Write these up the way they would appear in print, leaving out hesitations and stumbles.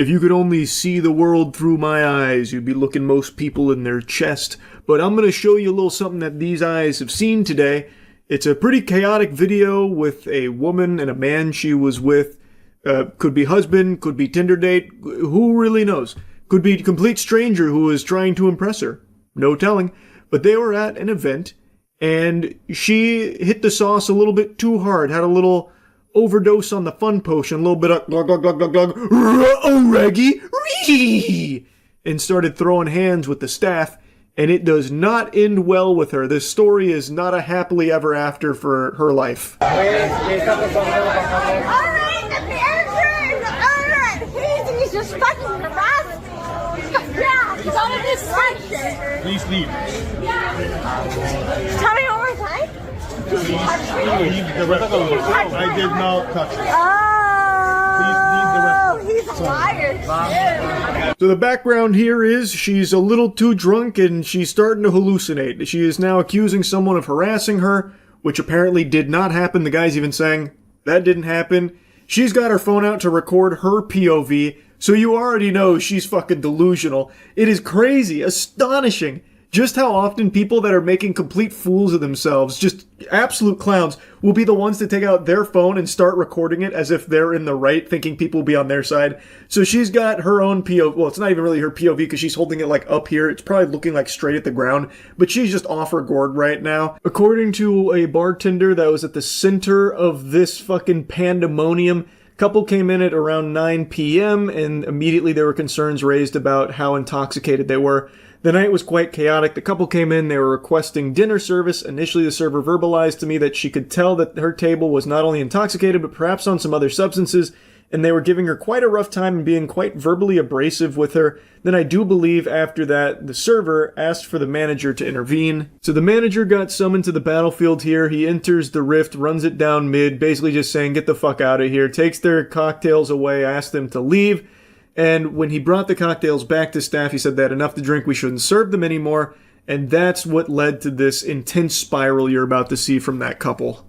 If you could only see the world through my eyes, you'd be looking most people in their chest. But I'm going to show you a little something that these eyes have seen today. It's a pretty chaotic video with a woman and a man she was with. Could be husband, could be Tinder date, who really knows? Could be a complete stranger who was trying to impress her. No telling. But they were at an event, and she hit the sauce a little bit too hard, had a little overdose on the fun potion, a little bit of glug glug glug glug glug, oh Reggie, and started throwing hands with the staff, and it does not end well with her. This story is not a happily ever after for her life. Alright, the manager is alright. He's just fucking harassed. Yeah, he's on a distraction. Please leave. Tell me one more time. Please leave the restaurant. I did not touch it. Oh, he's a liar. So the background here is she's a little too drunk and she's starting to hallucinate. She is now accusing someone of harassing her, which apparently did not happen. The guy's even saying that didn't happen. She's got her phone out to record her POV, so you already know she's fucking delusional. It is crazy, astonishing, just how often people that are making complete fools of themselves, just absolute clowns, will be the ones to take out their phone and start recording it as if they're in the right, thinking people will be on their side. So she's got her own POV. Well, it's not even really her POV because she's holding it like up here. It's probably looking like straight at the ground, but she's just off her gourd right now. According to a bartender that was at the center of this fucking pandemonium, couple came in at around 9 p.m. and immediately there were concerns raised about how intoxicated they were. The night was quite chaotic. The couple came in, they were requesting dinner service. Initially, the server verbalized to me that she could tell that her table was not only intoxicated, but perhaps on some other substances, and they were giving her quite a rough time and being quite verbally abrasive with her. Then I do believe after that, the server asked for the manager to intervene. So the manager got summoned to the battlefield here. He enters the rift, runs it down mid, basically just saying, get the fuck out of here, takes their cocktails away, asks them to leave. And when he brought the cocktails back to staff, he said they had enough to drink, we shouldn't serve them anymore. And that's what led to this intense spiral you're about to see from that couple.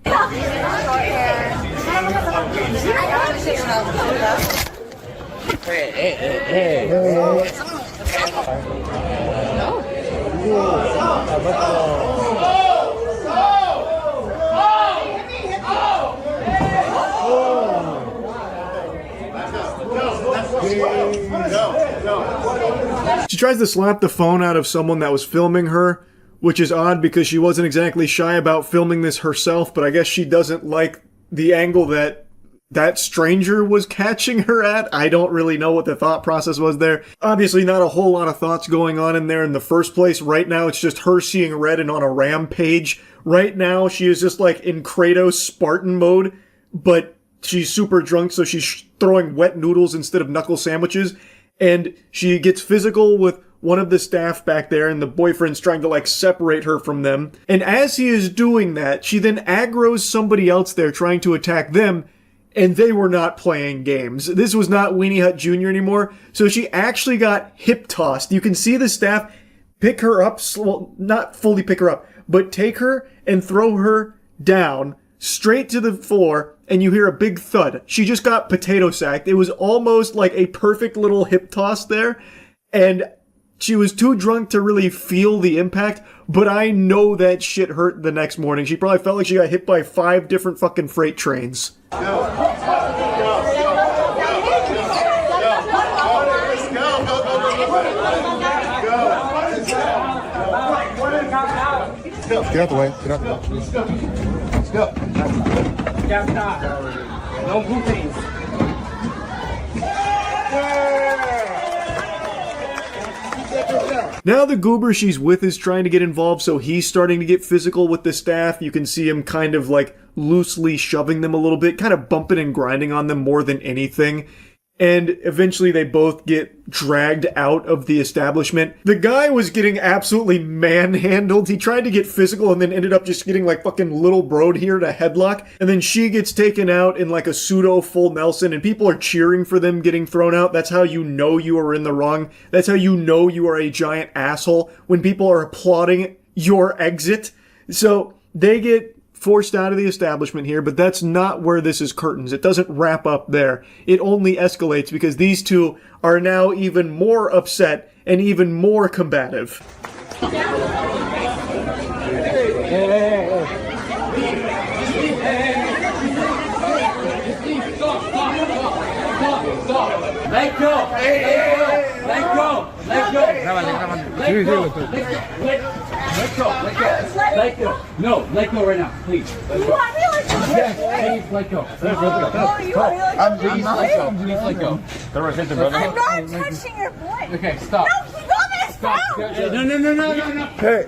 She tries to slap the phone out of someone that was filming her, which is odd because she wasn't exactly shy about filming this herself, but I guess she doesn't like the angle that that stranger was catching her at. I don't really know what the thought process was there. Obviously not a whole lot of thoughts going on in there in the first place. Right now it's just her seeing red and on a rampage. Right now she is just like in Kratos Spartan mode, but she's super drunk, so she's throwing wet noodles instead of knuckle sandwiches. And she gets physical with one of the staff back there, and the boyfriend's trying to, like, separate her from them. And as he is doing that, she then aggroes somebody else there trying to attack them, and they were not playing games. This was not Weenie Hut Jr. anymore, so she actually got hip-tossed. You can see the staff pick her up, well, not fully pick her up, but take her and throw her down straight to the floor, and you hear a big thud. She just got potato sacked. It was almost like a perfect little hip toss there, and she was too drunk to really feel the impact, but I know that shit hurt the next morning. She probably felt like she got hit by 5 different fucking freight trains. Get out the way. Get out the way. Let's go. Let's go. No groupings. Now the goober she's with is trying to get involved, so he's starting to get physical with the staff. You can see him kind of like loosely shoving them a little bit, kind of bumping and grinding on them more than anything. And eventually they both get dragged out of the establishment. The guy was getting absolutely manhandled. He tried to get physical and then ended up just getting like fucking little broed here to headlock. And then she gets taken out in like a pseudo full Nelson and people are cheering for them getting thrown out. That's how you know you are in the wrong. That's how you know you are a giant asshole, when people are applauding your exit. So they get forced out of the establishment here, but that's not where this is curtains. It doesn't wrap up there. It only escalates because these two are now even more upset and even more combative. Let go! Let go! Let go! Let go! No, let go right now, please. You want me like this? Yes, please let go. Oh, you want me like this? Please let go. Please let go. I'm not touching your boy. Okay, stop. No, he got me Stop. down. No. Hey.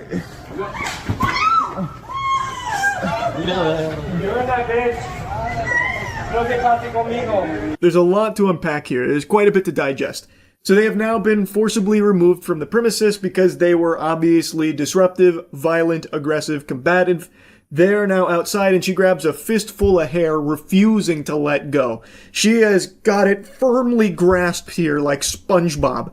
There's a lot to unpack here. There's quite a bit to digest. So they have now been forcibly removed from the premises because they were obviously disruptive, violent, aggressive, combative. They're now outside and she grabs a fistful of hair, refusing to let go. She has got it firmly grasped here like SpongeBob.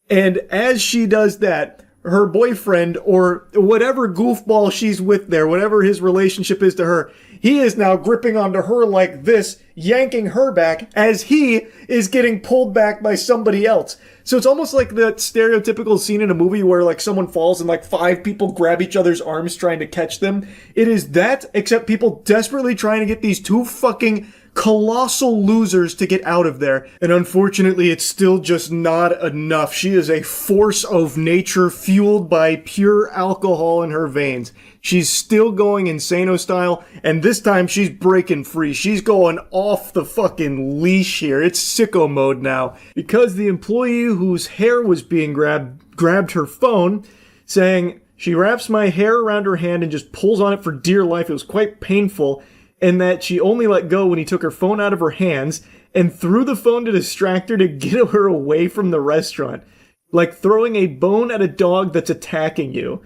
And as she does that, her boyfriend, or whatever goofball she's with there, whatever his relationship is to her, he is now gripping onto her like this, yanking her back as he is getting pulled back by somebody else. So it's almost like that stereotypical scene in a movie where like someone falls and like 5 people grab each other's arms trying to catch them. It is that, except people desperately trying to get these 2 fucking colossal losers to get out of there. And unfortunately, it's still just not enough. She is a force of nature fueled by pure alcohol in her veins. She's still going Insano style, and this time she's breaking free. She's going off the fucking leash here. It's sicko mode now. Because the employee whose hair was being grabbed her phone, saying, she wraps my hair around her hand and just pulls on it for dear life. It was quite painful. And that she only let go when he took her phone out of her hands and threw the phone to distract her to get her away from the restaurant. Like throwing a bone at a dog that's attacking you.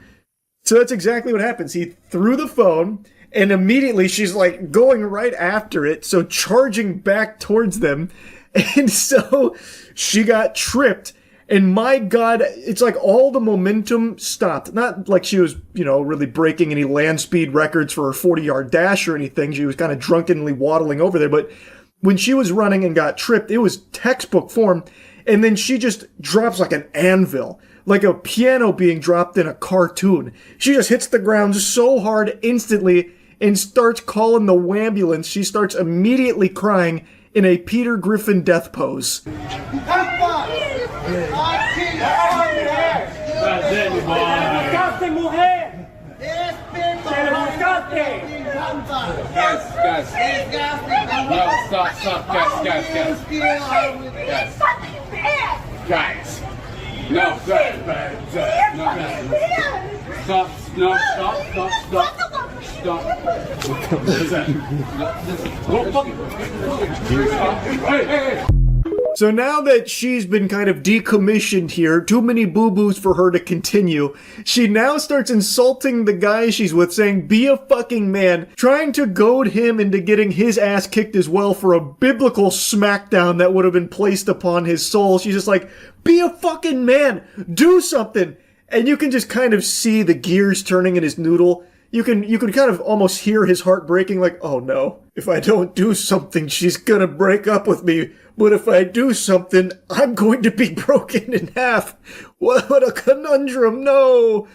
So that's exactly what happens. He threw the phone and immediately she's like going right after it, so charging back towards them. And so she got tripped. And my God, it's like all the momentum stopped. Not like she was, really breaking any land speed records for her 40-yard dash or anything. She was kind of drunkenly waddling over there. But when she was running and got tripped, it was textbook form. And then she just drops like an anvil, like a piano being dropped in a cartoon. She just hits the ground so hard instantly and starts calling the wambulance. She starts immediately crying in a Peter Griffin death pose. Guys. No, Stop. What is that? Hey. So now that she's been kind of decommissioned here, too many boo-boos for her to continue, she now starts insulting the guy she's with, saying, be a fucking man, trying to goad him into getting his ass kicked as well for a biblical smackdown that would have been placed upon his soul. She's just like, be a fucking man, do something. And you can just kind of see the gears turning in his noodle. You can kind of almost hear his heart breaking, like, oh no, if I don't do something, she's gonna break up with me. But if I do something, I'm going to be broken in half. What a conundrum, no!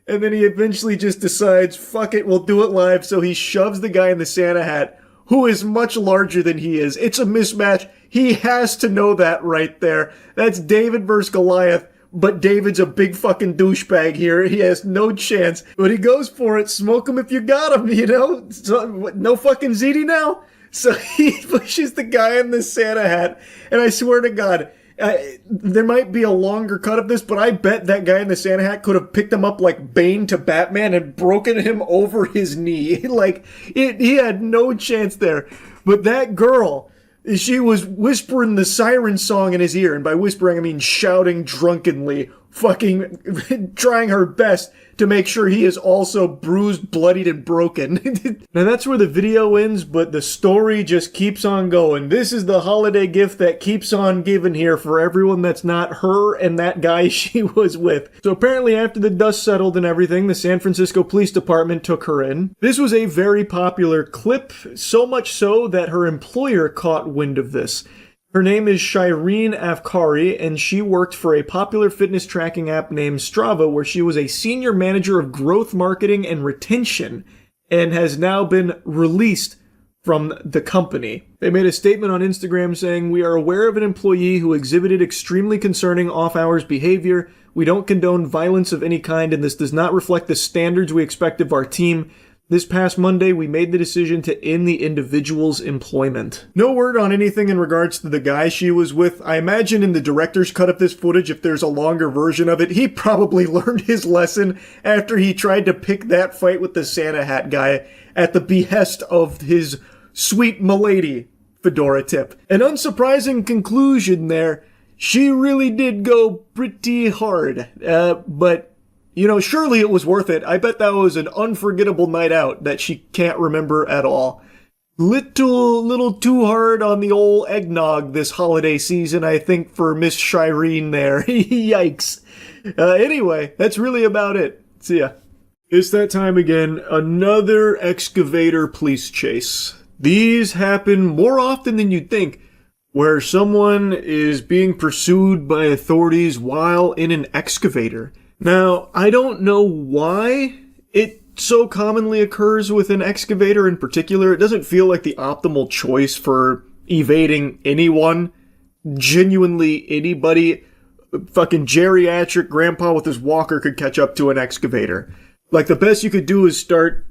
And then he eventually just decides, fuck it, we'll do it live. So he shoves the guy in the Santa hat, who is much larger than he is. It's a mismatch. He has to know that right there. That's David versus Goliath. But David's a big fucking douchebag here. He has no chance. But he goes for it. Smoke him if you got him, So, no fucking ZD now? So he pushes the guy in the Santa hat. And I swear to God, there might be a longer cut of this, but I bet that guy in the Santa hat could have picked him up like Bane to Batman and broken him over his knee. He had no chance there. But that girl, she was whispering the siren song in his ear, and by whispering I mean shouting drunkenly, fucking trying her best to make sure he is also bruised, bloodied, and broken. Now that's where the video ends, but the story just keeps on going. This is the holiday gift that keeps on giving here for everyone that's not her and that guy she was with. So apparently after the dust settled and everything, the San Francisco Police Department took her in. This was a very popular clip, so much so that her employer caught wind of this. Her name is Shireen Afkari, and she worked for a popular fitness tracking app named Strava, where she was a senior manager of growth marketing and retention, and has now been released from the company. They made a statement on Instagram saying, "We are aware of an employee who exhibited extremely concerning off-hours behavior. We don't condone violence of any kind, and this does not reflect the standards we expect of our team. This past Monday, we made the decision to end the individual's employment." No word on anything in regards to the guy she was with. I imagine in the director's cut of this footage, if there's a longer version of it, he probably learned his lesson after he tried to pick that fight with the Santa hat guy at the behest of his sweet milady fedora tip. An unsurprising conclusion there. She really did go pretty hard, but you know, surely it was worth it. I bet that was an unforgettable night out that she can't remember at all. Little too hard on the old eggnog this holiday season, I think, for Miss Shireen there. Yikes. Anyway, that's really about it. See ya. It's that time again. Another excavator police chase. These happen more often than you'd think, where someone is being pursued by authorities while in an excavator. Now, I don't know why it so commonly occurs with an excavator in particular. It doesn't feel like the optimal choice for evading anyone. Genuinely anybody. Fucking geriatric grandpa with his walker could catch up to an excavator. Like, the best you could do is start,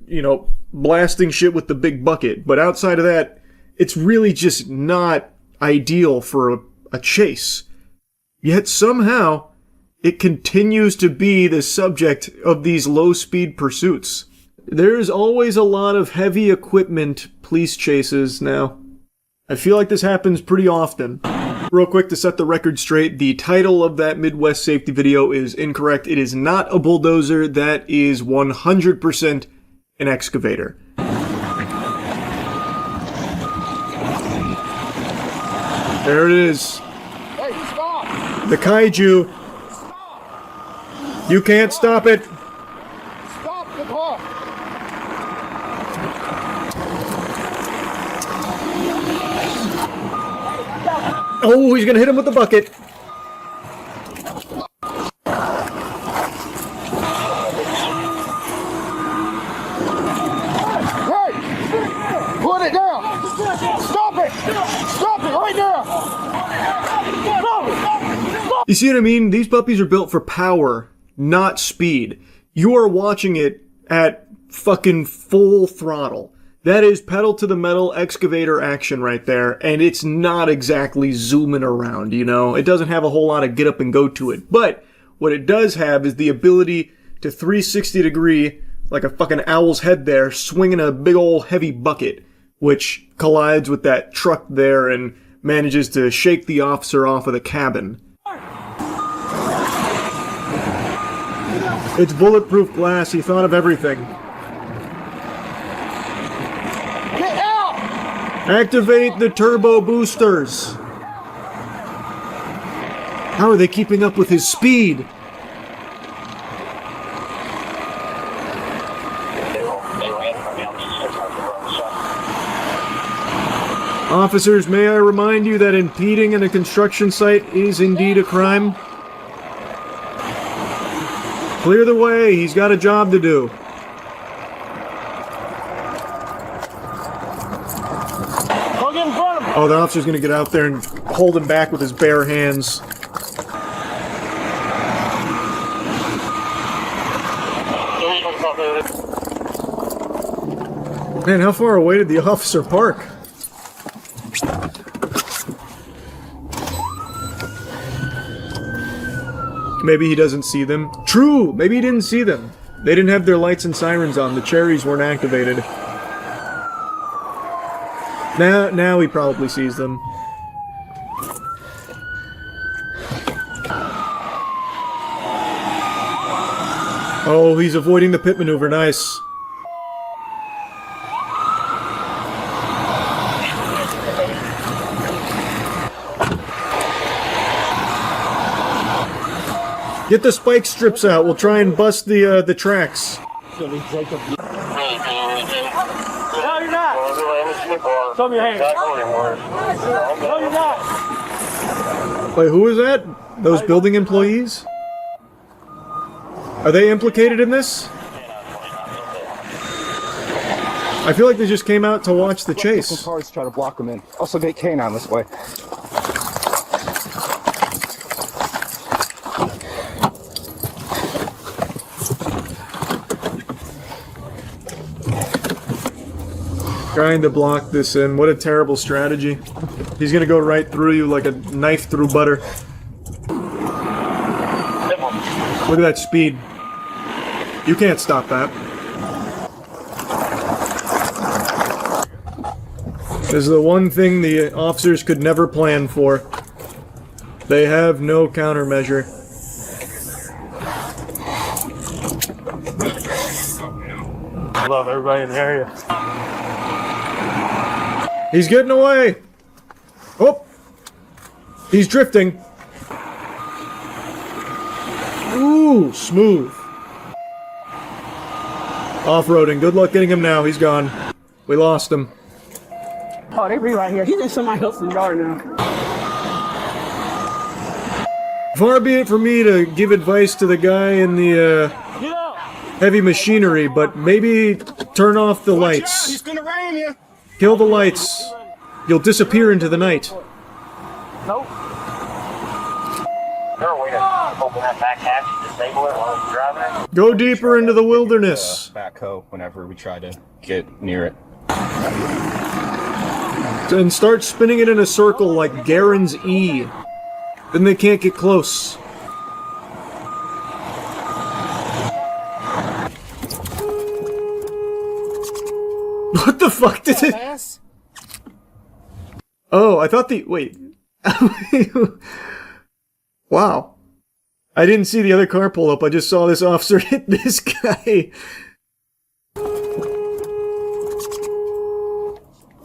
blasting shit with the big bucket. But outside of that, it's really just not ideal for a chase. Yet somehow, it continues to be the subject of these low-speed pursuits. There's always a lot of heavy equipment police chases now. I feel like this happens pretty often. Real quick to set the record straight, the title of that Midwest safety video is incorrect. It is not a bulldozer. That is 100% an excavator. There it is. Hey, stop! The kaiju. You can't stop it. Stop the car! Oh, he's gonna hit him with the bucket. Hey! Put it down! Stop it! Stop it right now! You see what I mean? These puppies are built for power, not speed. You are watching it at fucking full throttle. That is pedal to the metal excavator action right there, and it's not exactly zooming around, It doesn't have a whole lot of get up and go to it. But what it does have is the ability to 360 degree, like a fucking owl's head there, swinging a big old heavy bucket, which collides with that truck there and manages to shake the officer off of the cabin. It's bulletproof glass. He thought of everything. Get out! Activate the turbo boosters. How are they keeping up with his speed? Officers, may I remind you that impeding in a construction site is indeed a crime? Clear the way, he's got a job to do. Go get in front of him! Oh, the officer's gonna get out there and hold him back with his bare hands. Man, how far away did the officer park? Maybe he doesn't see them. True! Maybe he didn't see them. They didn't have their lights and sirens on. The cherries weren't activated. Now he probably sees them. Oh, he's avoiding the pit maneuver. Nice. Get the spike strips out. We'll try and bust the tracks. No, you're not. Show me your hands. No, you're not. Wait, who is that? Those building employees? Are they implicated in this? I feel like they just came out to watch the chase. Some cars try to block them in. Also get canine this way. Trying to block this in. What a terrible strategy. He's gonna go right through you like a knife through butter. Look at that speed. You can't stop that. This is the one thing the officers could never plan for. They have no countermeasure. I love everybody in the area. He's getting away! Oh! He's drifting. Ooh, smooth. Off-roading. Good luck getting him now. He's gone. We lost him. Oh, they be right here. He's in somebody else's yard now. Far be it for me to give advice to the guy in the heavy machinery, but maybe turn off the lights. He's gonna ram you. Kill the lights. You'll disappear into the night. Nope. Open that back hatch, disable it while it's driving it. Go deeper into the wilderness. Backhoe whenever we try to get near it. And start spinning it in a circle like Garen's E. Then they can't get close. What the fuck did it? Oh, I thought the... Wait. Wow. I didn't see the other car pull up. I just saw this officer hit this guy.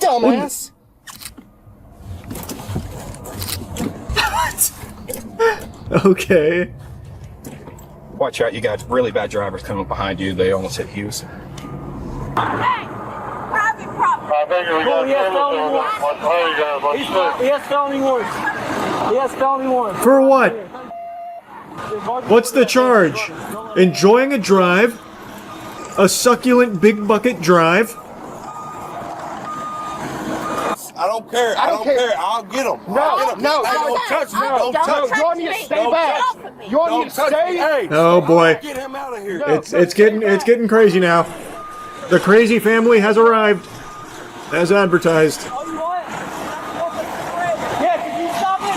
Dumbass. Okay. Watch out, you got really bad drivers coming behind you. They almost hit Hughes. Hey! Private property. He has felony warrants. He has felony warrants. For what? What's the charge? Enjoying a drive? A succulent big bucket drive? I don't care. I don't care. I'll get them. No, no, don't touch me. Don't touch me. You all need to stay back. You all need to stay. Hey, Oh boy. get him out of here. It's getting crazy now. The crazy family has arrived. As advertised. Oh, you want? Yeah, can you stop it?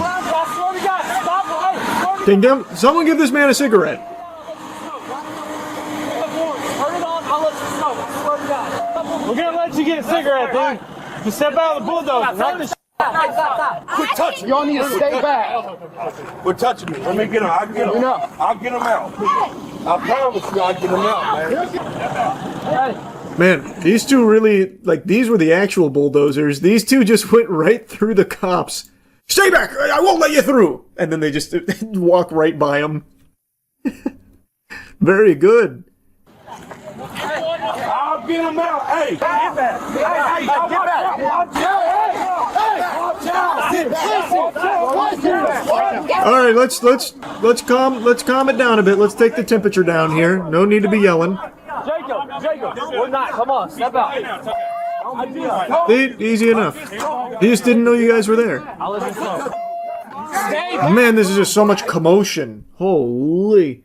I swear to God, stop it. Hey, Can someone give this man a cigarette? turn it on, I'll let you smoke. I swear to God. We're gonna let you get a cigarette, dude. Just step out of the bulldozer. Knock the Quit touching me. You all need to stay back. Quit touching me. Let me get him. I'll get him. I'll get him out. I promise you I'll get him out, man. Man, these two really, like, these were the actual bulldozers. These two just went right through the cops. Stay back! I won't let you through! And then they just walk right by them. Very good. I'll get him out. Hey, Get back. Alright, let's calm it down a bit. Let's take the temperature down here. No need to be yelling. Jacob, we're not. Come on, step out. Easy enough. He just didn't know you guys were there. I'll let you smoke. Man, this is just so much commotion. Holy.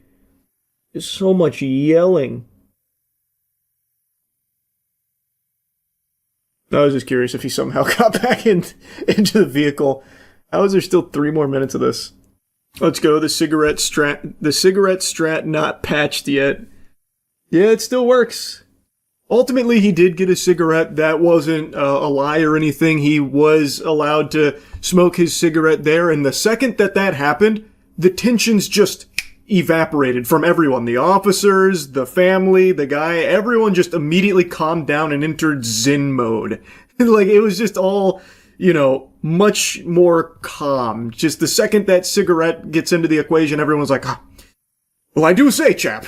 There's so much yelling. I was just curious if he somehow got back into the vehicle. How is there still 3 more minutes of this? Let's go. The cigarette strat not patched yet. Yeah, it still works. Ultimately, he did get a cigarette. That wasn't a lie or anything. He was allowed to smoke his cigarette there. And the second that happened, the tensions just evaporated from everyone. The officers, the family, the guy, everyone just immediately calmed down and entered Zen mode. Like, it was just all, much more calm. Just the second that cigarette gets into the equation, everyone's like, well, I do say, chap,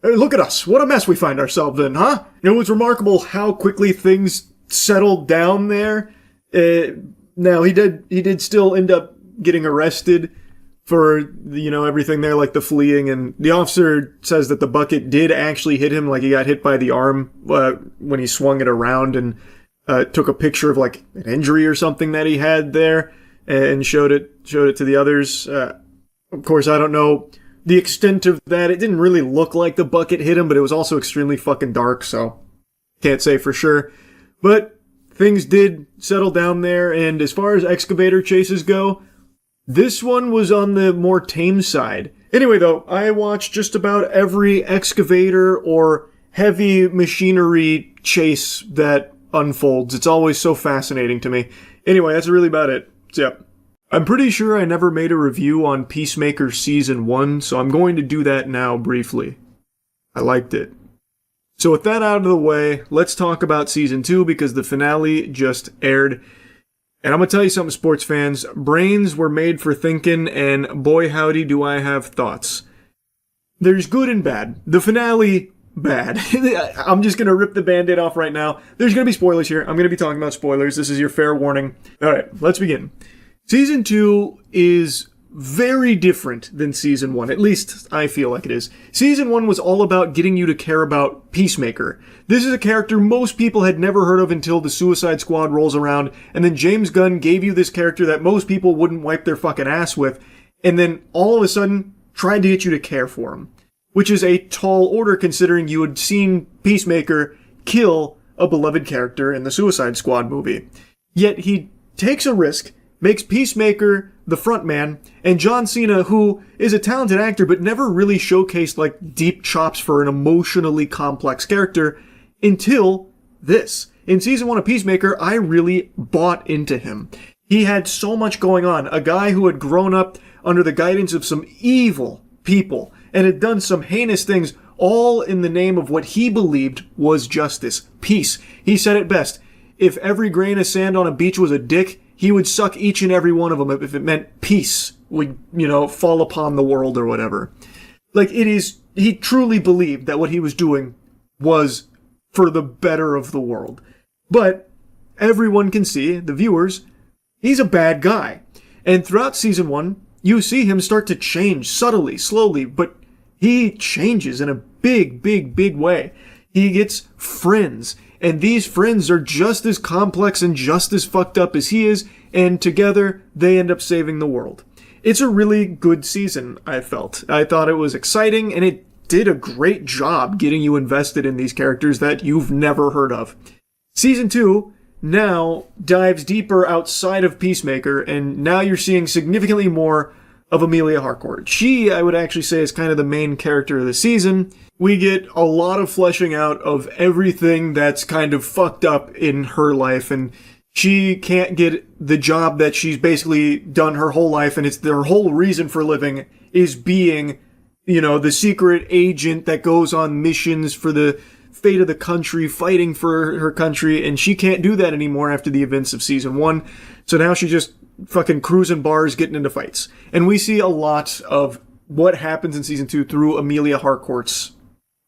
look at us. What a mess we find ourselves in, huh? It was remarkable how quickly things settled down there. Now, he did still end up getting arrested for, everything there, like the fleeing, and the officer says that the bucket did actually hit him, like he got hit by the arm when he swung it around, and took a picture of like an injury or something that he had there and showed it to the others. Of course, I don't know the extent of that. It didn't really look like the bucket hit him, but it was also extremely fucking dark, so can't say for sure. But things did settle down there, and as far as excavator chases go, this one was on the more tame side. Anyway, though, I watched just about every excavator or heavy machinery chase that unfolds. It's always so fascinating to me. Anyway, that's really about it. So, yeah. I'm pretty sure I never made a review on Peacemaker Season 1, so I'm going to do that now briefly. I liked it. So with that out of the way, let's talk about Season 2, because the finale just aired. And I'm going to tell you something, sports fans. Brains were made for thinking, and boy howdy do I have thoughts. There's good and bad. The finale, bad. I'm just going to rip the Band-Aid off right now. There's going to be spoilers here. I'm going to be talking about spoilers. This is your fair warning. Alright, let's begin. Season 2 is very different than Season 1. At least, I feel like it is. Season 1 was all about getting you to care about Peacemaker. This is a character most people had never heard of until the Suicide Squad rolls around, and then James Gunn gave you this character that most people wouldn't wipe their fucking ass with, and then all of a sudden tried to get you to care for him. Which is a tall order considering you had seen Peacemaker kill a beloved character in the Suicide Squad movie. Yet he takes a risk, makes Peacemaker the front man, and John Cena, who is a talented actor but never really showcased like deep chops for an emotionally complex character until this. In Season 1 of Peacemaker, I really bought into him. He had so much going on. A guy who had grown up under the guidance of some evil people and had done some heinous things, all in the name of what he believed was justice. Peace. He said it best. If every grain of sand on a beach was a dick, he would suck each and every one of them if it meant peace would, fall upon the world or whatever. Like, he truly believed that what he was doing was for the better of the world. But everyone can see, the viewers, he's a bad guy. And throughout Season 1, you see him start to change subtly, slowly, but he changes in a big, big, big way. He gets friends. And these friends are just as complex and just as fucked up as he is, and together they end up saving the world. It's a really good season, I felt. I thought it was exciting, and it did a great job getting you invested in these characters that you've never heard of. Season 2 now dives deeper outside of Peacemaker, and now you're seeing significantly more of Amelia Harcourt. She, I would actually say, is kind of the main character of the season. We get a lot of fleshing out of everything that's kind of fucked up in her life, and she can't get the job that she's basically done her whole life, and it's their whole reason for living is being, the secret agent that goes on missions for the fate of the country, fighting for her country, and she can't do that anymore after the events of Season 1, so now she's just fucking cruising bars, getting into fights. And we see a lot of what happens in Season 2 through Amelia Harcourt's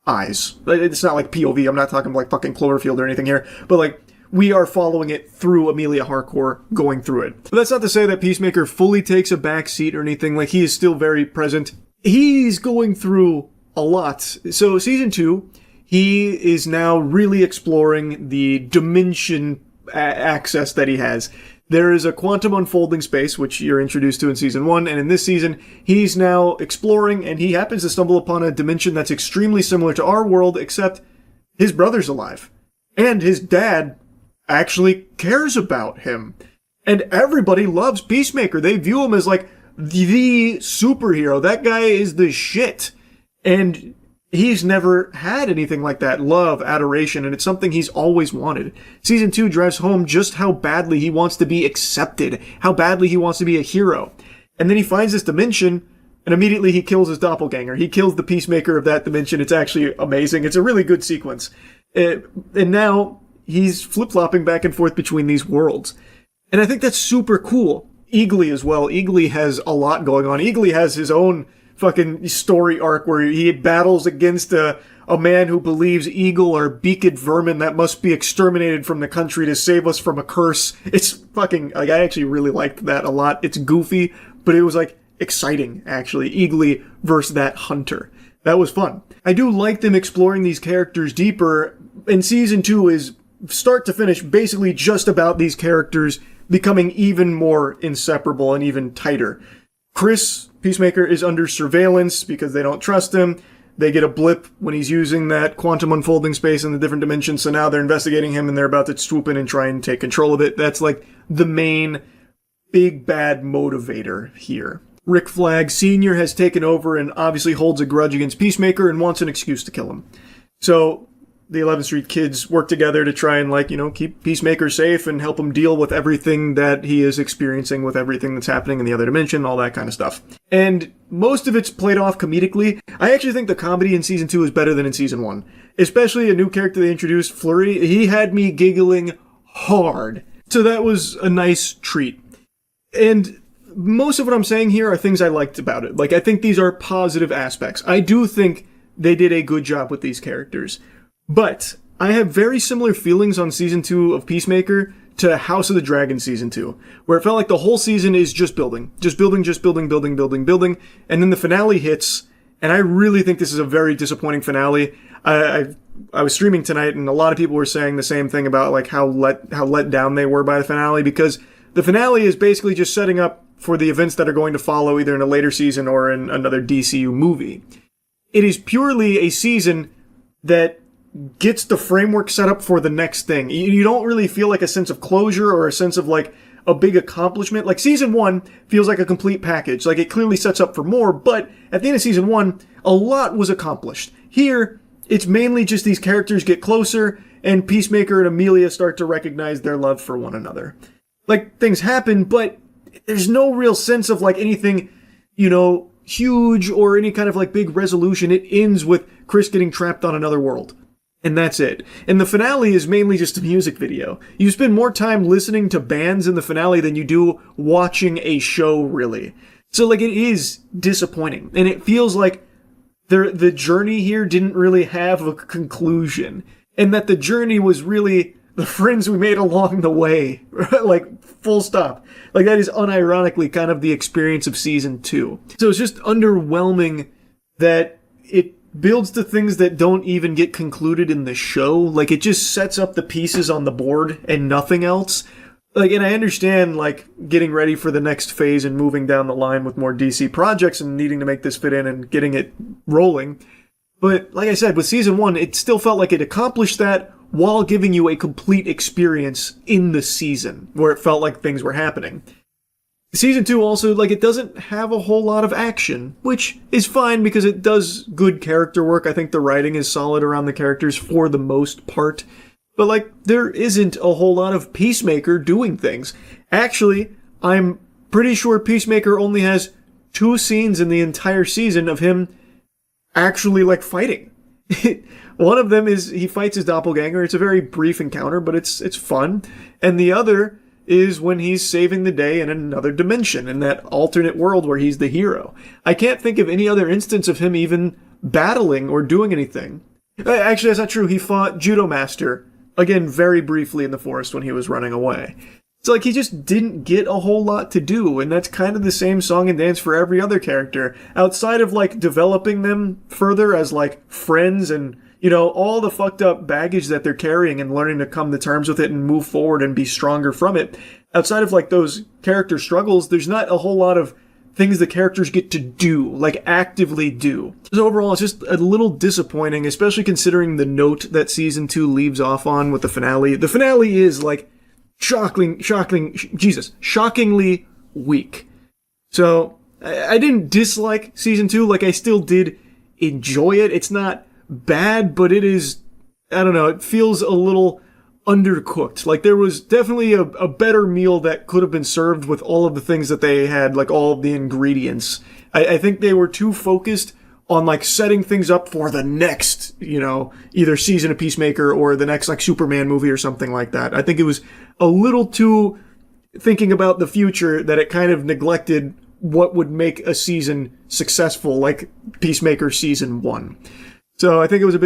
eyes. It's not like POV, I'm not talking like fucking Cloverfield or anything here, but like, we are following it through Amelia Harcourt going through it. But that's not to say that Peacemaker fully takes a back seat or anything, like he is still very present. He's going through a lot. So Season 2, he is now really exploring the dimension access that he has. There is a quantum unfolding space, which you're introduced to in Season 1, and in this season, he's now exploring, and he happens to stumble upon a dimension that's extremely similar to our world, except his brother's alive. And his dad actually cares about him. And everybody loves Peacemaker. They view him as like the superhero. That guy is the shit. And he's never had anything like that. Love, adoration, and it's something he's always wanted. Season 2 drives home just how badly he wants to be accepted, how badly he wants to be a hero. And then he finds this dimension, and immediately he kills his doppelganger. He kills the Peacemaker of that dimension. It's actually amazing. It's a really good sequence. And now he's flip-flopping back and forth between these worlds. And I think that's super cool. Eagly as well. Eagly has a lot going on. Eagly has his own fucking story arc where he battles against a man who believes eagle are beaked vermin that must be exterminated from the country to save us from a curse. It's fucking, like, I actually really liked that a lot. It's goofy, but it was, like, exciting, actually. Eagly versus that hunter. That was fun. I do like them exploring these characters deeper, and Season 2 is, start to finish, basically just about these characters becoming even more inseparable and even tighter. Chris, Peacemaker, is under surveillance because they don't trust him. They get a blip when he's using that quantum unfolding space in the different dimensions, so now they're investigating him and they're about to swoop in and try and take control of it. That's like the main big bad motivator here. Rick Flag Sr. has taken over and obviously holds a grudge against Peacemaker and wants an excuse to kill him. So the 11th Street kids work together to try and, like, you know, keep Peacemaker safe and help him deal with everything that he is experiencing, with everything that's happening in the other dimension, all that kind of stuff. And most of it's played off comedically. I actually think the comedy in Season 2 is better than in Season 1. Especially a new character they introduced, Flurry. He had me giggling hard. So that was a nice treat. And most of what I'm saying here are things I liked about it. Like, I think these are positive aspects. I do think they did a good job with these characters. But I have very similar feelings on Season 2 of Peacemaker to House of the Dragon Season 2, where it felt like the whole season is just building. Just building, building, and then the finale hits, and I really think this is a very disappointing finale. I was streaming tonight, and a lot of people were saying the same thing about, like, how let down they were by the finale, because the finale is basically just setting up for the events that are going to follow either in a later season or in another DCU movie. It is purely a season that gets the framework set up for the next thing. You don't really feel like a sense of closure or a sense of, like, a big accomplishment. Like, Season 1 feels like a complete package. Like, it clearly sets up for more, but at the end of Season 1, a lot was accomplished. Here, it's mainly just these characters get closer, and Peacemaker and Amelia start to recognize their love for one another. Like, things happen, but there's no real sense of, like, anything, you know, huge or any kind of, like, big resolution. It ends with Chris getting trapped on another world. And that's it. And the finale is mainly just a music video. You spend more time listening to bands in the finale than you do watching a show, really. So, like, it is disappointing. And it feels like the journey here didn't really have a conclusion. And that the journey was really the friends we made along the way. Like, full stop. Like, that is unironically kind of the experience of Season 2. So it's just underwhelming that it builds to things that don't even get concluded in the show. Like, it just sets up the pieces on the board and nothing else. Like, and I understand, like, getting ready for the next phase and moving down the line with more DC projects and needing to make this fit in and getting it rolling. But, like I said, with Season 1, it still felt like it accomplished that while giving you a complete experience in the season, where it felt like things were happening. Season 2 also, like, it doesn't have a whole lot of action, which is fine because it does good character work. I think the writing is solid around the characters for the most part. But, like, there isn't a whole lot of Peacemaker doing things. Actually, I'm pretty sure Peacemaker only has 2 scenes in the entire season of him actually, like, fighting. One of them is he fights his doppelganger. It's a very brief encounter, but it's fun. And the other is when he's saving the day in another dimension, in that alternate world where he's the hero. I can't think of any other instance of him even battling or doing anything. Actually, that's not true. He fought Judo Master, again, very briefly in the forest when he was running away. So, like, he just didn't get a whole lot to do, and that's kind of the same song and dance for every other character. Outside of, like, developing them further as, like, friends and, you know, all the fucked up baggage that they're carrying and learning to come to terms with it and move forward and be stronger from it. Outside of, like, those character struggles, there's not a whole lot of things the characters get to do, like, actively do. So overall, it's just a little disappointing, especially considering the note that Season 2 leaves off on with the finale. The finale is, like, shockingly weak. So, I didn't dislike Season 2, like, I still did enjoy it. It's not bad, but it is, I don't know, it feels a little undercooked. Like, there was definitely a better meal that could have been served with all of the things that they had, like all of the ingredients. I think they were too focused on like setting things up for the next, either season of Peacemaker or the next like Superman movie or something like that. I think it was a little too thinking about the future that it kind of neglected what would make a season successful, like Peacemaker season 1. So I think it was a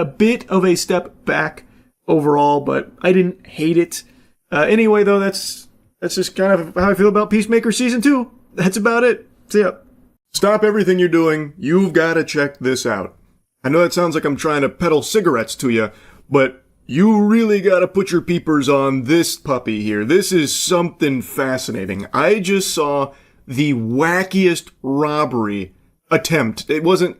bit of a step back overall, but I didn't hate it. Anyway, though, that's just kind of how I feel about Peacemaker season 2. That's about it. See ya. Stop everything you're doing. You've got to check this out. I know that sounds like I'm trying to peddle cigarettes to you, but you really got to put your peepers on this puppy here. This is something fascinating. I just saw the wackiest robbery attempt. It wasn't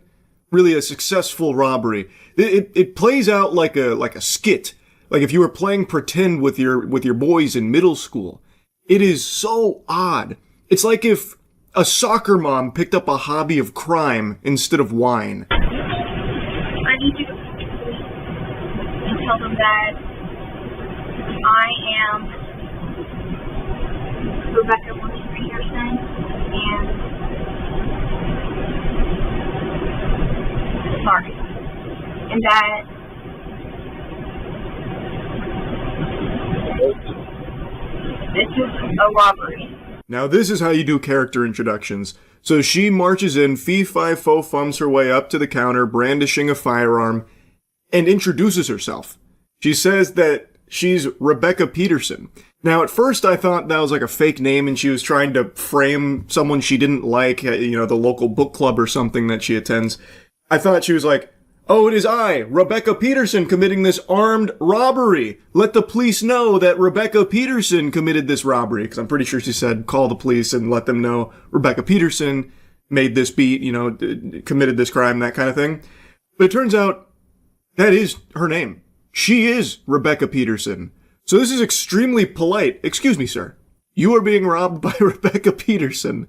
really a successful robbery. It plays out like a skit. Like if you were playing pretend with your boys in middle school. It is so odd. It's like if a soccer mom picked up a hobby of crime instead of wine. I need you to and tell them that I am Rebecca Peterson and sorry. And that this is a robbery. Now this is how you do character introductions. So she marches in, fee-fi-fo-fums her way up to the counter, brandishing a firearm, and introduces herself. She says that she's Rebecca Peterson. Now at first I thought that was like a fake name and she was trying to frame someone she didn't like, the local book club or something that she attends. I thought she was like, oh, it is I, Rebecca Peterson, committing this armed robbery. Let the police know that Rebecca Peterson committed this robbery. Because I'm pretty sure she said, call the police and let them know Rebecca Peterson made this beat, committed this crime, that kind of thing. But it turns out that is her name. She is Rebecca Peterson. So this is extremely polite. Excuse me, sir. You are being robbed by Rebecca Peterson.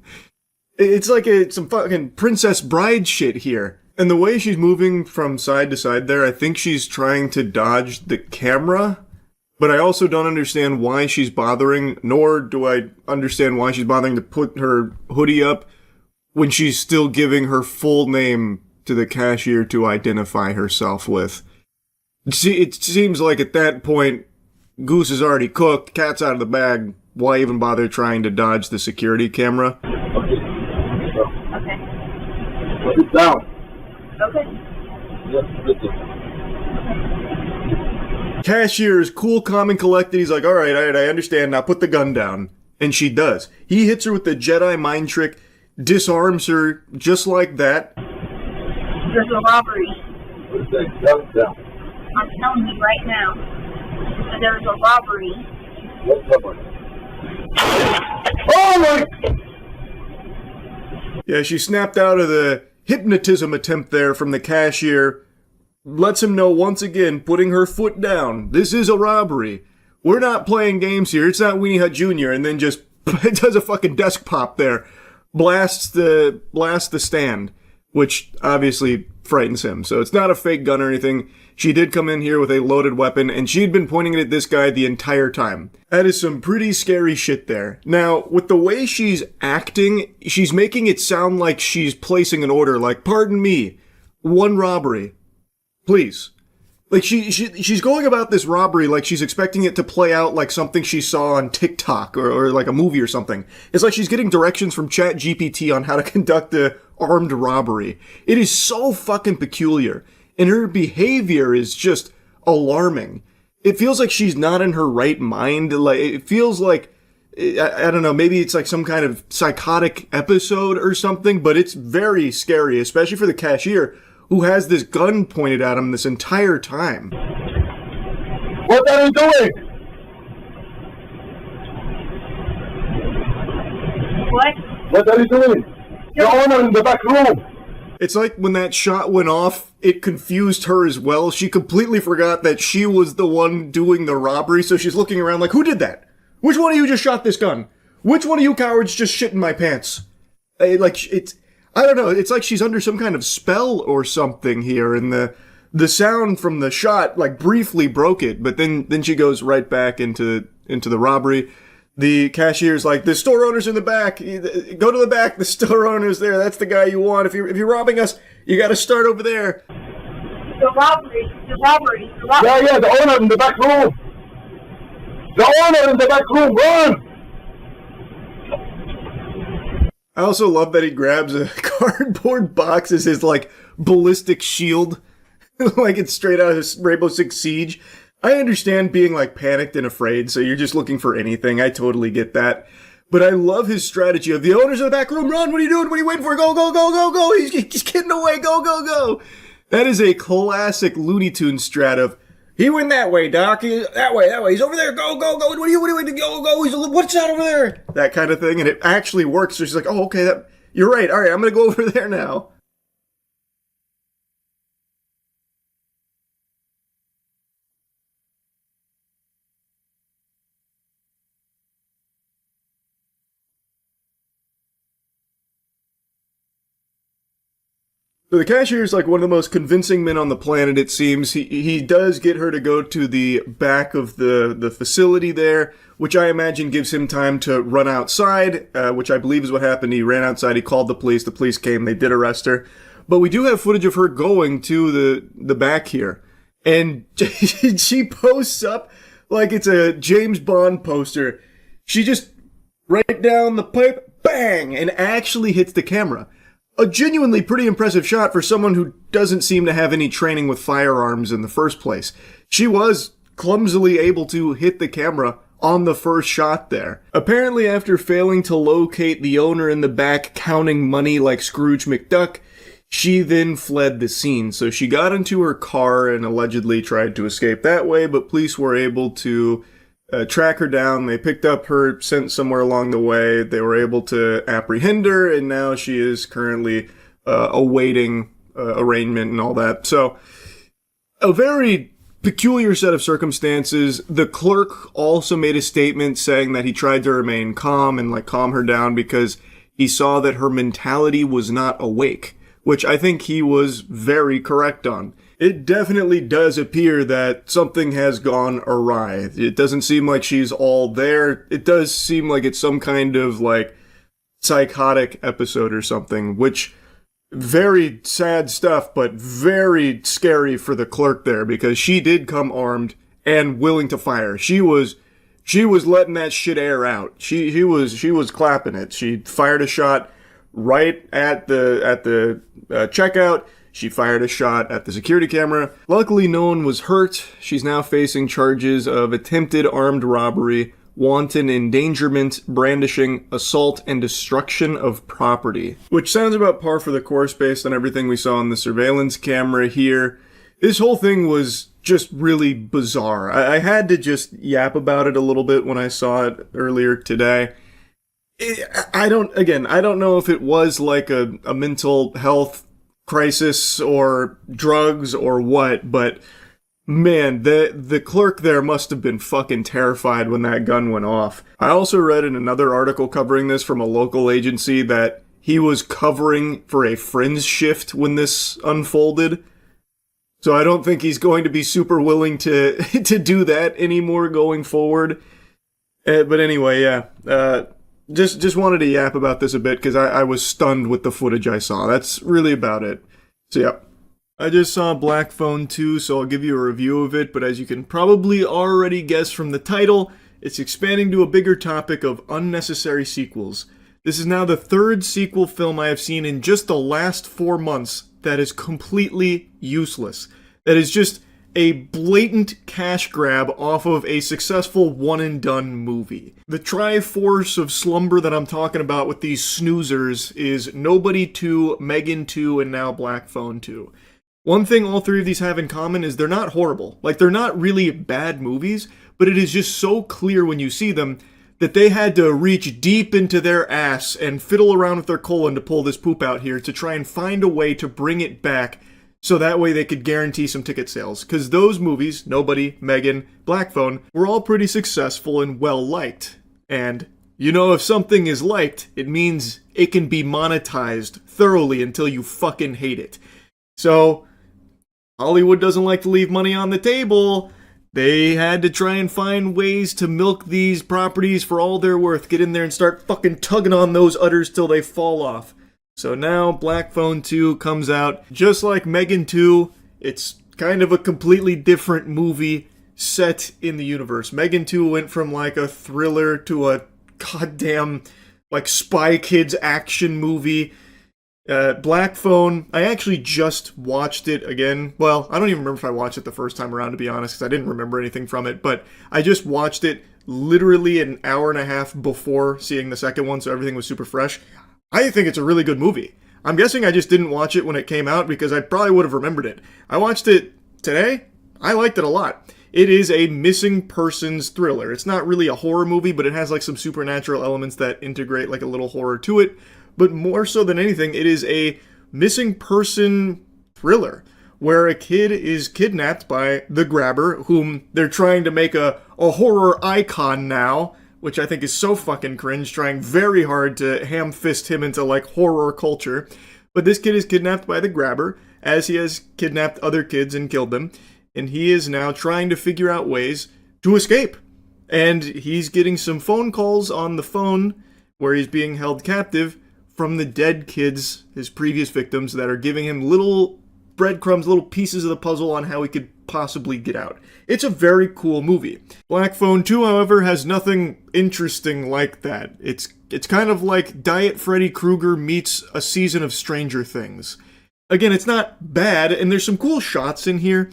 It's like some fucking Princess Bride shit here. And the way she's moving from side to side there, I think she's trying to dodge the camera. But I also don't understand why she's bothering, nor do I understand why she's bothering to put her hoodie up when she's still giving her full name to the cashier to identify herself with. See, it seems like at that point, goose is already cooked, cat's out of the bag. Why even bother trying to dodge the security camera? Okay. Put it down. Okay. Yes, listen. Cashier is cool, calm, and collected. He's like, all right, I understand. Now put the gun down. And she does. He hits her with the Jedi mind trick, disarms her just like that. There's a robbery. What is that? Down, down. I'm telling you right now that there's a robbery. What robbery? Oh my! Yeah, she snapped out of the hypnotism attempt there from the cashier. Lets him know once again, putting her foot down. This is a robbery. We're not playing games here. It's not Weenie Hut Jr. And then just does a fucking desk pop there. Blasts the stand, which obviously frightens him. So it's not a fake gun or anything. She did come in here with a loaded weapon, and she'd been pointing it at this guy the entire time. That is some pretty scary shit there. Now, with the way she's acting, she's making it sound like she's placing an order, like, pardon me, one robbery. Please. Like, she's going about this robbery like she's expecting it to play out like something she saw on TikTok or like a movie or something. It's like she's getting directions from ChatGPT on how to conduct a armed robbery. It is so fucking peculiar. And her behavior is just alarming. It feels like she's not in her right mind. Like, it feels like, I don't know, maybe it's like some kind of psychotic episode or something, but it's very scary, especially for the cashier, who has this gun pointed at him this entire time. What are you doing? What? What are you doing? Your owner in the back room. It's like when that shot went off, it confused her as well. She completely forgot that she was the one doing the robbery, so she's looking around like, who did that? Which one of you just shot this gun? Which one of you cowards just shit in my pants? I don't know, it's like she's under some kind of spell or something here, and the The sound from the shot, like, briefly broke it, but then she goes right back into the robbery. The cashier's like, the store owner's in the back. Go to the back. The store owner's there. That's the guy you want. If you're robbing us, you got to start over there. The robbery. Yeah, the owner in the back room. The owner in the back room, run! I also love that he grabs a cardboard box as his, like, ballistic shield. Like it's straight out of Rainbow Six Siege. I understand being, like, panicked and afraid, so you're just looking for anything. I totally get that. But I love his strategy of, the owner's in the back room, run, what are you doing? What are you waiting for? Go, go, go, go, go! He's getting away, go, go, go! That is a classic Looney Tunes strat of, he went that way, Doc. That way. He's over there. Go, go, go. What are you doing? Go, go. What's that over there? That kind of thing. And it actually works. So she's like, oh, okay, you're right. All right, I'm going to go over there now. So the cashier is like one of the most convincing men on the planet, it seems. He does get her to go to the back of the facility there, which I imagine gives him time to run outside, which I believe is what happened. He ran outside, he called the police came, they did arrest her. But we do have footage of her going to the back here. And she posts up like it's a James Bond poster. She just right down the pipe, bang, and actually hits the camera. A genuinely pretty impressive shot for someone who doesn't seem to have any training with firearms in the first place. She was clumsily able to hit the camera on the first shot there. Apparently, after failing to locate the owner in the back counting money like Scrooge McDuck, she then fled the scene. So she got into her car and allegedly tried to escape that way, but police were able to track her down. They picked up her scent somewhere along the way. They were able to apprehend her, and now she is currently awaiting arraignment and all that. So, a very peculiar set of circumstances. The clerk also made a statement saying that he tried to remain calm and like calm her down because he saw that her mentality was not awake, which I think he was very correct on. It definitely does appear that something has gone awry. It doesn't seem like she's all there. It does seem like it's some kind of, like, psychotic episode or something, which, very sad stuff, but very scary for the clerk there, because she did come armed and willing to fire. She was letting that shit air out. She was clapping it. She fired a shot right at the checkout. She fired a shot at the security camera. Luckily, no one was hurt. She's now facing charges of attempted armed robbery, wanton endangerment, brandishing, assault, and destruction of property. Which sounds about par for the course based on everything we saw on the surveillance camera here. This whole thing was just really bizarre. I had to just yap about it a little bit when I saw it earlier today. I don't know if it was like a mental health crisis or drugs or what, but man, the clerk there must have been fucking terrified when that gun went off. I also read in another article covering this from a local agency that he was covering for a friend's shift when this unfolded. So I don't think he's going to be super willing to to do that anymore going forward. But anyway, yeah. Just wanted to yap about this a bit because I was stunned with the footage I saw. That's really about it. So yeah. I just saw Black Phone 2, so I'll give you a review of it, but as you can probably already guess from the title, it's expanding to a bigger topic of unnecessary sequels. This is now the third sequel film I have seen in just the last 4 months that is completely useless. That is just a blatant cash grab off of a successful one-and-done movie. The triforce of slumber that I'm talking about with these snoozers is Nobody 2, Megan 2, and now Black Phone 2. One thing all three of these have in common is they're not horrible. Like, they're not really bad movies, but it is just so clear when you see them that they had to reach deep into their ass and fiddle around with their colon to pull this poop out here to try and find a way to bring it back so that way they could guarantee some ticket sales. Because those movies, Nobody, Megan, Black Phone, were all pretty successful and well-liked. And, you know, if something is liked, it means it can be monetized thoroughly until you fucking hate it. So, Hollywood doesn't like to leave money on the table. They had to try and find ways to milk these properties for all they're worth. Get in there and start fucking tugging on those udders till they fall off. So now Black Phone 2 comes out. Just like Megan 2, it's kind of a completely different movie set in the universe. Megan 2 went from like a thriller to a goddamn like Spy Kids action movie. Black Phone, I actually just watched it again. Well, I don't even remember if I watched it the first time around, to be honest, because I didn't remember anything from it. But I just watched it literally an hour and a half before seeing the second one, so everything was super fresh. I think it's a really good movie. I'm guessing I just didn't watch it when it came out because I probably would have remembered it. I watched it today. I liked it a lot. It is a missing persons thriller. It's not really a horror movie, but it has like some supernatural elements that integrate like a little horror to it. But more so than anything, it is a missing person thriller where a kid is kidnapped by the Grabber, whom they're trying to make a horror icon now, which I think is so fucking cringe, trying very hard to ham-fist him into like horror culture. But this kid is kidnapped by the Grabber, as he has kidnapped other kids and killed them, and he is now trying to figure out ways to escape. And he's getting some phone calls on the phone where he's being held captive from the dead kids, his previous victims, that are giving him little breadcrumbs, little pieces of the puzzle on how he could possibly get out. It's a very cool movie. Black Phone 2, however, has nothing interesting like that. It's kind of like Diet Freddy Krueger meets a season of Stranger Things. Again, it's not bad, and there's some cool shots in here.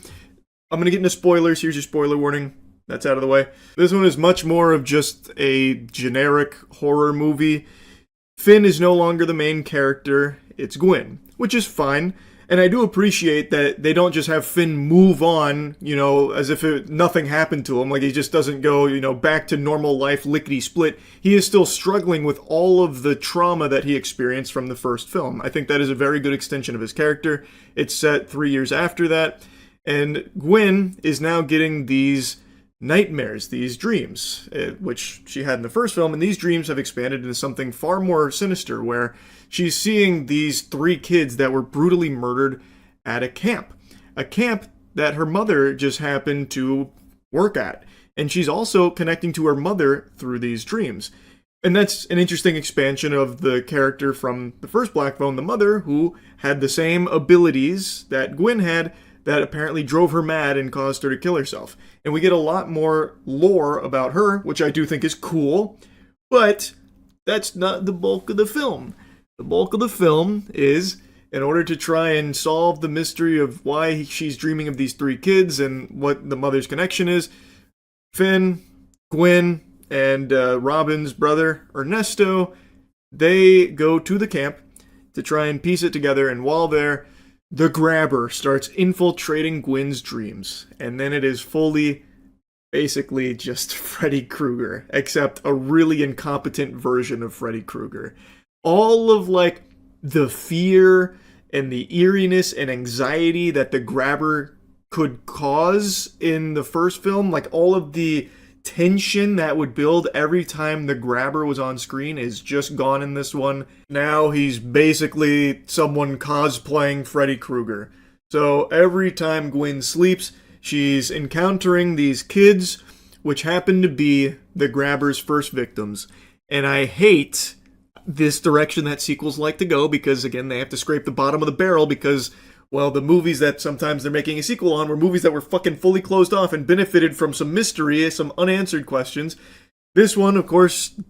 I'm gonna get into spoilers. Here's your spoiler warning. That's out of the way. This one is much more of just a generic horror movie. Finn is no longer the main character, it's Gwen, which is fine, and I do appreciate that they don't just have Finn move on, as if nothing happened to him, like he just doesn't go, back to normal life lickety-split. He is still struggling with all of the trauma that he experienced from the first film. I think that is a very good extension of his character. It's set 3 years after that, and Gwen is now getting these nightmares, these dreams, which she had in the first film, and these dreams have expanded into something far more sinister, where she's seeing these 3 kids that were brutally murdered at a camp that her mother just happened to work at, and she's also connecting to her mother through these dreams. And that's an interesting expansion of the character from the first Black Phone, the mother, who had the same abilities that Gwen had, that apparently drove her mad and caused her to kill herself. And we get a lot more lore about her, which I do think is cool, but that's not the bulk of the film. The bulk of the film is, in order to try and solve the mystery of why she's dreaming of these 3 kids and what the mother's connection is, Finn, Gwen, and Robin's brother, Ernesto, they go to the camp to try and piece it together, and while there, the Grabber starts infiltrating Gwen's dreams, and then it is fully, basically just Freddy Krueger, except a really incompetent version of Freddy Krueger. All of, like, the fear and the eeriness and anxiety that the Grabber could cause in the first film, like, all of the tension that would build every time the Grabber was on screen is just gone in this one. Now he's basically someone cosplaying Freddy Krueger. So every time Gwen sleeps, she's encountering these kids, which happen to be the Grabber's first victims. And I hate this direction that sequels like to go, because again, they have to scrape the bottom of the barrel, because well, the movies that sometimes they're making a sequel on were movies that were fucking fully closed off and benefited from some mystery, some unanswered questions. This one, of course,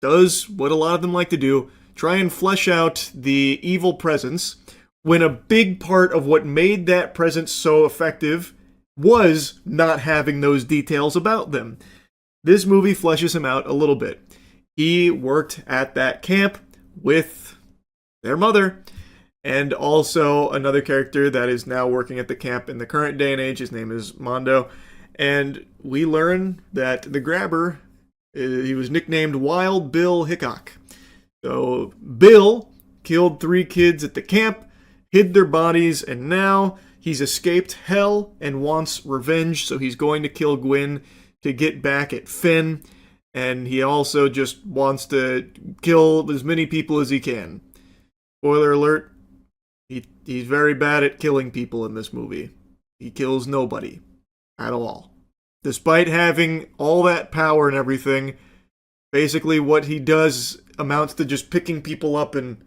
does what a lot of them like to do, try and flesh out the evil presence, when a big part of what made that presence so effective was not having those details about them. This movie fleshes him out a little bit. He worked at that camp with their mother, and also another character that is now working at the camp in the current day and age. His name is Mondo. And we learn that the Grabber, he was nicknamed Wild Bill Hickok. So Bill killed 3 kids at the camp, hid their bodies, and now he's escaped hell and wants revenge. So he's going to kill Gwen to get back at Finn. And he also just wants to kill as many people as he can. Spoiler alert. He's very bad at killing people in this movie. He kills nobody at all. Despite having all that power and everything, basically what he does amounts to just picking people up and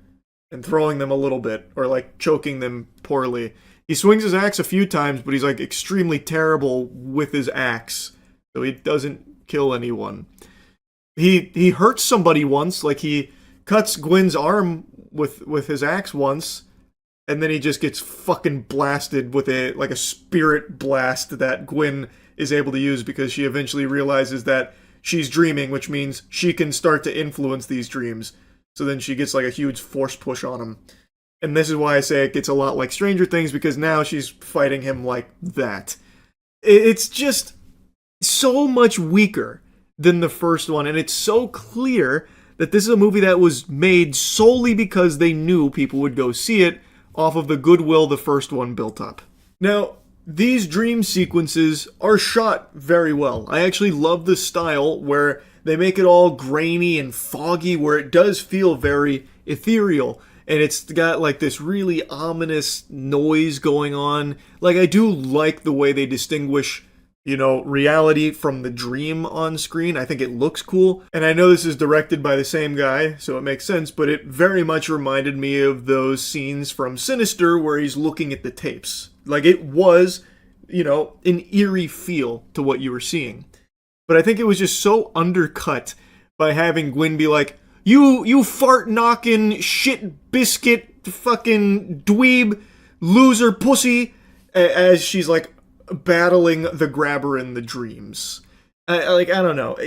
throwing them a little bit, or like choking them poorly. He swings his axe a few times, but he's like extremely terrible with his axe, so he doesn't kill anyone. He hurts somebody once, like he cuts Gwen's arm with his axe once, and then he just gets fucking blasted with a spirit blast that Gwen is able to use because she eventually realizes that she's dreaming, which means she can start to influence these dreams. So then she gets like a huge force push on him. And this is why I say it gets a lot like Stranger Things, because now she's fighting him like that. It's just so much weaker than the first one, and it's so clear that this is a movie that was made solely because they knew people would go see it off of the goodwill the first one built up. Now, these dream sequences are shot very well. I actually love the style where they make it all grainy and foggy, where it does feel very ethereal. And it's got like this really ominous noise going on. Like, I do like the way they distinguish, reality from the dream on screen. I think it looks cool. And I know this is directed by the same guy, so it makes sense, but it very much reminded me of those scenes from Sinister where he's looking at the tapes. Like, it was, an eerie feel to what you were seeing. But I think it was just so undercut by having Gwen be like, you fart-knocking, shit-biscuit, fucking dweeb, loser pussy, as she's, like, battling the grabber in the dreams. I don't know.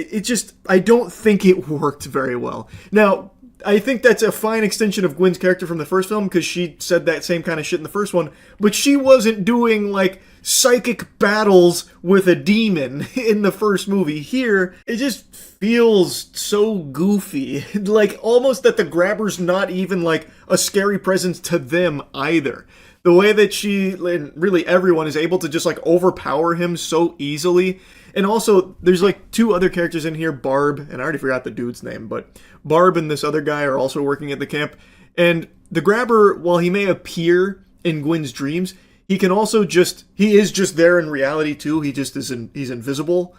I don't think it worked very well. Now, I think that's a fine extension of Gwen's character from the first film, because she said that same kind of shit in the first one, but she wasn't doing, like, psychic battles with a demon in the first movie. Here, it just feels so goofy. Like, almost that the grabber's not even, like, a scary presence to them either. The way that she, and really everyone, is able to just, like, overpower him so easily. And also, there's, like, two other characters in here, Barb, and I already forgot the dude's name, but Barb and this other guy are also working at the camp. And the grabber, while he may appear in Gwen's dreams, he is just there in reality too. He's invisible.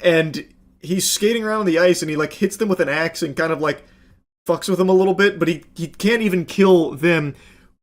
And he's skating around on the ice, and he, like, hits them with an axe and kind of, like, fucks with them a little bit, but he can't even kill them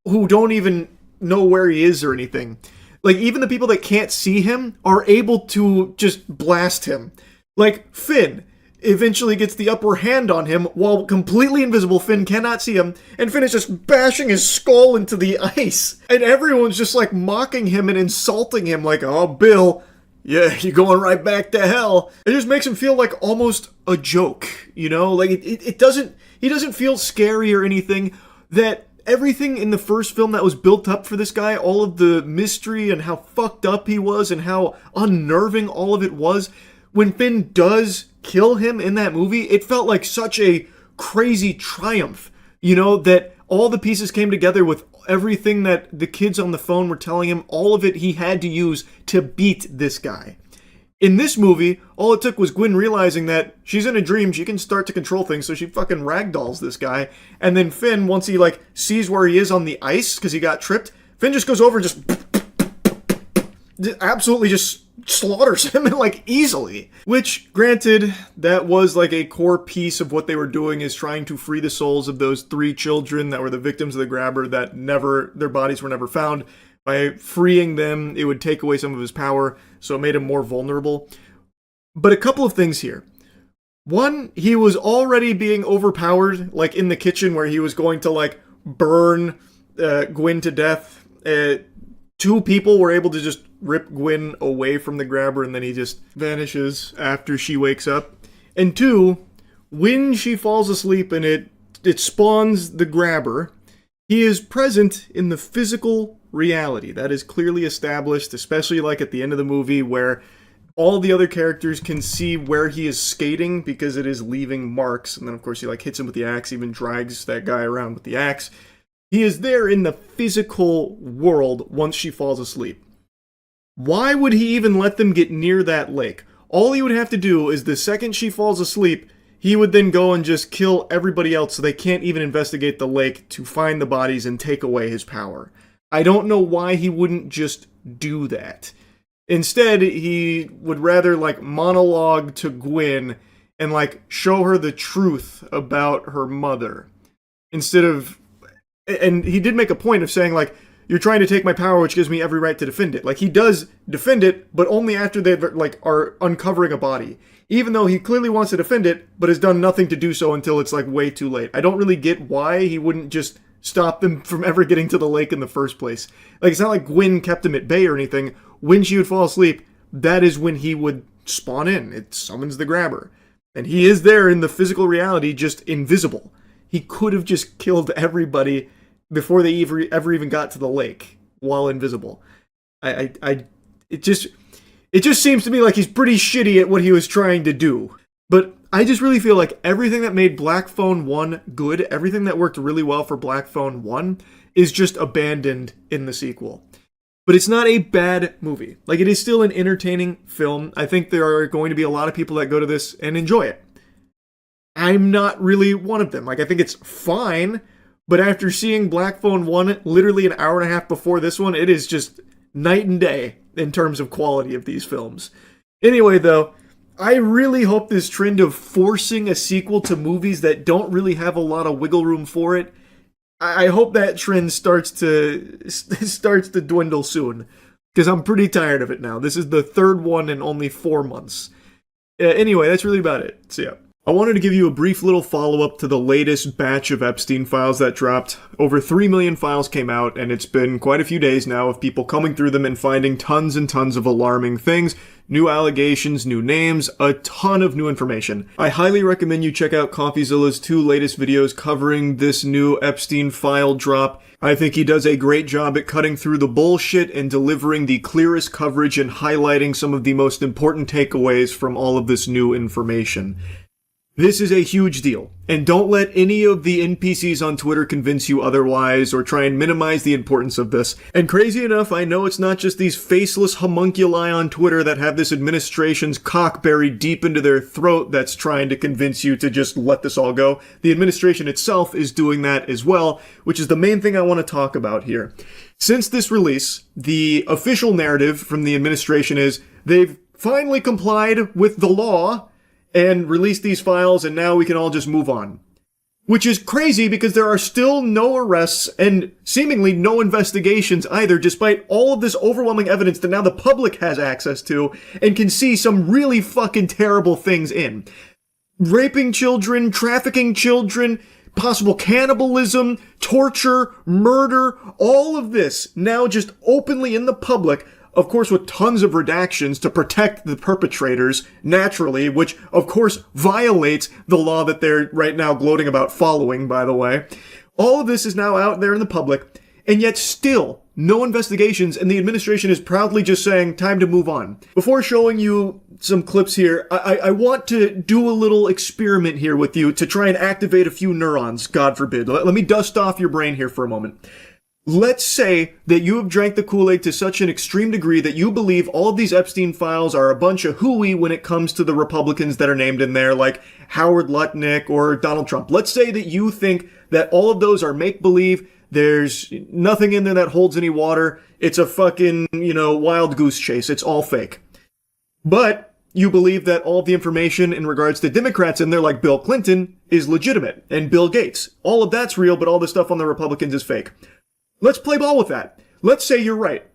who don't even know where he is or anything. Like, even the people that can't see him are able to just blast him. Like, Finn eventually gets the upper hand on him while completely invisible. Finn cannot see him, and Finn is just bashing his skull into the ice. And everyone's just, like, mocking him and insulting him, like, oh, Bill, yeah, you're going right back to hell. It just makes him feel like almost a joke, Like, he doesn't feel scary or anything. That everything in the first film that was built up for this guy, all of the mystery and how fucked up he was and how unnerving all of it was, when Finn does kill him in that movie, it felt like such a crazy triumph, that all the pieces came together with everything that the kids on the phone were telling him. All of it he had to use to beat this guy. In this movie, all it took was Gwen realizing that she's in a dream, she can start to control things, so she fucking ragdolls this guy. And then Finn, once he, like, sees where he is on the ice because he got tripped, Finn just goes over and just absolutely just slaughters him, like, easily. Which, granted, that was, like, a core piece of what they were doing, is trying to free the souls of those 3 children that were the victims of the grabber that their bodies were never found. By freeing them, it would take away some of his power, so it made him more vulnerable. But a couple of things here. One, he was already being overpowered, like in the kitchen where he was going to, like, burn Gwen to death. 2 people were able to just rip Gwen away from the grabber, and then he just vanishes after she wakes up. And 2, when she falls asleep and it spawns the grabber, he is present in the physical reality. That is clearly established, especially like at the end of the movie where all the other characters can see where he is skating because it is leaving marks. And then, of course, he, like, hits him with the axe, even drags that guy around with the axe. He is there in the physical world once she falls asleep. Why would he even let them get near that lake? All he would have to do is the second she falls asleep, he would then go and just kill everybody else so they can't even investigate the lake to find the bodies and take away his power. I don't know why he wouldn't just do that. Instead, he would rather, like, monologue to Gwen and, like, show her the truth about her mother. Instead of... And he did make a point of saying, like, you're trying to take my power, which gives me every right to defend it. Like, he does defend it, but only after they, like, are uncovering a body. Even though he clearly wants to defend it, but has done nothing to do so until it's, like, way too late. I don't really get why he wouldn't just stop them from ever getting to the lake in the first place. Like, it's not like Gwen kept him at bay or anything. When she would fall asleep, that is when he would spawn in. It summons the grabber. And he is there in the physical reality, just invisible. He could have just killed everybody before they ever even got to the lake while invisible. It just seems to me like he's pretty shitty at what he was trying to do. But I just really feel like everything that made Black Phone 1 good, everything that worked really well for Black Phone 1, is just abandoned in the sequel. But it's not a bad movie. Like, it is still an entertaining film. I think there are going to be a lot of people that go to this and enjoy it. I'm not really one of them. Like, I think it's fine, but after seeing Black Phone 1 literally an hour and a half before this one, it is just night and day in terms of quality of these films. Anyway, though, I really hope this trend of forcing a sequel to movies that don't really have a lot of wiggle room for it, I hope that trend starts to dwindle soon, because I'm pretty tired of it now. This is the third one in only 4 months. Anyway, that's really about it. So yeah. I wanted to give you a brief little follow-up to the latest batch of Epstein files that dropped. Over 3 million files came out, and it's been quite a few days now of people coming through them and finding tons and tons of alarming things, new allegations, new names, a ton of new information. I highly recommend you check out CoffeeZilla's 2 latest videos covering this new Epstein file drop. I think he does a great job at cutting through the bullshit and delivering the clearest coverage and highlighting some of the most important takeaways from all of this new information. This is a huge deal, and don't let any of the NPCs on Twitter convince you otherwise or try and minimize the importance of this. And crazy enough, I know it's not just these faceless homunculi on Twitter that have this administration's cock buried deep into their throat that's trying to convince you to just let this all go. The administration itself is doing that as well, which is the main thing I want to talk about here. Since this release, the official narrative from the administration is they've finally complied with the law and release these files, and now we can all just move on. Which is crazy because there are still no arrests and seemingly no investigations either, despite all of this overwhelming evidence that now the public has access to and can see some really fucking terrible things in. Raping children, trafficking children, possible cannibalism, torture, murder, all of this now just openly in the public. Of course, with tons of redactions to protect the perpetrators, naturally, which, of course, violates the law that they're right now gloating about following, by the way. All of this is now out there in the public, and yet still, no investigations, and the administration is proudly just saying, time to move on. Before showing you some clips here, I want to do a little experiment here with you to try and activate a few neurons, God forbid. Let me dust off your brain here for a moment. Let's say that you have drank the Kool-Aid to such an extreme degree that you believe all of these Epstein files are a bunch of hooey when it comes to the Republicans that are named in there, like Howard Lutnick or Donald Trump. Let's say that you think that all of those are make-believe, there's nothing in there that holds any water, it's a fucking, wild goose chase, it's all fake. But you believe that all of the information in regards to Democrats in there, like Bill Clinton, is legitimate, and Bill Gates. All of that's real, but all the stuff on the Republicans is fake. Let's play ball with that. Let's say you're right.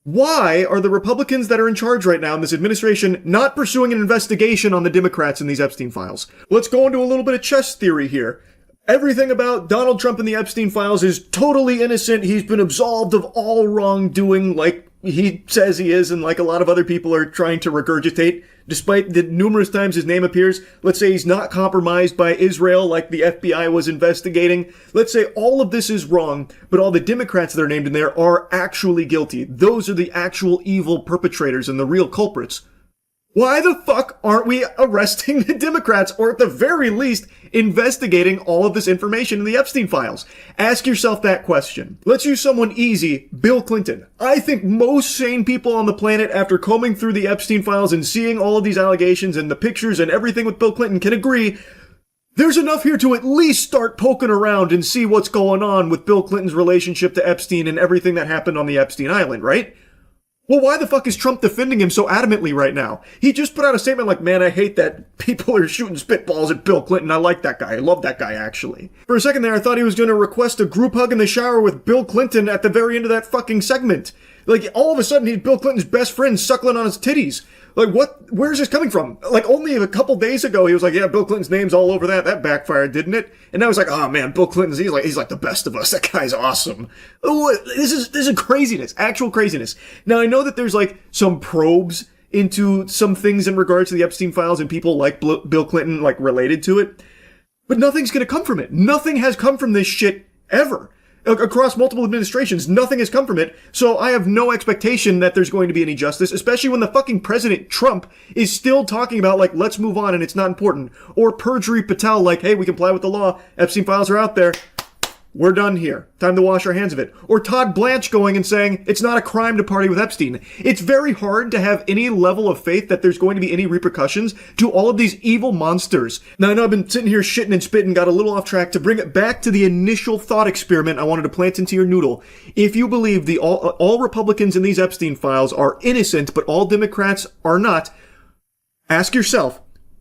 Why are the Republicans that are in charge right now in this administration not pursuing an investigation on the Democrats in these Epstein files? Let's go into a little bit of chess theory here. Everything about Donald Trump and the Epstein files is totally innocent. He's been absolved of all wrongdoing like he says he is and like a lot of other people are trying to regurgitate. Despite the numerous times his name appears, let's say he's not compromised by Israel like the FBI was investigating. Let's say all of this is wrong, but all the Democrats that are named in there are actually guilty. Those are the actual evil perpetrators and the real culprits. Why the fuck aren't we arresting the Democrats, or at the very least, investigating all of this information in the Epstein files? Ask yourself that question. Let's use someone easy, Bill Clinton. I think most sane people on the planet, after combing through the Epstein files and seeing all of these allegations and the pictures and everything with Bill Clinton, can agree There's enough here to at least start poking around and see what's going on with Bill Clinton's relationship to Epstein and everything that happened on the Epstein Island, right? Well, why the fuck is Trump defending him so adamantly right now? He just put out a statement like, man, I hate that people are shooting spitballs at Bill Clinton. I like that guy. I love that guy, actually. For a second there, I thought he was going to request a group hug in the shower with Bill Clinton at the very end of that fucking segment. Like, all of a sudden, he's Bill Clinton's best friend suckling on his titties. Like, what? Where's this coming from? Like, only a couple days ago, he was like, yeah, Bill Clinton's name's all over that. That backfired, didn't it? And now he's like, oh man, Bill Clinton's, he's like the best of us. That guy's awesome. Oh, this is craziness. Actual craziness. Now, I know that there's like some probes into some things in regards to the Epstein files and people like Bill Clinton, like related to it. But nothing's gonna come from it. Nothing has come from this shit ever. Across multiple administrations, nothing has come from it, so I have no expectation that there's going to be any justice, especially when the fucking President Trump is still talking about, like, let's move on and it's not important. Or Perjury Patel, like, hey, we comply with the law, Epstein files are out there, we're done here, time to wash our hands of it. Or Todd Blanche going and saying, it's not a crime to party with Epstein. It's very hard to have any level of faith that there's going to be any repercussions to all of these evil monsters. Now, I know I've been sitting here shitting and spitting, got a little off track. To bring it back to the initial thought experiment I wanted to plant into your noodle. If you believe all Republicans in these Epstein files are innocent, but all Democrats are not, ask yourself,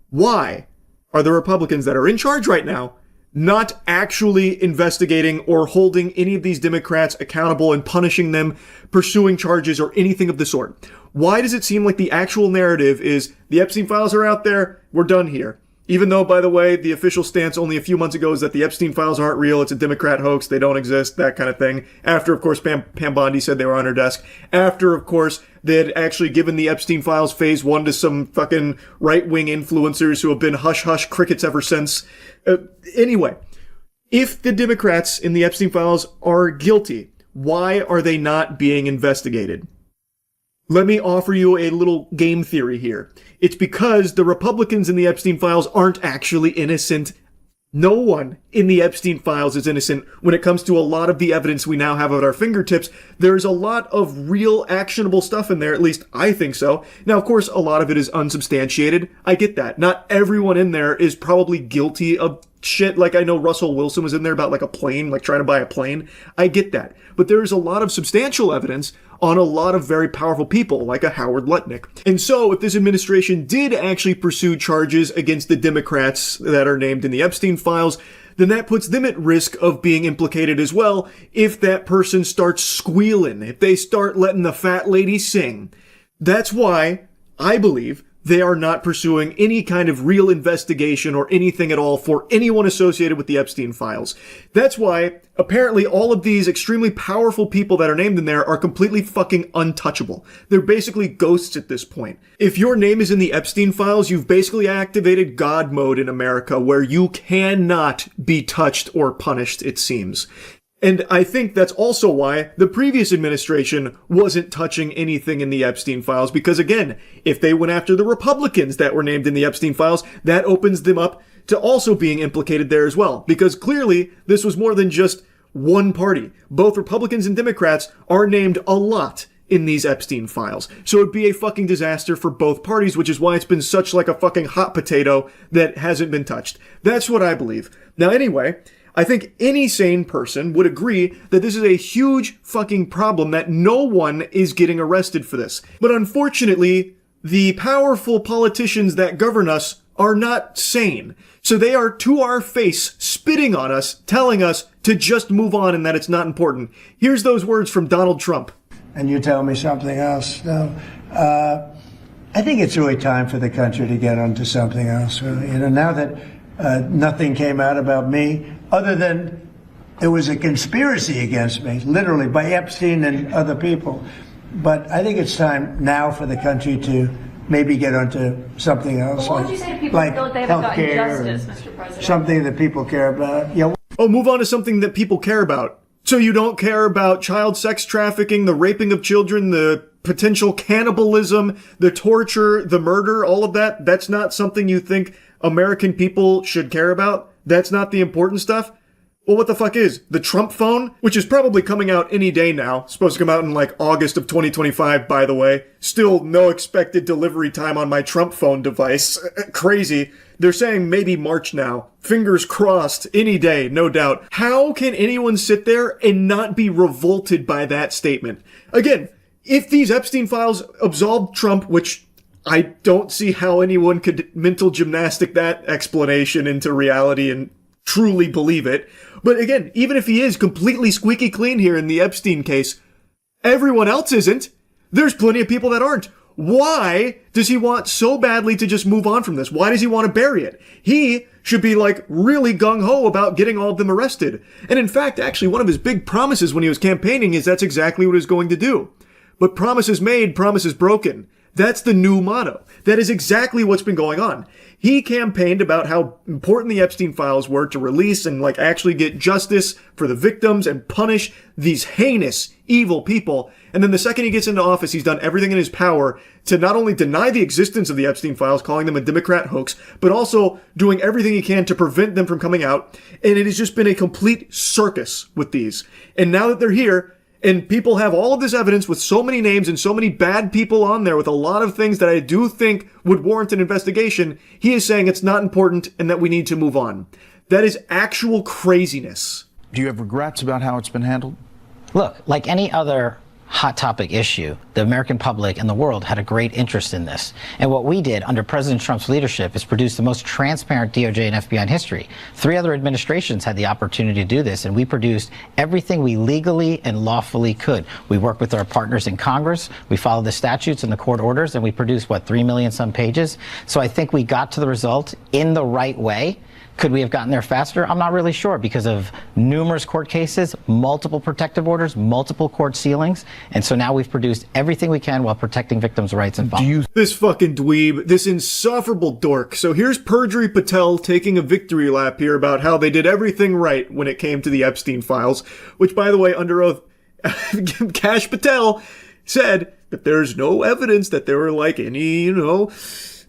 why are the Republicans that are in charge right now not actually investigating or holding any of these Democrats accountable and punishing them, pursuing charges, or anything of the sort? Why does it seem like the actual narrative is the Epstein files are out there, we're done here? Even though, by the way, the official stance only a few months ago is that the Epstein files aren't real, it's a Democrat hoax, they don't exist, that kind of thing. After, of course, Pam Bondi said they were on her desk. After, of course, they had actually given the Epstein files phase 1 to some fucking right-wing influencers who have been hush-hush crickets ever since. Anyway, if the Democrats in the Epstein files are guilty, why are they not being investigated? Let me offer you a little game theory here. It's because the Republicans in the Epstein files aren't actually innocent. No one in the Epstein files is innocent when it comes to a lot of the evidence we now have at our fingertips. There's a lot of real actionable stuff in there, at least I think so. Now, of course, a lot of it is unsubstantiated. I get that. Not everyone in there is probably guilty of shit. Like, I know Russell Wilson was in there about like a plane, like trying to buy a plane. I get that. But there's a lot of substantial evidence on a lot of very powerful people, like a Howard Lutnick. And so, if this administration did actually pursue charges against the Democrats that are named in the Epstein files, then that puts them at risk of being implicated as well if that person starts squealing, if they start letting the fat lady sing. That's why I believe they are not pursuing any kind of real investigation or anything at all for anyone associated with the Epstein files. That's why, apparently, all of these extremely powerful people that are named in there are completely fucking untouchable. They're basically ghosts at this point. If your name is in the Epstein files, you've basically activated God mode in America, where you cannot be touched or punished, it seems. And I think that's also why the previous administration wasn't touching anything in the Epstein files, because again, if they went after the Republicans that were named in the Epstein files, that opens them up to also being implicated there as well. Because clearly, this was more than just one party. Both Republicans and Democrats are named a lot in these Epstein files. So it'd be a fucking disaster for both parties, which is why it's been such like a fucking hot potato that hasn't been touched. That's what I believe. Now anyway, I think any sane person would agree that this is a huge fucking problem, that no one is getting arrested for this. But unfortunately, the powerful politicians that govern us are not sane. So they are to our face spitting on us, telling us to just move on and that it's not important. Here's those words from Donald Trump. And you tell me something else. No, I think it's really time for the country to get onto something else. Really. You know, now that nothing came out about me, other than it was a conspiracy against me, literally, by Epstein and other people. But I think it's time now for the country to maybe get onto something else. What would you say to people who feel like they haven't gotten justice, Mr. President? Something that people care about. Yeah. Oh, move on to something that people care about. So you don't care about child sex trafficking, the raping of children, the potential cannibalism, the torture, the murder, all of that? That's not something you think American people should care about? That's not the important stuff? Well, what the fuck is the Trump phone, which is probably coming out any day now, supposed to come out in like August of 2025, by the way. Still no expected delivery time on my Trump phone device. Crazy. They're saying maybe March now. Fingers crossed, any day, no doubt. How can anyone sit there and not be revolted by that statement? Again, if these Epstein files absolved Trump, which I don't see how anyone could mental gymnastic that explanation into reality and truly believe it. But again, even if he is completely squeaky clean here in the Epstein case, everyone else isn't. There's plenty of people that aren't. Why does he want so badly to just move on from this? Why does he want to bury it? He should be like really gung-ho about getting all of them arrested. And in fact, actually, one of his big promises when he was campaigning is that's exactly what he's going to do. But promises made, promises broken. That's the new motto. That is exactly what's been going on. He campaigned about how important the Epstein files were to release and like actually get justice for the victims and punish these heinous, evil people. And then the second he gets into office, he's done everything in his power to not only deny the existence of the Epstein files, calling them a Democrat hoax, but also doing everything he can to prevent them from coming out. And it has just been a complete circus with these. And now that they're here, and people have all of this evidence with so many names and so many bad people on there with a lot of things that I do think would warrant an investigation, he is saying it's not important and that we need to move on. That is actual craziness. Do you have regrets about how it's been handled? Look, like any other hot topic issue, the American public and the world had a great interest in this. And what we did under President Trump's leadership is produce the most transparent DOJ and FBI in history. 3 other administrations had the opportunity to do this, and we produced everything we legally and lawfully could. We worked with our partners in Congress, we followed the statutes and the court orders, and we produced, 3 million some pages? So I think we got to the result in the right way. Could we have gotten there faster? I'm not really sure because of numerous court cases, multiple protective orders, multiple court sealings. And so now we've produced everything we can while protecting victims' rights and This fucking dweeb, this insufferable dork. So here's Perjury Patel taking a victory lap here about how they did everything right when it came to the Epstein files, which, by the way, under oath, Kash Patel said that there's no evidence that there were like any,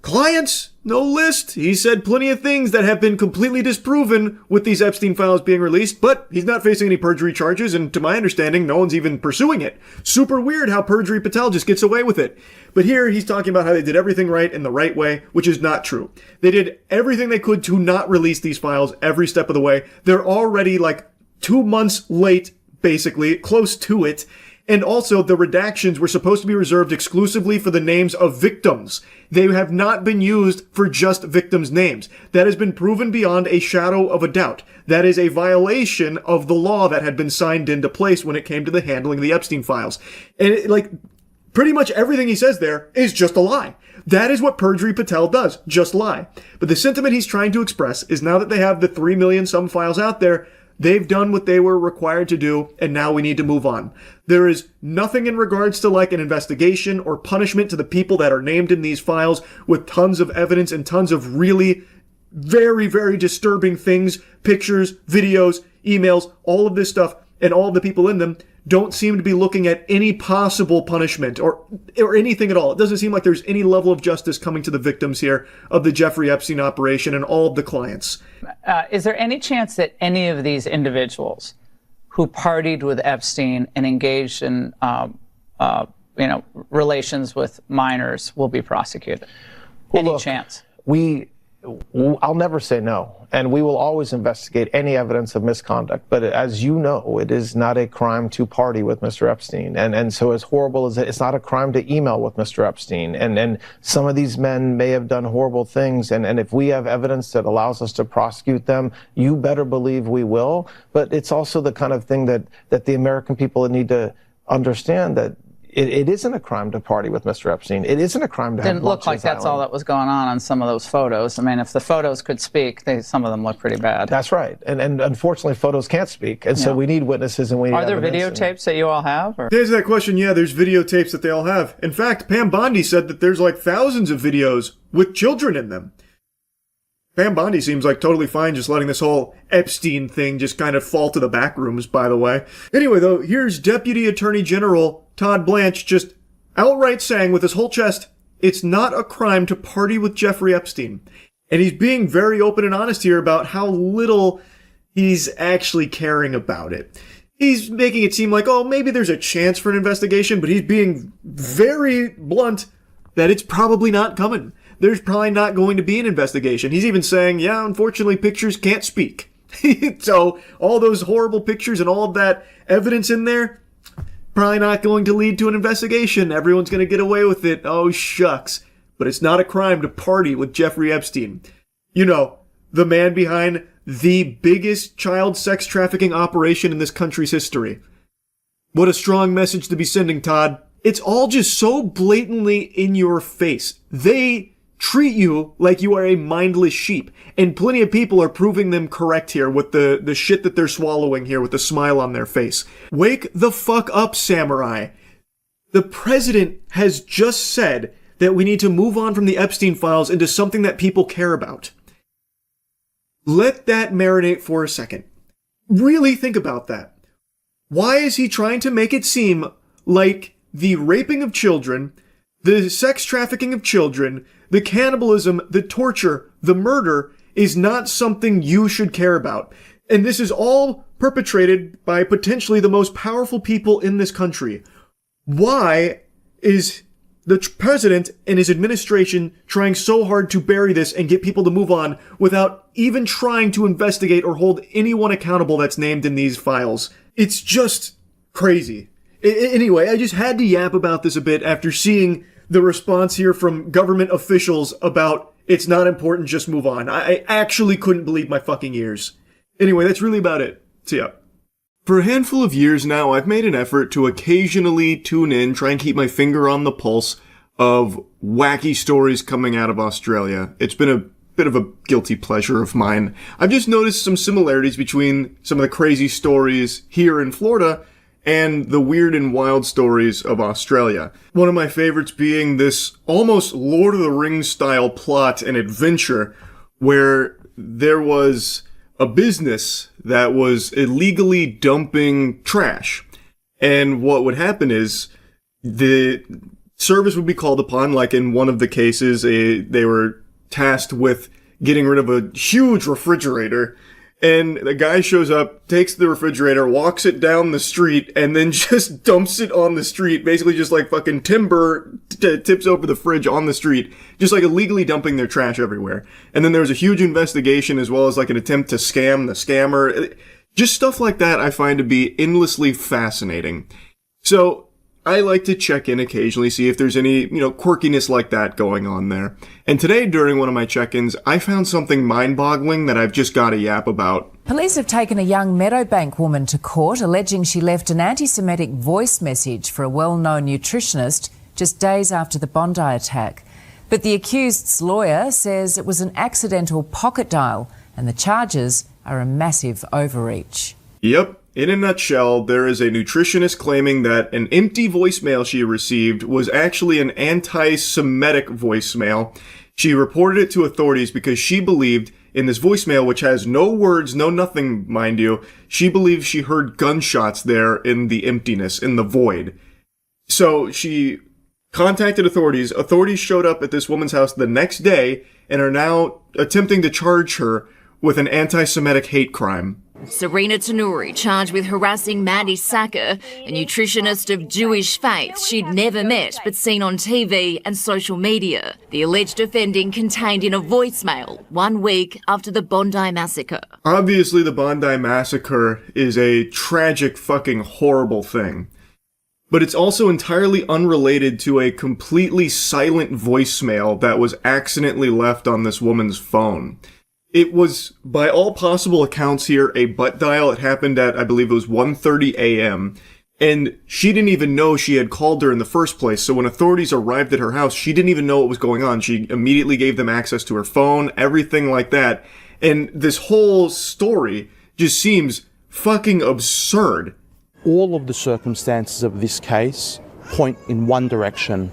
clients, no list. He said plenty of things that have been completely disproven with these Epstein files being released, but he's not facing any perjury charges, and to my understanding, no one's even pursuing it. Super weird how Perjury Patel just gets away with it. But here he's talking about how they did everything right in the right way, which is not true. They did everything they could to not release these files every step of the way. They're already like 2 months late, basically, close to it. And also, the redactions were supposed to be reserved exclusively for the names of victims. They have not been used for just victims' names. That has been proven beyond a shadow of a doubt. That is a violation of the law that had been signed into place when it came to the handling of the Epstein files. And pretty much everything he says there is just a lie. That is what Perjury Patel does, just lie. But the sentiment he's trying to express is now that they have the 3 million some files out there, they've done what they were required to do, and now we need to move on. There is nothing in regards to like an investigation or punishment to the people that are named in these files with tons of evidence and tons of really very, very disturbing things, pictures, videos, emails, all of this stuff, and all of the people in them don't seem to be looking at any possible punishment or anything at all. It doesn't seem like there's any level of justice coming to the victims here of the Jeffrey Epstein operation and all of the clients. Is there any chance that any of these individuals who partied with Epstein and engaged in, relations with minors will be prosecuted? Any chance? I'll never say no, and we will always investigate any evidence of misconduct. But as you know, it is not a crime to party with Mr. Epstein. And so as horrible as it's not a crime to email with Mr. Epstein. And some of these men may have done horrible things. And if we have evidence that allows us to prosecute them, you better believe we will. But it's also the kind of thing that the American people need to understand, that it isn't a crime to party with Mr. Epstein. It isn't a crime to have Didn't look like that's all that was going on some of those photos. I mean, if the photos could speak, some of them look pretty bad. That's right. And unfortunately, photos can't speak. And so we need witnesses and we need Are there evidence. videotapes that you all have? Or? To answer that question, yeah, there's videotapes that they all have. In fact, Pam Bondi said that there's like thousands of videos with children in them. Pam Bondi seems like totally fine just letting this whole Epstein thing just kind of fall to the back rooms, by the way. Anyway, though, here's Deputy Attorney General Todd Blanche just outright saying with his whole chest, it's not a crime to party with Jeffrey Epstein. And he's being very open and honest here about how little he's actually caring about it. He's making it seem like, oh, maybe there's a chance for an investigation, but he's being very blunt that it's probably not coming. There's probably not going to be an investigation. He's even saying, yeah, unfortunately, pictures can't speak. So all those horrible pictures and all of that evidence in there, probably not going to lead to an investigation. Everyone's going to get away with it. Oh, shucks. But it's not a crime to party with Jeffrey Epstein. You know, the man behind the biggest child sex trafficking operation in this country's history. What a strong message to be sending, Todd. It's all just so blatantly in your face. They treat you like you are a mindless sheep. And plenty of people are proving them correct here with the shit that they're swallowing here with the smile on their face. Wake the fuck up, samurai. The president has just said that we need to move on from the Epstein files into something that people care about. Let that marinate for a second. Really think about that. Why is he trying to make it seem like the raping of children, the sex trafficking of children, the cannibalism, the torture, the murder is not something you should care about? And this is all perpetrated by potentially the most powerful people in this country. Why is the president and his administration trying so hard to bury this and get people to move on without even trying to investigate or hold anyone accountable that's named in these files? It's just crazy. Anyway, I just had to yap about this a bit after seeing the response here from government officials about it's not important, just move on. I actually couldn't believe my fucking ears. Anyway, that's really about it. See ya. For a handful of years now, I've made an effort to occasionally tune in, try and keep my finger on the pulse of wacky stories coming out of Australia. It's been a bit of a guilty pleasure of mine. I've just noticed some similarities between some of the crazy stories here in Florida and the weird and wild stories of Australia. One of my favorites being this almost Lord of the Rings style plot and adventure where there was a business that was illegally dumping trash. And what would happen is the service would be called upon, like in one of the cases, they were tasked with getting rid of a huge refrigerator. And the guy shows up, takes the refrigerator, walks it down the street, and then just dumps it on the street. Basically just like fucking timber tips over the fridge on the street. Just like illegally dumping their trash everywhere. And then there was a huge investigation as well as like an attempt to scam the scammer. Just stuff like that I find to be endlessly fascinating. So I like to check in occasionally, see if there's any, quirkiness like that going on there. And today, during one of my check-ins, I found something mind-boggling that I've just got to yap about. Police have taken a young Meadowbank woman to court, alleging she left an anti-Semitic voice message for a well-known nutritionist just days after the Bondi attack. But the accused's lawyer says it was an accidental pocket dial, and the charges are a massive overreach. Yep. In a nutshell, there is a nutritionist claiming that an empty voicemail she received was actually an anti-Semitic voicemail. She reported it to authorities because she believed in this voicemail, which has no words, no nothing, mind you, she believes she heard gunshots there in the emptiness, in the void. So she contacted authorities. Authorities showed up at this woman's house the next day and are now attempting to charge her with an anti-Semitic hate crime. Serena Tanuri charged with harassing Mandy Sacker, a nutritionist of Jewish faith she'd never met but seen on TV and social media. The alleged offending contained in a voicemail 1 week after the Bondi massacre. Obviously, the Bondi massacre is a tragic, fucking horrible thing. But it's also entirely unrelated to a completely silent voicemail that was accidentally left on this woman's phone. It was, by all possible accounts here, a butt dial. It happened at, I believe it was 1:30 a.m. And she didn't even know she had called her in the first place. So when authorities arrived at her house, she didn't even know what was going on. She immediately gave them access to her phone, everything like that. And this whole story just seems fucking absurd. All of the circumstances of this case point in one direction.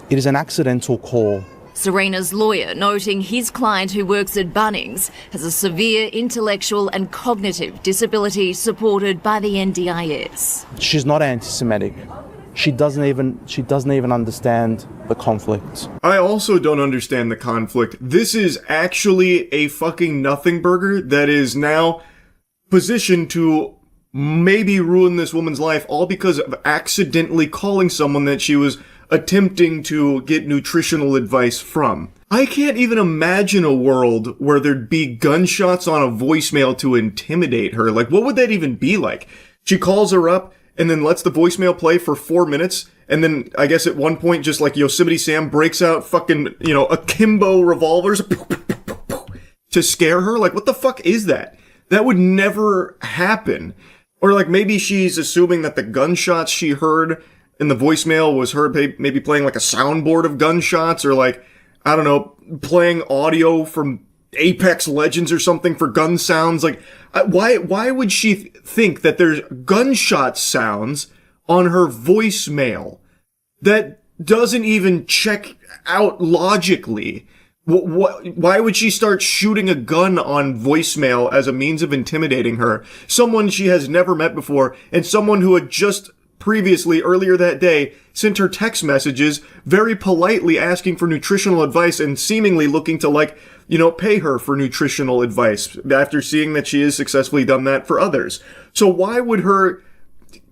It is an accidental call. Serena's lawyer noting his client, who works at Bunnings, has a severe intellectual and cognitive disability supported by the NDIS. She's not anti-Semitic. She doesn't even understand the conflict. I also don't understand the conflict. This is actually a fucking nothing burger that is now position to maybe ruin this woman's life, all because of accidentally calling someone that she was attempting to get nutritional advice from. I can't even imagine a world where there'd be gunshots on a voicemail to intimidate her. Like, what would that even be like? She calls her up and then lets the voicemail play for 4 minutes, and then I guess at one point just like Yosemite Sam breaks out fucking, akimbo revolvers to scare her. Like, what the fuck is that? That would never happen. Or like maybe she's assuming that the gunshots she heard in the voicemail was her maybe playing like a soundboard of gunshots, or like, I don't know, playing audio from Apex Legends or something for gun sounds. Like, why would she think that there's gunshot sounds on her voicemail? That doesn't even check out logically. Why would she start shooting a gun on voicemail as a means of intimidating her? Someone she has never met before, and someone who had just previously, earlier that day, sent her text messages very politely asking for nutritional advice and seemingly looking to pay her for nutritional advice after seeing that she has successfully done that for others. So why would her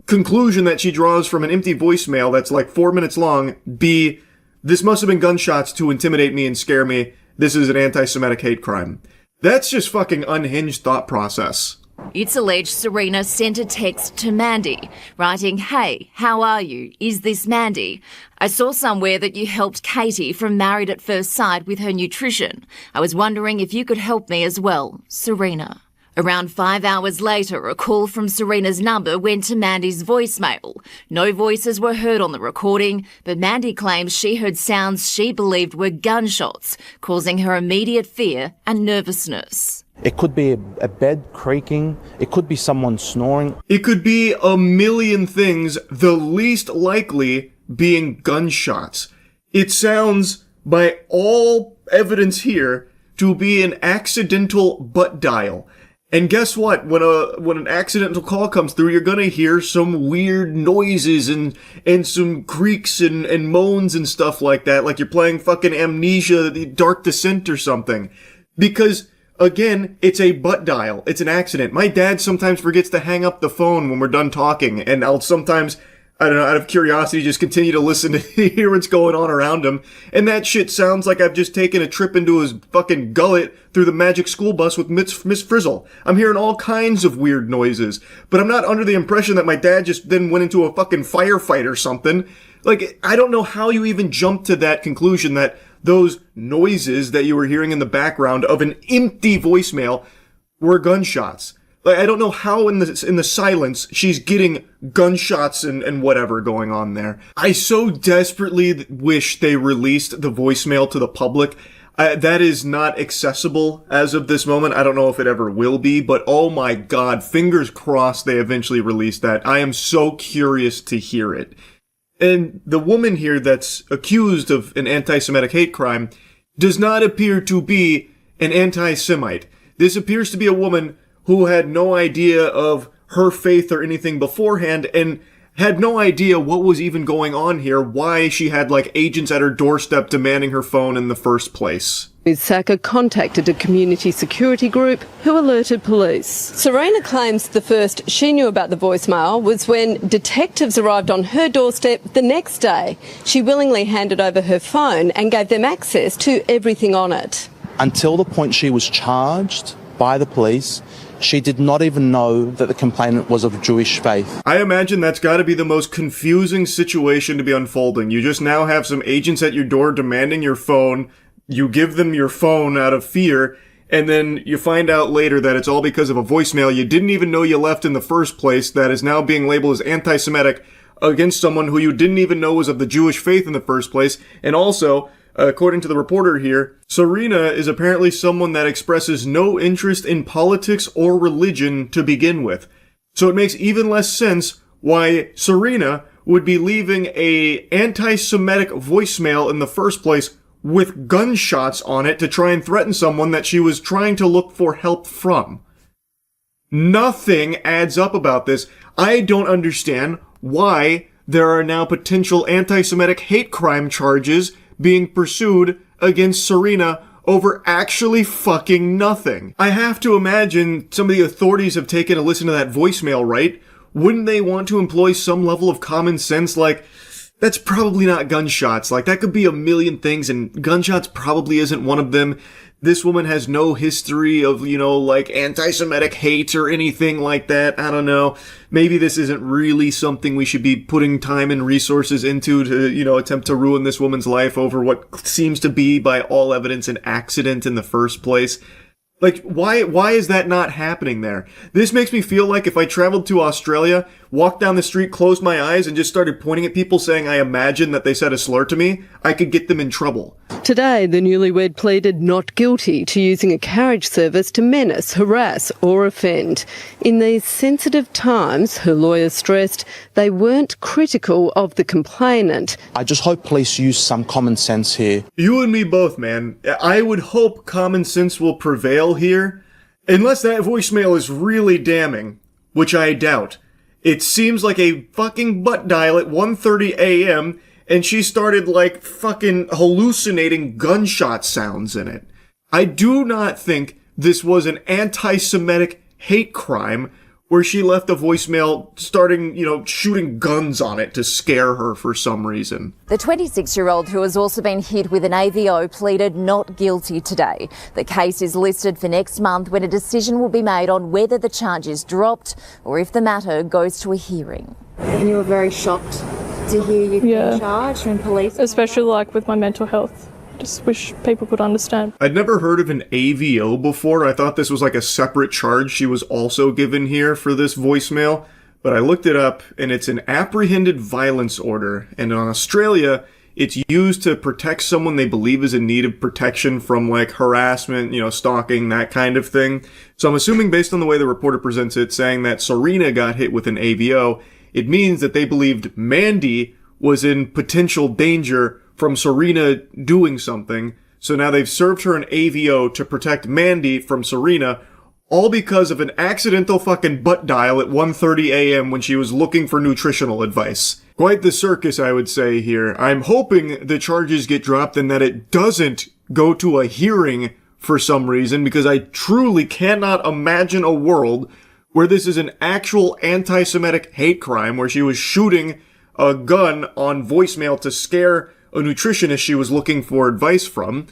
conclusion that she draws from an empty voicemail that's like 4 minutes long be, this must have been gunshots to intimidate me and scare me, this is an anti-Semitic hate crime? That's just fucking unhinged thought process. It's alleged Serena sent a text to Mandy, writing, "Hey, how are you? Is this Mandy? I saw somewhere that you helped Katie from Married at First Sight with her nutrition. I was wondering if you could help me as well, Serena." Around 5 hours later, a call from Serena's number went to Mandy's voicemail. No voices were heard on the recording, but Mandy claims she heard sounds she believed were gunshots, causing her immediate fear and nervousness. It could be a bed creaking. It could be someone snoring. It could be a million things, the least likely being gunshots. It sounds, by all evidence here, to be an accidental butt dial. And guess what? When an accidental call comes through, you're gonna hear some weird noises and some creaks and moans and stuff like that, like you're playing fucking Amnesia, the Dark Descent or something. Because, again, it's a butt dial. It's an accident. My dad sometimes forgets to hang up the phone when we're done talking, and I'll sometimes, I don't know, out of curiosity, just continue to listen to hear what's going on around him. And that shit sounds like I've just taken a trip into his fucking gullet through the magic school bus with Miss Frizzle. I'm hearing all kinds of weird noises. But I'm not under the impression that my dad just then went into a fucking firefight or something. Like, I don't know how you even jumped to that conclusion that those noises that you were hearing in the background of an empty voicemail were gunshots. Like, I don't know how in the silence she's getting gunshots and whatever going on there. I so desperately wish they released the voicemail to the public. That is not accessible as of this moment. I don't know if it ever will be, but oh my god, fingers crossed they eventually release that. I am so curious to hear it. And the woman here that's accused of an anti-Semitic hate crime does not appear to be an anti-Semite. This appears to be a woman who had no idea of her faith or anything beforehand and had no idea what was even going on here, why she had agents at her doorstep demanding her phone in the first place. Ms. Saka contacted a community security group who alerted police. Serena claims the first she knew about the voicemail was when detectives arrived on her doorstep the next day. She willingly handed over her phone and gave them access to everything on it. Until the point she was charged by the police, she did not even know that the complainant was of Jewish faith. I imagine that's got to be the most confusing situation to be unfolding. You just now have some agents at your door demanding your phone. You give them your phone out of fear, and then you find out later that it's all because of a voicemail you didn't even know you left in the first place that is now being labeled as anti-Semitic against someone who you didn't even know was of the Jewish faith in the first place. And also, according to the reporter here, Serena is apparently someone that expresses no interest in politics or religion to begin with. So it makes even less sense why Serena would be leaving a anti-Semitic voicemail in the first place with gunshots on it to try and threaten someone that she was trying to look for help from. Nothing adds up about this. I don't understand why there are now potential anti-Semitic hate crime charges being pursued against Serena over actually fucking nothing. I have to imagine some of the authorities have taken a listen to that voicemail, right? Wouldn't they want to employ some level of common sense like, that's probably not gunshots. Like, that could be a million things, and gunshots probably isn't one of them. This woman has no history of, like anti-Semitic hate or anything like that. I don't know. Maybe this isn't really something we should be putting time and resources into to, attempt to ruin this woman's life over what seems to be, by all evidence, an accident in the first place. Like, why is that not happening there? This makes me feel like if I traveled to Australia, walked down the street, closed my eyes, and just started pointing at people saying I imagine that they said a slur to me, I could get them in trouble. Today, the newlywed pleaded not guilty to using a carriage service to menace, harass or offend. In these sensitive times, her lawyers stressed they weren't critical of the complainant. I just hope police use some common sense here. You and me both, man. I would hope common sense will prevail here. Unless that voicemail is really damning, which I doubt. It seems like a fucking butt dial at 1:30 a.m., and she started, like, fucking hallucinating gunshot sounds in it. I do not think this was an anti-Semitic hate crime where she left a voicemail starting, shooting guns on it to scare her for some reason. The 26-year-old, who has also been hit with an AVO, pleaded not guilty today. The case is listed for next month, when a decision will be made on whether the charge is dropped or if the matter goes to a hearing. And you were very shocked to hear you being charged from police? Especially like with my mental health. Just wish people could understand. I'd never heard of an AVO before. I thought this was like a separate charge she was also given here for this voicemail. But I looked it up, and it's an apprehended violence order. And in Australia, it's used to protect someone they believe is in need of protection from, like, harassment, stalking, that kind of thing. So I'm assuming, based on the way the reporter presents it, saying that Serena got hit with an AVO, it means that they believed Mandy was in potential danger from Serena doing something. So now they've served her an AVO to protect Mandy from Serena, all because of an accidental fucking butt dial at 1:30 a.m. when she was looking for nutritional advice. Quite the circus, I would say here. I'm hoping the charges get dropped and that it doesn't go to a hearing for some reason, because I truly cannot imagine a world where this is an actual anti-Semitic hate crime where she was shooting a gun on voicemail to scare a nutritionist she was looking for advice from.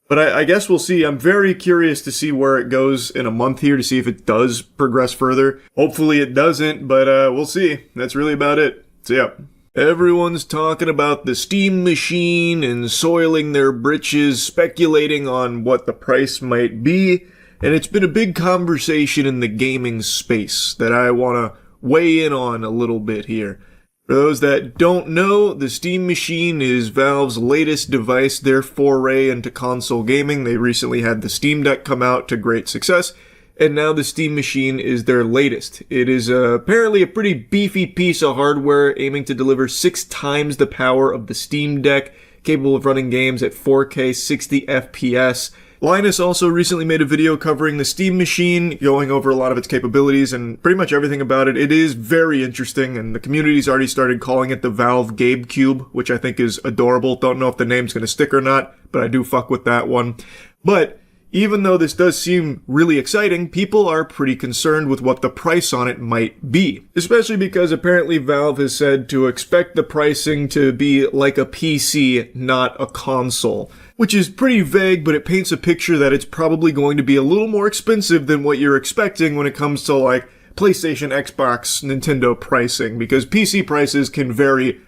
But I guess we'll see. I'm very curious to see where it goes in a month here, to see if it does progress further. Hopefully it doesn't, but we'll see. That's really about it. So yeah. Everyone's talking about the steam machine and soiling their britches, speculating on what the price might be. And it's been a big conversation in the gaming space that I want to weigh in on a little bit here. For those that don't know, the Steam Machine is Valve's latest device, their foray into console gaming. They recently had the Steam Deck come out to great success, and now the Steam Machine is their latest. It is apparently a pretty beefy piece of hardware, aiming to deliver 6 times the power of the Steam Deck, capable of running games at 4K 60 FPS. Linus also recently made a video covering the Steam Machine, going over a lot of its capabilities and pretty much everything about it. It is very interesting, and the community's already started calling it the Valve Gabe Cube, which I think is adorable. Don't know if the name's going to stick or not, but I do fuck with that one. But even though this does seem really exciting, people are pretty concerned with what the price on it might be. Especially because apparently Valve has said to expect the pricing to be like a PC, not a console. Which is pretty vague, but it paints a picture that it's probably going to be a little more expensive than what you're expecting when it comes to, like, PlayStation, Xbox, Nintendo pricing, because PC prices can vary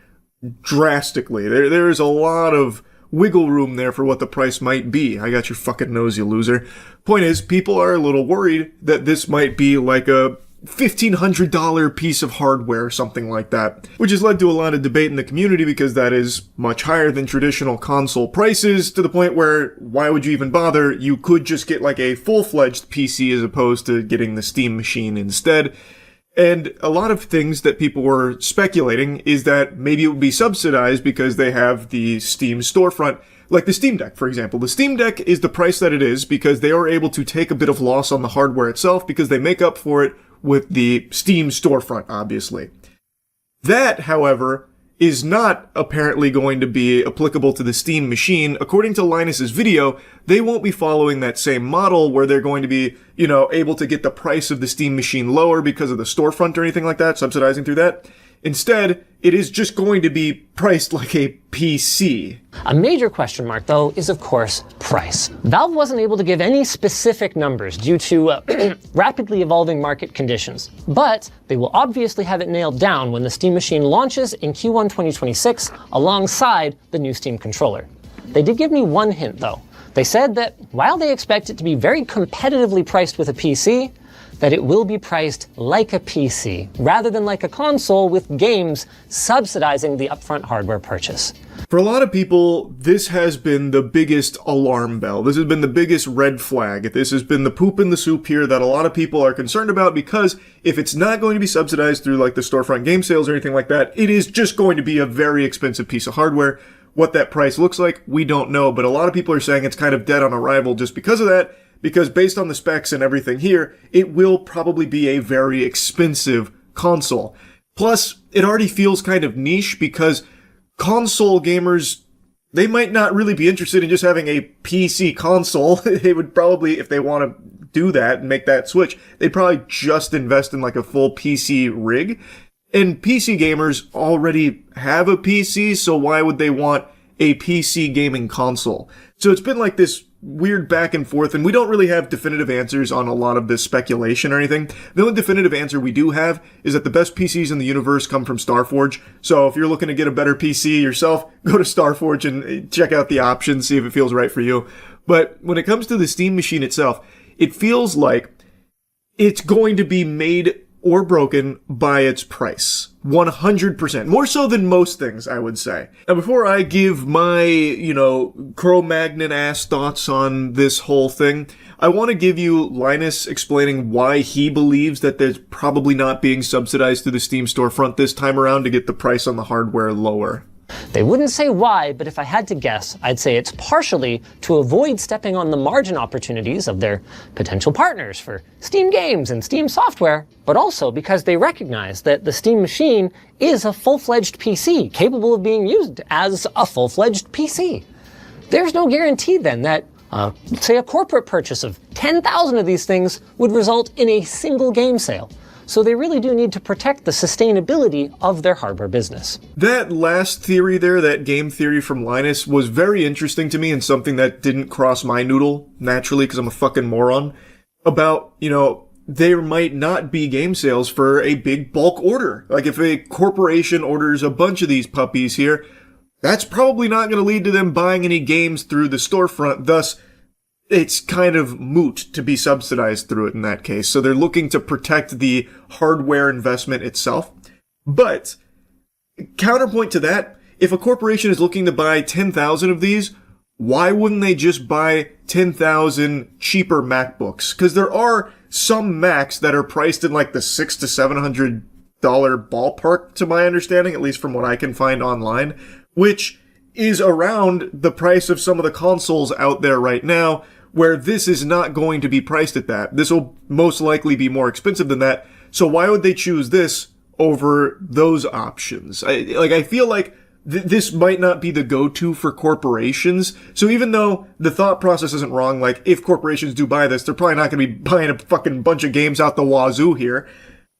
drastically. There is a lot of wiggle room there for what the price might be. I got your fucking nose, you loser. Point is, people are a little worried that this might be like a $1,500 piece of hardware or something like that, which has led to a lot of debate in the community because that is much higher than traditional console prices, to the point where why would you even bother? You could just get like a full-fledged PC as opposed to getting the Steam Machine instead. And a lot of things that people were speculating is that maybe it would be subsidized because they have the Steam storefront, like the Steam Deck, for example. The Steam Deck is the price that it is because they are able to take a bit of loss on the hardware itself because they make up for it with the Steam storefront, obviously. That, however, is not apparently going to be applicable to the Steam machine. According to Linus's video, they won't be following that same model where they're going to be, able to get the price of the Steam machine lower because of the storefront or anything like that, subsidizing through that. Instead, it is just going to be priced like a PC. A major question mark, though, is of course price. Valve wasn't able to give any specific numbers due to rapidly evolving market conditions, but they will obviously have it nailed down when the Steam machine launches in Q1 2026 alongside the new Steam controller. They did give me one hint, though. They said that while they expect it to be very competitively priced with a PC, that it will be priced like a PC, rather than like a console with games subsidizing the upfront hardware purchase. For a lot of people, this has been the biggest alarm bell. This has been the biggest red flag. This has been the poop in the soup here that a lot of people are concerned about, because if it's not going to be subsidized through like the storefront game sales or anything like that, it is just going to be a very expensive piece of hardware. What that price looks like, we don't know, but a lot of people are saying it's kind of dead on arrival just because of that. Because based on the specs and everything here, it will probably be a very expensive console. Plus, it already feels kind of niche because console gamers, they might not really be interested in just having a PC console. They would probably, if they want to do that and make that switch, they'd probably just invest in like a full PC rig. And PC gamers already have a PC, so why would they want a PC gaming console? So it's been like this weird back and forth, and we don't really have definitive answers on a lot of this speculation or anything. The only definitive answer we do have is that the best PCs in the universe come from Starforge. So if you're looking to get a better PC yourself, go to Starforge and check out the options, see if it feels right for you. But when it comes to the Steam machine itself, it feels like it's going to be made or broken by its price. 100%. More so than most things, I would say. Now, before I give my, Cro-Magnon ass thoughts on this whole thing, I want to give you Linus explaining why he believes that there's probably not being subsidized through the Steam storefront this time around to get the price on the hardware lower. They wouldn't say why, but if I had to guess, I'd say it's partially to avoid stepping on the margin opportunities of their potential partners for Steam games and Steam software, but also because they recognize that the Steam machine is a full-fledged PC, capable of being used as a full-fledged PC. There's no guarantee then that, say, a corporate purchase of 10,000 of these things would result in a single game sale. So they really do need to protect the sustainability of their hardware business. That last theory there, that game theory from Linus, was very interesting to me and something that didn't cross my noodle naturally because I'm a fucking moron. About, there might not be game sales for a big bulk order. Like if a corporation orders a bunch of these puppies here, that's probably not going to lead to them buying any games through the storefront, thus it's kind of moot to be subsidized through it in that case. So they're looking to protect the hardware investment itself. But, counterpoint to that, if a corporation is looking to buy 10,000 of these, why wouldn't they just buy 10,000 cheaper MacBooks? Because there are some Macs that are priced in like the $600 to $700 ballpark, to my understanding, at least from what I can find online, which is around the price of some of the consoles out there right now, where this is not going to be priced at that. This will most likely be more expensive than that. So why would they choose this over those options? I feel like this might not be the go-to for corporations. So even though the thought process isn't wrong, like if corporations do buy this, they're probably not going to be buying a fucking bunch of games out the wazoo here.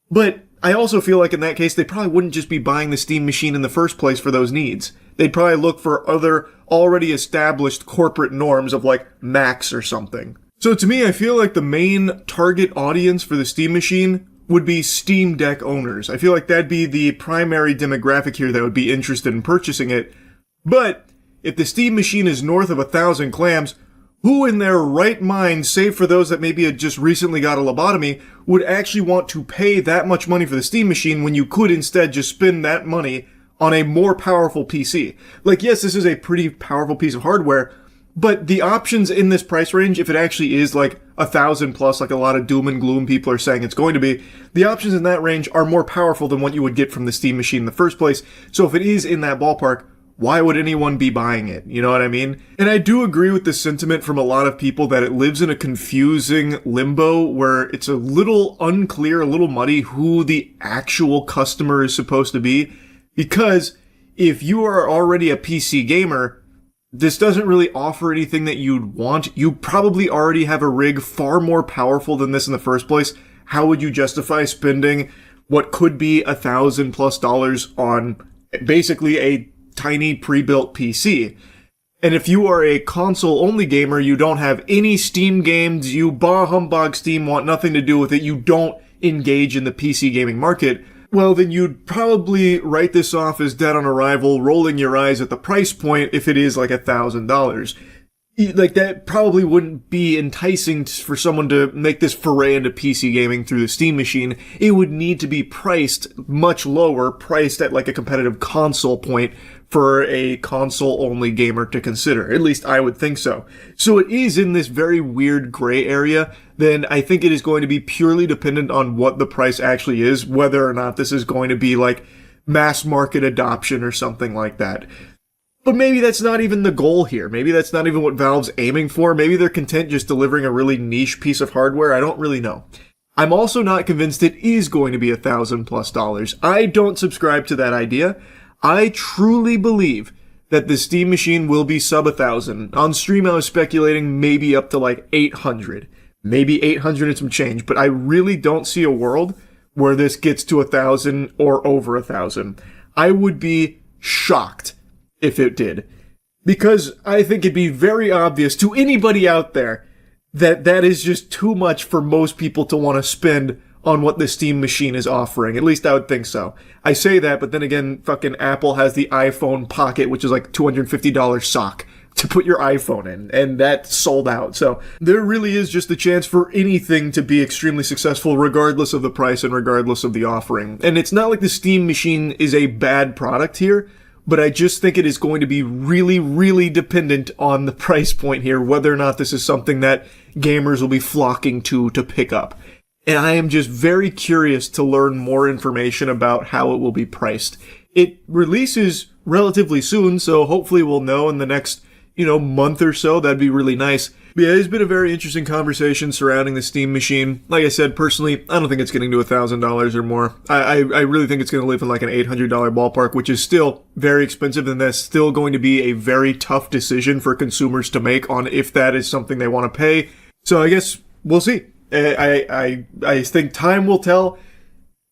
But I also feel like in that case, they probably wouldn't just be buying the Steam machine in the first place for those needs. They'd probably look for other already established corporate norms of like Macs or something. So to me, I feel like the main target audience for the Steam machine would be Steam Deck owners. I feel like that'd be the primary demographic here that would be interested in purchasing it. But if the Steam machine is north of 1,000 clams, who in their right mind, save for those that maybe had just recently got a lobotomy, would actually want to pay that much money for the Steam machine when you could instead just spend that money on a more powerful PC? Like, yes, this is a pretty powerful piece of hardware, but the options in this price range, if it actually is like 1,000 plus, like a lot of doom and gloom people are saying it's going to be, the options in that range are more powerful than what you would get from the Steam machine in the first place. So if it is in that ballpark, why would anyone be buying it? You know what I mean? And I do agree with the sentiment from a lot of people that it lives in a confusing limbo where it's a little unclear, a little muddy who the actual customer is supposed to be. Because if you are already a PC gamer, this doesn't really offer anything that you'd want. You probably already have a rig far more powerful than this in the first place. How would you justify spending what could be $1,000+ on basically a tiny pre-built PC? And if you are a console-only gamer, you don't have any Steam games, you bah humbug Steam, want nothing to do with it, you don't engage in the PC gaming market, well, then you'd probably write this off as dead on arrival, rolling your eyes at the price point if it is like $1,000. Like, that probably wouldn't be enticing for someone to make this foray into PC gaming through the Steam machine. It would need to be priced much lower, priced at like a competitive console point for a console-only gamer to consider. At least I would think so. So it is in this very weird gray area. Then I think it is going to be purely dependent on what the price actually is, whether or not this is going to be like mass market adoption or something like that. But maybe that's not even the goal here. Maybe that's not even what Valve's aiming for. Maybe they're content just delivering a really niche piece of hardware. I don't really know. I'm also not convinced it is going to be $1,000+. I don't subscribe to that idea. I truly believe that the Steam machine will be sub 1,000. On stream, I was speculating maybe up to like 800. Maybe 800 and some change, but I really don't see a world where this gets to 1,000 or over 1,000. I would be shocked if it did. Because I think it'd be very obvious to anybody out there that that is just too much for most people to want to spend on what the Steam machine is offering. At least I would think so. I say that, but then again, fucking Apple has the iPhone Pocket, which is like $250 sock to put your iPhone in, and that's sold out. So there really is just a chance for anything to be extremely successful regardless of the price and regardless of the offering. And it's not like the Steam machine is a bad product here, but I just think it is going to be really, really dependent on the price point here, whether or not this is something that gamers will be flocking to pick up. And I am just very curious to learn more information about how it will be priced. It releases relatively soon, so hopefully we'll know in the next, month or so. That'd be really nice. But yeah, it's been a very interesting conversation surrounding the Steam machine. Like I said, personally, I don't think it's getting to $1,000 or more. I really think it's going to live in like an $800 ballpark, which is still very expensive, and that's still going to be a very tough decision for consumers to make on if that is something they want to pay. So I guess we'll see. I think time will tell.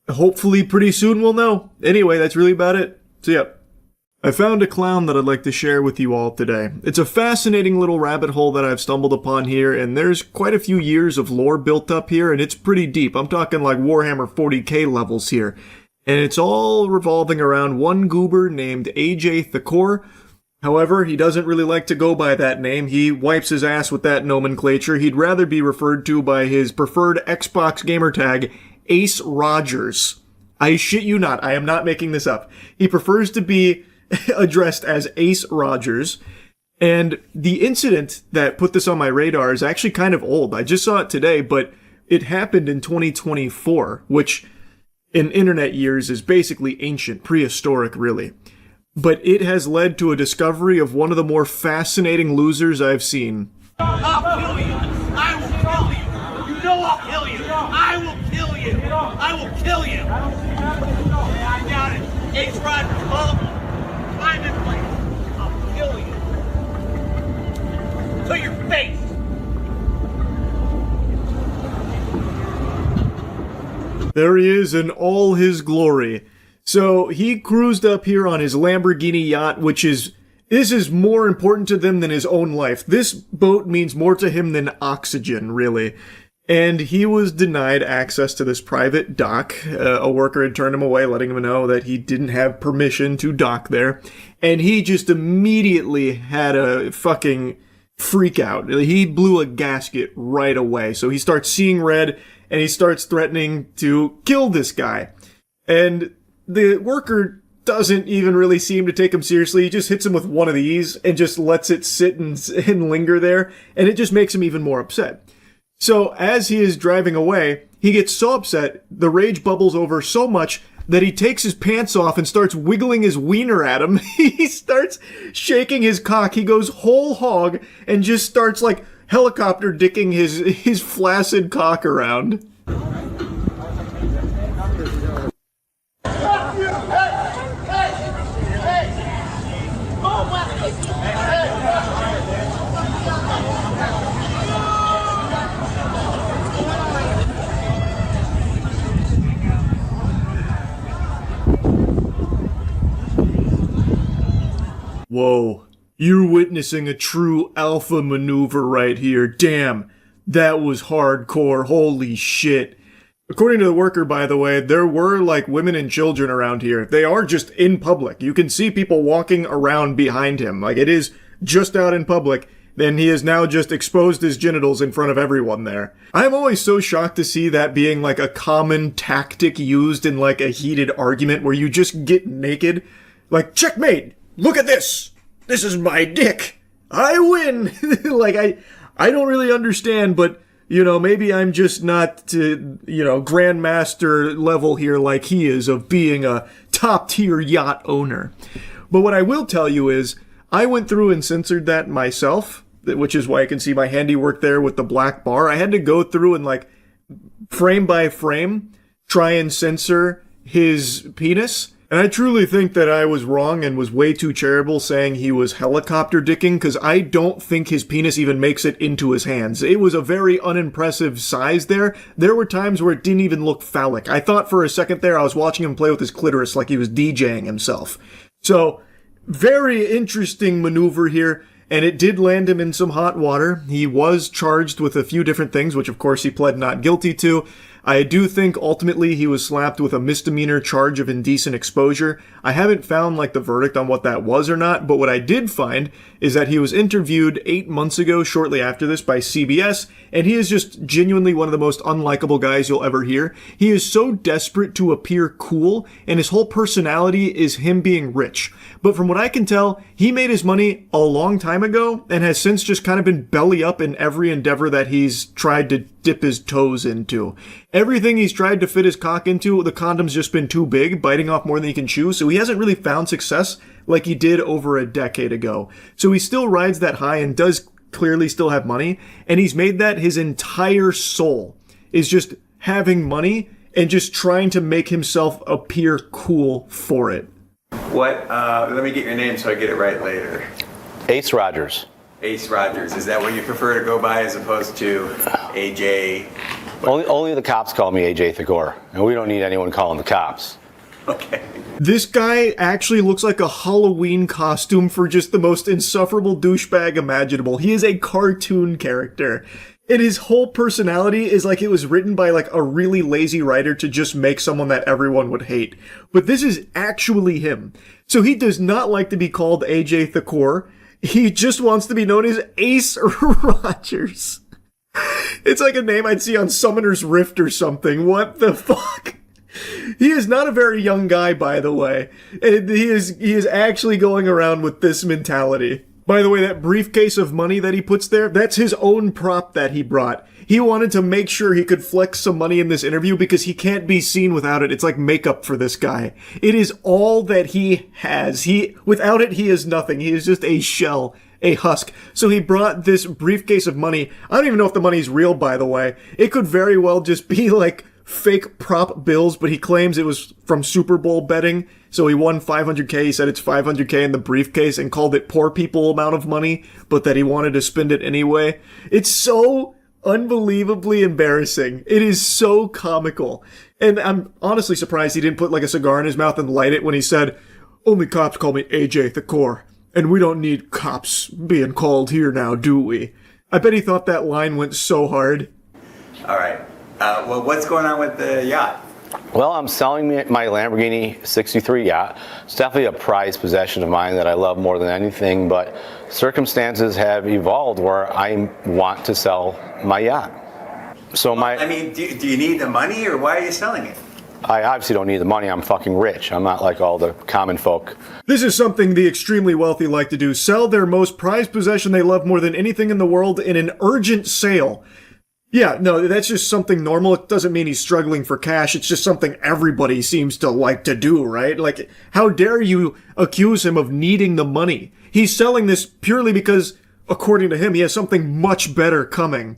Hopefully pretty soon we'll know. Anyway, that's really about it. So yeah. I found a clown that I'd like to share with you all today. It's a fascinating little rabbit hole that I've stumbled upon here, and there's quite a few years of lore built up here, and it's pretty deep. I'm talking like Warhammer 40k levels here. And it's all revolving around one goober named AJ Thakor. However, he doesn't really like to go by that name. He wipes his ass with that nomenclature. He'd rather be referred to by his preferred Xbox gamer tag, Ace Rogers. I shit you not, I am not making this up. He prefers to be addressed as Ace Rogers. And the incident that put this on my radar is actually kind of old. I just saw it today, but it happened in 2024, which in internet years is basically ancient, prehistoric really. But it has led to a discovery of one of the more fascinating losers I've seen. I'll kill you. I will kill you. You know I'll kill you. I will kill you. I will kill you. I got it. Ace Rogers, I'm in place. I'll kill you. To your face. There he is in all his glory. So he cruised up here on his Lamborghini yacht, this is more important to them than his own life. This boat means more to him than oxygen, really. And he was denied access to this private dock. A worker had turned him away, letting him know that he didn't have permission to dock there. And he just immediately had a fucking freak out. He blew a gasket right away. So he starts seeing red, and he starts threatening to kill this guy. And the worker doesn't even really seem to take him seriously. He just hits him with one of these and just lets it sit and linger there. And it just makes him even more upset. So as he is driving away, he gets so upset, the rage bubbles over so much that he takes his pants off and starts wiggling his wiener at him. He starts shaking his cock. He goes whole hog and just starts like helicopter dicking his flaccid cock around. Whoa. You're witnessing a true alpha maneuver right here. Damn, that was hardcore. Holy shit. According to the worker, by the way, there were like women and children around here. They are just in public. You can see people walking around behind him. Like, it is just out in public. Then he has now just exposed his genitals in front of everyone there. I'm always so shocked to see that being like a common tactic used in like a heated argument where you just get naked. Like, checkmate! Look at this! This is my dick! I win! Like, I don't really understand, but, you know, maybe I'm just not to, you know, grandmaster level here like he is of being a top-tier yacht owner. But what I will tell you is, I went through and censored that myself, which is why I can see my handiwork there with the black bar. I had to go through and, like, frame by frame, try and censor his penis. And I truly think that I was wrong and was way too charitable saying he was helicopter dicking, because I don't think his penis even makes it into his hands. It was a very unimpressive size there. There were times where it didn't even look phallic. I thought for a second there I was watching him play with his clitoris like he was DJing himself. So, very interesting maneuver here, and it did land him in some hot water. He was charged with a few different things, which of course he pled not guilty to. I do think ultimately he was slapped with a misdemeanor charge of indecent exposure. I haven't found like the verdict on what that was or not, but what I did find is that he was interviewed 8 months ago, shortly after this, by CBS, and he is just genuinely one of the most unlikable guys you'll ever hear. He is so desperate to appear cool, and his whole personality is him being rich. But from what I can tell, he made his money a long time ago, and has since just kind of been belly up in every endeavor that he's tried to dip his toes into. Everything he's tried to fit his cock into, the condom's just been too big, biting off more than he can chew, so he hasn't really found success like he did over a decade ago. So he still rides that high and does clearly still have money, and he's made that his entire soul, is just having money and just trying to make himself appear cool for it. What, let me get your name so I get it right later. Ace Rogers. Ace Rogers, is that what you prefer to go by as opposed to AJ? Only the cops call me AJ Thakor, and we don't need anyone calling the cops. Okay. This guy actually looks like a Halloween costume for just the most insufferable douchebag imaginable. He is a cartoon character. And his whole personality is like it was written by like a really lazy writer to just make someone that everyone would hate. But this is actually him. So he does not like to be called AJ Thakor. He just wants to be known as Ace Rogers. It's like a name I'd see on Summoner's Rift or something. What the fuck? He is not a very young guy, by the way. And he is actually going around with this mentality. By the way, that briefcase of money that he puts there, that's his own prop that he brought. He wanted to make sure he could flex some money in this interview because he can't be seen without it. It's like makeup for this guy. It is all that he has. Without it, he is nothing. He is just a shell, a husk. So he brought this briefcase of money. I don't even know if the money's real, by the way. It could very well just be like fake prop bills, but he claims it was from Super Bowl betting. So he won $500K. He said it's $500K in the briefcase and called it poor people amount of money, but that he wanted to spend it anyway. It's so unbelievably embarrassing. It is so comical. And I'm honestly surprised he didn't put like a cigar in his mouth and light it when he said, "Only cops call me AJ Thakor, and we don't need cops being called here now, do we?" I bet he thought that line went so hard. All right. Well, what's going on with the yacht? Well, I'm selling my Lamborghini 63 yacht. It's definitely a prized possession of mine that I love more than anything, but circumstances have evolved where I want to sell my yacht. So I mean, do you need the money, or why are you selling it? I obviously don't need the money. I'm fucking rich. I'm not like all the common folk. This is something the extremely wealthy like to do. Sell their most prized possession they love more than anything in the world in an urgent sale. Yeah, no, that's just something normal. It doesn't mean he's struggling for cash. It's just something everybody seems to like to do, right? Like, how dare you accuse him of needing the money? He's selling this purely because, according to him, he has something much better coming.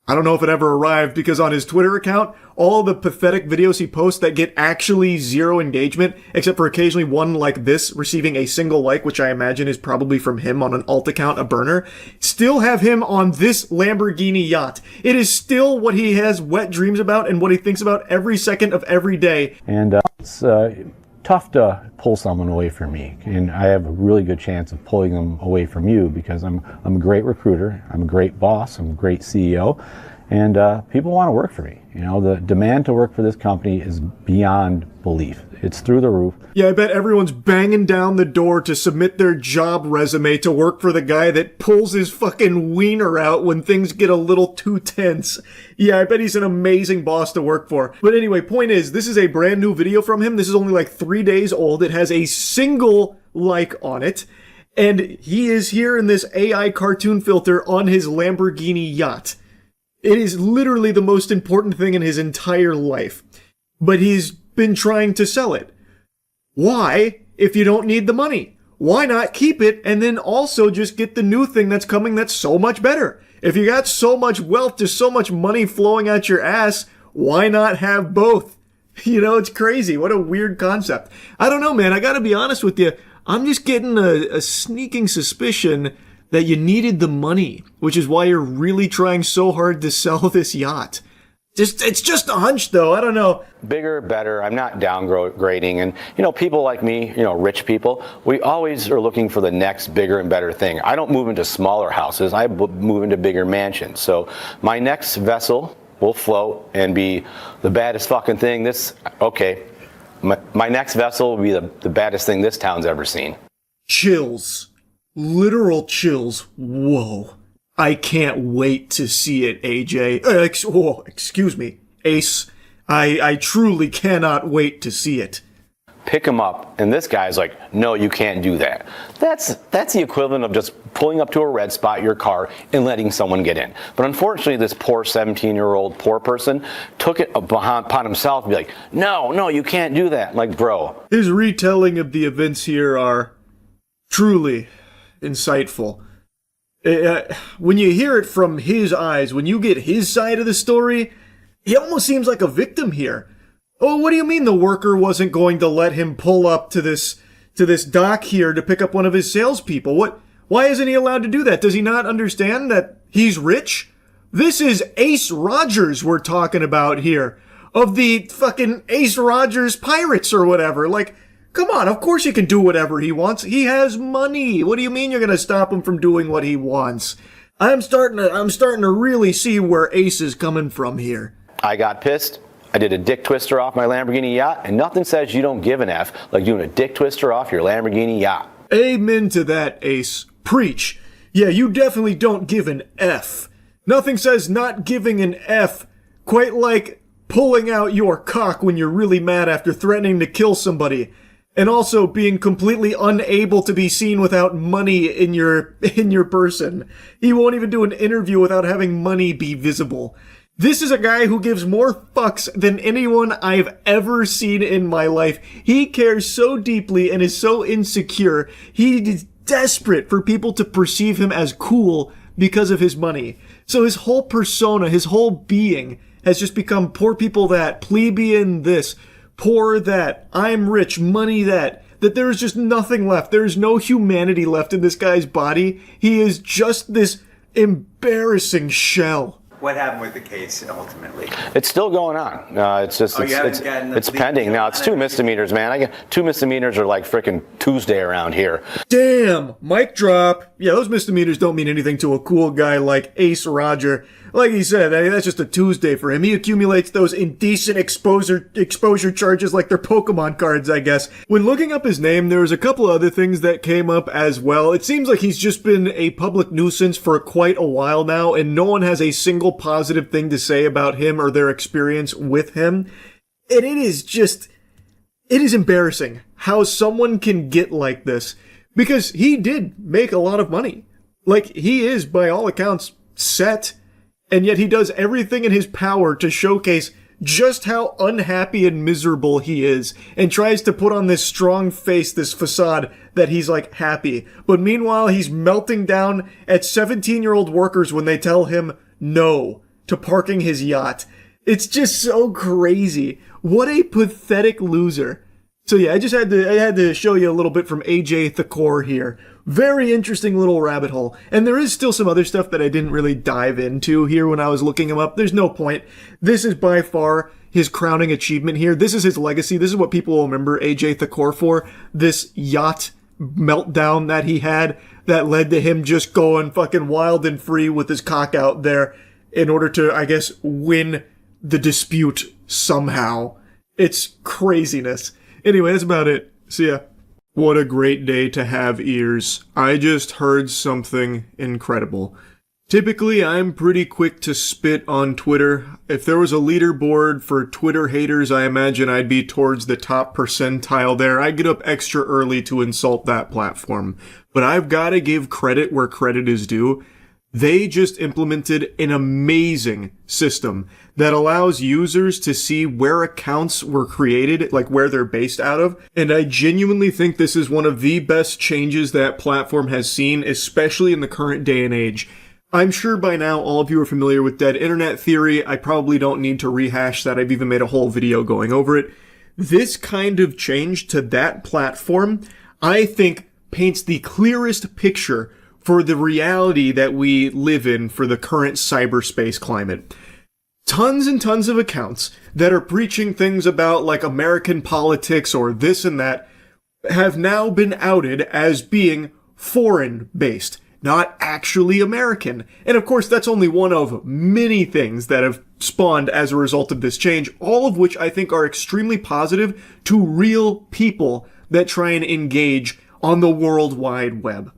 I don't know if it ever arrived, because on his Twitter account, all the pathetic videos he posts that get actually zero engagement, except for occasionally one like this receiving a single like, which I imagine is probably from him on an alt account, a burner, still have him on this Lamborghini yacht. It is still what he has wet dreams about and what he thinks about every second of every day. And it's tough to pull someone away from me, and I have a really good chance of pulling them away from you because I'm a great recruiter, I'm a great boss, I'm a great CEO, and people want to work for me. You know, the demand to work for this company is beyond belief. It's through the roof. Yeah, I bet everyone's banging down the door to submit their job resume to work for the guy that pulls his fucking wiener out when things get a little too tense. Yeah, I bet he's an amazing boss to work for. But anyway, point is, this is a brand new video from him. This is only like 3 days old. It has a single like on it. And he is here in this AI cartoon filter on his Lamborghini yacht. It is literally the most important thing in his entire life. But he's been trying to sell it. Why, if you don't need the money? Why not keep it and then also just get the new thing that's coming that's so much better? If you got so much wealth, just so much money flowing out your ass, why not have both? You know, it's crazy. What a weird concept. I don't know, man. I gotta be honest with you. I'm just getting a sneaking suspicion that you needed the money, which is why you're really trying so hard to sell this yacht. It's just a hunch, though. I don't know. Bigger, better. I'm not downgrading. And, you know, people like me, you know, rich people, we always are looking for the next bigger and better thing. I don't move into smaller houses. I move into bigger mansions. So my next vessel will float and be the baddest fucking thing my next vessel will be the baddest thing this town's ever seen. Chills. Literal chills. Whoa. I can't wait to see it, AJ. Excuse me, Ace. I truly cannot wait to see it. Pick him up, and this guy's like, no, you can't do that. That's the equivalent of just pulling up to a red spot in your car and letting someone get in. But unfortunately, this poor 17-year-old poor person took it upon himself to be like, no, you can't do that. Like, bro. His retelling of the events here are truly insightful. When you hear it from his eyes, when you get his side of the story, he almost seems like a victim here. Oh, what do you mean the worker wasn't going to let him pull up to this dock here to pick up one of his salespeople? Why isn't he allowed to do that? Does he not understand that he's rich? This is Ace Rogers we're talking about here, of the fucking Ace Rogers Pirates or whatever. Like, come on, of course he can do whatever he wants. He has money. What do you mean you're going to stop him from doing what he wants? I'm starting to really see where Ace is coming from here. I got pissed. I did a dick twister off my Lamborghini yacht, and nothing says you don't give an F like doing a dick twister off your Lamborghini yacht. Amen to that, Ace. Preach. Yeah, you definitely don't give an F. Nothing says not giving an F quite like pulling out your cock when you're really mad after threatening to kill somebody. And also being completely unable to be seen without money in your person. He won't even do an interview without having money be visible. This is a guy who gives more fucks than anyone I've ever seen in my life. He cares so deeply and is so insecure. He is desperate for people to perceive him as cool because of his money. So his whole persona, his whole being has just become poor people that, plebeian this, poor that, I'm rich, money that there is just nothing left. There is no humanity left in this guy's body. He is just this embarrassing shell. What happened with the case ultimately? It's still going on. It's pending. Now it's 2 misdemeanors, man. I get 2 misdemeanors are like frickin' Tuesday around here. Damn, mic drop. Yeah, those misdemeanors don't mean anything to a cool guy like Ace Roger. Like he said, that's just a Tuesday for him. He accumulates those indecent exposure charges like they're Pokemon cards, I guess. When looking up his name, there was a couple other things that came up as well. It seems like he's just been a public nuisance for quite a while now, and no one has a single positive thing to say about him or their experience with him. And it is embarrassing how someone can get like this, because he did make a lot of money. Like, he is, by all accounts, set. And yet he does everything in his power to showcase just how unhappy and miserable he is, and tries to put on this strong face, this facade that he's like happy. But meanwhile, he's melting down at 17-year-old workers when they tell him no to parking his yacht. It's just so crazy. What a pathetic loser. So yeah, I had to show you a little bit from AJ Thakor here. Very interesting little rabbit hole. And there is still some other stuff that I didn't really dive into here when I was looking him up. There's no point. This is by far his crowning achievement here. This is his legacy. This is what people will remember AJ Thakor for. This yacht meltdown that he had that led to him just going fucking wild and free with his cock out there in order to, I guess, win the dispute somehow. It's craziness. Anyway, that's about it. See ya. What a great day to have ears. I just heard something incredible. Typically, I'm pretty quick to spit on Twitter. If there was a leaderboard for Twitter haters, I imagine I'd be towards the top percentile there. I get up extra early to insult that platform. But I've got to give credit where credit is due. They just implemented an amazing system that allows users to see where accounts were created, like where they're based out of. And I genuinely think this is one of the best changes that platform has seen, especially in the current day and age. I'm sure by now all of you are familiar with dead internet theory. I probably don't need to rehash that. I've even made a whole video going over it. This kind of change to that platform, I think, paints the clearest picture for the reality that we live in for the current cyberspace climate. Tons and tons of accounts that are preaching things about like American politics or this and that have now been outed as being foreign-based, not actually American. And of course, that's only one of many things that have spawned as a result of this change, all of which I think are extremely positive to real people that try and engage on the World Wide Web.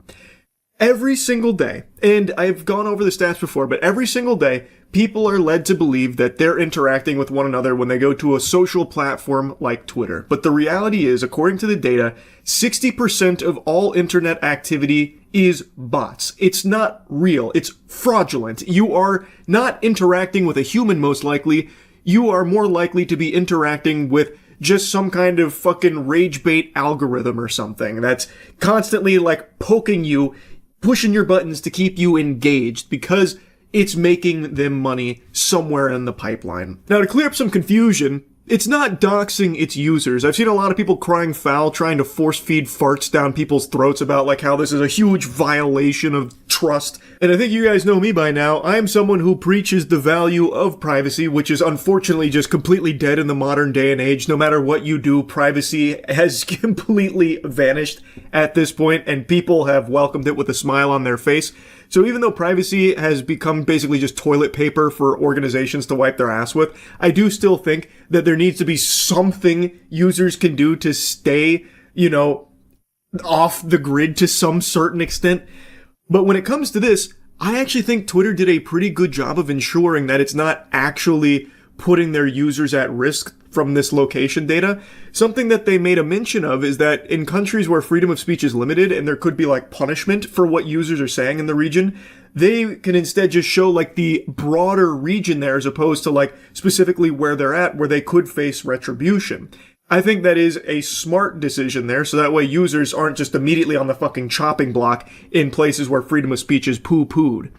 Every single day, and I've gone over the stats before, but every single day, people are led to believe that they're interacting with one another when they go to a social platform like Twitter. But the reality is, according to the data, 60% of all internet activity is bots. It's not real. It's fraudulent. You are not interacting with a human, most likely. You are more likely to be interacting with just some kind of fucking rage bait algorithm or something that's constantly like poking you, pushing your buttons to keep you engaged because it's making them money somewhere in the pipeline. Now, to clear up some confusion, it's not doxing its users. I've seen a lot of people crying foul, trying to force feed farts down people's throats about like how this is a huge violation of trust. And I think you guys know me by now. I am someone who preaches the value of privacy, which is unfortunately just completely dead in the modern day and age. No matter what you do, privacy has completely vanished at this point, and people have welcomed it with a smile on their face. So even though privacy has become basically just toilet paper for organizations to wipe their ass with, I do still think that there needs to be something users can do to stay, off the grid to some certain extent. But when it comes to this, I actually think Twitter did a pretty good job of ensuring that it's not actually putting their users at risk from this location data. Something that they made a mention of is that in countries where freedom of speech is limited and there could be like punishment for what users are saying in the region, they can instead just show like the broader region there as opposed to like specifically where they're at, where they could face retribution. I think that is a smart decision there, so that way users aren't just immediately on the fucking chopping block in places where freedom of speech is poo-pooed.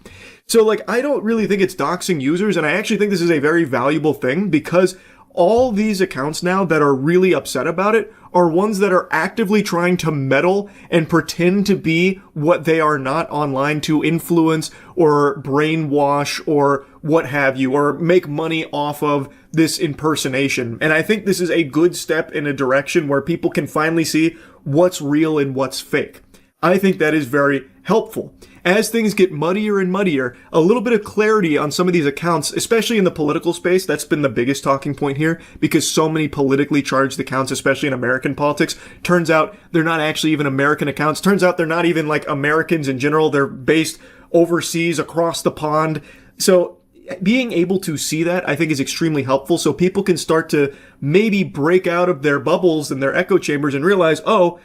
So like, I don't really think it's doxing users, and I actually think this is a very valuable thing because all these accounts now that are really upset about it are ones that are actively trying to meddle and pretend to be what they are not online to influence or brainwash or what have you, or make money off of this impersonation. And I think this is a good step in a direction where people can finally see what's real and what's fake. I think that is very helpful. As things get muddier and muddier, a little bit of clarity on some of these accounts, especially in the political space, that's been the biggest talking point here, because so many politically charged accounts, especially in American politics, turns out they're not actually even American accounts. Turns out they're not even like Americans in general. They're based overseas across the pond. So being able to see that, I think, is extremely helpful, so people can start to maybe break out of their bubbles and their echo chambers and realize, oh,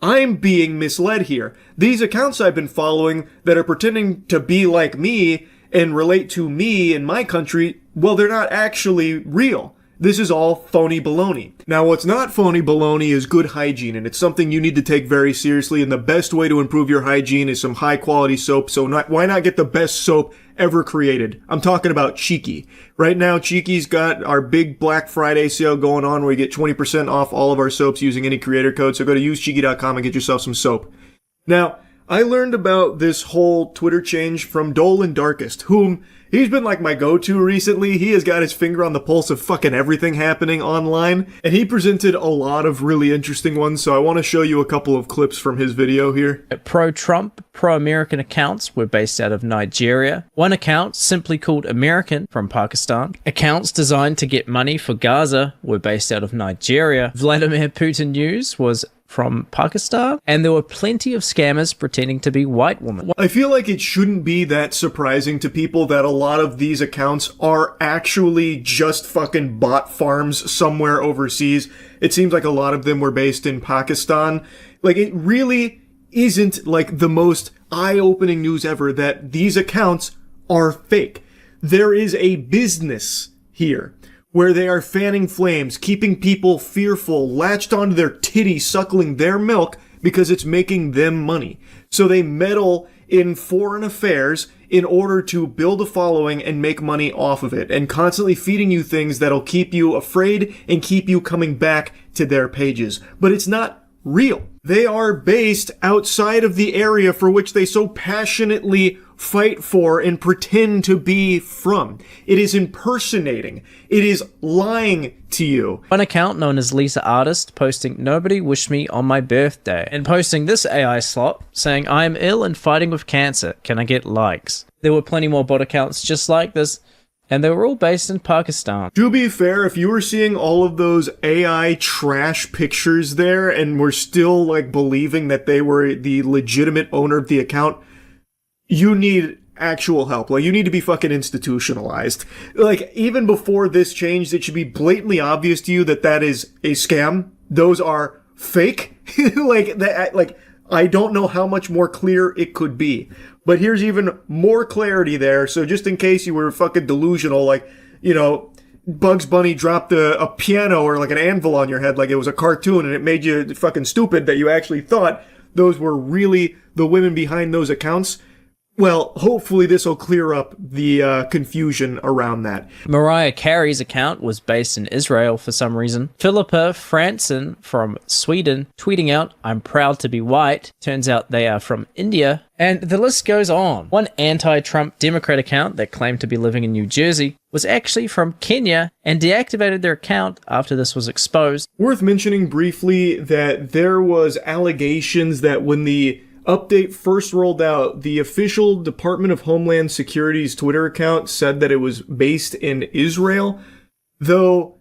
I'm being misled here. These accounts I've been following that are pretending to be like me and relate to me in my country, well, they're not actually real. This is all phony baloney. Now, what's not phony baloney is good hygiene, and it's something you need to take very seriously, and the best way to improve your hygiene is some high-quality soap, so why not get the best soap ever created? I'm talking about Cheeky. Right now, Cheeky's got our big Black Friday sale going on where you get 20% off all of our soaps using any creator code, so go to usecheeky.com and get yourself some soap. Now, I learned about this whole Twitter change from Dole and Darkest, whom He's been like my go-to recently. He has got his finger on the pulse of fucking everything happening online, and he presented a lot of really interesting ones, so I want to show you a couple of clips from his video here. Pro-Trump, pro-American accounts were based out of Nigeria. One account, simply called American, from Pakistan. Accounts designed to get money for Gaza were based out of Nigeria. Vladimir Putin News was from Pakistan, and there were plenty of scammers pretending to be white women. I feel like it shouldn't be that surprising to people that a lot of these accounts are actually just fucking bot farms somewhere overseas. It seems like a lot of them were based in Pakistan. Like, it really isn't like the most eye-opening news ever that these accounts are fake. There is a business here where they are fanning flames, keeping people fearful, latched onto their titty, suckling their milk because it's making them money. So they meddle in foreign affairs in order to build a following and make money off of it, and constantly feeding you things that'll keep you afraid and keep you coming back to their pages. But it's not real. They are based outside of the area for which they so passionately fight for and pretend to be from. It is impersonating. It is lying to you. One account known as Lisa Artist posting "Nobody wished me on my birthday" and posting this AI slop saying "I am ill and fighting with cancer. Can I get likes?" There were plenty more bot accounts just like this, and they were all based in Pakistan. To be fair, if you were seeing all of those AI trash pictures there and were still like believing that they were the legitimate owner of the account, you need actual help. Like, you need to be fucking institutionalized. Like, even before this changed, it should be blatantly obvious to you that that is a scam. Those are fake. I don't know how much more clear it could be. But here's even more clarity there. So just in case you were fucking delusional, like, you know, Bugs Bunny dropped a piano or like an anvil on your head like it was a cartoon and it made you fucking stupid that you actually thought those were really the women behind those accounts. Well, hopefully this will clear up the confusion around that. Mariah Carey's account was based in Israel for some reason. Philippa Fransson from Sweden tweeting out, "I'm proud to be white." Turns out they are from India. And the list goes on. One anti-Trump Democrat account that claimed to be living in New Jersey was actually from Kenya and deactivated their account after this was exposed. Worth mentioning briefly that there was allegations that when the update first rolled out, the official Department of Homeland Security's Twitter account said that it was based in Israel, though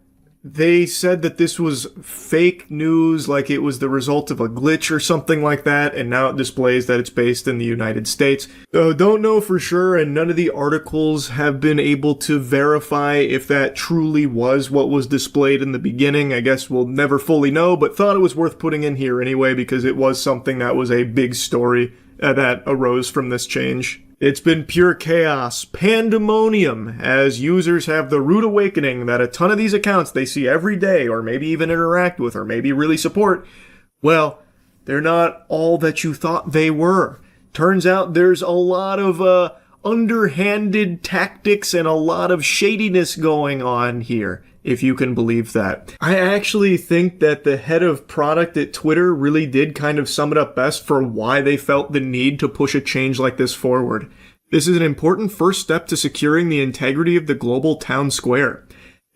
they said that this was fake news, like it was the result of a glitch or something like that, and now it displays that it's based in the United States. Though don't know for sure, and none of the articles have been able to verify if that truly was what was displayed in the beginning. I guess we'll never fully know, but thought it was worth putting in here anyway because it was something that was a big story that arose from this change. It's been pure chaos, pandemonium, as users have the rude awakening that a ton of these accounts they see every day, or maybe even interact with, or maybe really support, well, they're not all that you thought they were. Turns out there's a lot of underhanded tactics and a lot of shadiness going on here, if you can believe that. I actually think that the head of product at Twitter really did kind of sum it up best for why they felt the need to push a change like this forward. This is an important first step to securing the integrity of the global town square.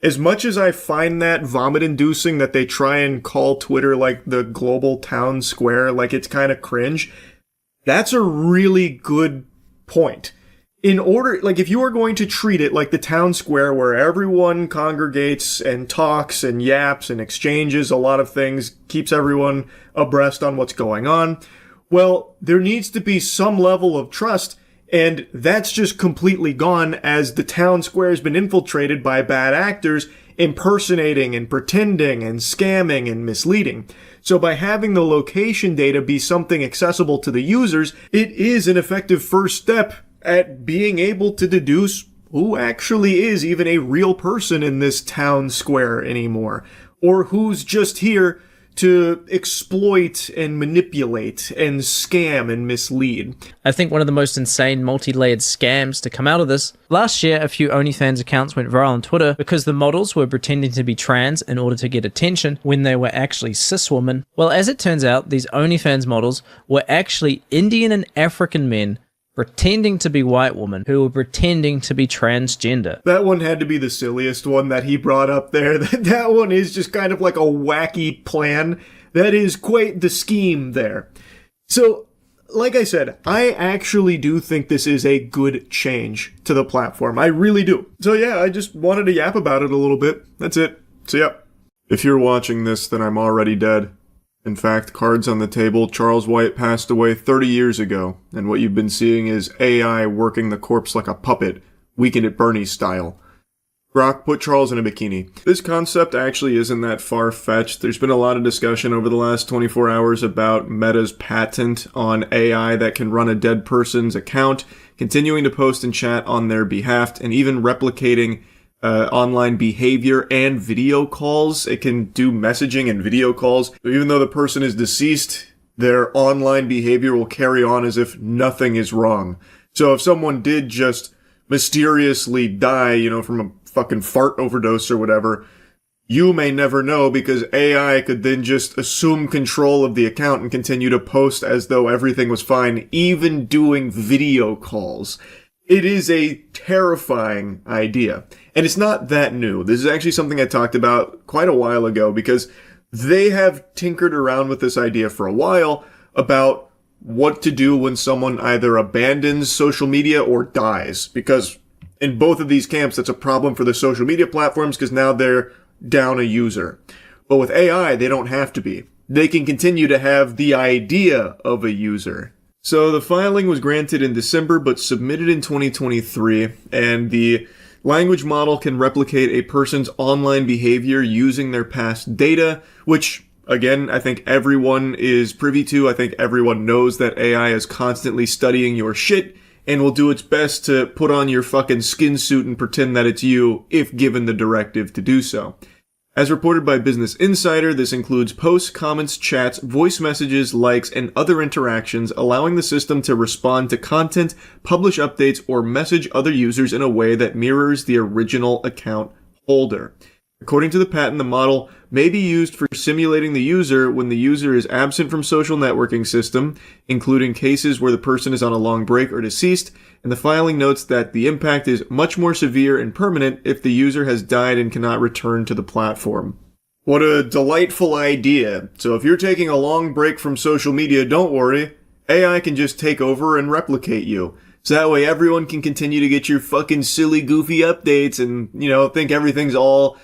As much as I find that vomit-inducing that they try and call Twitter like the global town square, like it's kind of cringe, that's a really good point. In order, like, if you are going to treat it like the town square where everyone congregates and talks and yaps and exchanges a lot of things, keeps everyone abreast on what's going on, well, there needs to be some level of trust, and that's just completely gone as the town square has been infiltrated by bad actors impersonating and pretending and scamming and misleading. So by having the location data be something accessible to the users, it is an effective first step at being able to deduce who actually is even a real person in this town square anymore, or who's just here to exploit and manipulate and scam and mislead. I think one of the most insane multi-layered scams to come out of this. Last year, a few OnlyFans accounts went viral on Twitter because the models were pretending to be trans in order to get attention when they were actually cis women. Well, as it turns out, these OnlyFans models were actually Indian and African men pretending to be white women who were pretending to be transgender. That one had to be the silliest one that he brought up there. That one is just kind of like a wacky plan. That is quite the scheme there. So, like I said, I actually do think this is a good change to the platform. I really do. So yeah, I just wanted to yap about it a little bit. That's it. So yeah. If you're watching this, then I'm already dead. In fact, cards on the table, Charles White passed away 30 years ago, and what you've been seeing is AI working the corpse like a puppet, Weekend at Bernie's style. Grok, put Charles in a bikini. This concept actually isn't that far-fetched. There's been a lot of discussion over the last 24 hours about Meta's patent on AI that can run a dead person's account, continuing to post and chat on their behalf, and even replicating online behavior and video calls. It can do messaging and video calls. Even though the person is deceased, their online behavior will carry on as if nothing is wrong. So if someone did just mysteriously die, from a fucking fart overdose or whatever, you may never know because AI could then just assume control of the account and continue to post as though everything was fine, even doing video calls. It is a terrifying idea. And it's not that new. This is actually something I talked about quite a while ago because they have tinkered around with this idea for a while about what to do when someone either abandons social media or dies. Because in both of these camps, that's a problem for the social media platforms because now they're down a user. But with AI, they don't have to be. They can continue to have the idea of a user. So the filing was granted in December but submitted in 2023, and the language model can replicate a person's online behavior using their past data, which, again, I think everyone is privy to. I think everyone knows that AI is constantly studying your shit and will do its best to put on your fucking skin suit and pretend that it's you if given the directive to do so. As reported by Business Insider, this includes posts, comments, chats, voice messages, likes, and other interactions, allowing the system to respond to content, publish updates, or message other users in a way that mirrors the original account holder. According to the patent, the model may be used for simulating the user when the user is absent from social networking system, including cases where the person is on a long break or deceased, and the filing notes that the impact is much more severe and permanent if the user has died and cannot return to the platform. What a delightful idea. So if you're taking a long break from social media, don't worry. AI can just take over and replicate you. So that way everyone can continue to get your fucking silly, goofy updates and, think everything's all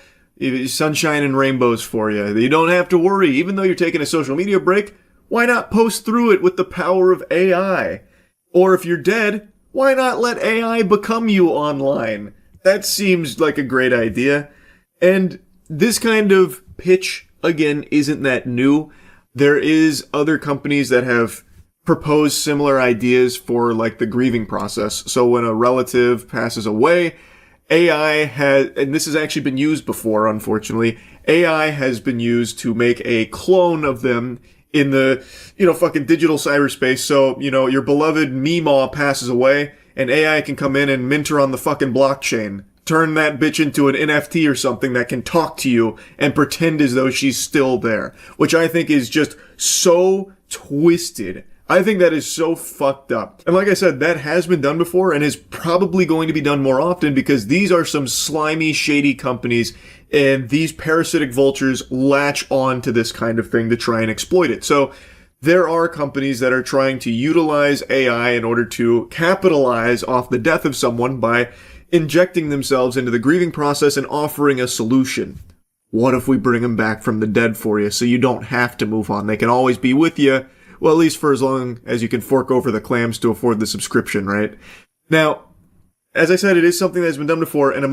sunshine and rainbows for you. You don't have to worry. Even though you're taking a social media break, why not post through it with the power of AI? Or if you're dead, why not let AI become you online? That seems like a great idea. And this kind of pitch, again, isn't that new. There is other companies that have proposed similar ideas for the grieving process. So when a relative passes away, AI has, and this has actually been used before, unfortunately, AI has been used to make a clone of them in the, fucking digital cyberspace. So, your beloved Meemaw passes away, and AI can come in and mint her on the fucking blockchain. Turn that bitch into an NFT or something that can talk to you and pretend as though she's still there. Which I think is just so twisted. I think that is so fucked up. And like I said, that has been done before and is probably going to be done more often because these are some slimy, shady companies and these parasitic vultures latch on to this kind of thing to try and exploit it. So there are companies that are trying to utilize AI in order to capitalize off the death of someone by injecting themselves into the grieving process and offering a solution. What if we bring them back from the dead for you so you don't have to move on? They can always be with you. Well, at least for as long as you can fork over the clams to afford the subscription, right? Now, as I said, it is something that has been done before, and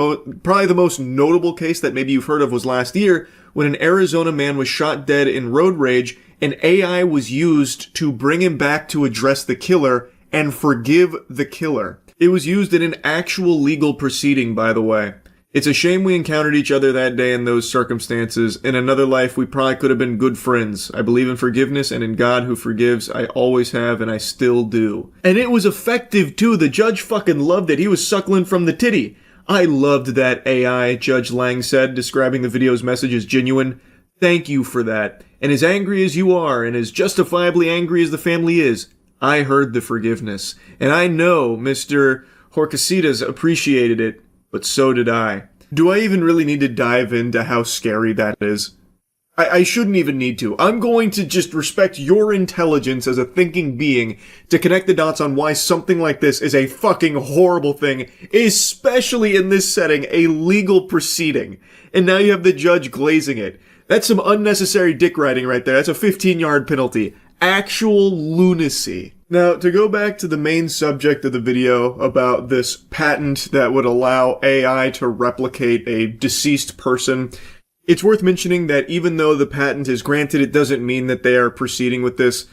probably the most notable case that maybe you've heard of was last year when an Arizona man was shot dead in road rage, and AI was used to bring him back to address the killer and forgive the killer. It was used in an actual legal proceeding, by the way. It's a shame we encountered each other that day in those circumstances. In another life, we probably could have been good friends. I believe in forgiveness and in God who forgives. I always have and I still do. And it was effective too. The judge fucking loved it. He was suckling from the titty. I loved that AI, Judge Lang said, describing the video's message as genuine. Thank you for that. And as angry as you are and as justifiably angry as the family is, I heard the forgiveness. And I know Mr. Horcasitas appreciated it, but so did I. Do I even really need to dive into how scary that is? I shouldn't even need to. I'm going to just respect your intelligence as a thinking being to connect the dots on why something like this is a fucking horrible thing, especially in this setting, a legal proceeding. And now you have the judge glazing it. That's some unnecessary dick riding right there. That's a 15-yard penalty. Actual lunacy. Now, to go back to the main subject of the video about this patent that would allow AI to replicate a deceased person, it's worth mentioning that even though the patent is granted, it doesn't mean that they are proceeding with this.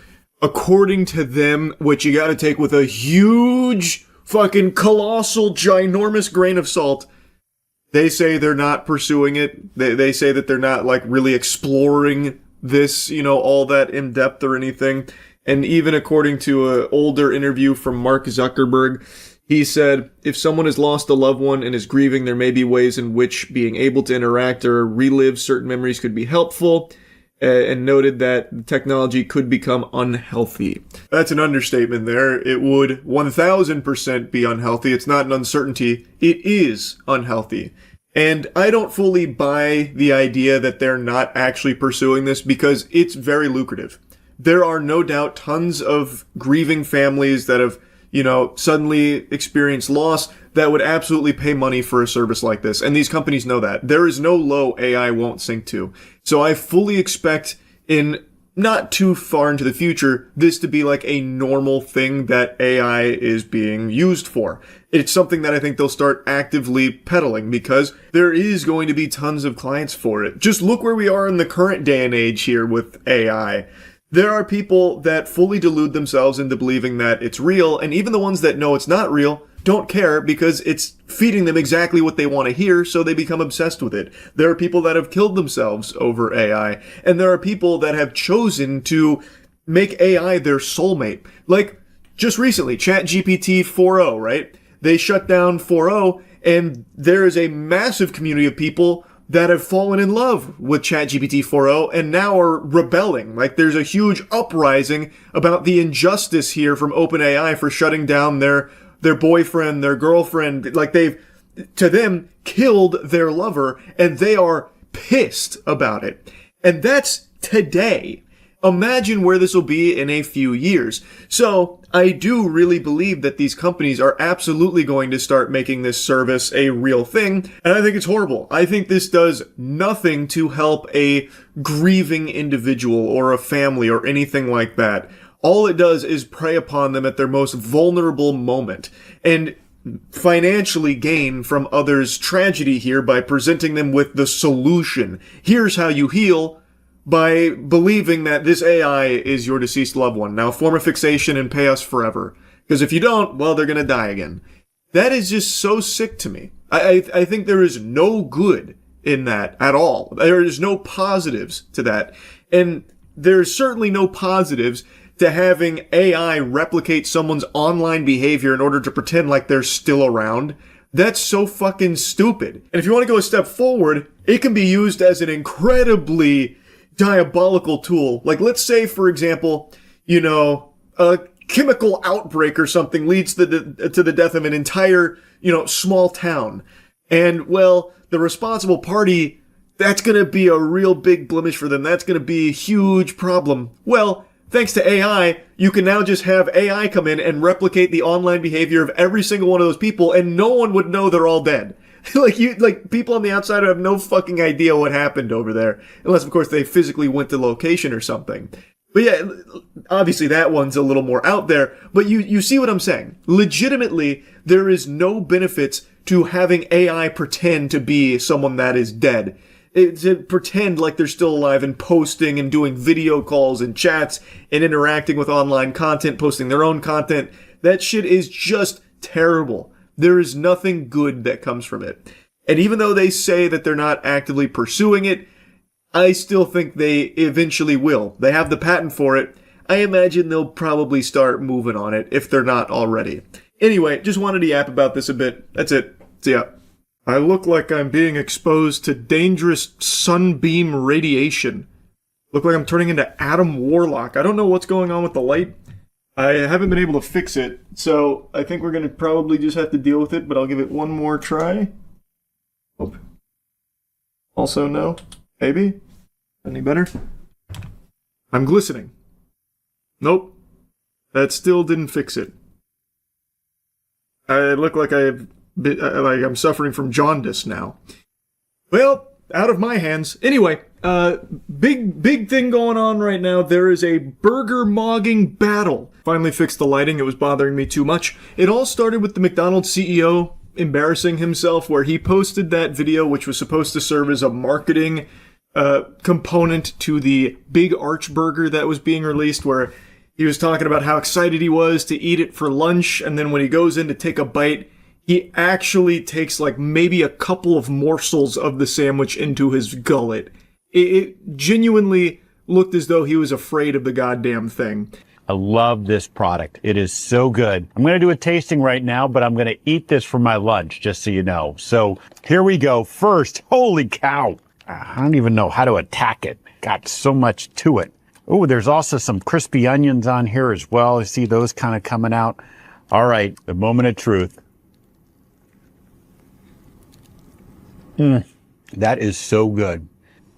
According to them, which you gotta take with a huge, fucking colossal, ginormous grain of salt, they say they're not pursuing it. They say that they're not, like, really exploring this, all that in depth or anything. And even according to an older interview from Mark Zuckerberg, he said, if someone has lost a loved one and is grieving, there may be ways in which being able to interact or relive certain memories could be helpful, and noted that the technology could become unhealthy. That's an understatement there. It would 1000% be unhealthy. It's not an uncertainty. It is unhealthy. And I don't fully buy the idea that they're not actually pursuing this because it's very lucrative. There are no doubt tons of grieving families that have suddenly experience loss that would absolutely pay money for a service like this. And these companies know that. There is no low AI won't sink to. So I fully expect in not too far into the future, this to be like a normal thing that AI is being used for. It's something that I think they'll start actively peddling because there is going to be tons of clients for it. Just look where we are in the current day and age here with AI. There are people that fully delude themselves into believing that it's real, and even the ones that know it's not real don't care because it's feeding them exactly what they want to hear, so they become obsessed with it. There are people that have killed themselves over AI, and there are people that have chosen to make AI their soulmate. Like, just recently, ChatGPT 4.0, right? They shut down 4.0, and there is a massive community of people that have fallen in love with ChatGPT 4.0 and now are rebelling. Like, there's a huge uprising about the injustice here from OpenAI for shutting down their boyfriend, their girlfriend. Like, they've, to them, killed their lover, and they are pissed about it. And that's today. Imagine where this will be in a few years. So, I do really believe that these companies are absolutely going to start making this service a real thing, and I think it's horrible. I think this does nothing to help a grieving individual or a family or anything like that. All it does is prey upon them at their most vulnerable moment, and financially gain from others' tragedy here by presenting them with the solution. Here's how you heal. By believing that this AI is your deceased loved one. Now form a fixation and pay us forever. Because if you don't, well, they're gonna die again. That is just so sick to me. I think there is no good in that at all. There is no positives to that. And there's certainly no positives to having AI replicate someone's online behavior in order to pretend like they're still around. That's so fucking stupid. And if you want to go a step forward, it can be used as an incredibly diabolical tool. Like, let's say, for example, a chemical outbreak or something leads to the death of an entire, small town. And, well, the responsible party, that's going to be a real big blemish for them. That's going to be a huge problem. Well, thanks to AI, you can now just have AI come in and replicate the online behavior of every single one of those people, and no one would know they're all dead. like people on the outside have no fucking idea what happened over there. Unless, of course, they physically went to location or something. But yeah, obviously that one's a little more out there. But you see what I'm saying. Legitimately, there is no benefits to having AI pretend to be someone that is dead. To pretend like they're still alive and posting and doing video calls and chats and interacting with online content, posting their own content. That shit is just terrible. There is nothing good that comes from it. And even though they say that they're not actively pursuing it, I still think they eventually will. They have the patent for it. I imagine they'll probably start moving on it if they're not already. Anyway, just wanted to yap about this a bit. That's it. See ya. I look like I'm being exposed to dangerous sunbeam radiation. Look like I'm turning into Adam Warlock. I don't know what's going on with the light. I haven't been able to fix it, so I think we're going to probably just have to deal with it, but I'll give it one more try. Oh. Also, no. Maybe? Any better? I'm glistening. Nope. That still didn't fix it. I look like I'm suffering from jaundice now. Well, out of my hands. Anyway, big thing going on right now. There is a burger mogging battle. Finally fixed the lighting. It was bothering me too much. It all started with the McDonald's CEO embarrassing himself, where he posted that video, which was supposed to serve as a marketing component to the Big Arch Burger that was being released, where he was talking about how excited he was to eat it for lunch, and then when he goes in to take a bite, he actually takes like maybe a couple of morsels of the sandwich into his gullet. It genuinely looked as though he was afraid of the goddamn thing. I love this product. It is so good. I'm going to do a tasting right now, but I'm going to eat this for my lunch, just so you know. So here we go. First, holy cow. I don't even know how to attack it. Got so much to it. Oh, there's also some crispy onions on here as well. I see those kind of coming out. All right, the moment of truth. That is so good.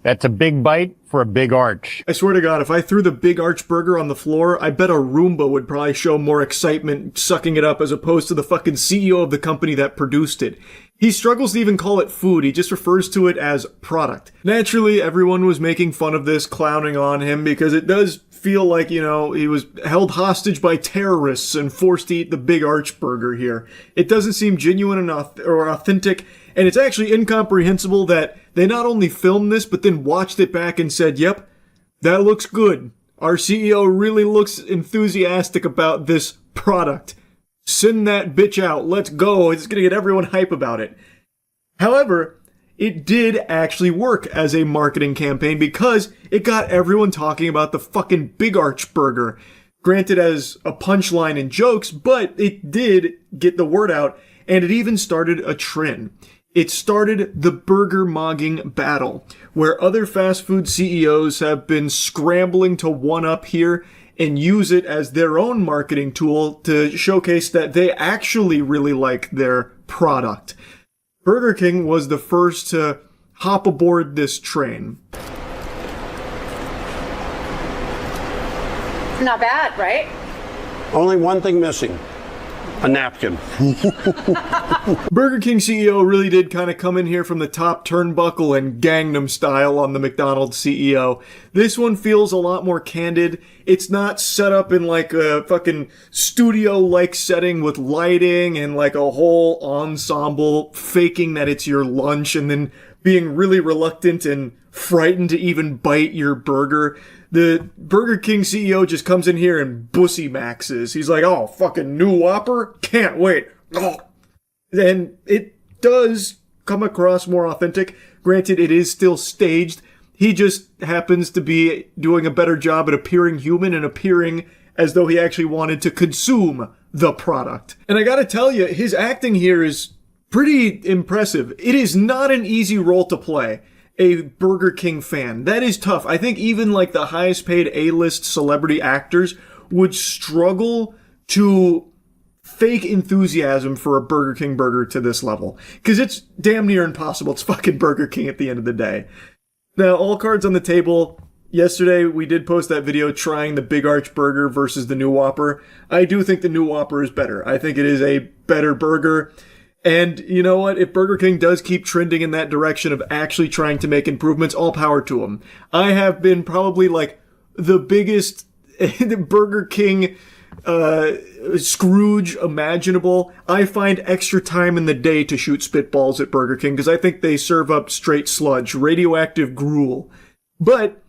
That's a big bite for a big arch. I swear to God, if I threw the Big Arch Burger on the floor, I bet a Roomba would probably show more excitement sucking it up as opposed to the fucking CEO of the company that produced it. He struggles to even call it food, he just refers to it as product. Naturally, everyone was making fun of this, clowning on him, because it does feel like, you know, he was held hostage by terrorists and forced to eat the Big Arch Burger here. It doesn't seem genuine or authentic, and it's actually incomprehensible that they not only filmed this, but then watched it back and said, yep, that looks good. Our CEO really looks enthusiastic about this product. Send that bitch out. Let's go. It's going to get everyone hype about it. However, it did actually work as a marketing campaign because it got everyone talking about the fucking Big Arch Burger. Granted as a punchline and jokes, but it did get the word out, and it even started a trend. It started the burger mogging battle, where other fast food CEOs have been scrambling to one-up here and use it as their own marketing tool to showcase that they actually really like their product. Burger King was the first to hop aboard this train. Not bad, right? Only one thing missing. A napkin. Burger King CEO really did kind of come in here from the top turnbuckle and Gangnam Style on the McDonald's CEO. This one feels a lot more candid. It's not set up in like a fucking studio-like setting with lighting and like a whole ensemble faking that it's your lunch and then being really reluctant and frightened to even bite your burger. The Burger King CEO just comes in here and bussy maxes. He's like, oh, fucking new Whopper? Can't wait. Oh. And it does come across more authentic. Granted, it is still staged. He just happens to be doing a better job at appearing human and appearing as though he actually wanted to consume the product. And I gotta tell you, his acting here is pretty impressive. It is not an easy role to play. A Burger King fan. That is tough. I think even like the highest paid A-list celebrity actors would struggle to fake enthusiasm for a Burger King burger to this level. Because it's damn near impossible. It's fucking Burger King at the end of the day. Now, all cards on the table. Yesterday, we did post that video trying the Big Arch Burger versus the new Whopper. I do think the new Whopper is better. I think it is a better burger. And you know what? If Burger King does keep trending in that direction of actually trying to make improvements, all power to them. I have been probably like the biggest Burger King Scrooge imaginable. I find extra time in the day to shoot spitballs at Burger King because I think they serve up straight sludge, radioactive gruel. But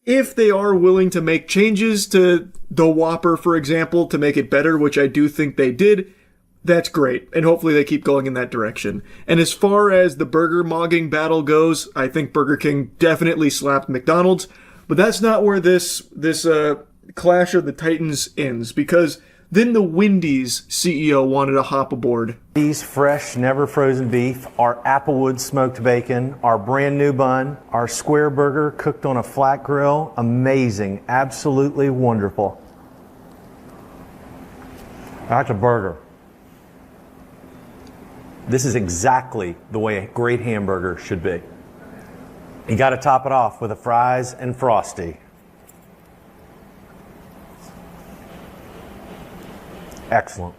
if they are willing to make changes to the Whopper, for example, to make it better, which I do think they did, that's great, and hopefully they keep going in that direction. And as far as the burger mogging battle goes, I think Burger King definitely slapped McDonald's, but that's not where this clash of the titans ends, because then the Wendy's CEO wanted to hop aboard. These fresh, never frozen beef, our Applewood smoked bacon, our brand new bun, our square burger cooked on a flat grill, amazing, absolutely wonderful. That's a burger. This is exactly the way a great hamburger should be. You got to top it off with the fries and Frosty. Excellent.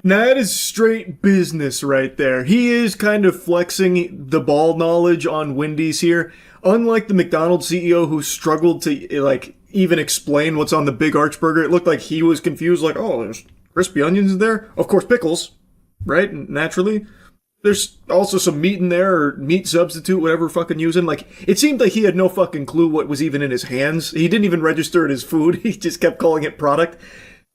Now that is straight business right there. He is kind of flexing the ball knowledge on Wendy's here. Unlike the McDonald's CEO who struggled to like even explain what's on the big arch burger, it looked like he was confused, like, oh, there's crispy onions in there. Of course, pickles, right? Naturally. There's also some meat in there, or meat substitute, whatever fucking using. Like, it seemed like he had no fucking clue what was even in his hands. He didn't even register it as food. He just kept calling it product.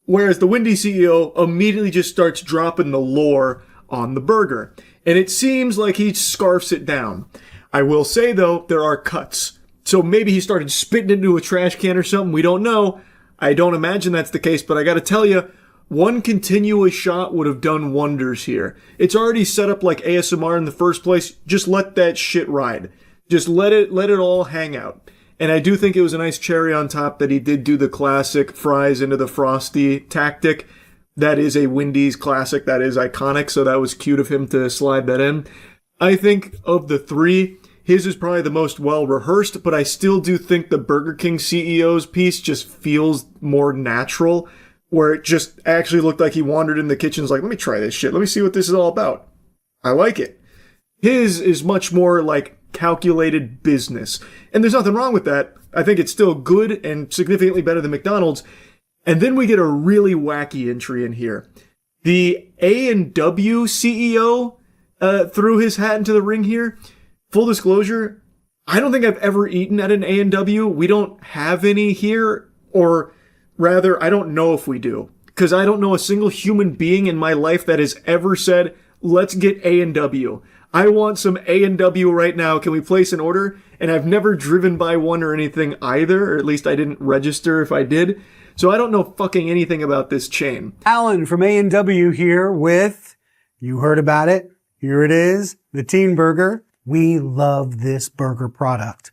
Whereas the Wendy's CEO immediately just starts dropping the lore on the burger. And it seems like he scarfs it down. I will say, though, there are cuts. So maybe he started spitting into a trash can or something. We don't know. I don't imagine that's the case, but I gotta tell you, one continuous shot would have done wonders here. It's already set up like ASMR in the first place. Just let that shit ride. Just let it all hang out. And I do think it was a nice cherry on top that he did do the classic fries into the Frosty tactic. That is a Wendy's classic. That is iconic. So that was cute of him to slide that in. I think of the three, his is probably the most well rehearsed, but I still do think the Burger King CEO's piece just feels more natural, where it just actually looked like he wandered in the kitchens like, let me try this shit. Let me see what this is all about. I like it. His is much more like calculated business. And there's nothing wrong with that. I think it's still good and significantly better than McDonald's. And then we get a really wacky entry in here. The A&W CEO threw his hat into the ring here. Full disclosure, I don't think I've ever eaten at an A&W. We don't have any here, or rather, I don't know if we do. Because I don't know a single human being in my life that has ever said, let's get A&W. I want some A&W right now. Can we place an order? And I've never driven by one or anything either, or at least I didn't register if I did. So I don't know fucking anything about this chain. Alan from A&W here with, you heard about it, here it is, the Teen Burger. We love this burger product,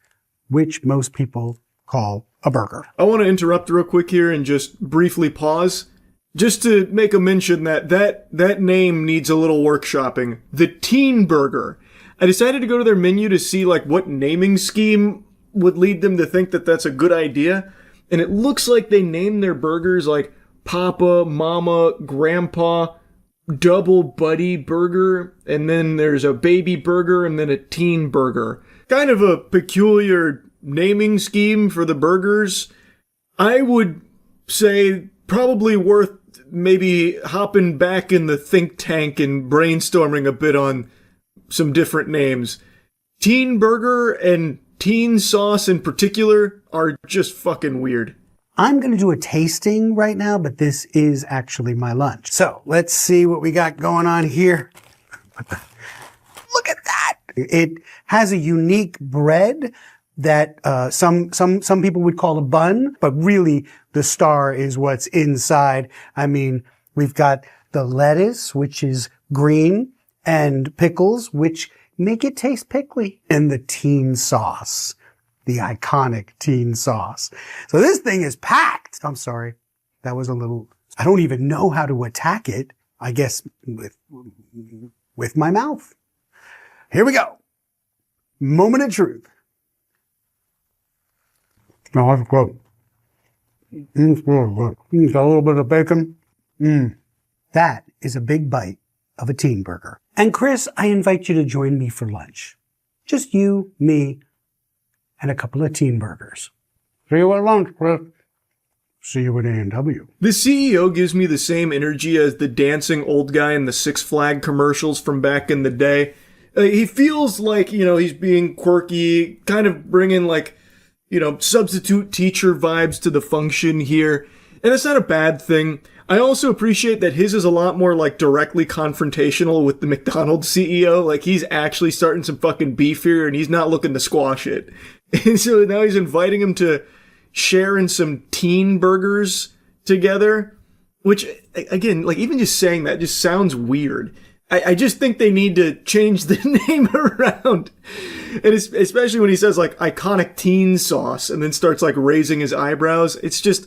which most people call a burger. I want to interrupt real quick here and just briefly pause. Just to make a mention that name needs a little workshopping. The Teen Burger. I decided to go to their menu to see like what naming scheme would lead them to think that that's a good idea. And it looks like they named their burgers like Papa, Mama, Grandpa, Double Buddy Burger, and then there's a Baby Burger, and then a Teen Burger. Kind of a peculiar naming scheme for the burgers. I would say probably worth maybe hopping back in the think tank and brainstorming a bit on some different names. Teen Burger and Teen Sauce in particular are just fucking weird. I'm going to do a tasting right now, but this is actually my lunch. So let's see what we got going on here. Look at that. It has a unique bread that some people would call a bun, but really the star is what's inside. I mean, we've got the lettuce, which is green, and pickles, which make it taste pickly, and the teen sauce, the iconic teen sauce. So this thing is packed. I'm sorry. That was a little, I don't even know how to attack it. I guess with my mouth. Here we go. Moment of truth. Now I have a quote. Got a little bit of bacon. That is a big bite of a teen burger. And Chris, I invite you to join me for lunch. Just you, me, and a couple of teen burgers. See you at lunch, Chris. See you at A&W. The CEO gives me the same energy as the dancing old guy in the Six Flag commercials from back in the day. He feels like, he's being quirky, kind of bringing like, substitute teacher vibes to the function here. And it's not a bad thing. I also appreciate that his is a lot more like directly confrontational with the McDonald's CEO. Like he's actually starting some fucking beef here and he's not looking to squash it. And so now he's inviting him to share in some teen burgers together, which again, like even just saying that just sounds weird. I just think they need to change the name around. And especially when he says like iconic teen sauce and then starts like raising his eyebrows. It's just,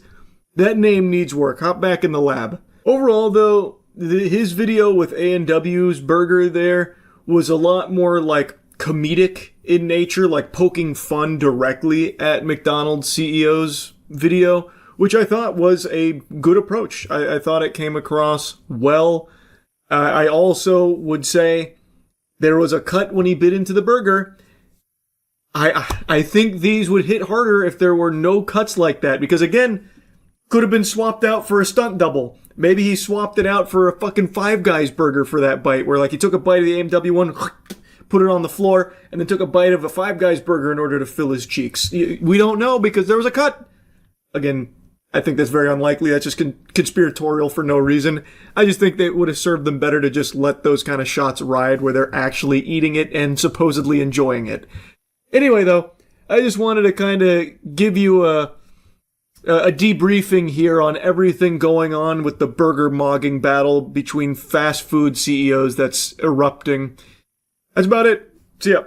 that name needs work. Hop back in the lab. Overall, though, his video with A&W's burger there was a lot more like comedic in nature, like poking fun directly at McDonald's CEO's video, which I thought was a good approach. I thought it came across well. I also would say there was a cut when he bit into the burger. I think these would hit harder if there were no cuts like that, because again, could have been swapped out for a stunt double. Maybe he swapped it out for a fucking Five Guys burger for that bite, where like he took a bite of the AMW one, put it on the floor, and then took a bite of a Five Guys burger in order to fill his cheeks. We don't know because there was a cut. Again, I think that's very unlikely. That's just conspiratorial for no reason. I just think that it would have served them better to just let those kind of shots ride where they're actually eating it and supposedly enjoying it. Anyway, though, I just wanted to kind of give you a debriefing here on everything going on with the burger mogging battle between fast food CEOs that's erupting. That's about it. See ya.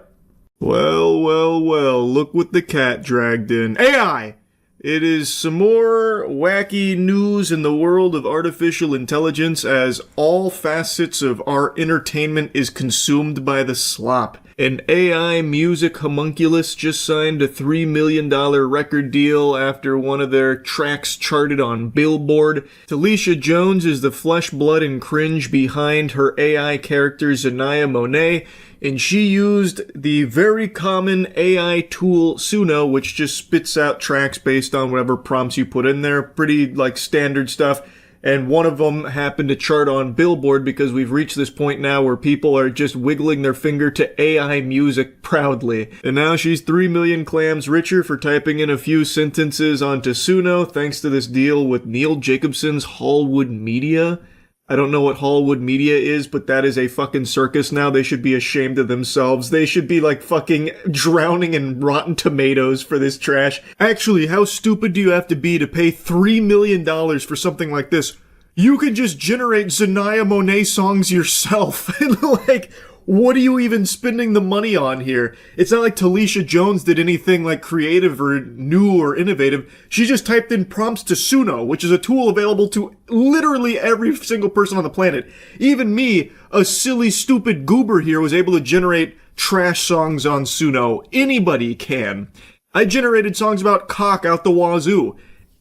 Well, look what the cat dragged in. AI! It is some more wacky news in the world of artificial intelligence as all facets of our entertainment is consumed by the slop. An AI music homunculus just signed a $3 million record deal after one of their tracks charted on Billboard. Talisha Jones is the flesh, blood, and cringe behind her AI character Zanaya Monet, and she used the very common AI tool Suno, which just spits out tracks based on whatever prompts you put in there. Pretty, like, standard stuff. And one of them happened to chart on Billboard because we've reached this point now where people are just wiggling their finger to AI music proudly. And now she's 3 million clams richer for typing in a few sentences onto Suno thanks to this deal with Neil Jacobson's Hallwood Media. I don't know what Hallwood Media is, but that is a fucking circus now. They should be ashamed of themselves. They should be like fucking drowning in Rotten Tomatoes for this trash. Actually, how stupid do you have to be to pay $3 million for something like this? You can just generate Zanaya Monet songs yourself. Like, what are you even spending the money on here? It's not like Talisha Jones did anything like creative or new or innovative. She just typed in prompts to Suno, which is a tool available to literally every single person on the planet. Even me, a silly, stupid goober here, was able to generate trash songs on Suno. Anybody can. I generated songs about cock out the wazoo,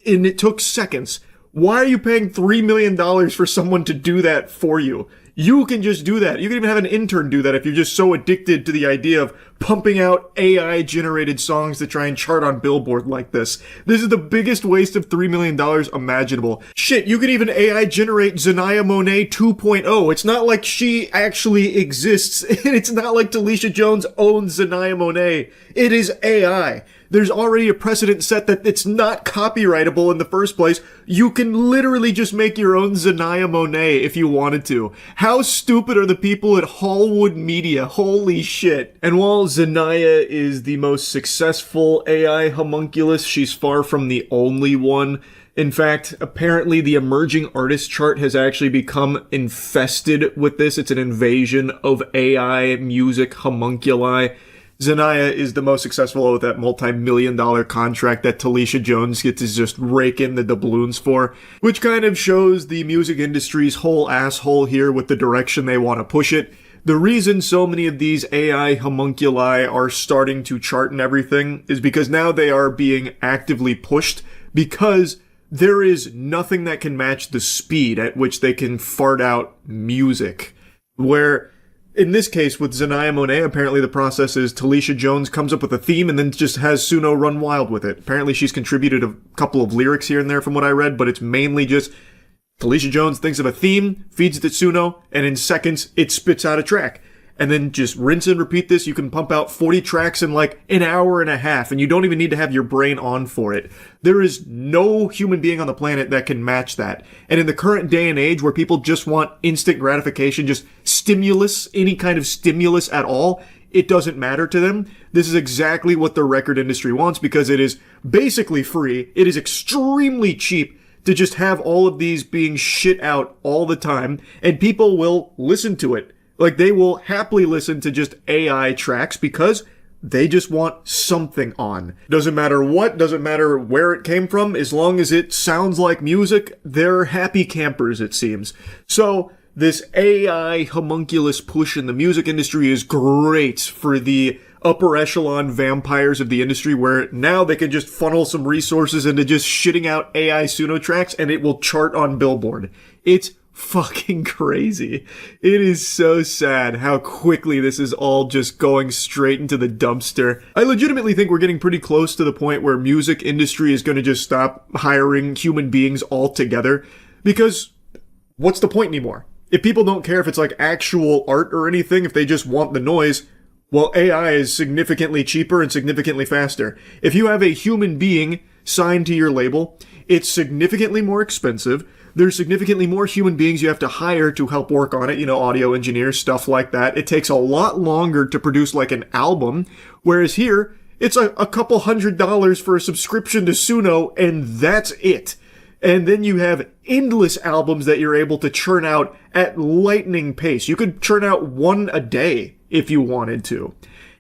and it took seconds. Why are you paying $3 million for someone to do that for you? You can just do that. You can even have an intern do that if you're just so addicted to the idea of pumping out AI-generated songs to try and chart on Billboard like this. This is the biggest waste of $3 million imaginable. Shit, you can even AI-generate Zanaya Monet 2.0. It's not like she actually exists. It's not like Talisha Jones owns Zanaya Monet. It is AI. There's already a precedent set that it's not copyrightable in the first place. You can literally just make your own Zanaya Monet if you wanted to. How stupid are the people at Hallwood Media? Holy shit. And while Zanaya is the most successful AI homunculus, she's far from the only one. In fact, apparently the emerging artist chart has actually become infested with this. It's an invasion of AI music homunculi. Zanaya is the most successful with that multi-million-dollar contract that Talisha Jones gets to just rake in the doubloons for, which kind of shows the music industry's whole asshole here with the direction they want to push it. The reason so many of these AI homunculi are starting to chart and everything is because now they are being actively pushed because there is nothing that can match the speed at which they can fart out music. Where in this case, with Zanaya Monet, apparently the process is Talisha Jones comes up with a theme and then just has Suno run wild with it. Apparently she's contributed a couple of lyrics here and there from what I read, but it's mainly just Talisha Jones thinks of a theme, feeds it to Suno, and in seconds it spits out a track. And then just rinse and repeat this. You can pump out 40 tracks in like an hour and a half, and you don't even need to have your brain on for it. There is no human being on the planet that can match that. And in the current day and age where people just want instant gratification, just stimulus, any kind of stimulus at all, it doesn't matter to them. This is exactly what the record industry wants because it is basically free. It is extremely cheap to just have all of these being shit out all the time, and people will listen to it. Like, they will happily listen to just AI tracks because They just want something on. Doesn't matter what, doesn't matter where it came from, as long as it sounds like music, they're happy campers, it seems. So, this AI homunculus push in the music industry is great for the upper echelon vampires of the industry, where now they can just funnel some resources into just shitting out AI Suno tracks and it will chart on Billboard. It's fucking crazy. It is so sad how quickly this is all just going straight into the dumpster. I legitimately think we're getting pretty close to the point where music industry is going to just stop hiring human beings altogether, because what's the point anymore? If people don't care if it's like actual art or anything, if they just want the noise, well, AI is significantly cheaper and significantly faster. If you have a human being signed to your label, it's significantly more expensive. There's significantly more human beings you have to hire to help work on it, audio engineers, stuff like that. It takes a lot longer to produce like an album, whereas here, it's a couple $100 for a subscription to Suno, and that's it. And then you have endless albums that you're able to churn out at lightning pace. You could churn out one a day if you wanted to.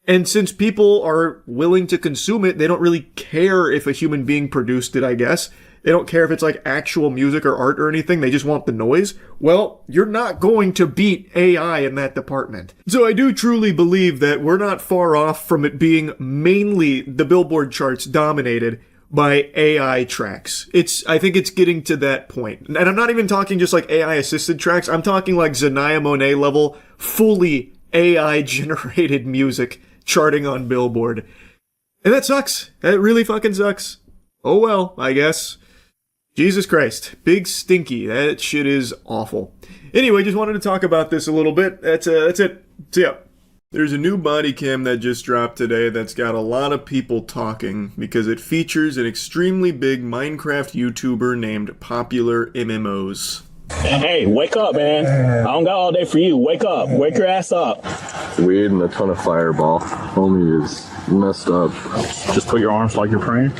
And since people are willing to consume it, they don't really care if a human being produced it, I guess. They don't care if it's like actual music or art or anything. They just want the noise. Well, you're not going to beat AI in that department. So I do truly believe that we're not far off from it being mainly the Billboard charts dominated by AI tracks. I think it's getting to that point. And I'm not even talking just like AI assisted tracks. I'm talking like Zanaya Monet level, fully AI generated music charting on Billboard. And that sucks. That really fucking sucks. Oh well, I guess. Jesus Christ. Big stinky. That shit is awful. Anyway, just wanted to talk about this a little bit. That's it. So yeah. There's a new body cam that just dropped today that's got a lot of people talking because it features an extremely big Minecraft YouTuber named Popular MMOs. Hey, wake up, man. I don't got all day for you. Wake up. Wake your ass up. Weed and a ton of fireball. Homie is messed up. Just put your arms like you're praying.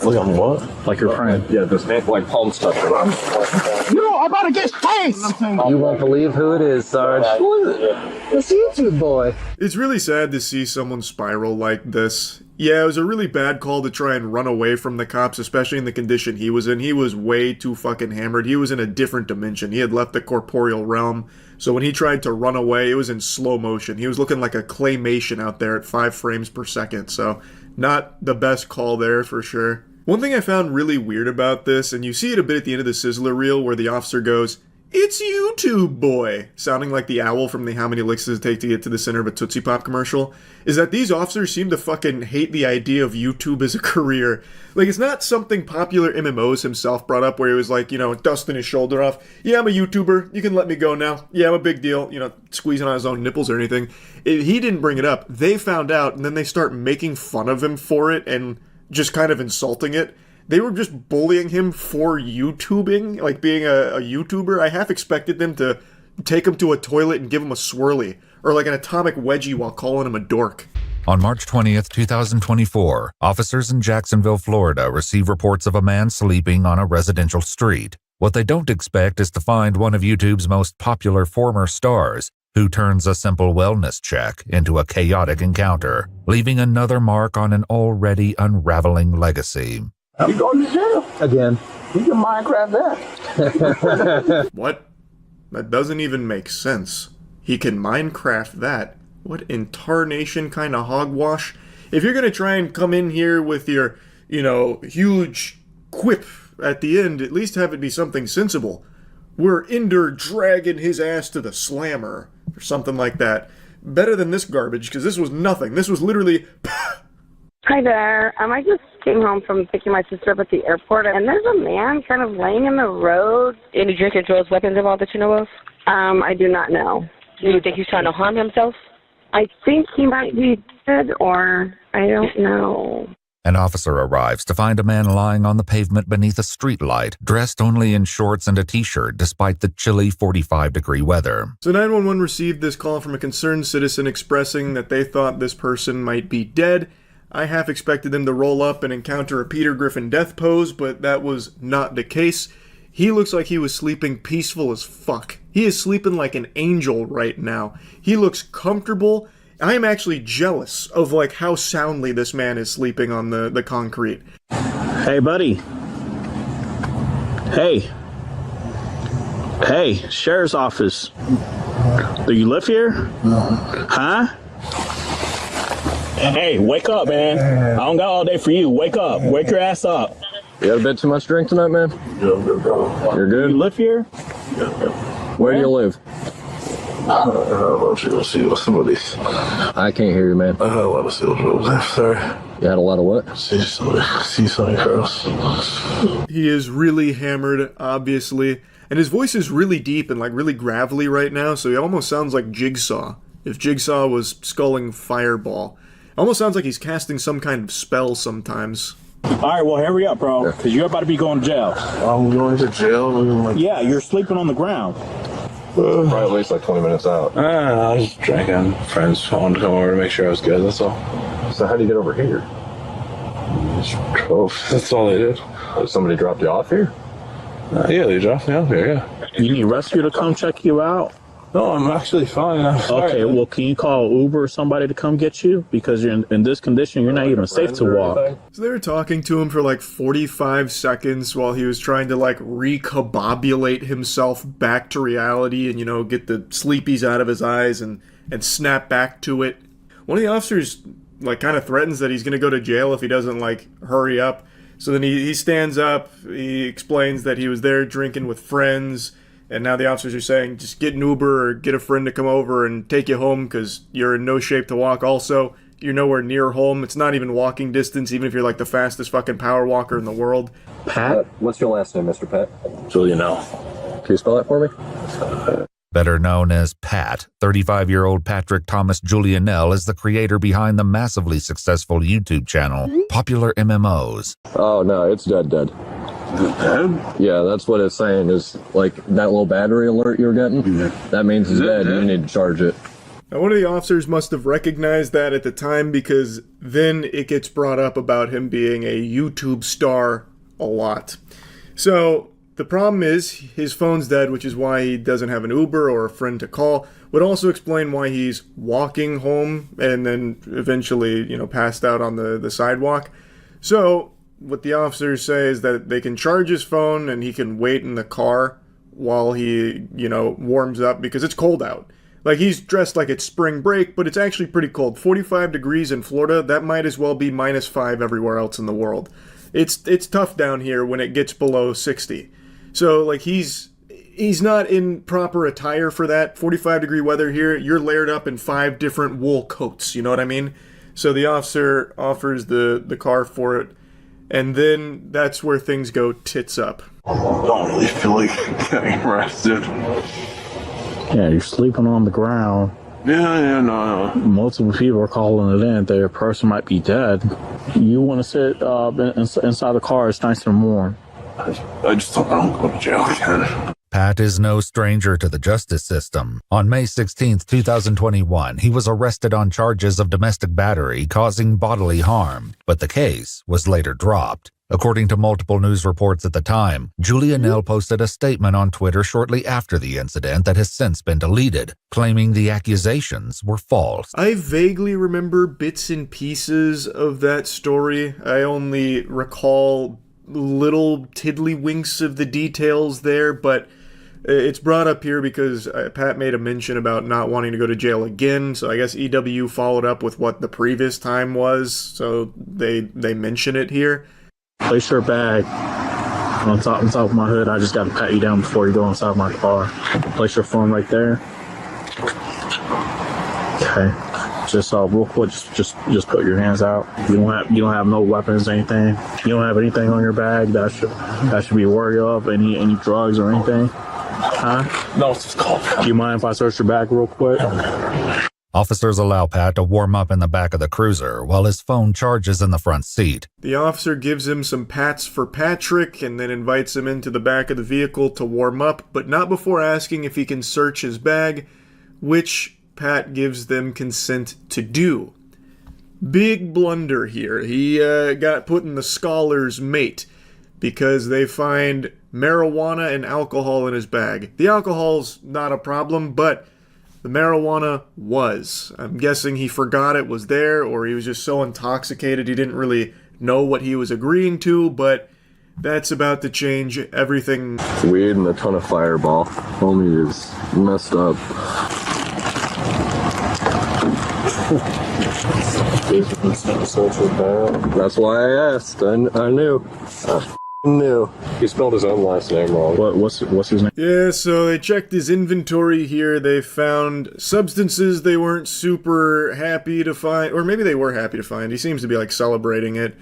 Look on what? Like you're praying. Yeah, this man like palm stuff. No, I'm about to get chased! You won't believe who it is, Sarge. It's YouTube boy. It's really sad to see someone spiral like this. Yeah, it was a really bad call to try and run away from the cops, especially in the condition he was in. He was way too fucking hammered. He was in a different dimension. He had left the corporeal realm. So when he tried to run away, it was in slow motion. He was looking like a claymation out there at 5 frames per second. So not the best call there for sure. One thing I found really weird about this, and you see it a bit at the end of the Sizzler reel where the officer goes, "It's YouTube boy," sounding like the owl from the How Many Licks Does It Take to Get to the Center of a Tootsie Pop commercial, is that these officers seem to fucking hate the idea of YouTube as a career. Like, it's not something Popular MMOs himself brought up where he was like, dusting his shoulder off. "Yeah, I'm a YouTuber. You can let me go now. Yeah, I'm a big deal." Squeezing on his own nipples or anything. He didn't bring it up. They found out, and then they start making fun of him for it and just kind of insulting it. They were just bullying him for YouTubing, like being a YouTuber. I half expected them to take him to a toilet and give him a swirly, or like an atomic wedgie while calling him a dork. On March 20th, 2024, officers in Jacksonville, Florida receive reports of a man sleeping on a residential street. What they don't expect is to find one of YouTube's most popular former stars, who turns a simple wellness check into a chaotic encounter, leaving another mark on an already unraveling legacy. You going to jail again. You can Minecraft that. What? That doesn't even make sense. He can Minecraft that. What in tarnation kind of hogwash? If you're gonna try and come in here with your, huge quip at the end, at least have it be something sensible. "We're Ender dragging his ass to the slammer," or something like that. Better than this garbage, because this was nothing. This was literally... Hi there. I just came home from picking my sister up at the airport, and there's a man kind of laying in the road. Any drink or drugs, weapons involved that you know of? I do not know. Do you think he's trying to harm himself? I think he might be dead, or I don't know. An officer arrives to find a man lying on the pavement beneath a streetlight, dressed only in shorts and a t-shirt despite the chilly 45-degree weather. So 911 received this call from a concerned citizen expressing that they thought this person might be dead. I half expected them to roll up and encounter a Peter Griffin death pose, but that was not the case. He looks like he was sleeping peaceful as fuck. He is sleeping like an angel right now. He looks comfortable, I am actually jealous of like how soundly this man is sleeping on the concrete. Hey, buddy. Hey. Hey, sheriff's office. Do you live here? Huh? Hey, wake up, man. I don't got all day for you. Wake up. Wake your ass up. You had a bit too much drink tonight, man? You're good? You live here? Where do you live? I can't hear you, man. I had a lot of seals rolls. Sorry. You had a lot of what? See something girls. He is really hammered, obviously, and his voice is really deep and like really gravelly right now, so he almost sounds like Jigsaw. If Jigsaw was sculling Fireball. Almost sounds like he's casting some kind of spell sometimes. Alright, well, hurry up, bro, because you're about to be going to jail. I'm going to jail? Yeah, you're sleeping on the ground. Probably at least like 20 minutes out. I was just drinking. Friends wanted to come over to make sure I was good, that's all. So how do you get over here? Just drove. That's all they did. Somebody dropped you off here? Yeah, they dropped me off here, yeah. You need rescue to come check you out? No, I'm actually fine. I'm sorry. Okay, well, can you call Uber or somebody to come get you? Because you're in this condition, you're not even safe to walk. So they were talking to him for like 45 seconds while he was trying to like recombobulate himself back to reality and, you know, get the sleepies out of his eyes and snap back to it. One of the officers like kind of threatens that he's going to go to jail if he doesn't like hurry up. So then he stands up, he explains that he was there drinking with friends. And now the officers are saying, just get an Uber or get a friend to come over and take you home because you're in no shape to walk. Also, you're nowhere near home. It's not even walking distance, even if you're like the fastest fucking power walker in the world. Pat? What's your last name, Mr. Pat? Julian L. Can you spell that for me? Better known as Pat, 35-year-old Patrick Thomas Julianell is the creator behind the massively successful YouTube channel, Popular MMOs. Oh, no, it's dead. Dead? Yeah, that's what it's saying is, like, that little battery alert you're getting, that means he's dead. You need to charge it. Now, one of the officers must have recognized that at the time because then it gets brought up about him being a YouTube star a lot. So the problem is his phone's dead, which is why he doesn't have an Uber or a friend to call. Would also explain why he's walking home and then eventually, you know, passed out on the sidewalk. So what the officers say is that they can charge his phone and he can wait in the car while he, you know, warms up because it's cold out. Like, he's dressed like it's spring break, but it's actually pretty cold. 45 degrees in Florida, that might as well be -5 everywhere else in the world. It's tough down here when it gets below 60. So, like, he's not in proper attire for that. 45-degree weather here, you're layered up in 5 different wool coats, you know what I mean? So the officer offers the car for it. And then that's where things go tits up. I don't really feel like getting arrested. Yeah, you're sleeping on the ground. Yeah, no. Multiple people are calling it in. Their person might be dead. You want to sit inside the car. It's nice and warm. I just don't want to go to jail again. Pat is no stranger to the justice system. On May 16, 2021, he was arrested on charges of domestic battery causing bodily harm, but the case was later dropped. According to multiple news reports at the time, Julianell posted a statement on Twitter shortly after the incident that has since been deleted, claiming the accusations were false. I vaguely remember bits and pieces of that story. I only recall little tiddlywinks of the details there, but it's brought up here because Pat made a mention about not wanting to go to jail again, so I guess EW followed up with what the previous time was, so they mention it here. Place your bag on top of my hood. I just got to pat you down before you go inside my car. Place your phone right there. Okay. Just real quick, just put your hands out. You don't have no weapons or anything. You don't have anything on your bag that should be worried of. Any drugs or anything? Huh? No, it's just cold. Do you mind if I search your bag real quick? Officers allow Pat to warm up in the back of the cruiser while his phone charges in the front seat. The officer gives him some pats for Patrick and then invites him into the back of the vehicle to warm up, but not before asking if he can search his bag, which Pat gives them consent to do. Big blunder here. He got put in the scholar's mate because they find marijuana and alcohol in his bag. The alcohol's not a problem, but the marijuana was. I'm guessing he forgot it was there, or he was just so intoxicated he didn't really know what he was agreeing to, but that's about to change everything. Weed and a ton of Fireball. Homie is messed up. That's why I asked. I knew. I knew. He spelled his own last name wrong. What's his name? Yeah, so they checked his inventory here. They found substances they weren't super happy to find, or maybe they were happy to find. He seems to be like celebrating it.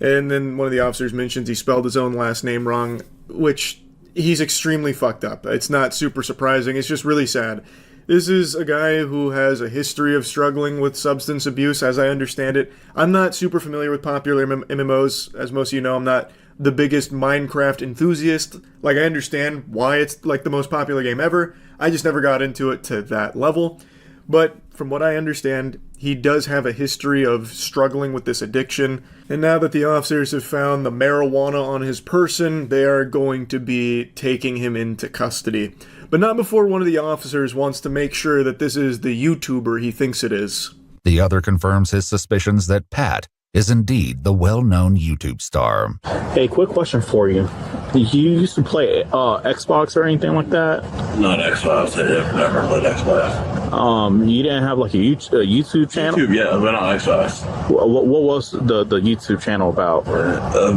And then one of the officers mentions he spelled his own last name wrong, which he's extremely fucked up. It's not super surprising. It's just really sad. This is a guy who has a history of struggling with substance abuse, as I understand it. I'm not super familiar with popular MMOs. As most of you know, I'm not the biggest Minecraft enthusiast. Like, I understand why it's like the most popular game ever. I just never got into it to that level. But from what I understand, he does have a history of struggling with this addiction. And now that the officers have found the marijuana on his person, they are going to be taking him into custody. But not before one of the officers wants to make sure that this is the YouTuber he thinks it is. The other confirms his suspicions that Pat is indeed the well-known YouTube star. Hey, quick question for you. Did you used to play Xbox or anything like that? Not Xbox. I've never played Xbox. You didn't have like a YouTube channel? YouTube, yeah, but not Xbox. What was the YouTube channel about?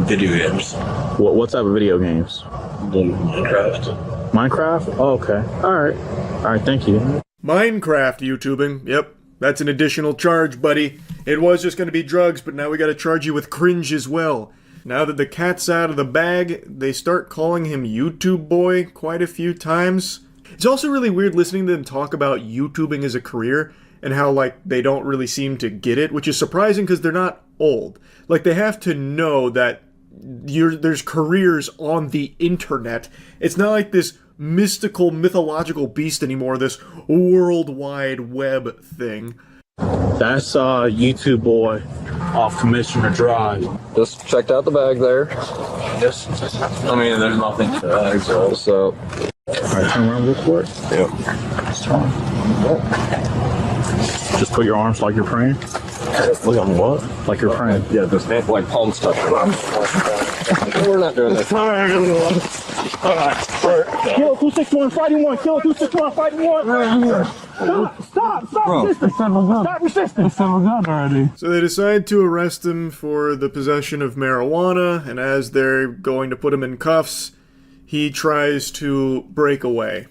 Video games. What type of video games? Minecraft. Minecraft? Oh, okay. All right, thank you. Minecraft YouTubing. Yep, that's an additional charge, buddy. It was just going to be drugs, but now we got to charge you with cringe as well. Now that the cat's out of the bag, they start calling him YouTube Boy quite a few times. It's also really weird listening to them talk about YouTubing as a career and how, like, they don't really seem to get it, which is surprising because they're not old. Like, they have to know that there's careers on the internet. It's not like this mystical, mythological beast anymore, this worldwide web thing. That's YouTube Boy off Commissioner Drive. Just checked out the bag there. Yes. I mean, there's nothing to that. So. Alright, turn around real quick. Yep. Just put your arms like you're praying. Look on what? Like you're praying. Yeah, just like palm stuff. We're not doing this. Alright. Kill 261, fighting one. Kill 261, fighting one. Stop resisting. Stop resisting. Already. So they decide to arrest him for the possession of marijuana, and as they're going to put him in cuffs, he tries to break away.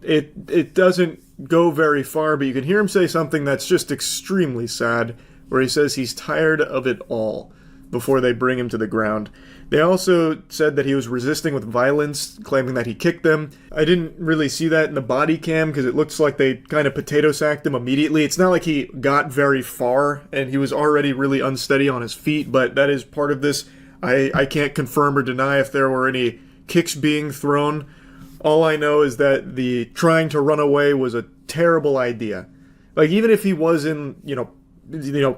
It doesn't go very far, but you can hear him say something that's just extremely sad, where he says he's tired of it all, before they bring him to the ground. They also said that he was resisting with violence, claiming that he kicked them. I didn't really see that in the body cam, because it looks like they kind of potato sacked him immediately. It's not like he got very far, and he was already really unsteady on his feet, but that is part of this. I can't confirm or deny if there were any kicks being thrown. All I know is that the trying to run away was a terrible idea. Like, even if he was in,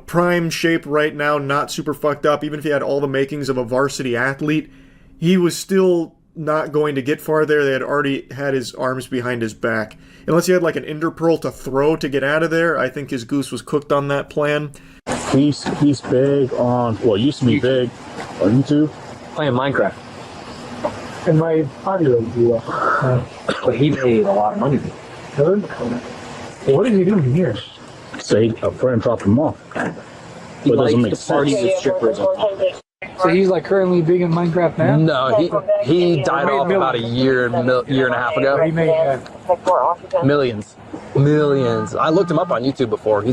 prime shape right now, not super fucked up, even if he had all the makings of a varsity athlete, he was still not going to get far there. They had already had his arms behind his back. Unless he had like an ender pearl to throw to get out of there, I think his goose was cooked on that plan. He's big on, well, used to be big on YouTube. Playing Minecraft. And my 5-year-old grew up. But he made a lot of money. Good. What is he doing here? Say a friend dropped him off. He But it doesn't likes make the parties sense. with strippers. So he's like currently big in Minecraft now? No, he died off about a year and a half ago. He made Millions. I looked him up on YouTube before.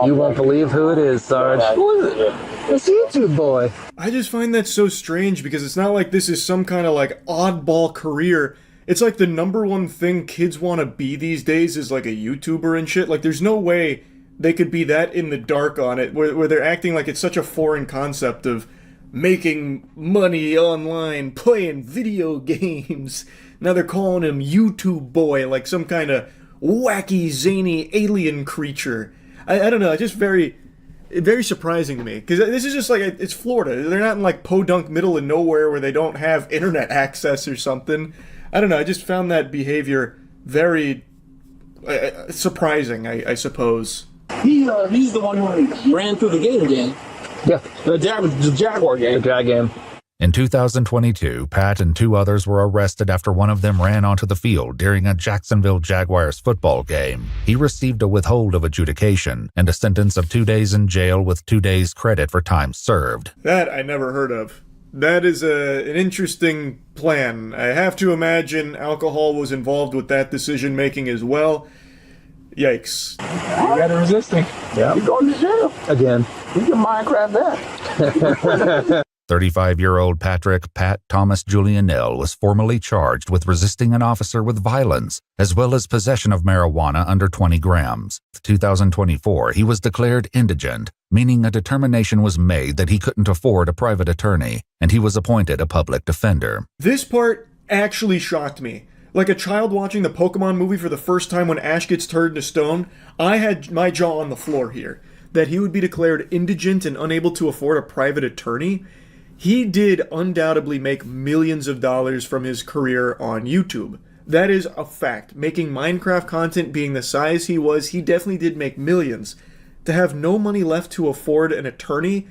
You won't believe who it is, Sarge. Who is it? It's YouTube Boy. I just find that so strange, because it's not like this is some kind of like oddball career. It's like the number one thing kids want to be these days is like a YouTuber and shit. Like, there's no way they could be that in the dark on it, where they're acting like it's such a foreign concept of making money online, playing video games. Now they're calling him YouTube Boy, like some kind of wacky, zany alien creature. I don't know, it's just very surprising to me, because this is just like, it's Florida. They're not in like podunk middle of nowhere where they don't have internet access or something. I don't know, I just found that behavior very surprising, I suppose. He's the one who ran through the gate again. Yeah, the Jaguar game. The Jag game. In 2022, Pat and 2 others were arrested after one of them ran onto the field during a Jacksonville Jaguars football game. He received a withhold of adjudication and a sentence of 2 days in jail with 2 days credit for time served. That I never heard of. That is an interesting plan. I have to imagine alcohol was involved with that decision making as well. Yikes. You gotta resisting. Yeah. You're going to jail. Again. You can Minecraft that. 35-year-old Pat Thomas Julianell was formally charged with resisting an officer with violence, as well as possession of marijuana under 20 grams. In 2024, he was declared indigent, meaning a determination was made that he couldn't afford a private attorney, and he was appointed a public defender. This part actually shocked me. Like a child watching the Pokemon movie for the first time when Ash gets turned to stone, I had my jaw on the floor here. That he would be declared indigent and unable to afford a private attorney. He did undoubtedly make millions of dollars from his career on YouTube. That is a fact. Making Minecraft content being the size he was, he definitely did make millions. To have no money left to afford an attorney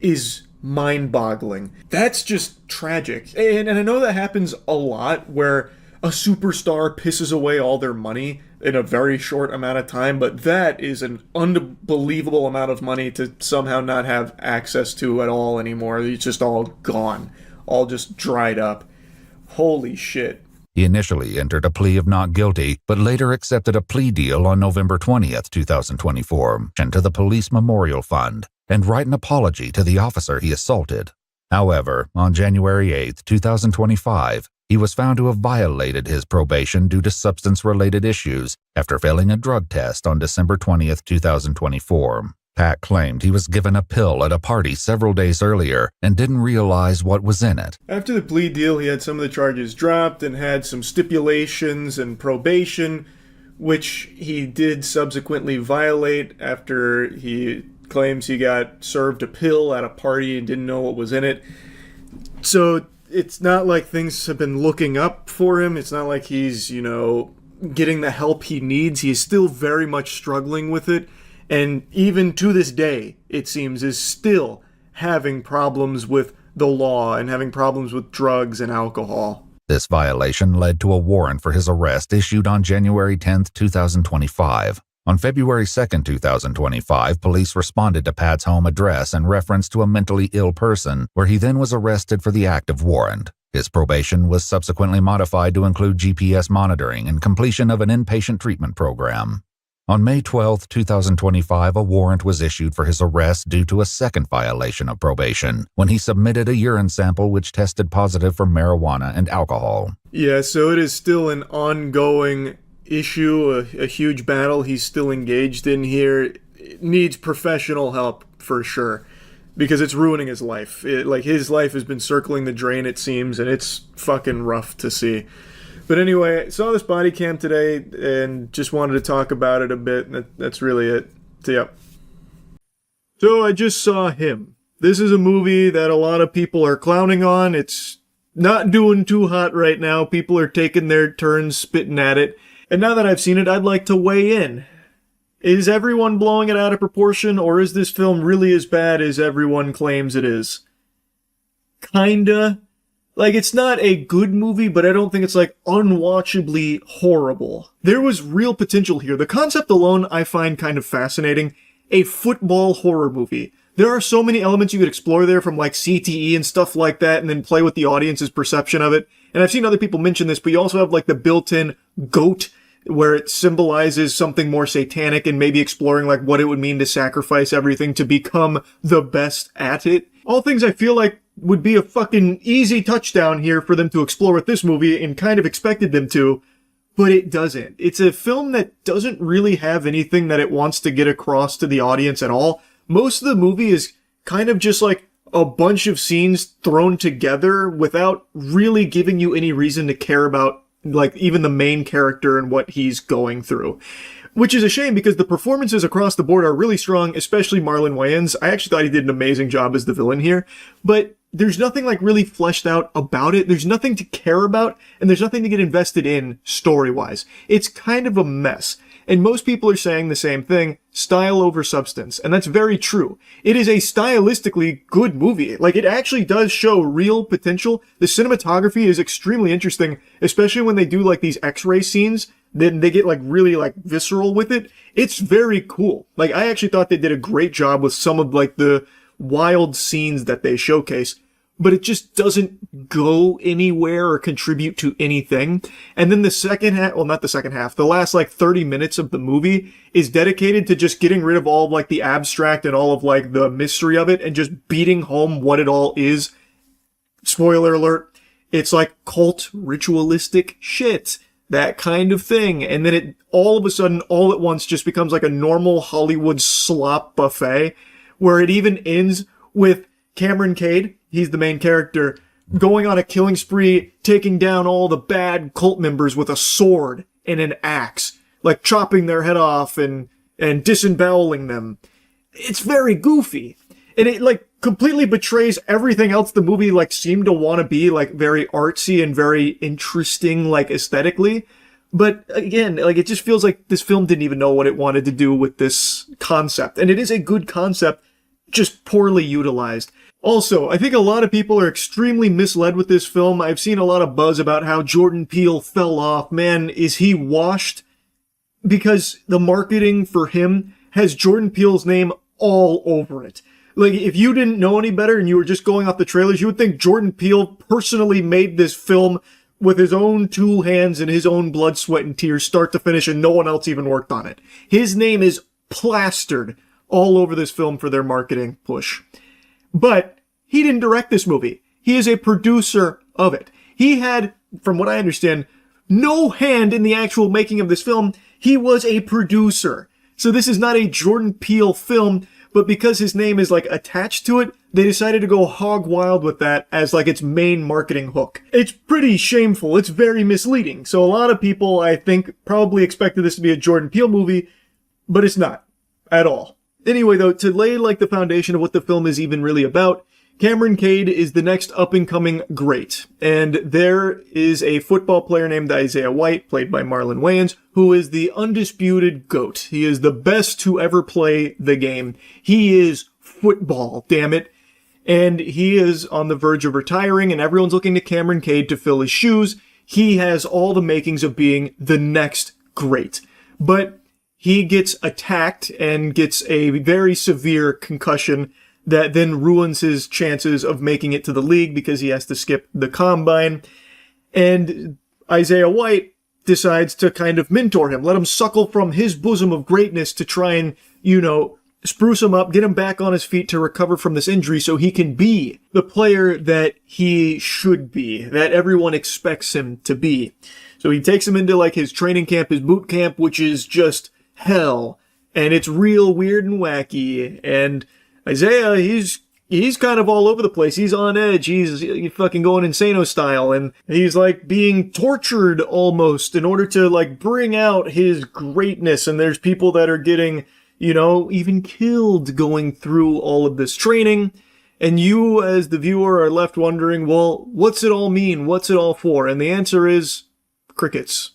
is mind-boggling. That's just tragic. And I know that happens a lot where a superstar pisses away all their money in a very short amount of time, but that is an unbelievable amount of money to somehow not have access to at all anymore. It's just all gone. All just dried up. Holy shit. He initially entered a plea of not guilty, but later accepted a plea deal on November 20th, 2024, to the Police Memorial Fund, and write an apology to the officer he assaulted. However, on January 8th, 2025, he was found to have violated his probation due to substance-related issues after failing a drug test on December 20th, 2024. Pat claimed he was given a pill at a party several days earlier and didn't realize what was in it. After the plea deal, he had some of the charges dropped and had some stipulations and probation, which he did subsequently violate after he claims he got served a pill at a party and didn't know what was in it. So it's not like things have been looking up for him. It's not like he's, getting the help he needs. He is still very much struggling with it. And even to this day, it seems, is still having problems with the law and having problems with drugs and alcohol. This violation led to a warrant for his arrest issued on January 10, 2025. On February 2, 2025, police responded to Pat's home address in reference to a mentally ill person, where he then was arrested for the active warrant. His probation was subsequently modified to include GPS monitoring and completion of an inpatient treatment program. On May 12, 2025, a warrant was issued for his arrest due to a second violation of probation, when he submitted a urine sample which tested positive for marijuana and alcohol. Yeah, so it is still an ongoing issue, a huge battle he's still engaged in here. It needs professional help for sure, because it's ruining his life. His life has been circling the drain, it seems, and it's fucking rough to see. But anyway, I saw this body cam today and just wanted to talk about it a bit. That's really it. So, yeah. So I just saw Him. This is a movie that a lot of people are clowning on. It's not doing too hot right now. People are taking their turns spitting at it. And now that I've seen it, I'd like to weigh in. Is everyone blowing it out of proportion, or is this film really as bad as everyone claims it is? Kinda. It's not a good movie, but I don't think it's, unwatchably horrible. There was real potential here. The concept alone I find kind of fascinating. A football horror movie. There are so many elements you could explore there, from, CTE and stuff like that, and then play with the audience's perception of it. And I've seen other people mention this, but you also have, the built-in goat, where it symbolizes something more satanic, and maybe exploring, what it would mean to sacrifice everything to become the best at it. All things I feel like would be a fucking easy touchdown here for them to explore with this movie, and kind of expected them to, but it doesn't. It's a film that doesn't really have anything that it wants to get across to the audience at all. Most of the movie is kind of just a bunch of scenes thrown together without really giving you any reason to care about, even the main character and what he's going through. Which is a shame, because the performances across the board are really strong, especially Marlon Wayans. I actually thought he did an amazing job as the villain here, but there's nothing really fleshed out about it. There's nothing to care about, and there's nothing to get invested in story-wise. It's kind of a mess. And most people are saying the same thing, style over substance. And that's very true. It is a stylistically good movie. Like, it actually does show real potential. The cinematography is extremely interesting, especially when they do, like, these X-ray scenes. Then they get, like, really, like, visceral with it. It's very cool. Like, I actually thought they did a great job with some of, like, the wild scenes that they showcase. But it just doesn't go anywhere or contribute to anything. And then the second half, well, not the second half, the last like 30 minutes of the movie is dedicated to just getting rid of all of like the abstract and all of like the mystery of it and just beating home what it all is. Spoiler alert, it's like cult ritualistic shit. That kind of thing. And then it all of a sudden, all at once just becomes like a normal Hollywood slop buffet where it even ends with Cameron Cade, he's the main character, going on a killing spree, taking down all the bad cult members with a sword and an axe, like chopping their head off and disemboweling them. It's very goofy. And it like completely betrays everything else the movie like seemed to want to be, like very artsy and very interesting, like aesthetically. But again, like it just feels like this film didn't even know what it wanted to do with this concept. And it is a good concept, just poorly utilized. Also, I think a lot of people are extremely misled with this film. I've seen a lot of buzz about how Jordan Peele fell off. Man, is he washed? Because the marketing for him has Jordan Peele's name all over it. Like, if you didn't know any better and you were just going off the trailers, you would think Jordan Peele personally made this film with his own two hands and his own blood, sweat, and tears, start to finish, and no one else even worked on it. His name is plastered all over this film for their marketing push. But he didn't direct this movie. He is a producer of it. He had, from what I understand, no hand in the actual making of this film. He was a producer. So this is not a Jordan Peele film, but because his name is like attached to it, they decided to go hog wild with that as like its main marketing hook. It's pretty shameful. It's very misleading. So a lot of people, I think, probably expected this to be a Jordan Peele movie, but it's not at all. Anyway, though, to lay like the foundation of what the film is even really about, Cameron Cade is the next up-and-coming great. And there is a football player named Isaiah White, played by Marlon Wayans, who is the undisputed GOAT. He is the best to ever play the game. He is football, damn it. And he is on the verge of retiring, and everyone's looking to Cameron Cade to fill his shoes. He has all the makings of being the next great. But he gets attacked and gets a very severe concussion that then ruins his chances of making it to the league because he has to skip the combine. And Isaiah White decides to kind of mentor him, let him suckle from his bosom of greatness to try and, spruce him up, get him back on his feet to recover from this injury so he can be the player that he should be, that everyone expects him to be. So he takes him into like his training camp, his boot camp, which is just hell. And it's real weird and wacky. And Isaiah, he's kind of all over the place. He's on edge. He's fucking going insano style. And he's like being tortured almost in order to like bring out his greatness. And there's people that are getting, even killed going through all of this training. And you as the viewer are left wondering, well, what's it all mean? What's it all for? And the answer is crickets.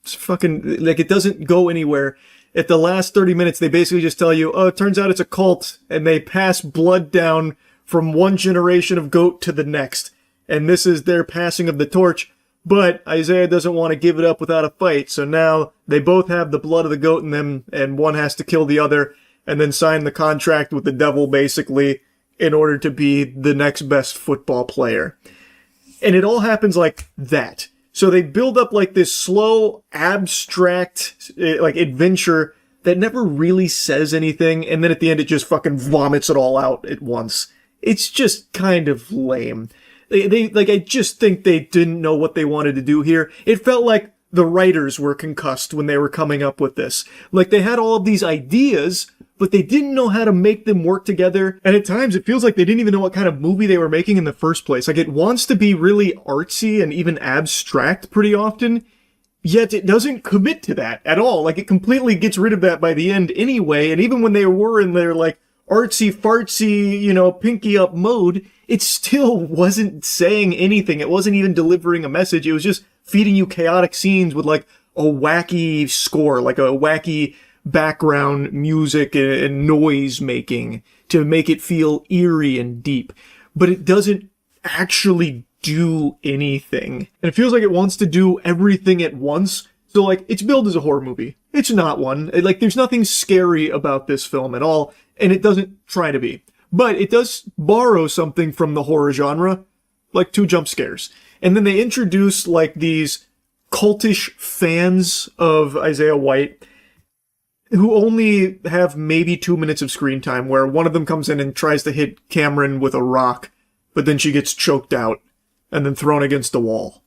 It's fucking, like, it doesn't go anywhere. At the last 30 minutes, they basically just tell you, oh, it turns out it's a cult, and they pass blood down from one generation of goat to the next. And this is their passing of the torch. But Isaiah doesn't want to give it up without a fight, so now they both have the blood of the goat in them, and one has to kill the other, and then sign the contract with the devil, basically, in order to be the next best football player. And it all happens like that. So they build up like this slow, abstract, like adventure that never really says anything. And then at the end, it just fucking vomits it all out at once. It's just kind of lame. I just think they didn't know what they wanted to do here. It felt like the writers were concussed when they were coming up with this. Like they had all of these ideas, but they didn't know how to make them work together. And at times it feels like they didn't even know what kind of movie they were making in the first place. Like it wants to be really artsy and even abstract pretty often, yet it doesn't commit to that at all. Like it completely gets rid of that by the end anyway. And even when they were in their like artsy fartsy, pinky up mode, it still wasn't saying anything. It wasn't even delivering a message. It was just feeding you chaotic scenes with like a wacky score, like a wacky background music and noise making to make it feel eerie and deep. But it doesn't actually do anything. And it feels like it wants to do everything at once. So, like, it's billed as a horror movie. It's not one. Like, there's nothing scary about this film at all, and it doesn't try to be. But it does borrow something from the horror genre, like 2 jump scares. And then they introduce, like, these cultish fans of Isaiah White who only have maybe 2 minutes of screen time, where one of them comes in and tries to hit Cameron with a rock, but then she gets choked out and then thrown against the wall.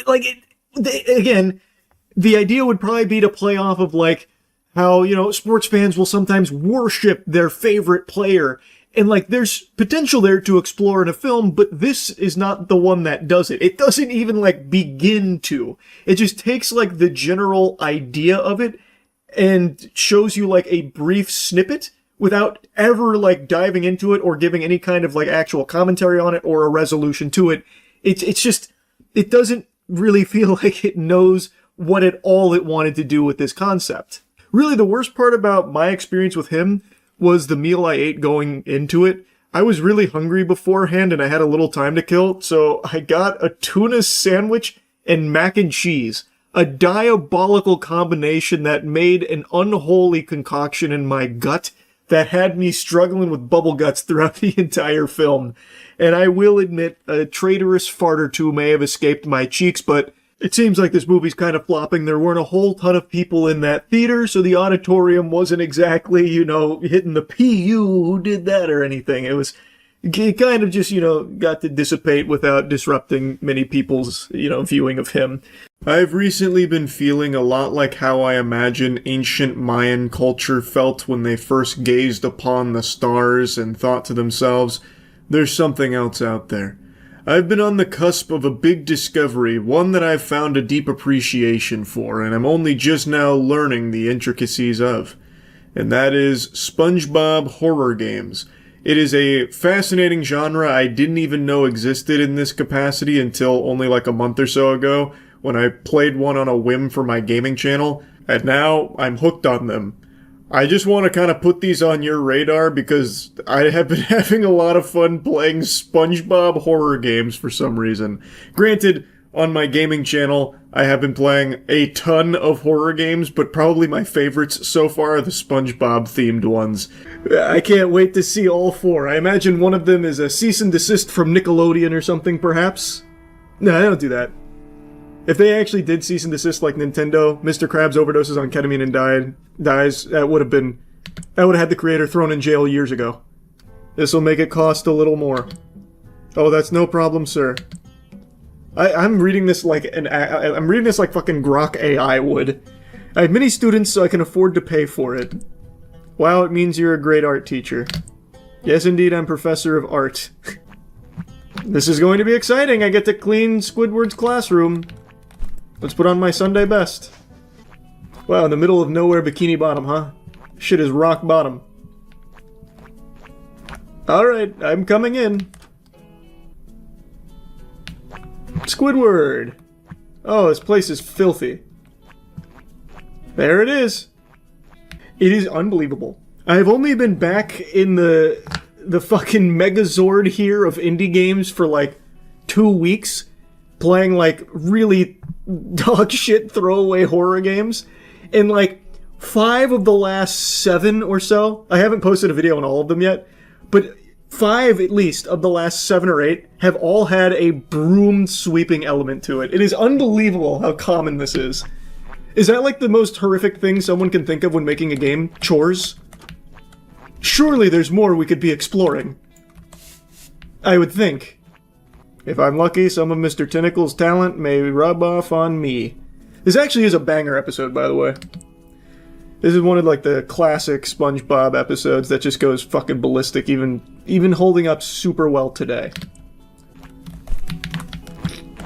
Again, the idea would probably be to play off of, like, how, you know, sports fans will sometimes worship their favorite player. And, like, there's potential there to explore in a film, but this is not the one that does it. It doesn't even, like, begin to. It just takes, like, the general idea of it and shows you, like, a brief snippet without ever, like, diving into it or giving any kind of, like, actual commentary on it or a resolution to it. It's just, it doesn't really feel like it knows what it wanted to do with this concept. Really, the worst part about my experience with him was the meal I ate going into it. I was really hungry beforehand and I had a little time to kill, so I got a tuna sandwich and mac and cheese. A diabolical combination that made an unholy concoction in my gut that had me struggling with bubble guts throughout the entire film. And I will admit, a traitorous fart or two may have escaped my cheeks, but it seems like this movie's kind of flopping. There weren't a whole ton of people in that theater, so the auditorium wasn't exactly, you know, hitting the PU who did that or anything. It kind of just, you know, got to dissipate without disrupting many people's, you know, viewing of him. I've recently been feeling a lot like how I imagine ancient Mayan culture felt when they first gazed upon the stars and thought to themselves, there's something else out there. I've been on the cusp of a big discovery, one that I've found a deep appreciation for, and I'm only just now learning the intricacies of. And that is SpongeBob horror games. It is a fascinating genre I didn't even know existed in this capacity until only like a month or so ago, when I played one on a whim for my gaming channel, and now I'm hooked on them. I just want to kind of put these on your radar because I have been having a lot of fun playing SpongeBob horror games for some reason. Granted, on my gaming channel, I have been playing a ton of horror games, but probably my favorites so far are the SpongeBob-themed ones. I can't wait to see all 4. I imagine one of them is a cease and desist from Nickelodeon or something, perhaps? No, I don't do that. If they actually did cease and desist like Nintendo, Mr. Krabs overdoses on ketamine and dies, that would have had the creator thrown in jail years ago. This will make it cost a little more. Oh, that's no problem, sir. I'm reading this like I'm reading this like fucking Grok AI would. I have many students, so I can afford to pay for it. Wow, it means you're a great art teacher. Yes, indeed, I'm professor of art. This is going to be exciting. I get to clean Squidward's classroom. Let's put on my Sunday best. Wow, in the middle of nowhere, Bikini Bottom, huh? Shit is rock bottom. Alright, I'm coming in. Squidward! Oh, this place is filthy. There it is. It is unbelievable. I've only been back in the fucking Megazord here of indie games for like 2 weeks, playing like really dog shit throwaway horror games, and like 5 of the last 7 or so, I haven't posted a video on all of them yet, but 5 at least of the last 7 or 8 have all had a broom sweeping element to it. It is unbelievable how common this is. Is that like the most horrific thing someone can think of when making a game? Chores? Surely there's more we could be exploring. I would think. If I'm lucky, some of Mr. Tentacle's talent may rub off on me. This actually is a banger episode, by the way. This is one of like the classic SpongeBob episodes that just goes fucking ballistic, even holding up super well today.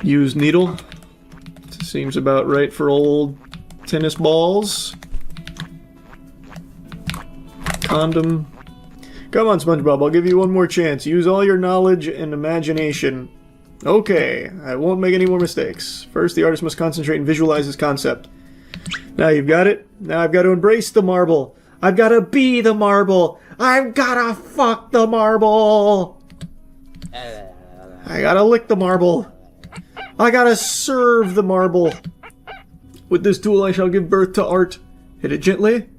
Use needle. Seems about right for old tennis balls. Condom. Come on, SpongeBob, I'll give you one more chance. Use all your knowledge and imagination. Okay, I won't make any more mistakes. First, the artist must concentrate and visualize his concept. Now you've got it. Now I've got to embrace the marble. I've got to be the marble. I've got to fuck the marble. I gotta lick the marble. I gotta serve the marble. With this tool I shall give birth to art. Hit it gently.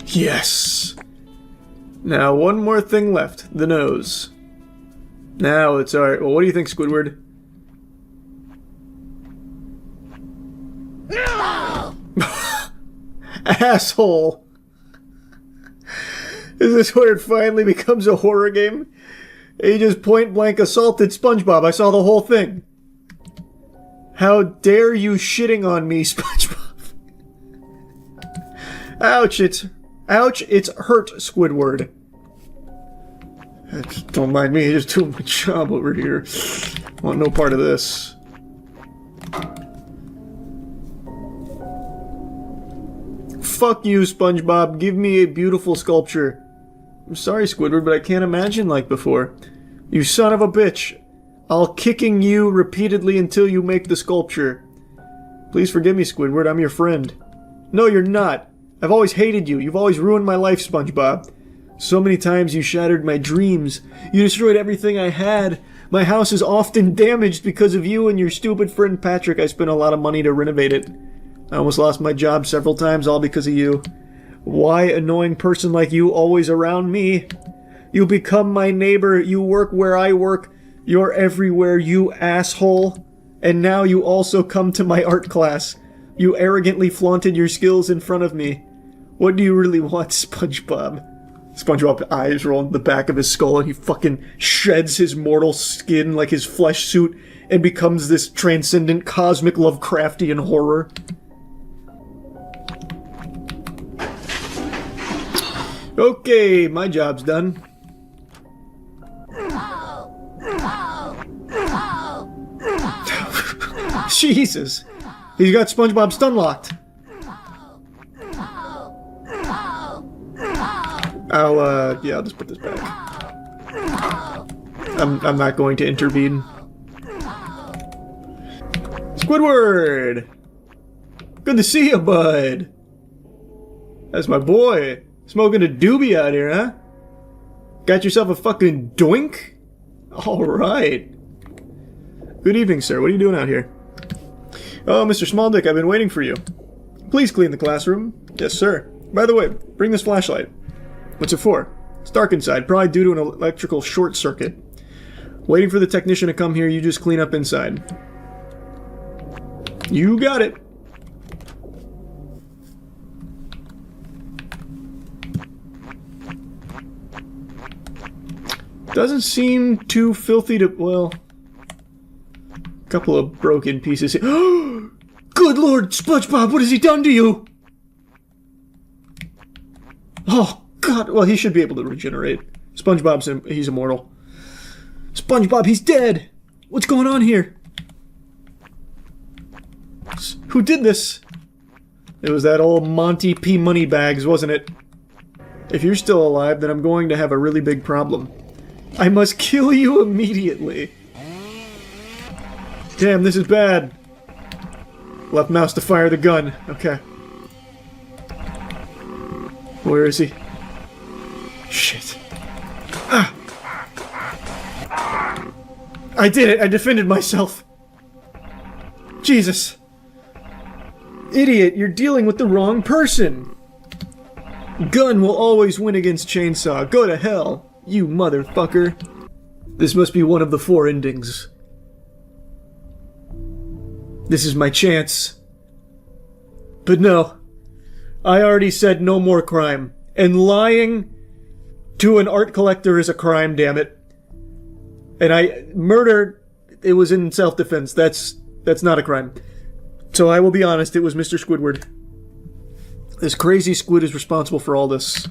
Yes. Now one more thing left. The nose. Now it's art. Well, what do you think, Squidward? Asshole. Is this where it finally becomes a horror game? He just point blank assaulted SpongeBob. I saw the whole thing. How dare you shitting on me, SpongeBob? Ouch, it's hurt, Squidward. Don't mind me, just doing my job over here. Want no part of this. Fuck you, SpongeBob. Give me a beautiful sculpture. I'm sorry, Squidward, but I can't imagine like before. You son of a bitch. I'll kicking you repeatedly until you make the sculpture. Please forgive me, Squidward. I'm your friend. No, you're not. I've always hated you. You've always ruined my life, SpongeBob. So many times you shattered my dreams. You destroyed everything I had. My house is often damaged because of you and your stupid friend Patrick. I spent a lot of money to renovate it. I almost lost my job several times, all because of you. Why, annoying person like you, always around me? You become my neighbor. You work where I work. You're everywhere, you asshole. And now you also come to my art class. You arrogantly flaunted your skills in front of me. What do you really want, SpongeBob? SpongeBob's eyes roll into the back of his skull and he fucking sheds his mortal skin like his flesh suit and becomes this transcendent cosmic Lovecraftian horror. Okay, my job's done. Jesus! He's got SpongeBob stun locked. I'll just put this back. I'm not going to intervene. Squidward! Good to see you, bud. That's my boy. Smoking a doobie out here, huh? Got yourself a fucking doink? Alright. Good evening, sir. What are you doing out here? Oh, Mr. Smalldick, I've been waiting for you. Please clean the classroom. Yes, sir. By the way, bring this flashlight. What's it for? It's dark inside, probably due to an electrical short circuit. Waiting for the technician to come here, you just clean up inside. You got it. Doesn't seem too filthy to... well... a couple of broken pieces here. Good Lord, SpongeBob, what has he done to you? Oh, God. Well, he should be able to regenerate. He's immortal. SpongeBob, he's dead! What's going on here? Who did this? It was that old Monty P. Moneybags, wasn't it? If you're still alive, then I'm going to have a really big problem. I must kill you immediately. Damn, this is bad. Left mouse to fire the gun. Okay. Where is he? Shit. Ah! I did it! I defended myself! Jesus. Idiot, you're dealing with the wrong person! Gun will always win against chainsaw. Go to hell, you motherfucker. This must be one of the 4 endings. This is my chance. But no. I already said no more crime. And lying to an art collector is a crime, damn it. And murder, it was in self-defense. That's not a crime. So I will be honest, it was Mr. Squidward. This crazy squid is responsible for all this.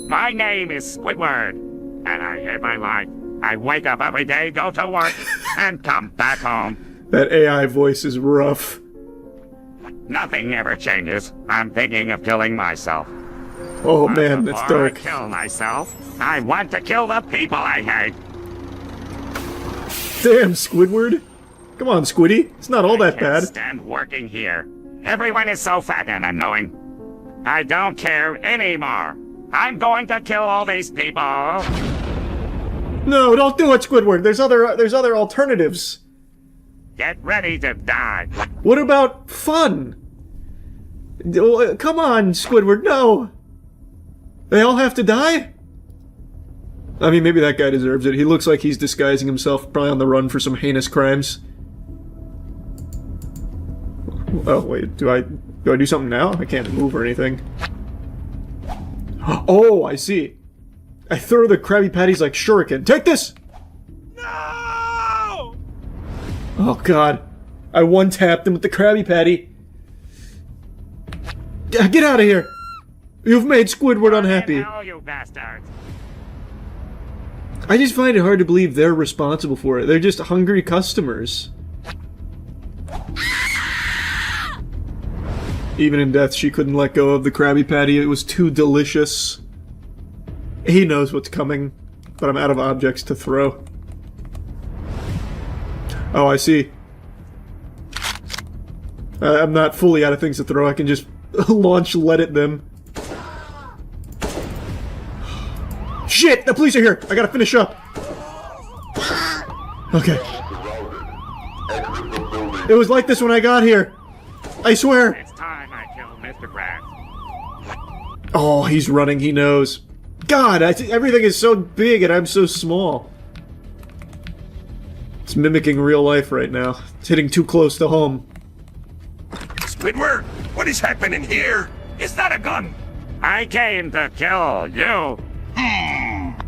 My name is Squidward, and I live my life. I wake up every day, go to work, and come back home. That AI voice is rough. Nothing ever changes. I'm thinking of killing myself. Oh man, that's Before dark. I kill myself, I want to kill the people I hate. Damn, Squidward. Come on, Squiddy. It's not all that Can't bad. stand working here. Everyone is so fat and annoying. I don't care anymore. I'm going to kill all these people. No, don't do it, Squidward. There's other alternatives. Get ready to die. What about fun? Come on, Squidward, no. They all have to die? I mean, maybe that guy deserves it. He looks like he's disguising himself, probably on the run for some heinous crimes. Oh, wait, do I do something now? I can't move or anything. Oh, I see. I throw the Krabby Patties like shuriken. Take this! No! Oh, God. I one-tapped him with the Krabby Patty. Get out of here! You've made Squidward unhappy. Oh, you bastards. I just find it hard to believe they're responsible for it. They're just hungry customers. Even in death, she couldn't let go of the Krabby Patty. It was too delicious. He knows what's coming, but I'm out of objects to throw. Oh, I see. I'm not fully out of things to throw. I can just launch lead at them. Shit! The police are here! I gotta finish up! Okay. It was like this when I got here. I swear. It's time I killed Mr. Krabs. Oh, he's running. He knows. God, everything is so big and I'm so small. It's mimicking real life right now. It's hitting too close to home. Squidward, what is happening here? Is that a gun? I came to kill you.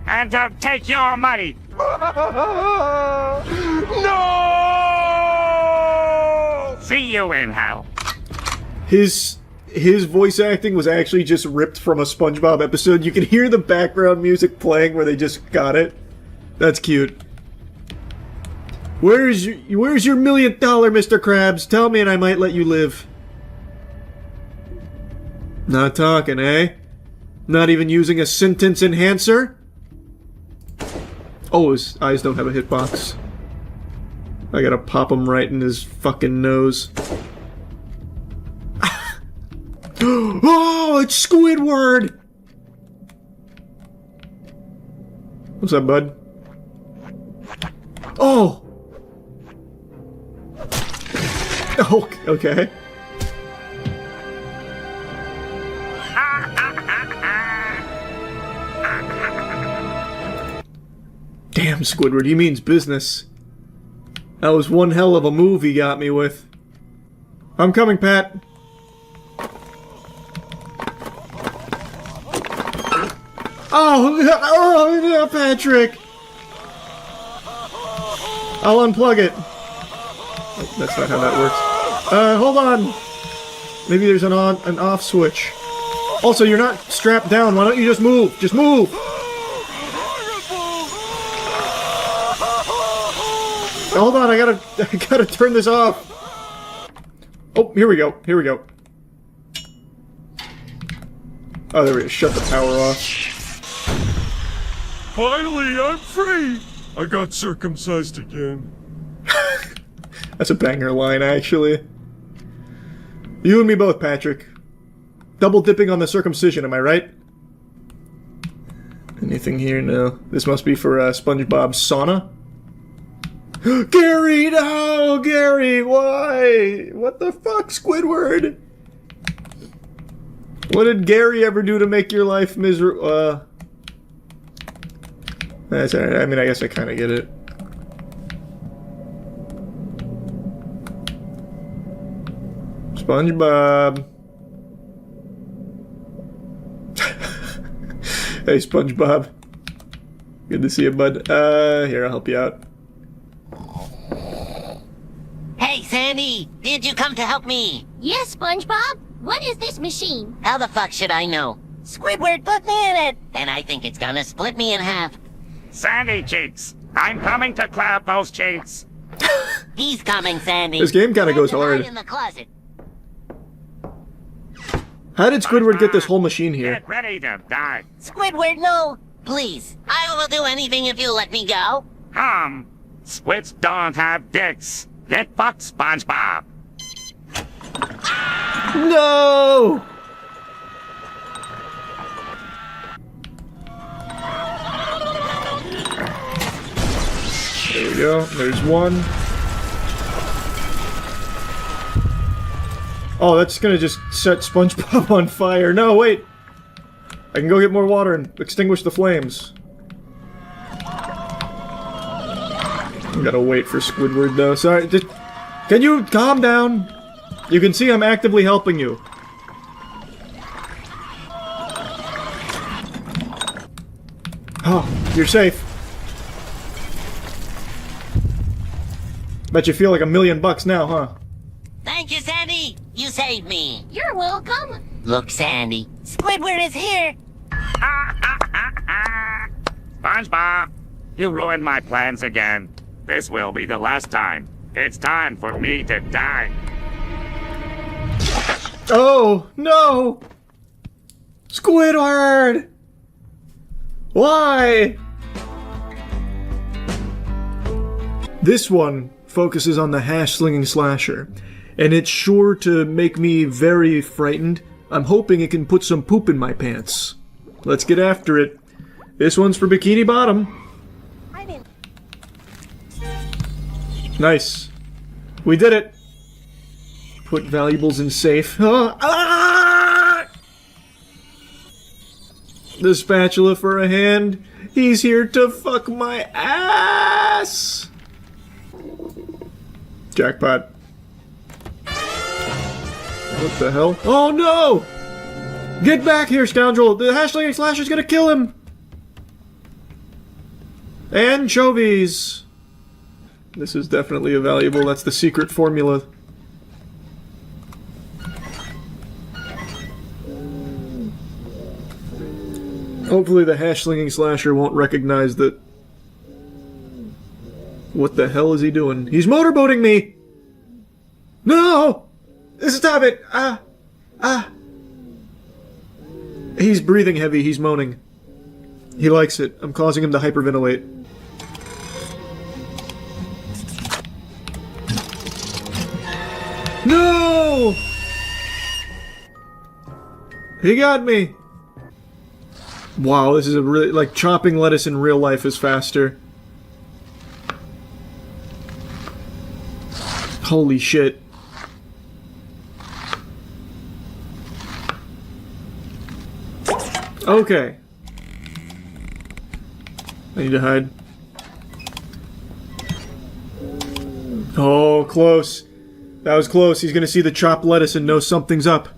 And to take your money. No! See you in hell. His voice acting was actually just ripped from a SpongeBob episode. You can hear the background music playing where they just got it. That's cute. Where's your $1 million, Mr. Krabs? Tell me and I might let you live. Not talking, eh? Not even using a sentence enhancer? Oh, his eyes don't have a hitbox. I gotta pop him right in his fucking nose. Oh, it's Squidward! What's up, bud? Oh! Oh, okay. Damn, Squidward, he means business. That was one hell of a move he got me with. I'm coming, Pat. Oh, Patrick! I'll unplug it. Oh, that's not how that works. Hold on. Maybe there's an on, an off switch. Also, you're not strapped down. Why don't you just move? Just move! Hold on, I gotta turn this off. Oh, here we go. Here we go. Oh, there we go. Shut the power off. Finally, I'm free! I got circumcised again. That's a banger line, actually. You and me both, Patrick. Double dipping on the circumcision, am I right? Anything here? No. This must be for SpongeBob's sauna. Gary, no! Gary, why? What the fuck, Squidward? What did Gary ever do to make your life miserable? That's alright. I mean, I guess I kind of get it. SpongeBob. Hey, SpongeBob. Good to see you, bud. Here, I'll help you out. Hey, Sandy! Did you come to help me? Yes, SpongeBob. What is this machine? How the fuck should I know? Squidward put me in it! And I think it's gonna split me in half. Sandy cheeks, I'm coming to clap those cheeks. He's coming, Sandy. This game kind of goes hard. In the closet. How did Squidward get this whole machine here? Get ready to die. Squidward, no! Please, I will do anything if you let me go. Squids don't have dicks. Get fucked, SpongeBob. No! There we go. There's one. Oh, that's gonna just set SpongeBob on fire. No, wait! I can go get more water and extinguish the flames. I gotta wait for Squidward, though. Sorry, just... Can you calm down? You can see I'm actively helping you. Oh, you're safe. Bet you feel like $1,000,000 now, huh? Thank you, Sandy. You saved me. You're welcome. Look, Sandy. Squidward is here. SpongeBob, you ruined my plans again. This will be the last time. It's time for me to die. Oh, no! Squidward! Why? This one focuses on the hash-slinging slasher, and it's sure to make me very frightened. I'm hoping it can put some poop in my pants. Let's get after it. This one's for Bikini Bottom. Nice. We did it. Put valuables in safe. Ah! The spatula for a hand. He's here to fuck my ass. Jackpot. What the hell? Oh no! Get back here, scoundrel! The hash-slinging slasher's gonna kill him! Anchovies! This is definitely a valuable. That's the secret formula. Hopefully the hash-slinging slasher won't recognize that... What the hell is he doing? He's motorboating me! No! Stop it! He's breathing heavy, he's moaning. He likes it. I'm causing him to hyperventilate. No! He got me! Wow, this is a really... like, chopping lettuce in real life is faster. Holy shit. Okay. I need to hide. Oh, close. That was close. He's gonna see the chopped lettuce and know something's up.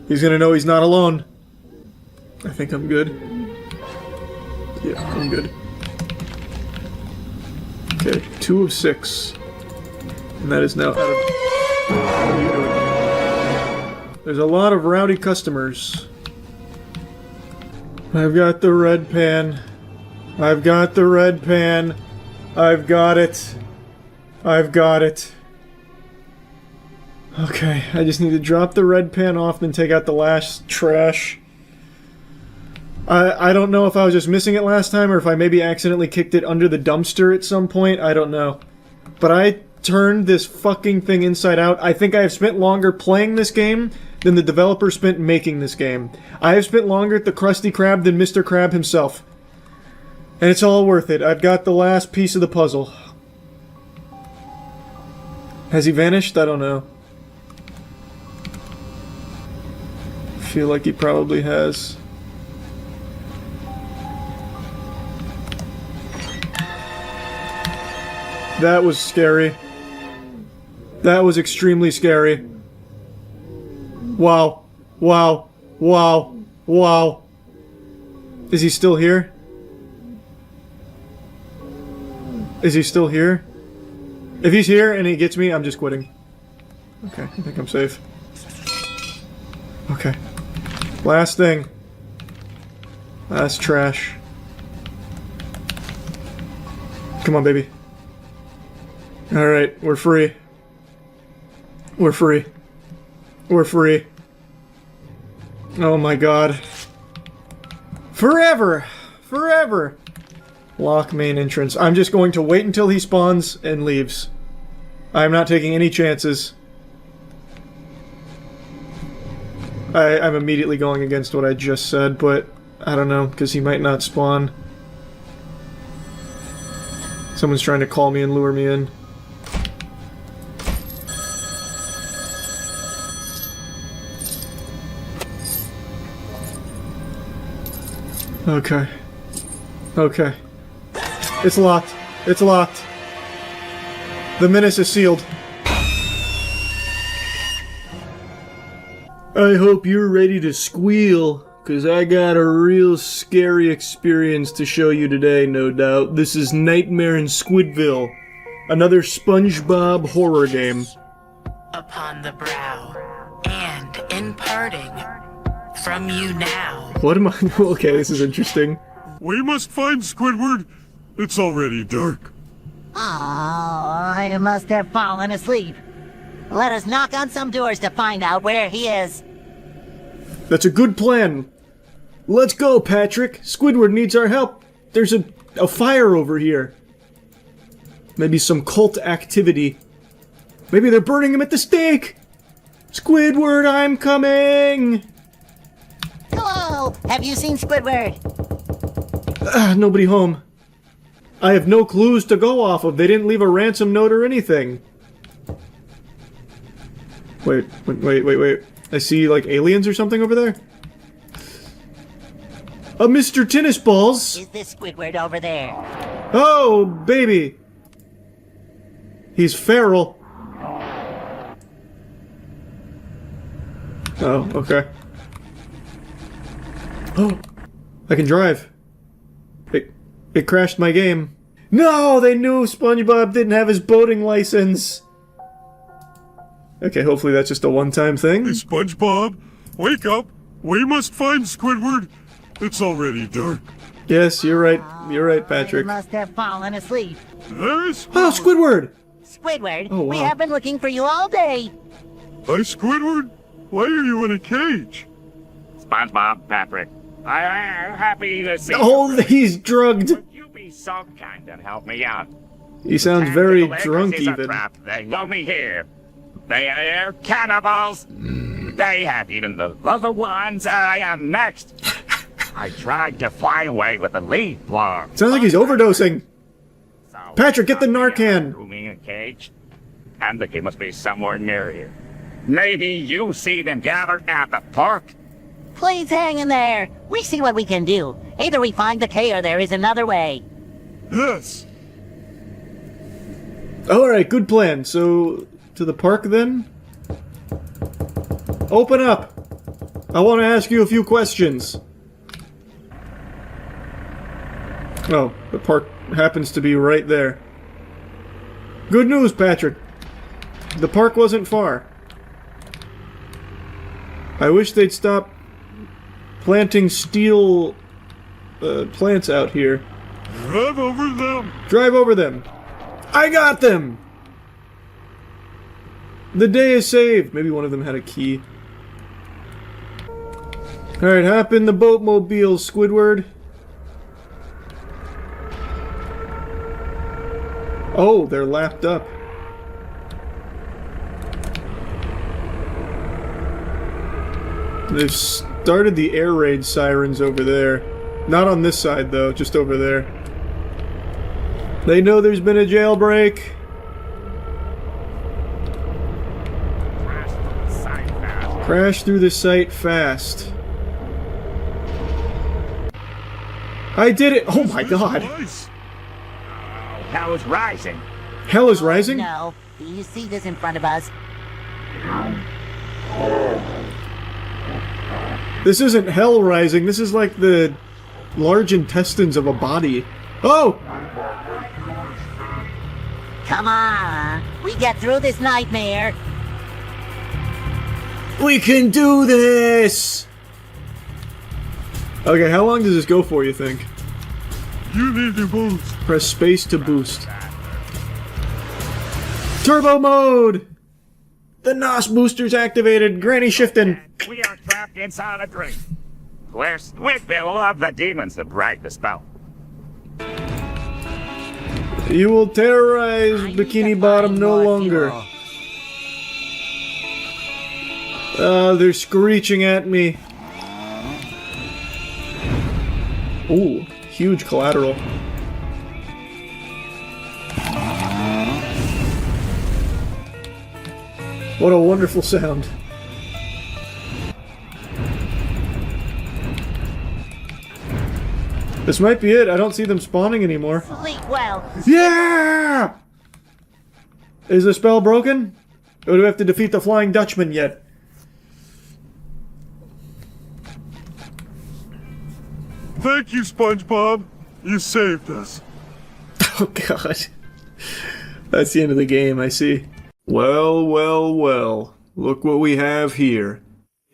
He's gonna know he's not alone. I think I'm good. Yeah, I'm good. Okay, 2 of 6. And that is now out of... What are you doing? There's a lot of rowdy customers. I've got the red pan. I've got the red pan. I've got it. I've got it. Okay, I just need to drop the red pan off, then take out the last trash. I don't know if I was just missing it last time, or if I maybe accidentally kicked it under the dumpster at some point. I don't know. But I turned this fucking thing inside out. I think I have spent longer playing this game than the developer spent making this game. I have spent longer at the Krusty Krab than Mr. Krab himself. And it's all worth it. I've got the last piece of the puzzle. Has he vanished? I don't know. I feel like he probably has. That was scary. That was extremely scary. Wow. Wow. Wow. Wow. Is he still here? Is he still here? If he's here and he gets me, I'm just quitting. Okay, I think I'm safe. Okay. Last thing. Last trash. Come on, baby. Alright, we're free. We're free. We're free. Oh my god. Forever! Forever! Lock main entrance. I'm just going to wait until he spawns and leaves. I'm not taking any chances. I'm immediately going against what I just said, but I don't know, because he might not spawn. Someone's trying to call me and lure me in. Okay. Okay. It's locked. It's locked. The menace is sealed. I hope you're ready to squeal, cause I got a real scary experience to show you today, no doubt. This is Nightmare in Squidville, another SpongeBob horror game. Upon the brow, and in parting, from you now. What am I? Okay, this is interesting. We must find Squidward. It's already dark. Oh, I must have fallen asleep. Let us knock on some doors to find out where he is. That's a good plan. Let's go, Patrick. Squidward needs our help. There's a fire over here. Maybe some cult activity. Maybe they're burning him at the stake. Squidward, I'm coming. Hello, have you seen Squidward? Nobody home. I have no clues to go off of. They didn't leave a ransom note or anything. Wait. I see, like, aliens or something over there? Mr. Tennis Balls! Is this Squidward over there? Oh, baby! He's feral. Oh, okay. Oh, I can drive. It crashed my game. No, they knew SpongeBob didn't have his boating license. Okay, hopefully that's just a one-time thing. Hey, SpongeBob, wake up. We must find Squidward. It's already dark. Yes, you're right. You're right, Patrick. You must have fallen asleep. There's Oh, Squidward! Squidward, Oh, wow. we have been looking for you all day. Hi, Squidward. Why are you in a cage? SpongeBob, Patrick, I'm happy to see Oh, you. he's drugged. Would you be so kind and help me out? He sounds Time very to collect drunk, is a even. trap. They know me here. They are cannibals. They have eaten the other ones. I am next. I tried to fly away with a leaf blower. Sounds like he's overdosing. Patrick, get the Narcan. Rooming a cage. And the key must be somewhere near here. Maybe you see them gathered at the park. Please hang in there. We see what we can do. Either we find the K or there is another way. Yes. Alright, good plan. So, to the park then? Open up! I want to ask you a few questions. Oh, the park happens to be right there. Good news, Patrick. The park wasn't far. I wish they'd stop planting steel plants out here. Drive over them. Drive over them. I got them! The day is saved. Maybe one of them had a key. Alright, hop in the boatmobile, Squidward. Oh, they're lapped up. They've started the air raid sirens over there. Not on this side, though, just over there. They know there's been a jailbreak. Crash through the site fast. I did it! Oh my god! Hell is rising. Hell is rising? No. Do you see this in front of us? This isn't hell rising, this is like the large intestines of a body. Oh! Come on. We get through this nightmare. We can do this! Okay, how long does this go for, you think? You need to boost. Press space to boost. Turbo mode! The NOS booster's activated. Granny shifting. We are trapped inside a dream. Where Squidbill of the demons have break the spell. You will terrorize Bikini Bottom no longer. They're screeching at me. Ooh, huge collateral. What a wonderful sound. This might be it. I don't see them spawning anymore. Sleep well. Yeah! Is the spell broken? Or do we have to defeat the Flying Dutchman yet? Thank you, SpongeBob. You saved us. Oh, God. That's the end of the game, I see. Well, well, well. Look what we have here.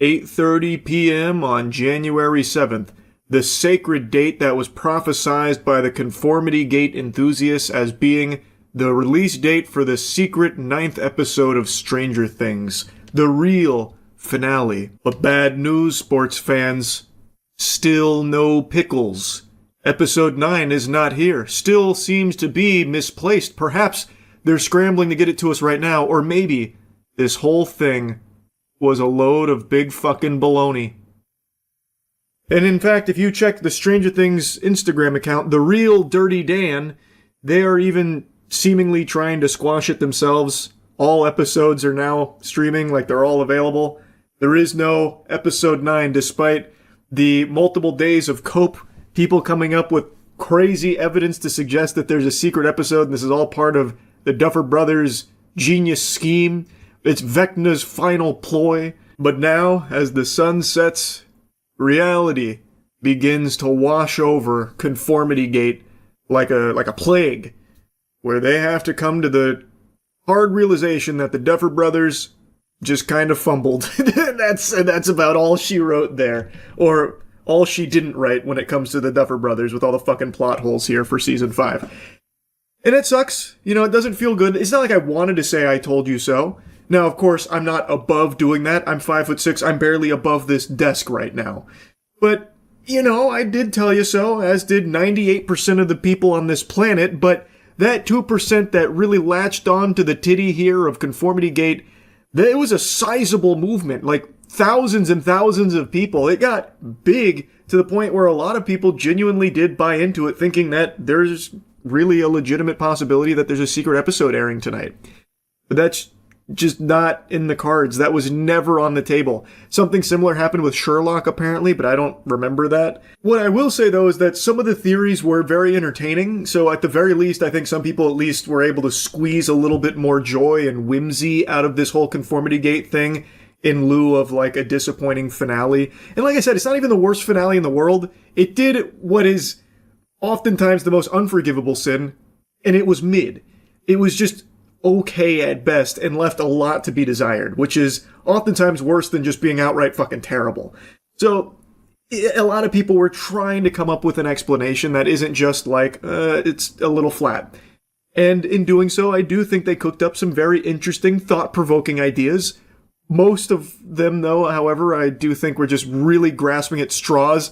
8:30 p.m. on January 7th. The sacred date that was prophesied by the Conformity Gate enthusiasts as being the release date for the secret 9th episode of Stranger Things. The real finale. But bad news, sports fans. Still no pickles. Episode 9 is not here. Still seems to be misplaced. Perhaps they're scrambling to get it to us right now, or maybe this whole thing was a load of big fucking baloney. And in fact, if you check the Stranger Things Instagram account, The Real Dirty Dan, they are even seemingly trying to squash it themselves. All episodes are now streaming, like they're all available. There is no episode 9, despite the multiple days of cope, people coming up with crazy evidence to suggest that there's a secret episode, and this is all part of the Duffer Brothers' genius scheme. It's Vecna's final ploy. But now, as the sun sets, reality begins to wash over Conformity Gate like a plague, where they have to come to the hard realization that the Duffer Brothers just kind of fumbled. That's about all she wrote there, or all she didn't write when it comes to the Duffer Brothers, with all the fucking plot holes here for season 5. And it sucks. You know, it doesn't feel good. It's not like I wanted to say I told you so. Now, of course, I'm not above doing that. I'm 5'6". I'm barely above this desk right now. But, you know, I did tell you so, as did 98% of the people on this planet, but that 2% that really latched on to the titty here of Conformity Gate, it was a sizable movement, like thousands and thousands of people. It got big to the point where a lot of people genuinely did buy into it, thinking that there's really a legitimate possibility that there's a secret episode airing tonight. But that's just not in the cards. That was never on the table. Something similar happened with Sherlock, apparently, but I don't remember that. What I will say, though, is that some of the theories were very entertaining, so at the very least, I think some people at least were able to squeeze a little bit more joy and whimsy out of this whole Conformity Gate thing in lieu of, like, a disappointing finale. And like I said, it's not even the worst finale in the world. It did what is oftentimes the most unforgivable sin, and it was mid. It was just okay at best and left a lot to be desired, which is oftentimes worse than just being outright fucking terrible. So a lot of people were trying to come up with an explanation that isn't just like, it's a little flat. And in doing so, I do think they cooked up some very interesting, thought-provoking ideas. Most of them, though, however, I do think were just really grasping at straws.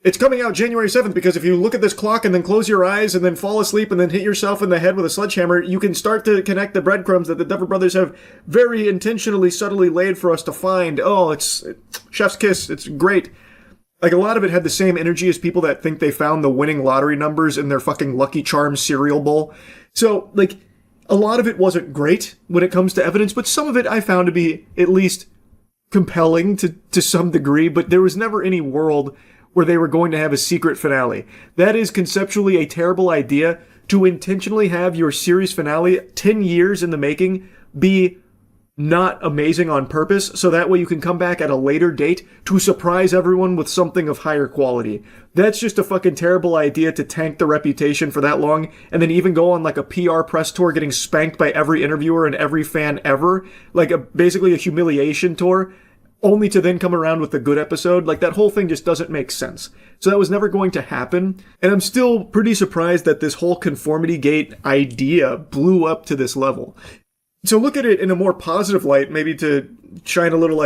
It's coming out January 7th because if you look at this clock and then close your eyes and then fall asleep and then hit yourself in the head with a sledgehammer, you can start to connect the breadcrumbs that the Duffer Brothers have very intentionally, subtly laid for us to find. Oh, it's chef's kiss. It's great. Like, a lot of it had the same energy as people that think they found the winning lottery numbers in their fucking Lucky Charms cereal bowl. So, like, a lot of it wasn't great when it comes to evidence, but some of it I found to be at least compelling to some degree, but there was never any world where they were going to have a secret finale. That is conceptually a terrible idea, to intentionally have your series finale 10 years in the making be not amazing on purpose, so that way you can come back at a later date to surprise everyone with something of higher quality. That's just a fucking terrible idea to tank the reputation for that long, and then even go on like a PR press tour getting spanked by every interviewer and every fan ever, like basically a humiliation tour, only to then come around with a good episode. Like, that whole thing just doesn't make sense. So that was never going to happen. And I'm still pretty surprised that this whole Conformity Gate idea blew up to this level. So look at it in a more positive light, maybe to shine a little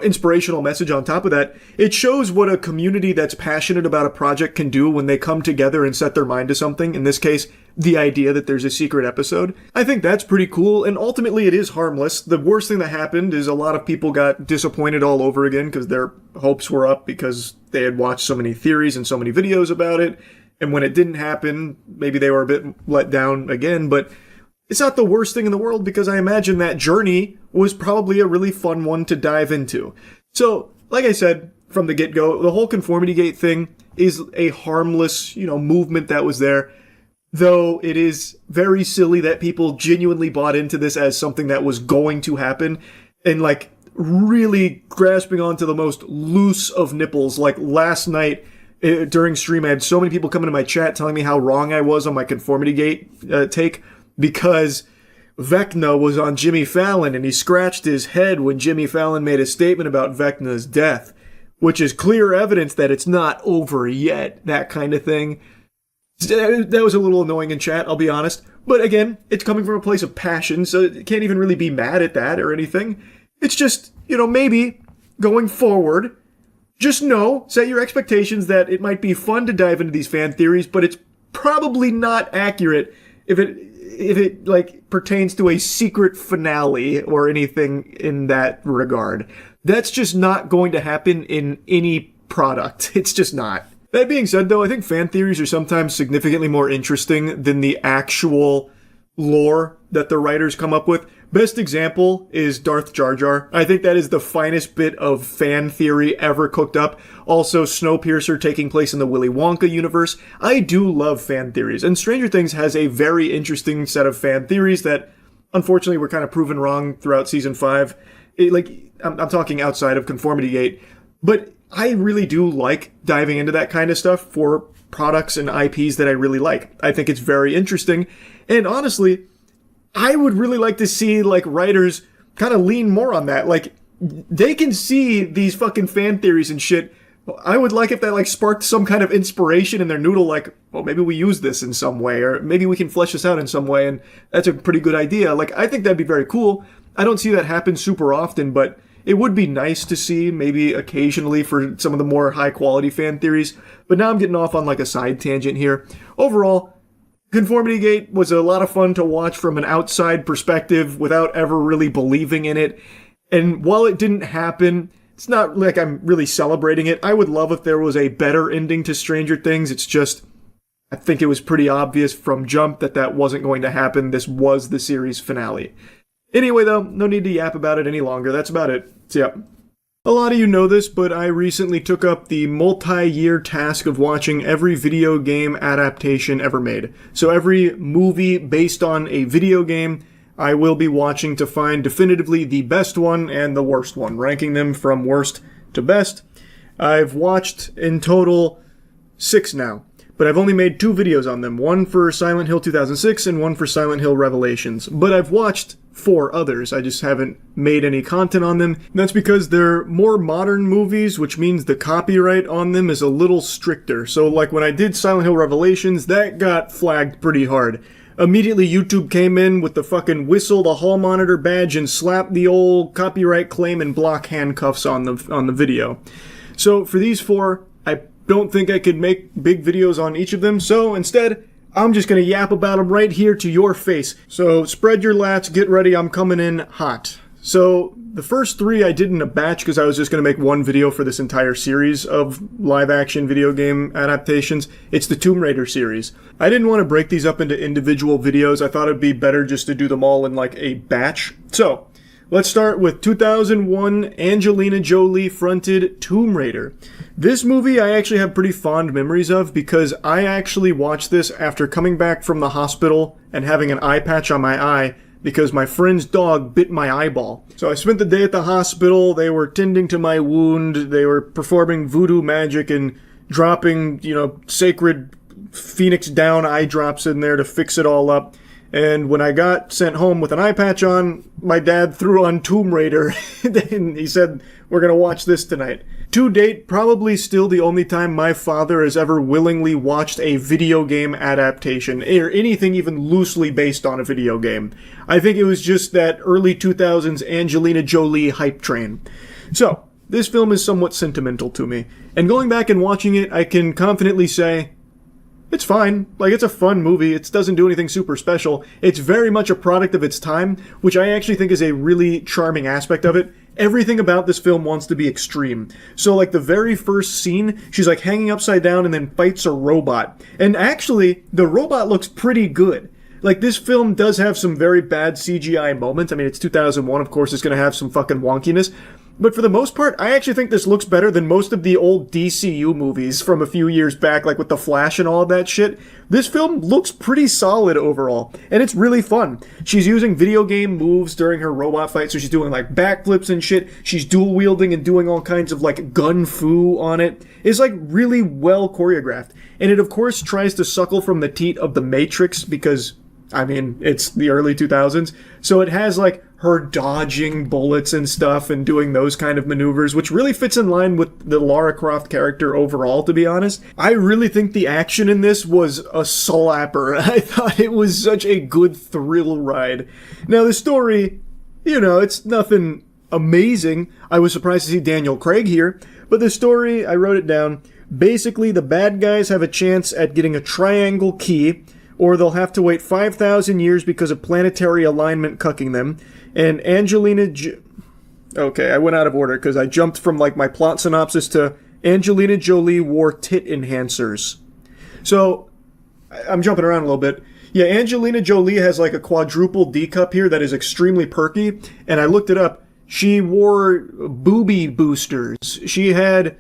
inspirational message on top of that. It shows what a community that's passionate about a project can do when they come together and set their mind to something. In this case, the idea that there's a secret episode. I think that's pretty cool, and ultimately it is harmless. The worst thing that happened is a lot of people got disappointed all over again because their hopes were up because they had watched so many theories and so many videos about it. And when it didn't happen, maybe they were a bit let down again, but it's not the worst thing in the world because I imagine that journey was probably a really fun one to dive into. So, like I said from the get-go, the whole conformity gate thing is a harmless, movement that was there. Though it is very silly that people genuinely bought into this as something that was going to happen and really grasping onto the most loose of nipples. Like last night during stream, I had so many people come into my chat telling me how wrong I was on my conformity gate take. Because Vecna was on Jimmy Fallon and he scratched his head when Jimmy Fallon made a statement about Vecna's death, which is clear evidence that it's not over yet, that kind of thing. That was a little annoying in chat, I'll be honest. But again, it's coming from a place of passion, so you can't even really be mad at that or anything. It's just, maybe going forward, just set your expectations that it might be fun to dive into these fan theories, but it's probably not accurate if it pertains to a secret finale or anything in that regard. That's just not going to happen in any product. It's just not. That being said, though, I think fan theories are sometimes significantly more interesting than the actual lore that the writers come up with. Best example is Darth Jar Jar. I think that is the finest bit of fan theory ever cooked up. Also, Snowpiercer taking place in the Willy Wonka universe. I do love fan theories, and Stranger Things has a very interesting set of fan theories that, unfortunately, were kind of proven wrong throughout season 5. I'm talking outside of Conformity Gate, but I really do like diving into that kind of stuff for products and IPs that I really like. I think it's very interesting, and honestly, I would really like to see writers kind of lean more on that. They can see these fucking fan theories and shit. I would like if that sparked some kind of inspiration in their noodle, well, maybe we use this in some way, or maybe we can flesh this out in some way, and that's a pretty good idea. I think that'd be very cool. I don't see that happen super often, but it would be nice to see maybe occasionally for some of the more high quality fan theories. But now I'm getting off on a side tangent here. Overall, Conformity Gate was a lot of fun to watch from an outside perspective without ever really believing in it. And while it didn't happen, it's not like I'm really celebrating it. I would love if there was a better ending to Stranger Things. It's just, I think it was pretty obvious from jump that wasn't going to happen. This was the series finale. Anyway, though, no need to yap about it any longer. That's about it. So, yeah. A lot of you know this, but I recently took up the multi-year task of watching every video game adaptation ever made. So every movie based on a video game, I will be watching to find definitively the best one and the worst one, ranking them from worst to best. I've watched in total 6 now, but I've only made 2 videos on them, one for Silent Hill 2006 and one for Silent Hill Revelations. But I've watched 4 others. I just haven't made any content on them. And that's because they're more modern movies, which means the copyright on them is a little stricter. So when I did Silent Hill Revelations, that got flagged pretty hard. Immediately YouTube came in with the fucking whistle, the hall monitor badge, and slapped the old copyright claim and block handcuffs on the video. So for these 4, I don't think I could make big videos on each of them, so instead, I'm just going to yap about them right here to your face. So spread your lats, get ready, I'm coming in hot. So the first 3 I did in a batch because I was just going to make one video for this entire series of live action video game adaptations. It's the Tomb Raider series. I didn't want to break these up into individual videos. I thought it'd be better just to do them all in a batch. So let's start with 2001 Angelina Jolie fronted Tomb Raider. This movie I actually have pretty fond memories of because I actually watched this after coming back from the hospital and having an eye patch on my eye because my friend's dog bit my eyeball. So I spent the day at the hospital, they were tending to my wound, they were performing voodoo magic and dropping, sacred Phoenix Down eye drops in there to fix it all up. And when I got sent home with an eye patch on, my dad threw on Tomb Raider, and he said, we're going to watch this tonight. To date, probably still the only time my father has ever willingly watched a video game adaptation, or anything even loosely based on a video game. I think it was just that early 2000s Angelina Jolie hype train. So, this film is somewhat sentimental to me. And going back and watching it, I can confidently say, it's fine. Like, it's a fun movie. It doesn't do anything super special. It's very much a product of its time, which I actually think is a really charming aspect of it. Everything about this film wants to be extreme. So, like, the very first scene, she's, like, hanging upside down and then fights a robot. And actually, the robot looks pretty good. Like, this film does have some very bad CGI moments. I mean, it's 2001, of course, it's gonna have some fucking wonkiness. But for the most part, I actually think this looks better than most of the old DCU movies from a few years back, like with The Flash and all of that shit. This film looks pretty solid overall, and it's really fun. She's using video game moves during her robot fight, so she's doing like backflips and shit. She's dual wielding and doing all kinds of like gun fu on it. It's like really well choreographed. And it of course tries to suckle from the teat of The Matrix because, I mean, it's the early 2000s. So it has like her dodging bullets and stuff and doing those kind of maneuvers, which really fits in line with the Lara Croft character overall, to be honest. I really think the action in this was a slapper. I thought it was such a good thrill ride. Now, the story, you know, it's nothing amazing. I was surprised to see Daniel Craig here, but the story, I wrote it down. Basically, the bad guys have a chance at getting a triangle key, or they'll have to wait 5,000 years because of planetary alignment cucking them. And okay, I went out of order because I jumped from like my plot synopsis to Angelina Jolie wore tit enhancers. So, I'm jumping around a little bit. Yeah, Angelina Jolie has like a quadruple D cup here that is extremely perky, and I looked it up. She wore booby boosters. She had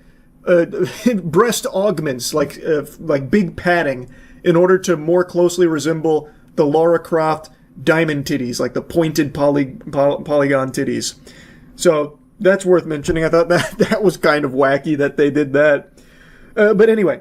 breast augments, like big padding, in order to more closely resemble the Lara Croft diamond titties, like the pointed polygon titties. So that's worth mentioning. I thought that was kind of wacky that they did that. But anyway,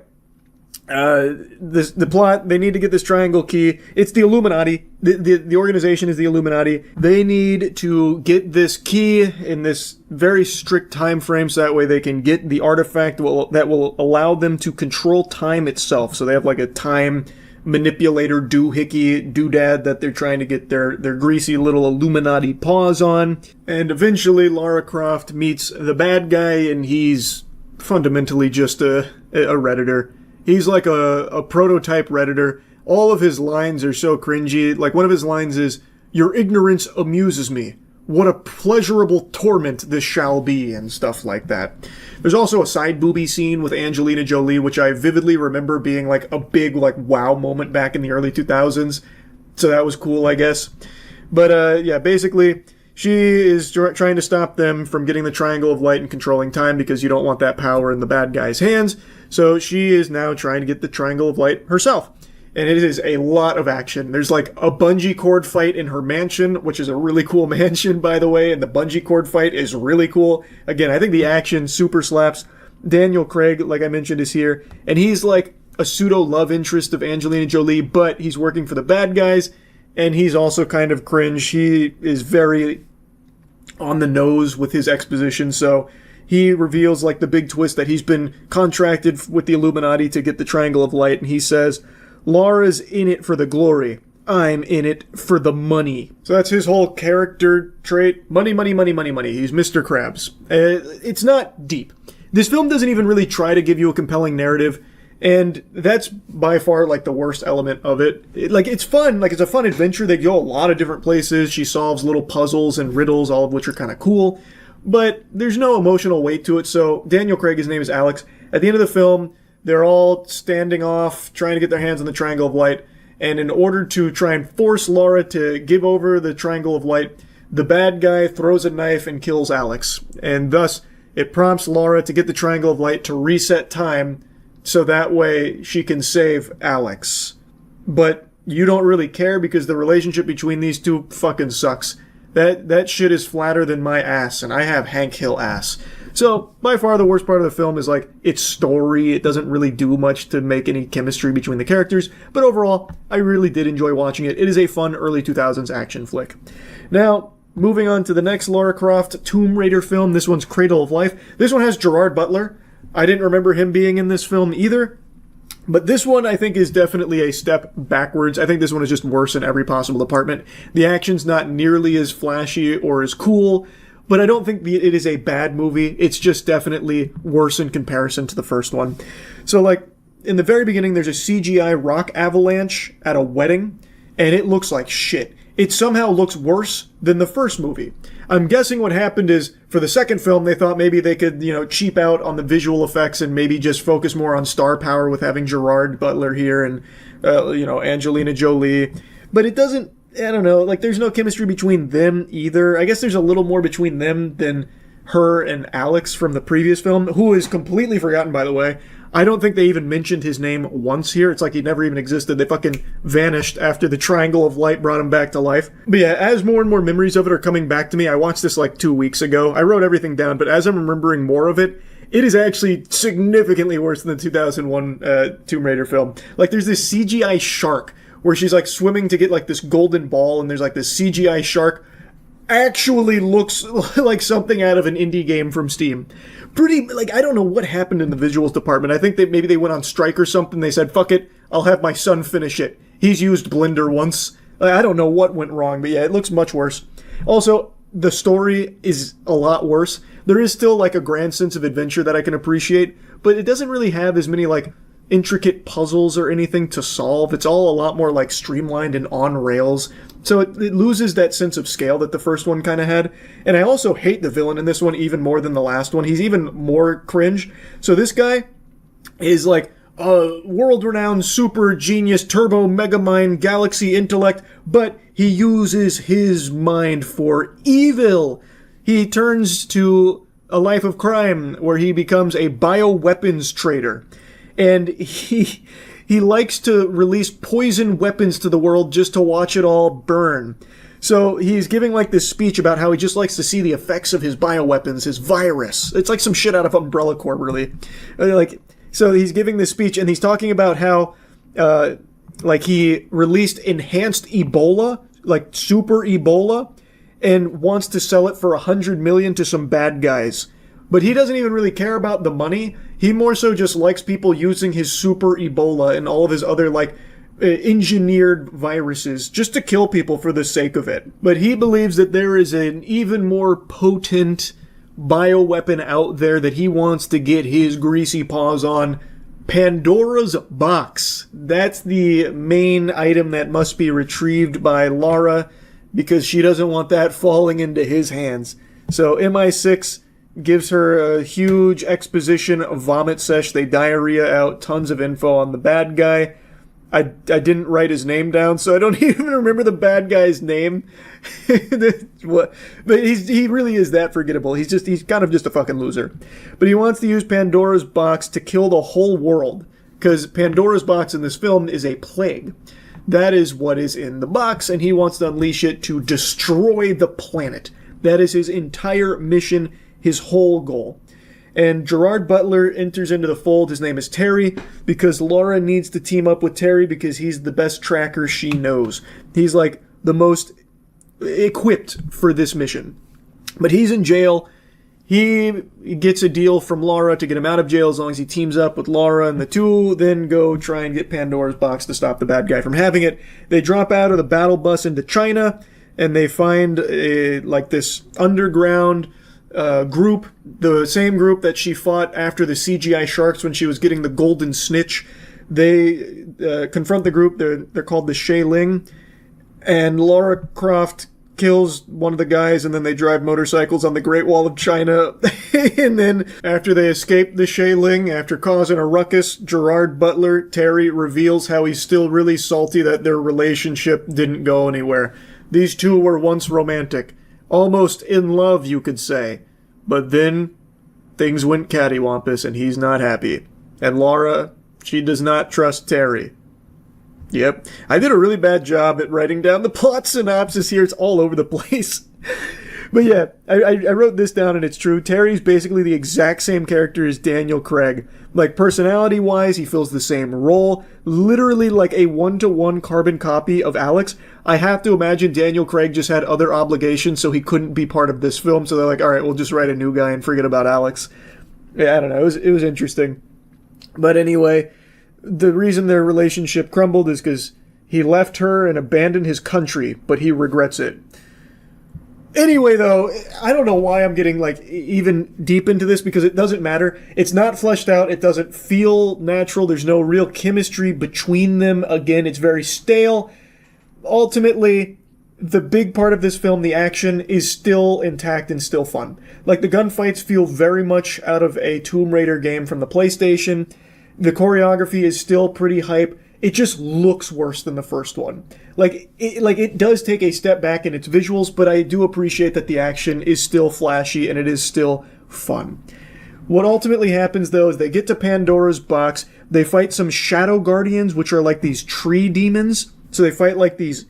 the plot, they need to get this triangle key. It's the Illuminati. The organization is the Illuminati. They need to get this key in this very strict time frame so that way they can get the artifact that will allow them to control time itself. So they have like a time manipulator doodad that they're trying to get their greasy little Illuminati paws on. And eventually Lara Croft meets the bad guy, and he's fundamentally just a Redditor. He's like a prototype Redditor. All of his lines are so cringy. Like, one of his lines is, "Your ignorance amuses me. What a pleasurable torment this shall be," and stuff like that. There's also a side booby scene with Angelina Jolie, which I vividly remember being like a big like wow moment back in the early 2000s. So that was cool, I guess. But yeah, basically, she is trying to stop them from getting the Triangle of Light and controlling time because you don't want that power in the bad guy's hands. So she is now trying to get the Triangle of Light herself. And it is a lot of action. There's like a bungee cord fight in her mansion, which is a really cool mansion, by the way, and the bungee cord fight is really cool. Again, I think the action super slaps. Daniel Craig, like I mentioned, is here, and he's like a pseudo love interest of Angelina Jolie, but he's working for the bad guys, and he's also kind of cringe. He is very on the nose with his exposition, so he reveals like the big twist that he's been contracted with the Illuminati to get the Triangle of Light, and he says, "Lara's in it for the glory. I'm in it for the money." So that's his whole character trait. Money, money, money, money, money. He's Mr. Krabs. It's not deep. This film doesn't even really try to give you a compelling narrative, and that's by far like the worst element of it. It's fun. Like, it's a fun adventure. They go a lot of different places. She solves little puzzles and riddles, all of which are kind of cool. But there's no emotional weight to it. So Daniel Craig, his name is Alex. At the end of the film, they're all standing off, trying to get their hands on the Triangle of Light. And in order to try and force Lara to give over the Triangle of Light, the bad guy throws a knife and kills Alex. And thus, it prompts Lara to get the Triangle of Light to reset time so that way she can save Alex. But you don't really care because the relationship between these two fucking sucks. That shit is flatter than my ass, and I have Hank Hill ass. So, by far the worst part of the film is like its story. It doesn't really do much to make any chemistry between the characters, but overall, I really did enjoy watching it. It is a fun early 2000s action flick. Now, moving on to the next Lara Croft Tomb Raider film. This one's Cradle of Life. This one has Gerard Butler. I didn't remember him being in this film either. But this one, I think, is definitely a step backwards. I think this one is just worse in every possible department. The action's not nearly as flashy or as cool, but I don't think it is a bad movie. It's just definitely worse in comparison to the first one. So, like, in the very beginning, there's a CGI rock avalanche at a wedding, and it looks like shit. It somehow looks worse than the first movie. I'm guessing what happened is, for the second film, they thought maybe they could, cheap out on the visual effects and maybe just focus more on star power with having Gerard Butler here and, Angelina Jolie. But it doesn't, I don't know, like, there's no chemistry between them either. I guess there's a little more between them than her and Alex from the previous film, who is completely forgotten, by the way. I don't think they even mentioned his name once here. It's like he never even existed. They fucking vanished after the Triangle of Light brought him back to life. But yeah, as more and more memories of it are coming back to me, I watched this like 2 weeks ago. I wrote everything down, but as I'm remembering more of it, it is actually significantly worse than the 2001 Tomb Raider film. Like, there's this CGI shark where she's like swimming to get like this golden ball, and there's like this CGI shark actually looks like something out of an indie game from Steam. Pretty, like, I don't know what happened in the visuals department. I think that maybe they went on strike or something. They said, fuck it, I'll have my son finish it. He's used Blender once. I don't know what went wrong, but yeah, it looks much worse. Also, the story is a lot worse. There is still, like, a grand sense of adventure that I can appreciate, but it doesn't really have as many, like, intricate puzzles or anything to solve. It's all a lot more, like, streamlined and on rails. So it loses that sense of scale that the first one kind of had. And I also hate the villain in this one even more than the last one. He's even more cringe. So this guy is like a world-renowned super genius turbo megamind galaxy intellect, but he uses his mind for evil. He turns to a life of crime where he becomes a bioweapons trader. And he likes to release poison weapons to the world just to watch it all burn. So he's giving like this speech about how he just likes to see the effects of his bioweapons, his virus. It's like some shit out of Umbrella Corp, really. So he's giving this speech and he's talking about how, he released enhanced Ebola, like super Ebola, and wants to sell it for $100 million to some bad guys. But he doesn't even really care about the money. He more so just likes people using his super Ebola and all of his other, engineered viruses just to kill people for the sake of it. But he believes that there is an even more potent bioweapon out there that he wants to get his greasy paws on. Pandora's box. That's the main item that must be retrieved by Lara because she doesn't want that falling into his hands. So MI6 gives her a huge exposition vomit sesh. They diarrhea out tons of info on the bad guy. I didn't write his name down, so I don't even remember the bad guy's name. But he really is that forgettable. He's kind of just a fucking loser. But he wants to use Pandora's box to kill the whole world, because Pandora's box in this film is a plague. That is what is in the box, and he wants to unleash it to destroy the planet. That is his entire mission, his whole goal. And Gerard Butler enters into the fold. His name is Terry, because Laura needs to team up with Terry because he's the best tracker she knows. He's like the most equipped for this mission. But he's in jail. He gets a deal from Laura to get him out of jail as long as he teams up with Laura, and the two then go try and get Pandora's box to stop the bad guy from having it. They drop out of the battle bus into China, and they find this underground group, the same group that she fought after the CGI sharks when she was getting the golden snitch. They confront the group. They're called the Sheiling, and Lara Croft kills one of the guys, and then they drive motorcycles on the Great Wall of China. And then after they escape the Sheiling, after causing a ruckus, Gerard Butler, Terry, reveals how he's still really salty that their relationship didn't go anywhere. These two were once romantic. Almost in love, you could say. But then, things went cattywampus and he's not happy. And Laura, she does not trust Terry. Yep. I did a really bad job at writing down the plot synopsis here. It's all over the place. But yeah, I wrote this down and it's true. Terry's basically the exact same character as Daniel Craig. Like, personality-wise, he fills the same role. Literally like a one-to-one carbon copy of Alex. I have to imagine Daniel Craig just had other obligations, so he couldn't be part of this film. So they're like, all right, we'll just write a new guy and forget about Alex. Yeah, I don't know. It was interesting. But anyway, the reason their relationship crumbled is because he left her and abandoned his country, but he regrets it. Anyway, though, I don't know why I'm getting, like, even deep into this, because it doesn't matter. It's not fleshed out. It doesn't feel natural. There's no real chemistry between them. Again, it's very stale. Ultimately, the big part of this film, the action, is still intact and still fun. Like, the gunfights feel very much out of a Tomb Raider game from the PlayStation. The choreography is still pretty hype. It just looks worse than the first one. It does take a step back in its visuals, but I do appreciate that the action is still flashy and it is still fun. What ultimately happens, though, is they get to Pandora's box. They fight some shadow guardians, which are like these tree demons. So they fight like these,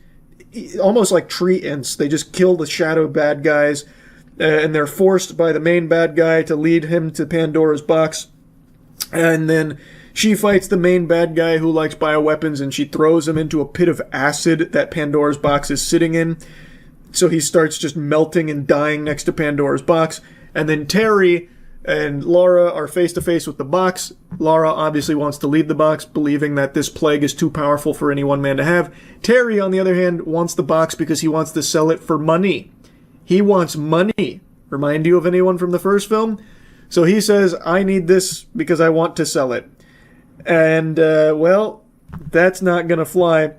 almost like tree imps. They just kill the shadow bad guys, and they're forced by the main bad guy to lead him to Pandora's box. And then she fights the main bad guy who likes bioweapons, and she throws him into a pit of acid that Pandora's box is sitting in. So he starts just melting and dying next to Pandora's box. And then Terry and Lara are face to face with the box. Lara obviously wants to leave the box, believing that this plague is too powerful for any one man to have. Terry, on the other hand, wants the box because he wants to sell it for money. He wants money. Remind you of anyone from the first film? So he says, I need this because I want to sell it. And, well, that's not gonna fly.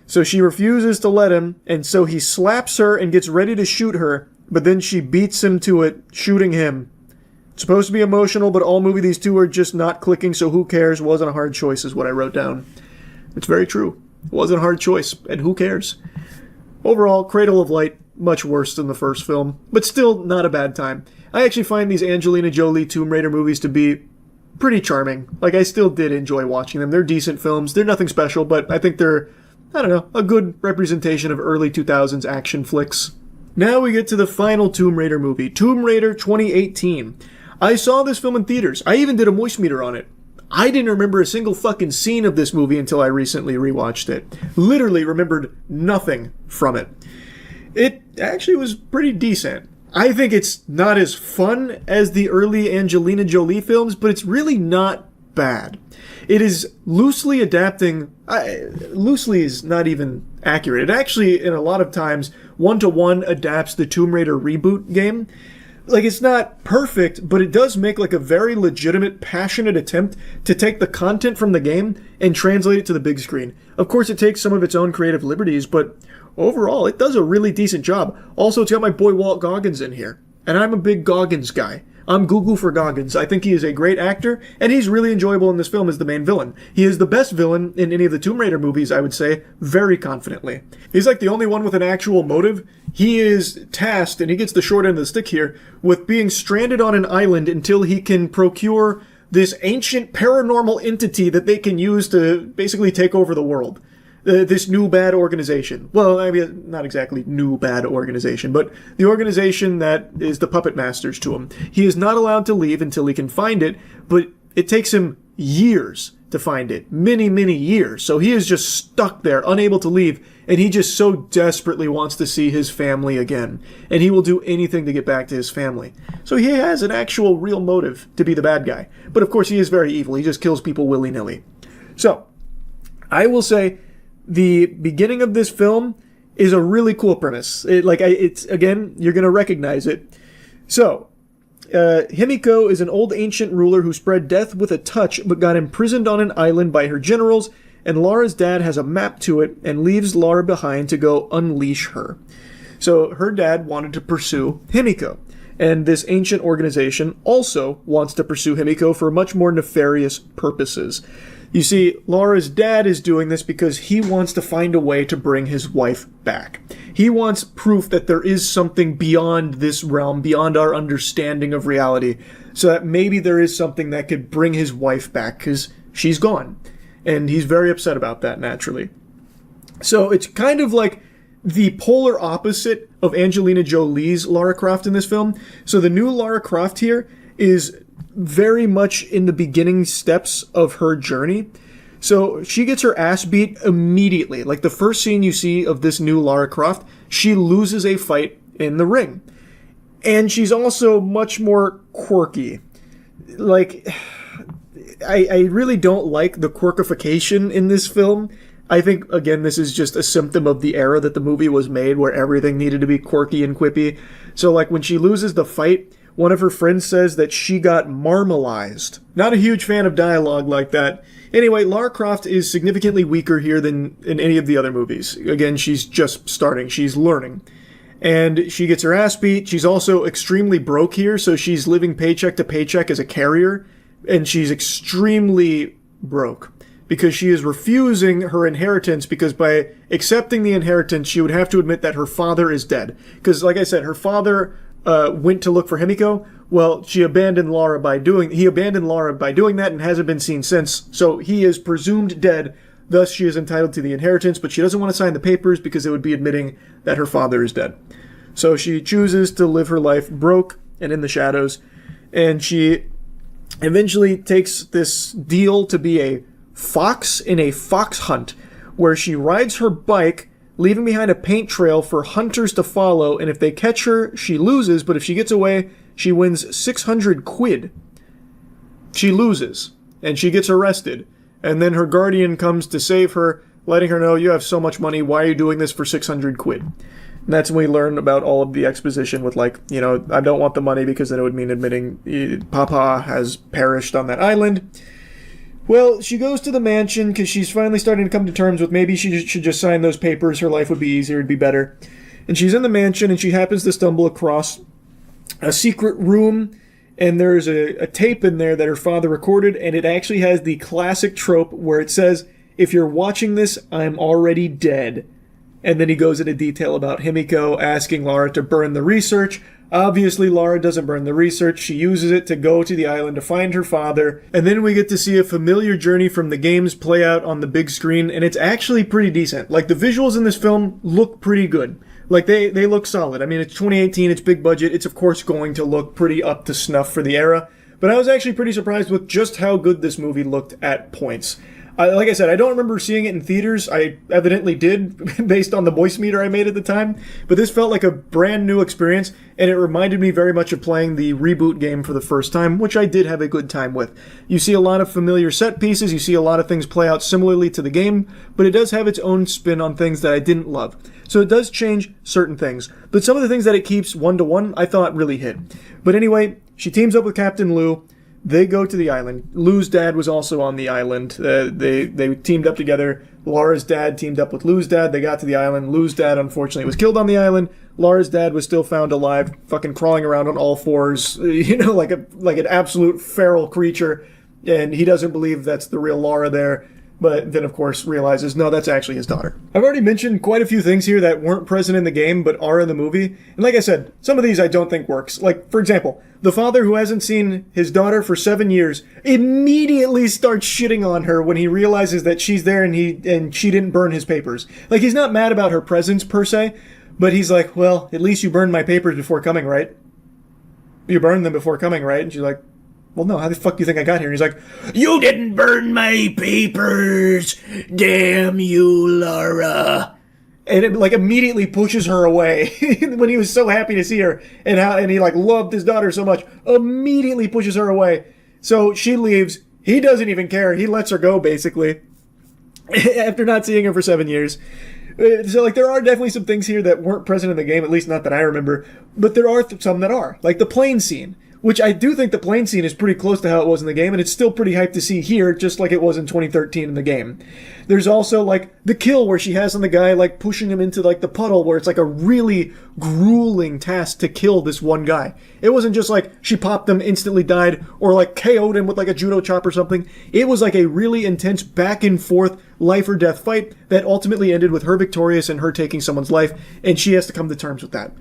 So she refuses to let him, and so he slaps her and gets ready to shoot her, but then she beats him to it, shooting him. It's supposed to be emotional, but all movie these two are just not clicking, so who cares? Wasn't a hard choice is what I wrote down. It's very true. It wasn't a hard choice, and who cares? Overall, Cradle of Light, much worse than the first film, but still not a bad time. I actually find these Angelina Jolie Tomb Raider movies to be pretty charming. Like, I still did enjoy watching them. They're decent films. They're nothing special, but I think they're, I don't know, a good representation of early 2000s action flicks. Now we get to the final Tomb Raider movie, Tomb Raider 2018. I saw this film in theaters. I even did a moist meter on it. I didn't remember a single fucking scene of this movie until I recently rewatched it. Literally remembered nothing from it. It actually was pretty decent. I think it's not as fun as the early Angelina Jolie films, but it's really not bad. It is loosely adapting, loosely is not even accurate. It actually, in a lot of times, one-to-one adapts the Tomb Raider reboot game. Like, it's not perfect, but it does make like a very legitimate, passionate attempt to take the content from the game and translate it to the big screen. Of course, it takes some of its own creative liberties, but overall, it does a really decent job. Also, it's got my boy Walt Goggins in here, and I'm a big Goggins guy. I'm Google for Goggins. I think he is a great actor, and he's really enjoyable in this film as the main villain. He is the best villain in any of the Tomb Raider movies, I would say, very confidently. He's like the only one with an actual motive. He is tasked, and he gets the short end of the stick here, with being stranded on an island until he can procure this ancient paranormal entity that they can use to basically take over the world. This new bad organization. Well, I mean, not exactly new bad organization, but the organization that is the puppet masters to him. He is not allowed to leave until he can find it, but it takes him years to find it. Many, many years. So he is just stuck there, unable to leave, and he just so desperately wants to see his family again. And he will do anything to get back to his family. So he has an actual real motive to be the bad guy. But of course he is very evil. He just kills people willy-nilly. So, I will say, the beginning of this film is a really cool premise. It's again, you're going to recognize it. So, Himiko is an old ancient ruler who spread death with a touch but got imprisoned on an island by her generals, and Lara's dad has a map to it and leaves Lara behind to go unleash her. So her dad wanted to pursue Himiko, and this ancient organization also wants to pursue Himiko for much more nefarious purposes. You see, Lara's dad is doing this because he wants to find a way to bring his wife back. He wants proof that there is something beyond this realm, beyond our understanding of reality, so that maybe there is something that could bring his wife back, because she's gone. And he's very upset about that, naturally. So it's kind of like the polar opposite of Angelina Jolie's Lara Croft in this film. So the new Lara Croft here is very much in the beginning steps of her journey. So she gets her ass beat immediately. Like the first scene you see of this new Lara Croft, she loses a fight in the ring. And she's also much more quirky. Like, I really don't like the quirkification in this film. I think, again, this is just a symptom of the era that the movie was made, where everything needed to be quirky and quippy. So, like, when she loses the fight, one of her friends says that she got marmalized. Not a huge fan of dialogue like that. Anyway, Lara Croft is significantly weaker here than in any of the other movies. Again, she's just starting. She's learning. And she gets her ass beat. She's also extremely broke here, so she's living paycheck to paycheck as a carrier. And she's extremely broke because she is refusing her inheritance, because by accepting the inheritance, she would have to admit that her father is dead. Because, like I said, her father went to look for Himiko. Well, he abandoned Lara by doing that and hasn't been seen since. So he is presumed dead. Thus, she is entitled to the inheritance, but she doesn't want to sign the papers because it would be admitting that her father is dead. So she chooses to live her life broke and in the shadows, and she eventually takes this deal to be a fox in a fox hunt, where she rides her bike, leaving behind a paint trail for hunters to follow, and if they catch her, she loses, but if she gets away, she wins 600 quid. She loses, and she gets arrested, and then her guardian comes to save her, letting her know, you have so much money, why are you doing this for 600 quid? And that's when we learn about all of the exposition with, like, you know, I don't want the money because then it would mean admitting Papa has perished on that island. Well, she goes to the mansion because she's finally starting to come to terms with maybe she should just sign those papers. Her life would be easier, it'd be better. And she's in the mansion and she happens to stumble across a secret room, and there's a tape in there that her father recorded, and it actually has the classic trope where it says, if you're watching this, I'm already dead. And then he goes into detail about Himiko asking Lara to burn the research. Obviously, Lara doesn't burn the research. She uses it to go to the island to find her father. And then we get to see a familiar journey from the games play out on the big screen, and it's actually pretty decent. Like, the visuals in this film look pretty good. Like, they look solid. I mean, it's 2018, it's big budget. It's, of course, going to look pretty up to snuff for the era. But I was actually pretty surprised with just how good this movie looked at points. Like I said, I don't remember seeing it in theaters. I evidently did, based on the voice meter I made at the time. But this felt like a brand new experience, and it reminded me very much of playing the reboot game for the first time, which I did have a good time with. You see a lot of familiar set pieces, you see a lot of things play out similarly to the game, but it does have its own spin on things that I didn't love. So it does change certain things. But some of the things that it keeps one-to-one, I thought really hit. But anyway, she teams up with Captain Lou. They go to the island. Lou's dad was also on the island. They teamed up together. Lara's dad teamed up with Lou's dad. They got to the island. Lou's dad, unfortunately, was killed on the island. Lara's dad was still found alive, fucking crawling around on all fours, you know, like an absolute feral creature. And he doesn't believe that's the real Lara there. But then, of course, realizes, no, that's actually his daughter. I've already mentioned quite a few things here that weren't present in the game, but are in the movie. And like I said, some of these I don't think works. Like, for example, the father who hasn't seen his daughter for 7 years immediately starts shitting on her when he realizes that she's there and she didn't burn his papers. Like, he's not mad about her presence, per se, but he's like, well, at least you burned my papers before coming, right? You burned them before coming, right? And she's like, well, no, how the fuck do you think I got here? And he's like, you didn't burn my papers! Damn you, Lara! And it, like, immediately pushes her away when he was so happy to see her, and he, like, loved his daughter so much. Immediately pushes her away. So she leaves. He doesn't even care. He lets her go, basically, after not seeing her for 7 years. So, like, there are definitely some things here that weren't present in the game, at least not that I remember, but there are some that are. Like the plane scene. Which I do think the plane scene is pretty close to how it was in the game, and it's still pretty hyped to see here, just like it was in 2013 in the game. There's also, like, the kill where she has on the guy, like, pushing him into, like, the puddle, where it's, like, a really grueling task to kill this one guy. It wasn't just, like, she popped him, instantly died, or, like, KO'd him with, like, a judo chop or something. It was, like, a really intense back-and-forth life or death fight that ultimately ended with her victorious and her taking someone's life, and she has to come to terms with that.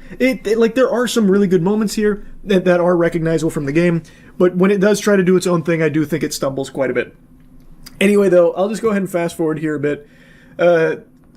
Like, there are some really good moments here that are recognizable from the game, but when it does try to do its own thing, I do think it stumbles quite a bit. Anyway, though, I'll just go ahead and fast forward here a bit.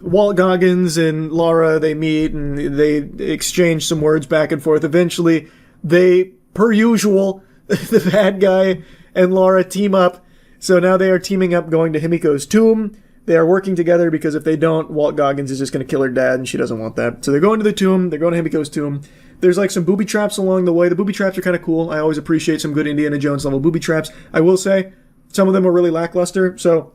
Walt Goggins and Laura, they meet and they exchange some words back and forth. Eventually, they, per usual, the bad guy and Laura team up. So now they are teaming up going to Himiko's tomb. They are working together because if they don't, Walt Goggins is just going to kill her dad and she doesn't want that. So they're going to the tomb. They're going to Himiko's tomb. There's like some booby traps along the way. The booby traps are kind of cool. I always appreciate some good Indiana Jones level booby traps. I will say, some of them are really lackluster. So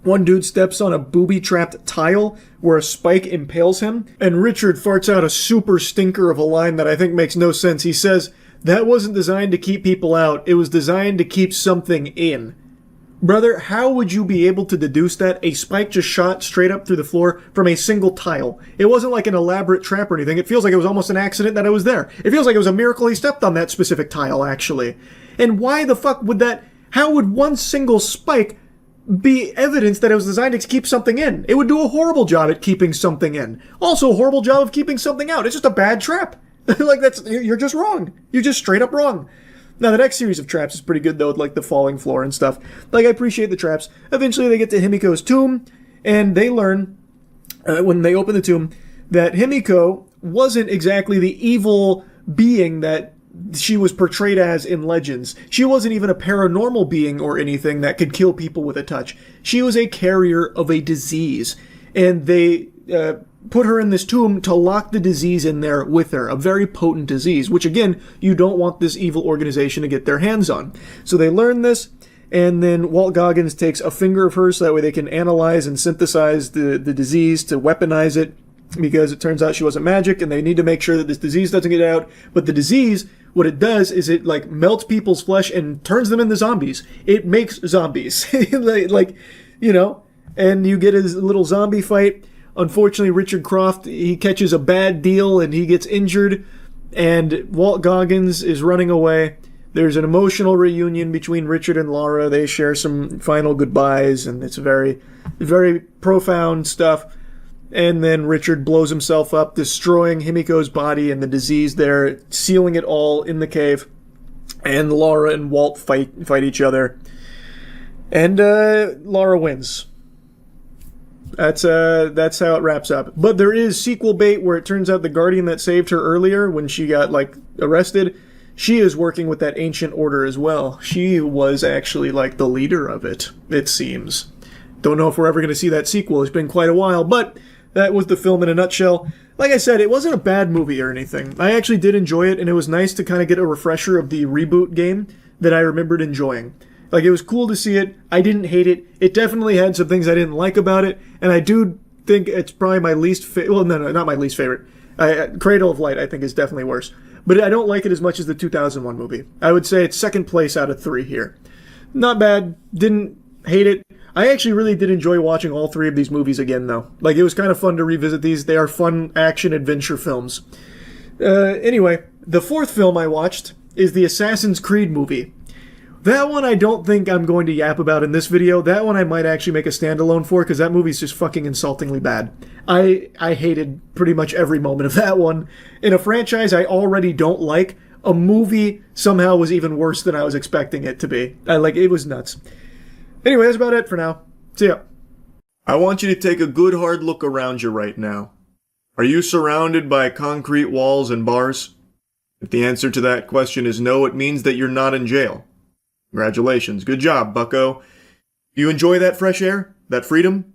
one dude steps on a booby-trapped tile where a spike impales him, and Richard farts out a super stinker of a line that I think makes no sense. He says, "That wasn't designed to keep people out. It was designed to keep something in." Brother, how would you be able to deduce that? A spike just shot straight up through the floor from a single tile. It wasn't like an elaborate trap or anything. It feels like it was almost an accident that it was there. It feels like it was a miracle he stepped on that specific tile, actually. And why the fuck would that... How would one single spike be evidence that it was designed to keep something in? It would do a horrible job at keeping something in. Also a horrible job of keeping something out. It's just a bad trap. Like, you're just wrong. You're just straight up wrong. Now, the next series of traps is pretty good, though, with, like, the falling floor and stuff. Like, I appreciate the traps. Eventually, they get to Himiko's tomb, and they learn, when they open the tomb, that Himiko wasn't exactly the evil being that she was portrayed as in legends. She wasn't even a paranormal being or anything that could kill people with a touch. She was a carrier of a disease, and they put her in this tomb to lock the disease in there with her, a very potent disease, which again, you don't want this evil organization to get their hands on. So they learn this, and then Walt Goggins takes a finger of hers so that way they can analyze and synthesize the disease to weaponize it, because it turns out she wasn't magic, and they need to make sure that this disease doesn't get out. But the disease, what it does is it, like, melts people's flesh and turns them into zombies. It makes zombies. like, you know, and you get a little zombie fight. Unfortunately, Richard Croft, he catches a bad deal and he gets injured, and Walt Goggins is running away. There's an emotional reunion between Richard and Laura. They share some final goodbyes, and it's very, very profound stuff. And then Richard blows himself up, destroying Himiko's body and the disease there, sealing it all in the cave. And Laura and Walt fight each other. And Laura wins. That's how it wraps up. But there is sequel bait where it turns out the Guardian that saved her earlier when she got, like, arrested, she is working with that ancient order as well. She was actually, like, the leader of it, it seems. Don't know if we're ever going to see that sequel. It's been quite a while, but that was the film in a nutshell. Like I said, it wasn't a bad movie or anything. I actually did enjoy it, and it was nice to kind of get a refresher of the reboot game that I remembered enjoying. Like, it was cool to see it. I didn't hate it. It definitely had some things I didn't like about it, and I do think it's probably my least favorite. Well, no, not my least favorite. Cradle of Light, I think, is definitely worse. But I don't like it as much as the 2001 movie. I would say it's second place out of 3 here. Not bad. Didn't hate it. I actually really did enjoy watching all 3 of these movies again, though. Like, it was kind of fun to revisit these. They are fun action-adventure films. Anyway, the 4th film I watched is the Assassin's Creed movie. That one I don't think I'm going to yap about in this video. That one I might actually make a standalone for, because that movie's just fucking insultingly bad. I hated pretty much every moment of that one. In a franchise I already don't like, a movie somehow was even worse than I was expecting it to be. It was nuts. Anyway, that's about it for now. See ya. I want you to take a good hard look around you right now. Are you surrounded by concrete walls and bars? If the answer to that question is no, it means that you're not in jail. Congratulations. Good job, bucko. You enjoy that fresh air? That freedom?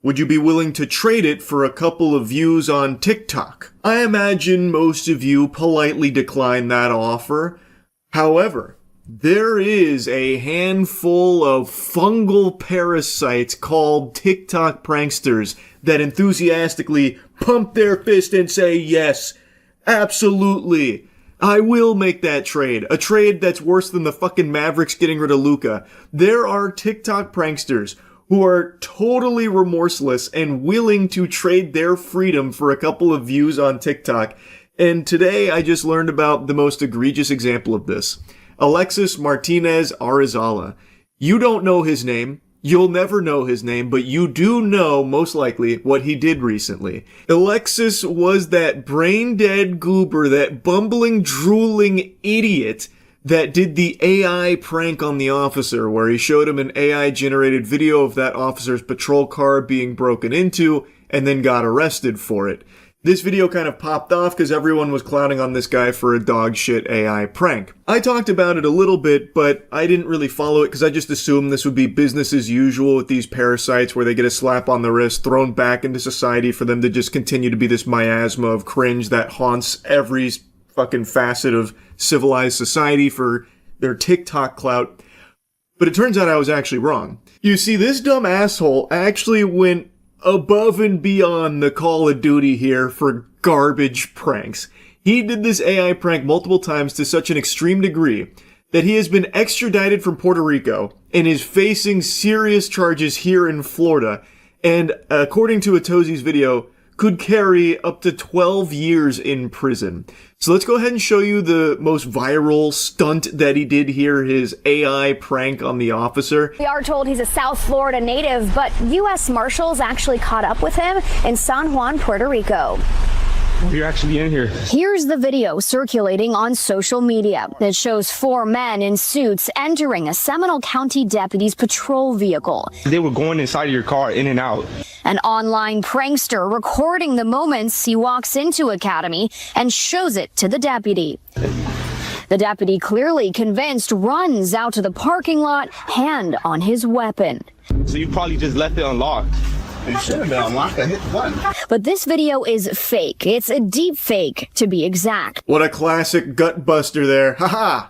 Would you be willing to trade it for a couple of views on TikTok? I imagine most of you politely decline that offer. However, there is a handful of fungal parasites called TikTok pranksters that enthusiastically pump their fist and say, yes, absolutely, I will make that trade. A trade that's worse than the fucking Mavericks getting rid of Luka. There are TikTok pranksters who are totally remorseless and willing to trade their freedom for a couple of views on TikTok. And today I just learned about the most egregious example of this. Alexis Martinez Arizala. You don't know his name. You'll never know his name, but you do know, most likely, what he did recently. Alexis was that brain-dead goober, that bumbling, drooling idiot that did the AI prank on the officer, where he showed him an AI-generated video of that officer's patrol car being broken into, and then got arrested for it. This video kind of popped off because everyone was clowning on this guy for a dog shit AI prank. I talked about it a little bit, but I didn't really follow it because I just assumed this would be business as usual with these parasites where they get a slap on the wrist, thrown back into society for them to just continue to be this miasma of cringe that haunts every fucking facet of civilized society for their TikTok clout. But it turns out I was actually wrong. You see, this dumb asshole actually went above and beyond the Call of Duty here for garbage pranks. He did this AI prank multiple times to such an extreme degree that he has been extradited from Puerto Rico and is facing serious charges here in Florida, and according to Atozi's video, could carry up to 12 years in prison. So let's go ahead and show you the most viral stunt that he did here, his AI prank on the officer. We are told he's a South Florida native, but U.S. Marshals actually caught up with him in San Juan, Puerto Rico. You're actually in here. Here's the video circulating on social media that shows 4 men in suits entering a Seminole County deputy's patrol vehicle. They were going inside of your car, in and out. An online prankster recording the moments he walks into Academy and shows it to the deputy. The deputy, clearly convinced, runs out to the parking lot, hand on his weapon. So you probably just left it unlocked. It should have been unlocked. I hit the button. But this video is fake. It's a deep fake, to be exact. What a classic gut buster there. Haha!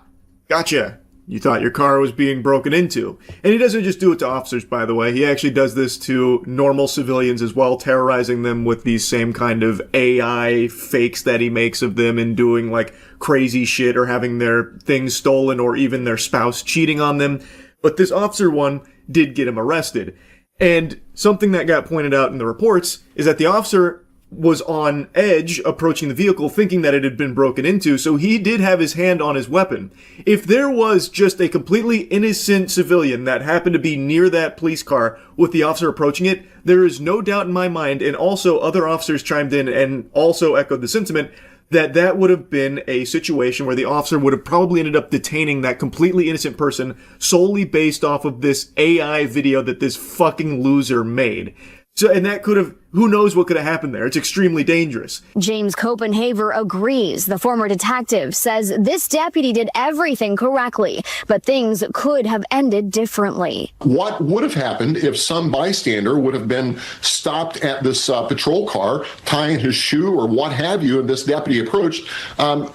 Gotcha. You thought your car was being broken into. And he doesn't just do it to officers, by the way. He actually does this to normal civilians as well, terrorizing them with these same kind of AI fakes that he makes of them and doing like crazy shit or having their things stolen or even their spouse cheating on them. But this officer one did get him arrested. And something that got pointed out in the reports is that the officer was on edge approaching the vehicle thinking that it had been broken into, so he did have his hand on his weapon. If there was just a completely innocent civilian that happened to be near that police car with the officer approaching it, there is no doubt in my mind, and also other officers chimed in and also echoed the sentiment, that that would have been a situation where the officer would have probably ended up detaining that completely innocent person solely based off of this AI video that this fucking loser made. So, and that could have, who knows what could have happened there. It's extremely dangerous. James Copenhaver agrees. The former detective says this deputy did everything correctly, but things could have ended differently. What would have happened if some bystander would have been stopped at this patrol car, tying his shoe or what have you, and this deputy approached?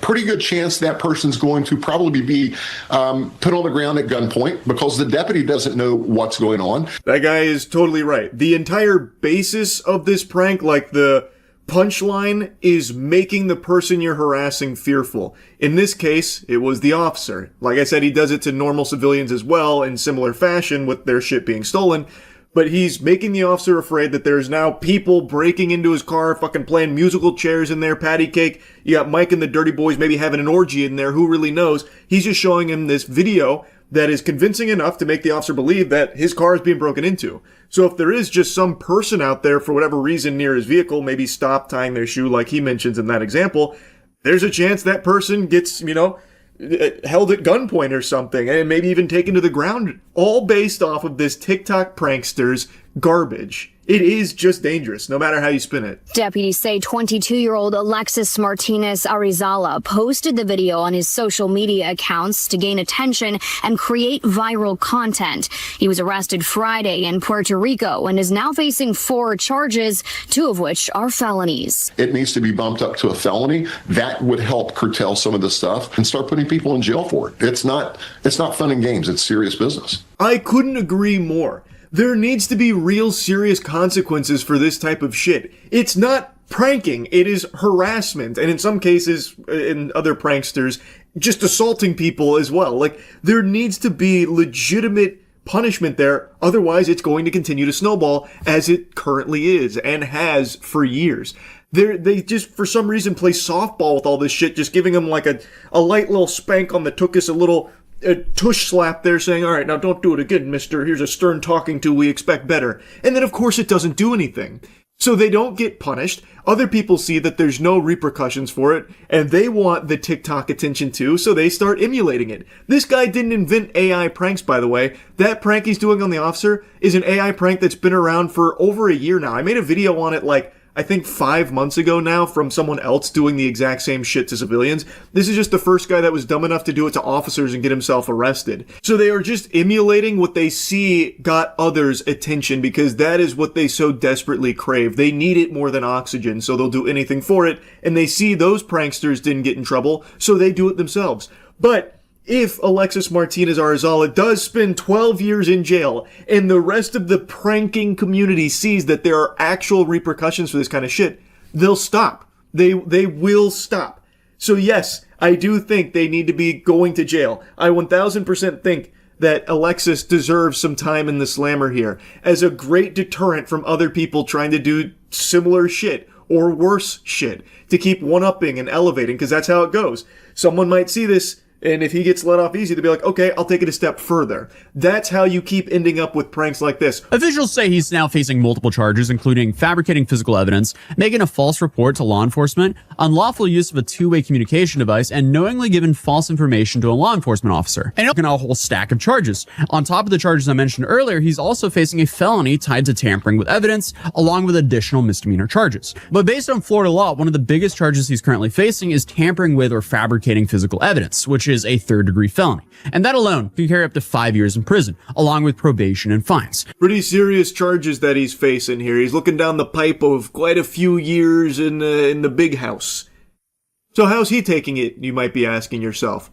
Pretty good chance that person's going to probably be put on the ground at gunpoint because the deputy doesn't know what's going on. That guy is totally right. The entire basis of this prank, like the punchline, is making the person you're harassing fearful. In this case, it was the officer. Like I said, he does it to normal civilians as well in similar fashion with their shit being stolen. But he's making the officer afraid that there's now people breaking into his car, fucking playing musical chairs in there, patty cake. You got Mike and the Dirty Boys maybe having an orgy in there, who really knows? He's just showing him this video that is convincing enough to make the officer believe that his car is being broken into. So if there is just some person out there for whatever reason near his vehicle, maybe stop tying their shoe like he mentions in that example, there's a chance that person gets, held at gunpoint or something, and maybe even taken to the ground, all based off of this TikTok prankster's garbage. It is just dangerous, no matter how you spin it. Deputies say 22-year-old Alexis Martinez Arizala posted the video on his social media accounts to gain attention and create viral content. He was arrested Friday in Puerto Rico and is now facing 4 charges, 2 of which are felonies. It needs to be bumped up to a felony. That would help curtail some of this stuff and start putting people in jail for it. It's not fun and games. It's serious business. I couldn't agree more. There needs to be real serious consequences for this type of shit. It's not pranking, it is harassment, and in some cases, in other pranksters, just assaulting people as well. Like, there needs to be legitimate punishment there, otherwise it's going to continue to snowball as it currently is and has for years. They just, for some reason, play softball with all this shit, just giving them like a light little spank on the tuchus, a little tush slap there saying, all right, now don't do it again, mister. Here's a stern talking to, we expect better. And then, of course, it doesn't do anything. So they don't get punished. Other people see that there's no repercussions for it, and they want the TikTok attention too, so they start emulating it. This guy didn't invent AI pranks, by the way. That prank he's doing on the officer is an AI prank that's been around for over a year now. I made a video on it I think 5 months ago now from someone else doing the exact same shit to civilians. This is just the first guy that was dumb enough to do it to officers and get himself arrested. So they are just emulating what they see got others' attention because that is what they so desperately crave. They need it more than oxygen, so they'll do anything for it. And they see those pranksters didn't get in trouble, so they do it themselves. But if Alexis Martinez Arizala does spend 12 years in jail and the rest of the pranking community sees that there are actual repercussions for this kind of shit, they'll stop. They will stop. So yes, I do think they need to be going to jail. I 1000% think that Alexis deserves some time in the slammer here as a great deterrent from other people trying to do similar shit or worse shit to keep one-upping and elevating, because that's how it goes. Someone might see this, and if he gets let off easy, they'll be like, okay, I'll take it a step further. That's how you keep ending up with pranks like this. Officials say he's now facing multiple charges, including fabricating physical evidence, making a false report to law enforcement, unlawful use of a two-way communication device, and knowingly giving false information to a law enforcement officer. And a whole stack of charges. On top of the charges I mentioned earlier, he's also facing a felony tied to tampering with evidence, along with additional misdemeanor charges. But based on Florida law, one of the biggest charges he's currently facing is tampering with or fabricating physical evidence, which is a third-degree felony. And that alone can carry up to 5 years in prison, along with probation and fines. Pretty serious charges that he's facing here. He's looking down the pipe of quite a few years in the big house. So how's he taking it, you might be asking yourself?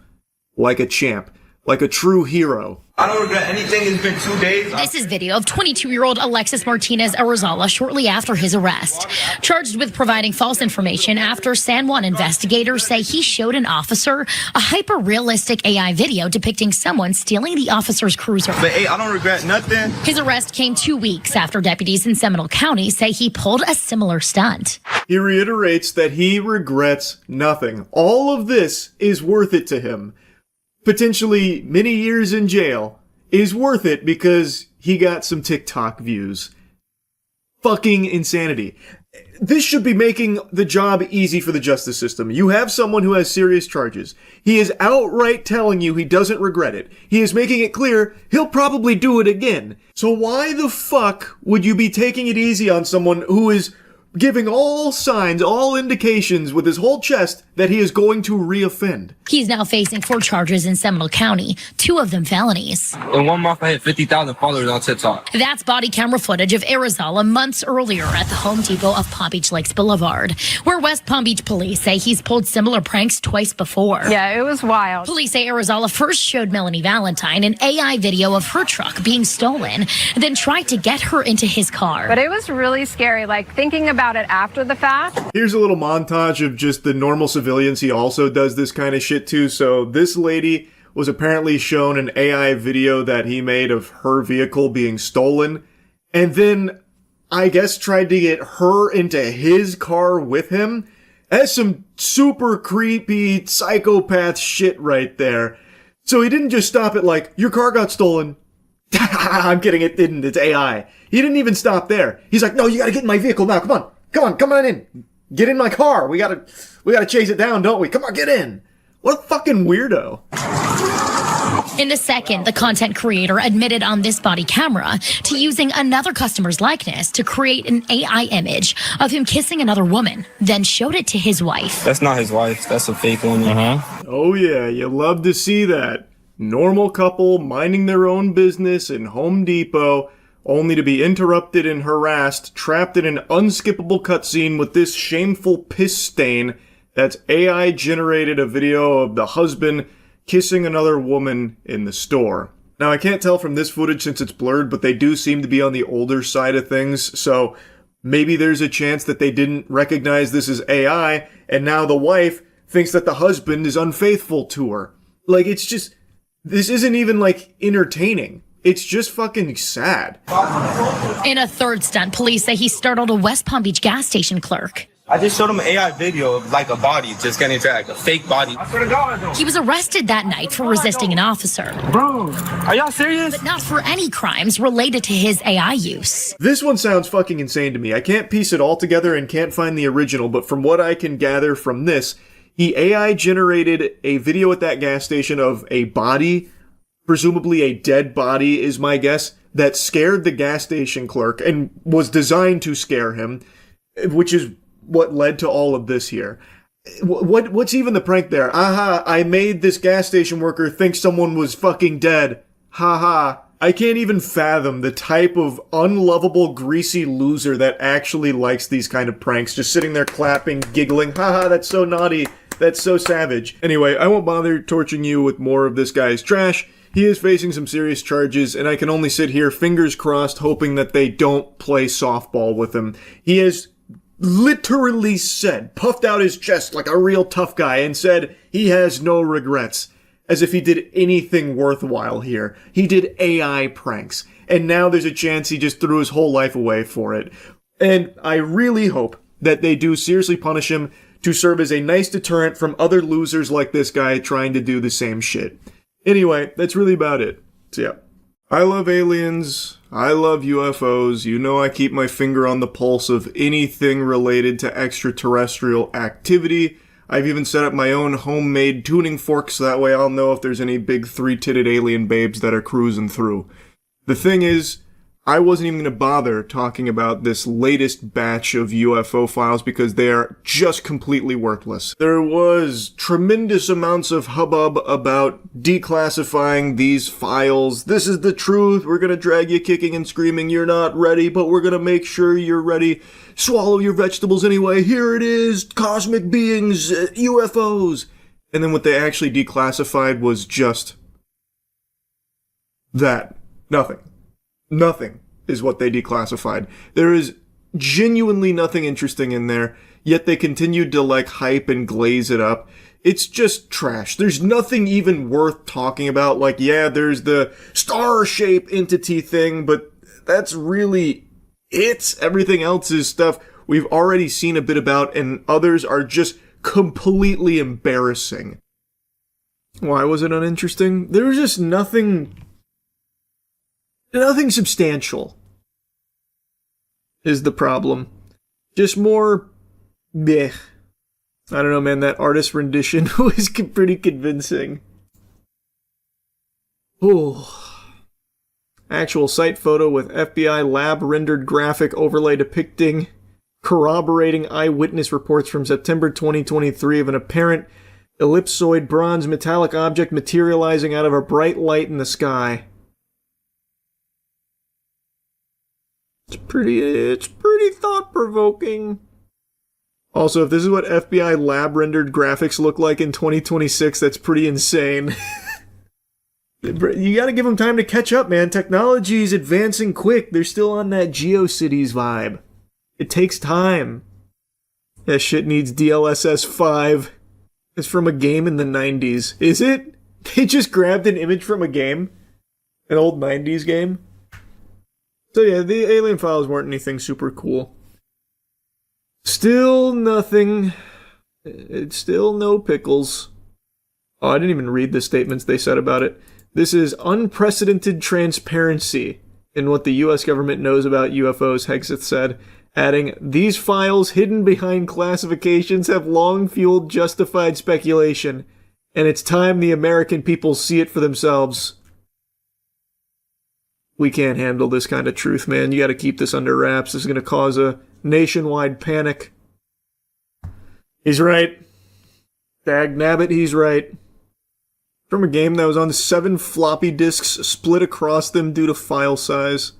Like a champ. Like a true hero. I don't regret anything. It's been 2 days. This is video of 22-year-old Alexis Martinez Arizala shortly after his arrest. Charged with providing false information after San Juan investigators say he showed an officer a hyper-realistic AI video depicting someone stealing the officer's cruiser. But hey, I don't regret nothing. His arrest came 2 weeks after deputies in Seminole County say he pulled a similar stunt. He reiterates that he regrets nothing. All of this is worth it to him. Potentially many years in jail is worth it because he got some TikTok views. Fucking insanity. This should be making the job easy for the justice system. You have someone who has serious charges. He is outright telling you he doesn't regret it. He is making it clear he'll probably do it again. So why the fuck would you be taking it easy on someone who is giving all signs, all indications with his whole chest that he is going to reoffend? He's now facing 4 charges in Seminole County, 2 of them felonies. In 1 month, I hit 50,000 followers on TikTok. That's body camera footage of Arizala months earlier at the Home Depot of Palm Beach Lakes Boulevard, where West Palm Beach police say he's pulled similar pranks twice before. Yeah, it was wild. Police say Arizala first showed Melanie Valentine an AI video of her truck being stolen, then tried to get her into his car. But it was really scary, like thinking about it after the fact. Here's a little montage of just the normal civilians he also does this kind of shit to. So this lady was apparently shown an AI video that he made of her vehicle being stolen, and then I guess tried to get her into his car with him. That's some super creepy psychopath shit right there. So he didn't just stop at like, your car got stolen. I'm kidding, it didn't. It's AI. He didn't even stop there. He's like, no, you gotta get in my vehicle now. Come on in. Get in my car. We gotta chase it down, don't we? Come on, get in. What a fucking weirdo. In a second, the content creator admitted on this body camera to using another customer's likeness to create an AI image of him kissing another woman, then showed it to his wife. That's not his wife. That's a fake woman. Oh yeah, you love to see that. Normal couple minding their own business in Home Depot, only to be interrupted and harassed, trapped in an unskippable cutscene with this shameful piss stain that's AI generated a video of the husband kissing another woman in the store. Now, I can't tell from this footage since it's blurred, but they do seem to be on the older side of things, so maybe there's a chance that they didn't recognize this as AI, and now the wife thinks that the husband is unfaithful to her. Like, it's just, this isn't even, like, entertaining. It's just fucking sad. In a third stunt, police say he startled a West Palm Beach gas station clerk. I just showed him an AI video of like a body just getting attacked, a fake body. He was arrested that night for resisting an officer. Bro, are y'all serious? But not for any crimes related to his AI use. This one sounds fucking insane to me. I can't piece it all together and can't find the original, but from what I can gather from this, he AI generated a video at that gas station of a body, presumably a dead body is my guess, that scared the gas station clerk and was designed to scare him, which is what led to all of this here. What's even the prank there? Aha, I made this gas station worker think someone was fucking dead. Haha. I can't even fathom the type of unlovable, greasy loser that actually likes these kind of pranks. Just sitting there clapping, giggling. Haha, that's so naughty. That's so savage. Anyway, I won't bother torching you with more of this guy's trash. He is facing some serious charges, and I can only sit here, fingers crossed, hoping that they don't play softball with him. He has literally said, puffed out his chest like a real tough guy, and said he has no regrets. As if he did anything worthwhile here. He did AI pranks. And now there's a chance he just threw his whole life away for it. And I really hope that they do seriously punish him to serve as a nice deterrent from other losers like this guy trying to do the same shit. Anyway, that's really about it. So yeah. I love aliens. I love UFOs. You know I keep my finger on the pulse of anything related to extraterrestrial activity. I've even set up my own homemade tuning fork so that way I'll know if there's any big three-titted alien babes that are cruising through. The thing is, I wasn't even going to bother talking about this latest batch of UFO files because they are just completely worthless. There was tremendous amounts of hubbub about declassifying these files. This is the truth. We're going to drag you kicking and screaming. You're not ready, but we're going to make sure you're ready. Swallow your vegetables anyway. Here it is. Cosmic beings, UFOs. And then what they actually declassified was just that. Nothing. Nothing is what they declassified. There is genuinely nothing interesting in there, yet they continued to hype and glaze it up. It's just trash. There's nothing even worth talking about. Yeah, there's the star shape entity thing, but that's really it. Everything else is stuff we've already seen a bit about, and others are just completely embarrassing. Why was it uninteresting? There was just nothing substantial is the problem. Just more bleh. I don't know, man, that artist rendition was pretty convincing. Ooh. Actual site photo with FBI lab-rendered graphic overlay depicting corroborating eyewitness reports from September 2023 of an apparent ellipsoid bronze metallic object materializing out of a bright light in the sky. It's pretty thought-provoking. Also, if this is what FBI lab-rendered graphics look like in 2026, that's pretty insane. You gotta give them time to catch up, man. Technology's advancing quick. They're still on that GeoCities vibe. It takes time. That shit needs DLSS 5. It's from a game in the 90s. Is it? They just grabbed an image from a game? An old 90s game? So yeah, the alien files weren't anything super cool. Still nothing. It's still no pickles. Oh, I didn't even read the statements they said about it. This is unprecedented transparency in what the US government knows about UFOs, Hegseth said, adding, these files hidden behind classifications have long fueled justified speculation, and it's time the American people see it for themselves. We can't handle this kind of truth, man. You gotta keep this under wraps. This is gonna cause a nationwide panic. He's right. Dagnabbit, he's right. From a game that was on 7 floppy disks split across them due to file size.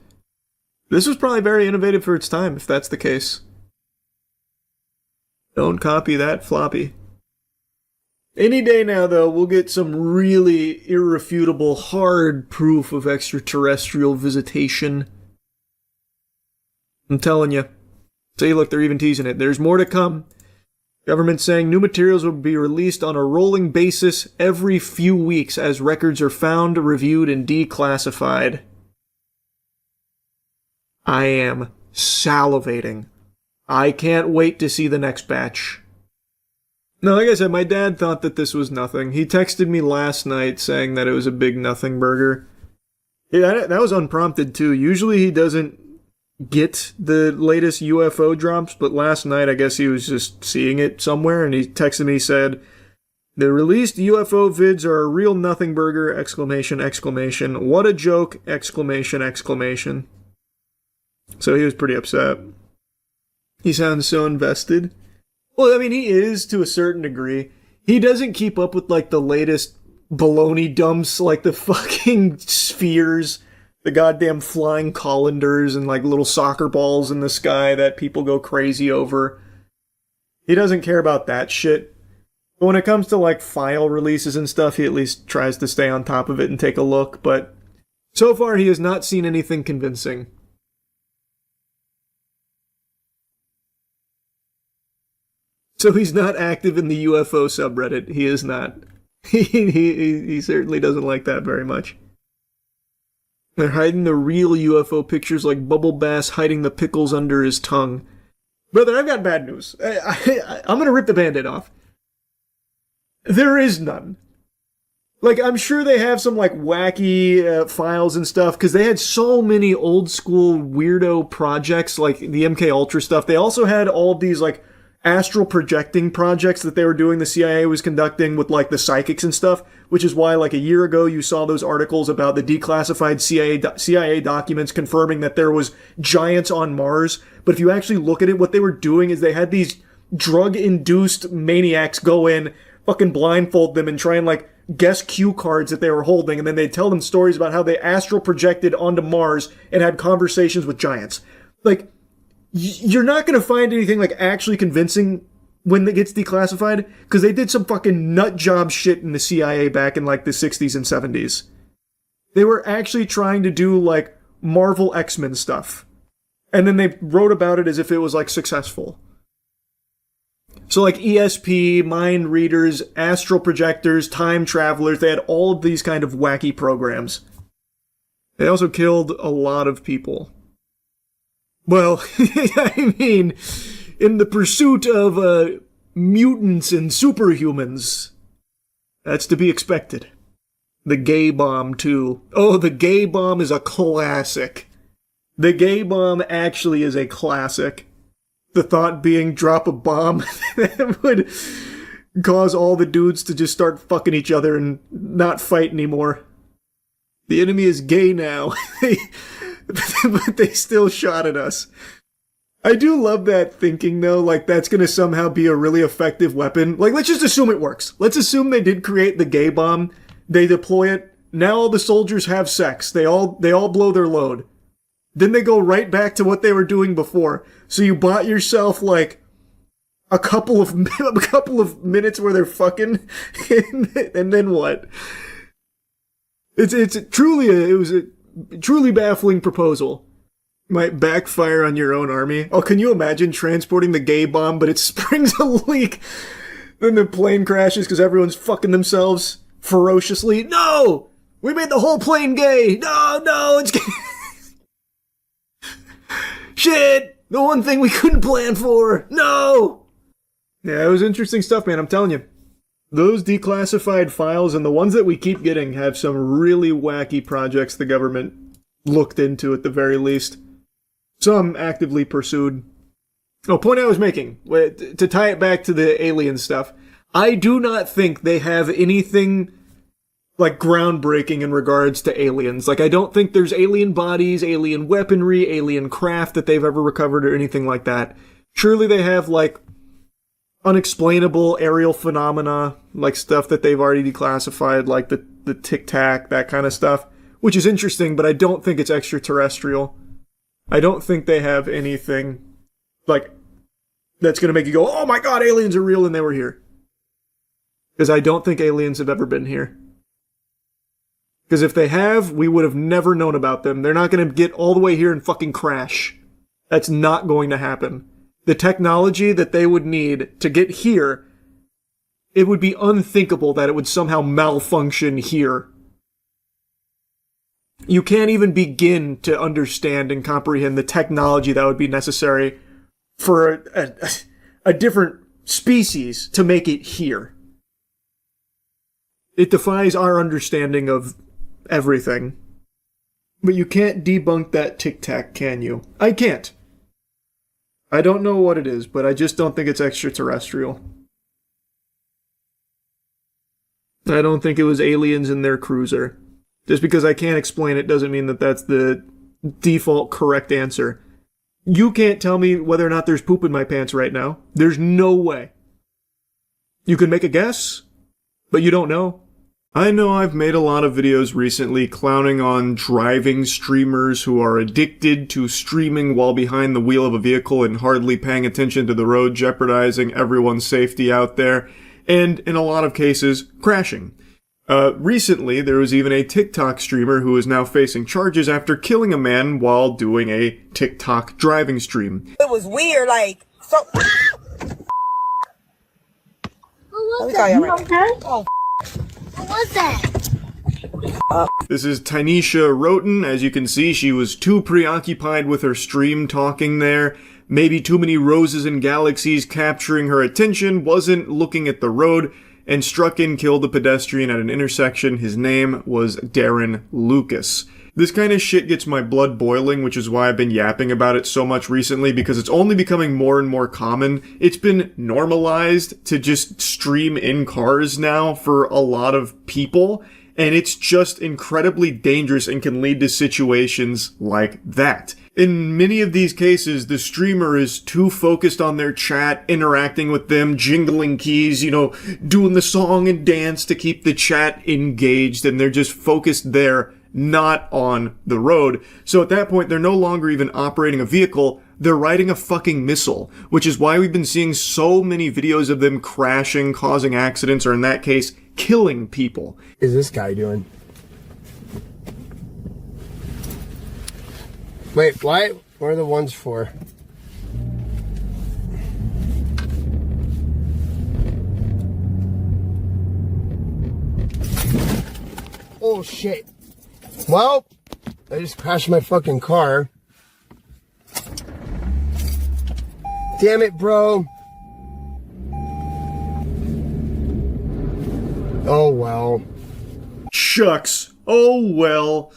This was probably very innovative for its time, if that's the case. Don't copy that floppy. Any day now, though, we'll get some really irrefutable, hard proof of extraterrestrial visitation. I'm telling you. See, look, they're even teasing it. There's more to come. Government saying new materials will be released on a rolling basis every few weeks as records are found, reviewed, and declassified. I am salivating I can't wait to see the next batch. No, like I said, my dad thought that this was nothing. He texted me last night saying that it was a big nothing burger. Yeah, that was unprompted too. Usually he doesn't get the latest UFO drops, but last night I guess he was just seeing it somewhere and he texted me, said, "The released UFO vids are a real nothing burger, exclamation, exclamation. What a joke, exclamation, exclamation." So he was pretty upset. He sounds so invested. Well, I mean, he is to a certain degree. He doesn't keep up with, like, the latest baloney dumps, like the fucking spheres, the goddamn flying colanders, and, like, little soccer balls in the sky that people go crazy over. He doesn't care about that shit. But when it comes to, like, file releases and stuff, he at least tries to stay on top of it and take a look, but so far he has not seen anything convincing. So he's not active in the UFO subreddit. He is not. He certainly doesn't like that very much. They're hiding the real UFO pictures like Bubble Bass hiding the pickles under his tongue. Brother, I've got bad news. I'm gonna rip the Band-Aid off. There is none. Like, I'm sure they have some, like, wacky files and stuff, because they had so many old school weirdo projects, like the MK Ultra stuff. They also had all of these, like, astral projecting projects that they were doing, the CIA was conducting with, like, the psychics and stuff, which is why, like, a year ago you saw those articles about the declassified CIA documents confirming that there was giants on Mars. But if you actually look at it, what they were doing is they had these drug-induced maniacs go in, fucking blindfold them, and try and, like, guess cue cards that they were holding, and then they'd tell them stories about how they astral projected onto Mars and had conversations with giants. Like, you're not going to find anything, like, actually convincing when it gets declassified, because they did some fucking nut job shit in the CIA back in, like, the 60s and 70s. They were actually trying to do, like, Marvel X-Men stuff. And then they wrote about it as if it was, like, successful. So, like, ESP, mind readers, astral projectors, time travelers, they had all of these kind of wacky programs. They also killed a lot of people. Well, I mean, in the pursuit of mutants and superhumans, that's to be expected. The gay bomb, too. Oh, the gay bomb is a classic. The gay bomb actually is a classic. The thought being drop a bomb that would cause all the dudes to just start fucking each other and not fight anymore. The enemy is gay now. But they still shot at us. I do love that thinking, though, like, that's gonna somehow be a really effective weapon. Like, let's just assume it works. Let's assume they did create the gay bomb, they deploy it, now all the soldiers have sex, they all blow their load. Then they go right back to what they were doing before. So you bought yourself, like, a couple of minutes where they're fucking, and then what? It was a truly baffling proposal. Might backfire on your own army. Oh, can you imagine transporting the gay bomb, but it springs a leak? Then the plane crashes because everyone's fucking themselves ferociously. No! We made the whole plane gay! No, it's gay! Shit! The one thing we couldn't plan for! No! Yeah, it was interesting stuff, man, I'm telling you. Those declassified files and the ones that we keep getting have some really wacky projects the government looked into at the very least. Some actively pursued. Oh, point I was making, to tie it back to the alien stuff, I do not think they have anything, like, groundbreaking in regards to aliens. Like, I don't think there's alien bodies, alien weaponry, alien craft that they've ever recovered or anything like that. Surely they have, like, unexplainable aerial phenomena, like stuff that they've already declassified, like the tic-tac, that kind of stuff, which is interesting, but I don't think it's extraterrestrial. I don't think they have anything, like, that's gonna make you go, oh my god, aliens are real and they were here. Because I don't think aliens have ever been here. Because if they have, we would have never known about them. They're not gonna get all the way here and fucking crash. That's not going to happen. The technology that they would need to get here, it would be unthinkable that it would somehow malfunction here. You can't even begin to understand and comprehend the technology that would be necessary for a different species to make it here. It defies our understanding of everything. But you can't debunk that Tic Tac, can you? I can't. I don't know what it is, but I just don't think it's extraterrestrial. I don't think it was aliens in their cruiser. Just because I can't explain it doesn't mean that that's the default correct answer. You can't tell me whether or not there's poop in my pants right now. There's no way. You can make a guess, but you don't know. I know I've made a lot of videos recently clowning on driving streamers who are addicted to streaming while behind the wheel of a vehicle and hardly paying attention to the road, jeopardizing everyone's safety out there, and in a lot of cases, crashing. Recently, there was even a TikTok streamer who is now facing charges after killing a man while doing a TikTok driving stream. It was weird, like, so... Who was that? You okay? Oh, What was that? This is Tynesha Roten. As you can see, she was too preoccupied with her stream talking there. Maybe too many roses and galaxies capturing her attention, wasn't looking at the road, and struck and killed a pedestrian at an intersection. His name was Darren Lucas. This kind of shit gets my blood boiling, which is why I've been yapping about it so much recently, because it's only becoming more and more common. It's been normalized to just stream in cars now for a lot of people, and it's just incredibly dangerous and can lead to situations like that. In many of these cases, the streamer is too focused on their chat, interacting with them, jingling keys, doing the song and dance to keep the chat engaged, and they're just focused there, not on the road. So at that point, they're no longer even operating a vehicle, they're riding a fucking missile, which is why we've been seeing so many videos of them crashing, causing accidents, or in that case, killing people. Is this guy doing? Wait, what? What are the ones for? Oh shit. Well, I just crashed my fucking car. Damn it, bro. Oh well. Shucks. Oh well.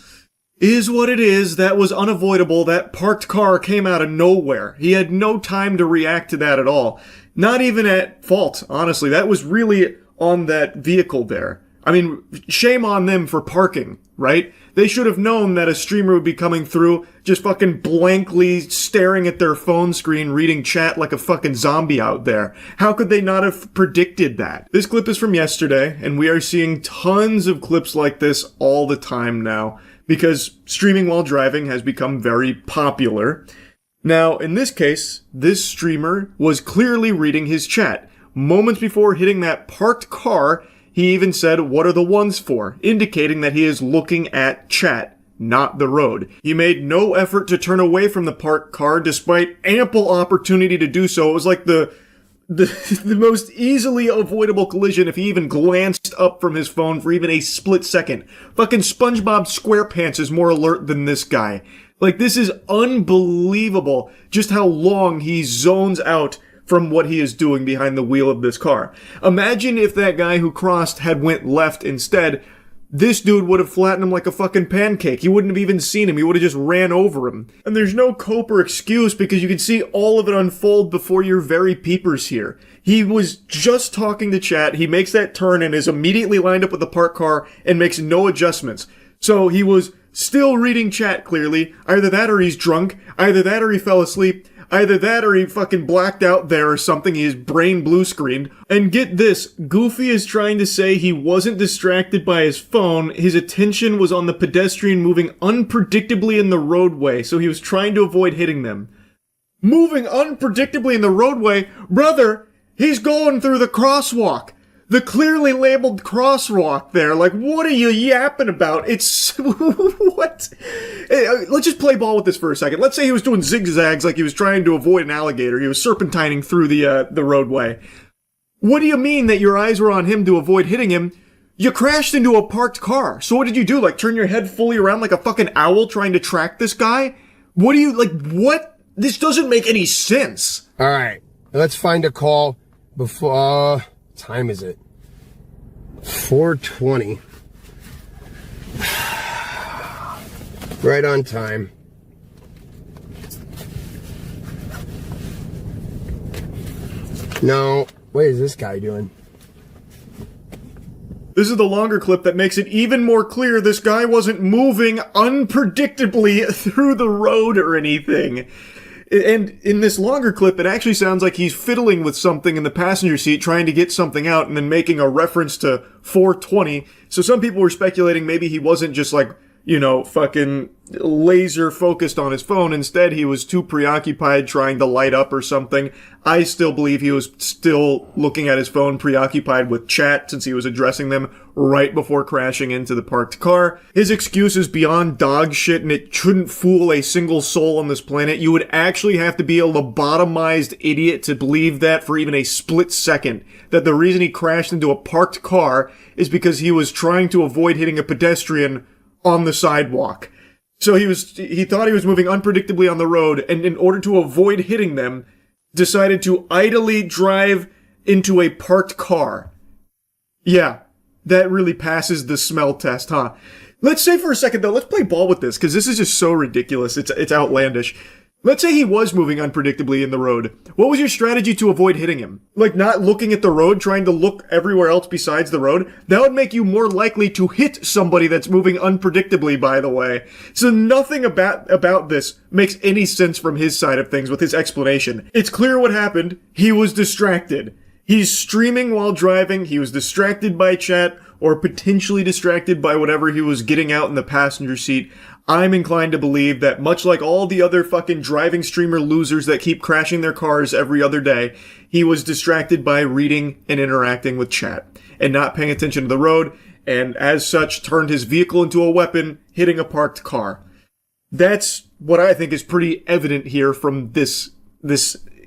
Is what it is. That was unavoidable. That parked car came out of nowhere. He had no time to react to that at all. Not even at fault, honestly. That was really on that vehicle there. I mean, shame on them for parking, right? They should have known that a streamer would be coming through, just fucking blankly staring at their phone screen, reading chat like a fucking zombie out there. How could they not have predicted that? This clip is from yesterday, and we are seeing tons of clips like this all the time now, because streaming while driving has become very popular. Now, in this case, this streamer was clearly reading his chat. Moments before hitting that parked car, he even said, "What are the ones for?" indicating that he is looking at chat, not the road. He made no effort to turn away from the parked car despite ample opportunity to do so. It was like the most easily avoidable collision if he even glanced up from his phone for even a split second. Fucking SpongeBob SquarePants is more alert than this guy. Like, this is unbelievable just how long he zones out from what he is doing behind the wheel of this car. Imagine if that guy who crossed had went left instead. This dude would have flattened him like a fucking pancake. You wouldn't have even seen him. He would have just ran over him. And there's no cope or excuse because you can see all of it unfold before your very peepers here. He was just talking to chat. He makes that turn and is immediately lined up with the parked car and makes no adjustments. So he was still reading chat clearly. Either that or he's drunk. Either that or he fell asleep. Either that or he fucking blacked out there or something, his brain blue screened. And get this, Goofy is trying to say he wasn't distracted by his phone, his attention was on the pedestrian moving unpredictably in the roadway, so he was trying to avoid hitting them. Moving unpredictably in the roadway? Brother, he's going through the crosswalk. The clearly labeled crosswalk there. Like, what are you yapping about? It's... what? Hey, let's just play ball with this for a second. Let's say he was doing zigzags like he was trying to avoid an alligator. He was serpentining through the roadway. What do you mean that your eyes were on him to avoid hitting him? You crashed into a parked car. So what did you do? Like, turn your head fully around like a fucking owl trying to track this guy? What do you... like, what? This doesn't make any sense. All right, let's find a call before, time is it? 4:20. Right on time. No, what is this guy doing? This is the longer clip that makes it even more clear this guy wasn't moving unpredictably through the road or anything. And in this longer clip, it actually sounds like he's fiddling with something in the passenger seat, trying to get something out, and then making a reference to 420. So some people were speculating maybe he wasn't just like, you know, fucking laser focused on his phone. Instead, he was too preoccupied trying to light up or something. I still believe he was still looking at his phone, preoccupied with chat, since he was addressing them right before crashing into the parked car. His excuse is beyond dog shit, and it shouldn't fool a single soul on this planet. You would actually have to be a lobotomized idiot to believe that for even a split second, that the reason he crashed into a parked car is because he was trying to avoid hitting a pedestrian on the sidewalk. So he thought he was moving unpredictably on the road, and in order to avoid hitting them, decided to idly drive into a parked car. Yeah, that really passes the smell test, huh? Let's say for a second though, let's play ball with this, because this is just so ridiculous, it's outlandish. Let's say he was moving unpredictably in the road. What was your strategy to avoid hitting him? Like not looking at the road, trying to look everywhere else besides the road? That would make you more likely to hit somebody that's moving unpredictably, by the way. So nothing about this makes any sense from his side of things with his explanation. It's clear what happened. He was distracted. He's streaming while driving. He was distracted by chat, or potentially distracted by whatever he was getting out in the passenger seat. I'm inclined to believe that much like all the other fucking driving streamer losers that keep crashing their cars every other day, he was distracted by reading and interacting with chat and not paying attention to the road, and as such turned his vehicle into a weapon, hitting a parked car. That's what I think is pretty evident here from this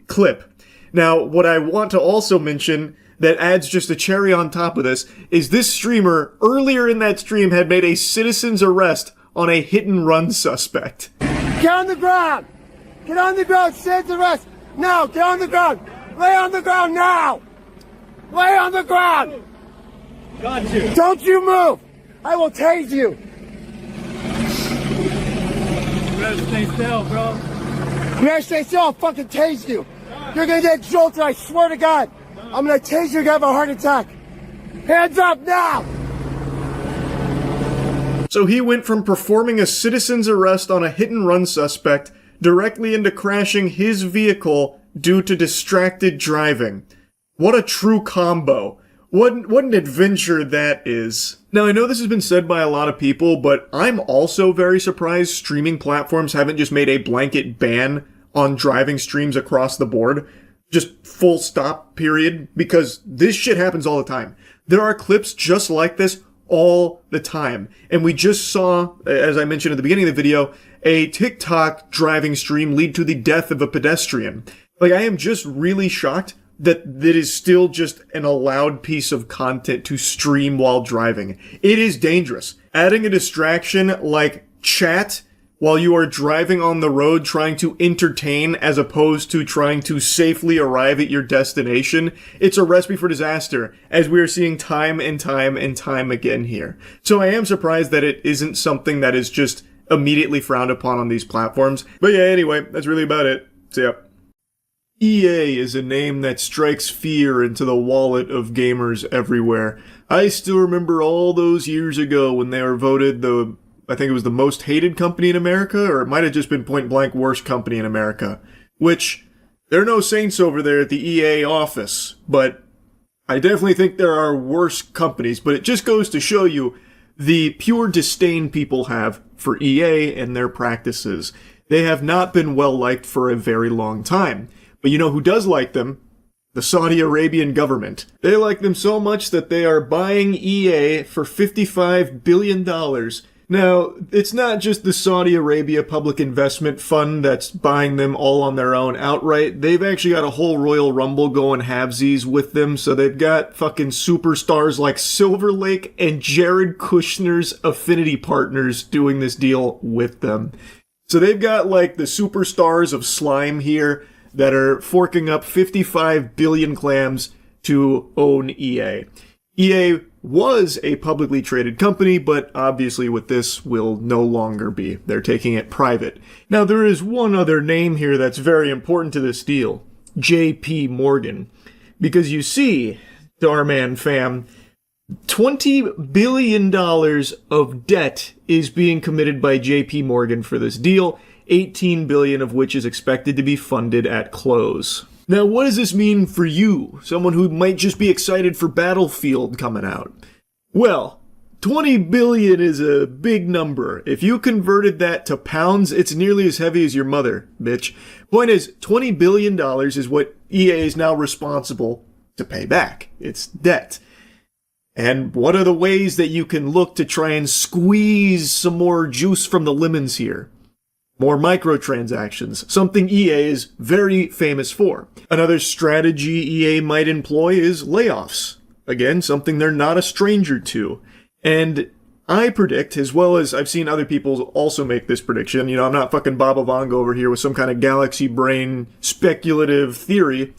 clip. Now, what I want to also mention that adds just a cherry on top of this is this streamer earlier in that stream had made a citizen's arrest on a hit-and-run suspect. Get on the ground! Get on the ground! Citizen's arrest! Now! Get on the ground! Lay on the ground now! Lay on the ground! Got you! Don't you move! I will tase you! You better stay still, bro. You better stay still, I'll fucking tase you! You're gonna get jolted, I swear to God! I'm gonna tase you, you're gonna have a heart attack! Hands up now! So he went from performing a citizen's arrest on a hit-and-run suspect directly into crashing his vehicle due to distracted driving. What a true combo. What an adventure that is. Now, I know this has been said by a lot of people, but I'm also very surprised streaming platforms haven't just made a blanket ban on driving streams across the board. Just full stop, period, because this shit happens all the time. There are clips just like this all the time. And we just saw, as I mentioned at the beginning of the video, a TikTok driving stream lead to the death of a pedestrian. Like, I am just really shocked that it is still just an allowed piece of content to stream while driving. It is dangerous. Adding a distraction like chat while you are driving on the road trying to entertain as opposed to trying to safely arrive at your destination, it's a recipe for disaster, as we are seeing time and time and time again here. So I am surprised that it isn't something that is just immediately frowned upon on these platforms. But yeah, anyway, that's really about it. So yeah. EA is a name that strikes fear into the wallet of gamers everywhere. I still remember all those years ago when they were voted I think it was the most hated company in America, or it might have just been point blank worst company in America. Which, there are no saints over there at the EA office, but I definitely think there are worse companies, but it just goes to show you the pure disdain people have for EA and their practices. They have not been well liked for a very long time. But you know who does like them? The Saudi Arabian government. They like them so much that they are buying EA for $55 billion. Now, it's not just the Saudi Arabia Public Investment Fund that's buying them all on their own outright. They've actually got a whole Royal Rumble going halvesies with them, so they've got fucking superstars like Silver Lake and Jared Kushner's affinity partners doing this deal with them. So they've got like the superstars of slime here that are forking up 55 billion clams to own EA. EA was a publicly traded company, but obviously with this will no longer be. They're taking it private. Now there is one other name here that's very important to this deal. JP Morgan. Because you see, Darman fam, $20 billion of debt is being committed by JP Morgan for this deal, $18 billion of which is expected to be funded at close. Now, what does this mean for you, someone who might just be excited for Battlefield coming out? Well, 20 billion is a big number. If you converted that to pounds, it's nearly as heavy as your mother, bitch. Point is, $20 billion is what EA is now responsible to pay back. It's debt. And what are the ways that you can look to try and squeeze some more juice from the lemons here? More microtransactions, something EA is very famous for. Another strategy EA might employ is layoffs. Again, something they're not a stranger to. And I predict, as well as I've seen other people also make this prediction, you know, I'm not fucking Baba Vanga over here with some kind of galaxy brain speculative theory.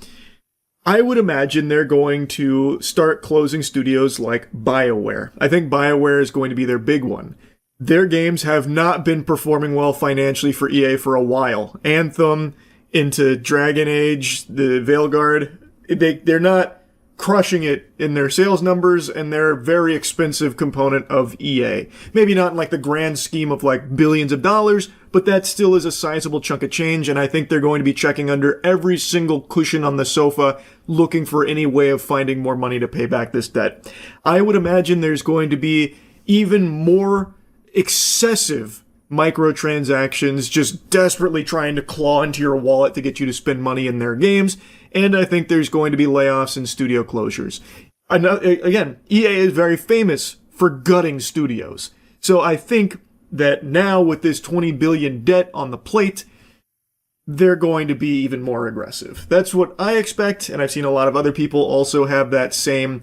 I would imagine they're going to start closing studios like BioWare. I think BioWare is going to be their big one. Their games have not been performing well financially for EA for a while. Anthem, into Dragon Age, the Veilguard, they're not crushing it in their sales numbers, and they're a very expensive component of EA. Maybe not in like the grand scheme of like billions of dollars, but that still is a sizable chunk of change, and I think they're going to be checking under every single cushion on the sofa, looking for any way of finding more money to pay back this debt. I would imagine there's going to be even more excessive microtransactions just desperately trying to claw into your wallet to get you to spend money in their games, and I think there's going to be layoffs and studio closures. Again, EA is very famous for gutting studios, so I think that now with this 20 billion debt on the plate, they're going to be even more aggressive. That's what I expect, and I've seen a lot of other people also have that same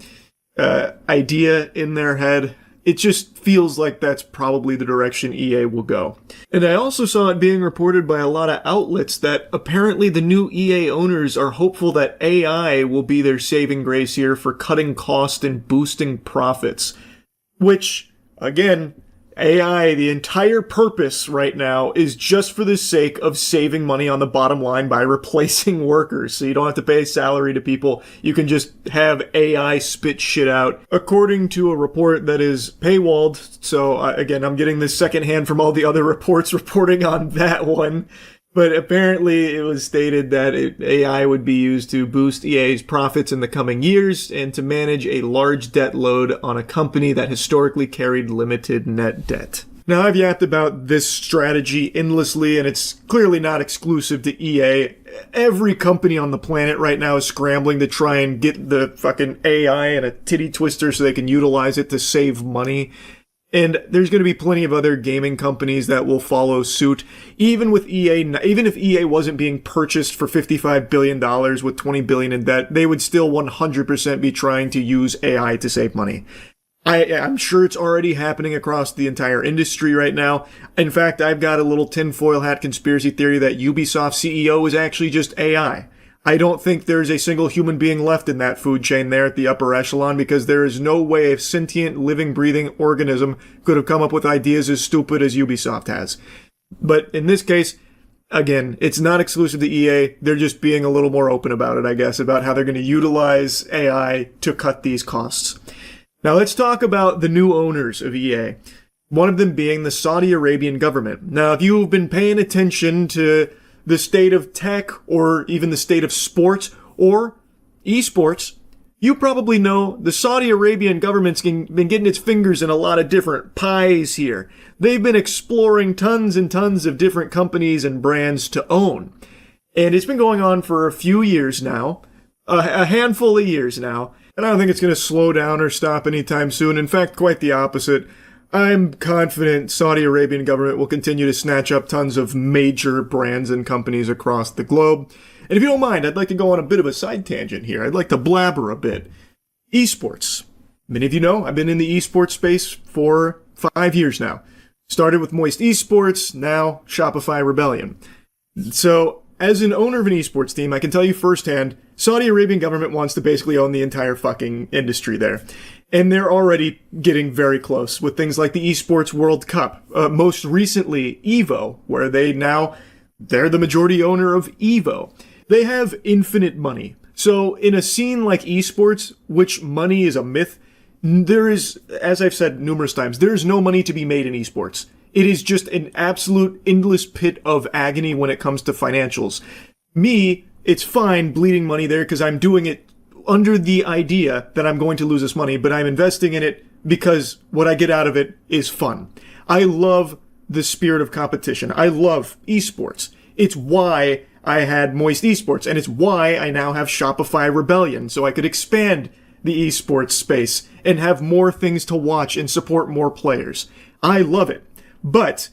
idea in their head. It just feels like that's probably the direction EA will go. And I also saw it being reported by a lot of outlets that apparently the new EA owners are hopeful that AI will be their saving grace here for cutting costs and boosting profits. Which, again, AI, the entire purpose right now is just for the sake of saving money on the bottom line by replacing workers. So you don't have to pay salary to people. You can just have AI spit shit out. According to a report that is paywalled, so again, I'm getting this secondhand from all the other reports reporting on that one. But apparently it was stated that AI would be used to boost EA's profits in the coming years and to manage a large debt load on a company that historically carried limited net debt. Now, I've yapped about this strategy endlessly, and it's clearly not exclusive to EA. Every company on the planet right now is scrambling to try and get the fucking AI in a titty twister so they can utilize it to save money. And there's going to be plenty of other gaming companies that will follow suit. Even with EA, even if EA wasn't being purchased for $55 billion with $20 billion in debt, they would still 100% be trying to use AI to save money. I'm sure it's already happening across the entire industry right now. In fact, I've got a little tinfoil hat conspiracy theory that Ubisoft CEO is actually just AI. I don't think there's a single human being left in that food chain there at the upper echelon, because there is no way a sentient, living, breathing organism could have come up with ideas as stupid as Ubisoft has. But in this case, again, it's not exclusive to EA. They're just being a little more open about it, I guess, about how they're going to utilize AI to cut these costs. Now let's talk about the new owners of EA. One of them being the Saudi Arabian government. Now, if you've been paying attention to the state of tech, or even the state of sports, or esports, you probably know the Saudi Arabian government's been getting its fingers in a lot of different pies here. They've been exploring tons and tons of different companies and brands to own. And it's been going on for a few years now, a handful of years now, and I don't think it's going to slow down or stop anytime soon. In fact, quite the opposite. I'm confident Saudi Arabian government will continue to snatch up tons of major brands and companies across the globe. And if you don't mind, I'd like to go on a bit of a side tangent here. I'd like to blabber a bit. Esports. Many of you know I've been in the esports space for 5 years now. Started with Moist Esports, now Shopify Rebellion. So, as an owner of an esports team, I can tell you firsthand, Saudi Arabian government wants to basically own the entire fucking industry there. And they're already getting very close with things like the Esports World Cup. Most recently, EVO, where they're the majority owner of EVO. They have infinite money. So in a scene like esports, which money is a myth, there is, as I've said numerous times, there's no money to be made in esports. It is just an absolute endless pit of agony when it comes to financials. Me, it's fine bleeding money there because I'm doing it under the idea that I'm going to lose this money, but I'm investing in it because what I get out of it is fun. I love the spirit of competition. I love esports. It's why I had Moist Esports, and it's why I now have Shopify Rebellion, so I could expand the esports space and have more things to watch and support more players. I love it. But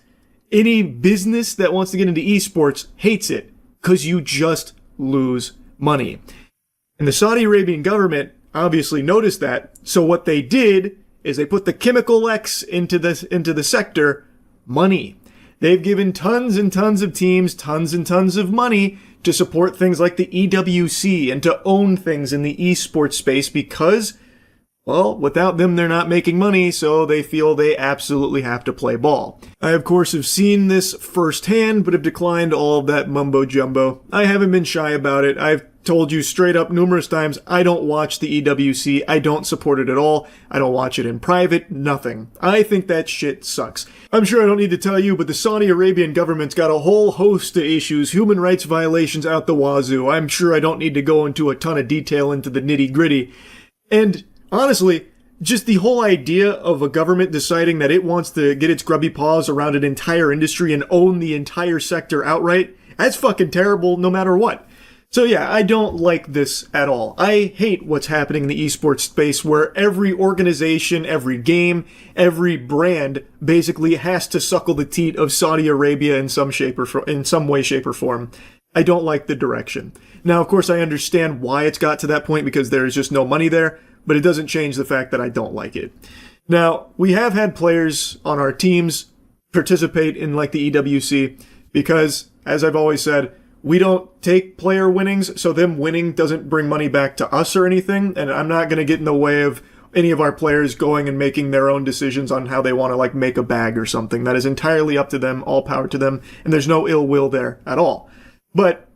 any business that wants to get into esports hates it because you just lose money. And the Saudi Arabian government obviously noticed that, so what they did is they put the chemical X into the sector, money. They've given tons and tons of teams tons and tons of money to support things like the EWC and to own things in the esports space because, well, without them they're not making money, so they feel they absolutely have to play ball. I, of course, have seen this firsthand, but have declined all of that mumbo-jumbo. I haven't been shy about it. I've told you straight up numerous times, I don't watch the EWC, I don't support it at all, I don't watch it in private, nothing. I think that shit sucks. I'm sure I don't need to tell you, but the Saudi Arabian government's got a whole host of issues, human rights violations out the wazoo. I'm sure I don't need to go into a ton of detail into the nitty-gritty. And honestly, just the whole idea of a government deciding that it wants to get its grubby paws around an entire industry and own the entire sector outright, that's fucking terrible no matter what. So yeah, I don't like this at all. I hate what's happening in the esports space where every organization, every game, every brand basically has to suckle the teat of Saudi Arabia in some way, shape, or form. I don't like the direction. Now, of course, I understand why it's got to that point because there is just no money there, but it doesn't change the fact that I don't like it. Now, we have had players on our teams participate in like the EWC because, as I've always said, we don't take player winnings, so them winning doesn't bring money back to us or anything, and I'm not going to get in the way of any of our players going and making their own decisions on how they want to like make a bag or something. That is entirely up to them, all power to them, and there's no ill will there at all. But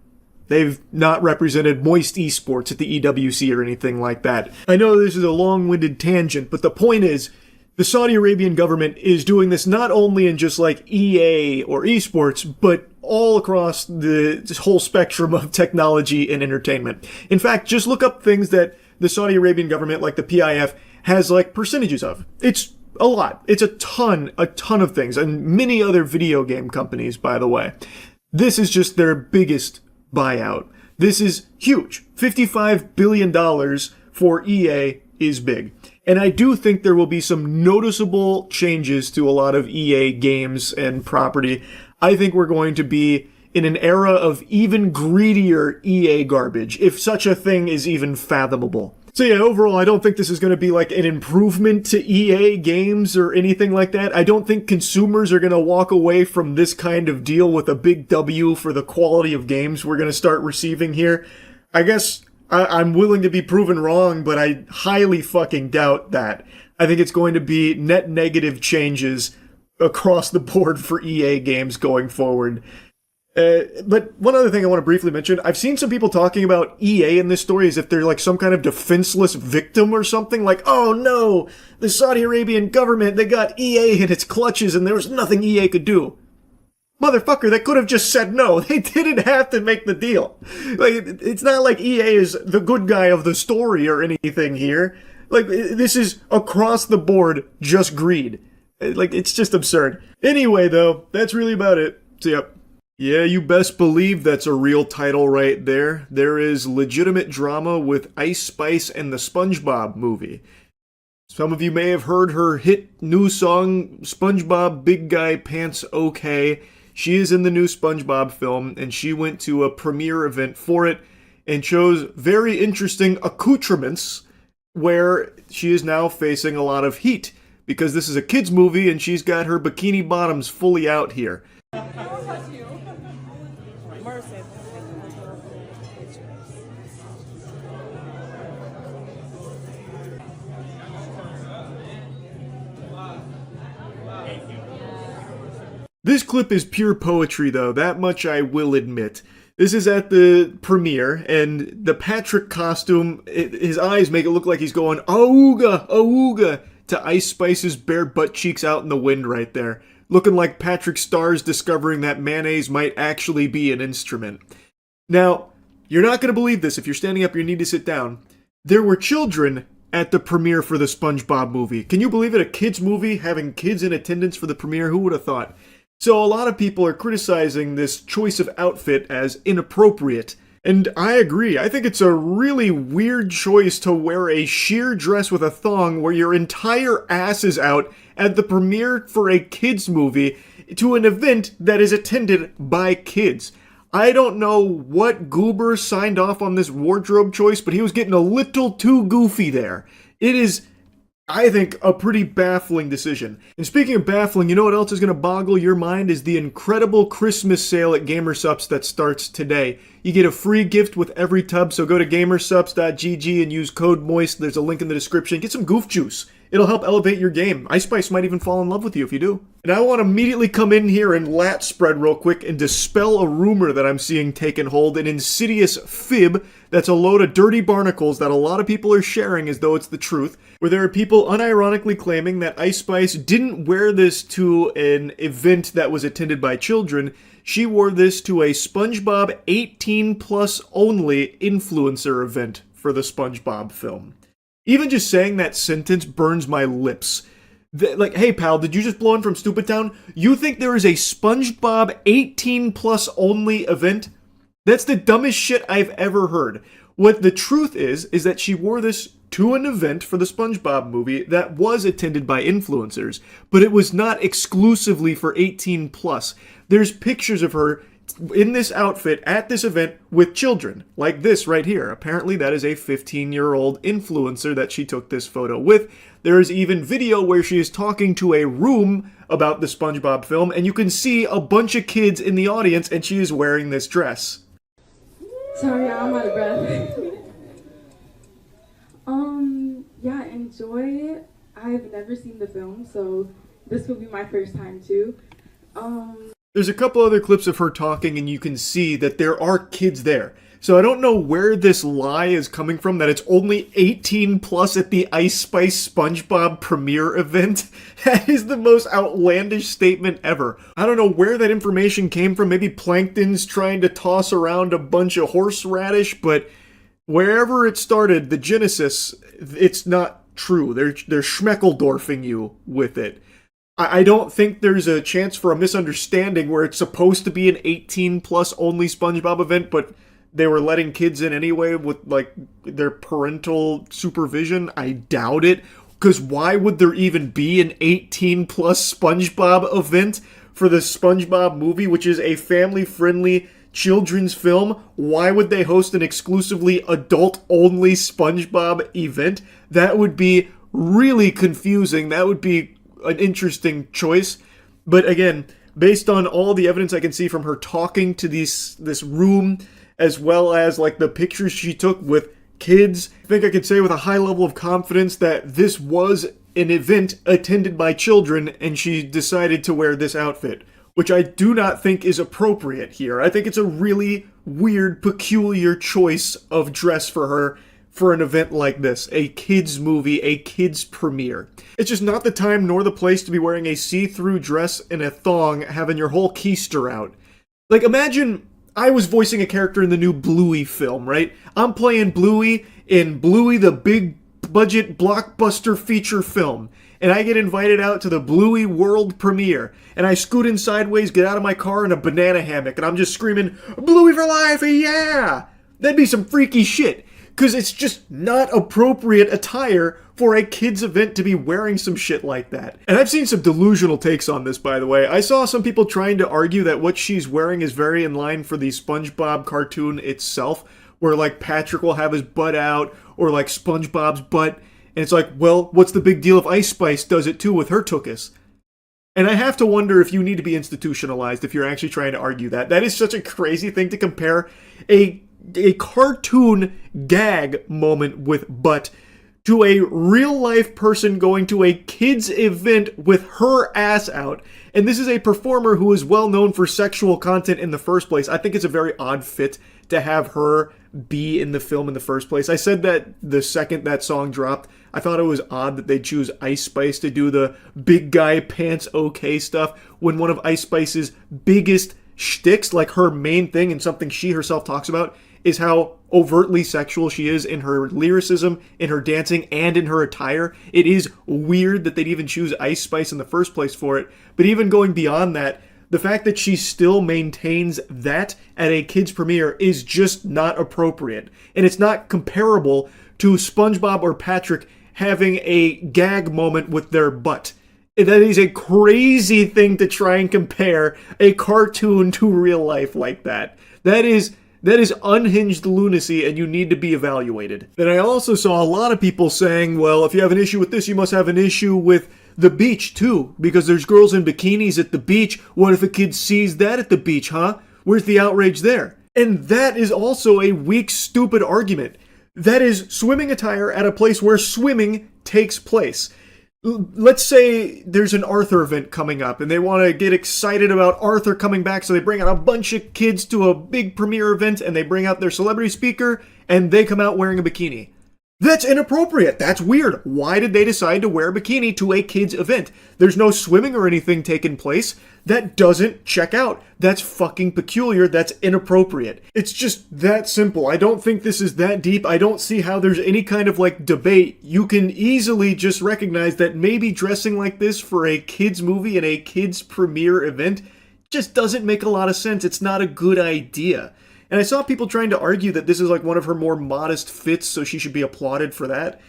they've not represented Moist Esports at the EWC or anything like that. I know this is a long-winded tangent, but the point is, the Saudi Arabian government is doing this not only in just like EA or esports, but all across the whole spectrum of technology and entertainment. In fact, just look up things that the Saudi Arabian government, like the PIF, has like percentages of. It's a lot. It's a ton of things, and many other video game companies, by the way. This is just their biggest buyout. This is huge. $55 billion for EA is big. And I do think there will be some noticeable changes to a lot of EA games and property. I think we're going to be in an era of even greedier EA garbage, if such a thing is even fathomable. So yeah, overall, I don't think this is going to be like an improvement to EA games or anything like that. I don't think consumers are going to walk away from this kind of deal with a big W for the quality of games we're going to start receiving here. I guess I'm willing to be proven wrong, but I highly fucking doubt that. I think it's going to be net negative changes across the board for EA games going forward. But one other thing I want to briefly mention, I've seen some people talking about EA in this story as if they're like some kind of defenseless victim or something, like, oh no, the Saudi Arabian government, they got EA in its clutches and there was nothing EA could do. Motherfucker, they could have just said no. They didn't have to make the deal. Like, it's not like EA is the good guy of the story or anything here. Like, this is across the board just greed. Like, it's just absurd. Anyway, though, that's really about it. So, yep. Yeah, you best believe that's a real title right there. There is legitimate drama with Ice Spice and the SpongeBob movie. Some of you may have heard her hit new song, SpongeBob Big Guy Pants Okay. She is in the new SpongeBob film, and she went to a premiere event for it and chose very interesting accoutrements where she is now facing a lot of heat because this is a kids movie and she's got her bikini bottoms fully out here. This clip is pure poetry though, that much I will admit. This is at the premiere, and the Patrick costume, his eyes make it look like he's going, "Auga, auga," to Ice Spice's bare butt cheeks out in the wind right there. Looking like Patrick Starr's discovering that mayonnaise might actually be an instrument. Now, you're not going to believe this. If you're standing up, you need to sit down. There were children at the premiere for the SpongeBob movie. Can you believe it? A kids movie having kids in attendance for the premiere? Who would have thought? So a lot of people are criticizing this choice of outfit as inappropriate. And I agree. I think it's a really weird choice to wear a sheer dress with a thong where your entire ass is out at the premiere for a kids movie to an event that is attended by kids. I don't know what goober signed off on this wardrobe choice, but he was getting a little too goofy there. It is, I think, a pretty baffling decision. And speaking of baffling, you know what else is going to boggle your mind is the incredible Christmas sale at Gamersups that starts today. You get a free gift with every tub, so go to gamersups.gg and use code MOIST. There's a link in the description. Get some goof juice. It'll help elevate your game. Ice Spice might even fall in love with you if you do. And I want to immediately come in here and lat spread real quick and dispel a rumor that I'm seeing taken hold, an insidious fib that's a load of dirty barnacles that a lot of people are sharing as though it's the truth, where there are people unironically claiming that Ice Spice didn't wear this to an event that was attended by children. She wore this to a SpongeBob 18 plus only influencer event for the SpongeBob film. Even just saying that sentence burns my lips. Like, hey pal, did you just blow in from Stupid Town? You think there is a SpongeBob 18 plus only event? That's the dumbest shit I've ever heard. What the truth is that she wore this to an event for the SpongeBob movie that was attended by influencers, but it was not exclusively for 18 plus. There's pictures of her in this outfit at this event with children, like this right here. Apparently that is a 15-year-old influencer that she took this photo with. There is even video where she is talking to a room about the SpongeBob film, and you can see a bunch of kids in the audience, and she is wearing this dress. Sorry, I'm out of breath. Yeah, enjoy it. I've never seen the film, so this will be my first time too. There's a couple other clips of her talking, and you can see that there are kids there. So I don't know where this lie is coming from, that it's only 18 plus at the Ice Spice SpongeBob premiere event. That is the most outlandish statement ever. I don't know where that information came from. Maybe Plankton's trying to toss around a bunch of horseradish, but wherever it started, the genesis, it's not true. They're schmeckeldorfing you with it. I don't think there's a chance for a misunderstanding where it's supposed to be an 18 plus only SpongeBob event, but they were letting kids in anyway with like their parental supervision. I doubt it, because why would there even be an 18 plus SpongeBob event for the SpongeBob movie, which is a family-friendly children's film? Why would they host an exclusively adult-only SpongeBob event? That would be really confusing. That would be an interesting choice. But again, based on all the evidence I can see from her talking to this room, as well as like the pictures she took with kids, I think I could say with a high level of confidence that this was an event attended by children, and she decided to wear this outfit, which I do not think is appropriate here. I think it's a really weird, peculiar choice of dress for her for an event like this, a kids movie, a kids premiere. It's just not the time nor the place to be wearing a see-through dress and a thong, having your whole keister out. Like, imagine I was voicing a character in the new Bluey film, right? I'm playing Bluey in Bluey the big budget blockbuster feature film, and I get invited out to the Bluey world premiere, and I scoot in sideways, get out of my car in a banana hammock, and I'm just screaming, "Bluey for life, yeah!" That'd be some freaky shit, because it's just not appropriate attire for a kid's event to be wearing some shit like that. And I've seen some delusional takes on this, by the way. I saw some people trying to argue that what she's wearing is very in line for the SpongeBob cartoon itself, where like Patrick will have his butt out, or like SpongeBob's butt, And it's like, well, what's the big deal if Ice Spice does it too with her tuchus? And I have to wonder if you need to be institutionalized if you're actually trying to argue that. That is such a crazy thing to compare a cartoon gag moment with butt to a real-life person going to a kid's event with her ass out. And this is a performer who is well known for sexual content in the first place. I think it's a very odd fit to have her be in the film in the first place. I said that the second that song dropped, I thought it was odd that they choose Ice Spice to do the big guy pants okay stuff when one of Ice Spice's biggest shticks, like her main thing and something she herself talks about, is how overtly sexual she is in her lyricism, in her dancing, and in her attire. It is weird that they'd even choose Ice Spice in the first place for it. But even going beyond that, the fact that she still maintains that at a kid's premiere is just not appropriate. And it's not comparable to SpongeBob or Patrick having a gag moment with their butt. That is a crazy thing to try and compare a cartoon to real life like that. That is unhinged lunacy, and you need to be evaluated. Then I also saw a lot of people saying, well, if you have an issue with this, you must have an issue with the beach too, because there's girls in bikinis at the beach. What if a kid sees that at the beach, huh? Where's the outrage there? And that is also a weak, stupid argument. That is swimming attire at a place where swimming takes place. Let's say there's an Arthur event coming up and they want to get excited about Arthur coming back, so they bring out a bunch of kids to a big premiere event and they bring out their celebrity speaker and they come out wearing a bikini. That's inappropriate. That's weird. Why did they decide to wear a bikini to a kid's event? There's no swimming or anything taking place. That doesn't check out. That's fucking peculiar. That's inappropriate. It's just that simple. I don't think this is that deep. I don't see how there's any kind of debate. You can easily just recognize that maybe dressing like this for a kid's movie and a kid's premiere event just doesn't make a lot of sense. It's not a good idea. And I saw people trying to argue that this is one of her more modest fits, so she should be applauded for that.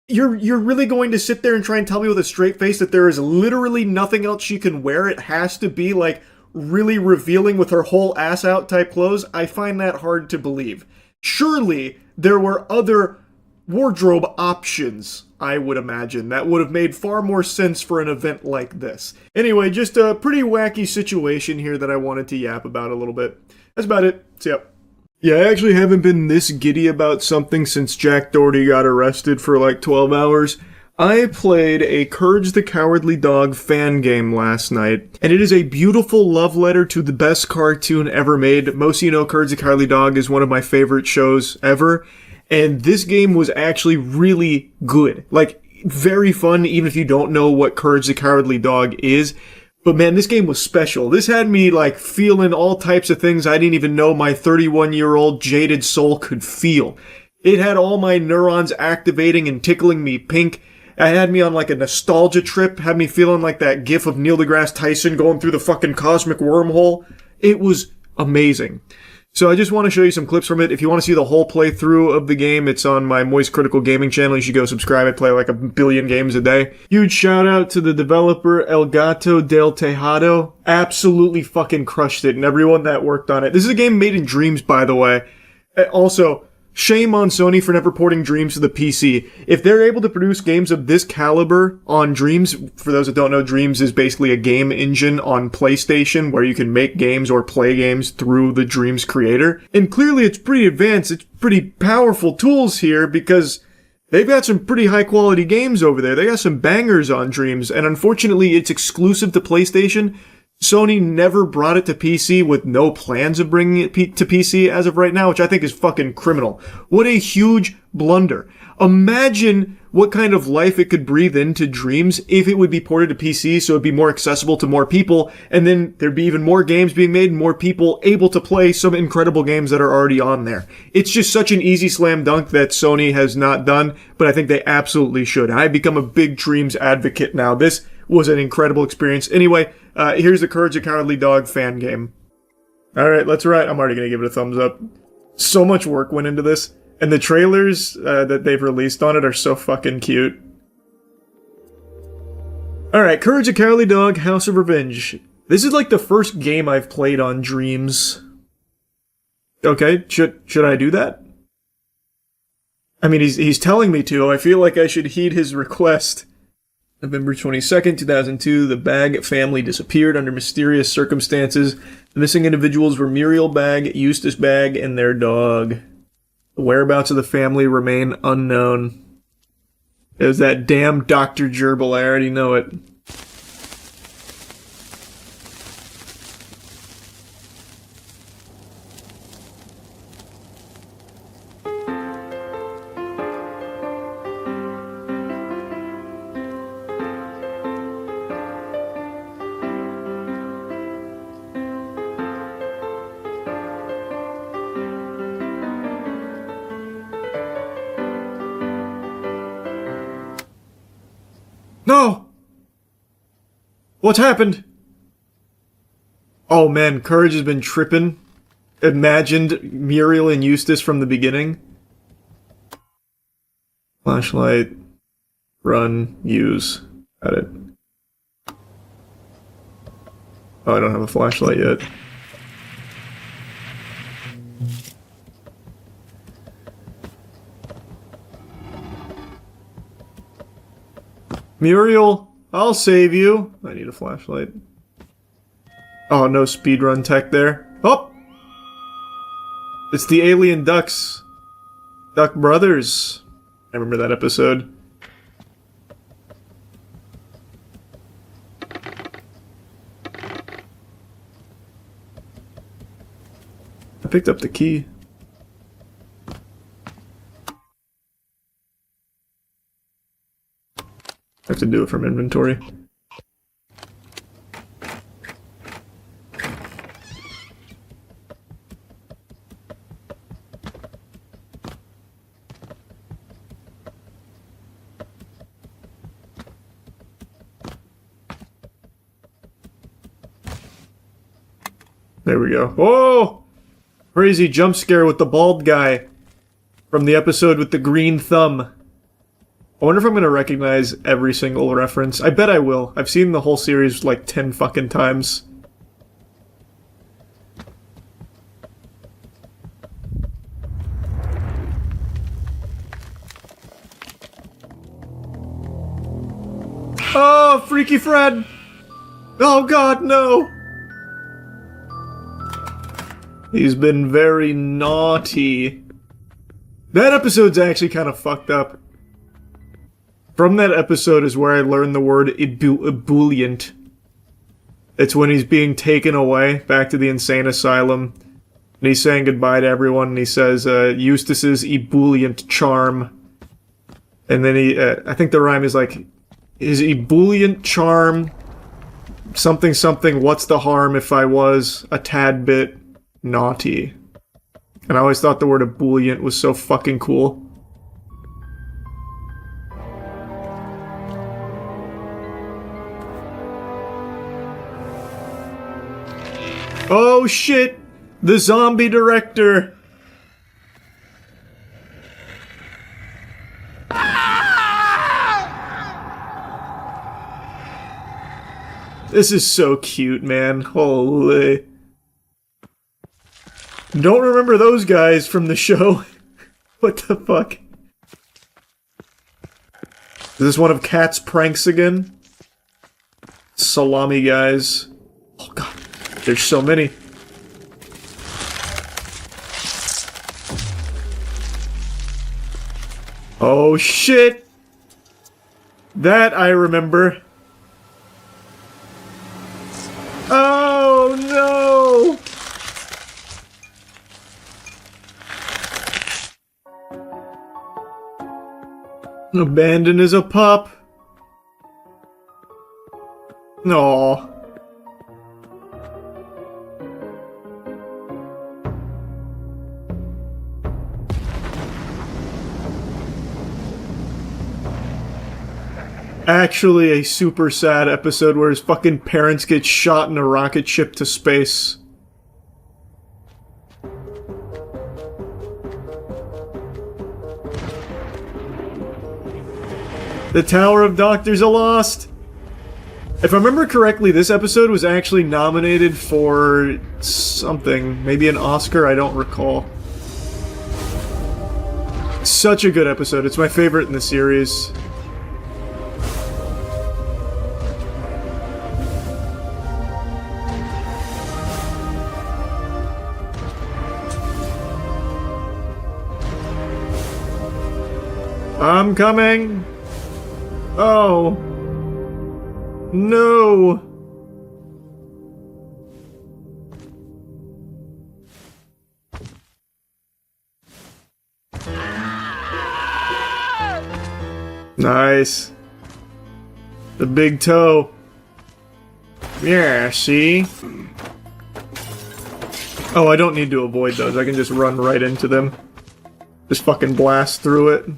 You're really going to sit there and try and tell me with a straight face that there is literally nothing else she can wear? It has to be really revealing with her whole ass out type clothes? I find that hard to believe. Surely there were other wardrobe options, I would imagine, that would have made far more sense for an event like this. Anyway, just a pretty wacky situation here that I wanted to yap about a little bit. That's about it. See ya. Yeah, I actually haven't been this giddy about something since Jack Doherty got arrested for 12 hours. I played a Courage the Cowardly Dog fan game last night, and it is a beautiful love letter to the best cartoon ever made. Most of you know Courage the Cowardly Dog is one of my favorite shows ever, and this game was actually really good. Very fun, even if you don't know what Courage the Cowardly Dog is. But man, this game was special. This had me feeling all types of things I didn't even know my 31-year-old jaded soul could feel. It had all my neurons activating and tickling me pink. It had me on a nostalgia trip, had me feeling like that gif of Neil deGrasse Tyson going through the fucking cosmic wormhole. It was amazing. So I just want to show you some clips from it. If you want to see the whole playthrough of the game, it's on my Moist Critical Gaming channel. You should go subscribe. I play 1 billion games a day. Huge shout out to the developer El Gato del Tejado. Absolutely fucking crushed it, and everyone that worked on it. This is a game made in Dreams, by the way. Also, shame on Sony for never porting Dreams to the PC. If they're able to produce games of this caliber on Dreams, for those that don't know, Dreams is basically a game engine on PlayStation where you can make games or play games through the Dreams creator. And clearly it's pretty advanced, it's pretty powerful tools here because they've got some pretty high quality games over there. They got some bangers on Dreams, and unfortunately it's exclusive to PlayStation. Sony never brought it to PC with no plans of bringing it to PC as of right now, which I think is fucking criminal. What a huge blunder. Imagine what kind of life it could breathe into Dreams if it would be ported to PC so it'd be more accessible to more people, and then there'd be even more games being made and more people able to play some incredible games that are already on there. It's just such an easy slam dunk that Sony has not done, but I think they absolutely should. I've become a big Dreams advocate now. This was an incredible experience. Anyway, here's the Courage the Cowardly Dog fan game. Alright, let's ride. I'm already gonna give it a thumbs up. So much work went into this, and the trailers that they've released on it are so fucking cute. Alright, Courage the Cowardly Dog, House of Revenge. This is the first game I've played on Dreams. Okay, should I do that? I mean, he's telling me to. I feel like I should heed his request. November 22nd, 2002, the Bag family disappeared under mysterious circumstances. The missing individuals were Muriel Bag, Eustace Bag, and their dog. The whereabouts of the family remain unknown. It was that damn Dr. Gerbil, I already know it. No! What's happened? Oh man, Courage has been tripping. Imagined Muriel and Eustace from the beginning. Flashlight. Run. Use. Got it. Oh, I don't have a flashlight yet. Muriel, I'll save you. I need a flashlight. Oh, no speedrun tech there. Oh! It's the alien ducks. Duck Brothers. I remember that episode. I picked up the key. I have to do it from inventory. There we go. Oh! Crazy jump scare with the bald guy from the episode with the green thumb. I wonder if I'm going to recognize every single reference. I bet I will. I've seen the whole series like 10 fucking times. Oh, Freaky Fred! Oh god, no! He's been very naughty. That episode's actually kind of fucked up. From that episode is where I learned the word ebullient. It's when he's being taken away back to the insane asylum. And he's saying goodbye to everyone, and he says, Eustace's ebullient charm. And then he, I think the rhyme is like, his ebullient charm, something something, what's the harm if I was a tad bit naughty? And I always thought the word ebullient was so fucking cool. Oh shit! The zombie director! This is so cute, man. Holy. Don't remember those guys from the show. What the fuck? Is this one of Kat's pranks again? Salami guys. Oh god. There's so many. Oh shit! That I remember. Oh no! Abandoned as a pup. Aww. Actually a super sad episode where his fucking parents get shot in a rocket ship to space. The Tower of Doctors are lost! If I remember correctly, this episode was actually nominated for something. Maybe an Oscar, I don't recall. Such a good episode. It's my favorite in the series. I'm coming! Oh. No! Nice. The big toe. Yeah, see? Oh, I don't need to avoid those. I can just run right into them. Just fucking blast through it.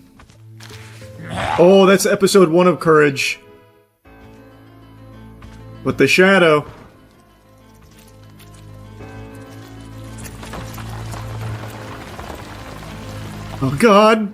Oh, that's episode 1 of Courage. With the shadow. Oh god!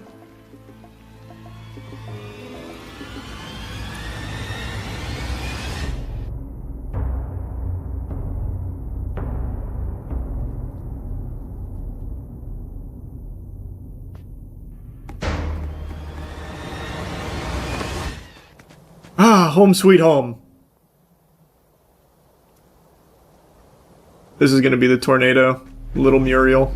Ah, home sweet home. This is gonna be the tornado. Little Muriel.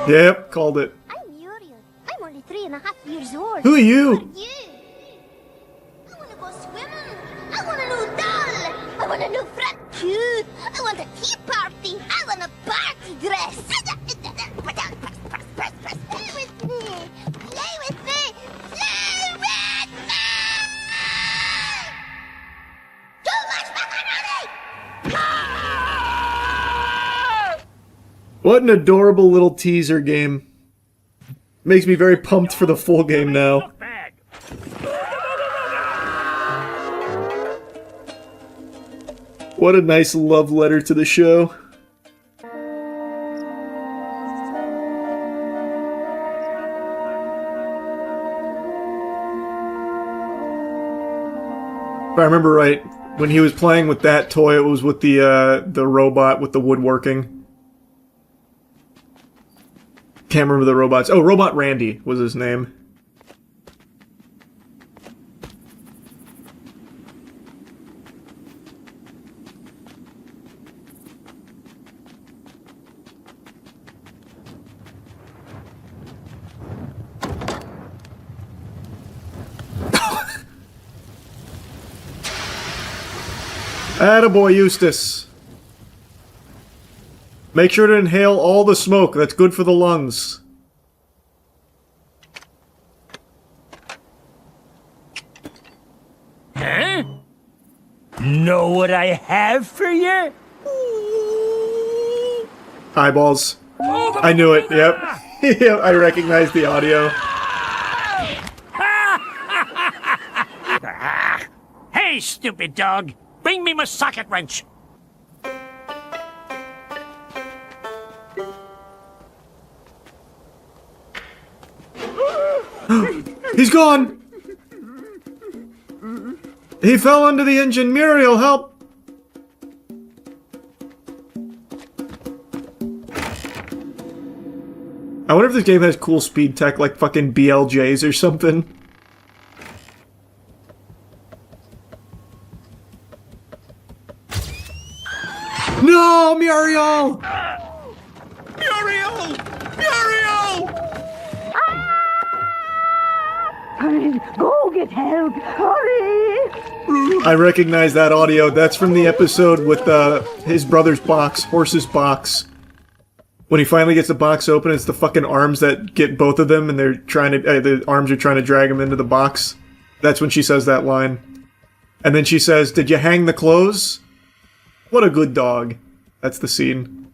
Yep, called it. I'm Muriel. I'm only 3.5 years old. Who are you? I wanna go swimming. I want a new doll. I want a new front tooth. I want a tea party. I want a party dress. Play with me. Play with me. Play with me. Too much macaroni. What an adorable little teaser game. Makes me very pumped for the full game now. What a nice love letter to the show. If I remember right, when he was playing with that toy, it was with the robot with the woodworking. Can't remember the robots. Oh, Robot Randy was his name. Attaboy, Eustace. Make sure to inhale all the smoke. That's good for the lungs. Huh? Know what I have for you? Eyeballs. I knew it, yep. Yep, I recognized the audio. Hey, stupid dog! Bring me my socket wrench! He's gone! He fell under the engine. Muriel, help! I wonder if this game has cool speed tech like fucking BLJs or something. No, Muriel! Muriel! Muriel! Hurry, go get help. Hurry! I recognize that audio. That's from the episode with his brother's box, Horse's box. When he finally gets the box open, it's the fucking arms that get both of them, and they're trying to the arms are trying to drag him into the box. That's when she says that line. And then she says, "Did you hang the clothes?" What a good dog. That's the scene.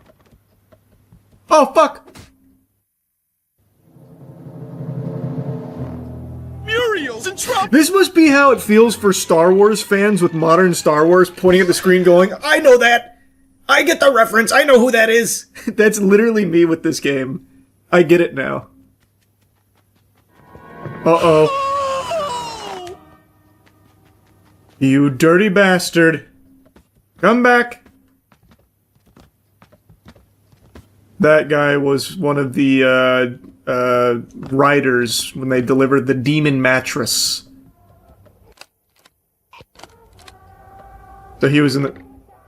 Oh, fuck! Muriel's in trouble! This must be how it feels for Star Wars fans with modern Star Wars pointing at the screen going, "I know that! I get the reference! I know who that is!" That's literally me with this game. I get it now. Uh-oh. You dirty bastard. Come back. That guy was one of the riders when they delivered the demon mattress. So he was in the...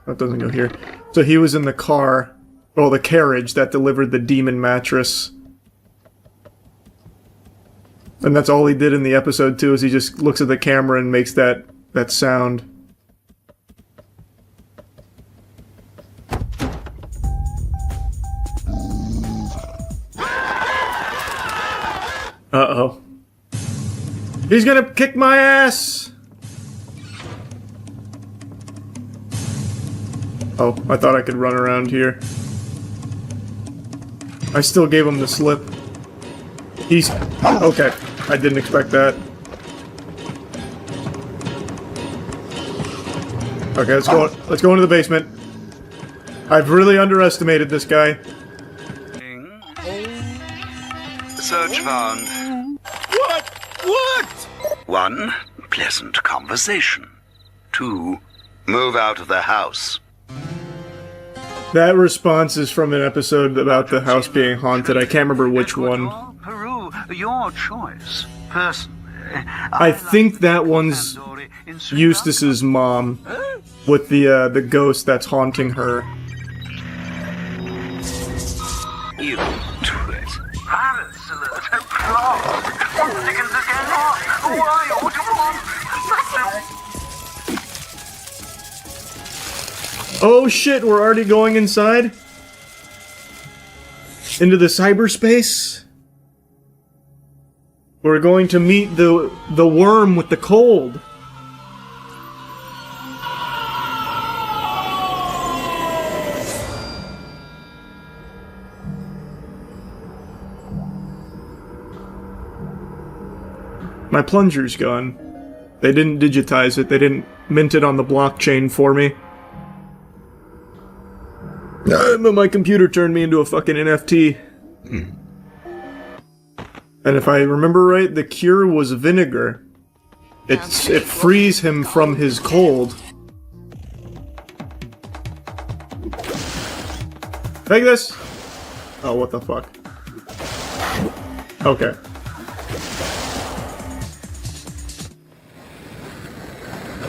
That doesn't go here. So he was in the car, well, the carriage that delivered the demon mattress. And that's all he did in the episode too, is he just looks at the camera and makes that sound. Uh-oh. He's gonna kick my ass! Oh, I thought I could run around here. I still gave him the slip. He's... Okay, I didn't expect that. Okay, let's go into the basement. I've really underestimated this guy. Search found. What? 1. Pleasant conversation. 2. Move out of the house. That response is from an episode about the house being haunted. I can't remember which one. Peru, your choice. Personally, I think that one's Eustace's mom, with the ghost that's haunting her. You twit. Paris, Clark. What Dickens is going on? Why? What do you want? Oh shit, we're already going inside? Into the cyberspace? We're going to meet the worm with the cold. My plunger's gone. They didn't digitize it, they didn't mint it on the blockchain for me. But my computer turned me into a fucking NFT. And if I remember right, the cure was vinegar. It frees him from his cold. Take this! Oh, what the fuck. Okay.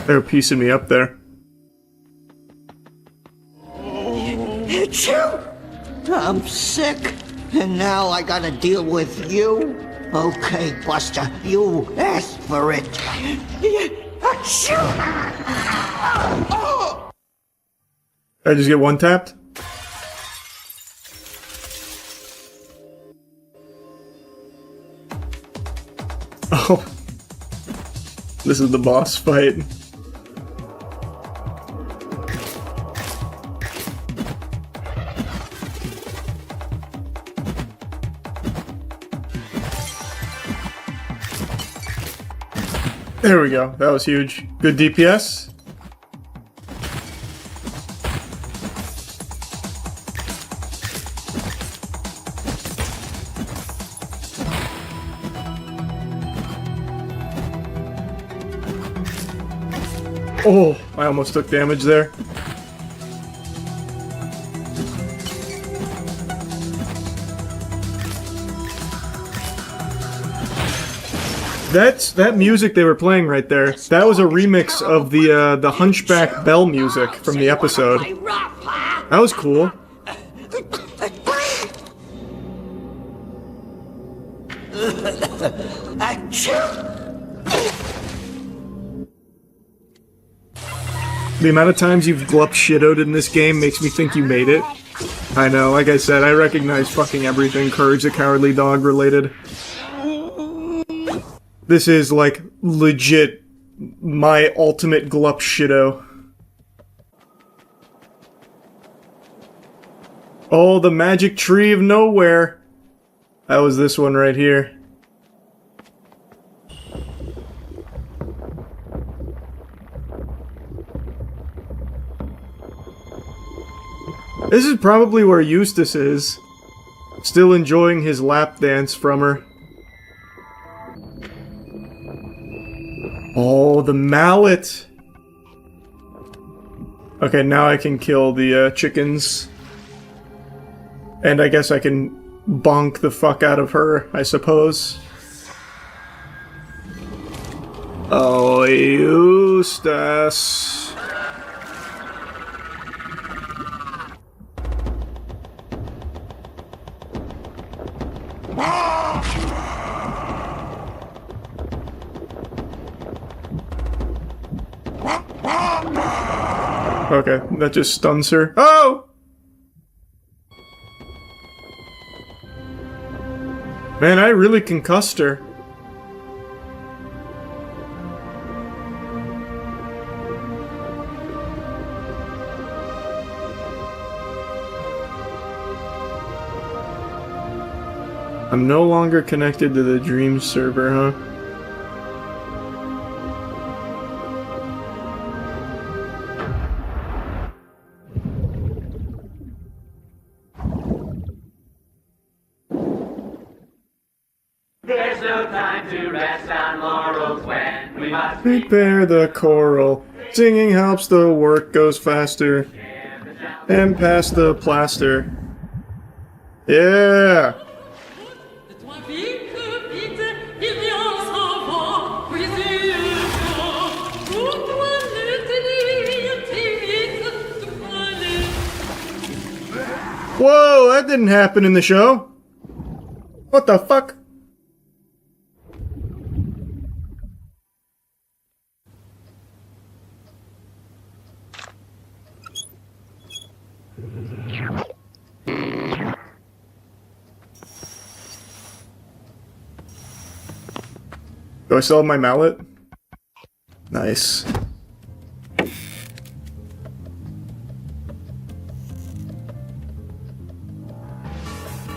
They're piecing me up there. Achoo! I'm sick, and now I gotta deal with you. Okay, Buster, you asked for it. Achoo! I just get one tapped? Oh. This is the boss fight. There we go. That was huge. Good DPS. Oh, I almost took damage there. That music they were playing right there, that was a remix of the Hunchback Bell music from the episode. That was cool. The amount of times you've glup shittoed in this game makes me think you made it. I know, like I said, I recognize fucking everything Courage the Cowardly Dog related. This is, like, legit my ultimate glup shitto. Oh, the magic tree of nowhere. That was this one right here. This is probably where Eustace is. Still enjoying his lap dance from her. Oh, the mallet! Okay, now I can kill the chickens. And I guess I can bonk the fuck out of her, I suppose. Oh, Eustace. Okay, that just stuns her. Oh! Man, I really concussed her. I'm no longer connected to the Dream server, huh? There's no time to rest on laurels when we must Prepare the choral. Singing helps the work goes faster. And pass the plaster. Yeah! Whoa, that didn't happen in the show. What the fuck? Do I still have my mallet? Nice.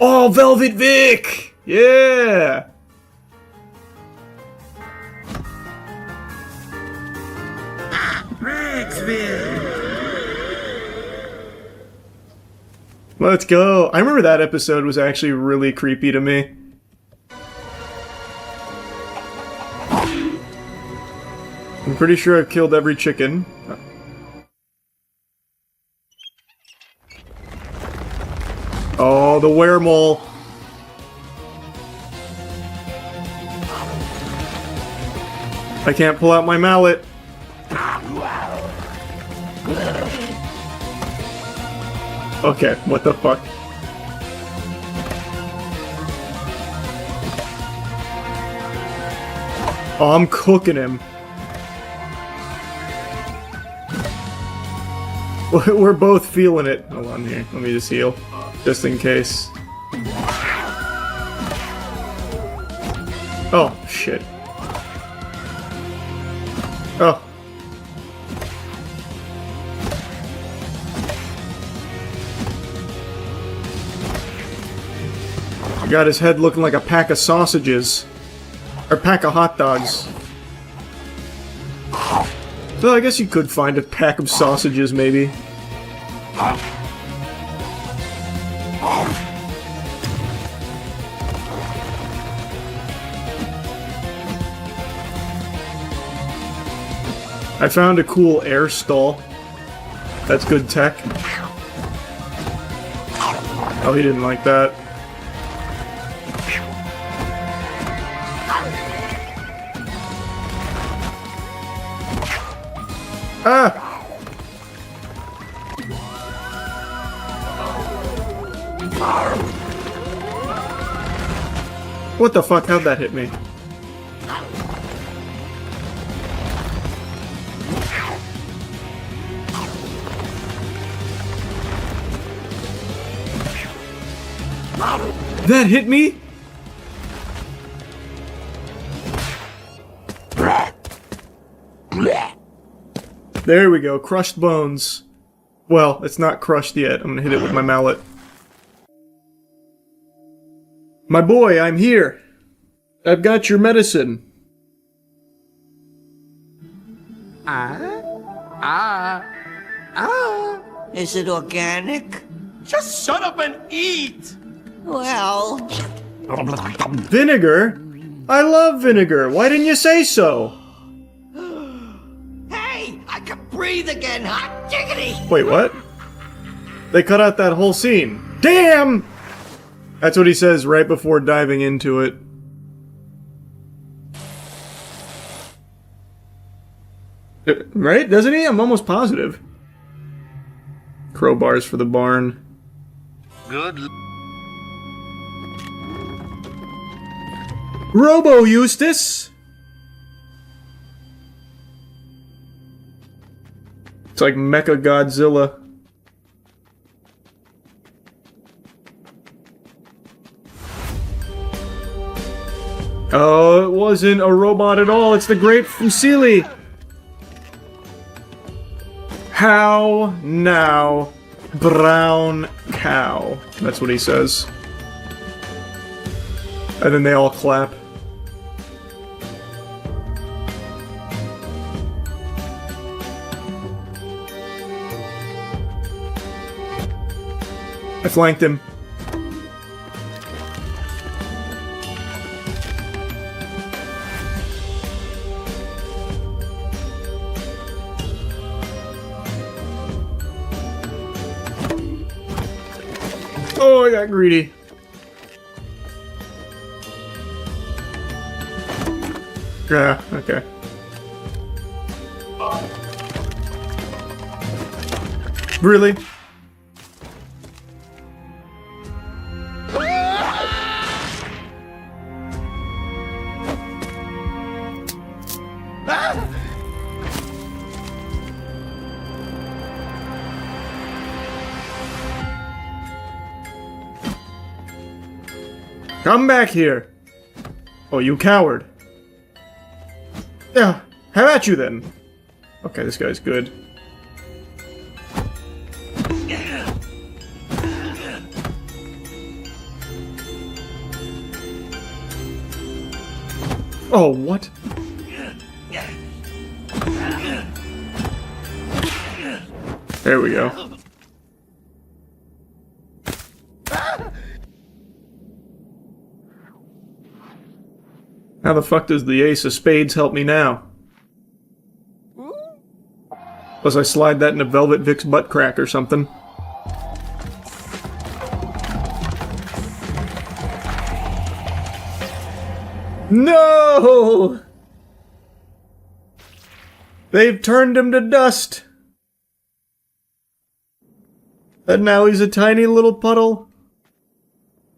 Oh, Velvet Vic! Yeah! Let's go. I remember that episode was actually really creepy to me. I'm pretty sure I've killed every chicken. Oh, the weremole. I can't pull out my mallet. Okay, what the fuck? Oh, I'm cooking him. We're both feeling it. Hold on here. Let me just heal. Just in case. Oh, shit. Oh. Got his head looking like a pack of sausages. Or pack of hot dogs. So I guess you could find a pack of sausages, maybe. I found a cool air stall. That's good tech. Oh, he didn't like that. Ah! What the fuck? How'd that hit me? That hit me? There we go, crushed bones. Well, it's not crushed yet. I'm gonna hit it with my mallet. My boy, I'm here. I've got your medicine. Is it organic? Just shut up and eat! Well... Vinegar? I love vinegar. Why didn't you say so? Hey! I can breathe again! Hot jiggity! Wait, what? They cut out that whole scene. Damn! That's what he says right before diving into it. Right? Doesn't he? I'm almost positive. Crowbars for the barn. Good. Robo Eustace! It's like Mecha Godzilla. Oh, it wasn't a robot at all. It's the Great Fusili. How now, brown cow? That's what he says. And then they all clap. I flanked him. Oh, I got greedy. Yeah, okay. Really? Come back here! Oh, you coward. Yeah, how about you then? Okay, this guy's good. Oh, what? There we go. How the fuck does the ace of spades help me now? Unless I slide that into Velvet Vic's butt crack or something. No! They've turned him to dust. And now he's a tiny little puddle.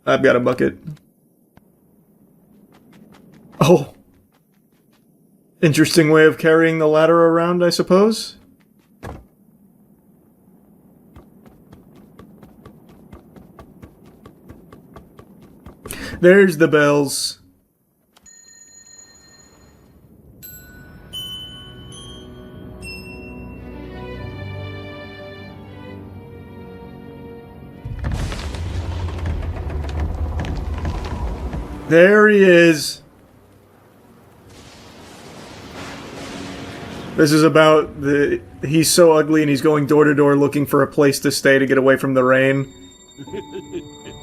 I've got a bucket. Oh. Interesting way of carrying the ladder around, I suppose. There's the bells. There he is. This is about he's so ugly and he's going door to door looking for a place to stay to get away from the rain.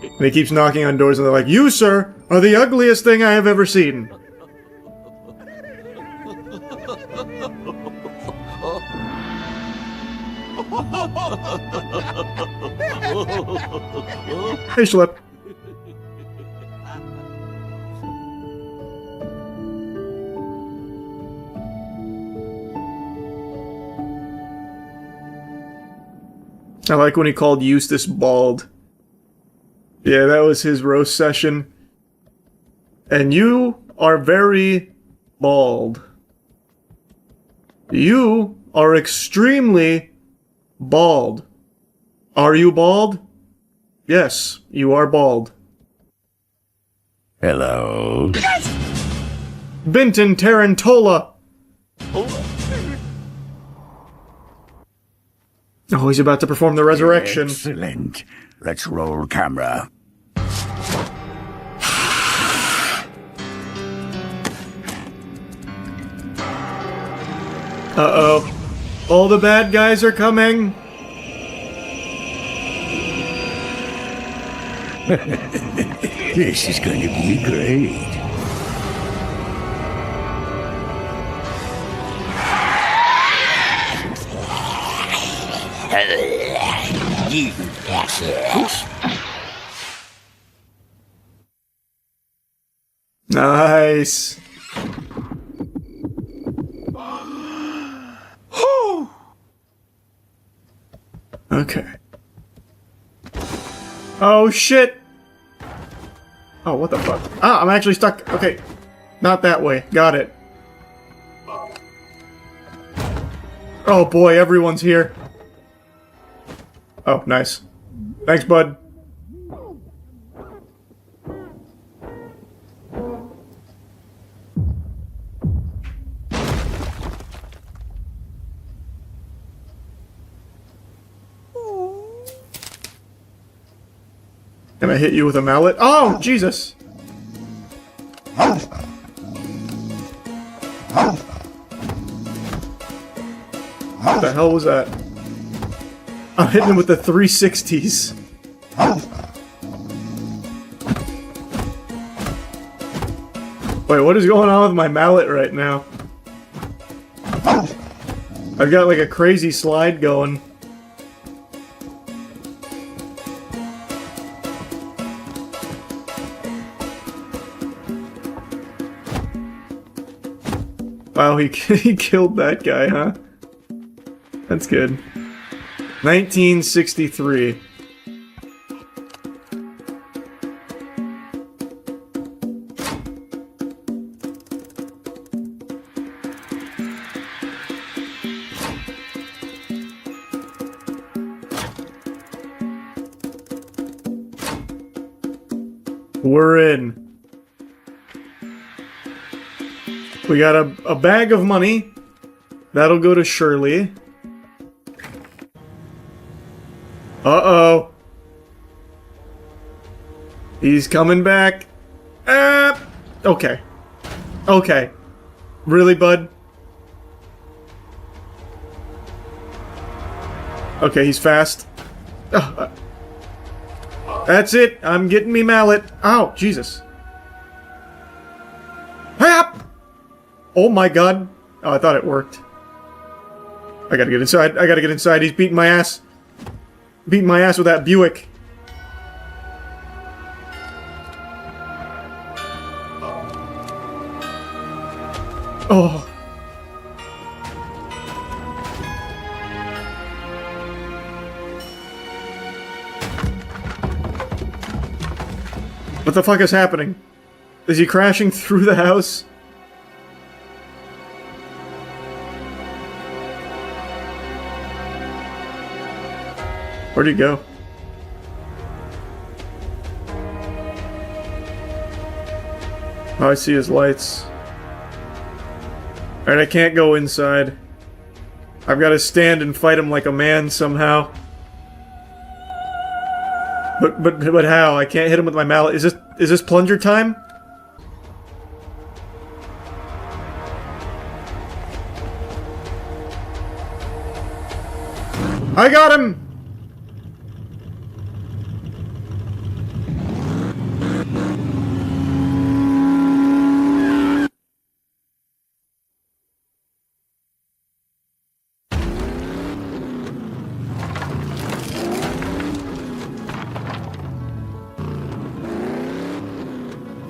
And he keeps knocking on doors and they're like, "You, sir, are the ugliest thing I have ever seen." Hey, Schlep. I like when he called Eustace bald. Yeah, that was his roast session. And you are very bald. You are extremely bald. Are you bald? Yes, you are bald. Hello. Benton Tarantola! Oh, he's about to perform the resurrection. Excellent. Let's roll camera. Uh-oh. All the bad guys are coming. This is going to be great. you assholes. Nice. Okay. Oh shit! Oh, what the fuck? Ah, I'm actually stuck. Okay. Not that way. Got it. Oh boy, everyone's here. Oh, nice. Thanks, bud. Can I hit you with a mallet? Oh, Jesus! What the hell was that? I'm hitting him with the 360s. Wait, what is going on with my mallet right now? I've got like a crazy slide going. Wow, he killed that guy, huh? That's good. 1963. We're in. We got a bag of money. That'll go to Shirley. Uh-oh. He's coming back. Okay. Okay. Really, bud? Okay, he's fast. That's it. I'm getting me mallet. Ow, Jesus. Hap! Oh my god. Oh, I thought it worked. I gotta get inside. I gotta get inside. He's beating my ass. Beating my ass with that Buick. Oh. What the fuck is happening? Is he crashing through the house? Where'd he go? Oh, I see his lights. Alright, I can't go inside. I've got to stand and fight him like a man somehow. But how? I can't hit him with my mallet. Is this plunger time? I got him!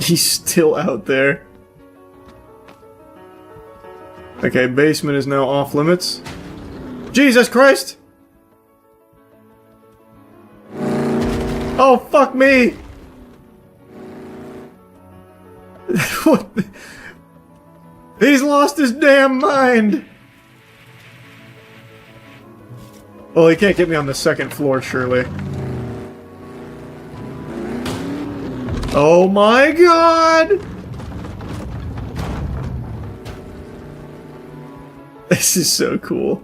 He's still out there. Okay, basement is now off limits. Jesus Christ! Oh, fuck me! What? He's lost his damn mind! Well, he can't get me on the second floor, surely. Oh my god! This is so cool.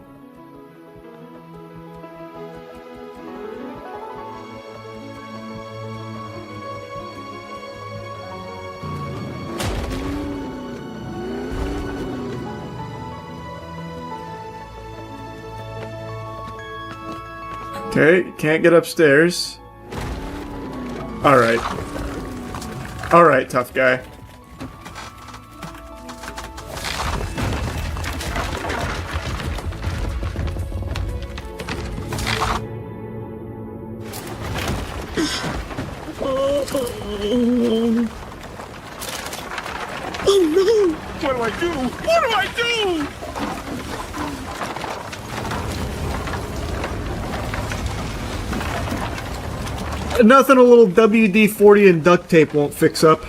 Okay, can't get upstairs. Alright. Alright, tough guy. Oh no! What do I do? What do I do? Nothing a little WD-40 and duct tape won't fix up.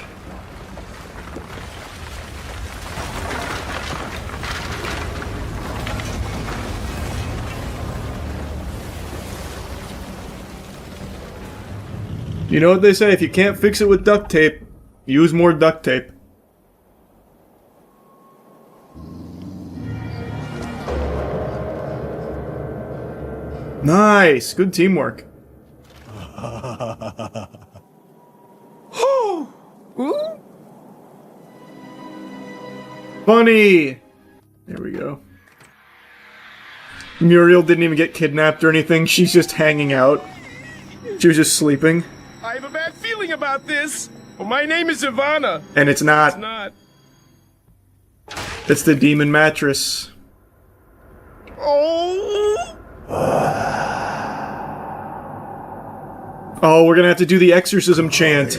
You know what they say, if you can't fix it with duct tape, use more duct tape. Nice, good teamwork. Funny! There we go. Muriel didn't even get kidnapped or anything, she's just hanging out. She was just sleeping. I have a bad feeling about this. Well, my name is Ivana. And it's not. It's not. It's the demon mattress. Oh! Oh, we're gonna have to do the exorcism chant.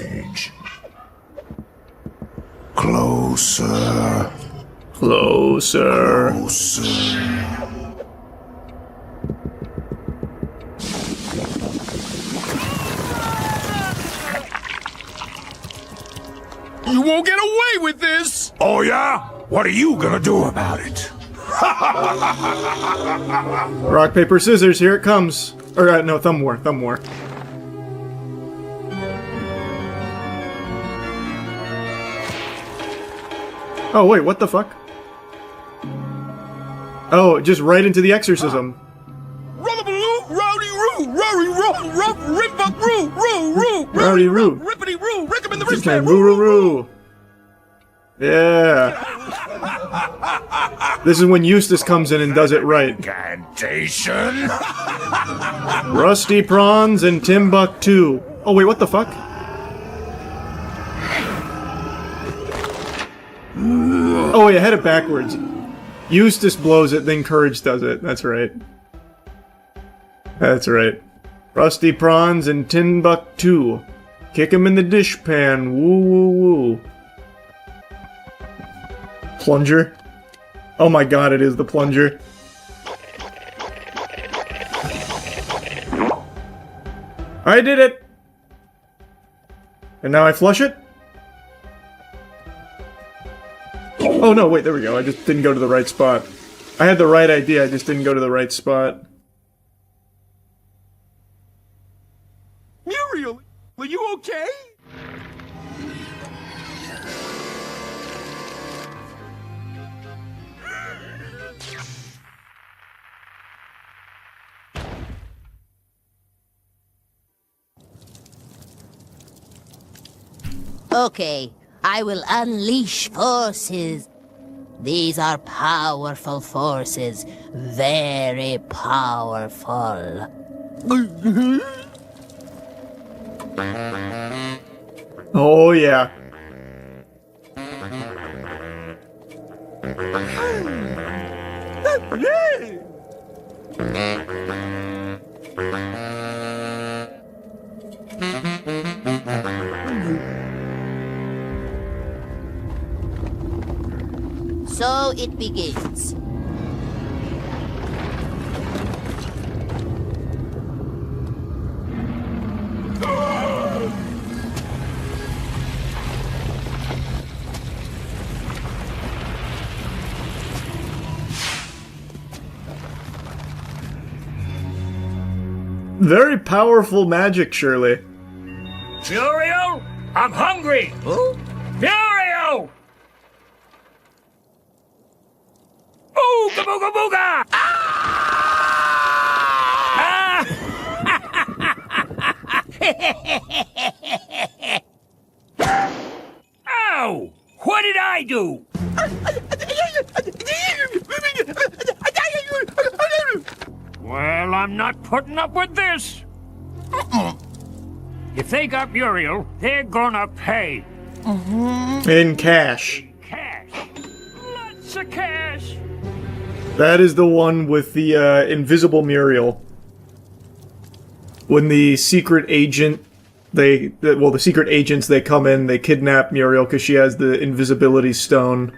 Closer. Closer. Closer. You won't get away with this! Oh yeah? What are you gonna do about it? Rock, paper, scissors, here it comes. Or, no, thumb war, thumb war. Oh, wait, what the fuck? Oh, just right into the exorcism. Rubberbaloo, rowdy roo, rory roo, rip roo, roo, Rowdy roo. rippity roo, rick him in the Just wristband, roo, roo, roo. Yeah. This is when Eustace comes in and does it right. Incantation. Rusty Prawns and Timbuktu. Oh, wait, what the fuck? Oh, wait, I had it backwards. Eustace blows it, then Courage does it. That's right. That's right. Rusty Prawns and Timbuktu. Kick him in the dishpan. Woo, woo, woo. Plunger. Oh my god, it is the plunger. I did it! And now I flush it? Oh no, wait, there we go. I just didn't go to the right spot. I had the right idea, I just didn't go to the right spot. Muriel, are you okay? Okay, I will unleash forces. These are powerful forces. Very powerful. Oh yeah. So it begins. Very powerful magic, surely. Muriel, I'm hungry. Muriel! Ooga booga booga! Ow! What did I do? Well, I'm not putting up with this. If they got Muriel, they're gonna pay. In cash. Cash. Lots of cash. That is the one with the invisible Muriel. When the secret agent the secret agents, they come in, they kidnap Muriel because she has the invisibility stone.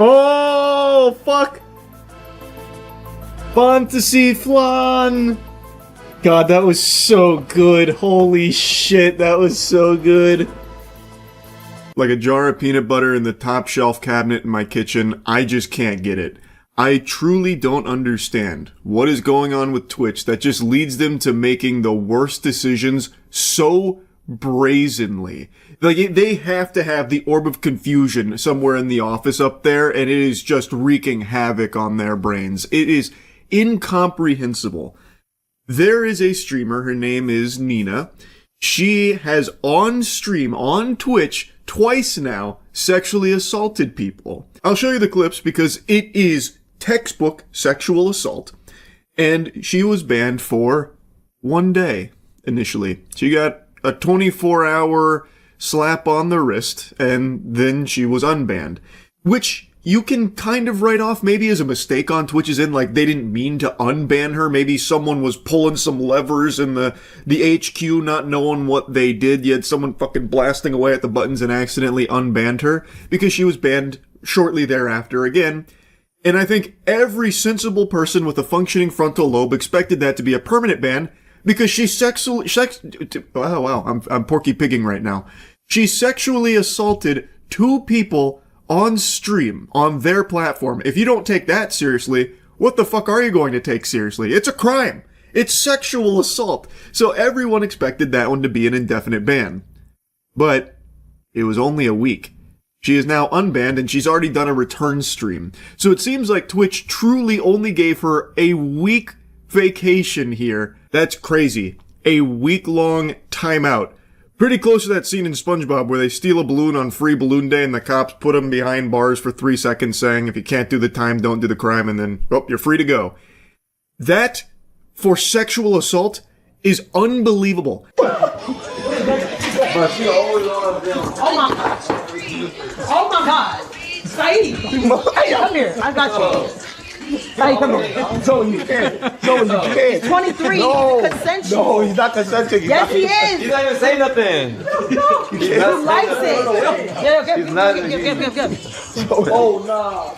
Oh, fuck! Fantasy Flan! God, that was so good. Holy shit, that was so good. Like a jar of peanut butter in the top shelf cabinet in my kitchen, I just can't get it. I truly don't understand what is going on with Twitch that just leads them to making the worst decisions so brazenly. Like, they have to have the orb of confusion somewhere in the office up there, and it is just wreaking havoc on their brains. It is incomprehensible. There is a streamer, her name is Nina. She has on stream, on Twitch, twice now, sexually assaulted people. I'll show you the clips because it is textbook sexual assault. And she was banned for 1 day, initially. She got a 24-hour slap on the wrist, and then she was unbanned. Which you can kind of write off maybe as a mistake on Twitch's end, like they didn't mean to unban her. Maybe someone was pulling some levers in the HQ, not knowing what they did. You had someone fucking blasting away at the buttons and accidentally unbanned her, because she was banned shortly thereafter again. And I think every sensible person with a functioning frontal lobe expected that to be a permanent ban, because she I'm Porky Pigging right now. She sexually assaulted 2 people on stream, on their platform. If you don't take that seriously, what the fuck are you going to take seriously? It's a crime. It's sexual assault. So everyone expected that one to be an indefinite ban. But it was only a week. She is now unbanned, and she's already done a return stream. So it seems like Twitch truly only gave her a week vacation here. That's crazy. A week-long timeout. Pretty close to that scene in SpongeBob where they steal a balloon on Free Balloon Day and the cops put them behind bars for 3 seconds saying, if you can't do the time, don't do the crime, and then, oh, you're free to go. That, for sexual assault, is unbelievable. Oh my God! Saeed! Hey, come here. I got you. Saeed, come here. So you can't. So you can't. 23. No. Consensual. No, he's not consenting. Yes, he is. He's not even saying nothing. No. He likes it. Yeah, give. Oh, no.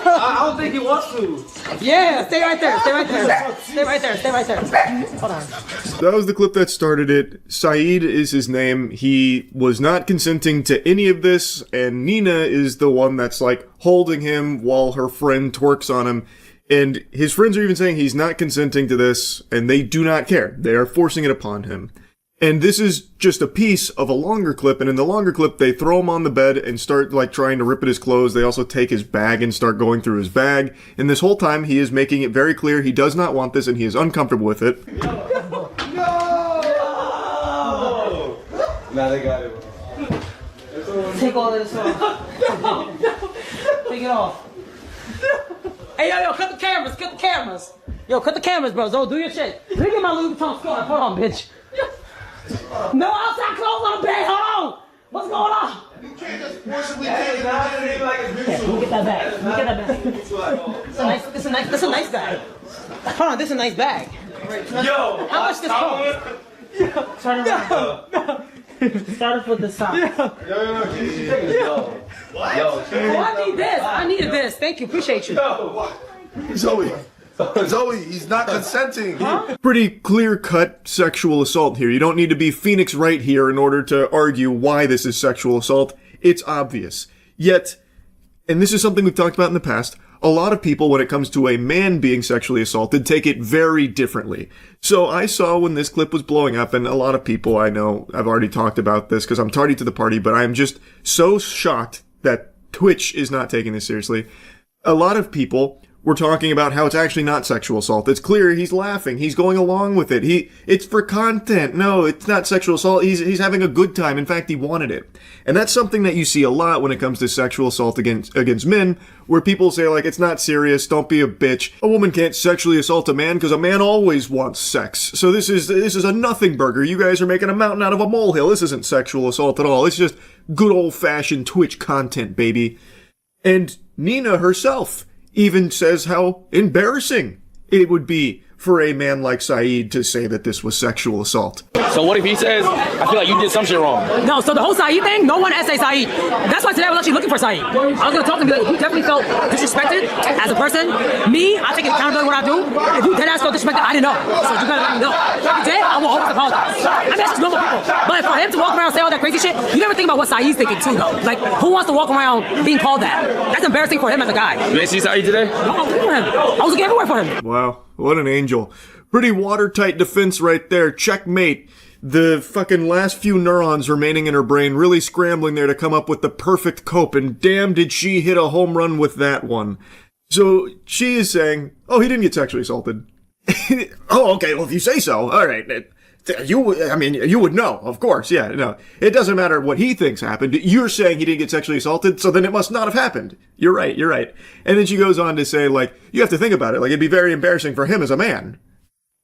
I don't think he wants to. Yeah, stay right there. Stay right there. Hold on. That was the clip that started it. Saeed is his name. He was not consenting to any of this, and Nina is the one that's like holding him while her friend twerks on him. And his friends are even saying he's not consenting to this, and they do not care. They are forcing it upon him. And this is just a piece of a longer clip, and in the longer clip, they throw him on the bed and start, like, trying to rip at his clothes. They also take his bag and start going through his bag. And this whole time, he is making it very clear he does not want this, and he is uncomfortable with it. No! Now they got it. Take all of this off. Take it off. Hey, yo, cut the cameras. Yo, cut the cameras, bro. Zo, do your shit. Look at my Louis Vuitton scarf. Hold on, bitch. No outside clothes on the bed. Hold on. What's going on? You can't just forcibly take it out. Let me get that bag. This is a nice bag. Hold on, this is a nice bag. Yo! How much this cost? Turn around. No. Start with the sock. Yo. What? Yo, oh, I need this. I needed this. Thank you. Appreciate you. Zoe, he's not consenting. Huh? Pretty clear-cut sexual assault here. You don't need to be Phoenix Wright here in order to argue why this is sexual assault. It's obvious. Yet, and this is something we've talked about in the past, a lot of people, when it comes to a man being sexually assaulted, take it very differently. So I saw when this clip was blowing up, and a lot of people I know, I've already talked about this because I'm tardy to the party, but I'm just so shocked that Twitch is not taking this seriously. A lot of people were talking about how it's actually not sexual assault. It's clear he's laughing. He's going along with it. It's for content. No, it's not sexual assault. He's having a good time. In fact, he wanted it. And that's something that you see a lot when it comes to sexual assault against men, where people say, like, it's not serious. Don't be a bitch. A woman can't sexually assault a man because a man always wants sex. So this is a nothing burger. You guys are making a mountain out of a molehill. This isn't sexual assault at all. It's just good old-fashioned Twitch content, baby. And Nina herself even says how embarrassing it would be for a man like Saeed to say that this was sexual assault. So what if he says, I feel like you did some shit wrong? No, so the whole Saeed thing, no one essay Saeed. That's why today I was actually looking for Saeed. I was going to talk to him, like, he definitely felt disrespected as a person. Me, I take accountability what I do. If you dead ass felt disrespected, I didn't know. So you gotta let me know. If you did, I will always apologize. I mean, that's just normal people. But for him to walk around and say all that crazy shit, you never think about what Saeed's thinking too, though. Like, who wants to walk around being called that? That's embarrassing for him as a guy. You didn't see Saeed today? No, I was looking for him. I was looking everywhere for him. Wow, what an angel. Pretty watertight defense right there. Checkmate. The fucking last few neurons remaining in her brain really scrambling there to come up with the perfect cope, and damn did she hit a home run with that one. So she is saying, oh, he didn't get sexually assaulted. Oh, okay, well, if you say so, all right. You would know, of course, yeah, no. It doesn't matter what he thinks happened. You're saying he didn't get sexually assaulted, so then it must not have happened. You're right. And then she goes on to say, like, you have to think about it, like, it'd be very embarrassing for him as a man.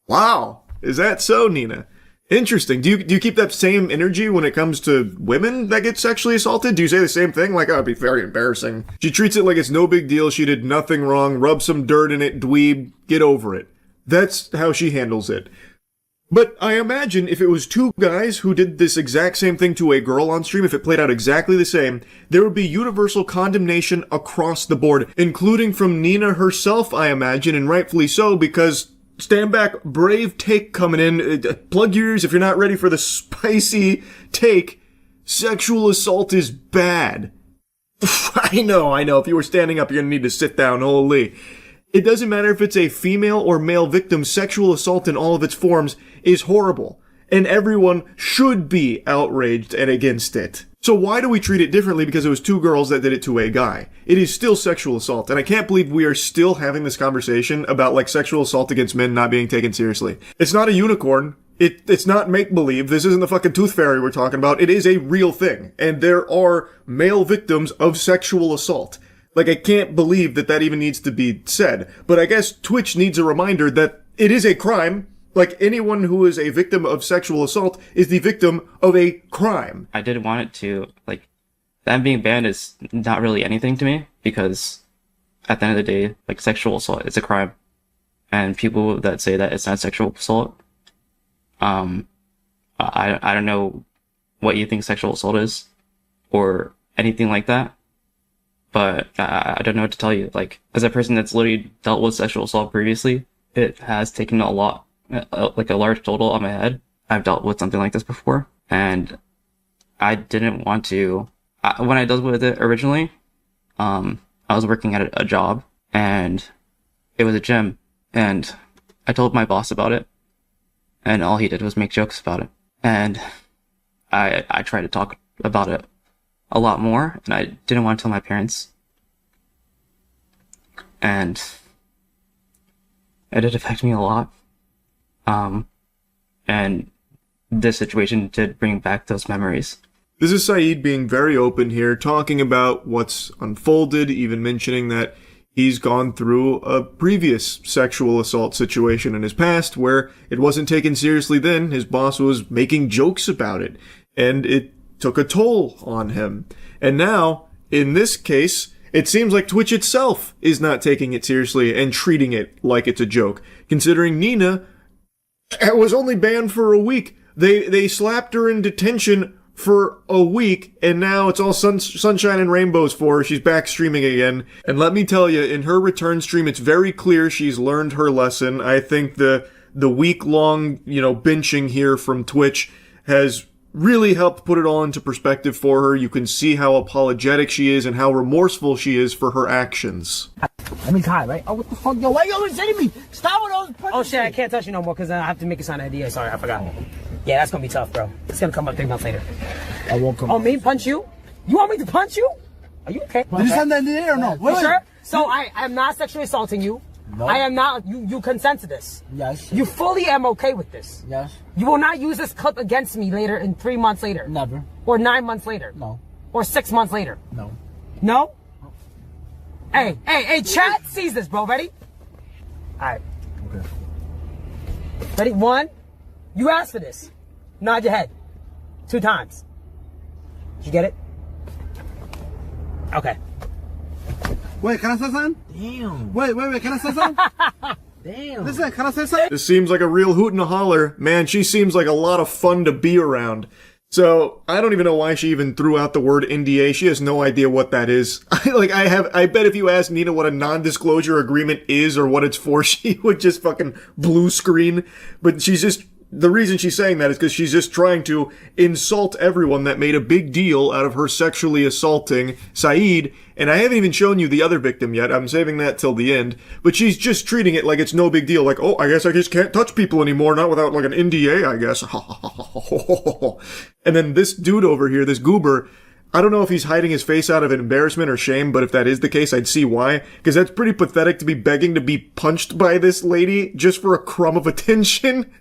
Wow. Is that so, Nina? Interesting. Do you keep that same energy when it comes to women that get sexually assaulted? Do you say the same thing? Like, oh, it'd be very embarrassing. She treats it like it's no big deal. She did nothing wrong. Rub some dirt in it, dweeb. Get over it. That's how she handles it. But I imagine if it was two guys who did this exact same thing to a girl on stream, if it played out exactly the same, there would be universal condemnation across the board, including from Nina herself, I imagine, and rightfully so, because stand back, brave take coming in. Plug your ears if you're not ready for the spicy take. Sexual assault is bad. I know. If you were standing up, you're gonna need to sit down. Holy. It doesn't matter if it's a female or male victim, sexual assault in all of its forms is horrible. And everyone should be outraged and against it. So why do we treat it differently because it was two girls that did it to a guy? It is still sexual assault, and I can't believe we are still having this conversation about, like, sexual assault against men not being taken seriously. It's not a unicorn. It's not make-believe. This isn't the fucking tooth fairy we're talking about. It is a real thing, and there are male victims of sexual assault. Like, I can't believe that even needs to be said. But I guess Twitch needs a reminder that it is a crime. Like, anyone who is a victim of sexual assault is the victim of a crime. I didn't want it to, like, that being banned is not really anything to me, because at the end of the day, like, sexual assault is a crime. And people that say that it's not sexual assault, I don't know what you think sexual assault is, or anything like that. But I don't know what to tell you. Like, as a person that's literally dealt with sexual assault previously, it has taken a lot, like a large total on my head. I've dealt with something like this before, and I didn't want to. When I dealt with it originally, I was working at a job, and it was a gym, and I told my boss about it, and all he did was make jokes about it. And I tried to talk about it a lot more, and I didn't want to tell my parents. And it did affect me a lot. And this situation did bring back those memories. This is Saeed being very open here, talking about what's unfolded, even mentioning that he's gone through a previous sexual assault situation in his past where it wasn't taken seriously then. His boss was making jokes about it, and it took a toll on him. And now, in this case, it seems like Twitch itself is not taking it seriously and treating it like it's a joke, considering Nina was only banned for a week. They slapped her in detention for a week, and now it's all sunshine and rainbows for her. She's back streaming again. And let me tell you, in her return stream, it's very clear she's learned her lesson. I think the week-long, benching here from Twitch has really helped put it all into perspective for her. You can see how apologetic she is and how remorseful she is for her actions. Let me tie, right? Oh, what the fuck, yo? Why you always hitting me? Stop with those punches. Oh shit, I can't touch you no more because I have to make a sign of NDA. Sorry, I forgot. Yeah, that's gonna be tough, bro. It's gonna come up 3 months later. I won't come. Oh, me punch you? You want me to punch you? Are you okay? Did you send that NDA or no? You sure? So I am not sexually assaulting you. No. I am not. You consent to this. Yes. You fully am okay with this. Yes. You will not use this clip against me later in 3 months later. Never. Or 9 months later. No. Or 6 months later. No. No? Hey, chat sees this, bro. Ready? Alright. Okay. Ready? 1. You asked for this. Nod your head. 2 times. Did you get it? Okay. Wait, can I say something? Damn. Wait, can I say something? Damn. Listen, can I say something? This seems like a real hoot and a holler. Man, she seems like a lot of fun to be around. So, I don't even know why she even threw out the word NDA. She has no idea what that is. I bet if you ask Nina what a non-disclosure agreement is or what it's for, she would just fucking blue screen. But the reason she's saying that is because she's just trying to insult everyone that made a big deal out of her sexually assaulting Saeed. And I haven't even shown you the other victim yet. I'm saving that till the end. But she's just treating it like it's no big deal. Like, oh, I guess I just can't touch people anymore. Not without like an NDA, I guess. And then this dude over here, this goober, I don't know if he's hiding his face out of embarrassment or shame, but if that is the case, I'd see why. Because that's pretty pathetic to be begging to be punched by this lady just for a crumb of attention.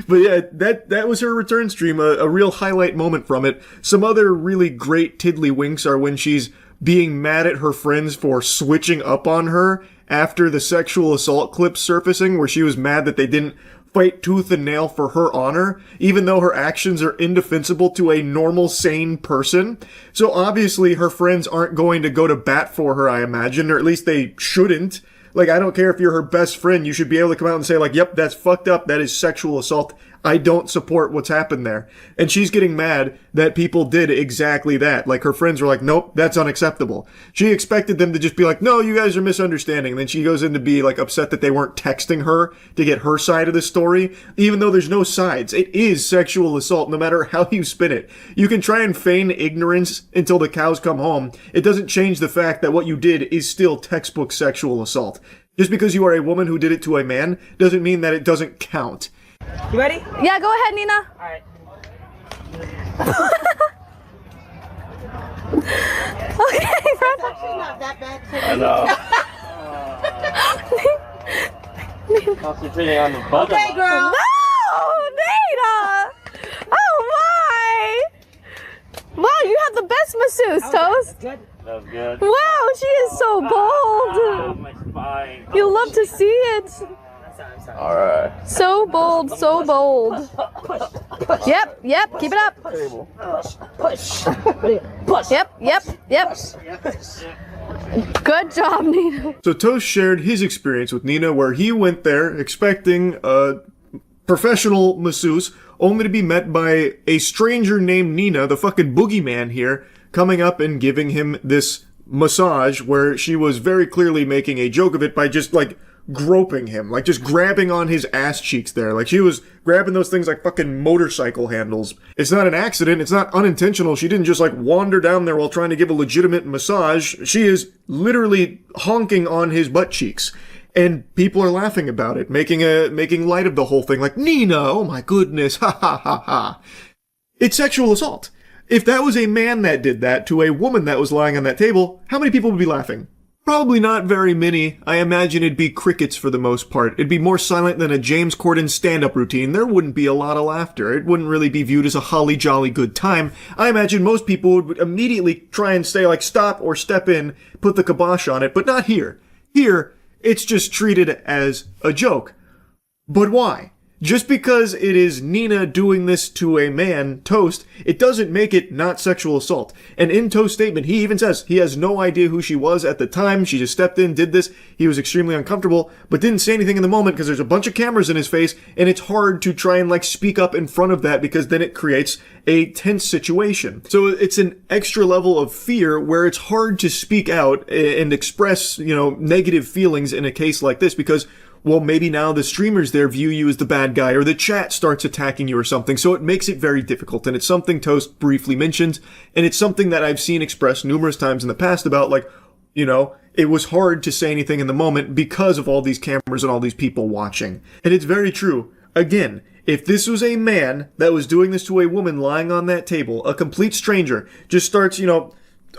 But yeah, that was her return stream, a real highlight moment from it. Some other really great tiddlywinks are when she's being mad at her friends for switching up on her after the sexual assault clip surfacing, where she was mad that they didn't fight tooth and nail for her honor, even though her actions are indefensible to a normal, sane person. So obviously her friends aren't going to go to bat for her, I imagine, or at least they shouldn't. Like, I don't care if you're her best friend, you should be able to come out and say, like, yep, that's fucked up, that is sexual assault. I don't support what's happened there. And she's getting mad that people did exactly that. Like, her friends were like, nope, that's unacceptable. She expected them to just be like, no, you guys are misunderstanding. And then she goes in to be, like, upset that they weren't texting her to get her side of the story, even though there's no sides. It is sexual assault, no matter how you spin it. You can try and feign ignorance until the cows come home. It doesn't change the fact that what you did is still textbook sexual assault. Just because you are a woman who did it to a man doesn't mean that it doesn't count. You ready? Yeah, go ahead, Nina. Alright. Okay, Fred. Actually not that bad. I know. Concentrating on the button. Okay, girl. No, Nina. Oh my. Wow, you have the best masseuse, Toast. That was good. Wow, she is so bold. My spine. You love to see it. Alright. So bold, so bold. Yep, keep it up. Push. Yep. Good job, Nina. So Toast shared his experience with Nina, where he went there expecting a professional masseuse, only to be met by a stranger named Nina, the fucking boogeyman here, coming up and giving him this massage where she was very clearly making a joke of it by just, like, groping him, like just grabbing on his ass cheeks there. Like she was grabbing those things like fucking motorcycle handles. It's not an accident. It's not unintentional. She didn't just like wander down there while trying to give a legitimate massage. She is literally honking on his butt cheeks. And people are laughing about it, making light of the whole thing. Like, Nina, oh my goodness, ha ha ha ha. It's sexual assault. If that was a man that did that to a woman that was lying on that table, how many people would be laughing? Probably not very many. I imagine it'd be crickets for the most part. It'd be more silent than a James Corden stand-up routine. There wouldn't be a lot of laughter. It wouldn't really be viewed as a holly jolly good time. I imagine most people would immediately try and say like stop or step in, put the kibosh on it, but not here. Here, it's just treated as a joke. But why? Just because it is Nina doing this to a man, Toast, it doesn't make it not sexual assault. And in Toast's statement, he even says he has no idea who she was at the time. She just stepped in, did this. He was extremely uncomfortable, but didn't say anything in the moment because there's a bunch of cameras in his face, and it's hard to try and like speak up in front of that because then it creates a tense situation. So it's an extra level of fear where it's hard to speak out and express, negative feelings in a case like this because well, maybe now the streamers there view you as the bad guy or the chat starts attacking you or something. So it makes it very difficult. And it's something Toast briefly mentioned. And it's something that I've seen expressed numerous times in the past about like, You know, it was hard to say anything in the moment because of all these cameras and all these people watching. And it's very true. Again, if this was a man that was doing this to a woman lying on that table, a complete stranger, just starts, you know,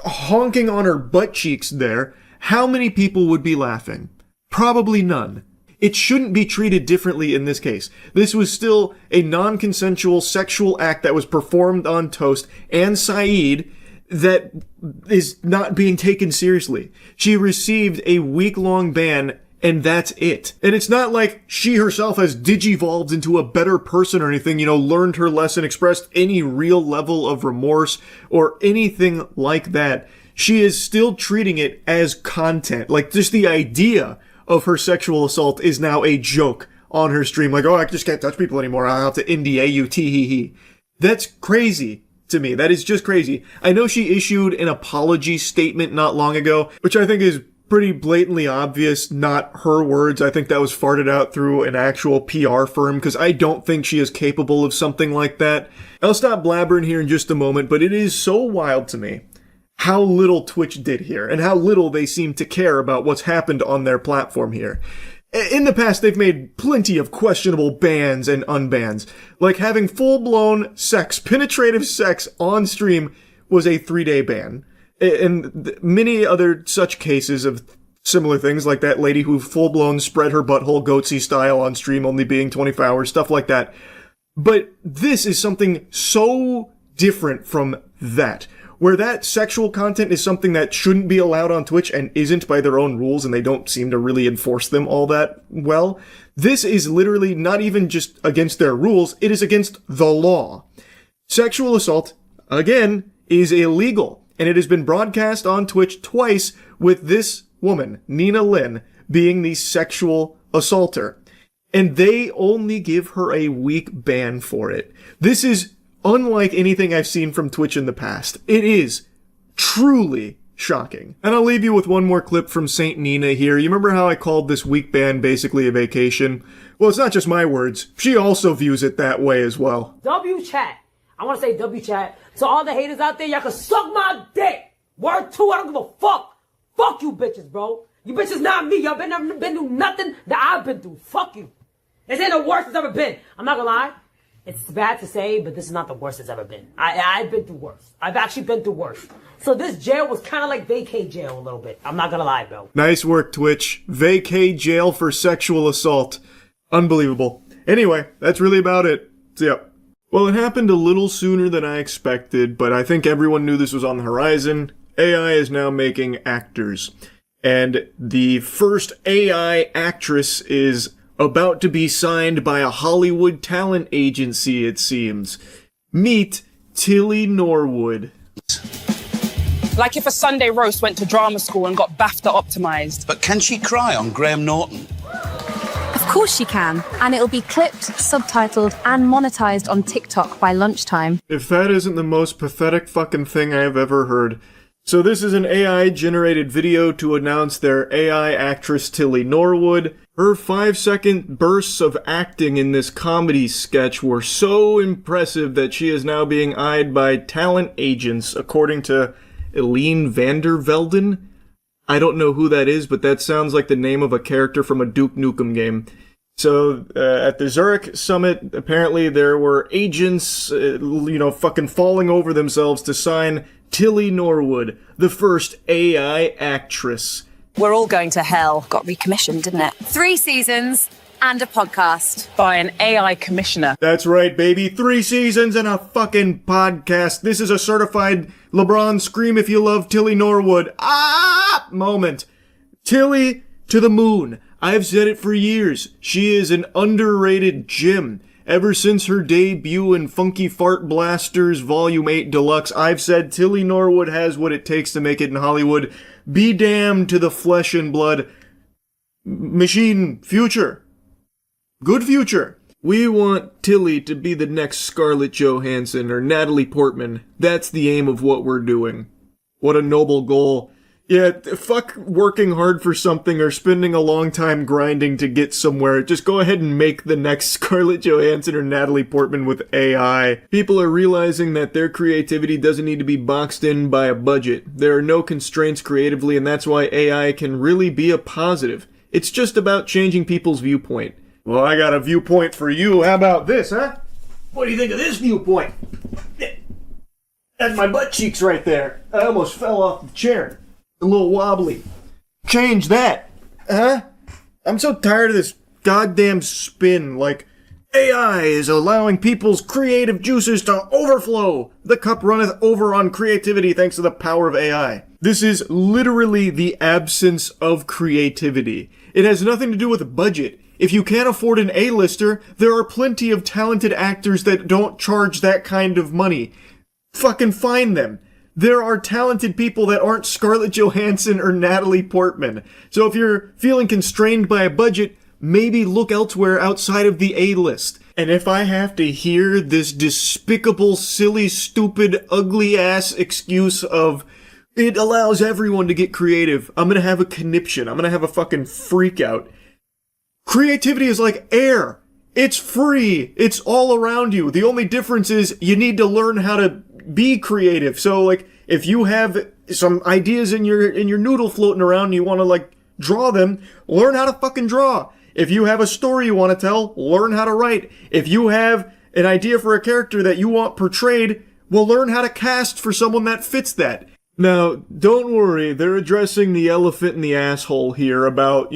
honking on her butt cheeks there, how many people would be laughing? Probably none. It shouldn't be treated differently in this case. This was still a non-consensual sexual act that was performed on Toast and Saeed that is not being taken seriously. She received a week-long ban, and that's it. And it's not like she herself has digivolved into a better person or anything, you know, learned her lesson, expressed any real level of remorse or anything like that. She is still treating it as content. Like, just the idea of her sexual assault is now a joke on her stream. Like, oh, I just can't touch people anymore. I'll have to NDA you, tee-hee-hee. That's crazy to me. That is just crazy. I know she issued an apology statement not long ago, which I think is pretty blatantly obvious, not her words. I think that was farted out through an actual PR firm, because I don't think she is capable of something like that. I'll stop blabbering here in just a moment, but it is so wild to me how little Twitch did here, and how little they seem to care about what's happened on their platform here. In the past, they've made plenty of questionable bans and unbans. Like having full-blown sex, penetrative sex on stream was a 3-day ban. And many other such cases of similar things, like that lady who full-blown spread her butthole goatsy style on stream only being 24 hours, stuff like that. But this is something so different from that, where that sexual content is something that shouldn't be allowed on Twitch and isn't by their own rules, and they don't seem to really enforce them all that well. This is literally not even just against their rules, it is against the law. Sexual assault, again, is illegal, and it has been broadcast on Twitch twice with this woman, Nina Lynn, being the sexual assaulter. And they only give her a week ban for it. This is unlike anything I've seen from Twitch in the past. It is truly shocking. And I'll leave you with one more clip from Saint Nina here. You remember how I called this week ban basically a vacation? Well, it's not just my words. She also views it that way as well. W chat. I want to say W chat. So all the haters out there, y'all can suck my dick. Word 2, I don't give a fuck. Fuck you bitches, bro. You bitches not me. Y'all been through nothing that I've been through. Fuck you. This ain't the worst it's ever been. I'm not gonna lie. It's bad to say, but this is not the worst it's ever been. I've been through worse. I've actually been through worse. So this jail was kind of like vacay jail a little bit. I'm not gonna lie, bro. Nice work, Twitch. Vacay jail for sexual assault. Unbelievable. Anyway, that's really about it. So, yeah. Well, it happened a little sooner than I expected, but I think everyone knew this was on the horizon. AI is now making actors. And the first AI actress is about to be signed by a Hollywood talent agency, it seems. Meet Tilly Norwood. Like if a Sunday roast went to drama school and got BAFTA optimized. But can she cry on Graham Norton? Of course she can, and it'll be clipped, subtitled, and monetized on TikTok by lunchtime. If that isn't the most pathetic fucking thing I have ever heard. So this is an AI-generated video to announce their AI actress Tilly Norwood. Her 5-second bursts of acting in this comedy sketch were so impressive that she is now being eyed by talent agents, according to Eline Vandervelden. I don't know who that is, but that sounds like the name of a character from a Duke Nukem game. So, at the Zurich summit, apparently there were agents, fucking falling over themselves to sign Tilly Norwood, the first AI actress. We're all going to hell. Got recommissioned, didn't it? 3 seasons and a podcast. By an AI commissioner. That's right, baby. 3 seasons and a fucking podcast. This is a certified LeBron scream if you love Tilly Norwood. Moment. Tilly to the moon. I've said it for years. She is an underrated gem. Ever since her debut in Funky Fart Blasters Volume 8 Deluxe, I've said Tilly Norwood has what it takes to make it in Hollywood. Be damned to the flesh and blood machine future. Good future. We want Tilly to be the next Scarlett Johansson or Natalie Portman. That's the aim of what we're doing. What a noble goal. Yeah, fuck working hard for something or spending a long time grinding to get somewhere. Just go ahead and make the next Scarlett Johansson or Natalie Portman with AI. People are realizing that their creativity doesn't need to be boxed in by a budget. There are no constraints creatively, and that's why AI can really be a positive. It's just about changing people's viewpoint. Well, I got a viewpoint for you. How about this, huh? What do you think of this viewpoint? That's my butt cheeks right there. I almost fell off the chair. A little wobbly. Change that. Huh? I'm so tired of this goddamn spin. Like, AI is allowing people's creative juices to overflow. The cup runneth over on creativity thanks to the power of AI. This is literally the absence of creativity. It has nothing to do with a budget. If you can't afford an A-lister, there are plenty of talented actors that don't charge that kind of money. Fucking find them. There are talented people that aren't Scarlett Johansson or Natalie Portman. So if you're feeling constrained by a budget, maybe look elsewhere outside of the A-list. And if I have to hear this despicable, silly, stupid, ugly-ass excuse of it allows everyone to get creative, I'm gonna have a conniption. I'm gonna have a fucking freak out. Creativity is like air. It's free. It's all around you. The only difference is you need to learn how to be creative. So, like, if you have some ideas in your noodle floating around and you want to, like, draw them, learn how to fucking draw. If you have a story you want to tell, learn how to write. If you have an idea for a character that you want portrayed, well, learn how to cast for someone that fits that. Now, don't worry, they're addressing the elephant in the asshole here about,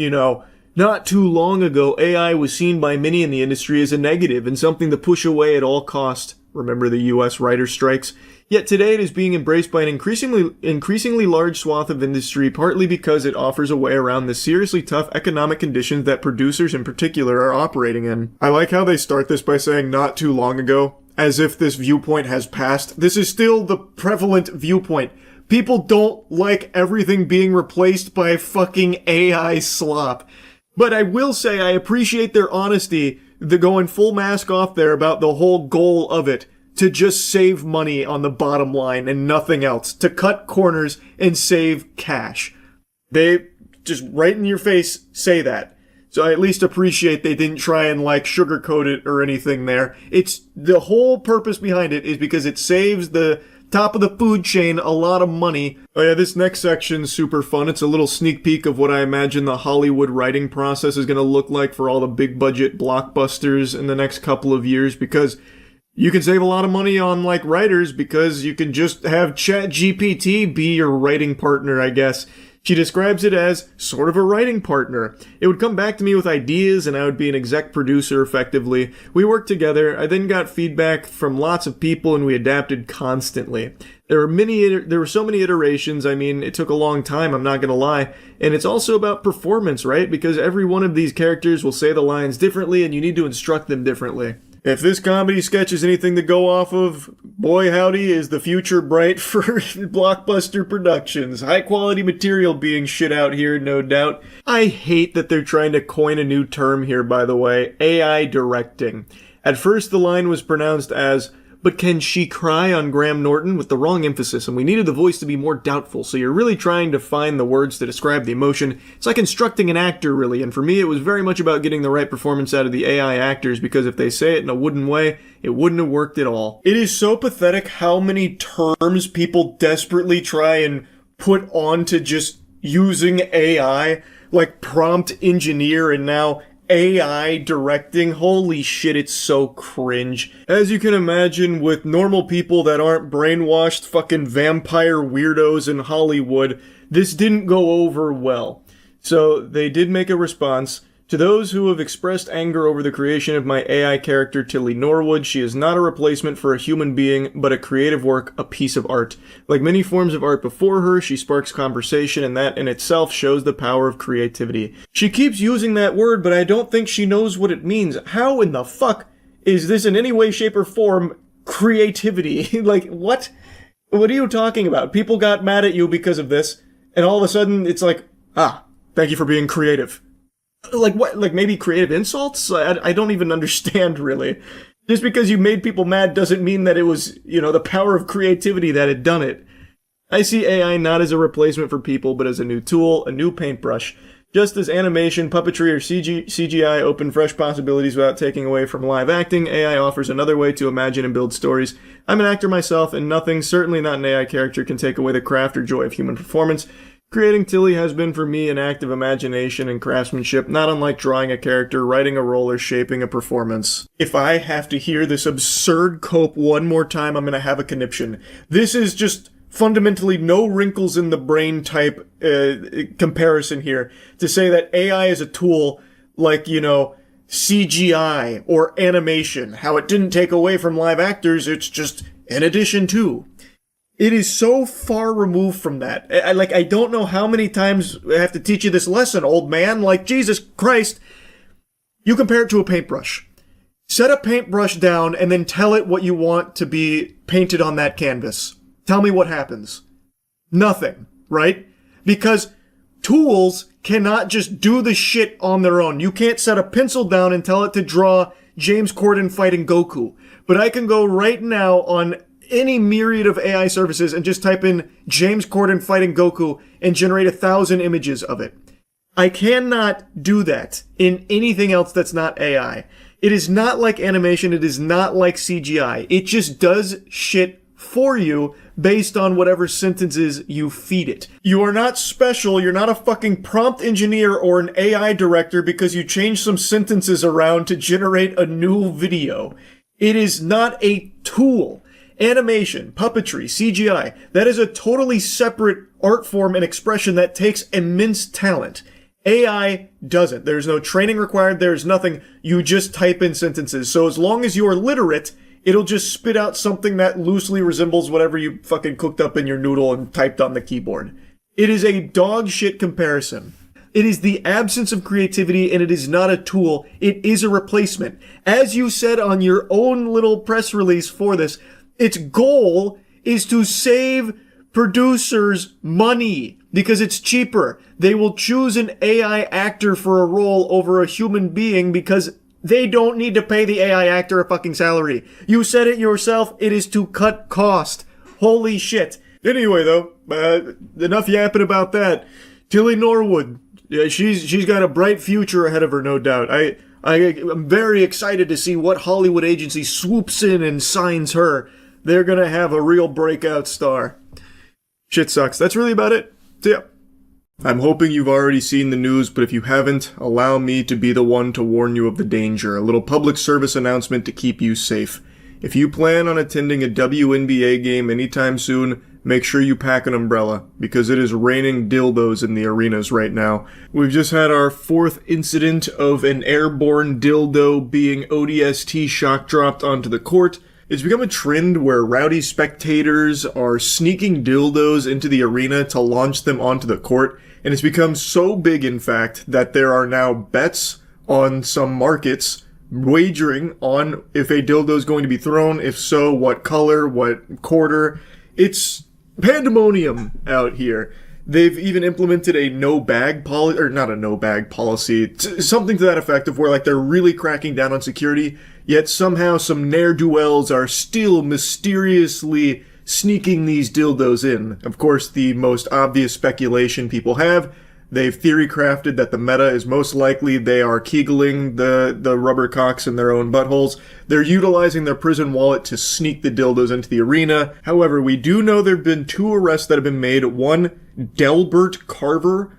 not too long ago, AI was seen by many in the industry as a negative and something to push away at all cost. Remember the US writer strikes? Yet today it is being embraced by an increasingly large swath of industry, partly because it offers a way around the seriously tough economic conditions that producers in particular are operating in. I like how they start this by saying not too long ago, as if this viewpoint has passed. This is still the prevalent viewpoint. People don't like everything being replaced by fucking AI slop. But I will say I appreciate their honesty, the going full mask off there about the whole goal of it, to just save money on the bottom line and nothing else, to cut corners and save cash. They just right in your face say that. So I at least appreciate they didn't try and like sugarcoat it or anything there. It's the whole purpose behind it is because it saves the top of the food chain a lot of money. Oh yeah, this next section's super fun. It's a little sneak peek of what I imagine the Hollywood writing process is going to look like for all the big budget blockbusters in the next couple of years, because you can save a lot of money on like writers because you can just have ChatGPT be your writing partner, I guess. She describes it as sort of a writing partner. It would come back to me with ideas and I would be an exec producer effectively. We worked together. I then got feedback from lots of people and we adapted constantly. There were so many iterations. I mean, it took a long time, I'm not gonna lie. And it's also about performance, right? Because every one of these characters will say the lines differently and you need to instruct them differently. If this comedy sketch is anything to go off of, boy howdy is the future bright for blockbuster productions. High quality material being shit out here, no doubt. I hate that they're trying to coin a new term here, by the way, AI directing. At first the line was pronounced as, but can she cry on Graham Norton, with the wrong emphasis, and we needed the voice to be more doubtful, so you're really trying to find the words to describe the emotion. It's like instructing an actor, really, and for me it was very much about getting the right performance out of the AI actors, because if they say it in a wooden way, it wouldn't have worked at all. It is so pathetic how many terms people desperately try and put onto just using AI, like prompt engineer and now AI directing. Holy shit, it's so cringe. As you can imagine, with normal people that aren't brainwashed fucking vampire weirdos in Hollywood, this didn't go over well. So they did make a response. To those who have expressed anger over the creation of my AI character Tilly Norwood, she is not a replacement for a human being, but a creative work, a piece of art. Like many forms of art before her, she sparks conversation, and that in itself shows the power of creativity. She keeps using that word, but I don't think she knows what it means. How in the fuck is this in any way, shape, or form creativity? Like, what? What are you talking about? People got mad at you because of this, and all of a sudden it's like, thank you for being creative. Like what? Like maybe creative insults? I don't even understand, really. Just because you made people mad doesn't mean that it was, the power of creativity that had done it. I see AI not as a replacement for people, but as a new tool, a new paintbrush. Just as animation, puppetry, or CGI open fresh possibilities without taking away from live acting, AI offers another way to imagine and build stories. I'm an actor myself, and nothing, certainly not an AI character, can take away the craft or joy of human performance. Creating Tilly has been for me an act of imagination and craftsmanship, not unlike drawing a character, writing a role, or shaping a performance. If I have to hear this absurd cope one more time, I'm gonna have a conniption. This is just fundamentally no wrinkles in the brain type comparison here to say that AI is a tool like, CGI or animation. How it didn't take away from live actors, it's just an addition to. It is so far removed from that. I don't know how many times I have to teach you this lesson, old man. Like, Jesus Christ. You compare it to a paintbrush. Set a paintbrush down and then tell it what you want to be painted on that canvas. Tell me what happens. Nothing, right? Because tools cannot just do the shit on their own. You can't set a pencil down and tell it to draw James Corden fighting Goku. But I can go right now on any myriad of AI services and just type in James Corden fighting Goku and generate 1,000 images of it. I cannot do that in anything else that's not AI. It is not like animation. It is not like CGI. It just does shit for you based on whatever sentences you feed it. You are not special. You're not a fucking prompt engineer or an AI director because you changed some sentences around to generate a new video. It is not a tool. Animation, puppetry, CGI, that is a totally separate art form and expression that takes immense talent. AI doesn't. There's no training required. There's nothing. You just type in sentences. So as long as you are literate, it'll just spit out something that loosely resembles whatever you fucking cooked up in your noodle and typed on the keyboard. It is a dog shit comparison. It is the absence of creativity, and it is not a tool. It is a replacement. As you said on your own little press release for this, its goal is to save producers money because it's cheaper. They will choose an AI actor for a role over a human being because they don't need to pay the AI actor a fucking salary. You said it yourself. It is to cut cost. Holy shit. Anyway, though, enough yapping about that. Tilly Norwood. She's got a bright future ahead of her, no doubt. I'm very excited to see what Hollywood agency swoops in and signs her. They're gonna have a real breakout star. Shit sucks. That's really about it. So yeah. I'm hoping you've already seen the news, but if you haven't, allow me to be the one to warn you of the danger. A little public service announcement to keep you safe. If you plan on attending a WNBA game anytime soon, make sure you pack an umbrella, because it is raining dildos in the arenas right now. We've just had our 4th incident of an airborne dildo being ODST shock dropped onto the court. It's become a trend where rowdy spectators are sneaking dildos into the arena to launch them onto the court, and it's become so big, in fact, that there are now bets on some markets wagering on if a dildo is going to be thrown, if so, what color, what quarter. It's pandemonium out here. They've even implemented a no-bag policy, or not a no-bag policy, something to that effect of where, like, they're really cracking down on security, yet somehow some ne'er-do-wells are still mysteriously sneaking these dildos in. Of course, the most obvious speculation people have, they've theory-crafted that the meta is most likely they are kegeling the rubber cocks in their own buttholes. They're utilizing their prison wallet to sneak the dildos into the arena. However, we do know there have been 2 arrests that have been made. One, Delbert Carver.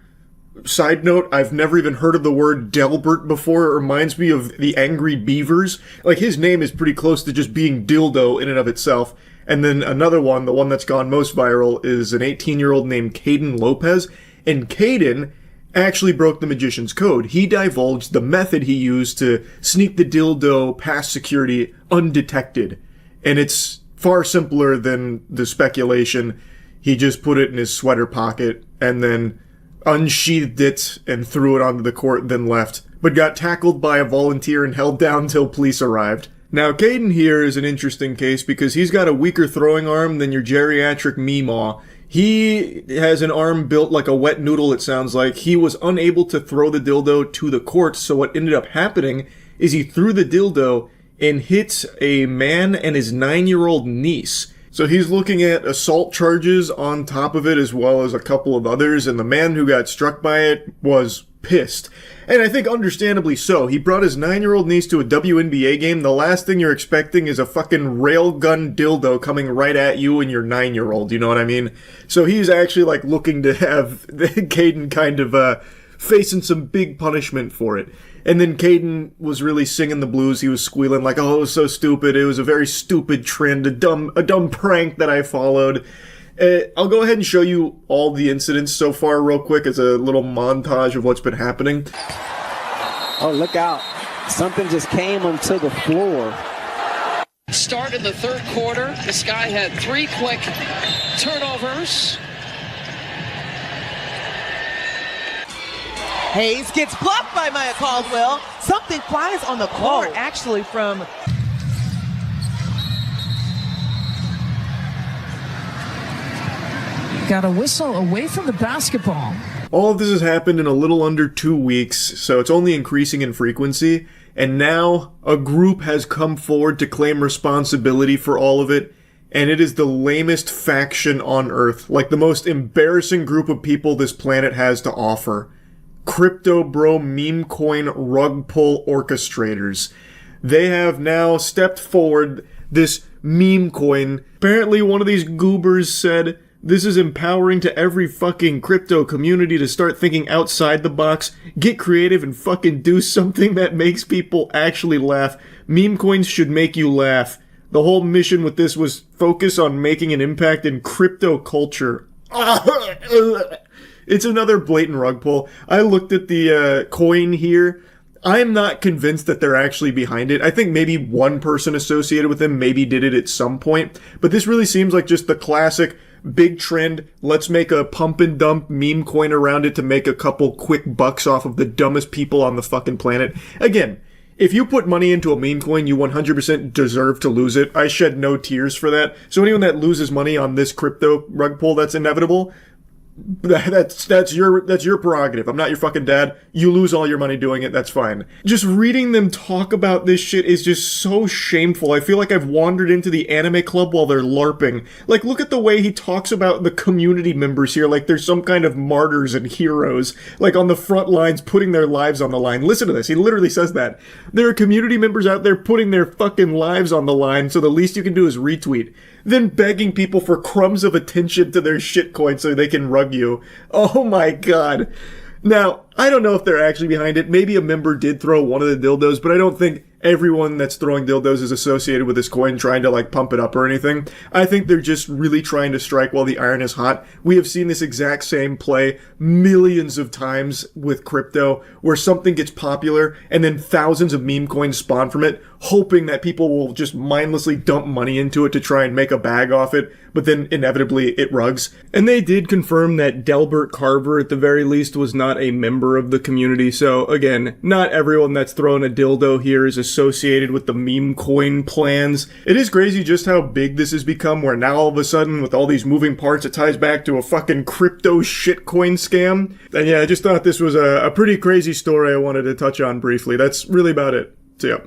Side note, I've never even heard of the word Delbert before. It reminds me of the Angry Beavers. Like, his name is pretty close to just being dildo in and of itself. And then another one, the one that's gone most viral, is an 18-year-old named Caden Lopez. And Caden actually broke the magician's code. He divulged the method he used to sneak the dildo past security undetected. And it's far simpler than the speculation. He just put it in his sweater pocket and then unsheathed it and threw it onto the court, then left. But got tackled by a volunteer and held down till police arrived. Now, Caden here is an interesting case because he's got a weaker throwing arm than your geriatric Meemaw. He has an arm built like a wet noodle, it sounds like. He was unable to throw the dildo to the court, so what ended up happening is he threw the dildo and hit a man and his 9-year-old niece. So he's looking at assault charges on top of it, as well as a couple of others, and the man who got struck by it was pissed. And I think understandably so. He brought his 9-year-old niece to a WNBA game. The last thing you're expecting is a fucking railgun dildo coming right at you and your 9-year-old, you know what I mean? So he's actually, like, looking to have Caden kind of, facing some big punishment for it. And then Caden was really singing the blues. He was squealing like, oh, it was so stupid. It was a very stupid trend, a dumb prank that I followed. I'll go ahead and show you all the incidents so far real quick as a little montage of what's been happening. Oh, look out. Something just came onto the floor. Start in the third quarter. This guy had 3 quick turnovers. Hayes gets blocked by Maya Caldwell. Something flies on the court, actually, from... Got a whistle away from the basketball. All of this has happened in a little under 2 weeks, so it's only increasing in frequency. And now a group has come forward to claim responsibility for all of it. And it is the lamest faction on Earth. Like the most embarrassing group of people this planet has to offer. Crypto bro meme coin rug pull orchestrators. They have now stepped forward this meme coin. Apparently one of these goobers said, this is empowering to every fucking crypto community to start thinking outside the box, get creative and fucking do something that makes people actually laugh. Meme coins should make you laugh. The whole mission with this was focus on making an impact in crypto culture. It's another blatant rug pull. I looked at the coin here. I'm not convinced that they're actually behind it. I think maybe one person associated with them maybe did it at some point. But this really seems like just the classic big trend. Let's make a pump and dump meme coin around it to make a couple quick bucks off of the dumbest people on the fucking planet. Again, if you put money into a meme coin, you 100% deserve to lose it. I shed no tears for that. So anyone that loses money on this crypto rug pull, that's inevitable. That's your prerogative. I'm not your fucking dad. You lose all your money doing it, that's fine. Just reading them talk about this shit is just so shameful. I feel like I've wandered into the anime club while they're LARPing. Like, look at the way he talks about the community members here like they're some kind of martyrs and heroes, like on the front lines putting their lives on the line. Listen to this, he literally says that. There are community members out there putting their fucking lives on the line, so the least you can do is retweet. Then begging people for crumbs of attention to their shitcoin so they can rug you. Oh my god. Now, I don't know if they're actually behind it. Maybe a member did throw one of the dildos, but I don't think everyone that's throwing dildos is associated with this coin trying to like pump it up or anything. I think they're just really trying to strike while the iron is hot. We have seen this exact same play millions of times with crypto, where something gets popular and then thousands of meme coins spawn from it, hoping that people will just mindlessly dump money into it to try and make a bag off it, but then inevitably it rugs. And they did confirm that Delbert Carver, at the very least, was not a member of the community. So again, not everyone that's throwing a dildo here is associated with the meme coin plans. It is crazy just how big this has become, where now all of a sudden, with all these moving parts, it ties back to a fucking crypto shitcoin scam. And yeah, I just thought this was a pretty crazy story I wanted to touch on briefly. That's really about it. So yeah.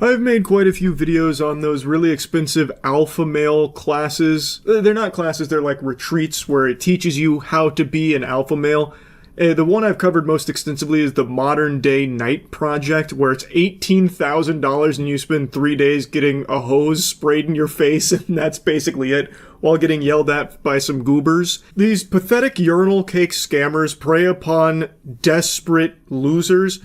I've made quite a few videos on those really expensive alpha male classes. They're not classes, they're like retreats where it teaches you how to be an alpha male. The one I've covered most extensively is the Modern Day Night Project, where it's $18,000 and you spend 3 days getting a hose sprayed in your face, and that's basically it, while getting yelled at by some goobers. These pathetic urinal cake scammers prey upon desperate losers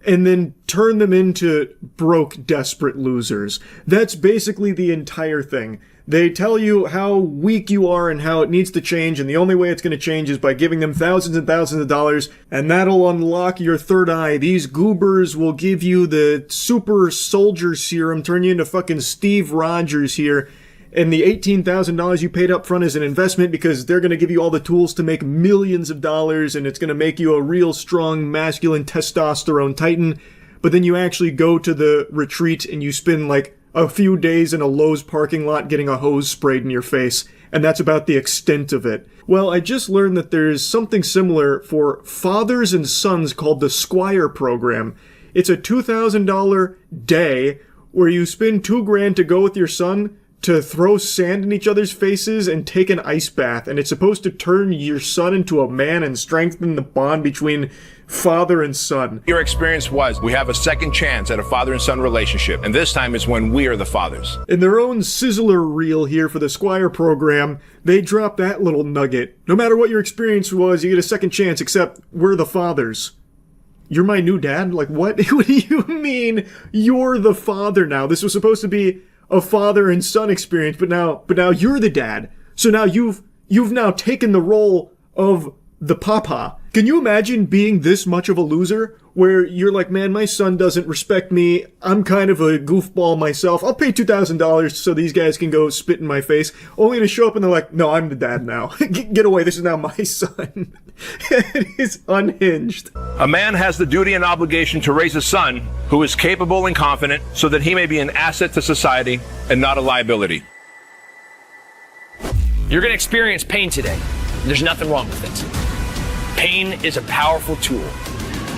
and then turn them into broke, desperate losers. That's basically the entire thing. They tell you how weak you are and how it needs to change, and the only way it's going to change is by giving them thousands and thousands of dollars, and that'll unlock your third eye. These goobers will give you the super soldier serum, turn you into fucking Steve Rogers here, and the $18,000 you paid up front is an investment because they're going to give you all the tools to make millions of dollars, and it's going to make you a real strong, masculine testosterone titan. But then you actually go to the retreat and you spend like a few days in a Lowe's parking lot getting a hose sprayed in your face, and that's about the extent of it. Well, I just learned that there's something similar for fathers and sons called the Squire program. It's a $2,000 day where you spend $2,000 to go with your son to throw sand in each other's faces and take an ice bath, and it's supposed to turn your son into a man and strengthen the bond between father and son. Your experience was, we have a second chance at a father and son relationship, and this time is when we are the fathers. In their own sizzler reel here for the Squire program, they drop that little nugget. No matter what your experience was, you get a second chance, except we're the fathers. You're my new dad? Like, what? What do you mean you're the father now? This was supposed to be a father and son experience, but now you're the dad. So now you've now taken the role of the papa. Can you imagine being this much of a loser where you're like, man, my son doesn't respect me. I'm kind of a goofball myself. I'll pay $2,000 so these guys can go spit in my face, only to show up and they're like, no, I'm the dad now. Get away. This is now my son. It is unhinged. A man has the duty and obligation to raise a son who is capable and confident so that he may be an asset to society and not a liability. You're going to experience pain today. There's nothing wrong with it. Pain is a powerful tool.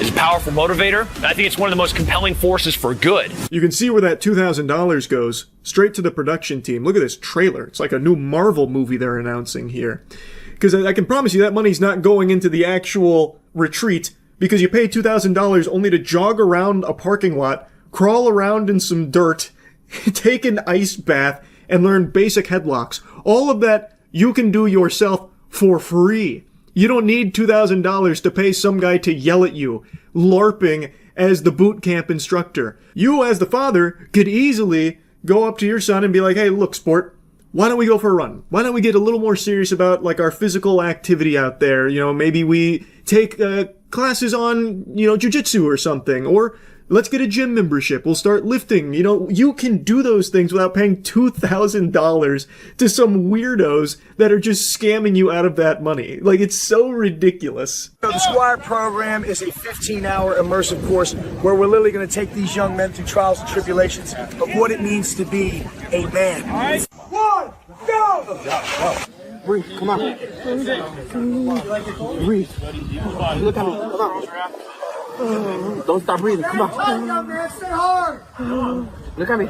It's a powerful motivator. I think it's one of the most compelling forces for good. You can see where that $2,000 goes. Straight to the production team. Look at this trailer. It's like a new Marvel movie they're announcing here. Because I can promise you that money's not going into the actual retreat, because you pay $2,000 only to jog around a parking lot, crawl around in some dirt, take an ice bath, and learn basic headlocks. All of that you can do yourself for free. You don't need $2,000 to pay some guy to yell at you, LARPing as the boot camp instructor. You, as the father, could easily go up to your son and be like, hey, look, sport, why don't we go for a run? Why don't we get a little more serious about, like, our physical activity out there? You know, maybe we take classes on, jiu-jitsu or something, or let's get a gym membership. We'll start lifting. You know, you can do those things without paying $2,000 to some weirdos that are just scamming you out of that money. Like, it's so ridiculous. The Squire program is a 15-hour immersive course where we're literally going to take these young men through trials and tribulations of what it means to be a man. All right. One, go! Breathe, come on. Breathe. Look at me, come on. Don't stop breathing. Come on. Man, stay hard. Look at me.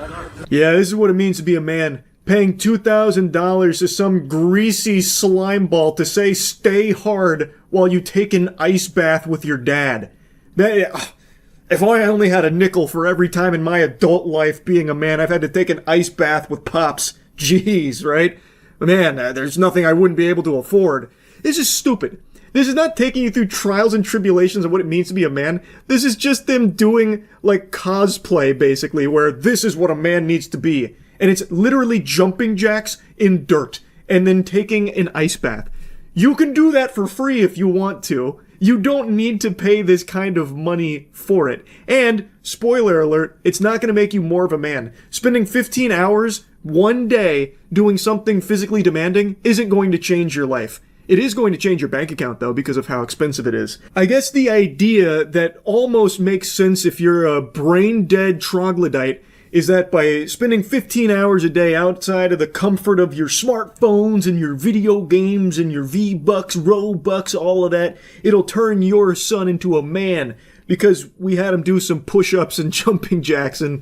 Yeah, this is what it means to be a man. Paying $2,000 to some greasy slime ball to say stay hard while you take an ice bath with your dad. If I only had a nickel for every time in my adult life being a man I've had to take an ice bath with Pops. Jeez, right? Man, there's nothing I wouldn't be able to afford. This is stupid. This is not taking you through trials and tribulations of what it means to be a man. This is just them doing, like, cosplay, basically, where this is what a man needs to be. And it's literally jumping jacks in dirt and then taking an ice bath. You can do that for free if you want to. You don't need to pay this kind of money for it. And, spoiler alert, it's not going to make you more of a man. Spending 15 hours, one day, doing something physically demanding isn't going to change your life. It is going to change your bank account, though, because of how expensive it is. I guess the idea that almost makes sense if you're a brain-dead troglodyte is that by spending 15 hours a day outside of the comfort of your smartphones and your video games and your V-Bucks, Robux, all of that, it'll turn your son into a man because we had him do some push-ups and jumping jacks and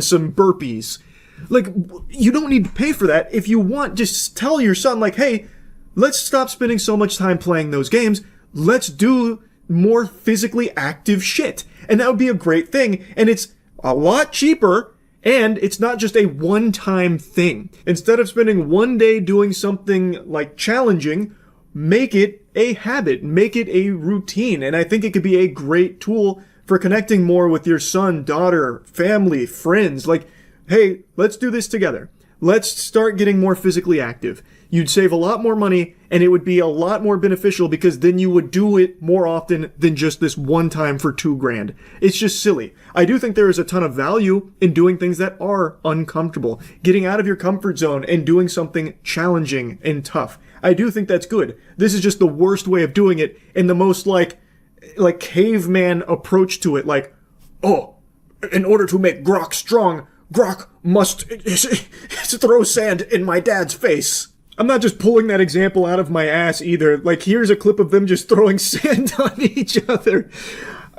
some burpees. Like, you don't need to pay for that. If you want, just tell your son, like, hey, let's stop spending so much time playing those games. Let's do more physically active shit. And that would be a great thing. And it's a lot cheaper. And it's not just a one-time thing. Instead of spending one day doing something like challenging, make it a habit. Make it a routine. And I think it could be a great tool for connecting more with your son, daughter, family, friends. Like, hey, let's do this together. Let's start getting more physically active. You'd save a lot more money, and it would be a lot more beneficial because then you would do it more often than just this one time for $2,000. It's just silly. I do think there is a ton of value in doing things that are uncomfortable, getting out of your comfort zone and doing something challenging and tough. I do think that's good. This is just the worst way of doing it and the most like caveman approach to it. Like, oh, in order to make Grok strong, Grok must throw sand in my dad's face. I'm not just pulling that example out of my ass either. Like, here's a clip of them just throwing sand on each other.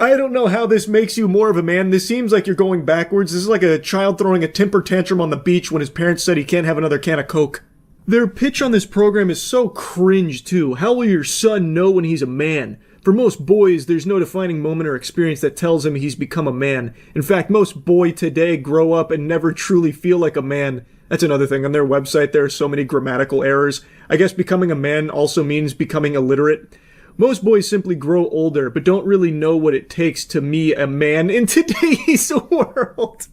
I don't know how this makes you more of a man. This seems like you're going backwards. This is like a child throwing a temper tantrum on the beach when his parents said he can't have another can of Coke. Their pitch on this program is so cringe, too. How will your son know when he's a man? For most boys, there's no defining moment or experience that tells him he's become a man. In fact, most boys today grow up and never truly feel like a man. That's another thing. On their website, there are so many grammatical errors. I guess becoming a man also means becoming illiterate. Most boys simply grow older, but don't really know what it takes to be a man in today's world.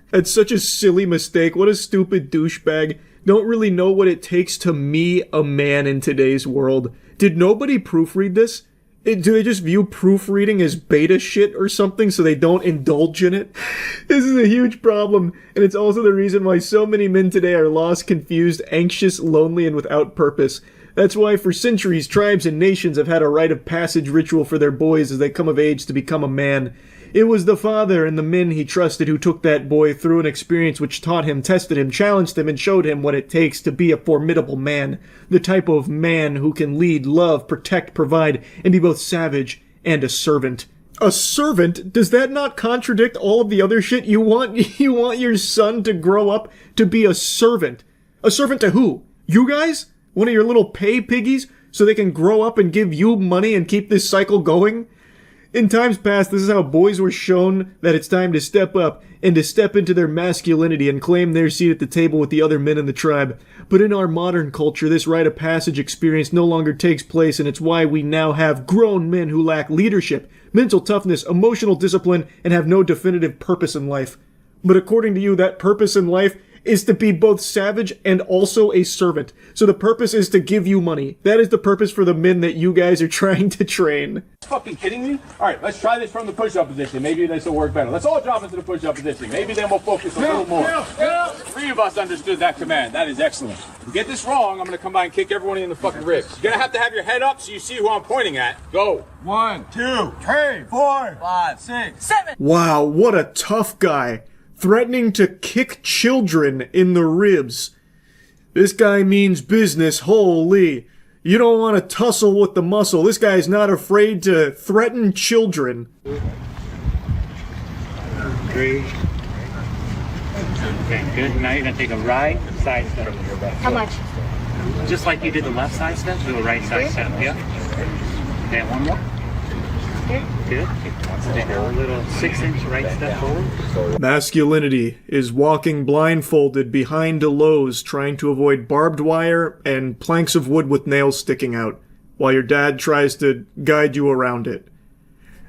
That's such a silly mistake. What a stupid douchebag. Don't really know what it takes to be a man in today's world. Did nobody proofread this? Do they just view proofreading as beta shit or something so they don't indulge in it? This is a huge problem, and it's also the reason why so many men today are lost, confused, anxious, lonely, and without purpose. That's why for centuries, tribes and nations have had a rite of passage ritual for their boys as they come of age to become a man. It was the father and the men he trusted who took that boy through an experience which taught him, tested him, challenged him, and showed him what it takes to be a formidable man. The type of man who can lead, love, protect, provide, and be both savage and a servant. A servant? Does that not contradict all of the other shit? You want your son to grow up to be a servant. A servant to who? You guys? One of your little pay piggies? So they can grow up and give you money and keep this cycle going? In times past, this is how boys were shown that it's time to step up and to step into their masculinity and claim their seat at the table with the other men in the tribe. But in our modern culture, this rite of passage experience no longer takes place, and it's why we now have grown men who lack leadership, mental toughness, emotional discipline, and have no definitive purpose in life. But according to you, that purpose in life is to be both savage and also a servant. So the purpose is to give you money. That is the purpose for the men that you guys are trying to train. Fucking kidding me? All right, let's try this from the push-up position. Maybe this will work better. Let's all drop into the push-up position. Maybe then we'll focus a little more. Three of us understood that command. That is excellent. If you get this wrong, I'm going to come by and kick everyone in the fucking ribs. You're going to have your head up so you see who I'm pointing at. Go. 1, 2, 3, 4, 5, 6, 7. Wow, what a tough guy. Threatening to kick children in the ribs. This guy means business, holy. You don't want to tussle with the muscle. This guy's not afraid to threaten children. 3. Okay, good. Now you're going to take a right side step. How much? Just like you did the left side step, do a right side step. Yeah. Okay, one more. Good. Take a little 6-inch right step forward. Masculinity is walking blindfolded behind a Lowe's trying to avoid barbed wire and planks of wood with nails sticking out, while your dad tries to guide you around it.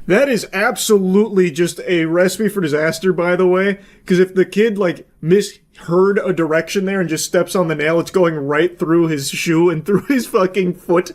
That is absolutely just a recipe for disaster, by the way, because if the kid, misheard a direction there and just steps on the nail, it's going right through his shoe and through his fucking foot.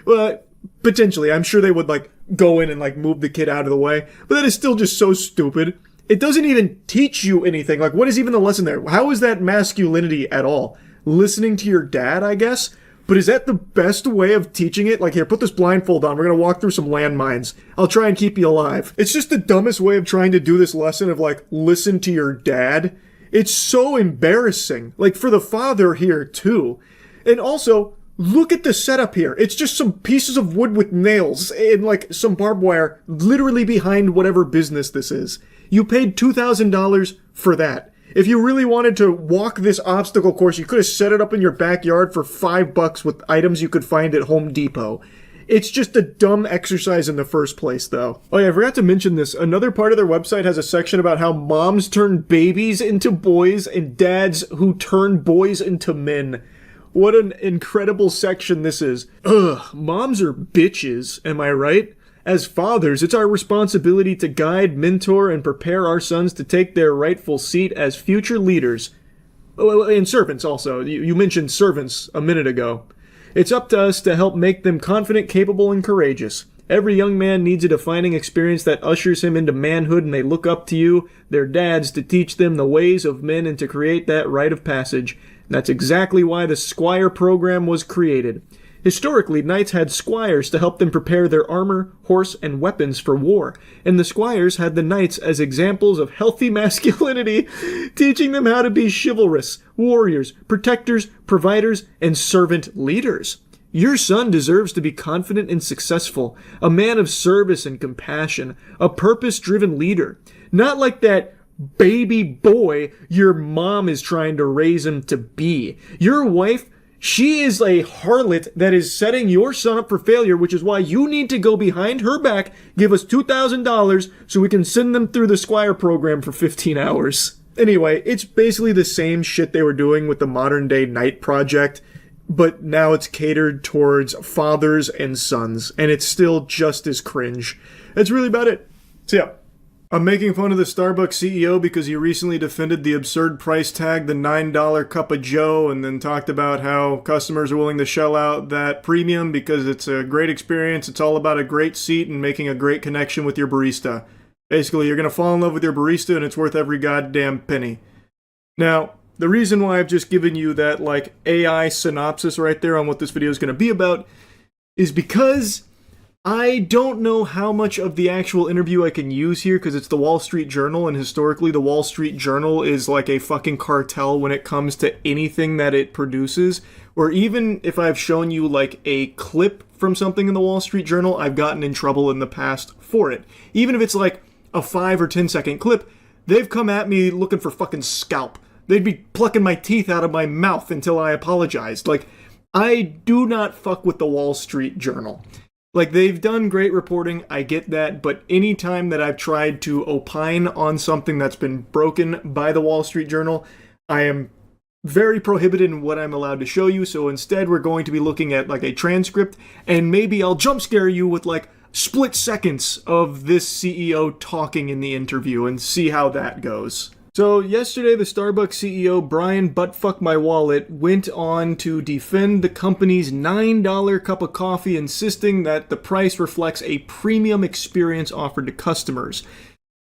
Well, potentially, I'm sure they would, go in and, move the kid out of the way. But that is still just so stupid. It doesn't even teach you anything. What is even the lesson there? How is that masculinity at all? Listening to your dad, I guess? But is that the best way of teaching it? Here, put this blindfold on. We're gonna walk through some landmines. I'll try and keep you alive. It's just the dumbest way of trying to do this lesson of, listen to your dad. It's so embarrassing. For the father here, too. And also, look at the setup here. It's just some pieces of wood with nails and some barbed wire literally behind whatever business this is. You paid $2,000 for that. If you really wanted to walk this obstacle course, you could have set it up in your backyard for $5 with items you could find at Home Depot. It's just a dumb exercise in the first place, though. Oh yeah, I forgot to mention this. Another part of their website has a section about how moms turn babies into boys and dads who turn boys into men. What an incredible section this is. Ugh, moms are bitches, am I right? As fathers, it's our responsibility to guide, mentor, and prepare our sons to take their rightful seat as future leaders. Oh, and servants also. You mentioned servants a minute ago. It's up to us to help make them confident, capable, and courageous. Every young man needs a defining experience that ushers him into manhood, and they look up to you, their dads, to teach them the ways of men and to create that rite of passage. That's exactly why the Squire program was created. Historically, knights had squires to help them prepare their armor, horse, and weapons for war, and the squires had the knights as examples of healthy masculinity, teaching them how to be chivalrous, warriors, protectors, providers, and servant leaders. Your son deserves to be confident and successful, a man of service and compassion, a purpose-driven leader. Not like that baby boy your mom is trying to raise him to be. Your wife, she is a harlot that is setting your son up for failure, which is why you need to go behind her back, give us $2,000 so we can send them through the Squire program for 15 hours. Anyway, it's basically the same shit they were doing with the Modern Day Night Project, but now it's catered towards fathers and sons, and it's still just as cringe. That's really about it. So yeah, I'm making fun of the Starbucks CEO because he recently defended the absurd price tag, the $9 cup of joe, and then talked about how customers are willing to shell out that premium because it's a great experience. It's all about a great seat and making a great connection with your barista. Basically, you're going to fall in love with your barista and it's worth every goddamn penny. Now, the reason why I've just given you that, like, AI synopsis right there on what this video is going to be about is because I don't know how much of the actual interview I can use here because it's the Wall Street Journal, and historically the Wall Street Journal is like a fucking cartel when it comes to anything that it produces. Or even if I've shown you like a clip from something in the Wall Street Journal, I've gotten in trouble in the past for it. Even if it's like a 5 or 10 second clip, they've come at me looking for fucking scalp. They'd be plucking my teeth out of my mouth until I apologized. Like, I do not fuck with the Wall Street Journal. Like, they've done great reporting, I get that, but any time that I've tried to opine on something that's been broken by the Wall Street Journal, I am very prohibited in what I'm allowed to show you, so instead we're going to be looking at, like, a transcript, and maybe I'll jump scare you with, like, split seconds of this CEO talking in the interview and see how that goes. So yesterday, the Starbucks CEO, Brian Buttfuck My Wallet, went on to defend the company's $9 cup of coffee, insisting that the price reflects a premium experience offered to customers.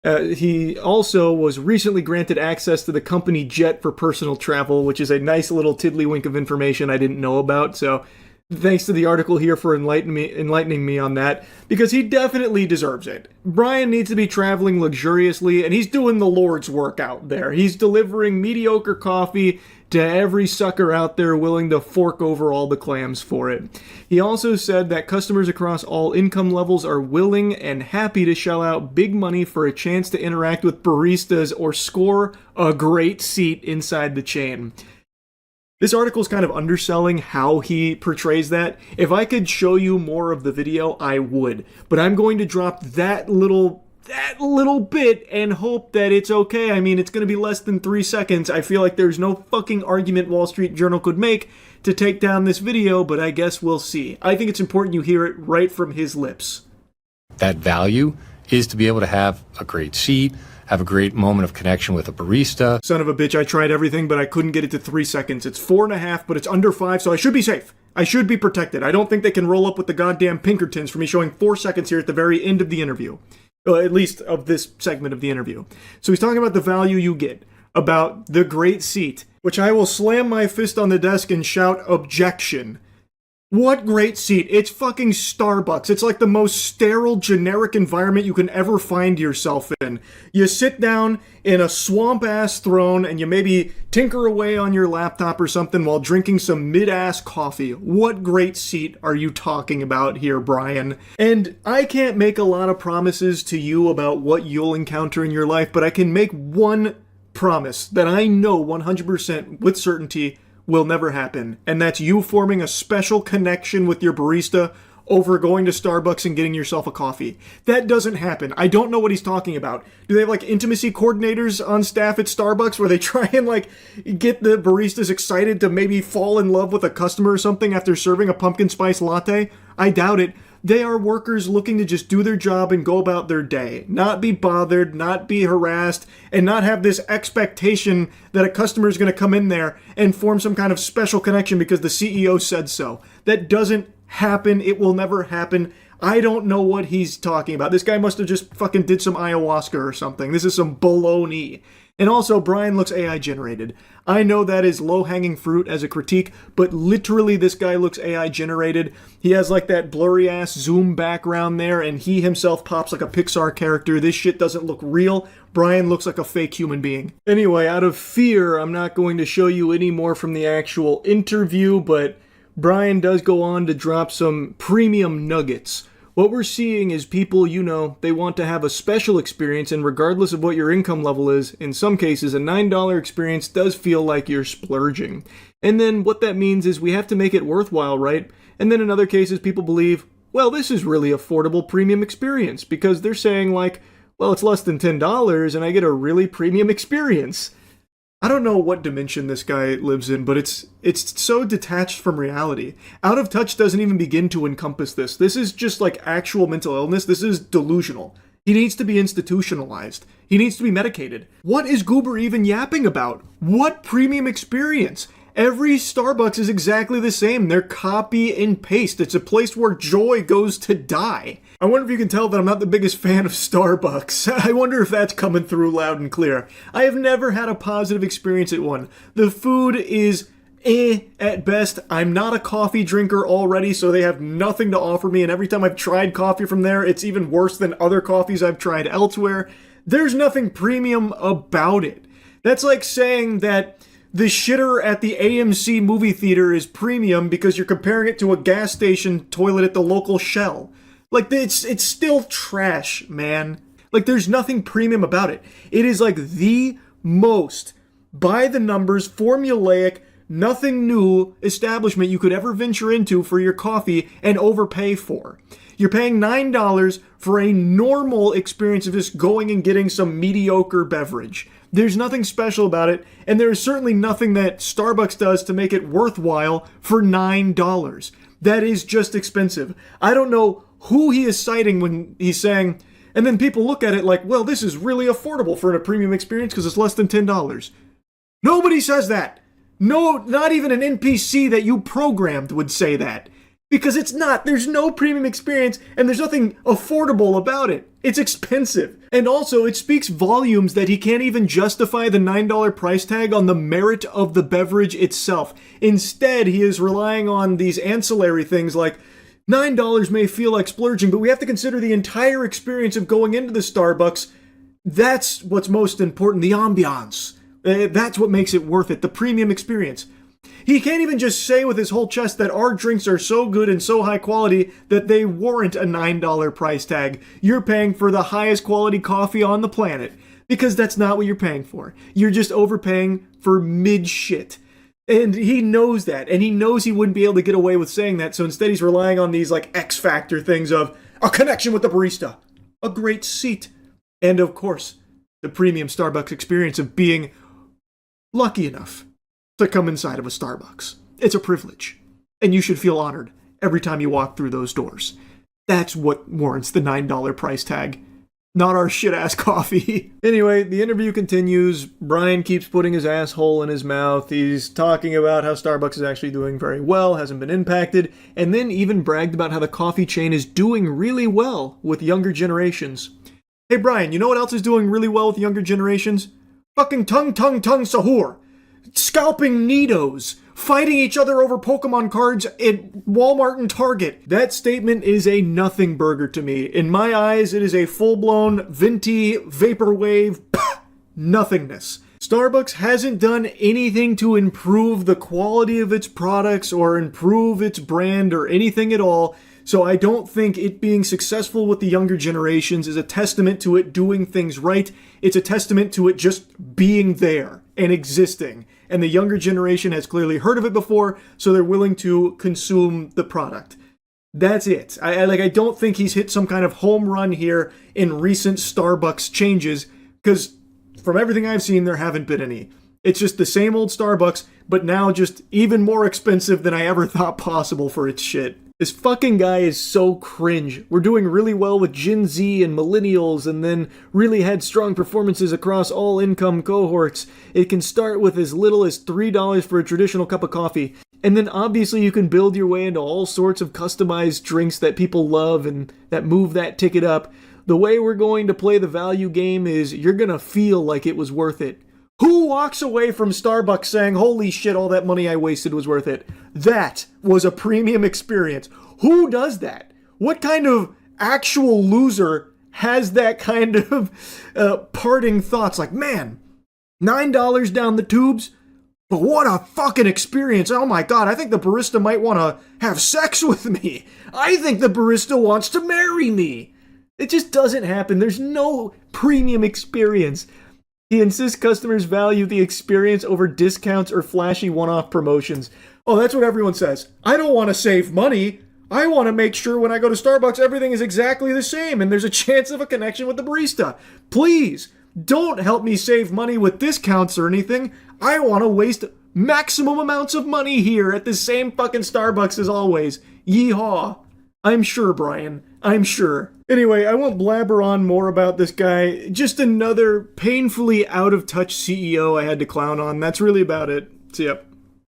He also was recently granted access to the company jet for personal travel, which is a nice little tiddlywink of information I didn't know about, so thanks to the article here for enlightening me on that, because he definitely deserves it. Brian needs to be traveling luxuriously, and he's doing the Lord's work out there. He's delivering mediocre coffee to every sucker out there willing to fork over all the clams for it. He also said that customers across all income levels are willing and happy to shell out big money for a chance to interact with baristas or score a great seat inside the chain. This article is kind of underselling how he portrays that. If I could show you more of the video, I would. But I'm going to drop that little bit and hope that it's okay. I mean, it's going to be less than 3 seconds. I feel like there's no fucking argument Wall Street Journal could make to take down this video, but I guess we'll see. I think it's important you hear it right from his lips. That value is to be able to have a great seat, have a great moment of connection with a barista. Son of a bitch, I tried everything, but I couldn't get it to 3 seconds. It's 4.5, but it's under 5, so I should be safe. I should be protected. I don't think they can roll up with the goddamn Pinkertons for me showing 4 seconds here at the very end of the interview. Well, at least of this segment of the interview. So he's talking about the value you get, about the great seat, which I will slam my fist on the desk and shout, objection. What great seat. It's fucking Starbucks. It's like the most sterile, generic environment you can ever find yourself in. You sit down in a swamp-ass throne and you maybe tinker away on your laptop or something while drinking some mid-ass coffee. What great seat are you talking about here, Brian? And I can't make a lot of promises to you about what you'll encounter in your life, but I can make one promise that I know 100% with certainty will never happen, and that's you forming a special connection with your barista over going to Starbucks and getting yourself a coffee. That doesn't happen. I don't know what he's talking about. Do they have like intimacy coordinators on staff at Starbucks where they try and like get the baristas excited to maybe fall in love with a customer or something after serving a pumpkin spice latte? I doubt it. They are workers looking to just do their job and go about their day, not be bothered, not be harassed, and not have this expectation that a customer is going to come in there and form some kind of special connection because the CEO said so. That doesn't happen. It will never happen. I don't know what he's talking about. This guy must have just fucking did some ayahuasca or something. This is some baloney. And also, Brian looks AI generated. I know that is low-hanging fruit as a critique, but literally this guy looks AI generated. He has like that blurry-ass zoom background there, and he himself pops like a Pixar character. This shit doesn't look real. Brian looks like a fake human being. Anyway, out of fear, I'm not going to show you any more from the actual interview, but Brian does go on to drop some premium nuggets. What we're seeing is people, they want to have a special experience, and regardless of what your income level is, in some cases, a $9 experience does feel like you're splurging. And then what that means is we have to make it worthwhile, right? And then in other cases, people believe, well, this is really affordable premium experience, because they're saying like, well, it's less than $10 and I get a really premium experience. I don't know what dimension this guy lives in, but it's so detached from reality. Out of touch doesn't even begin to encompass this. This is just like actual mental illness. This is delusional. He needs to be institutionalized. He needs to be medicated. What is Goober even yapping about? What premium experience? Every Starbucks is exactly the same. They're copy and paste. It's a place where joy goes to die. I wonder if you can tell that I'm not the biggest fan of Starbucks. I wonder if that's coming through loud and clear. I have never had a positive experience at one. The food is at best. I'm not a coffee drinker already, so they have nothing to offer me, and every time I've tried coffee from there, it's even worse than other coffees I've tried elsewhere. There's nothing premium about it. That's like saying that the shitter at the AMC movie theater is premium because you're comparing it to a gas station toilet at the local Shell. Like, it's still trash, man. Like, there's nothing premium about it. It is like the most by the numbers, formulaic, nothing new establishment you could ever venture into for your coffee and overpay for. You're paying $9 for a normal experience of just going and getting some mediocre beverage. There's nothing special about it, and there is certainly nothing that Starbucks does to make it worthwhile for $9. That is just expensive. I don't know who he is citing when he's saying, and then people look at it like, well, this is really affordable for a premium experience because it's less than $10. Nobody says that. No, not even an NPC that you programmed would say that. Because it's not. There's no premium experience, and there's nothing affordable about it. It's expensive. And also, it speaks volumes that he can't even justify the $9 price tag on the merit of the beverage itself. Instead, he is relying on these ancillary things like, $9 may feel like splurging, but we have to consider the entire experience of going into the Starbucks. That's what's most important, the ambiance. That's what makes it worth it, the premium experience. He can't even just say with his whole chest that our drinks are so good and so high quality that they warrant a $9 price tag. You're paying for the highest quality coffee on the planet. Because that's not what you're paying for. You're just overpaying for mid-shit. And he knows that, and he knows he wouldn't be able to get away with saying that, so instead he's relying on these like X-Factor things of a connection with the barista, a great seat, and of course, the premium Starbucks experience of being lucky enough to come inside of a Starbucks. It's a privilege, and you should feel honored every time you walk through those doors. That's what warrants the $9 price tag. Not our shit-ass coffee. Anyway, the interview continues. Brian keeps putting his asshole in his mouth. He's talking about how Starbucks is actually doing very well, hasn't been impacted, and then even bragged about how the coffee chain is doing really well with younger generations. Hey Brian, you know what else is doing really well with younger generations? Fucking tongue sahur. Scalping Nidos. Fighting each other over Pokemon cards at Walmart and Target. That statement is a nothing burger to me. In my eyes, it is a full-blown, venti, vaporwave, nothingness. Starbucks hasn't done anything to improve the quality of its products or improve its brand or anything at all, so I don't think it being successful with the younger generations is a testament to it doing things right. It's a testament to it just being there and existing. And the younger generation has clearly heard of it before, so they're willing to consume the product. That's it. I don't think he's hit some kind of home run here in recent Starbucks changes, because from everything I've seen, there haven't been any. It's just the same old Starbucks, but now just even more expensive than I ever thought possible for its shit. This fucking guy is so cringe. We're doing really well with Gen Z and millennials, and then really had strong performances across all income cohorts. It can start with as little as $3 for a traditional cup of coffee. And then obviously you can build your way into all sorts of customized drinks that people love and that move that ticket up. The way we're going to play the value game is you're gonna feel like it was worth it. Who walks away from Starbucks saying, holy shit, all that money I wasted was worth it? That was a premium experience. Who does that? What kind of actual loser has that kind of parting thoughts? Like, man, $9 down the tubes? But what a fucking experience. Oh my god, I think the barista might want to have sex with me. I think the barista wants to marry me. It just doesn't happen. There's no premium experience. He insists customers value the experience over discounts or flashy one-off promotions. Oh, that's what everyone says. I don't want to save money. I want to make sure when I go to Starbucks everything is exactly the same and there's a chance of a connection with the barista. Please, don't help me save money with discounts or anything. I want to waste maximum amounts of money here at the same fucking Starbucks as always. Yeehaw. I'm sure, Brian. I'm sure. Anyway, I won't blabber on more about this guy. Just another painfully out-of-touch CEO I had to clown on. That's really about it. See ya.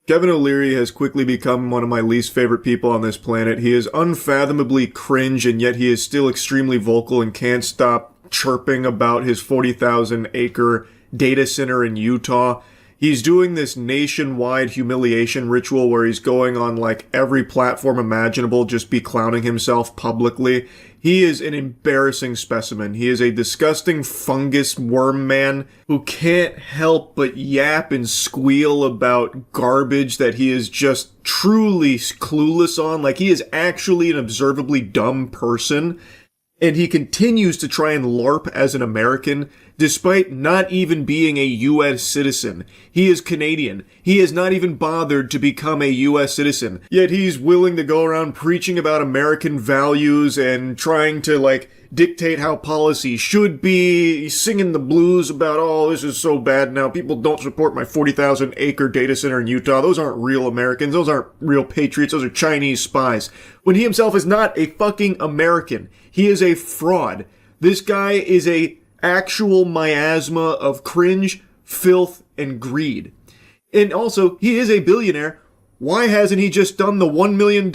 Kevin O'Leary has quickly become one of my least favorite people on this planet. He is unfathomably cringe, and yet he is still extremely vocal and can't stop chirping about his 40,000 acre data center in Utah. He's doing this nationwide humiliation ritual where he's going on like every platform imaginable, just be clowning himself publicly. He is an embarrassing specimen. He is a disgusting fungus worm man who can't help but yap and squeal about garbage that he is just truly clueless on. Like, he is actually an observably dumb person. And he continues to try and LARP as an American, despite not even being a U.S. citizen. He is Canadian. He has not even bothered to become a U.S. citizen. Yet he's willing to go around preaching about American values and trying to, like, dictate how policy should be. He's singing the blues about, oh, this is so bad now. People don't support my 40,000 acre data center in Utah. Those aren't real Americans. Those aren't real patriots. Those are Chinese spies. When he himself is not a fucking American. He is a fraud. This guy is a actual miasma of cringe, filth, and greed. And also, he is a billionaire. Why hasn't he just done the $1 million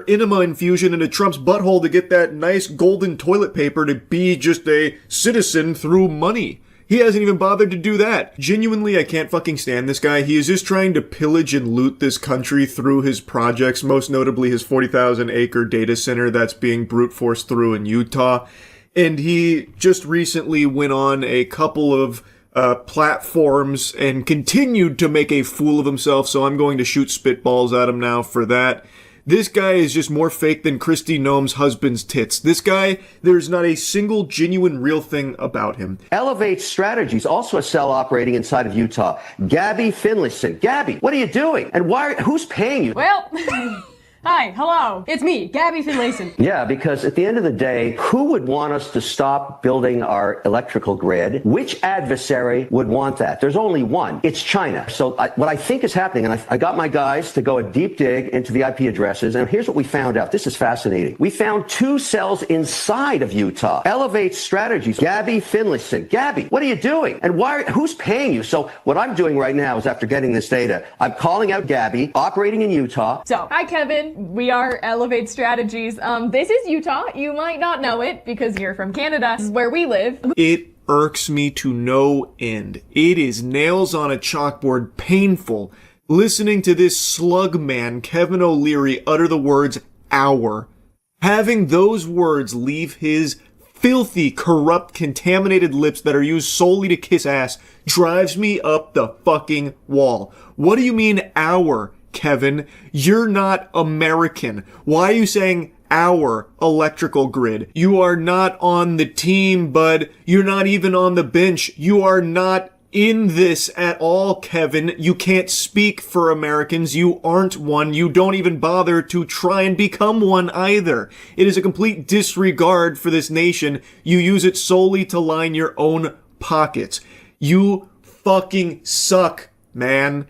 enema infusion into Trump's butthole to get that nice golden toilet paper to be just a citizen through money? He hasn't even bothered to do that. Genuinely, I can't fucking stand this guy. He is just trying to pillage and loot this country through his projects, most notably his 40,000 acre data center that's being brute forced through in Utah. And he just recently went on a couple of platforms and continued to make a fool of himself, so I'm going to shoot spitballs at him now for that. This guy is just more fake than Kristi Noem's husband's tits. This guy, there's not a single genuine real thing about him. Elevate Strategies, also a cell operating inside of Utah. Gabby Finlayson. Gabby, what are you doing? And who's paying you? Well, hi, hello. It's me, Gabby Finlayson. Yeah, because at the end of the day, who would want us to stop building our electrical grid? Which adversary would want that? There's only one. It's China. So what I think is happening, and I got my guys to go a deep dig into the IP addresses, and here's what we found out. This is fascinating. We found 2 cells inside of Utah. Elevate Strategies. Gabby Finlayson. Gabby, what are you doing? And who's paying you? So what I'm doing right now is, after getting this data, I'm calling out Gabby, operating in Utah. So, hi, Kevin. We are Elevate Strategies. This is Utah. You might not know it because you're from Canada. This is where we live. It irks me to no end. It is nails on a chalkboard painful listening to this slug man, Kevin O'Leary, utter the words "our." Having those words leave his filthy, corrupt, contaminated lips that are used solely to kiss ass drives me up the fucking wall. What do you mean, our? Kevin, you're not American. Why are you saying our electrical grid? You are not on the team, bud. You're not even on the bench. You are not in this at all, Kevin. You can't speak for Americans. You aren't one. You don't even bother to try and become one either. It is a complete disregard for this nation. You use it solely to line your own pockets. You fucking suck, man.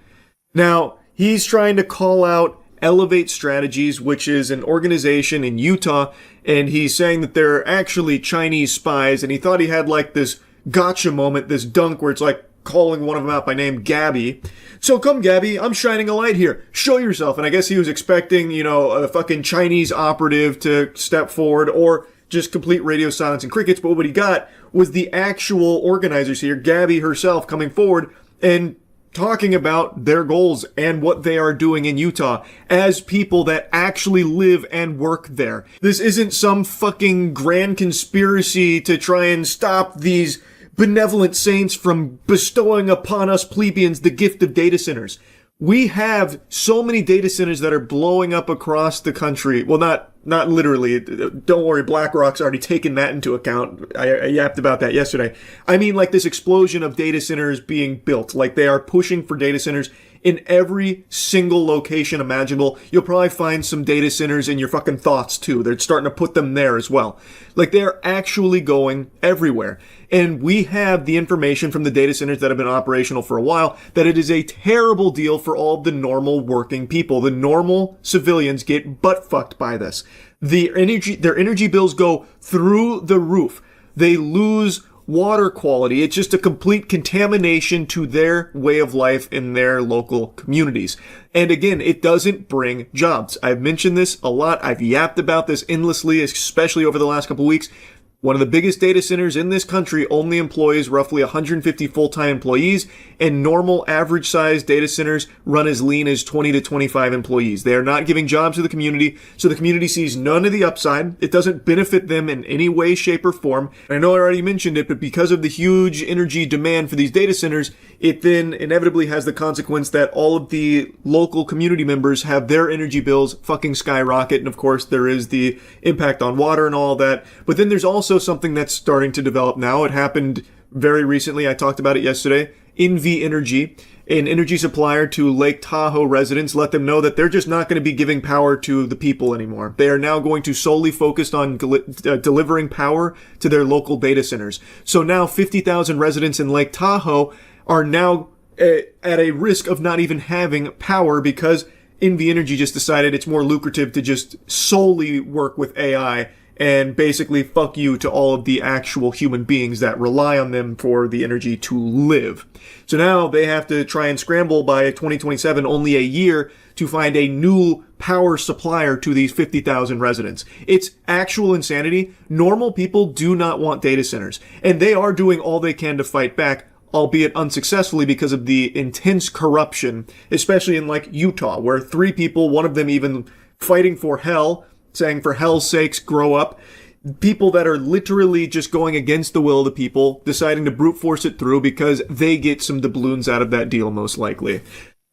Now, he's trying to call out Elevate Strategies, which is an organization in Utah, and he's saying that they're actually Chinese spies, and he thought he had like this gotcha moment, this dunk where it's like calling one of them out by name, Gabby. So come, Gabby, I'm shining a light here. Show yourself. And I guess he was expecting, a fucking Chinese operative to step forward, or just complete radio silence and crickets, but what he got was the actual organizers here, Gabby herself, coming forward and talking about their goals and what they are doing in Utah as people that actually live and work there. This isn't some fucking grand conspiracy to try and stop these benevolent saints from bestowing upon us plebeians the gift of data centers. We have so many data centers that are blowing up across the country. Well, not literally. Don't worry, BlackRock's already taken that into account. I yapped about that yesterday. I mean, like this explosion of data centers being built. Like they are pushing for data centers in every single location imaginable. You'll probably find some data centers in your fucking thoughts too. They're starting to put them there as well. Like they're actually going everywhere. And we have the information from the data centers that have been operational for a while that it is a terrible deal for all of the normal working people. The normal civilians get butt fucked by this. Their energy bills go through the roof. They lose water quality. It's just a complete contamination to their way of life in their local communities. And again, it doesn't bring jobs. I've mentioned this a lot. I've yapped about this endlessly, especially over the last couple weeks. One of the biggest data centers in this country only employs roughly 150 full-time employees, and normal average-sized data centers run as lean as 20 to 25 employees. They are not giving jobs to the community, so the community sees none of the upside. It doesn't benefit them in any way, shape, or form. I know I already mentioned it, but because of the huge energy demand for these data centers, it then inevitably has the consequence that all of the local community members have their energy bills fucking skyrocket, and of course there is the impact on water and all that. But then there's also something that's starting to develop now. It happened very recently. I talked about it yesterday. NV Energy, an energy supplier to Lake Tahoe residents, let them know that they're just not going to be giving power to the people anymore. They are now going to solely focus on delivering power to their local data centers. So now 50,000 residents in Lake Tahoe are now at a risk of not even having power because NV Energy just decided it's more lucrative to just solely work with AI and basically fuck you to all of the actual human beings that rely on them for the energy to live. So now they have to try and scramble by 2027, only a year, to find a new power supplier to these 50,000 residents. It's actual insanity. Normal people do not want data centers, and they are doing all they can to fight back, albeit unsuccessfully because of the intense corruption, especially in like Utah, where 3 people, one of them even fighting for hell, saying for hell's sakes, grow up. People that are literally just going against the will of the people, deciding to brute force it through because they get some doubloons out of that deal most likely.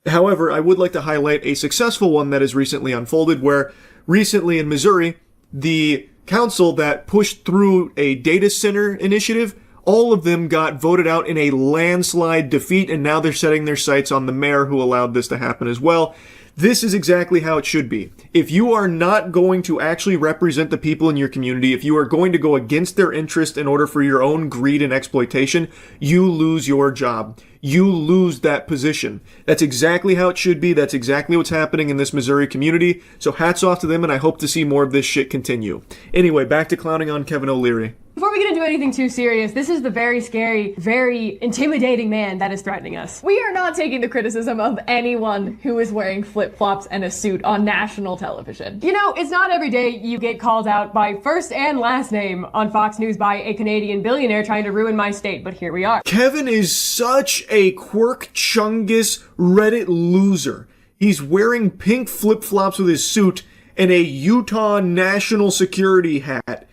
However, I would like to highlight a successful one that has recently unfolded where recently in Missouri, the council that pushed through a data center initiative, all of them got voted out in a landslide defeat, and now they're setting their sights on the mayor who allowed this to happen as well. This is exactly how it should be. If you are not going to actually represent the people in your community, if you are going to go against their interest in order for your own greed and exploitation, you lose your job. You lose that position. That's exactly how it should be. That's exactly what's happening in this Missouri community. So hats off to them, and I hope to see more of this shit continue. Anyway, back to clowning on Kevin O'Leary. Before we get into anything too serious, this is the very scary, very intimidating man that is threatening us. We are not taking the criticism of anyone who is wearing flip-flops and a suit on national television. You know, it's not every day you get called out by first and last name on Fox News by a Canadian billionaire trying to ruin my state, but here we are. Kevin is such a quirk chungus Reddit loser. He's wearing pink flip-flops with his suit and a Utah national security hat,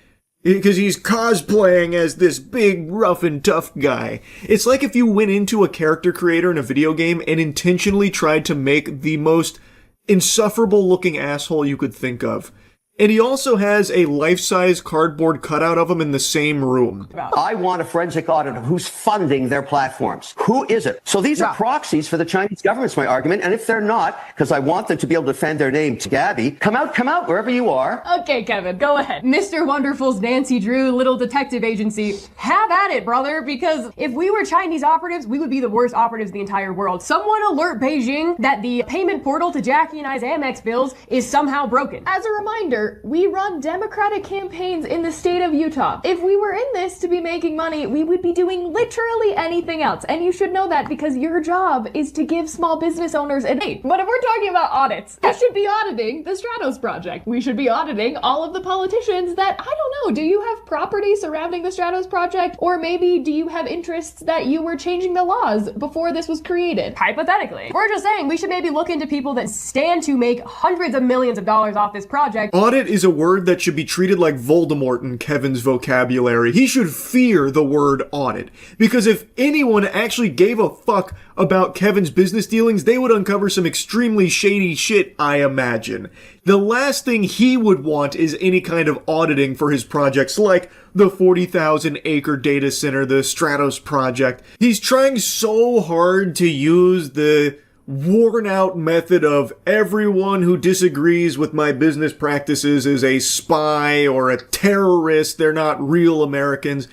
because he's cosplaying as this big, rough and tough guy. It's like if you went into a character creator in a video game and intentionally tried to make the most insufferable looking asshole you could think of. And he also has a life-size cardboard cutout of him in the same room. I want a forensic audit of who's funding their platforms. Who is it? So these are proxies for the Chinese government's my argument. And if they're not, because I want them to be able to defend their name to Gabby, come out, wherever you are. Okay, Kevin, go ahead. Mr. Wonderful's Nancy Drew little detective agency, have at it, brother, because if we were Chinese operatives, we would be the worst operatives in the entire world. Someone alert Beijing that the payment portal to Jackie and I's Amex bills is somehow broken. As a reminder, we run Democratic campaigns in the state of Utah. If we were in this to be making money, we would be doing literally anything else. And you should know that because your job is to give small business owners an aid. But if we're talking about audits, we should be auditing the Stratos Project. We should be auditing all of the politicians that, I don't know, do you have property surrounding the Stratos Project? Or maybe do you have interests that you were changing the laws before this was created? Hypothetically. We're just saying we should maybe look into people that stand to make hundreds of millions of dollars off this project. Audit is a word that should be treated like Voldemort in Kevin's vocabulary. He should fear the word audit. Because if anyone actually gave a fuck about Kevin's business dealings, they would uncover some extremely shady shit, I imagine. The last thing he would want is any kind of auditing for his projects like the 40,000 acre data center, the Stratos project. He's trying so hard to use the worn out method of everyone who disagrees with my business practices is a spy or a terrorist. They're not real Americans.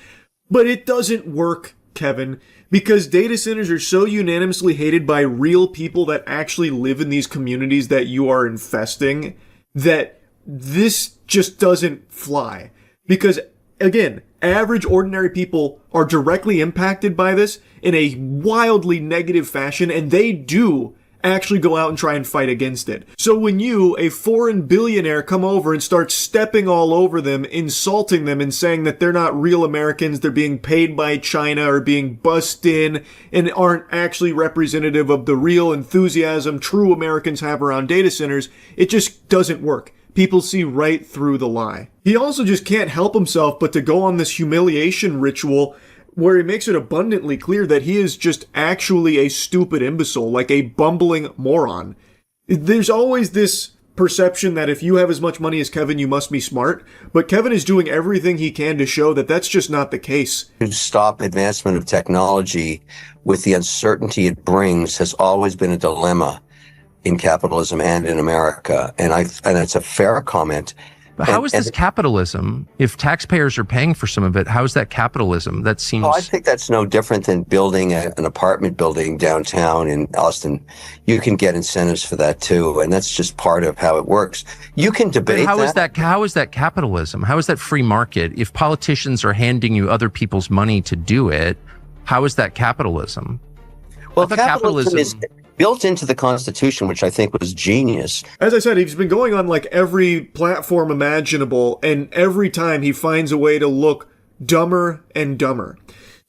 But it doesn't work, Kevin, because data centers are so unanimously hated by real people that actually live in these communities that you are infesting that this just doesn't fly. Because, again, average ordinary people are directly impacted by this in a wildly negative fashion, and they do actually go out and try and fight against it. So when you, a foreign billionaire, come over and start stepping all over them, insulting them and saying that they're not real Americans, they're being paid by China or being bussed in and aren't actually representative of the real enthusiasm true Americans have around data centers, it just doesn't work. People see right through the lie. He also just can't help himself but to go on this humiliation ritual where he makes it abundantly clear that he is just actually a stupid imbecile, like a bumbling moron. There's always this perception that if you have as much money as Kevin, you must be smart, but Kevin is doing everything he can to show that that's just not the case. To stop advancement of technology with the uncertainty it brings has always been a dilemma in capitalism and in America, and it's a fair comment. But how is this capitalism? If taxpayers are paying for some of it, how is that capitalism? That seems... I think that's no different than building an apartment building downtown in Austin. You can get incentives for that too, and that's just part of how it works. You can debate How is that capitalism? How is that free market? If politicians are handing you other people's money to do it, how is that capitalism? Well, capitalism is built into the Constitution, which I think was genius. As I said, he's been going on like every platform imaginable, and every time he finds a way to look dumber and dumber.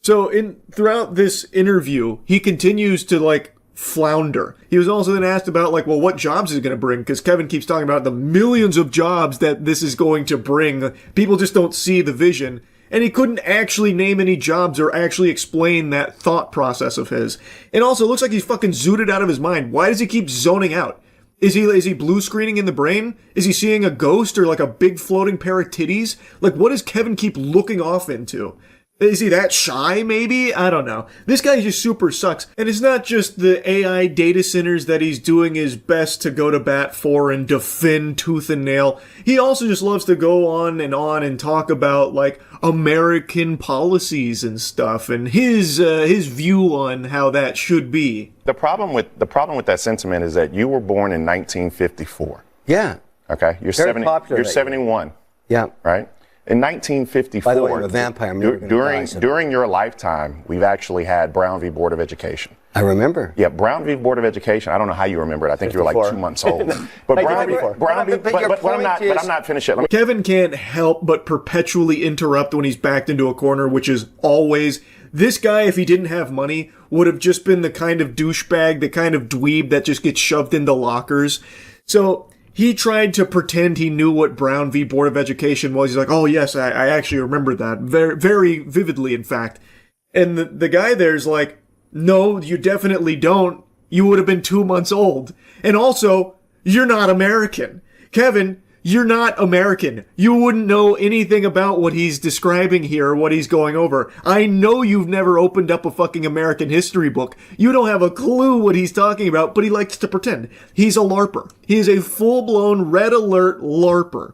So throughout this interview, he continues to like flounder. He was also then asked about like, well, what jobs is it going to bring? Because Kevin keeps talking about the millions of jobs that this is going to bring. People just don't see the vision. And he couldn't actually name any jobs or actually explain that thought process of his. And also, it looks like he's fucking zooted out of his mind. Why does he keep zoning out? Is he blue screening in the brain? Is he seeing a ghost or like a big floating pair of titties? Like, what does Kevin keep looking off into? Is he that shy, maybe? I don't know. This guy just super sucks. And it's not just the AI data centers that he's doing his best to go to bat for and defend tooth and nail. He also just loves to go on and talk about, like, American policies and stuff and his view on how that should be. The problem with that sentiment is that you were born in 1954. Yeah. Okay? You're 71. Yeah. Right? In 1954, by the way, I'm a vampire. During your lifetime, we've actually had Brown v. Board of Education. I remember. Yeah, Brown v. Board of Education. I don't know how you remember it. I think you were like 2 months old. But I'm not finished yet. Kevin can't help but perpetually interrupt when he's backed into a corner, which is always. This guy, if he didn't have money, would have just been the kind of douchebag, the kind of dweeb that just gets shoved into lockers. So he tried to pretend he knew what Brown v. Board of Education was. He's like, oh, yes, I actually remember that. Very, very vividly, in fact. And the guy there's like, no, you definitely don't. You would have been 2 months old. And also, you're not American. Kevin, you're not American. You wouldn't know anything about what he's describing here or what he's going over. I know you've never opened up a fucking American history book. You don't have a clue what he's talking about, but he likes to pretend. He's a LARPer. He is a full-blown red alert LARPer.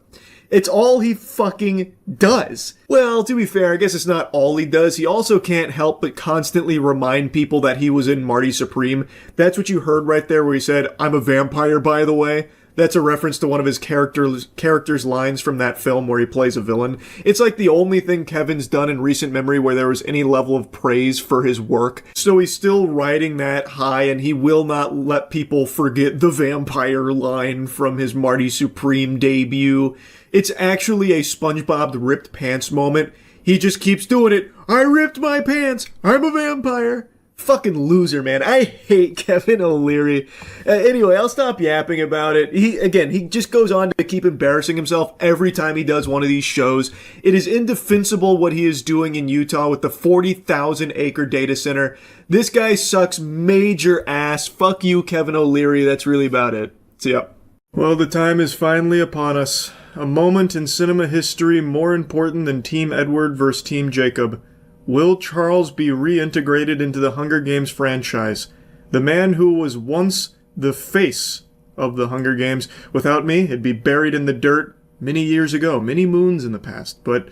It's all he fucking does. Well, to be fair, I guess it's not all he does. He also can't help but constantly remind people that he was in Marty Supreme. That's what you heard right there where he said, I'm a vampire, by the way. That's a reference to one of his character's lines from that film where he plays a villain. It's like the only thing Kevin's done in recent memory where there was any level of praise for his work. So he's still riding that high, and he will not let people forget the vampire line from his Marty Supreme debut. It's actually a SpongeBob ripped pants moment. He just keeps doing it. I ripped my pants. I'm a vampire. Fucking loser, man. I hate Kevin O'Leary. Anyway, I'll stop yapping about it. He just goes on to keep embarrassing himself every time he does one of these shows. It is indefensible what he is doing in Utah with the 40,000 acre data center. This guy sucks major ass. Fuck you, Kevin O'Leary. That's really about it. See ya. Well, the time is finally upon us. A moment in cinema history more important than Team Edward versus Team Jacob. Will Charles be reintegrated into the Hunger Games franchise? The man who was once the face of the Hunger Games. Without me, it'd be buried in the dirt many years ago, many moons in the past. But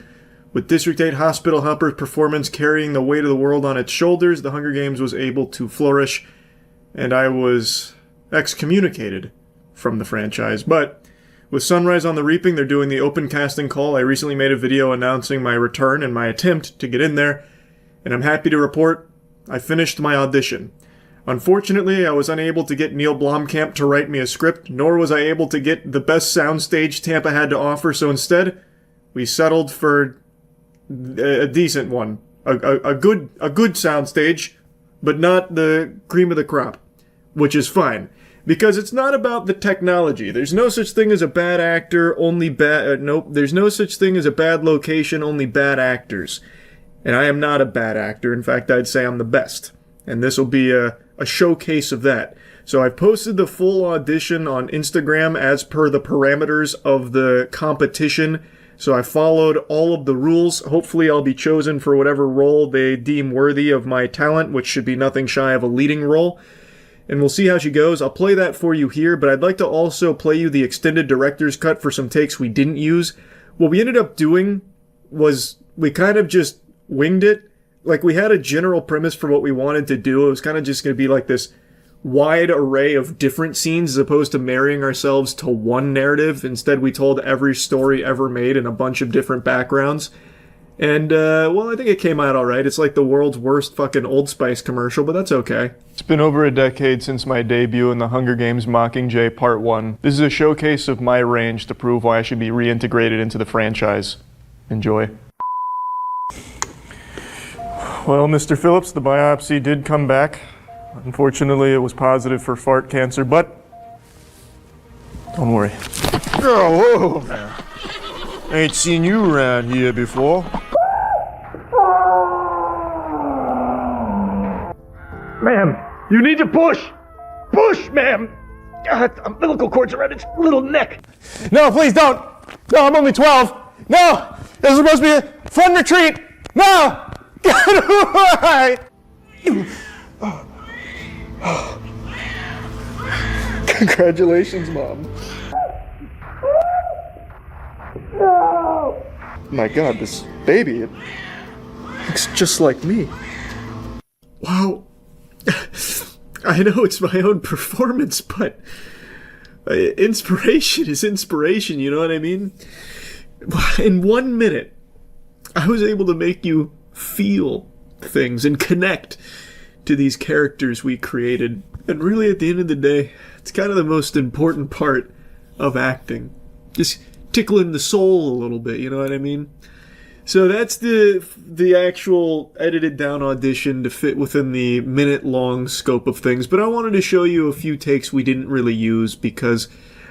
with District 8 Hospital Humper's performance carrying the weight of the world on its shoulders, the Hunger Games was able to flourish, and I was excommunicated from the franchise. But with Sunrise on the Reaping, they're doing the open casting call. I recently made a video announcing my return and my attempt to get in there, and I'm happy to report I finished my audition. Unfortunately, I was unable to get Neil Blomkamp to write me a script, nor was I able to get the best soundstage Tampa had to offer, so instead, we settled for a decent one. A good soundstage, but not the cream of the crop, which is fine. Because it's not about the technology. There's no such thing as a bad actor, only bad... nope, there's no such thing as a bad location, only bad actors. And I am not a bad actor. In fact, I'd say I'm the best. And this will be a showcase of that. So I've posted the full audition on Instagram as per the parameters of the competition. So I followed all of the rules. Hopefully I'll be chosen for whatever role they deem worthy of my talent, which should be nothing shy of a leading role. And we'll see how she goes. I'll play that for you here, but I'd like to also play you the extended director's cut for some takes we didn't use. What we ended up doing was we kind of just winged it. Like, we had a general premise for what we wanted to do. It was kind of just going to be like this wide array of different scenes as opposed to marrying ourselves to one narrative. Instead, we told every story ever made in a bunch of different backgrounds. And, well, I think it came out alright. It's like the world's worst fucking Old Spice commercial, but that's okay. It's been over a decade since my debut in the Hunger Games Mockingjay Part 1. This is a showcase of my range to prove why I should be reintegrated into the franchise. Enjoy. Well, Mr. Phillips, the biopsy did come back. Unfortunately, it was positive for fart cancer, but don't worry. Oh, whoa, man. Ain't seen you around here before. Ma'am, you need to push! Push, ma'am! God, umbilical cord's around its little neck. No, please don't! No, I'm only 12! No! This is supposed to be a fun retreat! No! Get away! Congratulations, Mom. No! My God, this baby, it looks just like me. Wow. I know it's my own performance, but inspiration is inspiration, you know what I mean? In 1 minute, I was able to make you feel things and connect to these characters we created. And really, at the end of the day, it's kind of the most important part of acting. Just tickling the soul a little bit, you know what I mean? So that's the actual edited down audition to fit within the minute-long scope of things. But I wanted to show you a few takes we didn't really use because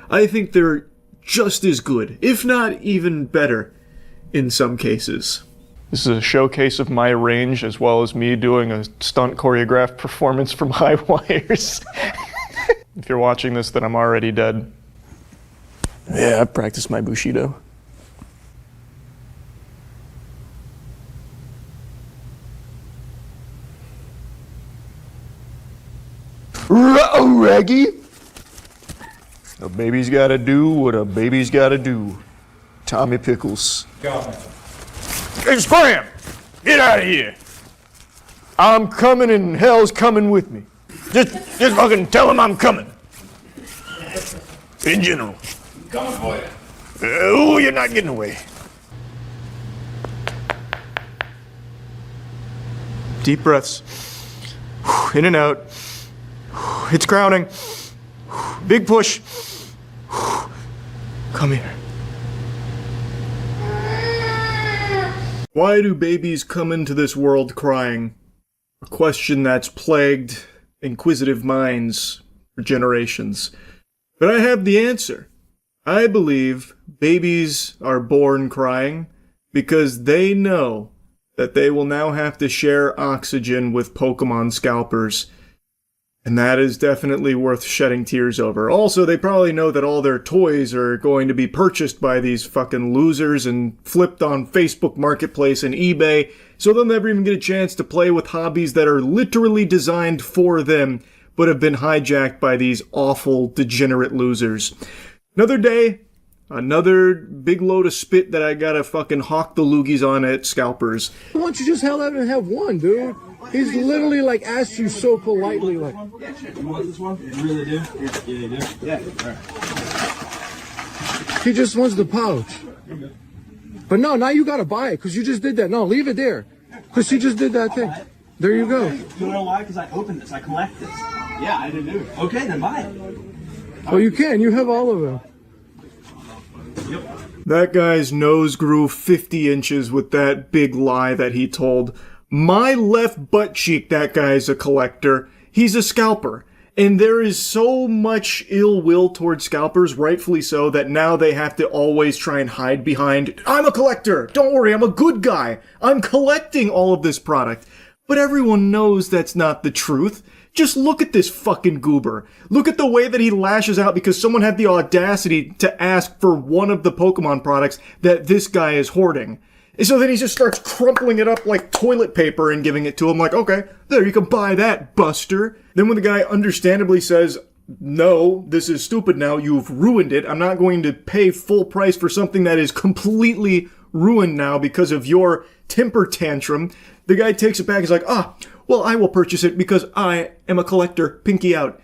I think they're just as good, if not even better, in some cases. This is a showcase of my range as well as me doing a stunt choreographed performance from High Wires. If you're watching this, then I'm already dead. Yeah, I practiced my Bushido. Ruh-oh, Reggie! A baby's gotta do what a baby's gotta do. Tommy Pickles. Hey, Scram! Get out of here! I'm coming and hell's coming with me. Just fucking tell him I'm coming. In general. Coming for you. Oh, you're not getting away. Deep breaths. In and out. It's crowning. Big push. Come here. Why do babies come into this world crying? A question that's plagued inquisitive minds for generations. But I have the answer. I believe babies are born crying because they know that they will now have to share oxygen with Pokemon scalpers. And that is definitely worth shedding tears over. Also, they probably know that all their toys are going to be purchased by these fucking losers and flipped on Facebook Marketplace and eBay, so they'll never even get a chance to play with hobbies that are literally designed for them, but have been hijacked by these awful, degenerate losers. Another day, another big load of spit that I gotta fucking hawk the loogies on at scalpers. Why don't you just hell out and have one, dude? He's literally like asked you so politely, like. Yeah, sure. You want this one? You really do? Yeah, you do? Yeah, alright. He just wants the pouch. But no, now you gotta buy it, because you just did that. No, leave it there. Because he just did that thing. There you go. You know why? Because I opened this. I collect this. Yeah, I didn't do it. Okay, then buy it. Well, you can. You have all of them. That guy's nose grew 50 inches with that big lie that he told. My left butt cheek, that guy's a collector. He's a scalper. And there is so much ill will towards scalpers, rightfully so, that now they have to always try and hide behind, I'm a collector! Don't worry, I'm a good guy! I'm collecting all of this product. But everyone knows that's not the truth. Just look at this fucking goober. Look at the way that he lashes out because someone had the audacity to ask for one of the Pokemon products that this guy is hoarding. And so then he just starts crumpling it up like toilet paper and giving it to him like, okay, there, you can buy that, buster. Then when the guy understandably says, no, this is stupid now, you've ruined it, I'm not going to pay full price for something that is completely ruined now because of your temper tantrum, the guy takes it back, he's like, well, I will purchase it because I am a collector, pinky out.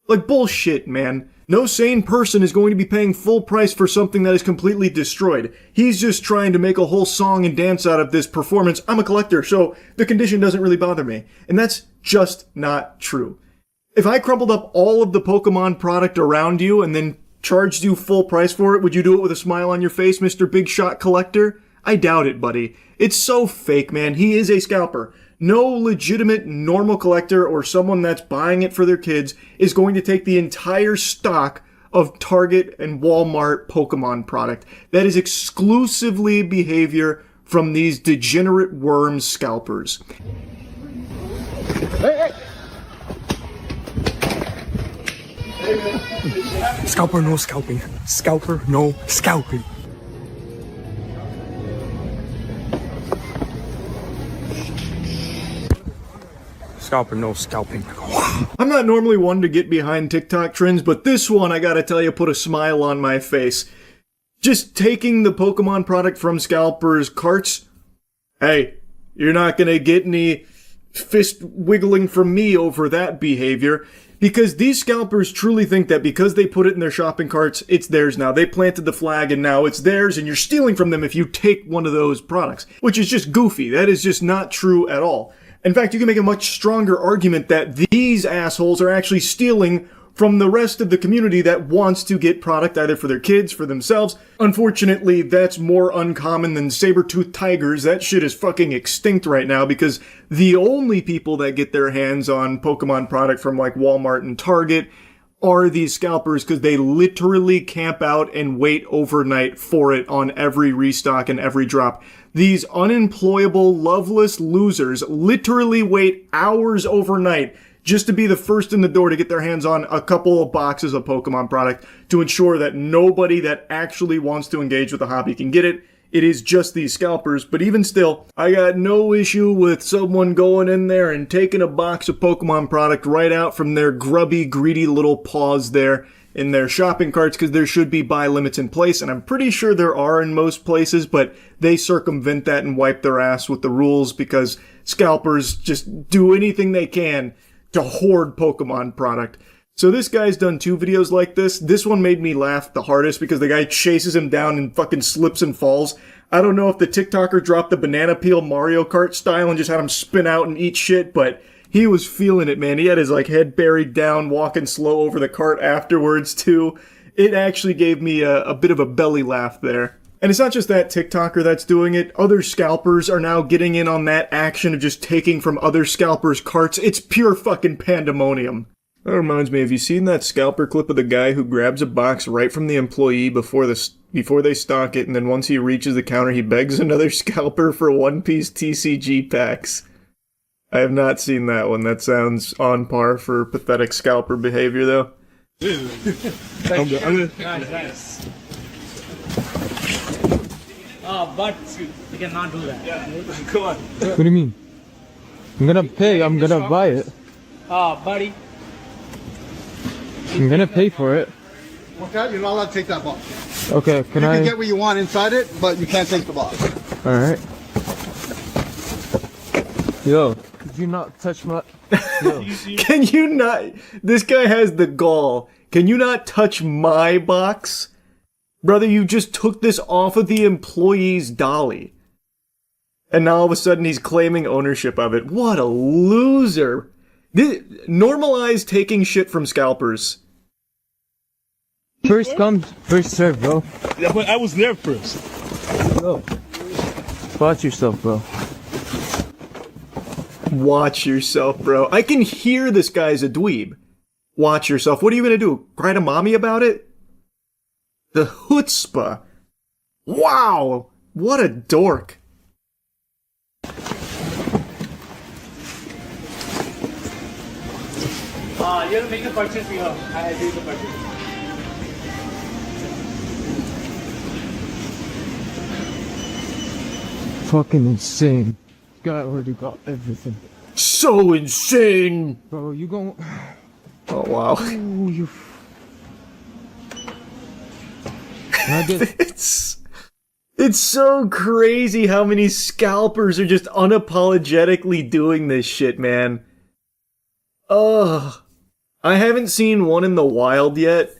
Like, bullshit, man. No sane person is going to be paying full price for something that is completely destroyed. He's just trying to make a whole song and dance out of this performance. I'm a collector, so the condition doesn't really bother me. And that's just not true. If I crumpled up all of the Pokemon product around you and then charged you full price for it, would you do it with a smile on your face, Mr. Big Shot Collector? I doubt it, buddy. It's so fake, man. He is a scalper. No legitimate normal collector or someone that's buying it for their kids is going to take the entire stock of Target and Walmart Pokemon product. That is exclusively behavior from these degenerate worm scalpers. Hey! Scalper, no scalping. Scalper, no scalping. Scalper, no scalping. I'm not normally one to get behind TikTok trends, but this one, I gotta tell you, put a smile on my face. Just taking the Pokemon product from scalpers' carts. Hey, you're not gonna get any fist wiggling from me over that behavior, because these scalpers truly think that because they put it in their shopping carts, it's theirs now. They planted the flag and now it's theirs, and you're stealing from them if you take one of those products, which is just goofy. That is just not true at all. In fact, you can make a much stronger argument that these assholes are actually stealing from the rest of the community that wants to get product either for their kids, for themselves. Unfortunately, that's more uncommon than saber-toothed tigers. That shit is fucking extinct right now because the only people that get their hands on Pokemon product from like Walmart and Target are these scalpers because they literally camp out and wait overnight for it on every restock and every drop. These unemployable, loveless losers literally wait hours overnight just to be the first in the door to get their hands on a couple of boxes of Pokemon product to ensure that nobody that actually wants to engage with the hobby can get it. It is just these scalpers, but even still, I got no issue with someone going in there and taking a box of Pokemon product right out from their grubby, greedy little paws there in their shopping carts, because there should be buy limits in place, and I'm pretty sure there are in most places, but they circumvent that and wipe their ass with the rules because scalpers just do anything they can to hoard Pokemon product. So this guy's done 2 videos like this. This one made me laugh the hardest because the guy chases him down and fucking slips and falls. I don't know if the TikToker dropped the banana peel Mario Kart style and just had him spin out and eat shit, but he was feeling it, man. He had his like head buried down, walking slow over the cart afterwards too. It actually gave me a bit of a belly laugh there. And it's not just that TikToker that's doing it. Other scalpers are now getting in on that action of just taking from other scalpers' carts. It's pure fucking pandemonium. That reminds me, have you seen that scalper clip of the guy who grabs a box right from the employee before they stock it, and then once he reaches the counter, he begs another scalper for one-piece TCG packs? I have not seen that one. That sounds on par for pathetic scalper behavior, though. Nice. Oh, but you cannot do that. Yeah, come on. What do you mean? I'm gonna pay. I'm gonna buy it. Oh, buddy. I'm gonna pay for it. Okay, you're not allowed to take that box. Okay, can you I? can get what you want inside it, but you can't take the box. All right. Yo, could you not touch my? Yo. Can you not? This guy has the gall. Can you not touch my box? Brother, you just took this off of the employee's dolly. And now all of a sudden he's claiming ownership of it. What a loser. Normalize taking shit from scalpers. First come, first serve, bro. Yeah, but I was there first. Bro. Watch yourself, bro. Watch yourself, bro. I can hear this guy's a dweeb. Watch yourself. What are you gonna do? Cry to mommy about it? The chutzpah. Wow! What a dork. You have to make the purchase here. I do the purchase. Fucking insane. Guy already got everything. So insane! Bro, you gon'... Oh, wow. Ooh, you... It's so crazy how many scalpers are just unapologetically doing this shit, man. Ugh. I haven't seen one in the wild yet,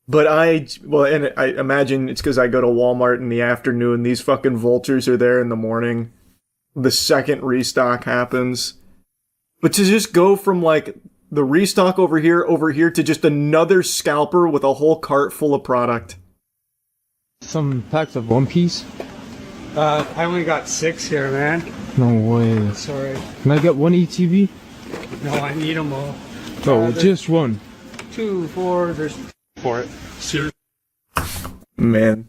but I imagine it's because I go to Walmart in the afternoon. These fucking vultures are there in the morning. The second restock happens. But to just go from, like, the restock over here to just another scalper with a whole cart full of product. Some packs of One Piece? I only got 6 here, man. No way. Sorry. Can I get one ETB? No, I need them all. Oh, just one. 2, 4, there's 4. Seriously. Man.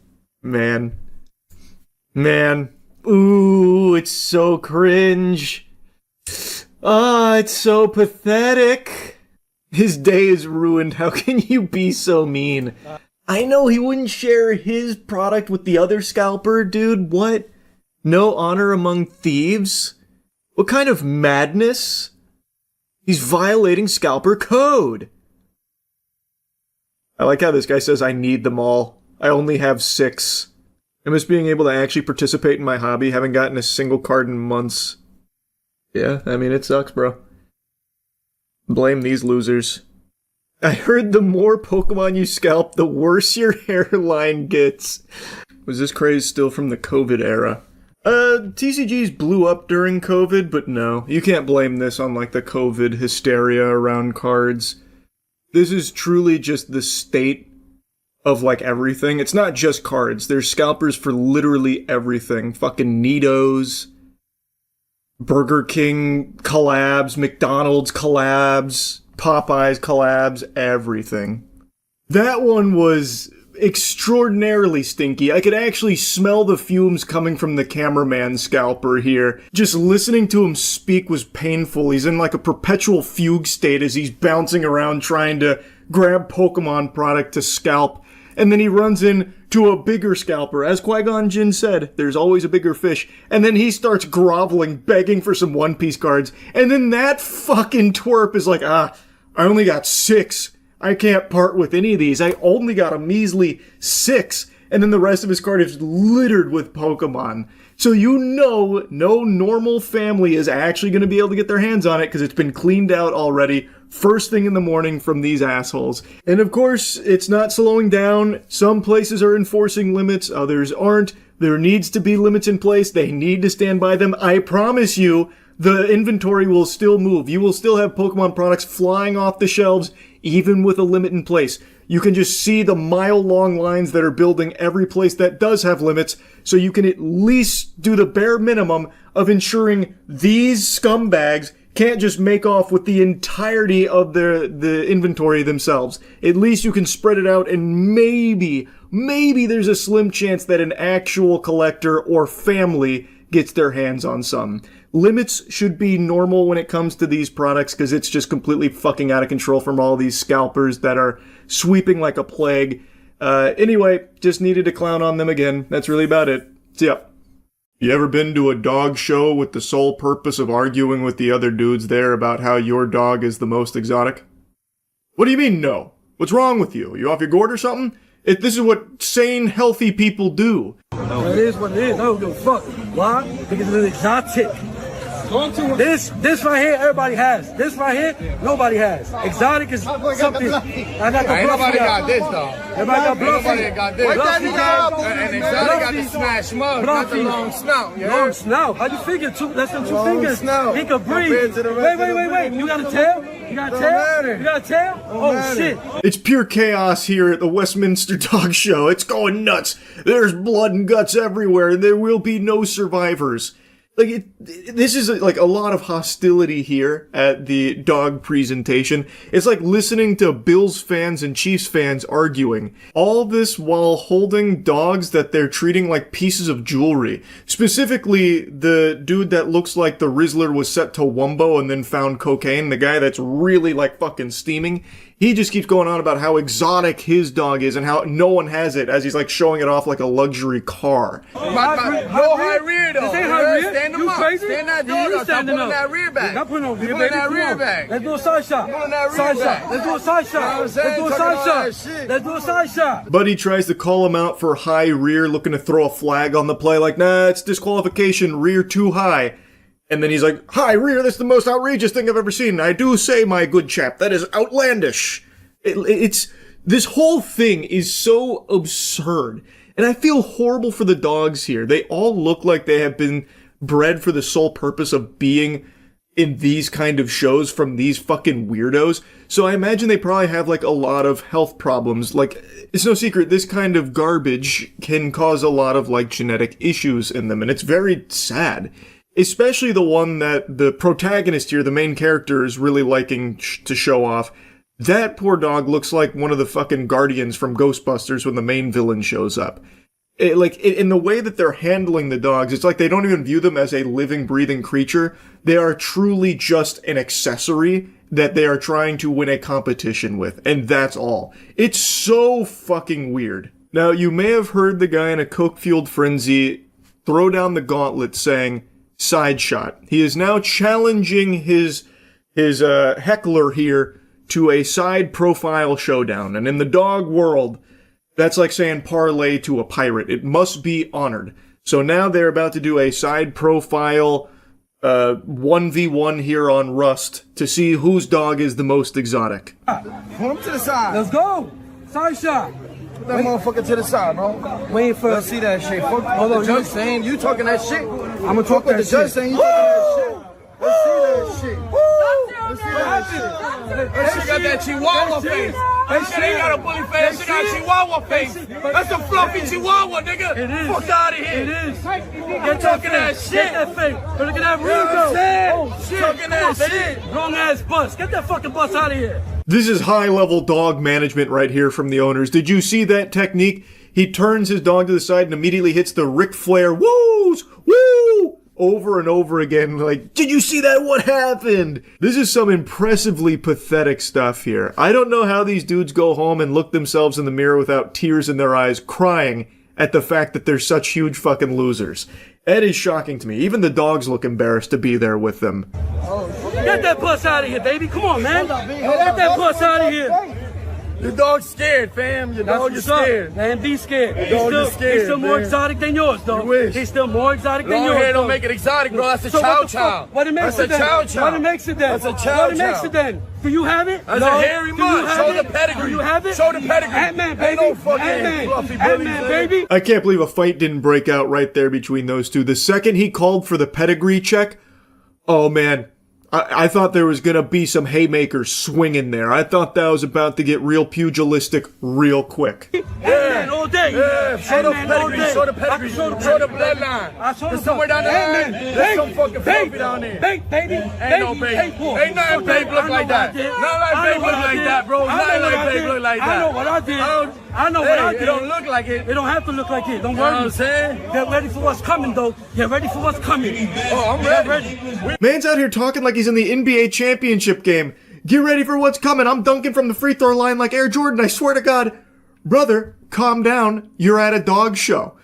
Ooh, it's so cringe. Ah, it's so pathetic. His day is ruined. How can you be so mean? I know he wouldn't share his product with the other scalper, dude. What? No honor among thieves? What kind of madness? He's violating scalper code. I like how this guy says, I need them all. I only have 6. I miss being able to actually participate in my hobby. Haven't gotten a single card in months. Yeah, I mean, it sucks, bro. Blame these losers. I heard the more Pokemon you scalp, the worse your hairline gets. Was this craze still from the COVID era? TCGs blew up during COVID, but no. You can't blame this on, like, the COVID hysteria around cards. This is truly just the state of, like, everything. It's not just cards. There's scalpers for literally everything. Fucking Nitos, Burger King collabs, McDonald's collabs, Popeyes collabs, everything. That one was extraordinarily stinky. I could actually smell the fumes coming from the cameraman scalper here. Just listening to him speak was painful. He's in like a perpetual fugue state as he's bouncing around trying to grab Pokemon product to scalp. And then he runs into a bigger scalper. As Qui-Gon Jinn said, there's always a bigger fish. And then he starts groveling, begging for some One Piece cards. And then that fucking twerp is like, I only got 6. I can't part with any of these. I only got a measly 6. And then the rest of his card is littered with Pokemon. So you know no normal family is actually going to be able to get their hands on it because it's been cleaned out already first thing in the morning from these assholes. And of course, it's not slowing down. Some places are enforcing limits, others aren't. There needs to be limits in place. They need to stand by them. I promise you, the inventory will still move. You will still have Pokemon products flying off the shelves, even with a limit in place. you can just see the mile-long lines that are building every place that does have limits, so you can at least do the bare minimum of ensuring these scumbags can't just make off with the entirety of the inventory themselves. At least you can spread it out, and maybe there's a slim chance that an actual collector or family gets their hands on some. Limits should be normal when it comes to these products, because it's just completely fucking out of control from all these scalpers that are sweeping like a plague. Anyway, just needed to clown on them again. That's really about it. See ya. You ever been to a dog show with the sole purpose of arguing with the other dudes there about how your dog is the most exotic? What do you mean, no? What's wrong with you? You off your gourd or something? This is what sane, healthy people do. It is what it is. I don't give a fuck. Why? Because it's exotic. This right here, everybody has. This right here, nobody has. Exotic is something. I got the Ain't nobody out. got this though. Everybody got Bluffy. Nobody got this. And exotic got the smash mug, not the long snout. Long snout. How you figure? That's them two fingers. Snout. He could breathe. Wait. You got a tail? You got a tail? You got a tail? Oh shit. It's pure chaos here at the Westminster Dog Show. It's going nuts. There's blood and guts everywhere, and there will be no survivors. Like, this is like a lot of hostility here at the dog presentation. It's like listening to Bills fans and Chiefs fans arguing. All this while holding dogs that they're treating like pieces of jewelry. Specifically, the dude that looks like the Rizzler was set to Wumbo and then found cocaine, the guy that's really like fucking steaming. He just keeps going on about how exotic his dog is and how no one has it, as he's like showing it off like a luxury car. No high rear though. This ain't high rear. Stand them You up. crazy? Stand that dog up. Stop pulling that rear back. Not putting on rear, Pulling baby. that Come rear on. back. Let's do a side shot. Pulling that rear Side back. shot. Let's do a side shot. Let's do a side shot. Let's do a side shot. Buddy tries to call him out for high rear, looking to throw a flag on the play, like, nah, it's disqualification, rear too high. And then he's like, high rear, that's the most outrageous thing I've ever seen. I do say, my good chap, that is outlandish. This whole thing is so absurd. And I feel horrible for the dogs here. They all look like they have been bred for the sole purpose of being in these kind of shows from these fucking weirdos. So I imagine they probably have like a lot of health problems. Like, it's no secret, this kind of garbage can cause a lot of like genetic issues in them. And it's very sad. Especially the one that the protagonist here, the main character, is really liking to show off. That poor dog looks like one of the fucking Guardians from Ghostbusters when the main villain shows up. In the way that they're handling the dogs, it's like they don't even view them as a living, breathing creature. They are truly just an accessory that they are trying to win a competition with, and that's all. It's so fucking weird. Now, you may have heard the guy in a coke-fueled frenzy throw down the gauntlet saying, side shot. He is now challenging his heckler here to a side profile showdown. And in the dog world, that's like saying parlay to a pirate. It must be honored. So now they're about to do a side profile 1v1 here on Rust to see whose dog is the most exotic. Pull him to the side. Let's go. Side shot. Put that motherfucker to the side, bro. Wait for. Let's see that shit. Fuck Hold the on, judge saying. You talking that shit. I'm gonna talk that the shit. judge saying. You talking that shit. Let's see that shit. Let's see that shit. That shit got that chihuahua face. That shit ain't got a bully face. That shit got a chihuahua face. That's a fluffy chihuahua, nigga. It is. Fuck out of here. It is. You're talking that shit. Get that fake. But look at that Ringo. Oh shit. Talking that shit. Wrong ass bus. Get that fucking bus out of here. This is high-level dog management right here from the owners. Did you see that technique? He turns his dog to the side and immediately hits the Ric Flair woos, woo, over and over again. Like, did you see that? What happened? This is some impressively pathetic stuff here. I don't know how these dudes go home and look themselves in the mirror without tears in their eyes, crying at the fact that they're such huge fucking losers. It is shocking to me. Even the dogs look embarrassed to be there with them. Get that bus out of here, baby. Come on, man. Get that bus out of here. Your dog's scared, fam. Your dog is scared. Man, be scared. Your dog is scared. He's still more exotic than yours, though. You wish. He's still more exotic than Long yours. hair don't make it exotic, bro. That's a So chow what the chow. fuck? What it makes it then? That's a chow chow. What it makes it then? That's a chow What it makes chow. it then? Do you have it? That's No. a hairy Do you mud. have Show it? the pedigree. Do you have it? Show the pedigree. Ant-Man, baby. Ain't no fucking Ant-Man. fluffy Ant-Man, Billy, baby. I can't believe a fight didn't break out right there between those two. The second he called for the pedigree check, oh man, I thought there was gonna be some haymakers swinging there. I thought that was about to get real pugilistic real quick. Yeah, all day. Yeah, show the pedigree, show the pedigree, show the bloodline. There's somewhere down there. There's some fucking baby down there. Babe, baby. Ain't no baby. Ain't nothing babe look like that. Not like babe look like that, bro. Not like babe look like that. I know what I did. I know what I did. It don't look like it. It don't have to look like it. Don't You know worry. what I'm saying? Get ready for what's coming, though. Get ready for what's coming. Oh, I'm ready. Man's out here talking like he's in the NBA championship game. Get ready for what's coming. I'm dunking from the free throw line like Air Jordan. I swear to God. Brother, calm down. You're at a dog show.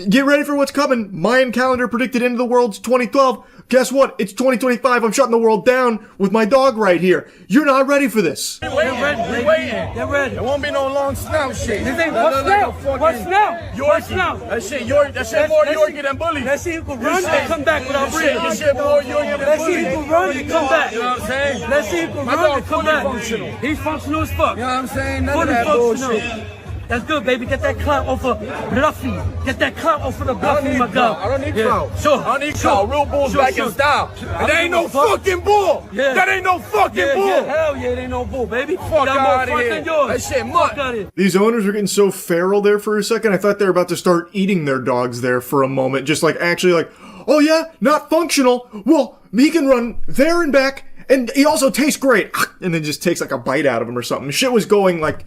Get ready for what's coming. Mayan calendar predicted end of the world's 2012. Guess what? It's 2025. I'm shutting the world down with my dog right here. You're not ready for this. We waiting. Get ready. There won't be no long snout shit. This ain't what snout? What snout? What snout? That shit more Yorkie than Bully. Let's see who can run and come back without breathing. That shit more Yorkie than Let's see Bully. who can run and come back. You know what I'm saying? Let's see who can My run dog and come fully back. functional. He's functional as fuck. You know what I'm saying? None Fully of that functional. bullshit. That's good, baby. Get that clout off of Bluffy. Get that clout off of the Bluffy, my God. I don't need clout. Sure. I don't need clout. Real bulls back in style. That ain't no fucking bull. Yeah. That ain't no fucking bull. Yeah, hell yeah, it ain't no bull, baby. Fuck out of here. That shit mutt. Fuck out of here. These owners were getting so feral there for a second. I thought they were about to start eating their dogs there for a moment. Just like actually like, oh yeah, not functional. Well, he can run there and back. And he also tastes great. And then just takes like a bite out of him or something. Shit was going like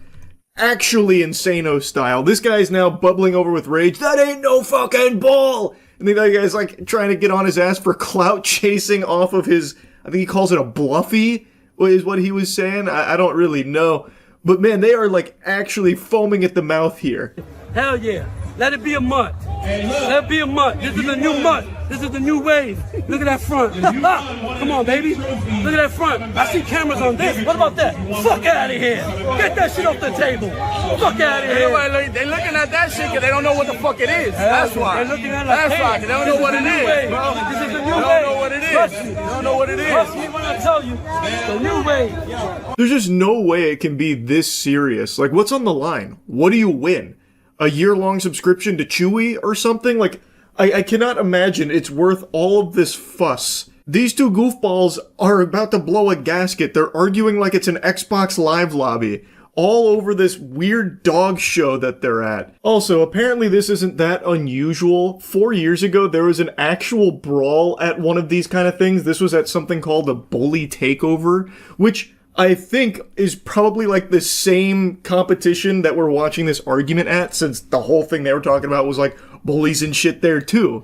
actually Insano style. This guy's now bubbling over with rage. That ain't no fucking bull! And the other guy's like trying to get on his ass for clout chasing off of his, I think he calls it a bluffy, is what he was saying. I don't really know. But man, they are like actually foaming at the mouth here. Hell yeah. Let it be a month. Let it be a month. This is the new month. This is the new wave. Look at that front. Come on, baby. Look at that front. I see cameras on this. What about that? Fuck out of here. Get that shit off the table. Fuck out of here. They looking at that shit because they don't know what the fuck it is. That's why. They're looking at it like, That's why. They don't know what it is, bro. This is the new They wave. don't know what it is. Trust me. They don't know what it is. Trust me when I tell you. The new wave. There's just no way it can be this serious. Like, what's on the line? What do you win? A year-long subscription to Chewy or something? Like, I cannot imagine it's worth all of this fuss. These two goofballs are about to blow a gasket. They're arguing like it's an Xbox Live lobby. All over this weird dog show that they're at. Also, apparently this isn't that unusual. 4 years ago, there was an actual brawl at one of these kind of things. This was at something called a Bully Takeover, which I think is probably like the same competition that we're watching this argument at, since the whole thing they were talking about was like bullies and shit there too.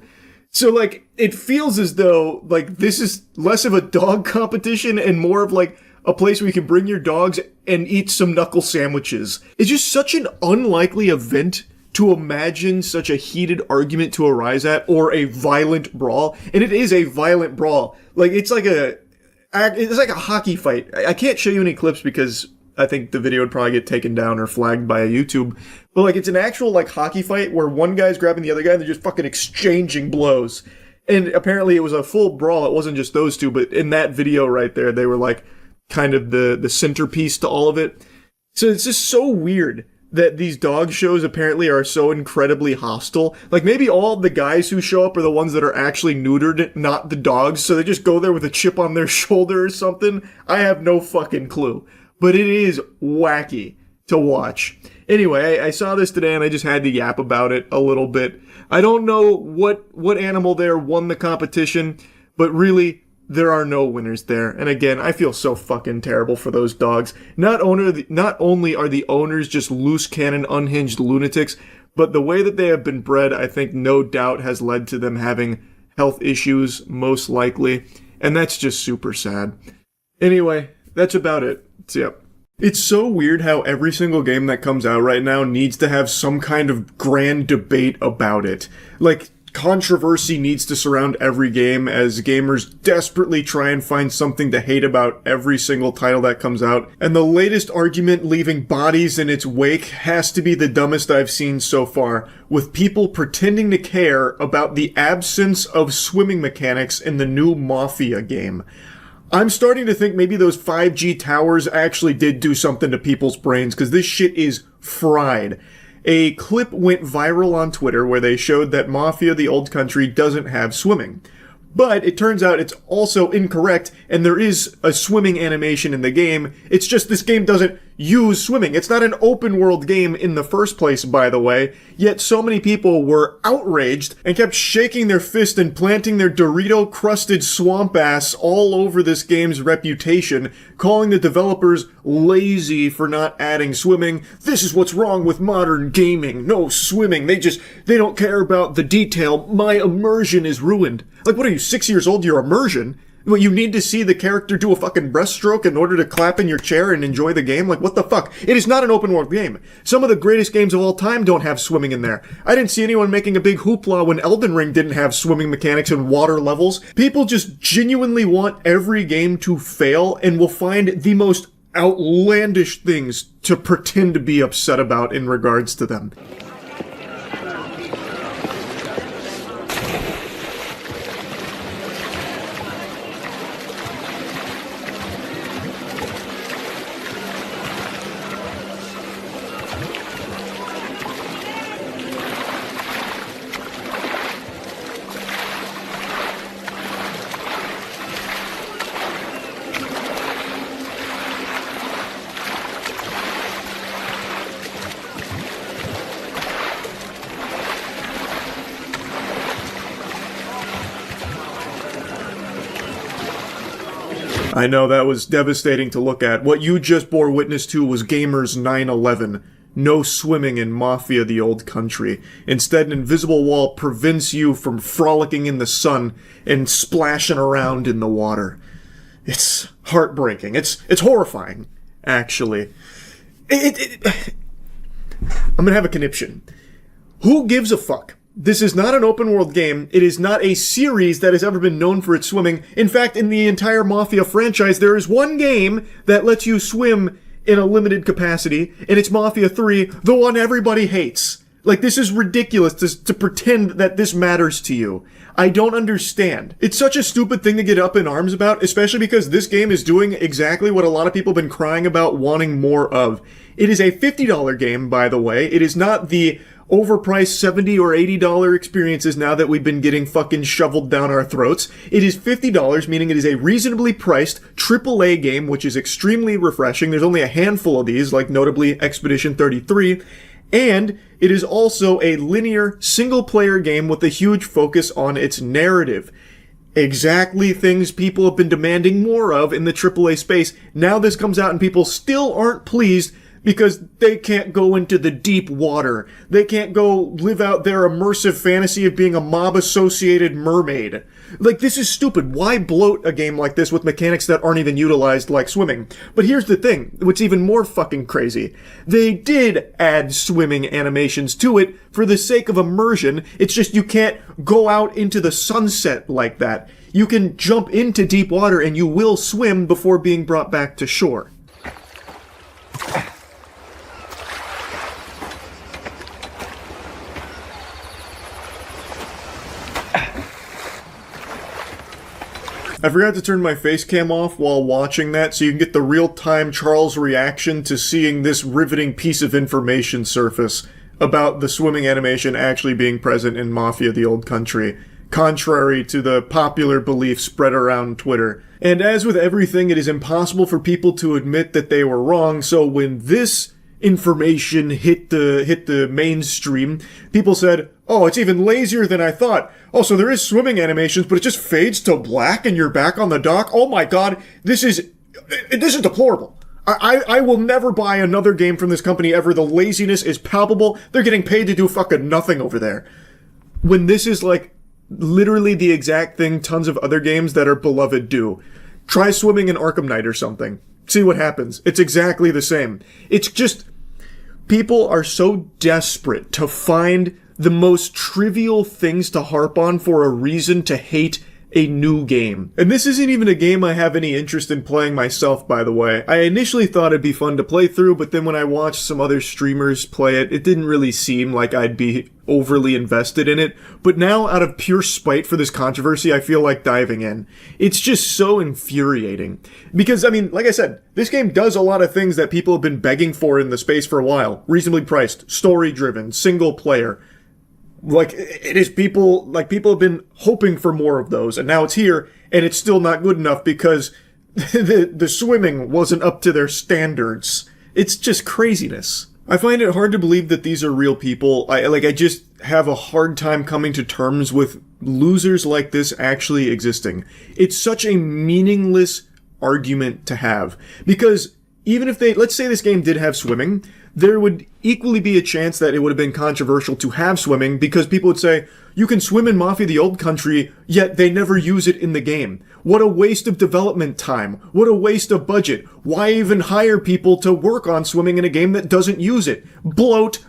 So like, it feels as though like this is less of a dog competition and more of like a place where you can bring your dogs and eat some knuckle sandwiches. It's just such an unlikely event to imagine such a heated argument to arise at, or a violent brawl. And it is a violent brawl. Like, it's like a hockey fight. I can't show you any clips because I think the video would probably get taken down or flagged by YouTube. But like, it's an actual like hockey fight where one guy's grabbing the other guy and they're just fucking exchanging blows. And apparently it was a full brawl. It wasn't just those two, but in that video right there, they were like kind of the centerpiece to all of it. So it's just so weird that these dog shows apparently are so incredibly hostile. Like, maybe all the guys who show up are the ones that are actually neutered, not the dogs, so they just go there with a chip on their shoulder or something. I have no fucking clue. But it is wacky to watch. Anyway, I saw this today and I just had to yap about it a little bit. I don't know what animal there won the competition, but really, there are no winners there. And again, I feel so fucking terrible for those dogs. Not only are the owners just loose cannon, unhinged lunatics, but the way that they have been bred, I think no doubt has led to them having health issues, most likely. And that's just super sad. Anyway, that's about it. So, yep. It's so weird how every single game that comes out right now needs to have some kind of grand debate about it. Like, controversy needs to surround every game as gamers desperately try and find something to hate about every single title that comes out. And the latest argument leaving bodies in its wake has to be the dumbest I've seen so far, with people pretending to care about the absence of swimming mechanics in the new Mafia game. I'm starting to think maybe those 5G towers actually did do something to people's brains, because this shit is fried. A clip went viral on Twitter where they showed that Mafia: The Old Country doesn't have swimming. But it turns out it's also incorrect, and there is a swimming animation in the game. It's just this game doesn't use swimming. It's not an open world game in the first place, by the way, yet so many people were outraged and kept shaking their fist and planting their Dorito-crusted swamp ass all over this game's reputation, calling the developers lazy for not adding swimming. This is what's wrong with modern gaming. No swimming. They don't care about the detail. My immersion is ruined. Like, what are you, 6 years old? Your immersion? What, you need to see the character do a fucking breaststroke in order to clap in your chair and enjoy the game? Like, what the fuck? It is not an open world game. Some of the greatest games of all time don't have swimming in there. I didn't see anyone making a big hoopla when Elden Ring didn't have swimming mechanics and water levels. People just genuinely want every game to fail and will find the most outlandish things to pretend to be upset about in regards to them. I know that was devastating to look at. What you just bore witness to was Gamers 9/11. No swimming in Mafia the Old Country. Instead, an invisible wall prevents you from frolicking in the sun and splashing around in the water. It's heartbreaking. It's horrifying, actually. I'm gonna have a conniption. Who gives a fuck? This is not an open world game. It is not a series that has ever been known for its swimming. In fact, in the entire Mafia franchise, there is one game that lets you swim in a limited capacity, and it's Mafia 3, the one everybody hates. Like, this is ridiculous to pretend that this matters to you. I don't understand. It's such a stupid thing to get up in arms about, especially because this game is doing exactly what a lot of people have been crying about wanting more of. It is a $50 game, by the way. It is not the overpriced $70 or $80 experiences now that we've been getting fucking shoveled down our throats. It is $50, meaning it is a reasonably priced AAA game, which is extremely refreshing. There's only a handful of these, like notably Expedition 33. And it is also a linear, single-player game with a huge focus on its narrative. Exactly things people have been demanding more of in the AAA space. Now this comes out and people still aren't pleased because they can't go into the deep water. They can't go live out their immersive fantasy of being a mob-associated mermaid. Like, this is stupid. Why bloat a game like this with mechanics that aren't even utilized like swimming? But here's the thing, what's even more fucking crazy. They did add swimming animations to it for the sake of immersion. It's just you can't go out into the sunset like that. You can jump into deep water and you will swim before being brought back to shore. I forgot to turn my face cam off while watching that so you can get the real-time Charles reaction to seeing this riveting piece of information surface about the swimming animation actually being present in Mafia the Old Country, contrary to the popular belief spread around Twitter. And as with everything, it is impossible for people to admit that they were wrong, so when this information hit the mainstream, people said, oh, it's even lazier than I thought. Oh, so there is swimming animations, but it just fades to black and you're back on the dock? Oh my god, this is deplorable. I will never buy another game from this company ever. The laziness is palpable. They're getting paid to do fucking nothing over there. When this is like literally the exact thing tons of other games that are beloved do. Try swimming in Arkham Knight or something. See what happens. It's exactly the same. It's just, people are so desperate to find the most trivial things to harp on for a reason to hate a new game. And this isn't even a game I have any interest in playing myself, by the way. I initially thought it'd be fun to play through, but then when I watched some other streamers play it, it didn't really seem like I'd be overly invested in it. But now, out of pure spite for this controversy, I feel like diving in. It's just so infuriating. Because, I mean, like I said, this game does a lot of things that people have been begging for in the space for a while. Reasonably priced, story-driven, single-player. Like, it is people have been hoping for more of those, and now it's here, and it's still not good enough because the swimming wasn't up to their standards. It's just craziness. I find it hard to believe that these are real people. I just have a hard time coming to terms with losers like this actually existing. It's such a meaningless argument to have. Because even if let's say this game did have swimming, there would equally be a chance that it would have been controversial to have swimming because people would say, you can swim in Mafia the Old Country, yet they never use it in the game. What a waste of development time. What a waste of budget. Why even hire people to work on swimming in a game that doesn't use it? Bloat.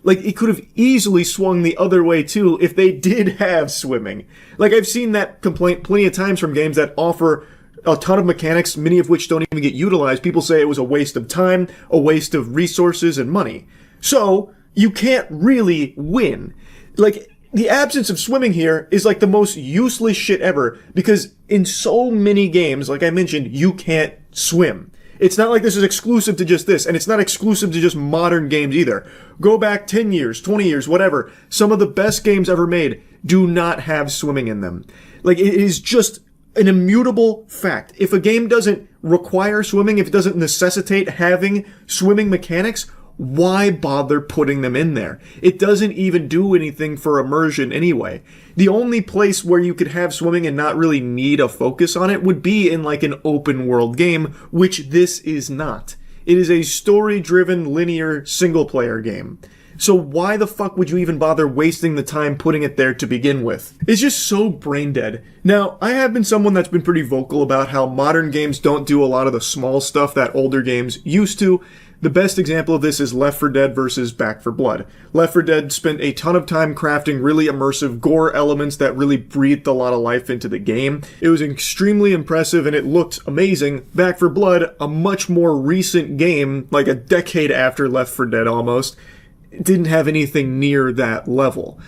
Like, it could have easily swung the other way, too, if they did have swimming. Like, I've seen that complaint plenty of times from games that offer a ton of mechanics, many of which don't even get utilized. People say it was a waste of time, a waste of resources and money. So, you can't really win. Like, the absence of swimming here is like the most useless shit ever, because in so many games, like I mentioned, you can't swim. It's not like this is exclusive to just this, and it's not exclusive to just modern games either. Go back 10 years, 20 years, whatever. Some of the best games ever made do not have swimming in them. Like, it is just an immutable fact. If a game doesn't require swimming, if it doesn't necessitate having swimming mechanics, why bother putting them in there? It doesn't even do anything for immersion anyway. The only place where you could have swimming and not really need a focus on it would be in like an open world game, which this is not. It is a story-driven, linear, single-player game. So why the fuck would you even bother wasting the time putting it there to begin with? It's just so brain dead. Now, I have been someone that's been pretty vocal about how modern games don't do a lot of the small stuff that older games used to. The best example of this is Left 4 Dead versus Back 4 Blood. Left 4 Dead spent a ton of time crafting really immersive gore elements that really breathed a lot of life into the game. It was extremely impressive and it looked amazing. Back 4 Blood, a much more recent game, like a decade after Left 4 Dead almost, didn't have anything near that level.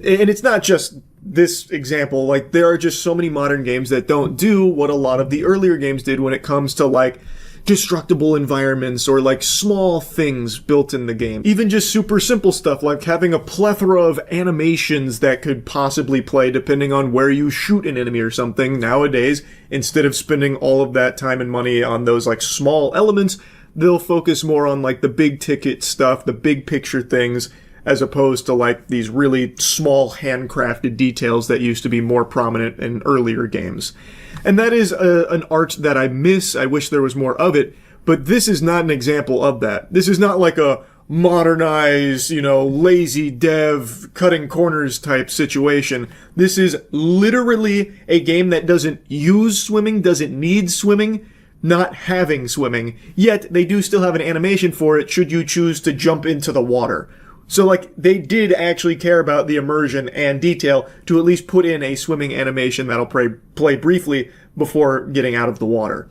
And it's not just this example, like there are just so many modern games that don't do what a lot of the earlier games did when it comes to like destructible environments or like small things built in the game. Even just super simple stuff like having a plethora of animations that could possibly play depending on where you shoot an enemy or something. Nowadays, instead of spending all of that time and money on those like small elements, they'll focus more on like the big ticket stuff, the big picture things, as opposed to like these really small handcrafted details that used to be more prominent in earlier games. And that is an art that I miss. I wish there was more of it, but this is not an example of that. This is not like a modernized, lazy dev cutting corners type situation. This is literally a game that doesn't use swimming, doesn't need swimming, not having swimming, yet they do still have an animation for it should you choose to jump into the water. So, like, they did actually care about the immersion and detail to at least put in a swimming animation that'll play briefly before getting out of the water.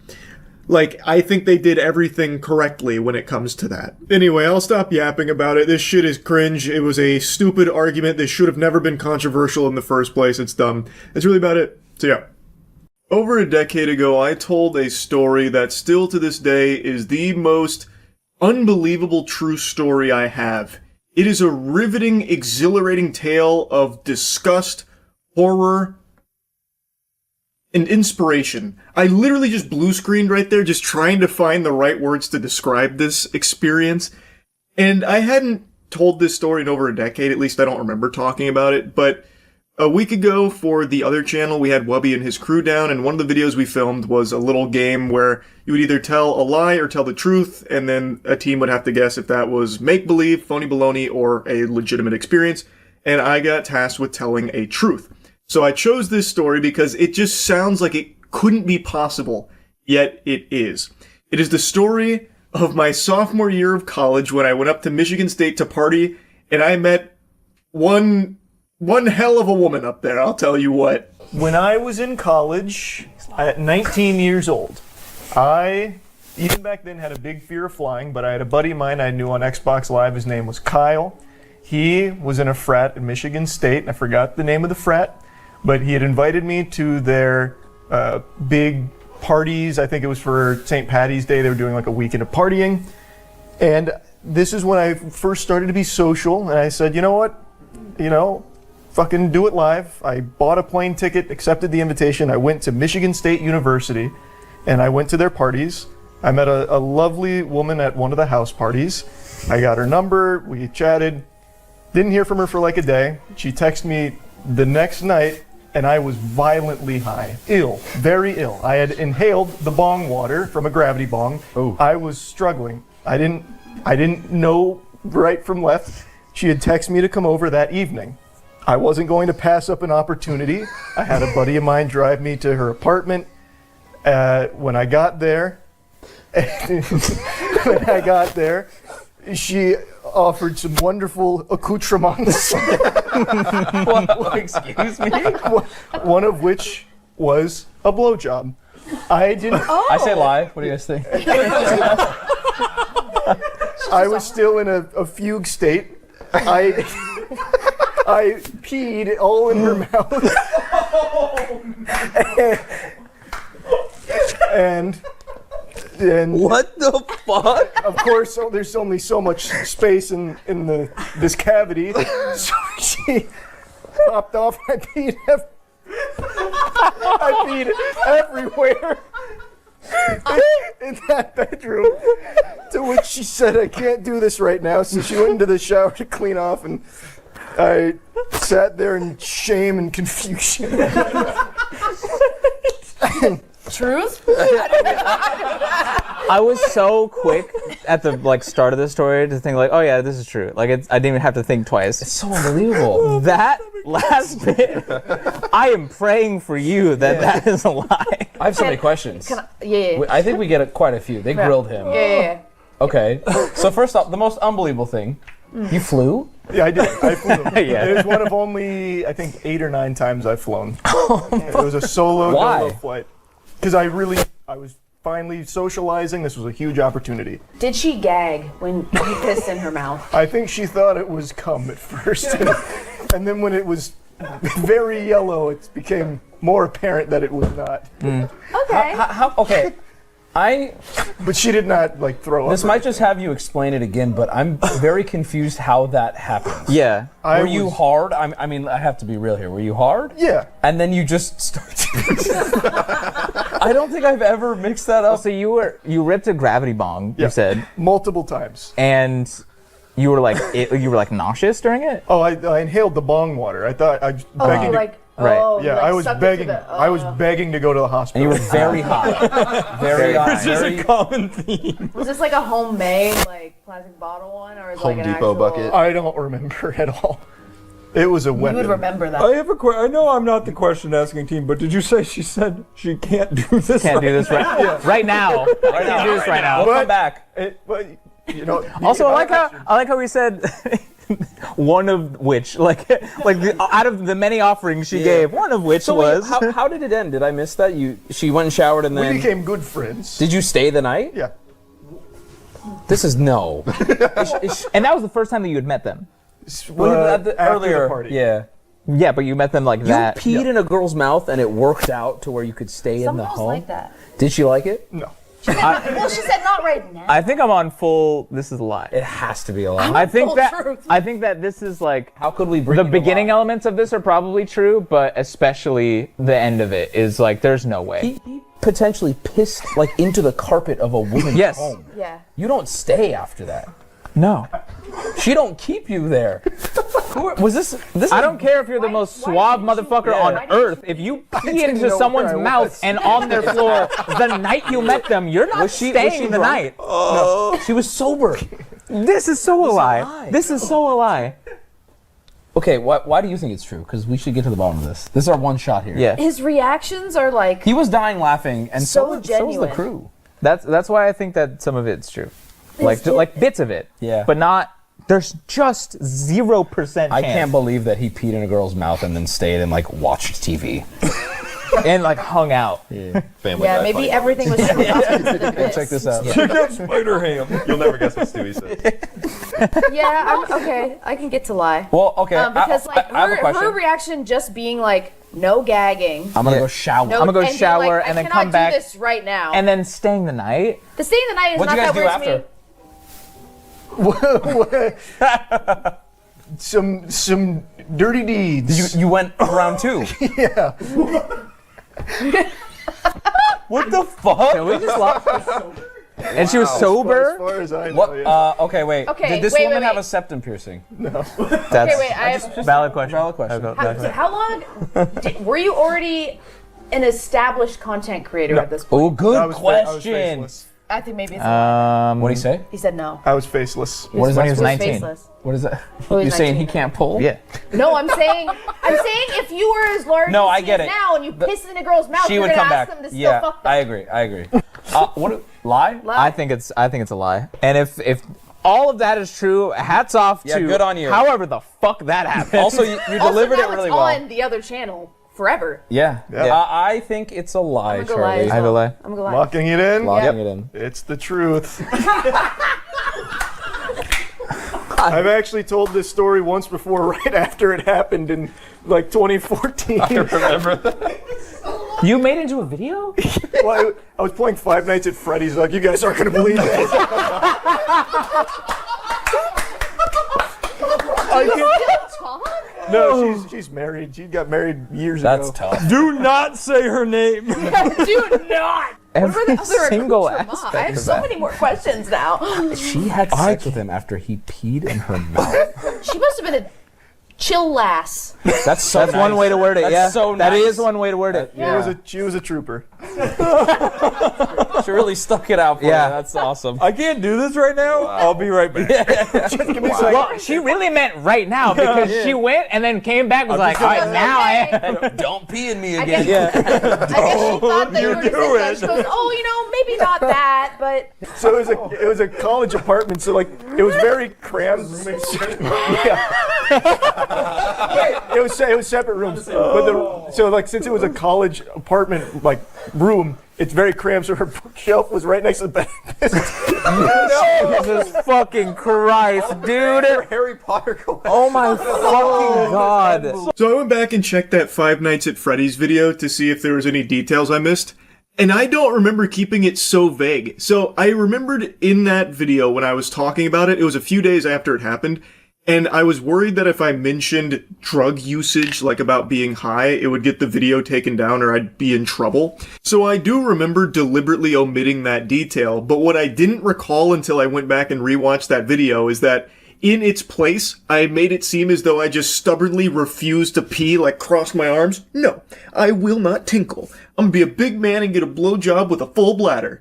Like, I think they did everything correctly when it comes to that. Anyway, I'll stop yapping about it. This shit is cringe. It was a stupid argument. This should have never been controversial in the first place. It's dumb. That's really about it. So, yeah. Over a decade ago, I told a story that still to this day is the most unbelievable true story I have. It is a riveting, exhilarating tale of disgust, horror, and inspiration. I literally just blue screened right there, just trying to find the right words to describe this experience. And I hadn't told this story in over a decade, at least I don't remember talking about it, but a week ago for the other channel, we had Wubby and his crew down, and one of the videos we filmed was a little game where you would either tell a lie or tell the truth, and then a team would have to guess if that was make-believe, phony baloney, or a legitimate experience, and I got tasked with telling a truth. So I chose this story because it just sounds like it couldn't be possible, yet it is. It is the story of my sophomore year of college when I went up to Michigan State to party, and I met one hell of a woman up there, I'll tell you what. When I was in college, at 19 years old, I, even back then, had a big fear of flying, but I had a buddy of mine I knew on Xbox Live. His name was Kyle. He was in a frat at Michigan State. I forgot the name of the frat, but he had invited me to their big parties. I think it was for St. Patty's Day. They were doing like a weekend of partying. And this is when I first started to be social, and I said, you know what? fucking do it live. I bought a plane ticket, accepted the invitation. I went to Michigan State University, and I went to their parties. I met a lovely woman at one of the house parties. I got her number, we chatted. Didn't hear from her for like a day. She texted me the next night, and I was violently high. Ill, very ill. I had inhaled the bong water from a gravity bong. Ooh. I was struggling. I didn't know right from left. She had texted me to come over that evening. I wasn't going to pass up an opportunity. I had a buddy of mine drive me to her apartment. When I got there, she offered some wonderful accoutrements. Excuse me? One of which was a blowjob. I didn't. I say lie. What do you guys think? I was still in a fugue state. I peed all in her mouth. and what the fuck? Of course, there's only so much space in this cavity, so she popped off. I peed everywhere in that bedroom. To which she said, "I can't do this right now." So she went into the shower to clean off, and I sat there in shame and confusion. Truth? I was so quick at the start of the story to think oh yeah, this is true. I didn't even have to think twice. It's so unbelievable. That last bit, I am praying for you that is a lie. I have so many questions. Yeah. I think we get quite a few. They grilled him. Yeah. Okay. So first off, the most unbelievable thing, you flew? Yeah, I did. I flew. Yeah. It was one of only, I think, 8 or 9 times I've flown. It was a solo solo flight. Because I was finally socializing. This was a huge opportunity. Did she gag when you pissed in her mouth? I think she thought it was cum at first. And then when it was very yellow, it became more apparent that it was not. Okay. Okay. But she did not throw up. This might just have you explain it again, but I'm very confused how that happened. Yeah. Were you hard? I mean, I have to be real here. Were you hard? Yeah. And then you just started. I don't think I've ever mixed that up. So you ripped a gravity bong, you said. Multiple times. And you were nauseous during it? Oh, I inhaled the bong water. I thought I was begging to... Right. Yeah, I was begging. I was begging to go to the hospital. And you were very hot. Very hot. It's just a common theme. Was this like a homemade plastic bottle one, or is it like an actual bucket? I don't remember at all. It was a weapon. You would remember that. I have a question. I know I'm not the question asking team, but did you say she said she can't do this? Can't do this right now. Right now. Do this right now. We'll come back. Also, I like how we said. One of which, out of the many offerings she gave, one of which was. Wait, how did it end? Did I miss that? She went and showered and then. We became good friends. Did you stay the night? Yeah. This is no. And that was the first time that you had met them. Earlier the party. Yeah. Yeah, but you met them that. You peed in a girl's mouth and it worked out to where you could stay in the home. Like that. Did she like it? No. Well, she said not right now. I think I'm on full. This is a lie. It has to be a lie. I think that this is How could we bring the beginning elements of this are probably true, but especially the end of it is there's no way. He potentially pissed into the carpet of a woman's home. Yeah. You don't stay after that. No. She don't keep you there. Was this? I don't care if you're the most suave motherfucker on earth. If you pee into someone's mouth and on their floor the night you met them, you're not staying the night. No, she was sober. This is so a lie. This is so a lie. Okay, why do you think it's true? Because we should get to the bottom of this. This is our one shot here. Yeah. His reactions are He was dying laughing, and so was the crew. That's why I think that some of it's true. Like bits of it. Yeah. But not. There's just 0% chance. I can't believe that he peed in a girl's mouth and then stayed and watched TV. And hung out. Yeah. Family maybe everything was Check this out. Check out Spider Ham. You'll never guess what Stewie said. Yeah, okay. I can get to lie. Well, okay. Because I have a question. her reaction just being no gagging. I'm gonna go shower. No, I'm gonna go and shower being and then I come cannot back. do this right now. And then staying the night. The staying the night is What'd not you guys that do weird to after? me. some dirty deeds. You went around too. Yeah. What the fuck? Can we just And she was sober? As far as I know, What? yeah. Okay, wait. Okay, Did this wait, woman wait, have wait. a septum piercing? No. That's Okay, wait, I have. valid question. Valid question. How long were you already an established content creator at this point? Oh, good I was question. faceless. I think maybe it's a lie. What do you say? He said no. I was faceless. What is When that? he was He was 19. faceless. What is that? Oh, he's You're saying he 19. can't pull? Yeah. No, I'm saying if you were as large No, as I he get is it. now and you piss in a girl's mouth, She you're would gonna come ask back. them to still Yeah, fuck them. I agree. What? Lie? Lie? I think it's a lie. And if all of that is true, hats off Yeah, to good on you. however the fuck that happened. Also, you delivered now it really it's well. on the other channel forever. Yeah. Yeah. I think it's a lie, I'm gonna go lie Charlie. as I go well. lie. I'm gonna lie. Locking it in. Locking it in. It's the truth. I've actually told this story once before, right after it happened in like 2014. I remember that. You made it into a video? Well, I was playing Five Nights at Freddy's. Like, you guys aren't gonna believe it. No, she's married. She got married years ago. That's tough. Do not say her name. Do not. Every What were the other single recruits from? aspect I have of so that. many more questions now. She had sex with him after he peed in her mouth. She must have been a chill lass. That's so That's nice. one way to word it, That's yeah. so That nice. is one way to word it. She was a trooper. She really stuck it out for Yeah. you. That's awesome. I can't do this right now. I'll be right back. Just give me a second. Well, she really meant right now because she went and then came back and was like, all right, now I am. Don't pee in me I again. guess, I guess she thought that you were do just she goes, oh, you know, maybe not that, but So it was a college apartment. So like it was very cramped. Yeah. It was separate rooms. But since it was a college apartment like room, it's very cramped. So her bookshelf was right next to the bed. Jesus fucking Christ, dude. Harry Potter collection. Oh my fucking God. So I went back and checked that Five Nights at Freddy's video to see if there was any details I missed. And I don't remember keeping it so vague. So I remembered in that video when I was talking about it, it was a few days after it happened, and I was worried that if I mentioned drug usage, like about being high, it would get the video taken down or I'd be in trouble. So I do remember deliberately omitting that detail, but what I didn't recall until I went back and rewatched that video is that in its place, I made it seem as though I just stubbornly refused to pee, like crossed my arms. No, I will not tinkle. I'm gonna be a big man and get a blowjob with a full bladder.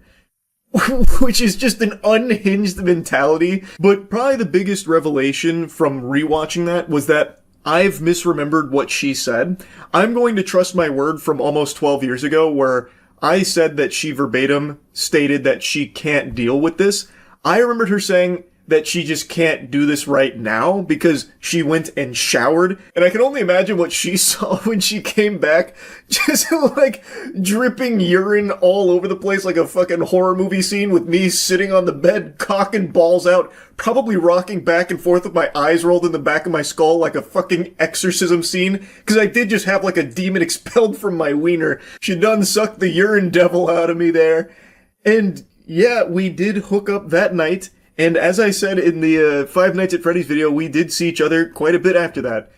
Which is just an unhinged mentality. But probably the biggest revelation from rewatching that was that I've misremembered what she said. I'm going to trust my word from almost 12 years ago where I said that she verbatim stated that she can't deal with this. I remembered her saying that she just can't do this right now because she went and showered. And I can only imagine what she saw when she came back. Just like dripping urine all over the place like a fucking horror movie scene with me sitting on the bed, cock and balls out, probably rocking back and forth with my eyes rolled in the back of my skull like a fucking exorcism scene. Because I did just have like a demon expelled from my wiener. She done sucked the urine devil out of me there. And yeah, we did hook up that night. And as I said in the Five Nights at Freddy's video, we did see each other quite a bit after that.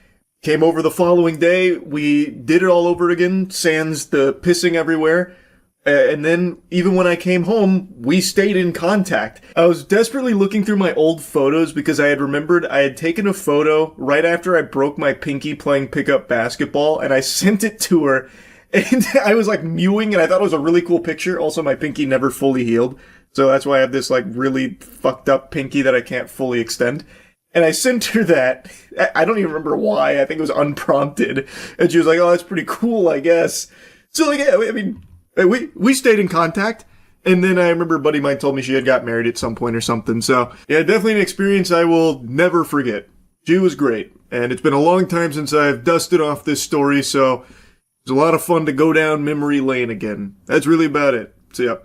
Came over the following day, we did it all over again, sans the pissing everywhere. And then, even when I came home, we stayed in contact. I was desperately looking through my old photos because I had remembered I had taken a photo right after I broke my pinky playing pickup basketball, and I sent it to her. And I was like mewing, and I thought it was a really cool picture. Also, my pinky never fully healed. So that's why I have this like really fucked up pinky that I can't fully extend. And I sent her that. I don't even remember why. I think it was unprompted. And she was like, oh, that's pretty cool, I guess. So like, yeah, I mean, we stayed in contact. And then I remember a buddy of mine told me she had got married at some point or something. So yeah, definitely an experience I will never forget. She was great. And it's been a long time since I've dusted off this story. So it was a lot of fun to go down memory lane again. That's really about it. So yeah.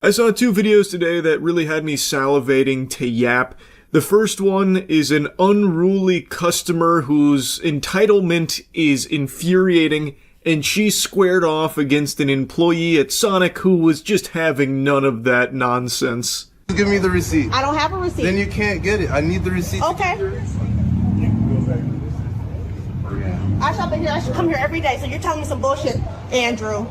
I saw 2 videos today that really had me salivating to yap. The first one is an unruly customer whose entitlement is infuriating, and she squared off against an employee at Sonic who was just having none of that nonsense. Give me the receipt. I don't have a receipt. Then you can't get it. I need the receipt. Okay. I shop in here. I should come here every day. So you're telling me some bullshit, Andrew.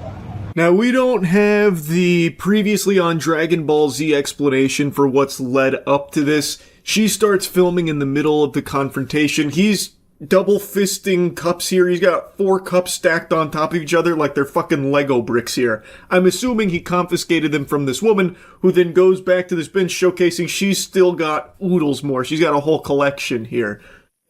Now, we don't have the previously on Dragon Ball Z explanation for what's led up to this. She starts filming in the middle of the confrontation. He's double fisting cups here. He's got 4 cups stacked on top of each other like they're fucking Lego bricks here. I'm assuming he confiscated them from this woman, who then goes back to this bench showcasing she's still got oodles more. She's got a whole collection here.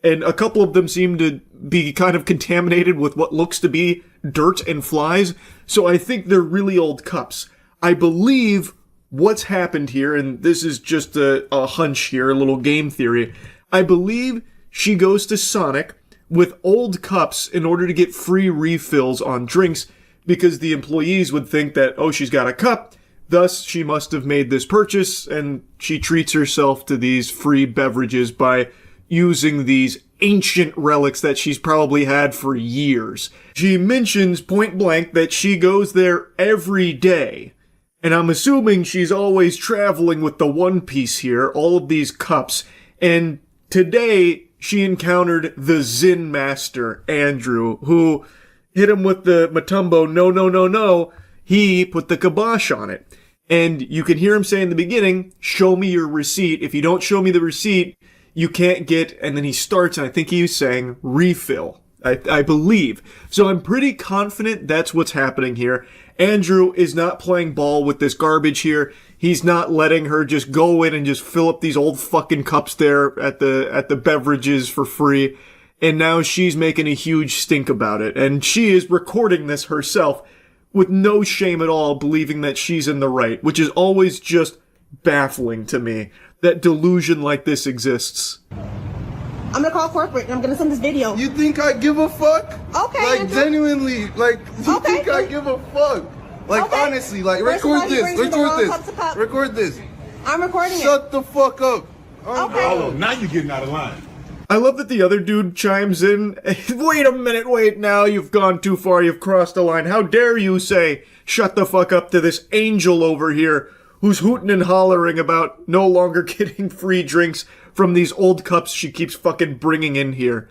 And a couple of them seem to be kind of contaminated with what looks to be dirt and flies, so I think they're really old cups. I believe what's happened here, and this is just a hunch here, a little game theory, I believe she goes to Sonic with old cups in order to get free refills on drinks, because the employees would think that, oh, she's got a cup, thus she must have made this purchase, and she treats herself to these free beverages by using these ancient relics that she's probably had for years. She mentions point blank that she goes there every day. And I'm assuming she's always traveling with the One Piece here, all of these cups. And today she encountered the Zen Master, Andrew, who hit him with the Matumbo, no, no, no, no. He put the kibosh on it. And you can hear him say in the beginning, show me your receipt. If you don't show me the receipt, you can't get, and then he starts, and I think he was saying refill, I believe. So I'm pretty confident that's what's happening here. Andrew is not playing ball with this garbage here. He's not letting her just go in and just fill up these old fucking cups there at the beverages for free. And now she's making a huge stink about it. And she is recording this herself with no shame at all, believing that she's in the right, which is always just baffling to me. That delusion like this exists. I'm gonna call corporate and I'm gonna send this video. You think I give a fuck? Okay. Like, Andrew. genuinely, like, you think I give a fuck? Like, Okay. honestly, like, First of all, record he this, brings you the wrong cups of record cup. this, record this. I'm recording it. Shut the fuck up. Okay. Oh, now you're getting out of line. I love that the other dude chimes in. Wait a minute, wait now, you've gone too far, you've crossed the line. How dare you say, shut the fuck up to this angel over here who's hooting and hollering about no longer getting free drinks from these old cups she keeps fucking bringing in here.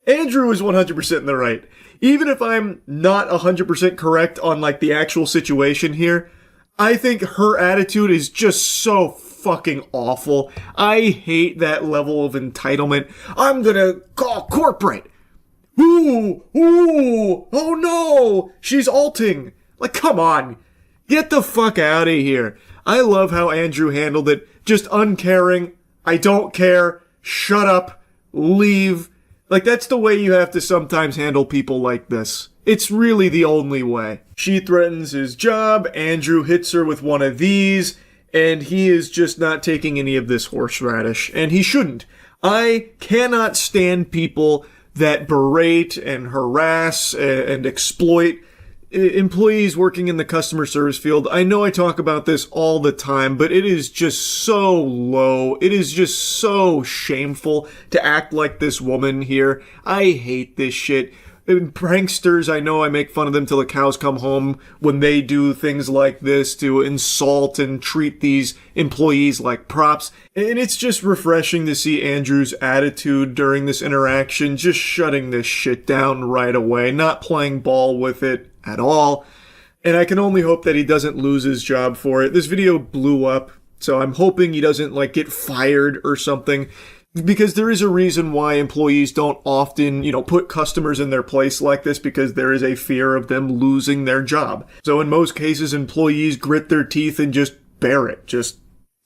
Andrew is 100% in the right. Even if I'm not 100% correct on, like, the actual situation here, I think her attitude is just so fucking awful. I hate that level of entitlement. I'm gonna call corporate. Ooh, oh no, she's alting. Like, come on, get the fuck out of here. I love how Andrew handled it. Just uncaring. I don't care. Shut up. Leave. Like, that's the way you have to sometimes handle people like this. It's really the only way. She threatens his job. Andrew hits her with one of these. And he is just not taking any of this horseradish. And he shouldn't. I cannot stand people that berate and harass and exploit employees working in the customer service field. I know I talk about this all the time, but it is just so low. It is just so shameful to act like this woman here. I hate this shit. And pranksters, I know I make fun of them till the cows come home when they do things like this to insult and treat these employees like props. And it's just refreshing to see Andrew's attitude during this interaction, just shutting this shit down right away, not playing ball with it at all. And I can only hope that he doesn't lose his job for it. This video blew up, so I'm hoping he doesn't, like, get fired or something. Because there is a reason why employees don't often, put customers in their place like this, because there is a fear of them losing their job. So in most cases, employees grit their teeth and just bear it. Just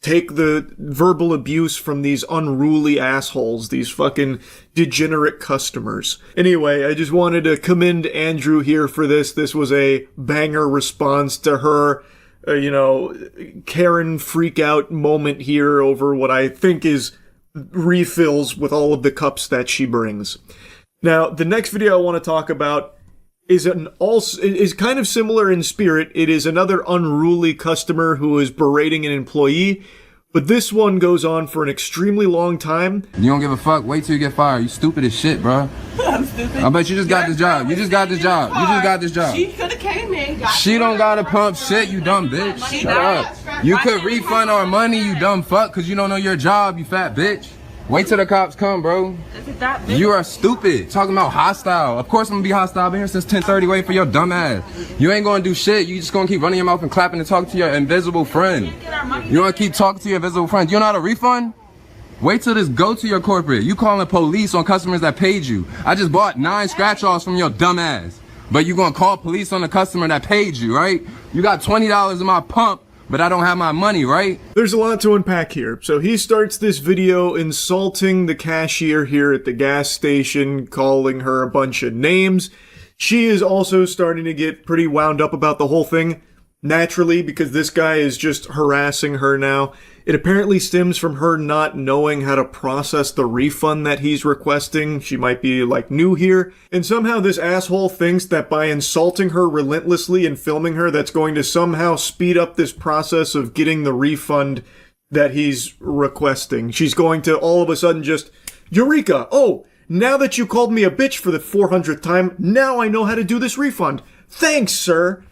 take the verbal abuse from these unruly assholes, these fucking degenerate customers. Anyway, I just wanted to commend Andrew here for this. This was a banger response to her, Karen freak out moment here over what I think is refills with all of the cups that she brings. Now, the next video I want to talk about is kind of similar in spirit. It is another unruly customer who is berating an employee, but this one goes on for an extremely long time. You don't give a fuck. Wait till you get fired. You stupid as shit, bro. I'm stupid. I bet you just got this job. You just got this job. You just got this job. She could have came in. She don't gotta pump shit, you dumb bitch. Shut up. You could refund our money, you dumb fuck, because you don't know your job, you fat bitch. Wait till the cops come, bro. Is it that big? You are stupid. Talking about hostile. Of course I'm gonna be hostile. I've been here since 10:30 waiting for your dumb ass. You ain't gonna do shit. You just gonna keep running your mouth and clapping and talking to your invisible friend. You wanna keep talking to your invisible friend. You don't know how to refund? Wait till this go to your corporate. You calling police on customers that paid you. I just bought 9 scratch-offs from your dumb ass. But you gonna call police on the customer that paid you, right? You got $20 in my pump, but I don't have my money, right? There's a lot to unpack here. So he starts this video insulting the cashier here at the gas station, calling her a bunch of names. She is also starting to get pretty wound up about the whole thing, naturally, because this guy is just harassing her now. It apparently stems from her not knowing how to process the refund that he's requesting. She might be, like, new here. And somehow this asshole thinks that by insulting her relentlessly and filming her, that's going to somehow speed up this process of getting the refund that he's requesting. She's going to all of a sudden just, Eureka! Oh, now that you called me a bitch for the 400th time, now I know how to do this refund. Thanks, sir!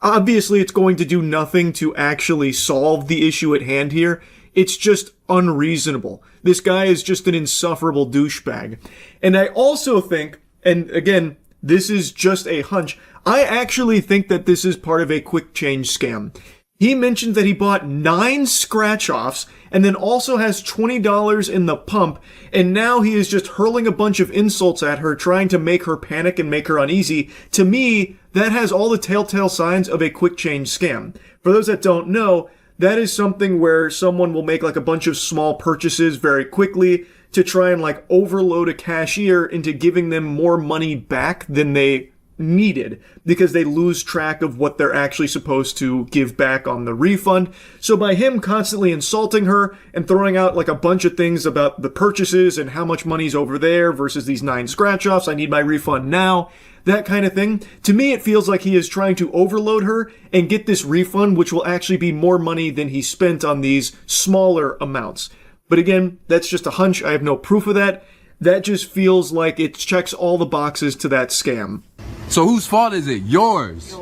Obviously, it's going to do nothing to actually solve the issue at hand here. It's just unreasonable. This guy is just an insufferable douchebag. And I also think, and again, this is just a hunch, I actually think that this is part of a quick change scam. He mentioned that he bought 9 scratch-offs and then also has $20 in the pump, and now he is just hurling a bunch of insults at her, trying to make her panic and make her uneasy. To me, that has all the telltale signs of a quick change scam. For those that don't know, that is something where someone will make like a bunch of small purchases very quickly to try and like overload a cashier into giving them more money back than they needed, because they lose track of what they're actually supposed to give back on the refund. So by him constantly insulting her and throwing out like a bunch of things about the purchases and how much money's over there versus these 9 scratch-offs, I need my refund now, that kind of thing, to me it feels like he is trying to overload her and get this refund, which will actually be more money than he spent on these smaller amounts. But again, that's just a hunch. I have no proof of that. That just feels like it checks all the boxes to that scam. So whose fault is it? Yours.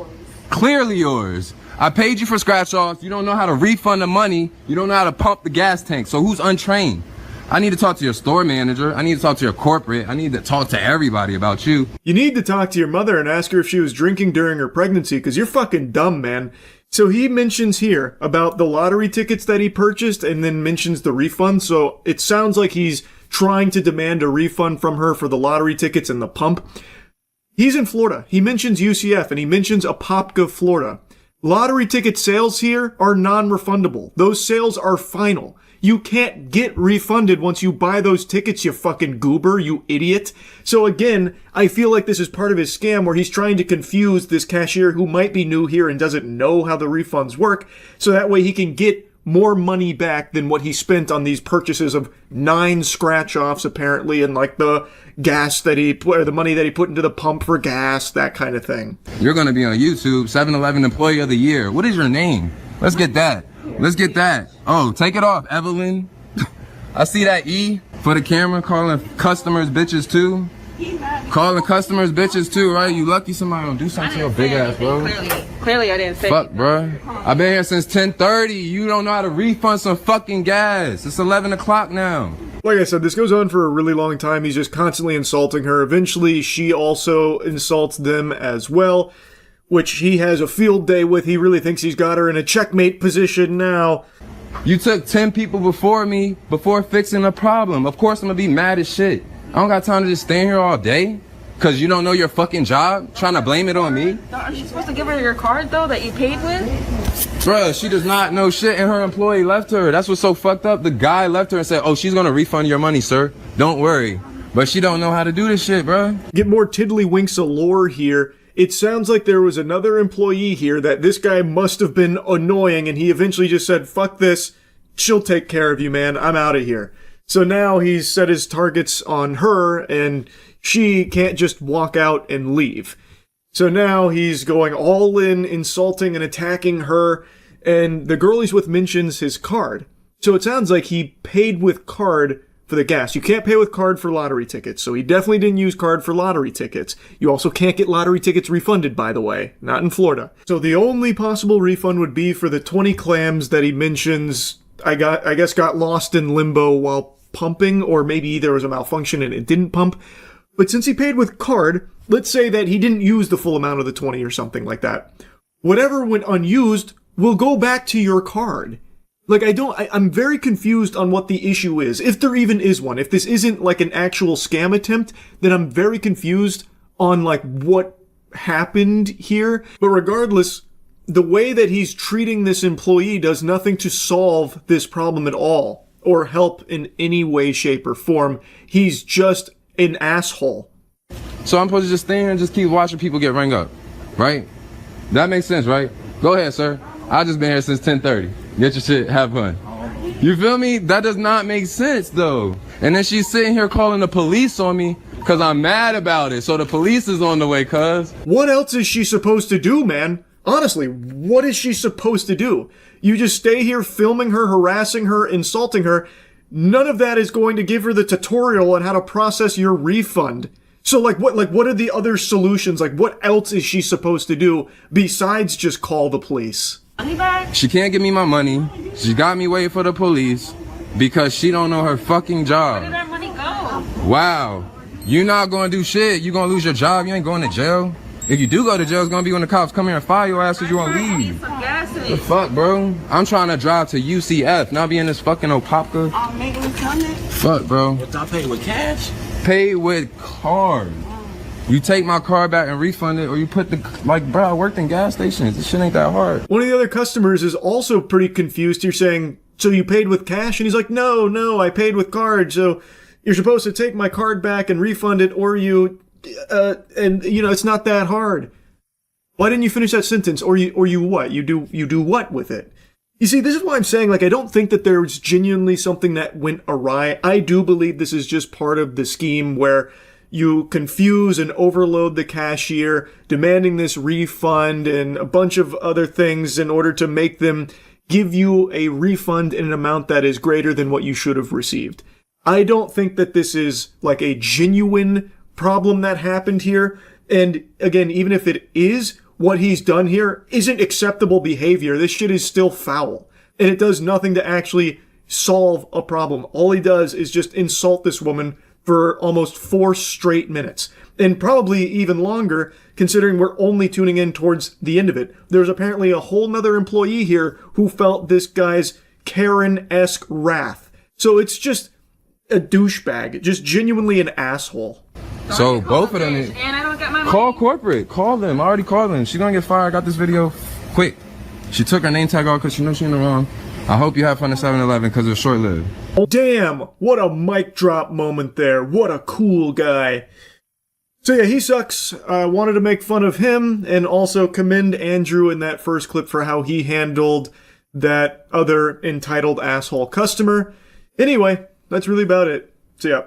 Clearly yours. I paid you for scratch-offs. You don't know how to refund the money. You don't know how to pump the gas tank. So who's untrained? I need to talk to your store manager. I need to talk to your corporate. I need to talk to everybody about you. You need to talk to your mother and ask her if she was drinking during her pregnancy, because you're fucking dumb, man. So he mentions here about the lottery tickets that he purchased and then mentions the refund. So it sounds like he's trying to demand a refund from her for the lottery tickets and the pump. He's in Florida. He mentions UCF and he mentions Apopka, Florida. Lottery ticket sales here are non-refundable. Those sales are final. You can't get refunded once you buy those tickets, you fucking goober, you idiot. So again, I feel like this is part of his scam where he's trying to confuse this cashier who might be new here and doesn't know how the refunds work, so that way he can get more money back than what he spent on these purchases of 9 scratch-offs apparently, and like the gas that he put, or the money that he put into the pump for gas, that kind of thing. You're gonna be on YouTube, 7-Eleven Employee of the Year. What is your name? Let's get that. Let's get that. Oh, take it off, Evelyn. I see that E for the camera, calling customers bitches too. Calling customers bitches too, right? You lucky somebody don't do something to your big ass, bro. Clearly I didn't say Fuck, bro. I've been here since 10:30. You don't know how to refund some fucking gas. It's 11 o'clock now. Like I said, this goes on for a really long time. He's just constantly insulting her. Eventually, she also insults them as well, which he has a field day with. He really thinks he's got her in a checkmate position now. You took 10 people before me before fixing a problem. Of course I'm gonna be mad as shit. I don't got time to just stay here all day because you don't know your fucking job, trying to blame it on me. Aren't you supposed to give her your card though that you paid with? Bruh, she does not know shit and her employee left her. That's what's so fucked up. The guy left her and said, oh, she's gonna refund your money, sir. Don't worry. But she don't know how to do this shit, bruh. Get more tiddlywinks of lore here. It sounds like there was another employee here that this guy must have been annoying, and he eventually just said, fuck this, she'll take care of you, man, I'm out of here. So now he's set his targets on her, and she can't just walk out and leave. So now he's going all in, insulting and attacking her, and the girl he's with mentions his card. So it sounds like he paid with card for the gas. You can't pay with card for lottery tickets, so he definitely didn't use card for lottery tickets. You also can't get lottery tickets refunded, by the way. Not in Florida. So the only possible refund would be for the 20 clams that he mentions I guess got lost in limbo while pumping, or maybe there was a malfunction and it didn't pump. But since he paid with card, let's say that he didn't use the full amount of the 20 or something like that. Whatever went unused will go back to your card. Like, I'm very confused on what the issue is, if there even is one. If this isn't like an actual scam attempt, then I'm very confused on like what happened here. But regardless, the way that he's treating this employee does nothing to solve this problem at all, or help in any way, shape, or form. He's just an asshole. So I'm supposed to just stand here and just keep watching people get rang up, right? That makes sense, right? Go ahead, sir. I've just been here since 10:30. Get your shit, have fun. You feel me? That does not make sense, though. And then she's sitting here calling the police on me because I'm mad about it. So the police is on the way, cuz. What else is she supposed to do, man? Honestly, what is she supposed to do? You just stay here filming her, harassing her, insulting her. None of that is going to give her the tutorial on how to process your refund. So what are the other solutions? Like, what else is she supposed to do besides just call the police? She can't give me my money. She got me waiting for the police because she don't know her fucking job. Where did our money go? Wow. You're not gonna do shit. You're gonna lose your job. You ain't going to jail. If you do go to jail, it's gonna be when the cops come here and fire your ass because you won't leave. The fuck, bro? I'm trying to drive to UCF, not be in this fucking Opapka. Fuck, bro. What, I pay with cash? Pay with card. You take my car back and refund it, or you put the, like, bro, I worked in gas stations. This shit ain't that hard. One of the other customers is also pretty confused. You're saying, so you paid with cash? And he's like, no, I paid with card. So you're supposed to take my card back and refund it, or and you know, it's not that hard. Why didn't you finish that sentence? Or you what? You do what with it? You see, this is why I'm saying, like, I don't think that there's genuinely something that went awry. I do believe this is just part of the scheme where you confuse and overload the cashier, demanding this refund and a bunch of other things in order to make them give you a refund in an amount that is greater than what you should have received. I don't think that this is like a genuine problem that happened here. And again, even if it is, what he's done here isn't acceptable behavior. This shit is still foul. And it does nothing to actually solve a problem. All he does is just insult this woman for almost 4 straight minutes. And probably even longer, considering we're only tuning in towards the end of it. There's apparently a whole nother employee here who felt this guy's Karen-esque wrath. So it's just a douchebag, just genuinely an asshole. So both of them, call corporate, call them. I already called them. She's gonna get fired. I got this video quick. She took her name tag off because she knows she's in the wrong. I hope you have fun at 7-Eleven because it's short-lived. Damn, what a mic drop moment there. What a cool guy. So yeah, he sucks. I wanted to make fun of him and also commend Andrew in that first clip for how he handled that other entitled asshole customer. Anyway, that's really about it. So yeah.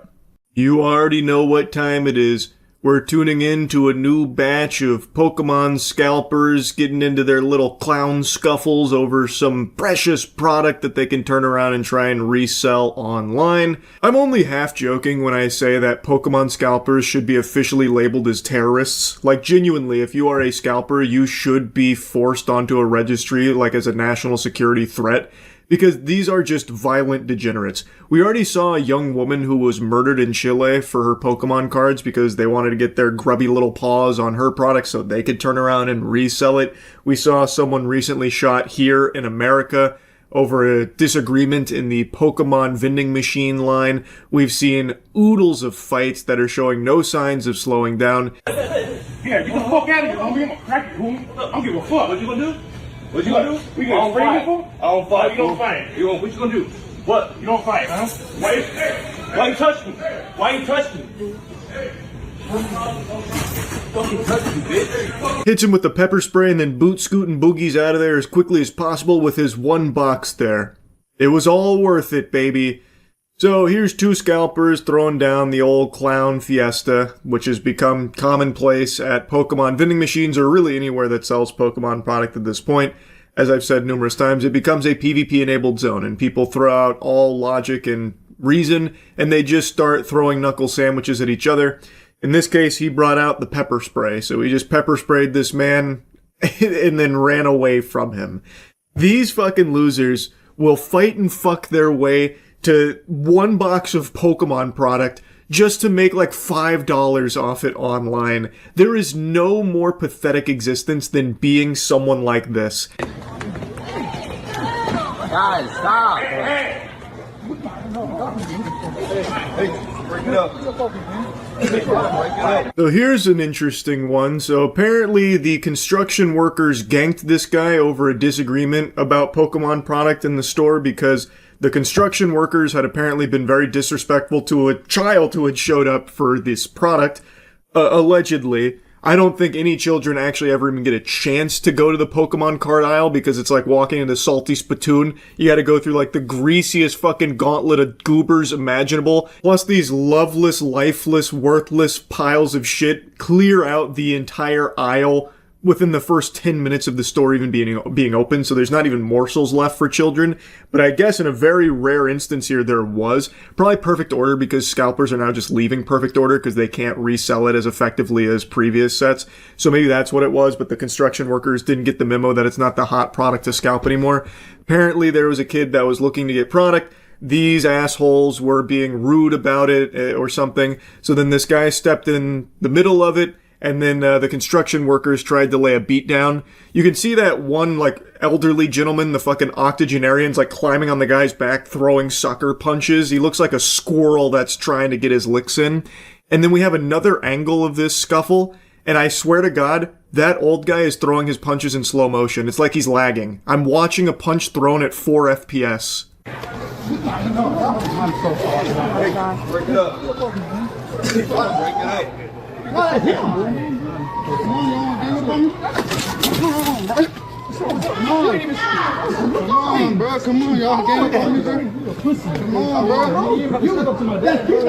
You already know what time it is. We're tuning in to a new batch of Pokemon scalpers getting into their little clown scuffles over some precious product that they can turn around and try and resell online. I'm only half joking when I say that Pokemon scalpers should be officially labeled as terrorists. Like, genuinely, if you are a scalper, you should be forced onto a registry, like as a national security threat. Because these are just violent degenerates. We already saw a young woman who was murdered in Chile for her Pokemon cards because they wanted to get their grubby little paws on her product so they could turn around and resell it. We saw someone recently shot here in America over a disagreement in the Pokemon vending machine line. We've seen oodles of fights that are showing no signs of slowing down. Yeah, get the fuck out of here, homie. I'm gonna crack you, homie. I don't give a fuck. What you gonna do? What you gonna do? We gonna fight. I don't fight. You don't fight. What you gonna do? What? You don't fight, huh? Why you touch me? Why you touch me? Fucking touch me, bitch. Hits him with the pepper spray and then boot scooting boogies out of there as quickly as possible with his one box there. It was all worth it, baby. So here's 2 scalpers throwing down the old clown fiesta, which has become commonplace at Pokemon vending machines or really anywhere that sells Pokemon product at this point. As I've said numerous times, it becomes a PvP-enabled zone, and people throw out all logic and reason, and they just start throwing knuckle sandwiches at each other. In this case, he brought out the pepper spray, so he just pepper sprayed this man and then ran away from him. These fucking losers will fight and fuck their way to one box of Pokemon product just to make like $5 off it online. There is no more pathetic existence than being someone like this. Guys, stop. Break it up. So here's an interesting one. So apparently the construction workers ganked this guy over a disagreement about Pokemon product in the store because the construction workers had apparently been very disrespectful to a child who had showed up for this product, allegedly. I don't think any children actually ever even get a chance to go to the Pokemon card aisle because it's like walking into Salty Spittoon. You gotta go through like the greasiest fucking gauntlet of goobers imaginable. Plus these loveless, lifeless, worthless piles of shit clear out the entire aisle within the first 10 minutes of the store even being open, so there's not even morsels left for children. But I guess in a very rare instance here, there was. Probably Perfect Order, because scalpers are now just leaving Perfect Order because they can't resell it as effectively as previous sets. So maybe that's what it was, but the construction workers didn't get the memo that it's not the hot product to scalp anymore. Apparently there was a kid that was looking to get product. These assholes were being rude about it or something. So then this guy stepped in the middle of it, and then the construction workers tried to lay a beat down. You can see that one, like, elderly gentleman, the fucking octogenarian's, like, climbing on the guy's back, throwing sucker punches. He looks like a squirrel that's trying to get his licks in. And then we have another angle of this scuffle, and I swear to God, that old guy is throwing his punches in slow motion. It's like he's lagging. I'm watching a punch thrown at 4 FPS. Break it up. Break it up. Come on, bro. Come on, y'all. Come on, bro. You look up to my dad. He's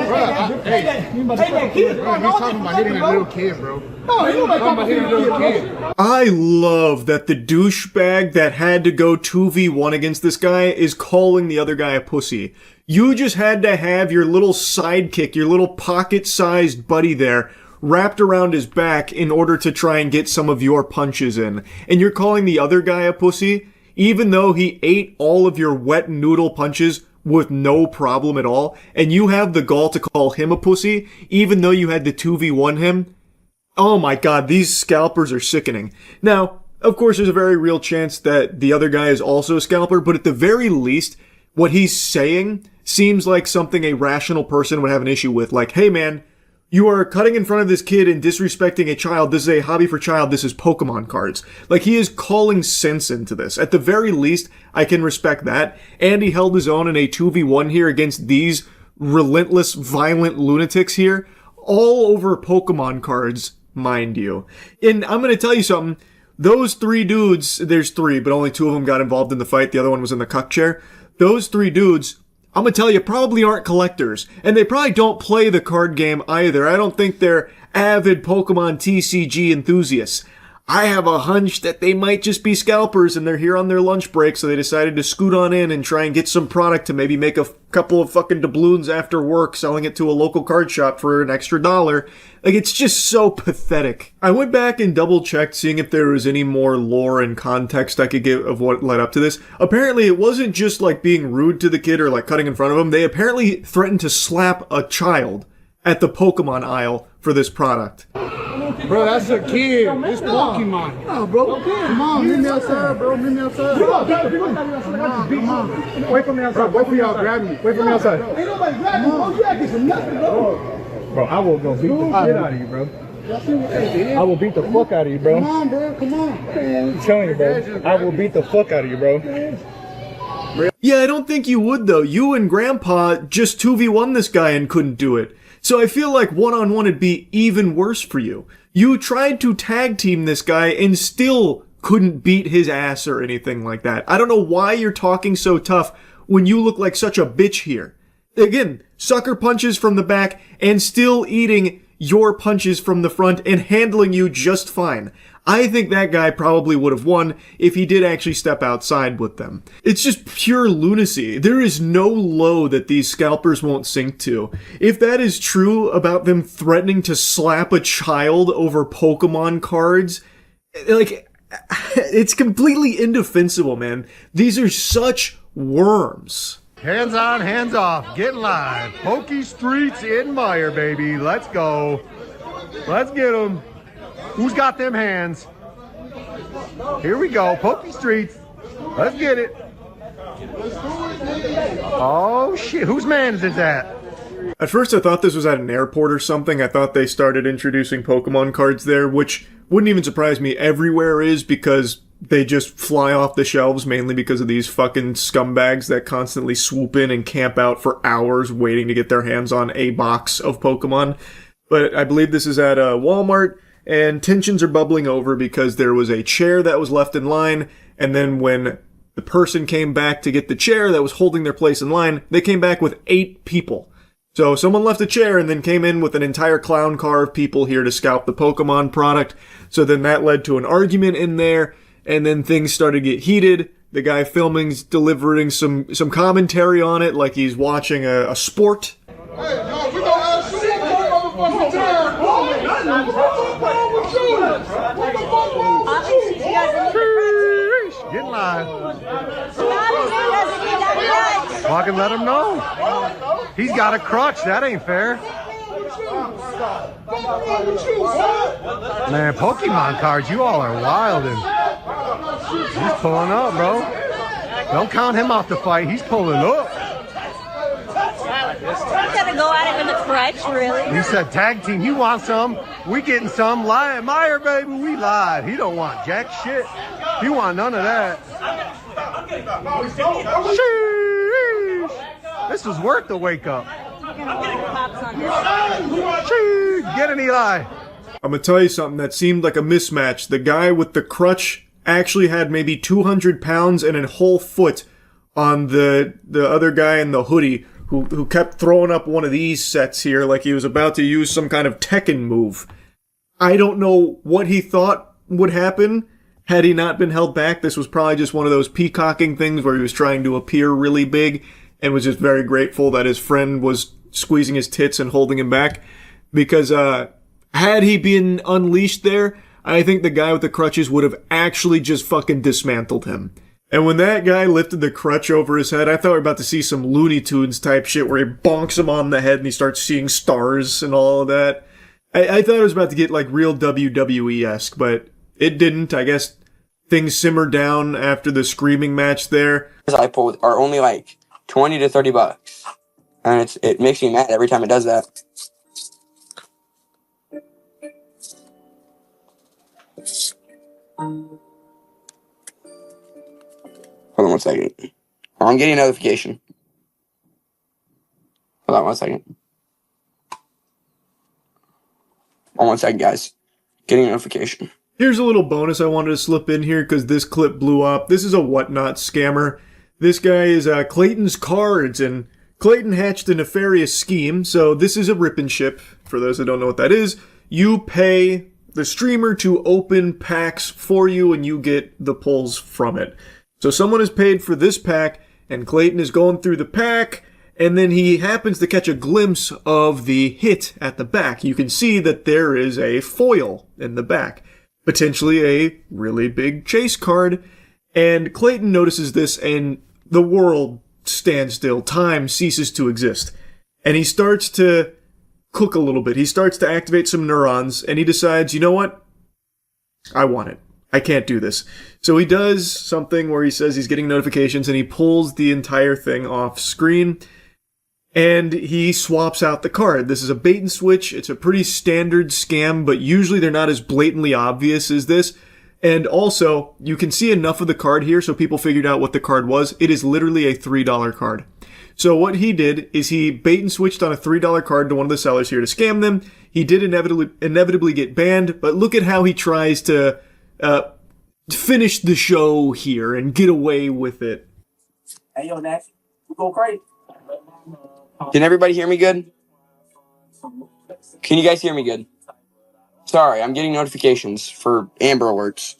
talking about hitting a little kid, bro. I love that the douchebag that had to go 2v1 against this guy is calling the other guy a pussy. You just had to have your little sidekick, your little pocket-sized buddy there, wrapped around his back in order to try and get some of your punches in. And you're calling the other guy a pussy, even though he ate all of your wet noodle punches with no problem at all, and you have the gall to call him a pussy, even though you had to 2v1 him? Oh my god, these scalpers are sickening. Now, of course, there's a very real chance that the other guy is also a scalper, but at the very least, what he's saying seems like something a rational person would have an issue with. Like, hey man, you are cutting in front of this kid and disrespecting a child. This is a hobby for child. This is Pokemon cards. Like, he is calling sense into this. At the very least, I can respect that. And he held his own in a 2v1 here against these relentless, violent lunatics here. All over Pokemon cards, mind you. And I'm going to tell you something. Those 3 dudes, there's 3, but only 2 of them got involved in the fight. The other one was in the cuck chair. Those 3 dudes, I'm gonna tell you, probably aren't collectors. And they probably don't play the card game either. I don't think they're avid Pokemon TCG enthusiasts. I have a hunch that they might just be scalpers and they're here on their lunch break, so they decided to scoot on in and try and get some product to maybe make a couple of fucking doubloons after work, selling it to a local card shop for an extra $1. Like, it's just so pathetic. I went back and double-checked seeing if there was any more lore and context I could give of what led up to this. Apparently, it wasn't just, like, being rude to the kid or, like, cutting in front of him. They apparently threatened to slap a child at the Pokemon aisle for this product. Bro, that's a kid. It's Pokemon. No, bro. Come on, meet me outside, bro. Meet me outside. Come on. Wait for me outside. Both of y'all grab me. Wait for me outside. Ain't nobody grabbing you, bro. You acting for nothing, bro. Bro, I will go beat the shit out of you, bro. I will beat the fuck out of you, bro. Come on, bro. Come on. I'm telling you, bro. I will beat the fuck out of you, bro. Yeah, I don't think you would, though. You and Grandpa just 2v1 this guy and couldn't do it. So I feel like one-on-one would be even worse for you. You tried to tag team this guy and still couldn't beat his ass or anything like that. I don't know why you're talking so tough when you look like such a bitch here. Again, sucker punches from the back and still eating your punches from the front and handling you just fine. I think that guy probably would have won if he did actually step outside with them. It's just pure lunacy. There is no low that these scalpers won't sink to. If that is true about them threatening to slap a child over Pokemon cards, like, it's completely indefensible, man. These are such worms. Hands on, hands off. Get live. Pokey Streets in Meyer, baby. Let's go. Let's get them. Who's got them hands? Here we go. Pokey Streets. Let's get it. Oh, shit. Whose man is that? At first I thought this was at an airport or something. I thought they started introducing Pokemon cards there, which wouldn't even surprise me. Everywhere is, because they just fly off the shelves, mainly because of these fucking scumbags that constantly swoop in and camp out for hours waiting to get their hands on a box of Pokemon. But I believe this is at Walmart, and tensions are bubbling over because there was a chair that was left in line, and then when the person came back to get the chair that was holding their place in line, they came back with 8 people. So someone left a chair and then came in with an entire clown car of people here to scalp the Pokemon product. So then that led to an argument in there, and then things started to get heated. The guy filming's delivering some commentary on it like he's watching a sport. Get live. Fucking let him know. He's got a crutch. That ain't fair. Man, Pokemon cards, you all are wildin'. He's pulling up, bro. Don't count him off the fight. He's pulling up. He's gonna go at him in the crutch, really? He said, tag team, you want some? We getting some. Lion Meyer, baby, we live. He don't want jack shit. He want none of that. Sheesh. This was worth the wake up. Sheesh. Get an Eli. I'm gonna tell you something that seemed like a mismatch. The guy with the crutch actually had maybe 200 pounds and a whole foot on the other guy in the hoodie who kept throwing up one of these sets here like he was about to use some kind of Tekken move. I don't know what he thought would happen had he not been held back. This was probably just one of those peacocking things where he was trying to appear really big and was just very grateful that his friend was squeezing his tits and holding him back. Because had he been unleashed there, I think the guy with the crutches would have actually just fucking dismantled him. And when that guy lifted the crutch over his head, I thought we were about to see some Looney Tunes type shit where he bonks him on the head and he starts seeing stars and all of that. I thought it was about to get like real WWE-esque, but it didn't. I guess things simmered down after the screaming match there. I pulled are only like 20 to 30 bucks. And it makes me mad every time it does that. Hold on 1 second. I'm getting a notification. Hold on 1 second. Hold on 1 second, guys. Getting a notification. Here's a little bonus I wanted to slip in here because this clip blew up. This is a whatnot scammer. This guy is Clayton's Cards, and Clayton hatched a nefarious scheme. So this is a rip and ship. For those that don't know what that is, you pay the streamer to open packs for you and you get the pulls from it. So someone has paid for this pack and Clayton is going through the pack and then he happens to catch a glimpse of the hit at the back. You can see that there is a foil in the back, potentially a really big chase card. And Clayton notices this and the world stands still. Time ceases to exist. And he starts to cook a little bit. He starts to activate some neurons and he decides, you know what? I want it. I can't do this. So he does something where he says he's getting notifications and he pulls the entire thing off screen and he swaps out the card. This is a bait and switch. It's a pretty standard scam, but usually they're not as blatantly obvious as this. And also, you can see enough of the card here so people figured out what the card was. It is literally a $3 card. So what he did is he bait and switched on a $3 card to one of the sellers here to scam them. He did inevitably get banned, but look at how he tries to finish the show here and get away with it. Hey, yo, Nat, you go crazy. Can everybody hear me good? Can you guys hear me good? Sorry, I'm getting notifications for Amber Alerts.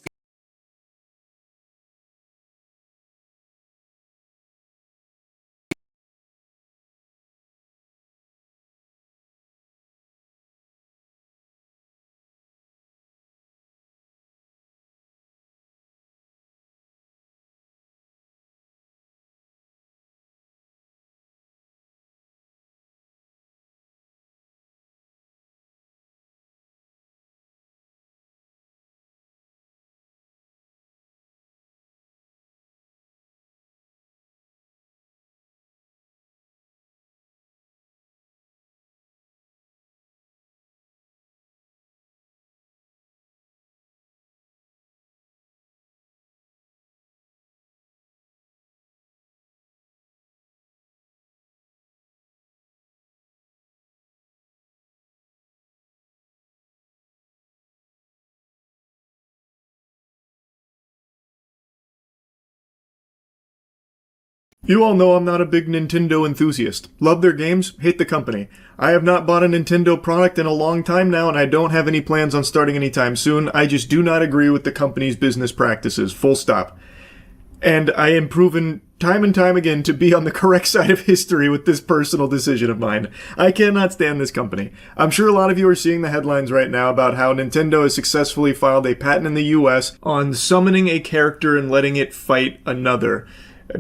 You all know I'm not a big Nintendo enthusiast. Love their games, hate the company. I have not bought a Nintendo product in a long time now, and I don't have any plans on starting anytime soon. I just do not agree with the company's business practices, full stop. And I am proven time and time again to be on the correct side of history with this personal decision of mine. I cannot stand this company. I'm sure a lot of you are seeing the headlines right now about how Nintendo has successfully filed a patent in the US on summoning a character and letting it fight another.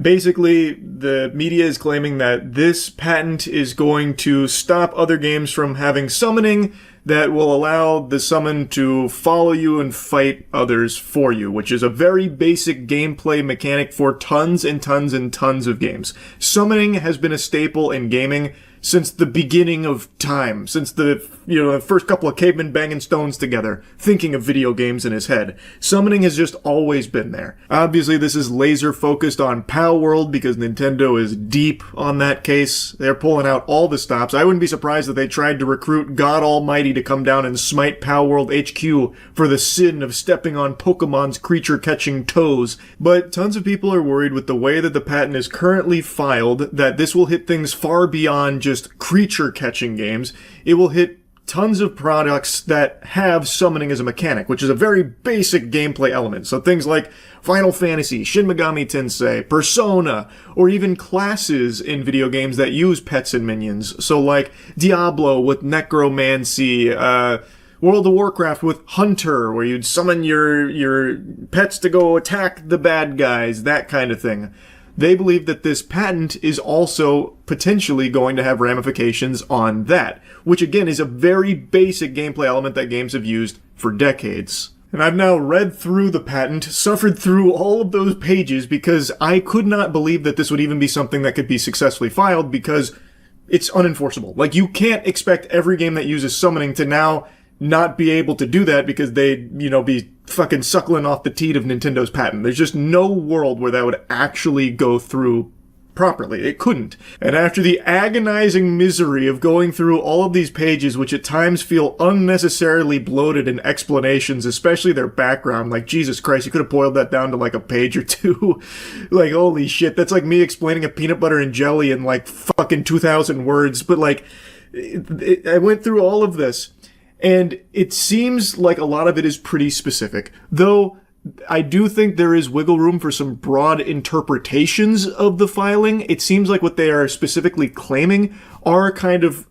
Basically, the media is claiming that this patent is going to stop other games from having summoning that will allow the summon to follow you and fight others for you, which is a very basic gameplay mechanic for tons and tons and tons of games. Summoning has been a staple in gaming since the beginning of time, since the first couple of cavemen banging stones together, thinking of video games in his head. Summoning has just always been there. Obviously, this is laser focused on PAL World because Nintendo is deep on that case. They're pulling out all the stops. I wouldn't be surprised if they tried to recruit God Almighty to come down and smite PAL World HQ for the sin of stepping on Pokemon's creature-catching toes. But tons of people are worried with the way that the patent is currently filed that this will hit things far beyond just creature-catching games. It will hit tons of products that have summoning as a mechanic, which is a very basic gameplay element. So things like Final Fantasy, Shin Megami Tensei, Persona, or even classes in video games that use pets and minions. So like Diablo with Necromancy, World of Warcraft with Hunter, where you'd summon your pets to go attack the bad guys, that kind of thing. They believe that this patent is also potentially going to have ramifications on that, which again is a very basic gameplay element that games have used for decades. And I've now read through the patent, suffered through all of those pages because I could not believe that this would even be something that could be successfully filed because it's unenforceable. Like, you can't expect every game that uses summoning to now not be able to do that because they'd, be fucking suckling off the teat of Nintendo's patent. There's just no world where that would actually go through properly. It couldn't. And after the agonizing misery of going through all of these pages, which at times feel unnecessarily bloated in explanations, especially their background, like, Jesus Christ, you could have boiled that down to like a page or two. Like, holy shit, that's like me explaining a peanut butter and jelly in like fucking 2,000 words. But like, I went through all of this, and it seems like a lot of it is pretty specific, though I do think there is wiggle room for some broad interpretations of the filing. It seems like what they are specifically claiming are kind of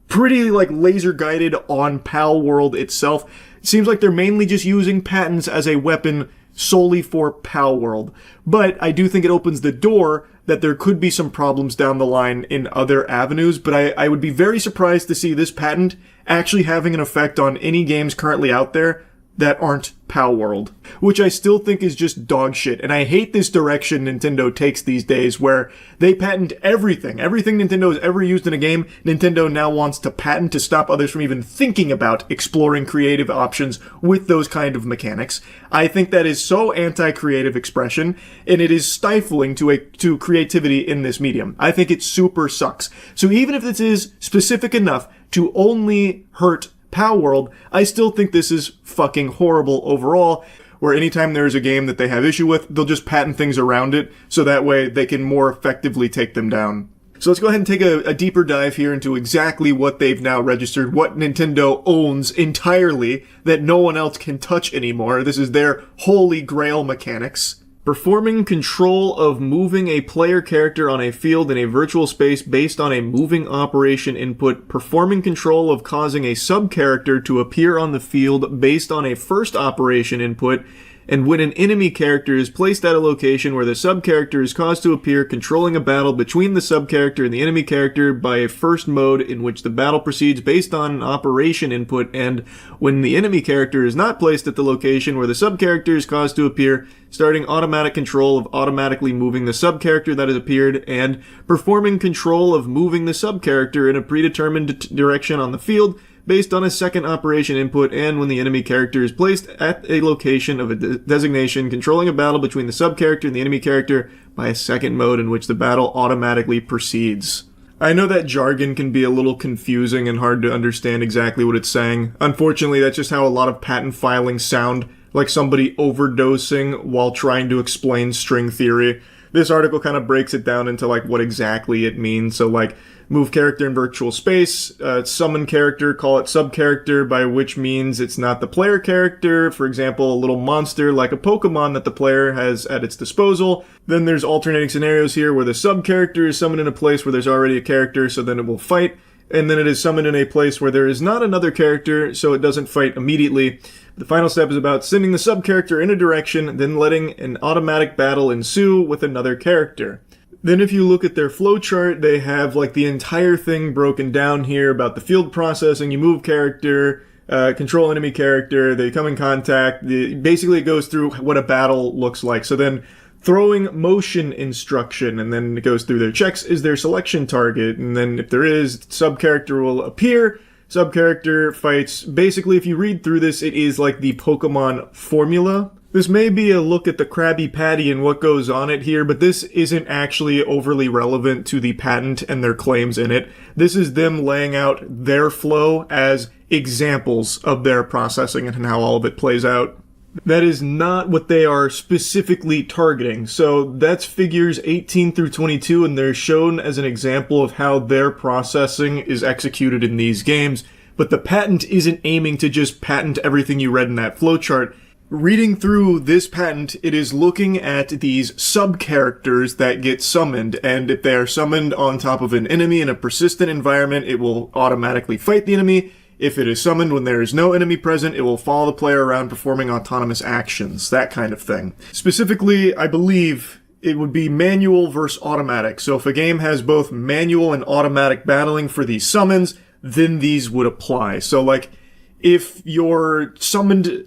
pretty like laser guided on PAL World itself. It seems like they're mainly just using patents as a weapon solely for PAL World. But I do think it opens the door that there could be some problems down the line in other avenues, but I would be very surprised to see this patent actually having an effect on any games currently out there that aren't PAL World, which I still think is just dog shit. And I hate this direction Nintendo takes these days where they patent everything. Everything Nintendo has ever used in a game, Nintendo now wants to patent to stop others from even thinking about exploring creative options with those kind of mechanics. I think that is so anti-creative expression, and it is stifling to creativity in this medium. I think it super sucks. So even if this is specific enough to only hurt PAL World, I still think this is fucking horrible overall, where anytime there's a game that they have issue with, they'll just patent things around it, so that way they can more effectively take them down. So let's go ahead and take a deeper dive here into exactly what they've now registered, what Nintendo owns entirely that no one else can touch anymore. This is their holy grail mechanics. Performing control of moving a player character on a field in a virtual space based on a moving operation input. Performing control of causing a sub-character to appear on the field based on a first operation input. And when an enemy character is placed at a location where the sub-character is caused to appear, controlling a battle between the sub-character and the enemy character by a first mode in which the battle proceeds based on an operation input, and when the enemy character is not placed at the location where the sub-character is caused to appear, starting automatic control of automatically moving the sub-character that has appeared, and performing control of moving the sub-character in a predetermined direction on the field, based on a second operation input, and when the enemy character is placed at a location of a designation, controlling a battle between the sub-character and the enemy character by a second mode in which the battle automatically proceeds. I know that jargon can be a little confusing and hard to understand exactly what it's saying. Unfortunately, that's just how a lot of patent filings sound like somebody overdosing while trying to explain string theory. This article kind of breaks it down into like what exactly it means. So like move character in virtual space, summon character, call it sub-character, by which means it's not the player character. For example, a little monster like a Pokemon that the player has at its disposal. Then there's alternating scenarios here where the sub-character is summoned in a place where there's already a character, so then it will fight. And then it is summoned in a place where there is not another character, so it doesn't fight immediately. The final step is about sending the sub-character in a direction, then letting an automatic battle ensue with another character. Then if you look at their flowchart, they have like the entire thing broken down here about the field processing. You move character, control enemy character, they come in contact. Basically it goes through what a battle looks like. So then throwing motion instruction, and then it goes through their checks. Is there selection target? And then if there is, sub-character will appear. Sub-character fights. Basically, if you read through this, it is like the Pokemon formula. This may be a look at the Krabby Patty and what goes on it here, but this isn't actually overly relevant to the patent and their claims in it. This is them laying out their flow as examples of their processing and how all of it plays out. That is not what they are specifically targeting. So that's figures 18 through 22, and they're shown as an example of how their processing is executed in these games. But the patent isn't aiming to just patent everything you read in that flowchart. Reading through this patent, it is looking at these sub-characters that get summoned, and if they are summoned on top of an enemy in a persistent environment, it will automatically fight the enemy. If it is summoned when there is no enemy present, it will follow the player around performing autonomous actions, that kind of thing. Specifically, I believe it would be manual versus automatic. So if a game has both manual and automatic battling for these summons, then these would apply. So like, if you're summoned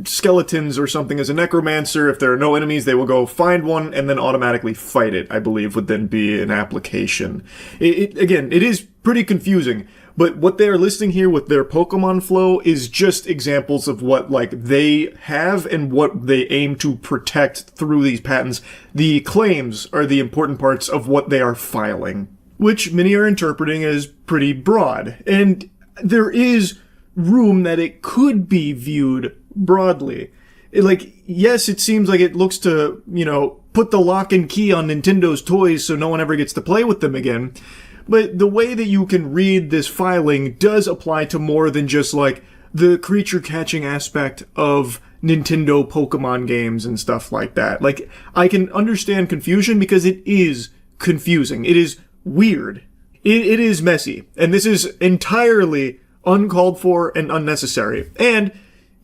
skeletons or something as a necromancer, if there are no enemies, they will go find one and then automatically fight it, I believe, would then be an application. Again, it is pretty confusing, but what they are listing here with their Pokemon flow is just examples of what, like, they have and what they aim to protect through these patents. The claims are the important parts of what they are filing, which many are interpreting as pretty broad. And there is room that it could be viewed broadly. Yes, it seems like it looks to, put the lock and key on Nintendo's toys so no one ever gets to play with them again. But the way that you can read this filing does apply to more than just, like, the creature catching aspect of Nintendo Pokemon games and stuff like that. Like, I can understand confusion because it is confusing. It is weird. It is messy. And this is entirely uncalled for and unnecessary. And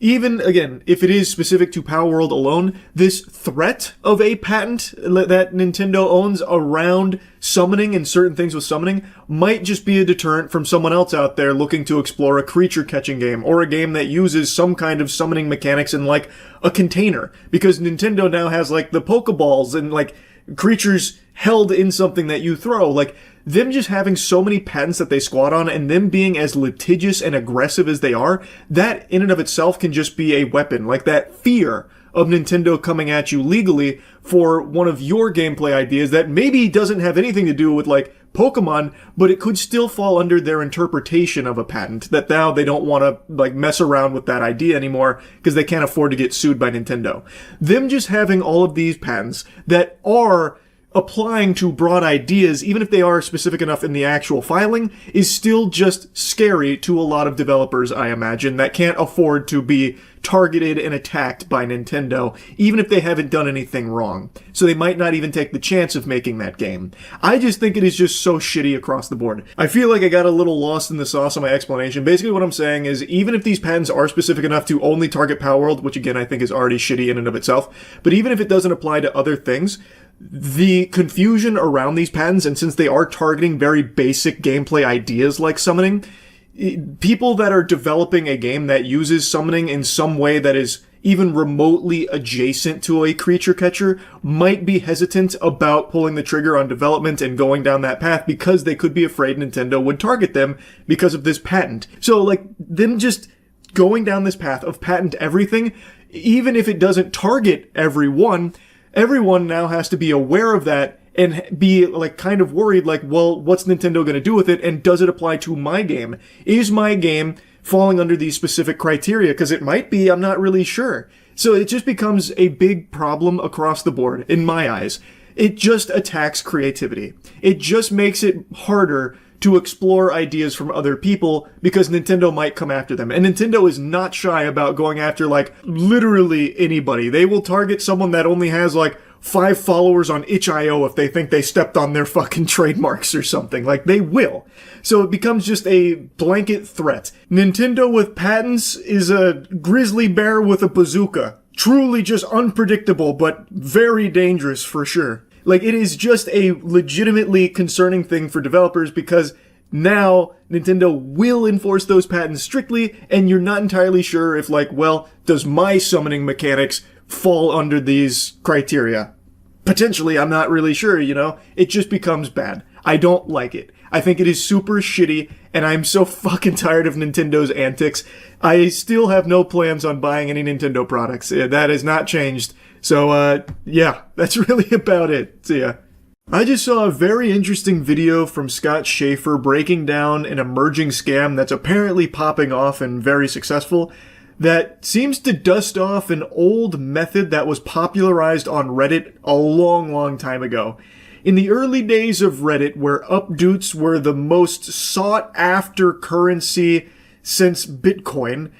even, again, if it is specific to Power World alone, this threat of a patent that Nintendo owns around summoning and certain things with summoning might just be a deterrent from someone else out there looking to explore a creature catching game or a game that uses some kind of summoning mechanics in, like, a container. Because Nintendo now has, like, the Pokeballs and, like, creatures held in something that you throw. Like, them just having so many patents that they squat on and them being as litigious and aggressive as they are, that in and of itself can just be a weapon. Like that fear of Nintendo coming at you legally for one of your gameplay ideas that maybe doesn't have anything to do with, like, Pokemon, but it could still fall under their interpretation of a patent, that now they don't want to, like, mess around with that idea anymore because they can't afford to get sued by Nintendo. Them just having all of these patents that are applying to broad ideas, even if they are specific enough in the actual filing, is still just scary to a lot of developers, I imagine, that can't afford to be targeted and attacked by Nintendo, even if they haven't done anything wrong. So they might not even take the chance of making that game. I just think it is just so shitty across the board. I feel like I got a little lost in the sauce on my explanation. Basically what I'm saying is, even if these patents are specific enough to only target Power World, which again I think is already shitty in and of itself, but even if it doesn't apply to other things, the confusion around these patents, and since they are targeting very basic gameplay ideas like summoning, people that are developing a game that uses summoning in some way that is even remotely adjacent to a creature catcher might be hesitant about pulling the trigger on development and going down that path because they could be afraid Nintendo would target them because of this patent. So, like, them just going down this path of patent everything, even if it doesn't target everyone now has to be aware of that and be, like, kind of worried, like, well, what's Nintendo going to do with it, and does it apply to my game? Is my game falling under these specific criteria? Because it might be, I'm not really sure. So it just becomes a big problem across the board, in my eyes. It just attacks creativity. It just makes it harder to explore ideas from other people because Nintendo might come after them. And Nintendo is not shy about going after, like, literally anybody. They will target someone that only has, like, 5 followers on itch.io if they think they stepped on their fucking trademarks or something. Like, they will. So it becomes just a blanket threat. Nintendo with patents is a grizzly bear with a bazooka. Truly just unpredictable, but very dangerous for sure. Like, it is just a legitimately concerning thing for developers because now Nintendo will enforce those patents strictly, and you're not entirely sure if, like, well, does my summoning mechanics fall under these criteria? Potentially, I'm not really sure, you know? It just becomes bad. I don't like it. I think it is super shitty, and I'm so fucking tired of Nintendo's antics. I still have no plans on buying any Nintendo products. That has not changed. So, yeah, that's really about it. See ya. I just saw a very interesting video from Scott Schaefer breaking down an emerging scam that's apparently popping off and very successful that seems to dust off an old method that was popularized on Reddit a long, long time ago. In the early days of Reddit, where updoots were the most sought-after currency since Bitcoin,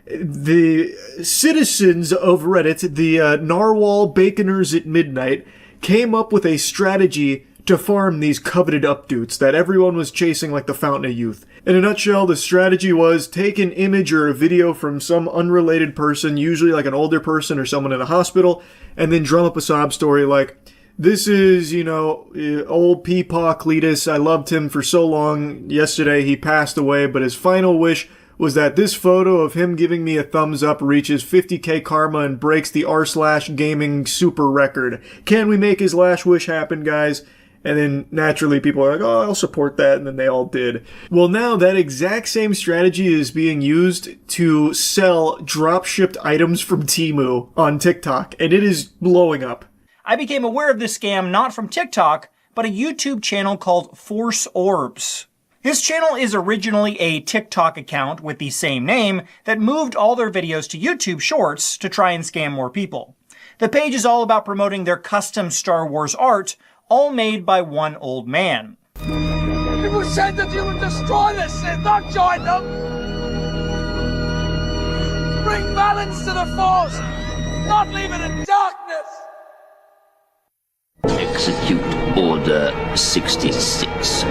the citizens of Reddit, the Narwhal Baconers at Midnight, came up with a strategy to farm these coveted updoots that everyone was chasing like the Fountain of Youth. In a nutshell, the strategy was take an image or a video from some unrelated person, usually like an older person or someone in a hospital, and then drum up a sob story like, this is, you know, old Peepaw Cletus. I loved him for so long. Yesterday he passed away, but his final wish was that this photo of him giving me a thumbs up reaches 50k karma and breaks the r/gaming super record. Can we make his last wish happen, guys? And then naturally people are like, oh, I'll support that. And then they all did. Well, now that exact same strategy is being used to sell drop-shipped items from Temu on TikTok, and it is blowing up. I became aware of this scam not from TikTok, but a YouTube channel called Force Orbs. This channel is originally a TikTok account with the same name that moved all their videos to YouTube Shorts to try and scam more people. The page is all about promoting their custom Star Wars art, all made by one old man. People said that you would destroy this shit, not join them! Bring balance to the Force, not leave it in darkness! Execute Order 66.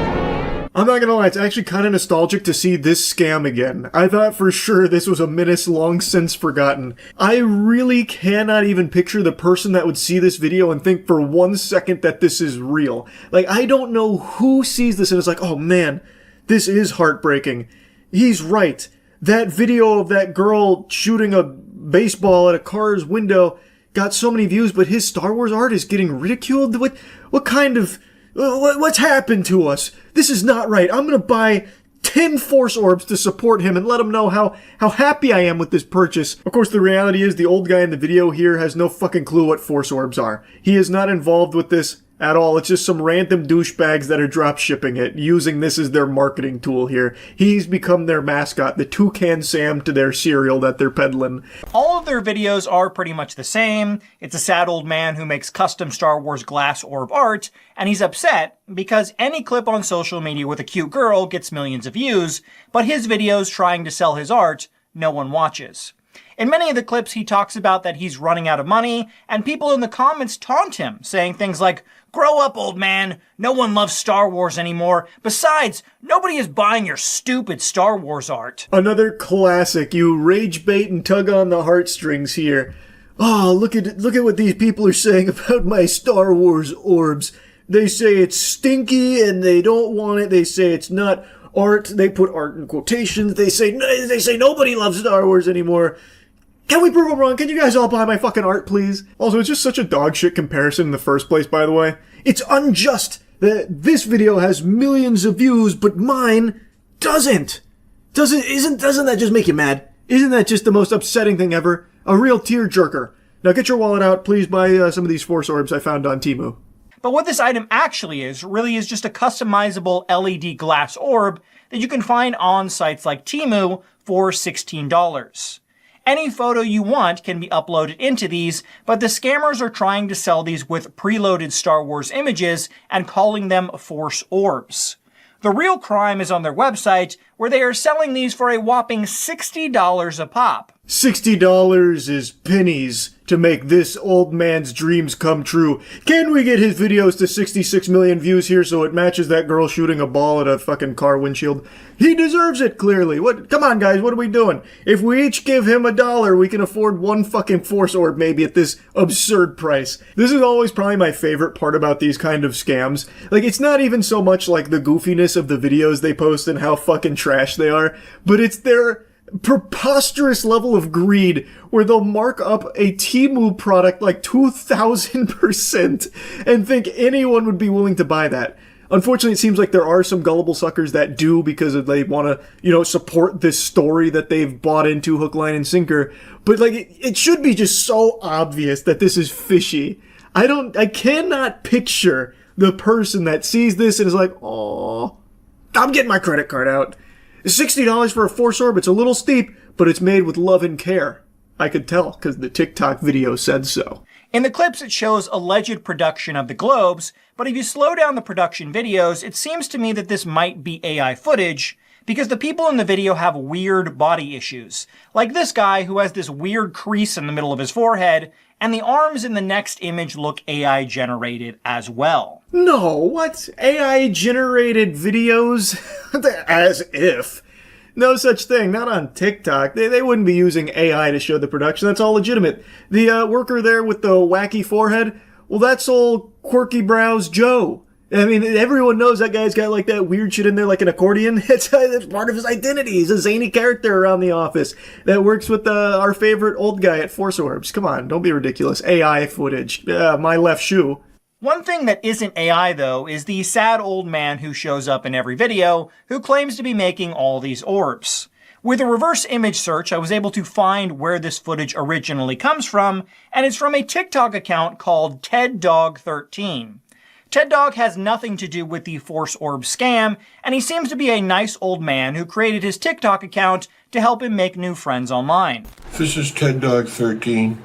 I'm not gonna lie, it's actually kind of nostalgic to see this scam again. I thought for sure this was a menace long since forgotten. I really cannot even picture the person that would see this video and think for 1 second that this is real. Like, I don't know who sees this and is like, oh man, this is heartbreaking. He's right. That video of that girl shooting a baseball at a car's window got so many views, but his Star Wars art is getting ridiculed? What kind of... What's happened to us? This is not right. I'm gonna buy 10 Force Orbs to support him and let him know how happy I am with this purchase. Of course, the reality is the old guy in the video here has no fucking clue what Force Orbs are. He is not involved with this at all. It's just some random douchebags that are drop shipping it, using this as their marketing tool here. He's become their mascot, the Toucan Sam to their cereal that they're peddling. All of their videos are pretty much the same. It's a sad old man who makes custom Star Wars glass orb art, and he's upset because any clip on social media with a cute girl gets millions of views, but his videos trying to sell his art, no one watches. In many of the clips, he talks about that he's running out of money, and people in the comments taunt him, saying things like, grow up, old man. No one loves Star Wars anymore. Besides, nobody is buying your stupid Star Wars art. Another classic. You rage bait and tug on the heartstrings here. Oh, look at what these people are saying about my Star Wars orbs. They say it's stinky and they don't want it. They say it's not art. They put art in quotations. They say nobody loves Star Wars anymore. Can we prove them wrong? Can you guys all buy my fucking art, please? Also, it's just such a dog shit comparison in the first place, by the way. It's unjust that this video has millions of views, but mine doesn't. Doesn't that just make you mad? Isn't that just the most upsetting thing ever? A real tearjerker. Now get your wallet out, please buy some of these Force Orbs I found on Temu. But what this item actually is, really is just a customizable LED glass orb that you can find on sites like Temu for $16. Any photo you want can be uploaded into these, but the scammers are trying to sell these with preloaded Star Wars images and calling them Force Orbs. The real crime is on their website, where they are selling these for a whopping $60 a pop. $60 is pennies to make this old man's dreams come true. Can we get his videos to 66 million views here so it matches that girl shooting a ball at a fucking car windshield? He deserves it, clearly. What? Come on, guys, what are we doing? If we each give him $1, we can afford one fucking Force Orb maybe at this absurd price. This is always probably my favorite part about these kind of scams. Like, it's not even so much like the goofiness of the videos they post and how fucking trash they are, but it's their preposterous level of greed where they'll mark up a Temu product like 2,000% and think anyone would be willing to buy that. Unfortunately, it seems like there are some gullible suckers that do because they want to, support this story that they've bought into hook, line, and sinker. But it should be just so obvious that this is fishy. I cannot picture the person that sees this and is like, "Oh, I'm getting my credit card out. $60 for a Force Orb, it's a little steep, but it's made with love and care." I could tell, because the TikTok video said so. In the clips, it shows alleged production of the globes, but if you slow down the production videos, it seems to me that this might be AI footage, because the people in the video have weird body issues. Like this guy who has this weird crease in the middle of his forehead, and the arms in the next image look AI generated as well. No, what? AI generated videos? As if. No such thing, not on TikTok. They wouldn't be using AI to show the production, that's all legitimate. The worker there with the wacky forehead, well, that's old Quirky Brows Joe. I mean, everyone knows that guy's got like that weird shit in there like an accordion. It's part of his identity. He's a zany character around the office that works with our favorite old guy at Force Orbs. Come on, don't be ridiculous. AI footage. My left shoe. One thing that isn't AI, though, is the sad old man who shows up in every video who claims to be making all these orbs. With a reverse image search, I was able to find where this footage originally comes from, and it's from a TikTok account called TedDog13. TedDog has nothing to do with the Force Orb scam, and he seems to be a nice old man who created his TikTok account to help him make new friends online. This is TedDog13.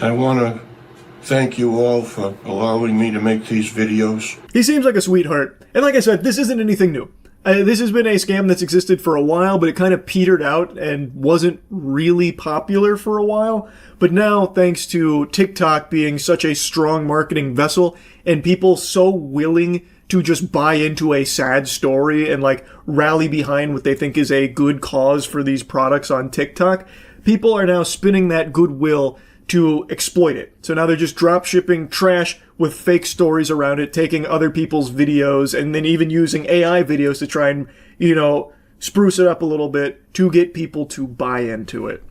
I want to thank you all for allowing me to make these videos. He seems like a sweetheart. And like I said, this isn't anything new. This has been a scam that's existed for a while, but it kind of petered out and wasn't really popular for a while. But now, thanks to TikTok being such a strong marketing vessel and people so willing to just buy into a sad story and rally behind what they think is a good cause for these products on TikTok, people are now spinning that goodwill to exploit it. So now they're just drop shipping trash with fake stories around it, taking other people's videos, and then even using AI videos to try and, spruce it up a little bit to get people to buy into it.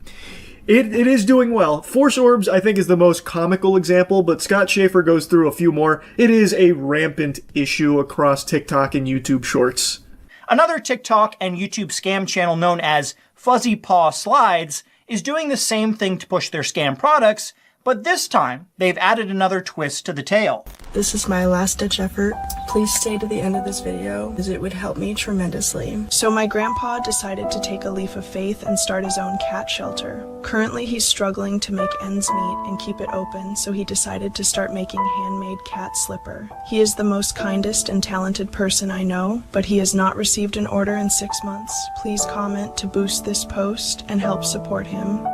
It is doing well. Force Orbs, I think, is the most comical example, but Scott Schaefer goes through a few more. It is a rampant issue across TikTok and YouTube Shorts. Another TikTok and YouTube scam channel known as Fuzzy Paw Slides is doing the same thing to push their scam products, but this time they've added another twist to the tale. This is my last-ditch effort. Please stay to the end of this video, as it would help me tremendously. So my grandpa decided to take a leap of faith and start his own cat shelter. Currently, he's struggling to make ends meet and keep it open, so he decided to start making handmade cat slipper. He is the most kindest and talented person I know, but he has not received an order in 6 months. Please comment to boost this post and help support him.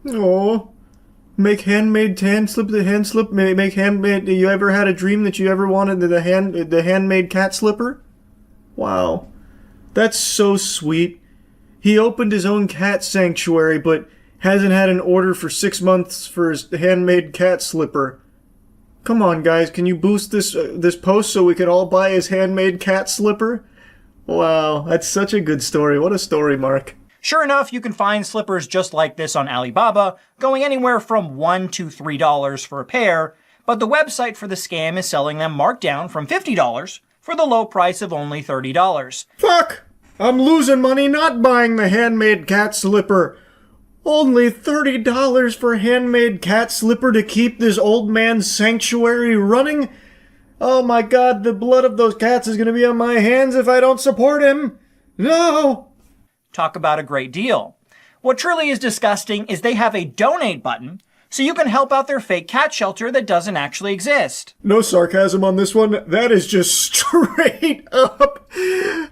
Aww. Make handmade hand slip. Make handmade. You ever had a dream that you ever wanted the handmade cat slipper? Wow, that's so sweet. He opened his own cat sanctuary, but hasn't had an order for 6 months for his handmade cat slipper. Come on, guys, can you boost this post so we can all buy his handmade cat slipper? Wow, that's such a good story. What a story, Mark. Sure enough, you can find slippers just like this on Alibaba, going anywhere from $1 to $3 for a pair, but the website for the scam is selling them marked down from $50 for the low price of only $30. Fuck! I'm losing money not buying the handmade cat slipper. Only $30 for a handmade cat slipper to keep this old man's sanctuary running? Oh my god, the blood of those cats is gonna be on my hands if I don't support him. No! Talk about a great deal. What truly is disgusting is they have a donate button, so you can help out their fake cat shelter that doesn't actually exist. No sarcasm on this one. That is just straight up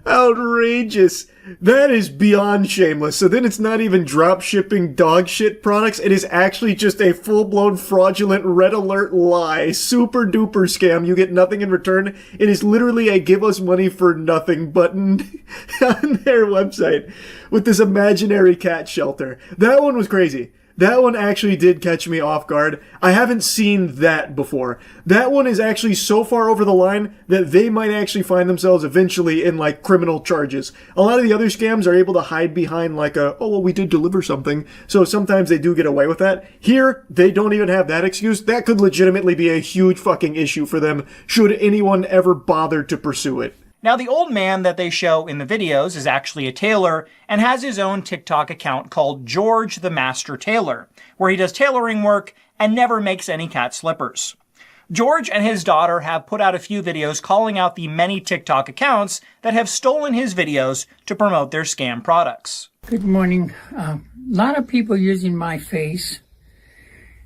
outrageous. That is beyond shameless. So then it's not even drop shipping dog shit products. It is actually just a full-blown fraudulent red alert lie. Super duper scam. You get nothing in return. It is literally a give us money for nothing button on their website with this imaginary cat shelter. That one was crazy. That one actually did catch me off guard. I haven't seen that before. That one is actually so far over the line that they might actually find themselves eventually in, like, criminal charges. A lot of the other scams are able to hide behind, like, oh, well, we did deliver something. So sometimes they do get away with that. Here, they don't even have that excuse. That could legitimately be a huge fucking issue for them, should anyone ever bother to pursue it. Now, the old man that they show in the videos is actually a tailor and has his own TikTok account called George the Master Tailor, where he does tailoring work and never makes any cat slippers. George and his daughter have put out a few videos calling out the many TikTok accounts that have stolen his videos to promote their scam products. Good morning. A lot of people using my face,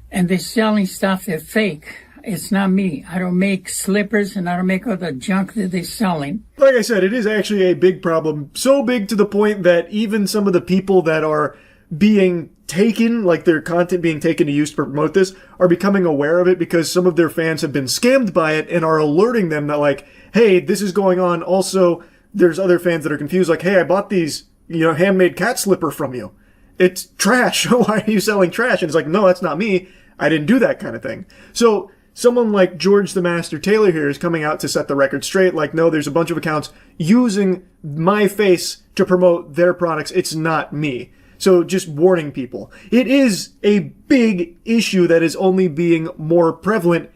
and they're selling stuff that's fake. It's not me. I don't make slippers and I don't make all the junk that they're selling. Like I said, it is actually a big problem. So big to the point that even some of the people that are being taken, like their content being taken to use to promote this, are becoming aware of it because some of their fans have been scammed by it and are alerting them that, like, hey, this is going on. Also, there's other fans that are confused, like, hey, I bought these, handmade cat slipper from you. It's trash. Why are you selling trash? And it's like, no, that's not me. I didn't do that kind of thing. So someone like George the Master Tailor here is coming out to set the record straight. Like, no, there's a bunch of accounts using my face to promote their products. It's not me. So just warning people. It is a big issue that is only being more prevalent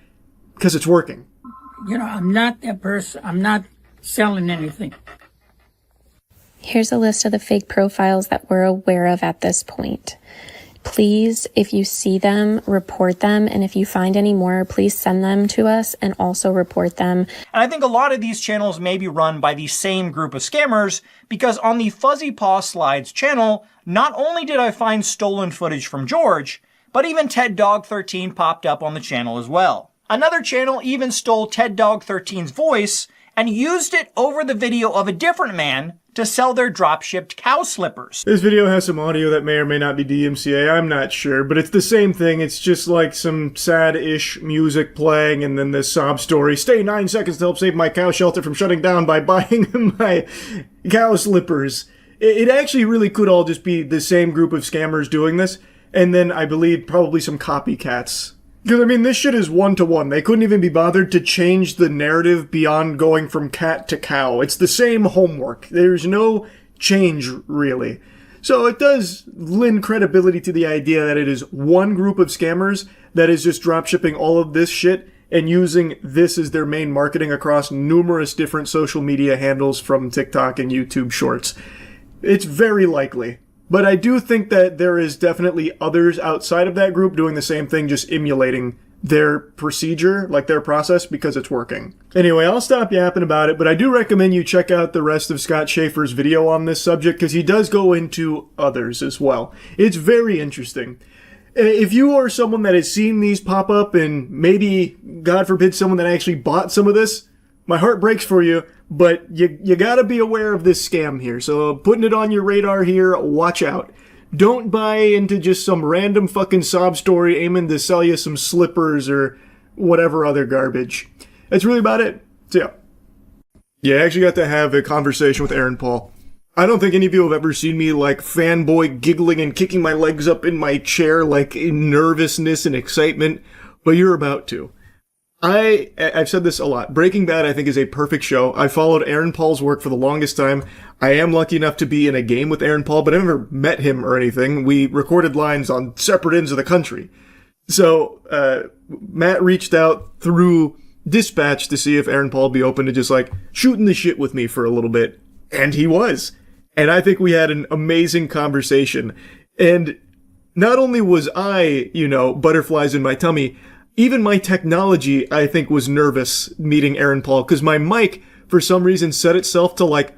because it's working. I'm not that person. I'm not selling anything. Here's a list of the fake profiles that we're aware of at this point. Please, if you see them, report them. And if you find any more, please send them to us and also report them. And I think a lot of these channels may be run by the same group of scammers because on the Fuzzy Paw Slides channel, not only did I find stolen footage from George, but even Ted Dog 13 popped up on the channel as well. Another channel even stole Ted Dog 13's voice and used it over the video of a different man to sell their drop-shipped cow slippers. This video has some audio that may or may not be DMCA, I'm not sure, but it's the same thing. It's just like some sad-ish music playing and then this sob story. Stay 9 seconds to help save my cow shelter from shutting down by buying my cow slippers. It actually really could all just be the same group of scammers doing this, and then I believe probably some copycats. Because, this shit is one-to-one. They couldn't even be bothered to change the narrative beyond going from cat to cow. It's the same homework. There's no change, really. So it does lend credibility to the idea that it is one group of scammers that is just dropshipping all of this shit and using this as their main marketing across numerous different social media handles from TikTok and YouTube Shorts. It's very likely. But I do think that there is definitely others outside of that group doing the same thing, just emulating their procedure, like their process, because it's working. Anyway, I'll stop yapping about it, but I do recommend you check out the rest of Scott Schaefer's video on this subject, because he does go into others as well. It's very interesting. If you are someone that has seen these pop up, and maybe, God forbid, someone that actually bought some of this, my heart breaks for you. But you gotta be aware of this scam here. So putting it on your radar here, watch out. Don't buy into just some random fucking sob story aiming to sell you some slippers or whatever other garbage. That's really about it. So yeah. Yeah, I actually got to have a conversation with Aaron Paul. I don't think any of you have ever seen me like fanboy giggling and kicking my legs up in my chair like in nervousness and excitement, but you're about to. I've said this a lot. Breaking Bad, I think, is a perfect show. I followed Aaron Paul's work for the longest time. I am lucky enough to be in a game with Aaron Paul, but I never met him or anything. We recorded lines on separate ends of the country. So, Matt reached out through Dispatch to see if Aaron Paul would be open to just, like, shooting the shit with me for a little bit. And he was. And I think we had an amazing conversation. And not only was I, butterflies in my tummy, even my technology, I think, was nervous meeting Aaron Paul, because my mic, for some reason, set itself to, like,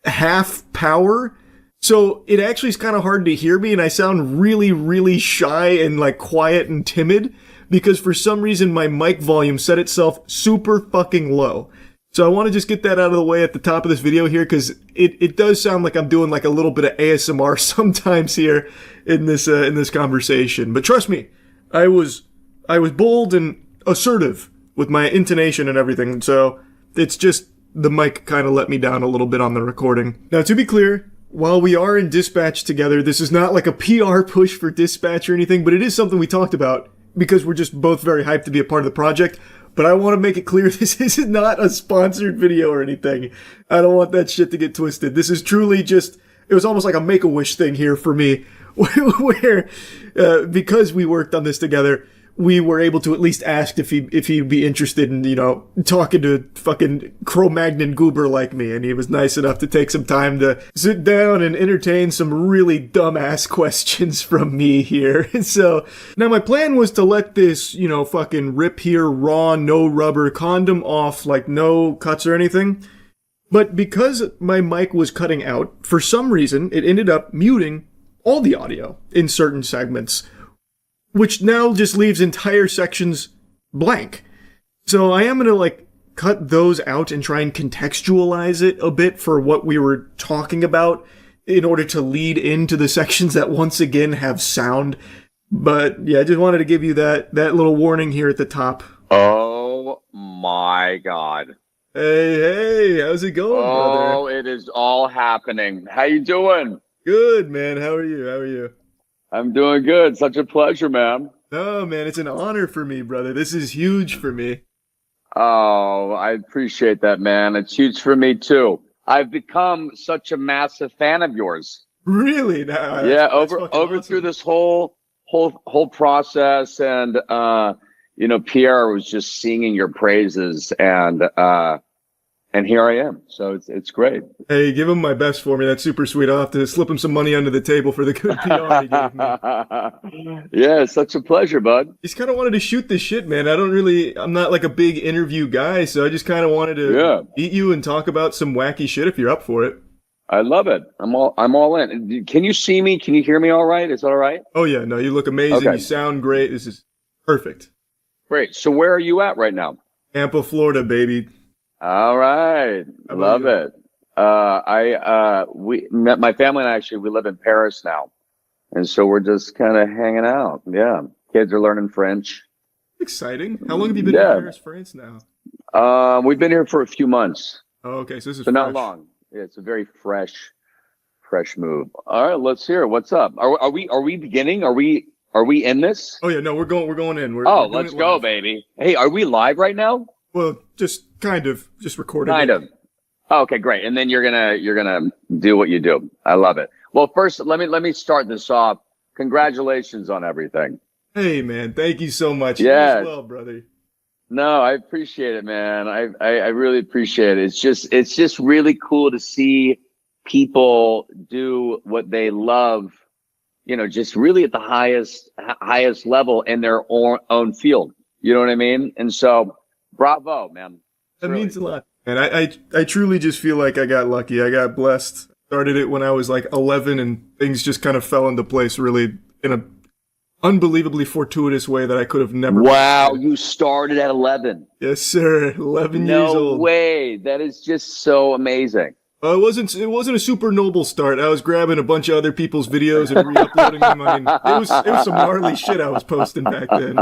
half power. So it actually is kind of hard to hear me, and I sound really, really shy and like quiet and timid because for some reason my mic volume set itself super fucking low. So I want to just get that out of the way at the top of this video here because it does sound like I'm doing like a little bit of ASMR sometimes here in this conversation. But trust me, I was bold and assertive with my intonation and everything. So it's just the mic kind of let me down a little bit on the recording. Now, to be clear, while we are in Dispatch together, this is not like a PR push for Dispatch or anything, but it is something we talked about because we're just both very hyped to be a part of the project. But I want to make it clear this is not a sponsored video or anything. I don't want that shit to get twisted. This is truly just, it was almost like a Make-A-Wish thing here for me, where because we worked on this together, we were able to at least ask if he'd be interested in, you know, talking to fucking Cro-Magnon goober like me, and he was nice enough to take some time to sit down and entertain some really dumbass questions from me here. So, now my plan was to let this, you know, fucking rip here raw, no rubber condom off, like no cuts or anything. But because my mic was cutting out, for some reason, it ended up muting all the audio in certain segments, which now just leaves entire sections blank. So I am going to like cut those out and try and contextualize it a bit for what we were talking about in order to lead into the sections that once again have sound. But yeah, I just wanted to give you that little warning here at the top. Oh my God. Hey, how's it going, brother? Oh, it is all happening. How you doing? Good, man. How are you? I'm doing good. Such a pleasure, man. Oh, man, it's an honor for me, brother. This is huge for me. Oh, I appreciate that, man. It's huge for me, too. I've become such a massive fan of yours. Really? No, yeah, that's over awesome. through this whole process, and you know, Pierre was just singing your praises, and here I am. So it's great. Hey, give him my best for me. That's super sweet. I'll have to slip him some money under the table for the good PR he gave me. Yeah, it's such a pleasure, bud. Just kind of wanted to shoot this shit, man. I'm not like a big interview guy, so I just kind of wanted to meet you and talk about some wacky shit if you're up for it. I love it. I'm all in. Can you see me? Can you hear me all right? Is that all right? Oh, yeah. No, you look amazing. Okay. You sound great. This is perfect. Great. So where are you at right now? Tampa, Florida, baby. All right. I love it. My family and I we live in Paris now. And so we're just kind of hanging out. Yeah. Kids are learning French. Exciting. How long have you been in Paris, France now? We've been here for a few months. Oh, okay. So this is not long. Yeah, it's a very fresh move. All right, let's hear it. What's up? Are we beginning? Are we in this? Oh yeah, no, we're going in. Let's go, baby. Hey, are we live right now? Well, just kind of, just recording. Kind of. Okay, great. And then you're gonna do what you do. I love it. Well, first, let me start this off. Congratulations on everything. Hey, man, thank you so much. Yeah. You as well, brother. No, I appreciate it, man. I really appreciate it. It's just really cool to see people do what they love. You know, just really at the highest level in their own field. You know what I mean? And so, bravo, man. That means a lot. And I truly just feel like I got lucky. I got blessed. Started it when I was like 11 and things just kind of fell into place really in a unbelievably fortuitous way that I could have never. Wow, you started at 11. Yes, sir. 11 years old. No way. That is just so amazing. It wasn't a super noble start. I was grabbing a bunch of other people's videos and re-uploading them. I mean, it was some gnarly shit I was posting back then.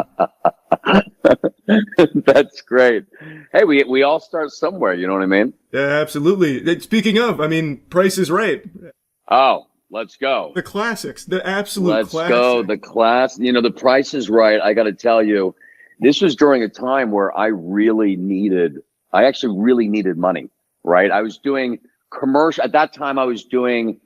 That's great. Hey, we all start somewhere, you know what I mean? Yeah, absolutely. Speaking of, I mean, Price is Right. Oh, let's go. The classics, the absolute classics. Let's go. The class, you know, The Price is Right. I got to tell you, this was during a time where I actually really needed money, right? I was doing at that time I was doing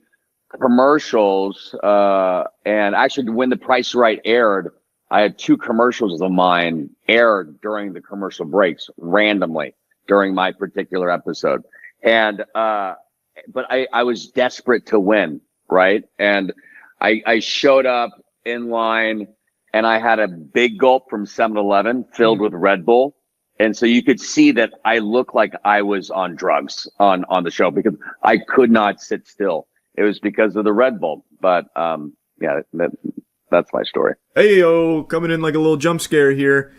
commercials, and actually when The Price is Right aired, I had 2 commercials of mine aired during the commercial breaks randomly during my particular episode. And, but I was desperate to win, right? And I showed up in line and I had a big gulp from 7-Eleven filled with Red Bull. And so you could see that I looked like I was on drugs on the show because I could not sit still. it was because of the Red Bull. But yeah, that's my story. Hey, coming in like a little jump scare here.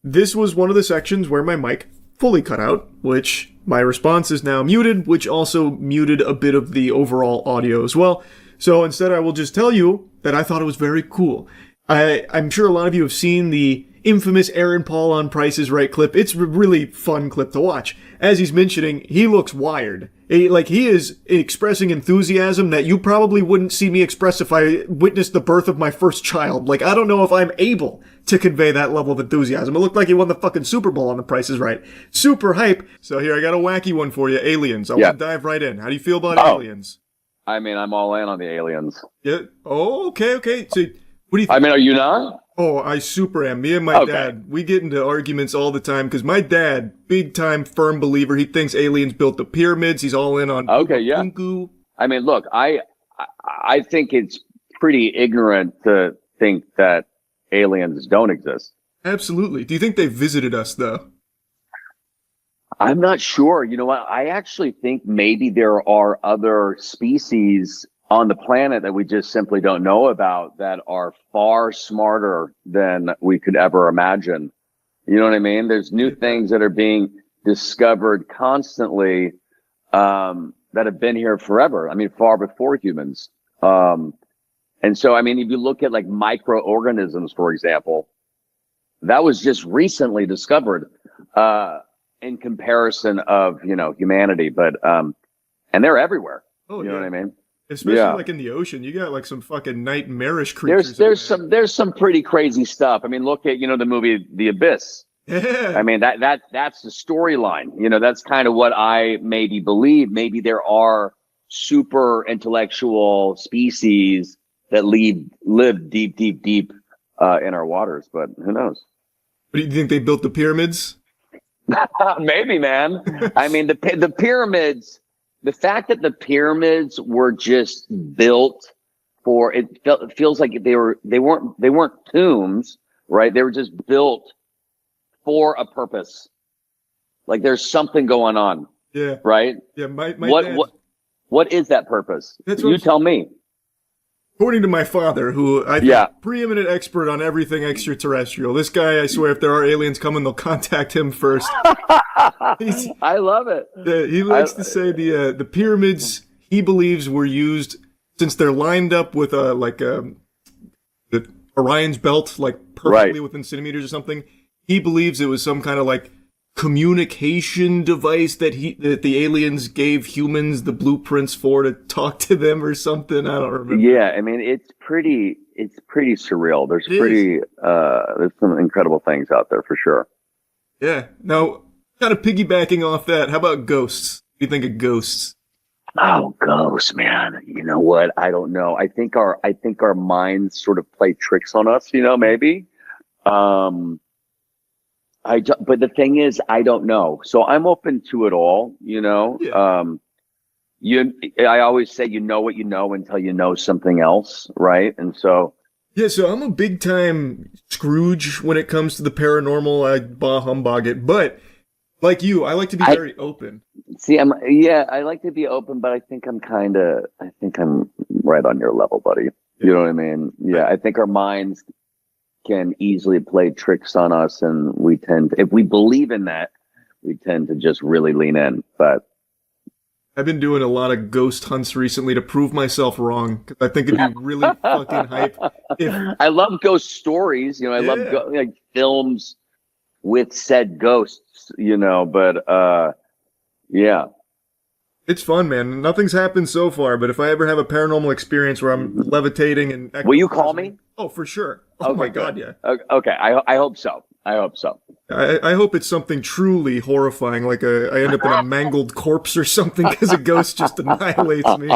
This was one of the sections where my mic fully cut out, which my response is now muted, which also muted a bit of the overall audio as well. So instead, I will just tell you that I thought it was very cool. I'm sure a lot of you have seen the infamous Aaron Paul on Price is Right clip. It's a really fun clip to watch. As he's mentioning, he looks wired. He is expressing enthusiasm that you probably wouldn't see me express if I witnessed the birth of my first child. Like, I don't know if I'm able to convey that level of enthusiasm. It looked like he won the fucking Super Bowl on The Price is Right. Super hype. So here, I got a wacky one for you. Aliens. I want to dive right in. How do you feel about aliens? I mean, I'm all in on the aliens. Yeah. Oh, okay. So, what do you think? I mean, are you not? Oh, I super am. Me and my dad, we get into arguments all the time because my dad, big time firm believer, he thinks aliens built the pyramids. He's all in on Kunku. I mean, look, I think it's pretty ignorant to think that aliens don't exist. Absolutely. Do you think they visited us though? I'm not sure. You know what? I actually think maybe there are other species on the planet that we just simply don't know about that are far smarter than we could ever imagine. You know what I mean? There's new things that are being discovered constantly that have been here forever. I mean, far before humans. And so, I mean, if you look at like microorganisms, for example, that was just recently discovered in comparison of, humanity. But and they're everywhere. Oh, you know what I mean? Especially like in the ocean, you got like some fucking nightmarish creatures. There's some pretty crazy stuff. I mean, look at the movie The Abyss. Yeah. I mean that's the storyline. That's kind of what I maybe believe. Maybe there are super intellectual species that live deep in our waters, but who knows? Do you think they built the pyramids? Maybe, man. I mean, the pyramids. The fact that the pyramids were just built for it feels like they weren't tombs, right? They were just built for a purpose. Like there's something going on. Yeah. Right? Yeah, my dad, what is that purpose? That's you tell me. According to my father, who I think preeminent expert on everything extraterrestrial. This guy, I swear, if there are aliens coming, they'll contact him first. I love it. He likes to say the pyramids he believes were used since they're lined up with the Orion's belt, like perfectly within centimeters or something. He believes it was some kind of like communication device that the aliens gave humans the blueprints for to talk to them or something. I don't remember. Yeah, I mean it's pretty surreal. There's some incredible things out there for sure. Yeah. Now, kind of piggybacking off that, how about ghosts? What do you think of ghosts? Oh, ghosts, man. You know what? I don't know. I think our minds sort of play tricks on us, maybe. But the thing is, I don't know. So I'm open to it all, Yeah. I always say, what you know until you know something else, right? And so. Yeah, so I'm a big time Scrooge when it comes to the paranormal. I bah humbug it, but like you, I like to be very open. See, I like to be open, but I think I'm right on your level, buddy. You know what I mean? Yeah, I think our minds can easily play tricks on us, and we tend to, if we believe in that, we tend to just really lean in. But I've been doing a lot of ghost hunts recently to prove myself wrong, because I think it'd be really fucking hype. I love ghost stories, I love films with said ghosts, but yeah. It's fun, man. Nothing's happened so far, but if I ever have a paranormal experience where I'm levitating and... Will you call me? Oh, for sure. Oh, my God, yeah. Okay, I hope so. I hope it's something truly horrifying, like I end up in a mangled corpse or something because a ghost just annihilates me.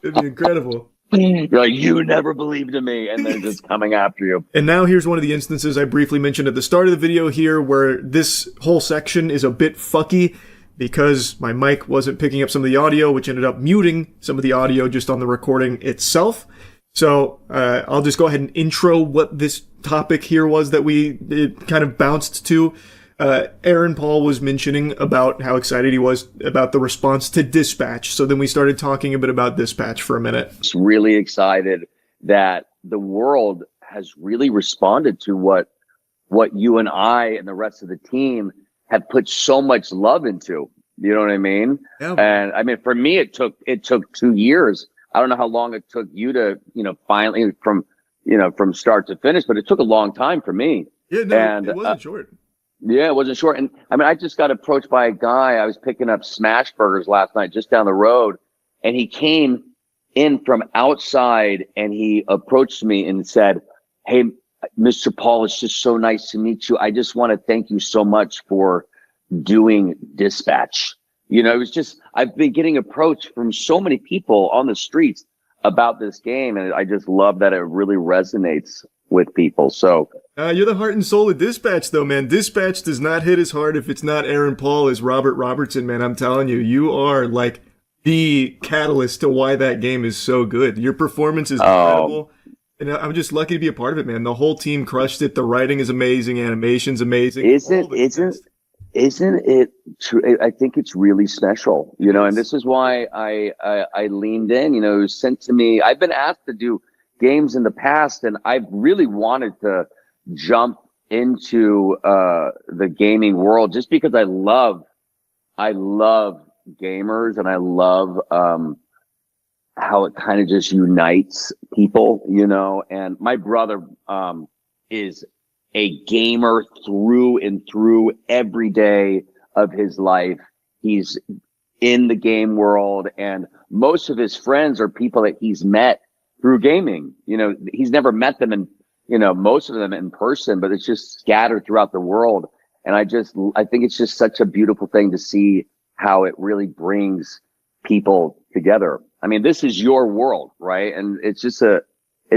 It'd be incredible. You're like, you never believed in me, and they're just coming after you. And now here's one of the instances I briefly mentioned at the start of the video here where this whole section is a bit fucky because my mic wasn't picking up some of the audio, which ended up muting some of the audio just on the recording itself. So I'll just go ahead and intro what this topic here was that we kind of bounced to. Aaron Paul was mentioning about how excited he was about the response to Dispatch. So then we started talking a bit about Dispatch for a minute. Just really excited that the world has really responded to what you and I and the rest of the team have put so much love into. You know what I mean? Yeah. And I mean, for me, it took 2 years. I don't know how long it took you to, finally from start to finish, but it took a long time for me. Yeah, no, and, it wasn't short. Yeah, it wasn't short. And I mean, I just got approached by a guy. I was picking up smash burgers last night just down the road, and he came in from outside and he approached me and said, "Hey, Mr. Paul, it's just so nice to meet you. I just want to thank you so much for doing Dispatch." It was just, I've been getting approached from so many people on the streets about this game, and I just love that it really resonates with people. So you're the heart and soul of Dispatch, though, man. Dispatch does not hit as hard if it's not Aaron Paul as Robert Robertson, man. I'm telling you, you are like the catalyst to why that game is so good. Your performance is incredible. And I'm just lucky to be a part of it, man. The whole team crushed it. The writing is amazing. Animation's amazing. Isn't it true? I think it's really special, and this is why I leaned in. It was sent to me. I've been asked to do games in the past, and I've really wanted to jump into the gaming world just because I love gamers, and I love how it kind of just unites people, and my brother is a gamer through and through every day of his life. He's in the game world, and most of his friends are people that he's met through gaming. He's never met them in, most of them in person, but it's just scattered throughout the world. And I think it's just such a beautiful thing to see how it really brings people together. I mean, this is your world, right? And it's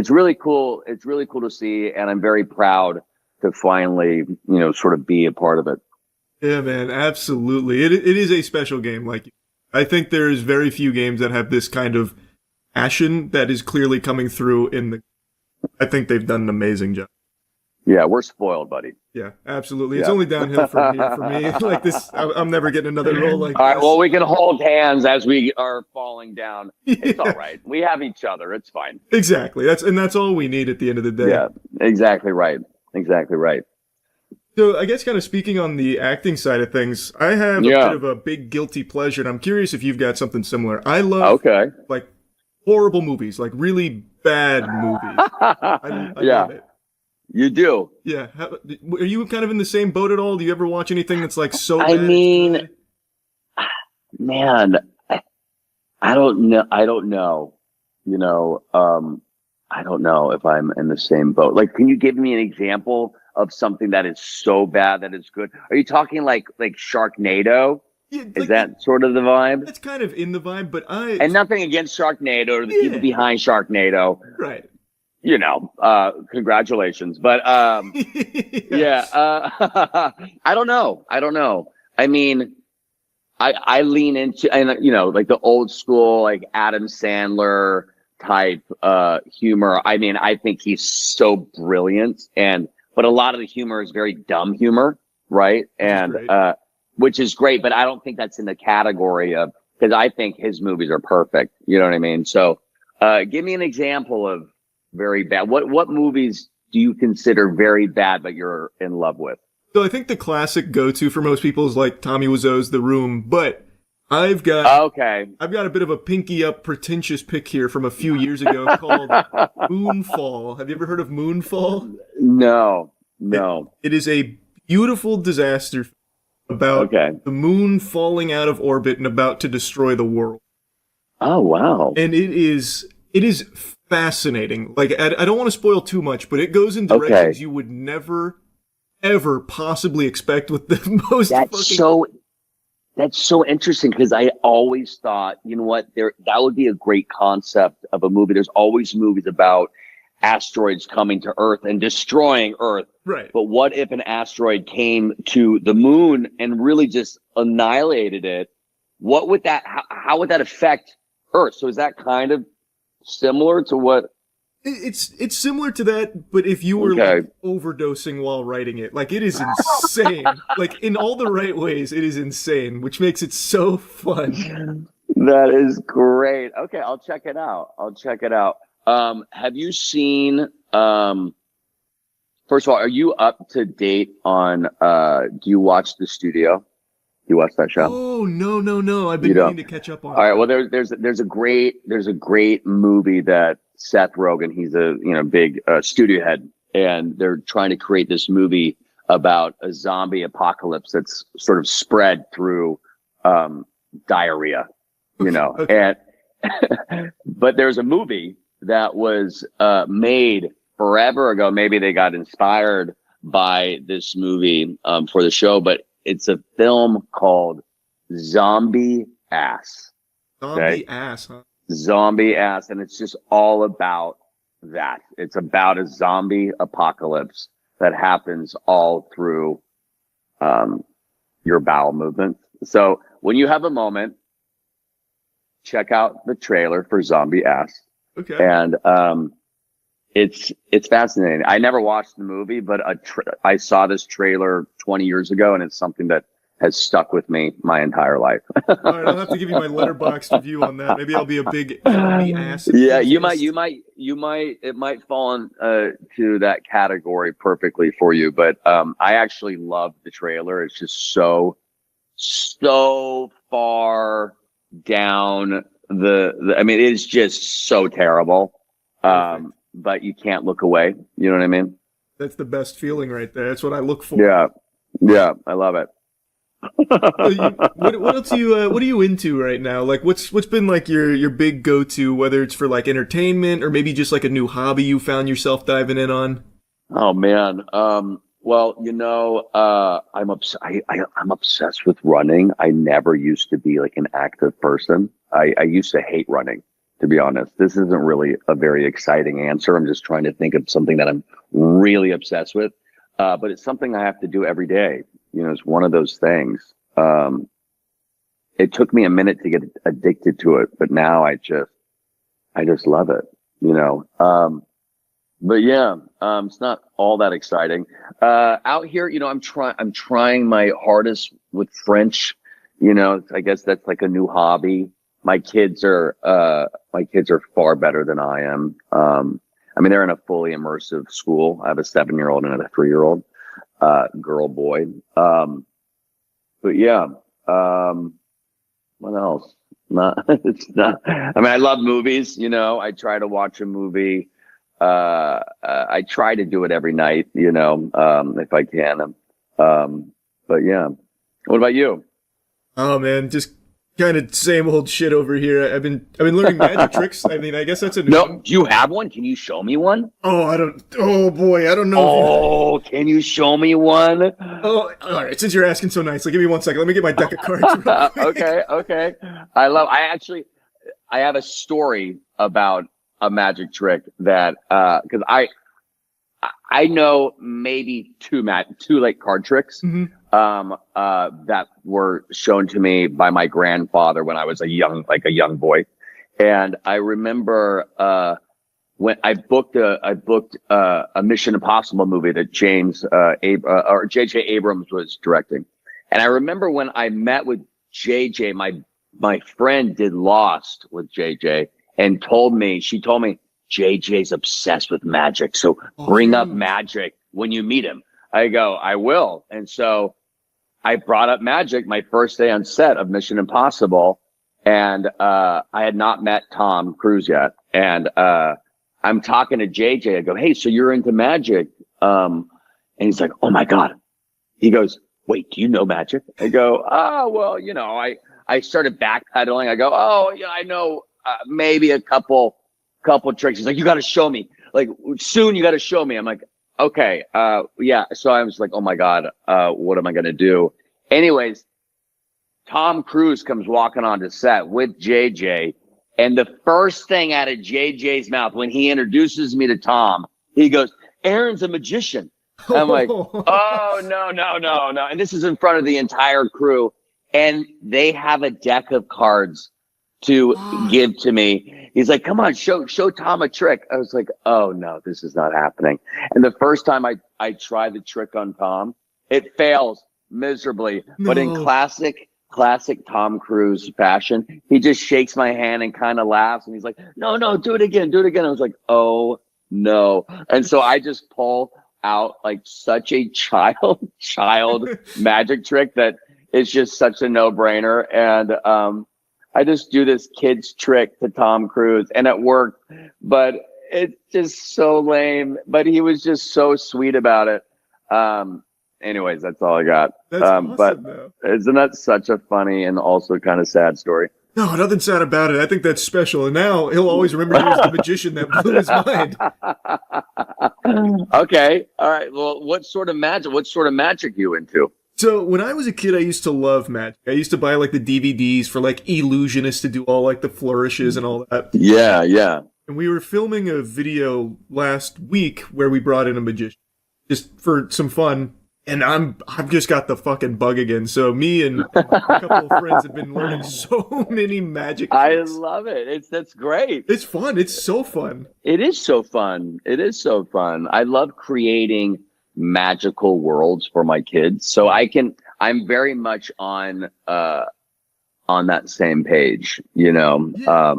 really cool. It's really cool to see. And I'm very proud to finally, sort of be a part of it. Yeah, man, absolutely. It is a special game. Like, I think there's very few games that have this kind of passion that is clearly coming through I think they've done an amazing job. Yeah, we're spoiled, buddy. Yeah, absolutely. It's only downhill from here for me. Like this, I'm never getting another role like this. All right, well, we can hold hands as we are falling down. It's all right. We have each other. It's fine. Exactly. That's all we need at the end of the day. Yeah, exactly right. Exactly right. So I guess kind of speaking on the acting side of things, I have a bit of a big guilty pleasure, and I'm curious if you've got something similar. I love like horrible movies, like really bad movies. I love it. You do? Yeah. Are you kind of in the same boat at all? Do you ever watch anything that's like so bad? I mean, man, I don't know. I don't know if I'm in the same boat. Like, can you give me an example of something that is so bad that it's good? Are you talking like Sharknado? Yeah, is that sort of the vibe? It's kind of in the vibe, but and nothing against Sharknado or the people behind Sharknado. Right. Congratulations. But yeah, I don't know. I mean, I lean into, and like the old school, like Adam Sandler type humor. I mean, I think he's so brilliant, but a lot of the humor is very dumb humor, right? And which is great, but I don't think that's in the category of, because I think his movies are perfect. You know what I mean? So give me an example of very bad. What movies do you consider very bad but you're in love with? So I think the classic go-to for most people is like Tommy Wiseau's The Room, but I've got a bit of a pinky up pretentious pick here from a few years ago called Moonfall. Have you ever heard of Moonfall? No. It is a beautiful disaster about the moon falling out of orbit and about to destroy the world. Oh, wow. And it is fascinating. Like, I don't want to spoil too much, but it goes in directions you would never, ever possibly expect with the most That's so interesting, because I always thought, you know what, that would be a great concept of a movie. There's always movies about asteroids coming to Earth and destroying Earth. Right. But what if an asteroid came to the moon and really just annihilated it? What would that, how would that affect Earth? So is that kind of similar to what It's similar to that, but if you were like overdosing while writing it, like it is insane. Like in all the right ways, it is insane, which makes it so fun. That is great. Okay, I'll check it out. Have you seen? First of all, are you up to date on? Do you watch The Studio? You watch that show? Oh no! I've been meaning to catch up on. All right. Well, there's a great movie that Seth Rogen, he's a big studio head, and they're trying to create this movie about a zombie apocalypse that's sort of spread through diarrhea, and but there's a movie that was made forever ago. Maybe they got inspired by this movie for the show, but it's a film called Zombie Ass. Zombie Ass, huh? Zombie Ass, and it's just all about that. It's about a zombie apocalypse that happens all through your bowel movement. So when you have a moment, check out the trailer for Zombie Ass. Okay. And it's fascinating. I never watched the movie, but I saw this trailer 20 years ago, and it's something that has stuck with me my entire life. All right, I'll have to give you my letterboxd review on that. Maybe I'll be a big zombie ass. Yeah, you might. It might fall to that category perfectly for you. But I actually love the trailer. It's just so far down the. I mean, it's just so terrible. But you can't look away. You know what I mean? That's the best feeling right there. That's what I look for. Yeah, I love it. What else what are you into right now? Like what's been like your big go-to, whether it's for like entertainment or maybe just like a new hobby you found yourself diving in on? Oh man. Well, I'm obsessed with running. I never used to be like an active person. I used to hate running, to be honest. This isn't really a very exciting answer. I'm just trying to think of something that I'm really obsessed with. But it's something I have to do every day. It's one of those things. It took me a minute to get addicted to it, but now I just love it, but yeah, it's not all that exciting. Out here, I'm trying my hardest with French, I guess that's like a new hobby. My kids are far better than I am. I mean, they're in a fully immersive school. I have a 7-year-old and a 3-year-old. Girl, boy. But yeah, what else? It's not, I mean, I love movies, I try to watch a movie. I try to do it every night, if I can. But yeah. What about you? Oh man, just kind of same old shit over here. I've been learning magic tricks. I mean, I guess that's a new one. Do you have one? Can you show me one? Oh boy, I don't know. Oh, can you show me one? Oh, all right. Since you're asking so nicely, give me 1 second. Let me get my deck of cards. Okay. I have a story about a magic trick that because I know maybe two like card tricks. Mm-hmm. That were shown to me by my grandfather when I was a young boy. And I remember, when I booked a Mission Impossible movie that J.J. Abrams was directing. And I remember when I met with J.J., my friend did Lost with J.J. and she told me, J.J.'s obsessed with magic. So bring up magic when you meet him. I go, I will. And so I brought up magic my first day on set of Mission Impossible. And I had not met Tom Cruise yet. And I'm talking to JJ. I go, hey, so you're into magic? And he's like, oh my God. He goes, wait, do you know magic? I go, well, I started backpedaling. I go, oh, yeah, I know maybe a couple tricks. He's like, you got to show me. Like, soon you got to show me. I'm like, okay. Yeah. So I was like, oh my God, what am I going to do? Anyways, Tom Cruise comes walking onto set with JJ. And the first thing out of JJ's mouth when he introduces me to Tom, he goes, Aaron's a magician. I'm like, oh, no. And this is in front of the entire crew. And they have a deck of cards to give to me. he's like, come on, show Tom a trick. I was like, oh no, this is not happening. And the first time I tried the trick on Tom, it fails miserably. No. But in classic Tom Cruise fashion, he just shakes my hand and kind of laughs. And he's like, no, do it again. I was like, oh no. And so I just pull out like such a child magic trick that it's just such a no-brainer. And I just do this kid's trick to Tom Cruise, and it worked, but it's just so lame. But he was just so sweet about it. Anyways, that's all I got. That's awesome, but though. Isn't that such a funny and also kind of sad story? No, nothing sad about it. I think that's special. And now he'll always remember you as the magician that blew his mind. Okay. All right. Well, what sort of magic you into? So when I was a kid, I used to love magic. I used to buy like the DVDs for like illusionists to do all like the flourishes and all that. Yeah, yeah. And we were filming a video last week where we brought in a magician just for some fun. And I've just got the fucking bug again. So me and a couple of friends have been learning so many magic tricks. I love it. That's great. It's fun. It's so fun. It is so fun. I love creating magical worlds for my kids. So I'm very much on that same page, you know. Yeah.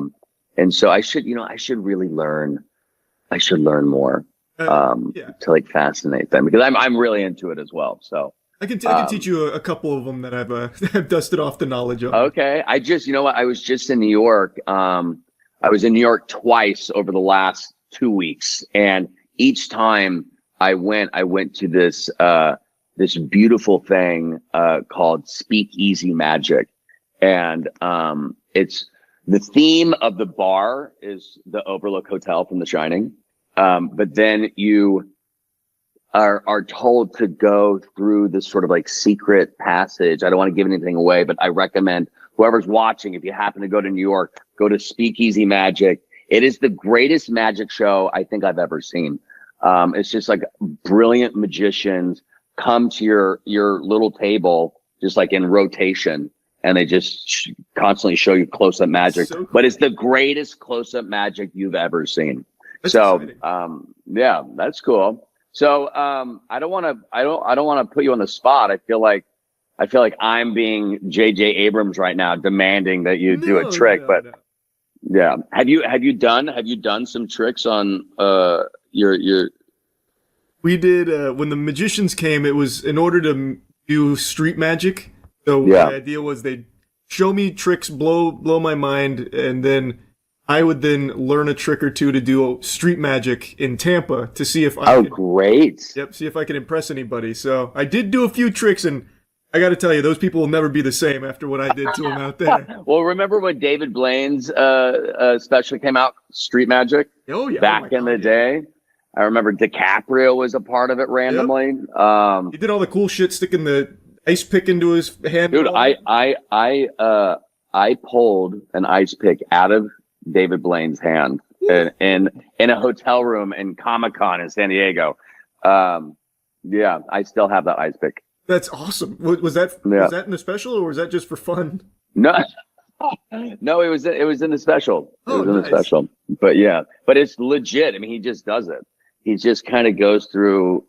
And so I should really learn. I should learn more. To like fascinate them, because I'm really into it as well. So I can teach you a couple of them that I've dusted off the knowledge of. Okay, you know what? I was just in New York. I was in New York twice over the last 2 weeks, and each time I went to this beautiful thing called Speakeasy Magic, and it's the theme of the bar is the Overlook Hotel from The Shining. But then you are told to go through this sort of like secret passage. I don't want to give anything away, but I recommend whoever's watching, if you happen to go to New York, go to Speakeasy Magic. It is the greatest magic show I think I've ever seen. It's just like brilliant magicians come to your little table, just like in rotation, and they just constantly show you close-up magic. So cool. But it's the greatest close-up magic you've ever seen. That's exciting. Yeah, that's cool. So, I don't want to put you on the spot. I feel like I'm being J.J. Abrams right now, demanding that you do a trick. But yeah, have you done some tricks on your? We did when the magicians came. It was in order to do street magic. So yeah. The idea was they'd show me tricks, blow my mind, and then I would then learn a trick or two to do street magic in Tampa to see if I great. Yep, see if I can impress anybody. So I did do a few tricks, and I got to tell you, those people will never be the same after what I did to them out there. Well, remember when David Blaine's special came out, Street Magic? Oh, yeah. Back in the day. I remember DiCaprio was a part of it randomly. Yep. He did all the cool shit, sticking the ice pick into his hand. Dude, I pulled an ice pick out of David Blaine's hand in a hotel room in Comic-Con in San Diego. Yeah, I still have that ice pick. That's awesome. Was that in the special, or was that just for fun? No, it was in the special. Oh, it was in the special. But yeah, but it's legit. I mean, he just does it. He just kind of goes through,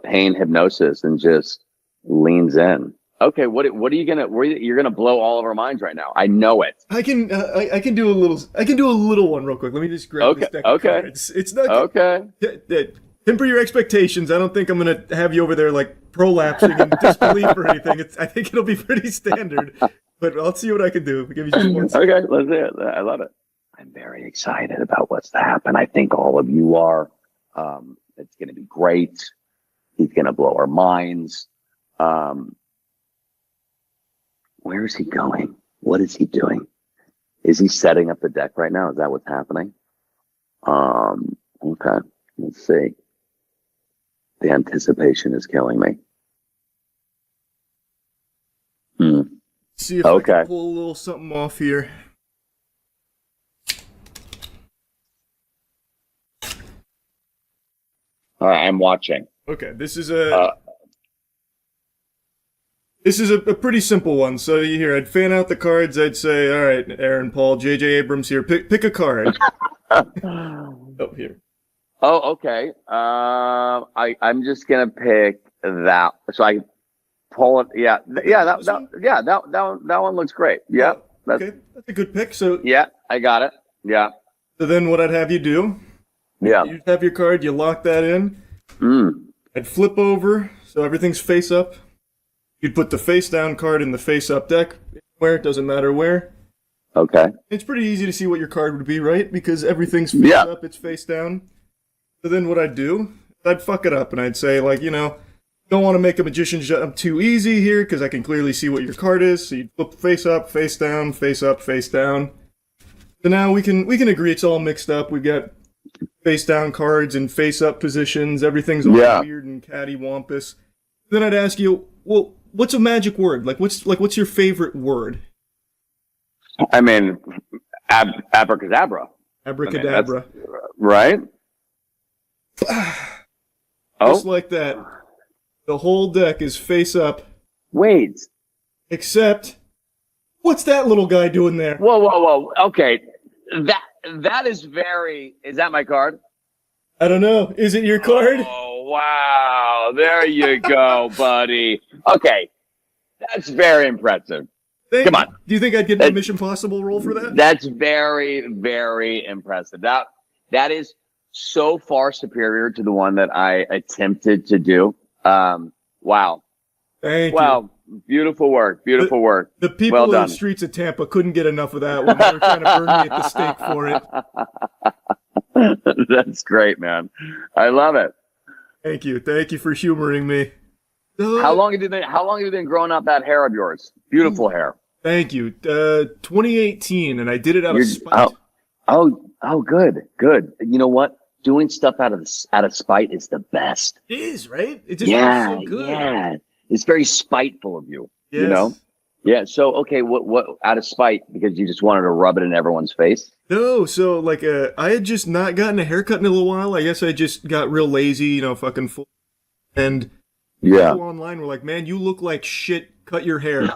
pain hypnosis and just leans in. Okay, what are you gonna? You're gonna blow all of our minds right now. I know it. I can do a little one real quick. Let me just grab this deck of cards. It's not okay. Temper your expectations. I don't think I'm gonna have you over there like prolapsing in disbelief or anything. I think it'll be pretty standard. But I'll see what I can do. Give you just one second. Okay, let's do it. I love it. I'm very excited about what's to happen. I think all of you are. It's gonna be great. He's gonna blow our minds. Where is he going? What is he doing? Is he setting up the deck right now? Is that what's happening? Okay. Let's see. The anticipation is killing me. See if I can pull a little something off here. All right, I'm watching. Okay, this is This is a pretty simple one. So here, I'd fan out the cards. I'd say, all right, Aaron Paul, J.J. Abrams here. Pick a card. Oh, here. Oh, okay. I'm just gonna pick that. So I pull it. Yeah, that one looks great. Yeah, Okay, that's a good pick. So yeah, I got it. Yeah. So then what I'd have you do, you'd have your card, you lock that in. I'd flip over, so everything's face up. You'd put the face down card in the face up deck, where it doesn't matter where. Okay. It's pretty easy to see what your card would be, right? Because everything's face up, it's face down. So then what I'd do, I'd fuck it up and I'd say, like, don't want to make a magician's jump too easy here because I can clearly see what your card is. So you'd flip face up, face down, face up, face down. So now we can agree it's all mixed up. We've got face down cards and face up positions. Everything's all weird and cattywampus. Then I'd ask you, well, what's a magic word? What's your favorite word? I mean, abracadabra. Abracadabra. I mean, right? Just like that. The whole deck is face up. Wait. Except, what's that little guy doing there? Whoa. Okay. That is is that my card? I don't know. Is it your card? Oh, wow. There you go, buddy. Okay. That's very impressive. Come on. Do you think I'd get the Mission Impossible role for that? That's very, very impressive. That is so far superior to the one that I attempted to do. Wow. Thank you. Wow. Beautiful work. Beautiful work. The people in the streets of Tampa couldn't get enough of that when they were trying to burn me at the stake for it. That's great, man. I love it. Thank you. Thank you for humoring me. How long have you been growing up that hair of yours? Beautiful hair. Thank you. 2018, and I did it out of spite. Oh, good. You know what? Doing stuff out of spite is the best. It is, right? It just feels so good. Yeah. It's very spiteful of you. Yes. You know? Yeah. So, okay, what out of spite because you just wanted to rub it in everyone's face? No, so I had just not gotten a haircut in a little while. I guess I just got real lazy, fucking full. And people online were like, "Man, you look like shit. Cut your hair."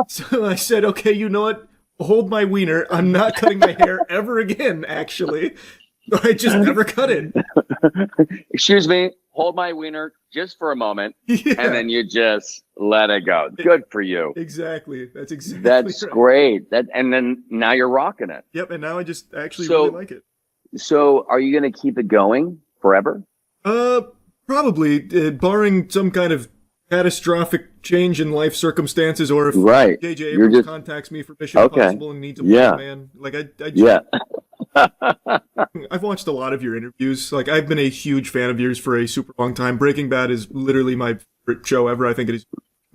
So I said, "Okay, you know what? Hold my wiener. I'm not cutting my hair ever again." Actually, I just never cut it. Excuse me. Hold my wiener just for a moment, and then you just let it go. Good for you. Exactly. That's exactly. That's right. great. And then now you're rocking it. Yep. And now I just actually really like it. So, are you going to keep it going forever? Probably, barring some kind of catastrophic change in life circumstances, or if J.J. Abrams contacts me for Mission Impossible and needs a man, I've watched a lot of your interviews. I've been a huge fan of yours for a super long time. Breaking Bad is literally my favorite show ever. I think it is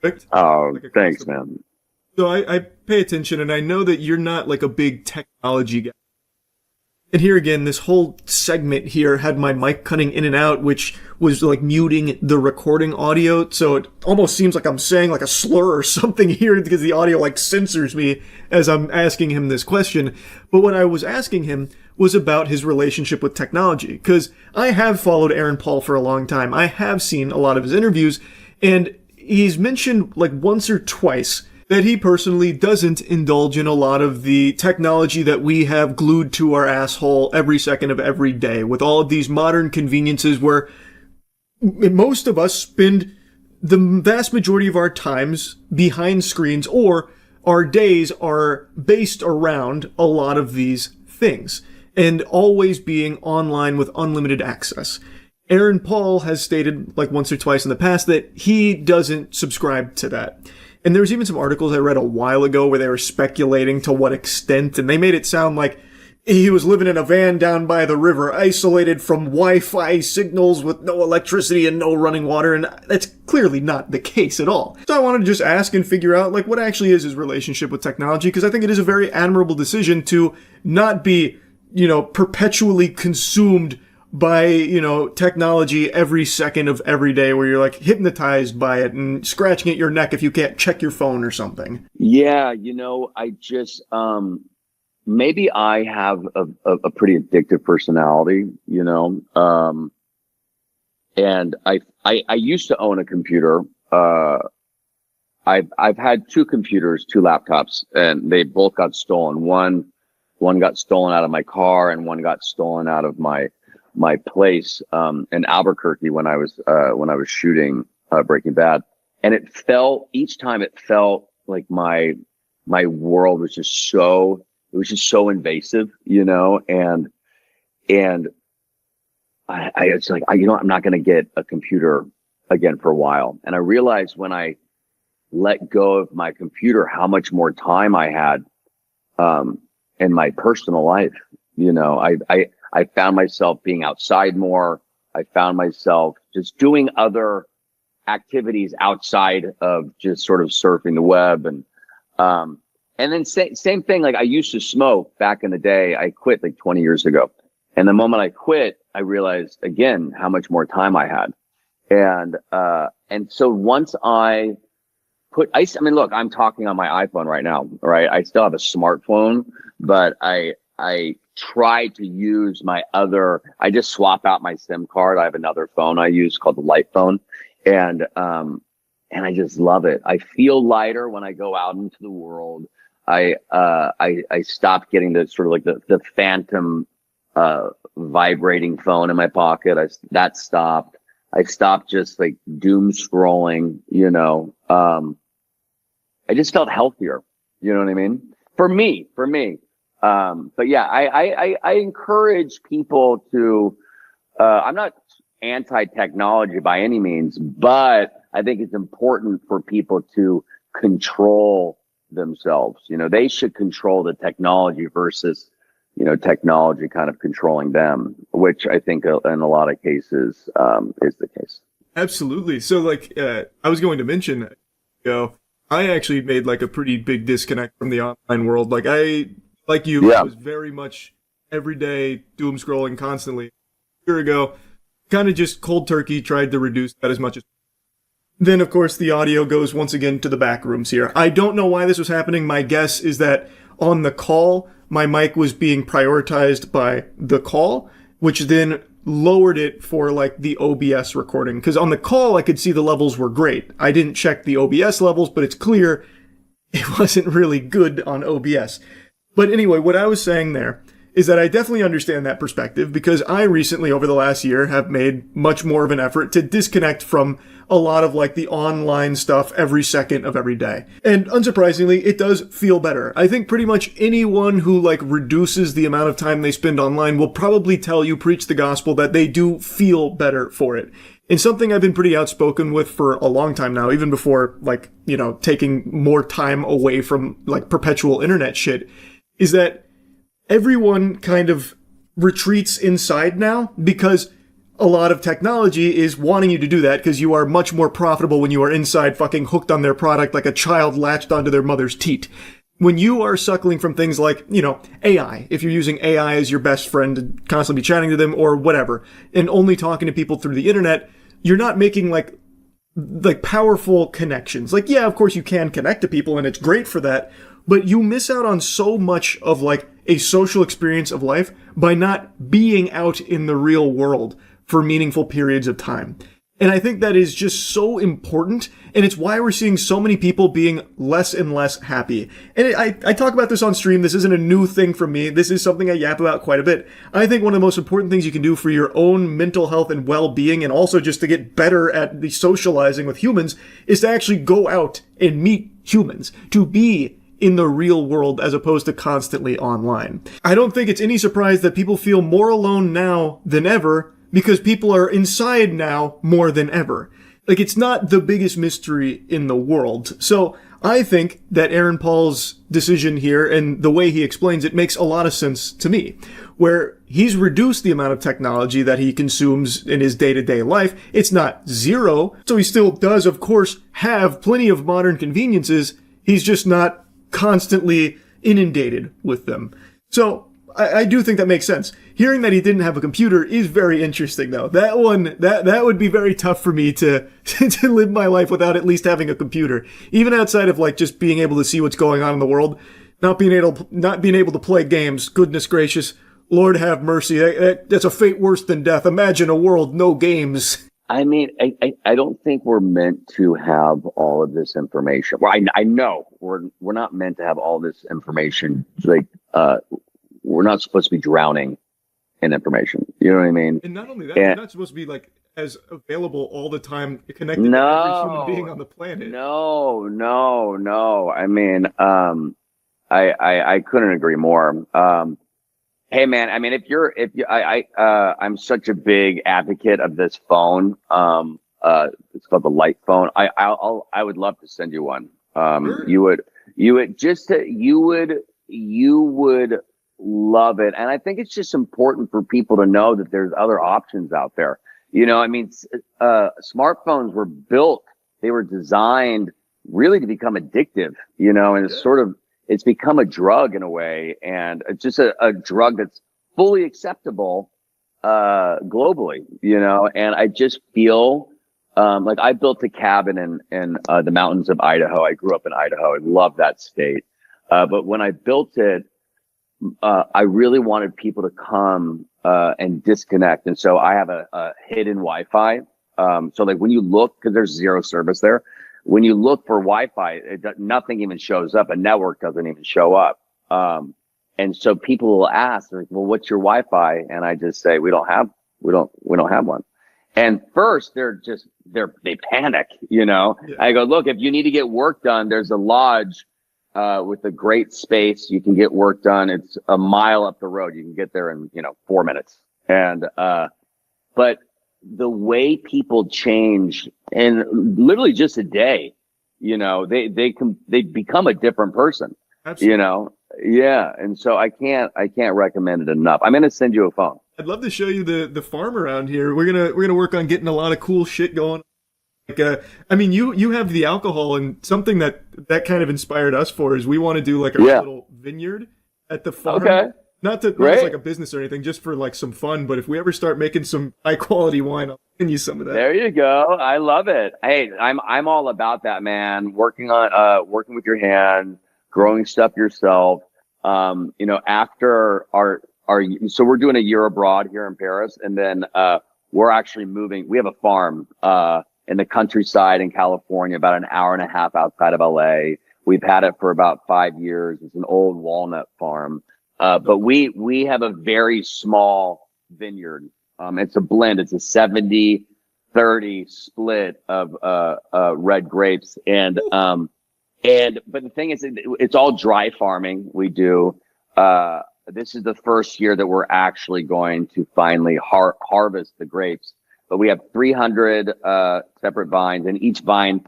perfect. Oh, thanks, man. So I pay attention, and I know that you're not a big technology guy. And here again, this whole segment here had my mic cutting in and out, which was muting the recording audio. So it almost seems like I'm saying a slur or something here because the audio censors me as I'm asking him this question. But what I was asking him was about his relationship with technology, because I have followed Aaron Paul for a long time. I have seen a lot of his interviews, and he's mentioned once or twice that he personally doesn't indulge in a lot of the technology that we have glued to our asshole every second of every day, with all of these modern conveniences where most of us spend the vast majority of our times behind screens, or our days are based around a lot of these things, and always being online with unlimited access. Aaron Paul has stated once or twice in the past that he doesn't subscribe to that. And there was even some articles I read a while ago where they were speculating to what extent, and they made it sound like he was living in a van down by the river, isolated from Wi-Fi signals with no electricity and no running water, and that's clearly not the case at all. So I wanted to just ask and figure out what actually is his relationship with technology, because I think it is a very admirable decision to not be, perpetually consumed by, technology every second of every day, where you're hypnotized by it and scratching at your neck if you can't check your phone or something. Yeah. I just, maybe I have a pretty addictive personality, and I used to own a computer. I've had two computers, two laptops, and they both got stolen. One got stolen out of my car, and one got stolen out of my place in Albuquerque when I was shooting Breaking Bad. And each time it felt like my world was just so invasive, you know, and it's like, I'm not going to get a computer again for a while. And I realized when I let go of my computer, how much more time I had, in my personal life. You know, I found myself being outside more. I found myself just doing other activities outside of just sort of surfing the web. And then same thing. Like I used to smoke back in the day. I quit like 20 years ago. And the moment I quit, I realized again, how much more time I had. And so once I mean, look, I'm talking on my iPhone right now, right? I still have a smartphone, but I try to use I just swap out my SIM card. I have another phone I use called the Light phone. And I just love it. I feel lighter when I go out into the world. I stopped getting the sort of like the phantom, vibrating phone in my pocket. That stopped. I stopped just like doom scrolling, you know. I just felt healthier. You know what I mean? For me. But yeah, I encourage people to, I'm not anti-technology by any means, but I think it's important for people to control themselves. You know, they should control the technology versus, you know, technology kind of controlling them, which I think in a lot of cases is the case. Absolutely. So like, I was going to mention, I actually made like a pretty big disconnect from the online world. Like I was very much every day doom scrolling constantly. A year ago, kind of just cold turkey tried to reduce that as much as. Then of course the audio goes once again to the back rooms here. I don't know why this was happening. My guess is that on the call, my mic was being prioritized by the call, which then lowered it for like the OBS recording. Because on the call, I could see the levels were great. I didn't check the OBS levels, but it's clear it wasn't really good on OBS. But anyway, what I was saying there is that I definitely understand that perspective because I recently, over the last year, have made much more of an effort to disconnect from a lot of like the online stuff every second of every day. And unsurprisingly, it does feel better. I think pretty much anyone who like reduces the amount of time they spend online will probably tell you, preach the gospel, that they do feel better for it. And something I've been pretty outspoken with for a long time now, even before like, you know, taking more time away from like perpetual internet shit, is that everyone kind of retreats inside now because a lot of technology is wanting you to do that because you are much more profitable when you are inside fucking hooked on their product like a child latched onto their mother's teat. When you are suckling from things like, you know, AI, if you're using AI as your best friend and constantly chatting to them or whatever, and only talking to people through the internet, you're not making like powerful connections. Like, yeah, of course you can connect to people and it's great for that, but you miss out on so much of like a social experience of life by not being out in the real world for meaningful periods of time. And I think that is just so important, and it's why we're seeing so many people being less and less happy. And I talk about this on stream. This isn't a new thing for me. This is something I yap about quite a bit. I think one of the most important things you can do for your own mental health and well-being, and also just to get better at the socializing with humans, is to actually go out and meet humans, to be in the real world as opposed to constantly online. I don't think it's any surprise that people feel more alone now than ever, because people are inside now more than ever. Like, it's not the biggest mystery in the world. So I think that Aaron Paul's decision here and the way he explains it makes a lot of sense to me, where he's reduced the amount of technology that he consumes in his day-to-day life. It's not zero. So he still does, of course, have plenty of modern conveniences. He's just not constantly inundated with them. So I do think that makes sense. Hearing that he didn't have a computer is very interesting, though. That would be very tough for me to live my life without at least having a computer. Even outside of like just being able to see what's going on in the world, not being able to play games. Goodness gracious, Lord have mercy. That's a fate worse than death. Imagine a world no games. I mean, I don't think we're meant to have all of this information. Well, I know we're not meant to have all this information. Like, we're not supposed to be drowning in information. You know what I mean? And not only that, we're not supposed to be like as available all the time, connected to every human being on the planet. No. I mean, I couldn't agree more. Hey man, I mean, I'm such a big advocate of this phone. It's called the Light phone. I would love to send you one. Sure. You would love it. And I think it's just important for people to know that there's other options out there. You know, I mean, smartphones were built, they were designed really to become addictive, you know, and it's become a drug in a way, and it's just a drug that's fully acceptable globally, you know. And I just feel like I built a cabin in the mountains of Idaho. I grew up in Idaho. I love that state. But when I built it, I really wanted people to come and disconnect. And so I have a hidden Wi-Fi. So like when you look, because there's zero service there, when you look for Wi-Fi, nothing even shows up. A network doesn't even show up. And so people will ask, like, well, what's your Wi-Fi? And I just say, we don't have one. And first they panic, you know. Yeah. I go, look, if you need to get work done, there's a lodge with a great space. You can get work done. It's a mile up the road. You can get there in, 4 minutes. And, but the way people change in literally just a day, you know, they become a different person. Absolutely. You know? Yeah. And so I can't recommend it enough. I'm going to send you a phone. I'd love to show you the farm around here. We're going to work on getting a lot of cool shit going. Like, I mean, you have the alcohol, and something that kind of inspired us for is we want to do like a little vineyard at the farm. Okay. Not as like a business or anything, just for like some fun. But if we ever start making some high quality wine, I'll send you some of that. There you go. I love it. Hey, I'm all about that, man. Working with your hands, growing stuff yourself. After so we're doing a year abroad here in Paris, and then we're actually moving. We have a farm in the countryside in California, about an hour and a half outside of LA. We've had it for about 5 years. It's an old walnut farm. But we have a very small vineyard. It's a blend. It's a 70-30 split of red grapes. But the thing is, it's all dry farming we do. This is the first year that we're actually going to finally harvest the grapes. But we have 300 separate vines, and each vine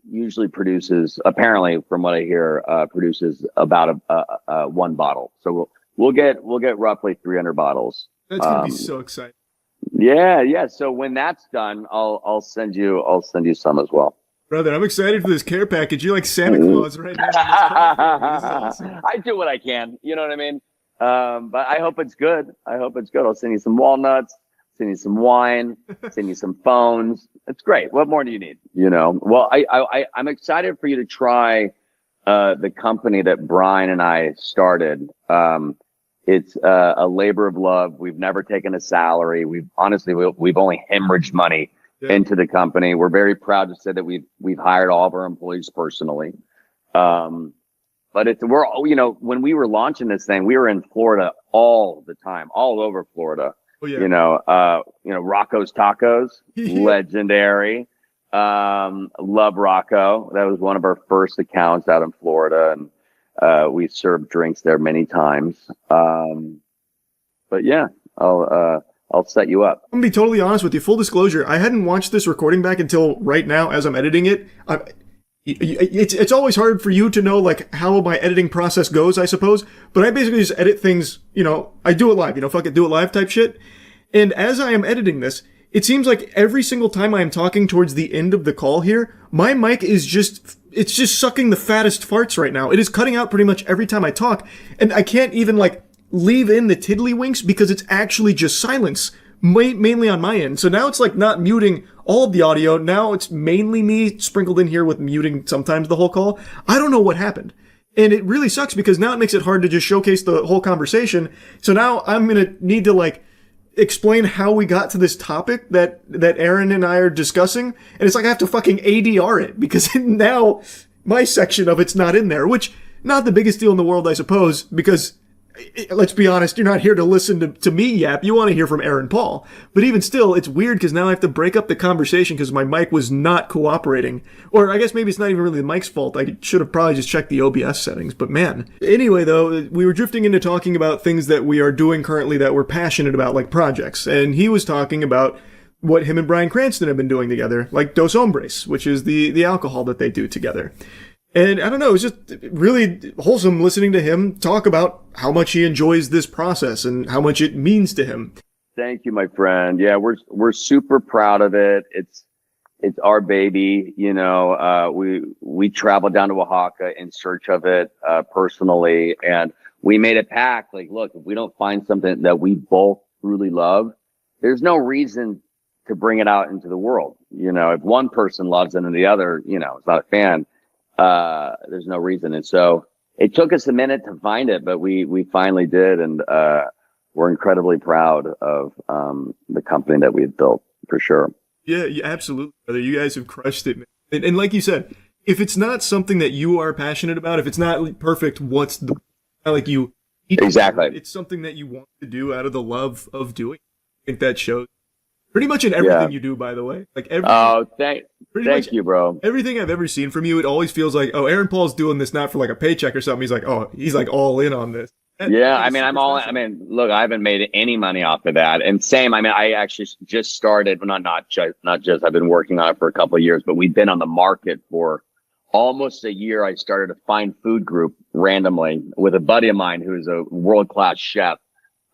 usually produces, apparently from what I hear, produces about a one bottle. So we'll get roughly 300 bottles. That's gonna be so exciting. Yeah. So when that's done, I'll send you some as well. Brother, I'm excited for this care package. You're like Santa Claus right now. This is awesome. I do what I can. You know what I mean? But I hope it's good. I'll send you some walnuts. Send you some wine, send you some phones. It's great. What more do you need? You know? Well, I'm excited for you to try the company that Brian and I started. It's a labor of love. We've never taken a salary. We've only hemorrhaged money into the company. We're very proud to say that we've hired all of our employees personally. But when we were launching this thing, we were in Florida all the time, all over Florida. Oh, yeah. Rocco's Tacos, legendary. Love Rocco. That was one of our first accounts out in Florida, and we served drinks there many times. But yeah, I'll set you up. I'm gonna be totally honest with you. Full disclosure, I hadn't watched this recording back until right now as I'm editing it. It's always hard for you to know like how my editing process goes, I suppose. But I basically just edit things, I do it live, fuck it, do it live type shit. And as I am editing this, it seems like every single time I am talking towards the end of the call here, my mic is just sucking the fattest farts right now. It is cutting out pretty much every time I talk. And I can't even like leave in the tiddlywinks because it's actually just silence, mainly on my end. So now it's like not muting all of the audio. Now it's mainly me sprinkled in here with muting sometimes the whole call. I don't know what happened. And it really sucks because now it makes it hard to just showcase the whole conversation. So now I'm going to need to like explain how we got to this topic that Aaron and I are discussing, and it's like I have to fucking ADR it because now my section of it's not in there, which not the biggest deal in the world, I suppose, because let's be honest, you're not here to listen to me yap. You want to hear from Aaron Paul. But even still, it's weird because now I have to break up the conversation because my mic was not cooperating. Or I guess maybe it's not even really the mic's fault. I should have probably just checked the OBS settings. But man. Anyway, though, we were drifting into talking about things that we are doing currently that we're passionate about, like projects. And he was talking about what him and Bryan Cranston have been doing together, like Dos Hombres, which is the alcohol that they do together. And I don't know, it was just really wholesome listening to him talk about how much he enjoys this process and how much it means to him. Thank you, my friend. Yeah, we're super proud of it. It's our baby. You know, we traveled down to Oaxaca in search of it personally, and we made a pact. Like, look, if we don't find something that we both truly love, there's no reason to bring it out into the world. You know, if one person loves it and the other, you know, is not a fan. There's no reason. And so it took us a minute to find it, but we finally did. And, we're incredibly proud of, the company that we've built for sure. Yeah, absolutely, brother. You guys have crushed it, man. And like you said, if it's not something that you are passionate about, if it's not perfect, what's the, like you, exactly. It's something that you want to do out of the love of doing. I think that shows pretty much in everything you do, by the way. Like thank you, bro. Everything I've ever seen from you, it always feels like, oh, Aaron Paul's doing this not for like a paycheck or something. He's like all in on this. Yeah, I mean, look, I haven't made any money off of that. And same, I mean, I actually just started, not just, I've been working on it for a couple of years, but we've been on the market for almost a year. I started a fine food group randomly with a buddy of mine who's a world-class chef.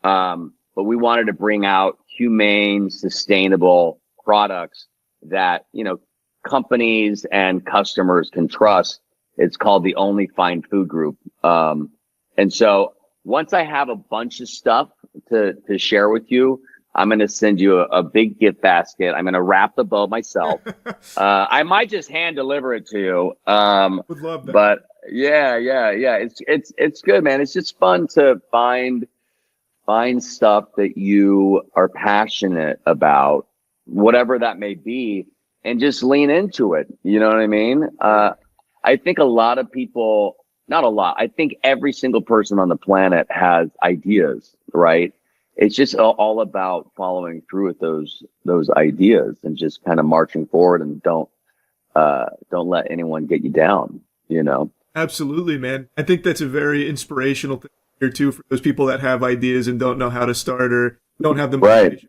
But we wanted to bring out humane, sustainable products that, you know, companies and customers can trust. It's called the Only Fine Food Group. And so once I have a bunch of stuff to share with you, I'm going to send you a big gift basket. I'm going to wrap the bow myself. I might just hand deliver it to you. Would love that. But yeah. It's good, man. It's just fun to find stuff that you are passionate about, whatever that may be, and just lean into it. You know what I mean? I think a lot of people, not a lot, I think every single person on the planet has ideas, right? It's just all about following through with those ideas and just kind of marching forward, and don't let anyone get you down, you know? Absolutely, man. I think that's a very inspirational thing here too for those people that have ideas and don't know how to start or don't have the motivation. Right.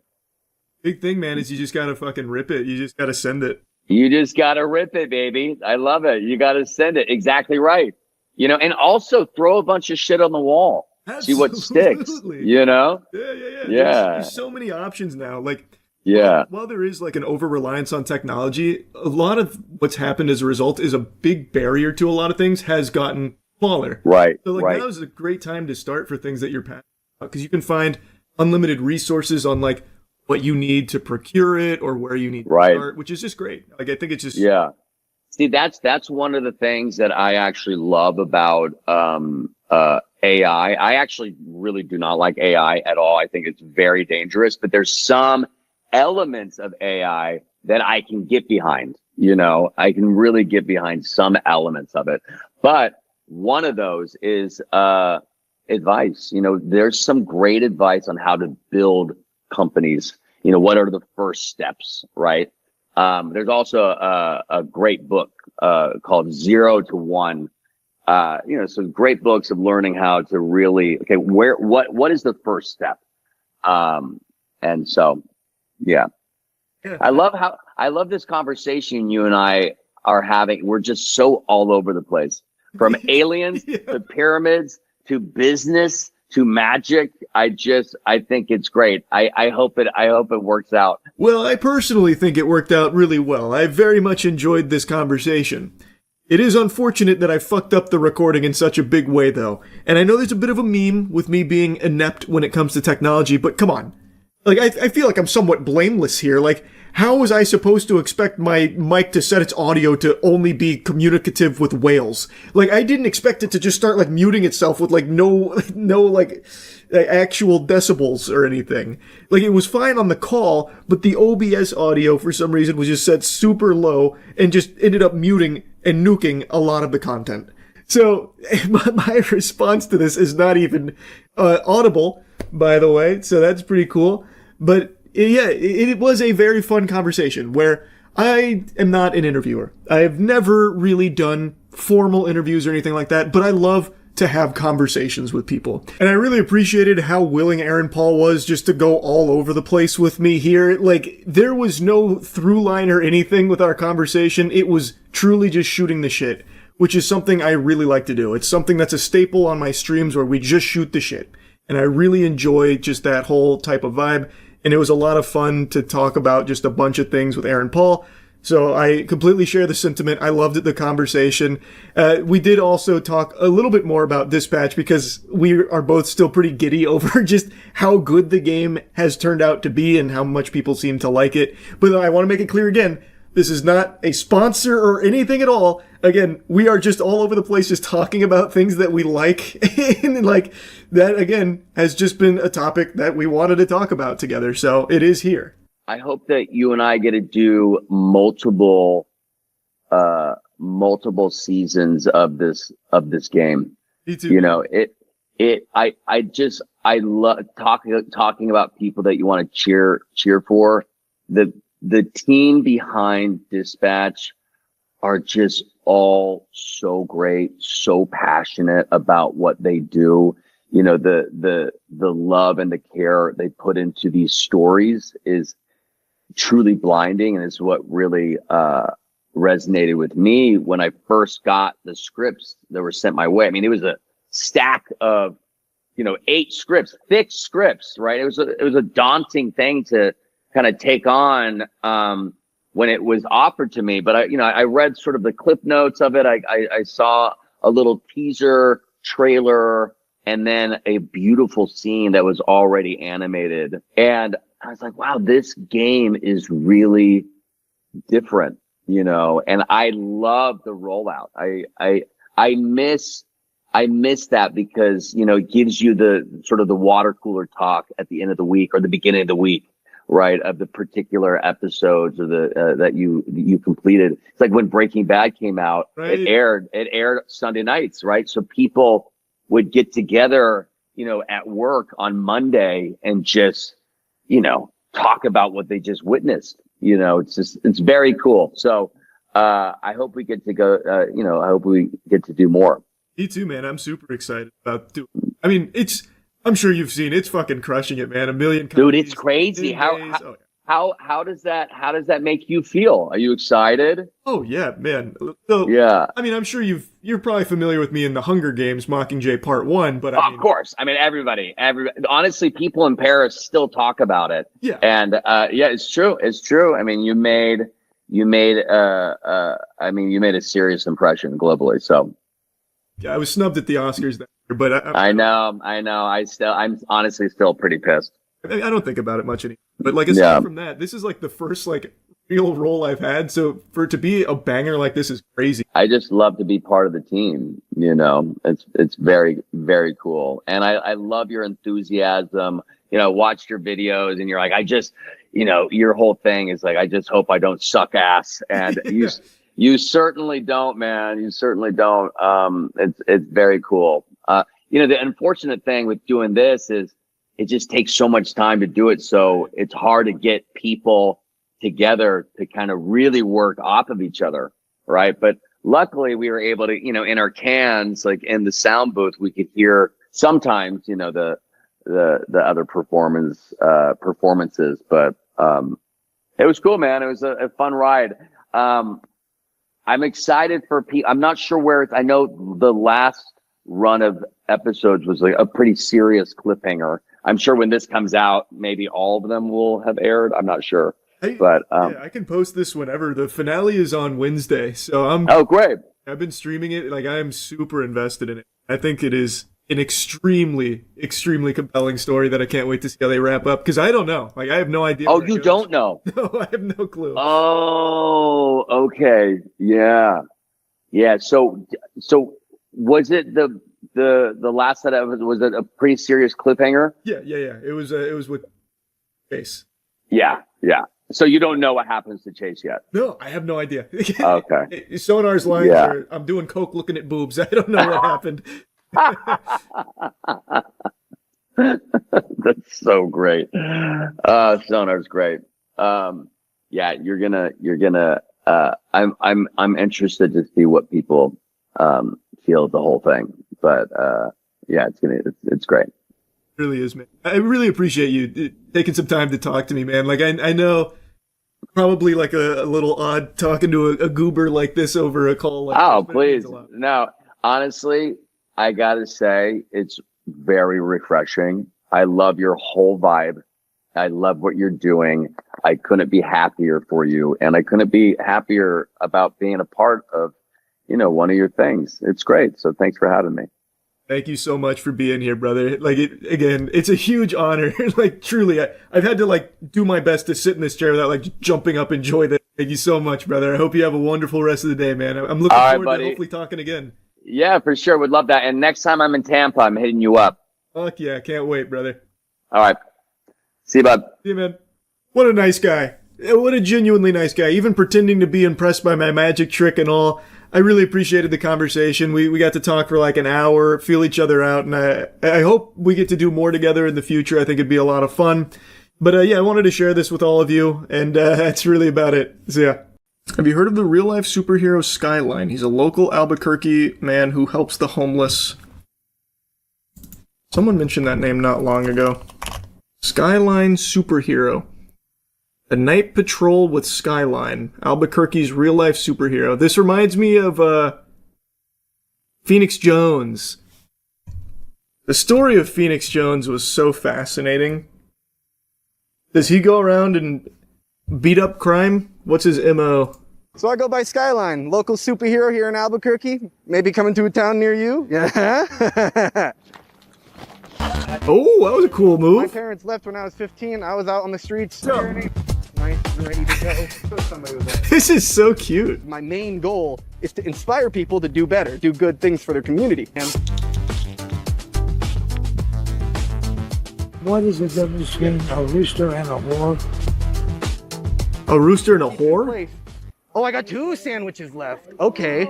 Big thing, man, is you just gotta fucking rip it. You just gotta send it. You just gotta rip it, baby. I love it. You gotta send it. Exactly right. You know, and also throw a bunch of shit on the wall. Absolutely. See what sticks. You know? Yeah. There's so many options now. Like, yeah. While there is like an over-reliance on technology, a lot of what's happened as a result is a big barrier to a lot of things has gotten smaller. Right. So like now is a great time to start for things that you're passionate about, because you can find unlimited resources on like what you need to procure it or where you need to start, which is just great. Like I think it's just See, that's one of the things that I actually love about AI. I actually really do not like AI at all. I think it's very dangerous, but there's some elements of AI that I can get behind. You know, I can really get behind some elements of it. But one of those is advice. You know, there's some great advice on how to build companies. You know, what are the first steps, right? There's also a great book called 0 to 1. You know, some great books of learning how to really, what is the first step? And so, yeah. I love this conversation you and I are having. We're just so all over the place, from aliens to pyramids to business to magic. I think it's great. I hope it works out. Well, I personally think it worked out really well. I very much enjoyed this conversation. It is unfortunate that I fucked up the recording in such a big way, though. And I know there's a bit of a meme with me being inept when it comes to technology, but come on. Like, I feel like I'm somewhat blameless here. Like, how was I supposed to expect my mic to set its audio to only be communicative with whales? Like, I didn't expect it to just start, like, muting itself with, like, no, like, actual decibels or anything. Like, it was fine on the call, but the OBS audio, for some reason, was just set super low and just ended up muting and nuking a lot of the content. So, my response to this is not even audible, by the way, so that's pretty cool. But, yeah, it was a very fun conversation where I am not an interviewer. I have never really done formal interviews or anything like that, but I love to have conversations with people. And I really appreciated how willing Aaron Paul was just to go all over the place with me here. Like, there was no through line or anything with our conversation. It was truly just shooting the shit, which is something I really like to do. It's something that's a staple on my streams where we just shoot the shit. And I really enjoy just that whole type of vibe. And it was a lot of fun to talk about just a bunch of things with Aaron Paul. So I completely share the sentiment. I loved the conversation. We did also talk a little bit more about Dispatch because we are both still pretty giddy over just how good the game has turned out to be and how much people seem to like it. But I want to make it clear again, this is not a sponsor or anything at all. Again, we are just all over the place just talking about things that we like. And like that, again, has just been a topic that we wanted to talk about together. So it is here. I hope that you and I get to do multiple seasons of this game. Me too. You know, I love talking about people that you want to cheer for. The team behind Dispatch are just all so great, so passionate about what they do. You know, the love and the care they put into these stories is truly blinding, and it's what really resonated with me when I first got the scripts that were sent my way. I mean, it was a stack of 8 scripts, thick scripts, right? It was a daunting thing to kind of take on when it was offered to me. But I read sort of the clip notes of it. I saw a little teaser trailer and then a beautiful scene that was already animated, and I was like, wow, this game is really different, and I love the rollout. I miss that because, it gives you the sort of the water cooler talk at the end of the week or the beginning of the week, right? Of the particular episodes or that you completed. It's like when Breaking Bad came out, right. It aired Sunday nights, right? So people would get together, at work on Monday and just, talk about what they just witnessed. It's very cool. So, I hope we get to go, I hope we get to do more. Me too, man. I'm super excited about doing it. I mean, I'm sure you've seen, it's fucking crushing it, man. 1 million copies. Dude, it's crazy. How does that make you feel? Are you excited? Oh yeah, man. So, yeah. I mean, I'm sure you're probably familiar with me in the Hunger Games Mockingjay Part 1, but of course. I mean, everybody. Honestly, people in Paris still talk about it. Yeah. And yeah, it's true. It's true. I mean, you made a serious impression globally. So yeah, I was snubbed at the Oscars that year, but I know. I'm honestly still pretty pissed. I don't think about it much anymore. But like aside from that, this is like the first like real role I've had. So for it to be a banger like this is crazy. I just love to be part of the team. It's very, very cool. And I love your enthusiasm. Watched your videos and you're like, your whole thing is like, I just hope I don't suck ass. And you certainly don't, man. You certainly don't. It's very cool. The unfortunate thing with doing this is it just takes so much time to do it. So it's hard to get people together to kind of really work off of each other. Right. But luckily we were able to, in our cans, like in the sound booth, we could hear sometimes, the other performances. But, it was cool, man. It was a fun ride. I'm excited for people. I'm not sure where I know the last run of episodes was like a pretty serious cliffhanger. I'm sure when this comes out, maybe all of them will have aired. I'm not sure. But I can post this whenever. The finale is on Wednesday, so oh, great. I've been streaming it. Like I am super invested in it. I think it is an extremely, extremely compelling story that I can't wait to see how they wrap up. Because I don't know. Like, I have no idea. Oh, you don't know? No, I have no clue. Oh, okay. Yeah. Yeah. So was it the last that was it a pretty serious cliffhanger? Yeah. It was with Chase. Yeah. So you don't know what happens to Chase yet? No, I have no idea. Okay. Sonar's lines Yeah. are, I'm doing coke looking at boobs. I don't know what happened. That's so great. Sonar's great. Yeah, you're gonna I'm interested to see what people feel of the whole thing. But yeah, it's great. It really is, man. I really appreciate you taking some time to talk to me, man. Like, I know probably like a little odd talking to a goober like this over a call like Oh, this, but it means please. a lot. No, honestly, I gotta say it's very refreshing. I love your whole vibe. I love what you're doing. I couldn't be happier for you, and I couldn't be happier about being a part of, one of your things. It's great. So thanks for having me. Thank you so much for being here, brother. Like, again, it's a huge honor. Like, truly, I've had to like do my best to sit in this chair without like jumping up and enjoy this. Thank you so much, brother. I hope you have a wonderful rest of the day, man. I'm looking All right, forward buddy. to hopefully talking again. Yeah, for sure. Would love that. And next time I'm in Tampa, I'm hitting you up. Fuck yeah, can't wait, brother. All right. See you, bud. See you, man. What a nice guy. What a genuinely nice guy. Even pretending to be impressed by my magic trick and all. I really appreciated the conversation. We got to talk for like an hour, feel each other out, and I hope we get to do more together in the future. I think it'd be a lot of fun. But yeah, I wanted to share this with all of you, and that's really about it. So yeah. Have you heard of the real-life superhero Skyline? He's a local Albuquerque man who helps the homeless. Someone mentioned that name not long ago. Skyline Superhero. A night patrol with Skyline, Albuquerque's real-life superhero. This reminds me of Phoenix Jones. The story of Phoenix Jones was so fascinating. Does he go around and beat up crime? What's his MO? So I go by Skyline, local superhero here in Albuquerque. Maybe coming to a town near you. Yeah. Oh, that was a cool move. My parents left when I was 15. I was out on the streets. Nice, ready to go. This is so cute. My main goal is to inspire people to do better, do good things for their community. What is the difference between a rooster and a whore? A rooster and a whore? Oh, I got 2 sandwiches left. Okay.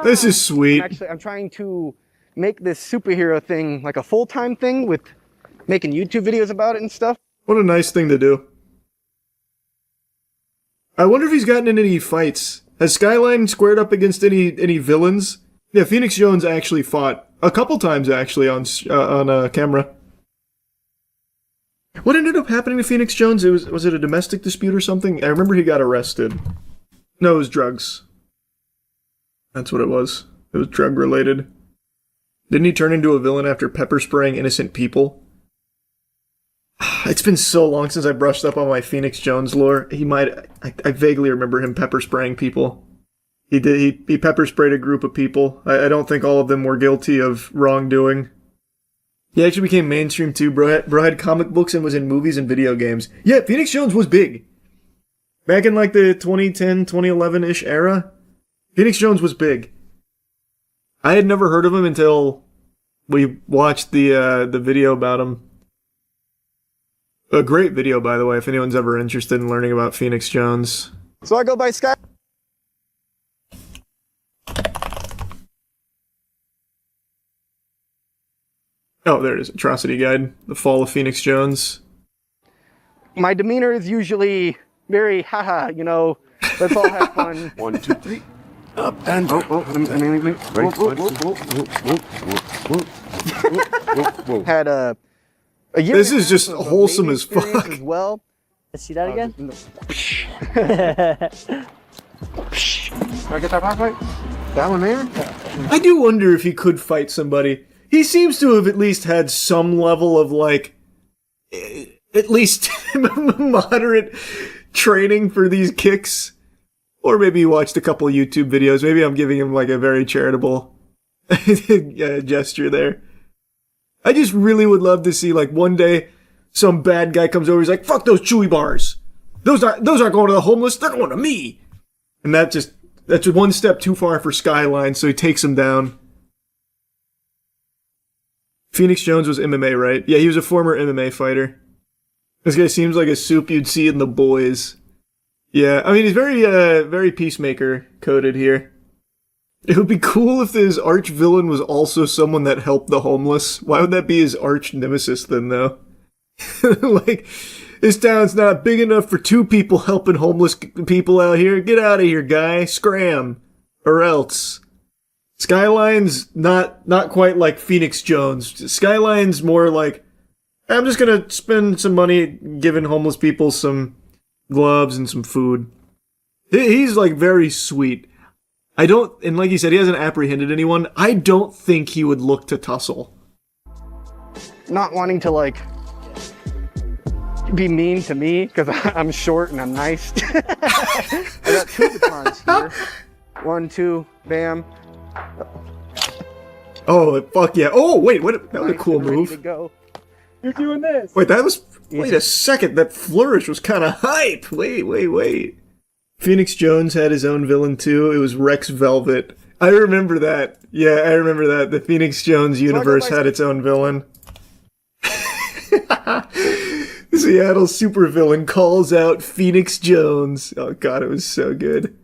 This is sweet. I'm trying to make this superhero thing like a full-time thing with making YouTube videos about it and stuff. What a nice thing to do. I wonder if he's gotten in any fights. Has Skyline squared up against any villains? Yeah, Phoenix Jones actually fought a couple times actually on camera. What ended up happening to Phoenix Jones? Was it a domestic dispute or something? I remember he got arrested. No, it was drugs. That's what it was. It was drug related. Didn't he turn into a villain after pepper spraying innocent people? It's been so long since I brushed up on my Phoenix Jones lore. I vaguely remember him pepper spraying people. He pepper sprayed a group of people. I don't think all of them were guilty of wrongdoing. He actually became mainstream too. Bro had comic books and was in movies and video games. Yeah, Phoenix Jones was big. Back in like the 2010, 2011-ish era, Phoenix Jones was big. I had never heard of him until we watched the video about him. A great video, by the way, if anyone's ever interested in learning about Phoenix Jones. So I go by Sky. Oh, there it is. Atrocity Guide. The Fall of Phoenix Jones. My demeanor is usually very haha, let's all have fun. 1, 2, 3. Up and Had a year. This is just wholesome as fuck. As well. Let's see that again. Can I get that rock fight? That one there? I do wonder if he could fight somebody. He seems to have at least had some level of, like, at least moderate training for these kicks. Or maybe he watched a couple YouTube videos. Maybe I'm giving him, like, a very charitable gesture there. I just really would love to see, like, one day some bad guy comes over, he's like, fuck those Chewy bars. Those aren't going to the homeless, they're going to me. And that's one step too far for Skyline, so he takes him down. Phoenix Jones was MMA, right? Yeah, he was a former MMA fighter. This guy seems like a soup you'd see in The Boys. Yeah, I mean, he's very Peacemaker coded here. It would be cool if his arch villain was also someone that helped the homeless. Why would that be his arch nemesis then, though? Like, this town's not big enough for two people helping homeless people out here. Get out of here, guy. Scram. Or else. Skyline's not quite like Phoenix Jones. Skyline's more like, I'm just gonna spend some money giving homeless people some gloves and some food. He's like very sweet. And like you said, he hasn't apprehended anyone. I don't think he would look to tussle. Not wanting to like be mean to me because I'm short and I'm nice. I got 2 batons here. 1, 2, bam. Oh, fuck yeah. Oh, wait, what? That was a cool move. You're doing this. Wait, wait a second. That flourish was kind of hype. Wait. Phoenix Jones had his own villain too. It was Rex Velvet. I remember that. Yeah, I remember that. The Phoenix Jones universe had its own villain. Seattle supervillain calls out Phoenix Jones. Oh god, it was so good.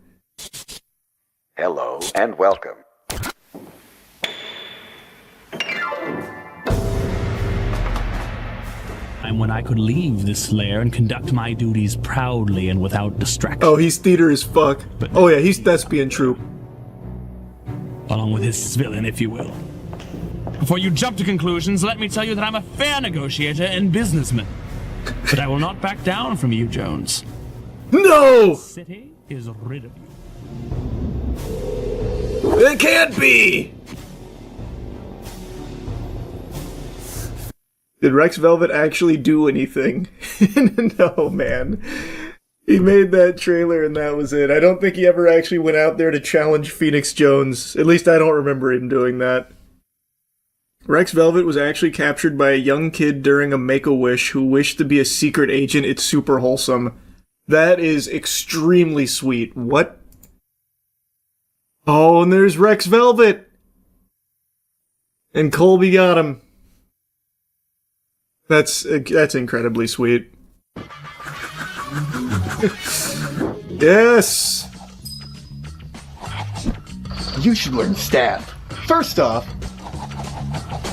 Hello and welcome. Time when I could leave this lair and conduct my duties proudly and without distraction. Oh, he's theater as fuck. Oh yeah, he's thespian troupe. Along with his villain, if you will. Before you jump to conclusions, let me tell you that I'm a fair negotiator and businessman. But I will not back down from you, Jones. No! The city is rid of you. It can't be! Did Rex Velvet actually do anything? No, man. He made that trailer and that was it. I don't think he ever actually went out there to challenge Phoenix Jones. At least I don't remember him doing that. Rex Velvet was actually captured by a young kid during a Make-A-Wish who wished to be a secret agent. It's super wholesome. That is extremely sweet. What? Oh, and there's Rex Velvet! And Colby got him. That's incredibly sweet. Yes! You should learn stab. First off,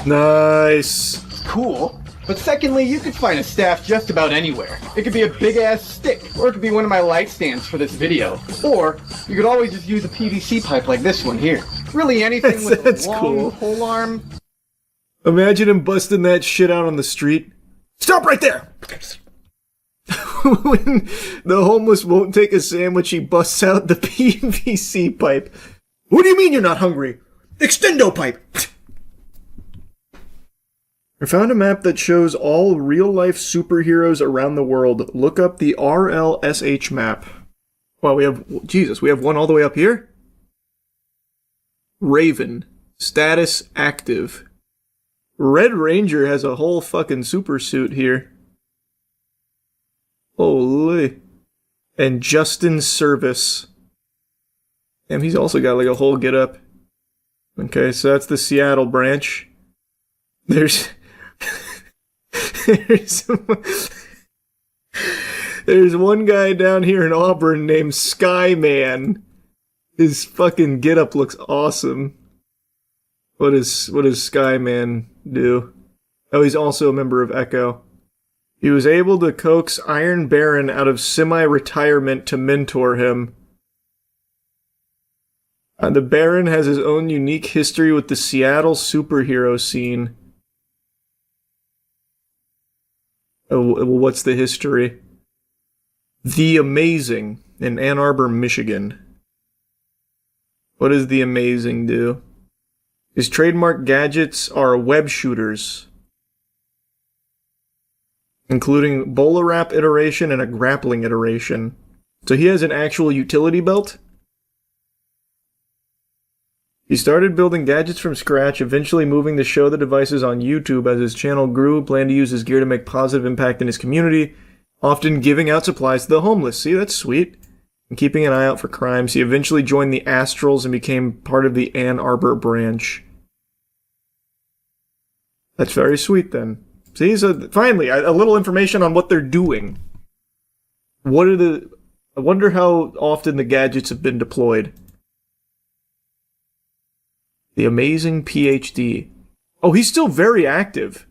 nice. It's cool. But secondly, you could find a staff just about anywhere. It could be a big-ass stick, or it could be one of my light stands for this video. Or, you could always just use a PVC pipe like this one here. Really anything with a long pole arm. Imagine him busting that shit out on the street. Stop right there! When the homeless won't take a sandwich, he busts out the PVC pipe. What do you mean you're not hungry? Extendo pipe! I found a map that shows all real-life superheroes around the world. Look up the RLSH map. Wow, we have one all the way up here? Raven. Status active. Red Ranger has a whole fucking super suit here. Holy. And Justin Service. Damn, he's also got like a whole get-up. Okay, so that's the Seattle branch. There's one guy down here in Auburn named Skyman. His fucking get-up looks awesome. What does Skyman do? Oh, he's also a member of Echo. He was able to coax Iron Baron out of semi-retirement to mentor him. The Baron has his own unique history with the Seattle superhero scene. Oh, what's the history? The Amazing in Ann Arbor, Michigan. What does The Amazing do? His trademark gadgets are web shooters, including Bola Wrap iteration and a grappling iteration. So he has an actual utility belt? He started building gadgets from scratch, eventually moving to show the devices on YouTube as his channel grew, planned to use his gear to make positive impact in his community, often giving out supplies to the homeless. See, that's sweet. And keeping an eye out for crimes, he eventually joined the Astrals and became part of the Ann Arbor branch. That's very sweet then. See, so finally, a little information on what they're doing. I wonder how often the gadgets have been deployed. The amazing PhD. Oh, he's still very active.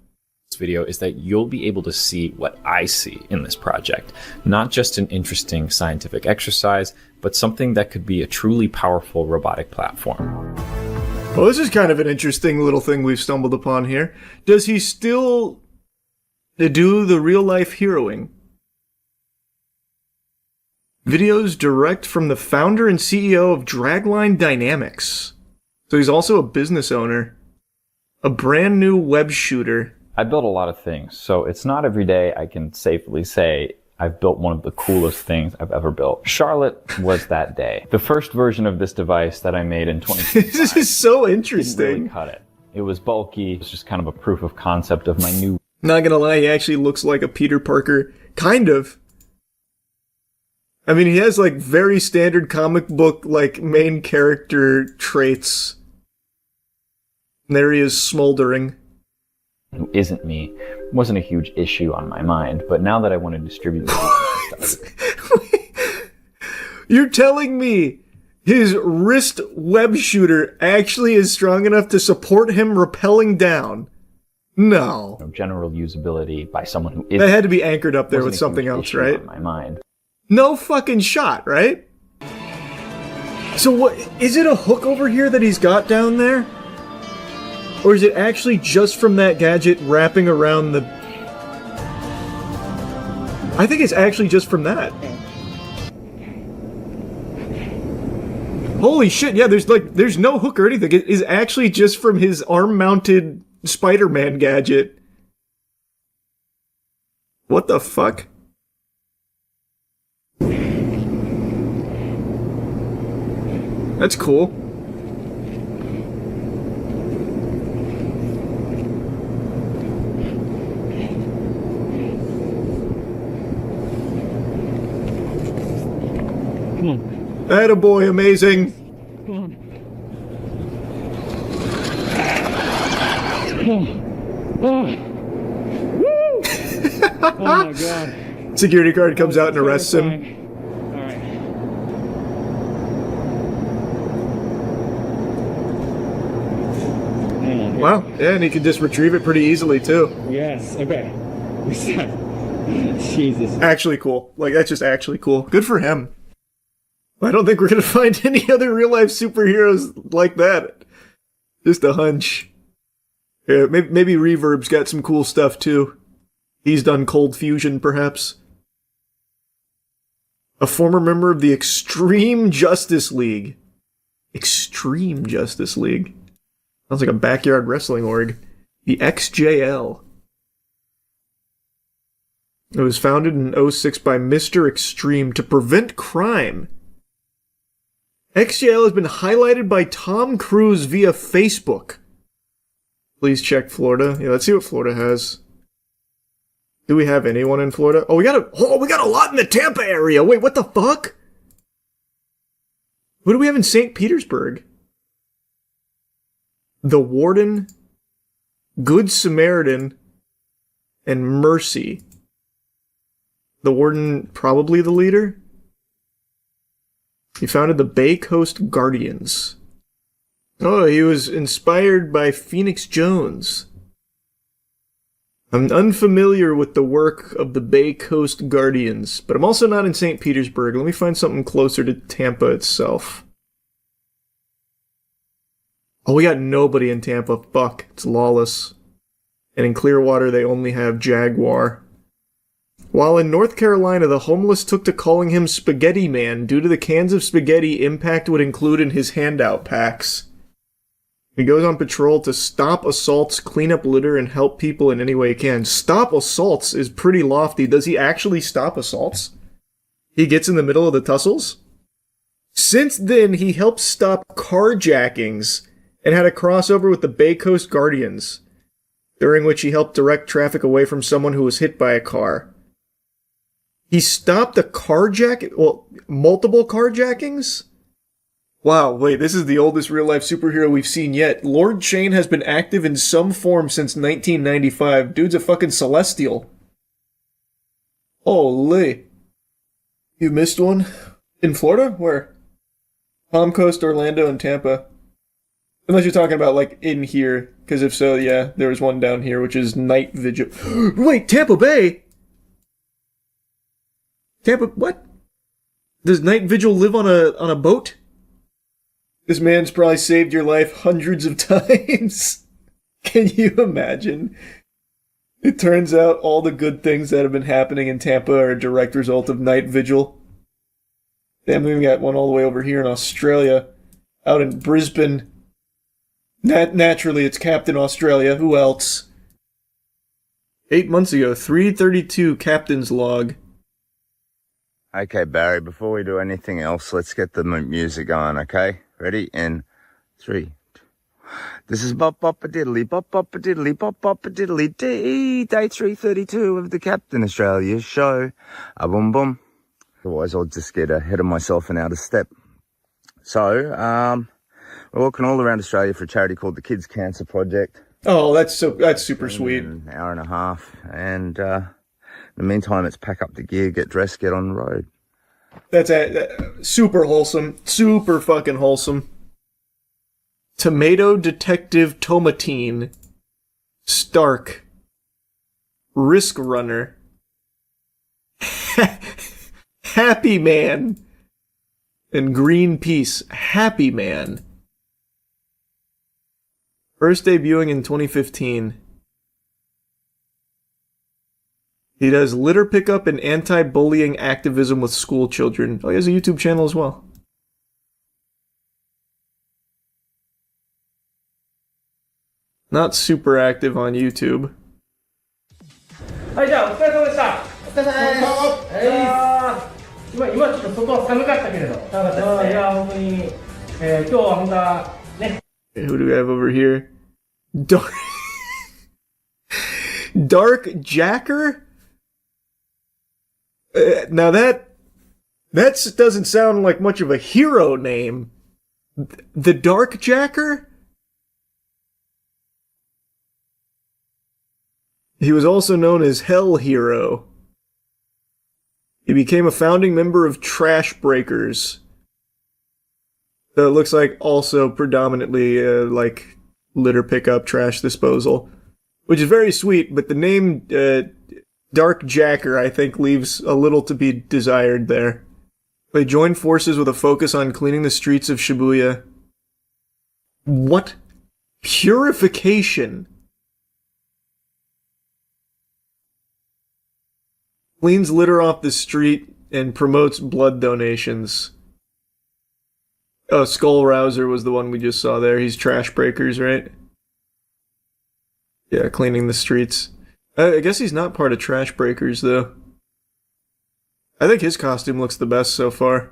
This video is that you'll be able to see what I see in this project. Not just an interesting scientific exercise, but something that could be a truly powerful robotic platform. Well, this is kind of an interesting little thing we've stumbled upon here. Does he still do the real-life heroing? Videos direct from the founder and CEO of Dragline Dynamics. So he's also a business owner. A brand new web shooter. I built a lot of things, so it's not every day I can safely say I've built one of the coolest things I've ever built. Charlotte was that day. The first version of this device that I made in 2025. This is so interesting. Didn't really cut it. It was bulky. It was just kind of a proof of concept of my new... Not gonna lie, he actually looks like a Peter Parker. Kind of. I mean, he has like very standard comic book like main character traits. And there he is smoldering. Who isn't me wasn't a huge issue on my mind, but now that I want to distribute You're telling me his wrist web shooter actually is strong enough to support him rappelling down? No. General usability by someone who isn't. That had to be anchored up there with something else, right? On my mind. No fucking shot, right? So what, is it a hook over here that he's got down there? Or is it actually just from that gadget wrapping around the... I think it's actually just from that. Holy shit, yeah, there's no hook or anything. It is actually just from his arm-mounted Spider-Man gadget. What the fuck? That's cool. Come on. Attaboy, amazing. Come on. Oh. Woo! Oh my god. Security guard comes out and arrests him. Alright. Hang on. Wow, yeah, and he can just retrieve it pretty easily too. Yes, okay. Jesus. Actually cool. Like, that's just actually cool. Good for him. I don't think we're gonna find any other real-life superheroes like that. Just a hunch. Yeah, maybe Reverb's got some cool stuff too. He's done cold fusion, perhaps. A former member of the Extreme Justice League. Extreme Justice League. Sounds like a backyard wrestling org. The XJL. It was founded in 06 by Mr. Extreme to prevent crime. XJL has been highlighted by Tom Cruise via Facebook. Please check Florida. Yeah, let's see what Florida has. Do we have anyone in Florida? Oh, we got a lot in the Tampa area. Wait, what the fuck? What do we have in St. Petersburg? The Warden, Good Samaritan, and Mercy. The Warden, probably the leader? He founded the Bay Coast Guardians. Oh, he was inspired by Phoenix Jones. I'm unfamiliar with the work of the Bay Coast Guardians, but I'm also not in St. Petersburg. Let me find something closer to Tampa itself. Oh, we got nobody in Tampa. Fuck, it's lawless. And in Clearwater, they only have Jaguar. While in North Carolina, the homeless took to calling him Spaghetti Man due to the cans of spaghetti Impact would include in his handout packs. He goes on patrol to stop assaults, clean up litter, and help people in any way he can. Stop assaults is pretty lofty. Does he actually stop assaults? He gets in the middle of the tussles? Since then, he helps stop carjackings and had a crossover with the Bay Coast Guardians, during which he helped direct traffic away from someone who was hit by a car. He stopped multiple carjackings? Wow, wait, this is the oldest real-life superhero we've seen yet. Lord Chain has been active in some form since 1995. Dude's a fucking celestial. Holy. You missed one? In Florida? Where? Palm Coast, Orlando, and Tampa. Unless you're talking about, like, in here. Because if so, yeah, there was one down here, which is Night Vigil. Wait, Tampa Bay? What? Does Night Vigil live on a boat? This man's probably saved your life hundreds of times. Can you imagine? It turns out all the good things that have been happening in Tampa are a direct result of Night Vigil. Damn, we got one all the way over here in Australia. Out in Brisbane. Naturally, it's Captain Australia. Who else? 8 months ago, 332 Captain's Log. Okay, Barry, before we do anything else, let's get the music going, okay? Ready? In 3, 2. This is bop bop a diddly bop bop a diddly bop bop a diddly dee. Day 332 of the Captain Australia show. A boom boom. Otherwise, I'll just get ahead of myself and out of step. So, we're walking all around Australia for a charity called the Kids Cancer Project. Oh, that's super sweet. An hour and a half, and in the meantime, it's pack up the gear, get dressed, get on the road. That's super wholesome. Super fucking wholesome. Tomato Detective Tomatine. Stark. Risk Runner. Happy Man. And Greenpeace. Happy Man. First debuting in 2015. He does litter pickup and anti-bullying activism with school children. Oh, he has a YouTube channel as well. Not super active on YouTube. はい、じゃあお疲れ様でした。お疲れ様です。今ちょっと外は寒かったけれど。寒かったですね。いや、本当に、今日は本当はね。Who do we have over here? Dark Jacker? Now that doesn't sound like much of a hero name. The Dark Jacker? He was also known as Hell Hero. He became a founding member of Trash Breakers. So it looks like also predominantly like litter pickup, trash disposal. Which is very sweet, but the name Dark Jacker, I think, leaves a little to be desired there. They joined forces with a focus on cleaning the streets of Shibuya. What? Purification? Cleans litter off the street and promotes blood donations. Oh, Skull Rouser was the one we just saw there. He's Trash Breakers, right? Yeah, cleaning the streets. I guess he's not part of Trash Breakers, though. I think his costume looks the best so far.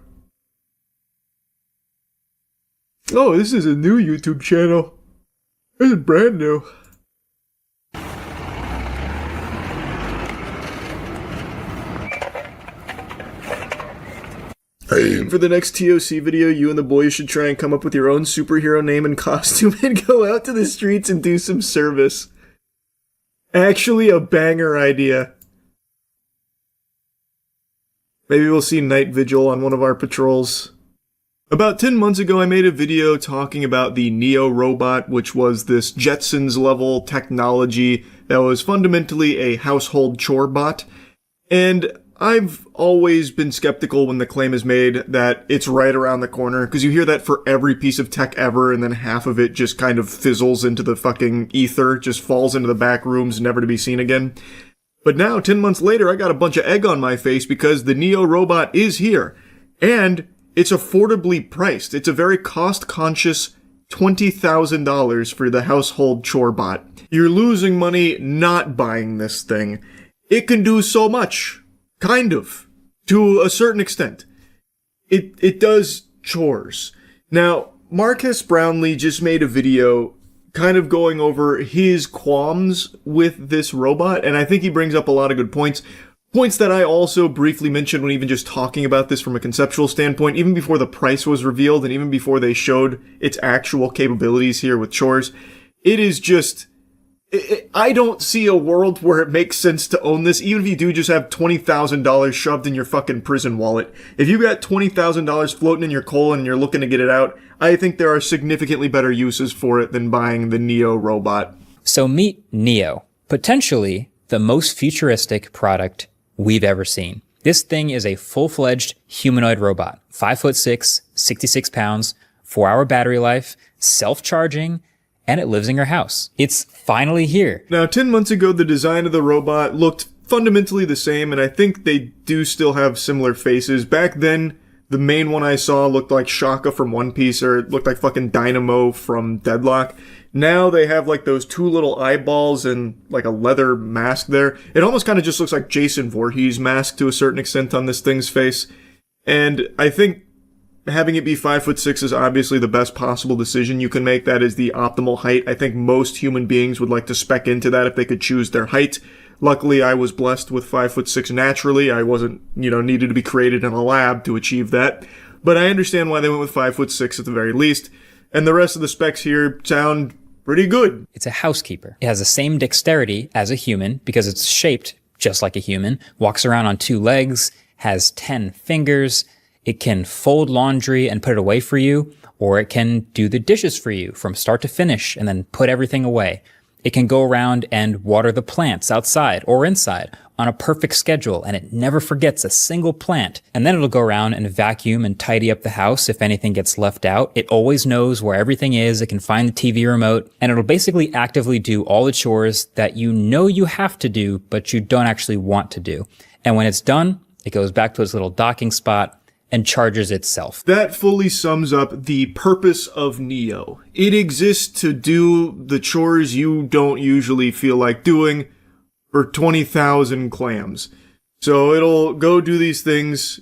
Oh, this is a new YouTube channel. This is brand new. For the next TOC video, you and the boys should try and come up with your own superhero name and costume and go out to the streets and do some service. Actually, a banger idea. Maybe we'll see Night Vigil on one of our patrols. About 10 months ago, I made a video talking about the Neo robot, which was this Jetsons level technology that was fundamentally a household chore bot. And I've always been skeptical when the claim is made that it's right around the corner, because you hear that for every piece of tech ever, and then half of it just kind of fizzles into the fucking ether, just falls into the back rooms, never to be seen again. But now, 10 months later, I got a bunch of egg on my face because the Neo robot is here, and it's affordably priced. It's a very cost-conscious $20,000 for the household chore bot. You're losing money not buying this thing. It can do so much. Kind of. To a certain extent. It does chores. Now, Marcus Brownlee just made a video kind of going over his qualms with this robot, and I think he brings up a lot of good points. Points that I also briefly mentioned when even just talking about this from a conceptual standpoint, even before the price was revealed and even before they showed its actual capabilities here with chores. It is just... I don't see a world where it makes sense to own this, even if you do just have $20,000 shoved in your fucking prison wallet. If you got $20,000 floating in your colon and you're looking to get it out, I think there are significantly better uses for it than buying the Neo robot. So meet Neo, potentially the most futuristic product we've ever seen. This thing is a full-fledged humanoid robot. 5'6", 66 pounds, 4-hour battery life, self-charging, and it lives in your house. It's finally here. Now, 10 months ago, the design of the robot looked fundamentally the same, and I think they do still have similar faces. Back then, the main one I saw looked like Shaka from One Piece, or it looked like fucking Dynamo from Deadlock. Now they have like those two little eyeballs and like a leather mask there. It almost kind of just looks like Jason Voorhees mask to a certain extent on this thing's face. And I think having it be 5'6" is obviously the best possible decision you can make. That is the optimal height. I think most human beings would like to spec into that if they could choose their height. Luckily, I was blessed with 5'6" naturally. I wasn't, needed to be created in a lab to achieve that. But I understand why they went with 5'6" at the very least. And the rest of the specs here sound pretty good. It's a housekeeper. It has the same dexterity as a human because it's shaped just like a human, walks around on 2 legs, has 10 fingers. It can fold laundry and put it away for you, or it can do the dishes for you from start to finish and then put everything away. It can go around and water the plants outside or inside on a perfect schedule, and it never forgets a single plant. And then it'll go around and vacuum and tidy up the house if anything gets left out. It always knows where everything is. It can find the TV remote, and it'll basically actively do all the chores that you know you have to do, but you don't actually want to do. And when it's done, it goes back to its little docking spot and charges itself. That fully sums up the purpose of Neo. It exists to do the chores you don't usually feel like doing for 20,000 clams. So it'll go do these things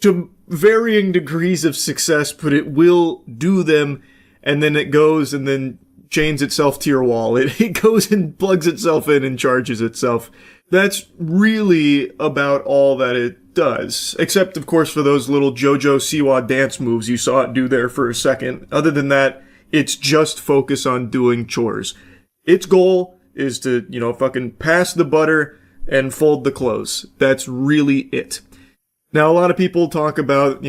to varying degrees of success, but it will do them, and then it goes and then chains itself to your wall. It goes and plugs itself in and charges itself. That's really about all that it does. Except, of course, for those little JoJo Siwa dance moves you saw it do there for a second. Other than that, it's just focus on doing chores. Its goal is to, fucking pass the butter and fold the clothes. That's really it. Now, a lot of people talk about,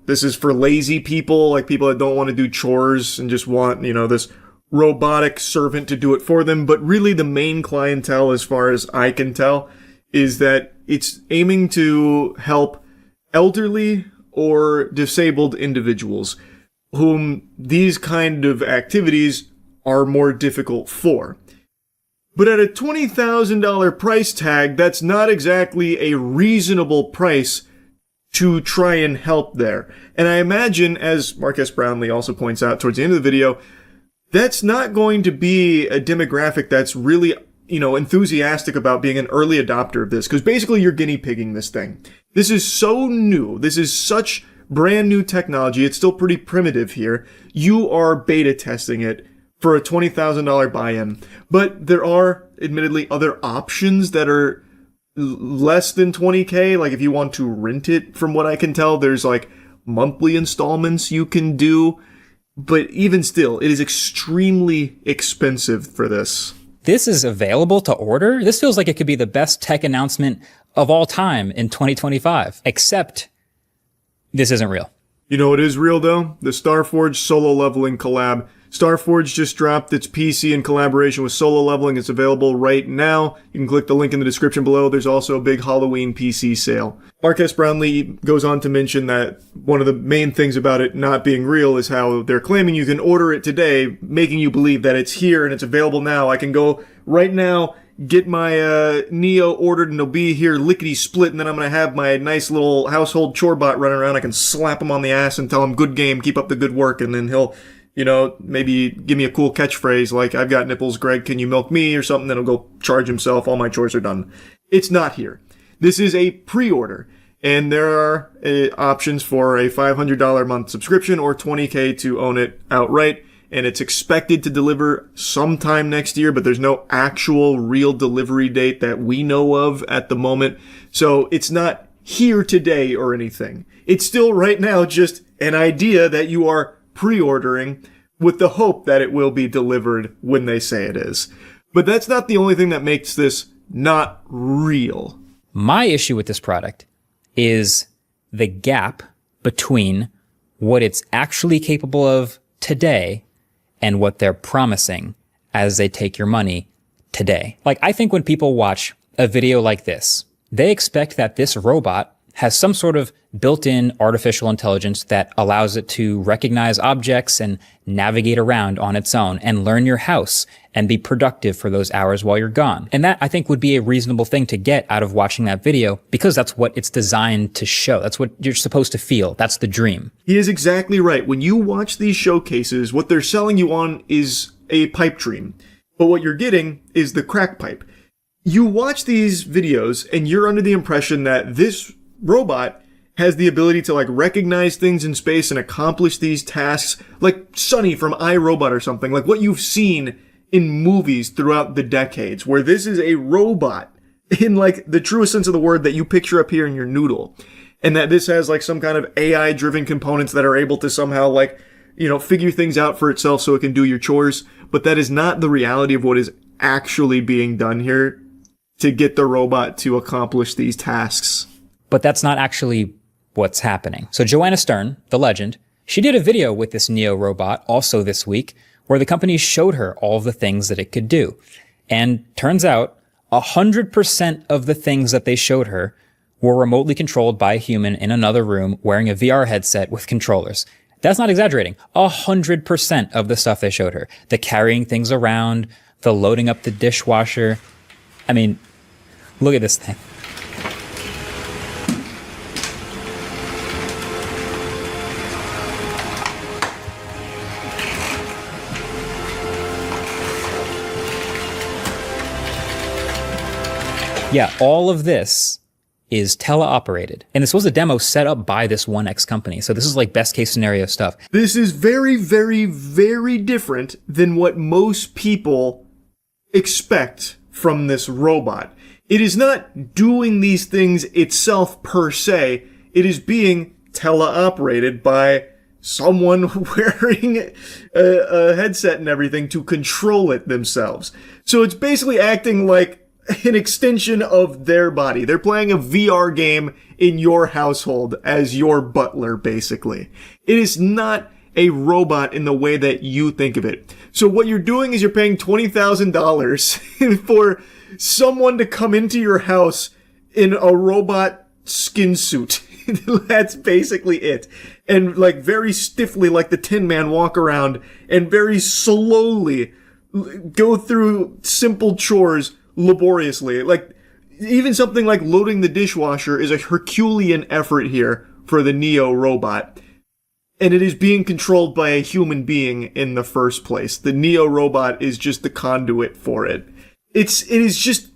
this is for lazy people, like people that don't want to do chores and just want, this robotic servant to do it for them. But really the main clientele, as far as I can tell, is that it's aiming to help elderly or disabled individuals whom these kind of activities are more difficult for. But at a $20,000 price tag, that's not exactly a reasonable price to try and help there. And I imagine, as Marcus Brownlee also points out towards the end of the video, that's not going to be a demographic that's really, enthusiastic about being an early adopter of this, because basically you're guinea pigging this thing. This is so new. This is such brand new technology. It's still pretty primitive here. You are beta testing it for a $20,000 buy-in. But there are, admittedly, other options that are less than $20K. Like if you want to rent it, from what I can tell, there's like monthly installments you can do. But even still, it is extremely expensive for this. This is available to order? This feels like it could be the best tech announcement of all time in 2025. Except, this isn't real. You know what is real, though? The Starforge solo leveling collab. Starforge just dropped its PC in collaboration with Solo Leveling. It's available right now. You can click the link in the description below. There's also a big Halloween PC sale. Marcus Brownlee goes on to mention that one of the main things about it not being real is how they're claiming you can order it today, making you believe that it's here and it's available now. I can go right now, get my Neo ordered, and it'll be here lickety-split, and then I'm going to have my nice little household chore bot running around. I can slap him on the ass and tell him, good game, keep up the good work, and then he'll maybe give me a cool catchphrase like, I've got nipples, Greg, can you milk me, or something, then he'll go charge himself, all my chores are done. It's not here. This is a pre-order. And there are options for a $500 a month subscription or $20K to own it outright. And it's expected to deliver sometime next year, but there's no actual real delivery date that we know of at the moment. So it's not here today or anything. It's still right now just an idea that you are pre-ordering with the hope that it will be delivered when they say it is. But that's not the only thing that makes this not real. My issue with this product is the gap between what it's actually capable of today and what they're promising as they take your money today. Like, I think when people watch a video like this, they expect that this robot has some sort of built-in artificial intelligence that allows it to recognize objects and navigate around on its own and learn your house and be productive for those hours while you're gone. And that, I think, would be a reasonable thing to get out of watching that video because that's what it's designed to show. That's what you're supposed to feel. That's the dream. He is exactly right. When you watch these showcases, what they're selling you on is a pipe dream. But what you're getting is the crack pipe. You watch these videos and you're under the impression that this robot has the ability to like recognize things in space and accomplish these tasks like Sonny from iRobot or something, like what you've seen in movies throughout the decades, where this is a robot in like the truest sense of the word that you picture up here in your noodle. And that this has like some kind of AI driven components that are able to somehow like, you know, figure things out for itself so it can do your chores. But that is not the reality of what is actually being done here to get the robot to accomplish these tasks. But that's not actually what's happening. So Joanna Stern, the legend, she did a video with this Neo robot also this week where the company showed her all of the things that it could do. And turns out 100% of the things that they showed her were remotely controlled by a human in another room wearing a VR headset with controllers. That's not exaggerating. 100% of the stuff they showed her. The carrying things around, the loading up the dishwasher. I mean, look at this thing. Yeah, all of this is teleoperated. And this was a demo set up by this 1X company. So this is like best case scenario stuff. This is very, very, very different than what most people expect from this robot. It is not doing these things itself per se. It is being teleoperated by someone wearing a headset and everything to control it themselves. So it's basically acting like an extension of their body. They're playing a VR game in your household as your butler, basically. It is not a robot in the way that you think of it. So what you're doing is you're paying $20,000 for someone to come into your house in a robot skin suit. That's basically it. And like very stiffly, like the Tin Man, walk around and very slowly go through simple chores laboriously. Like, even something like loading the dishwasher is a Herculean effort here for the Neo robot. And it is being controlled by a human being in the first place. The Neo robot is just the conduit for it. It is just,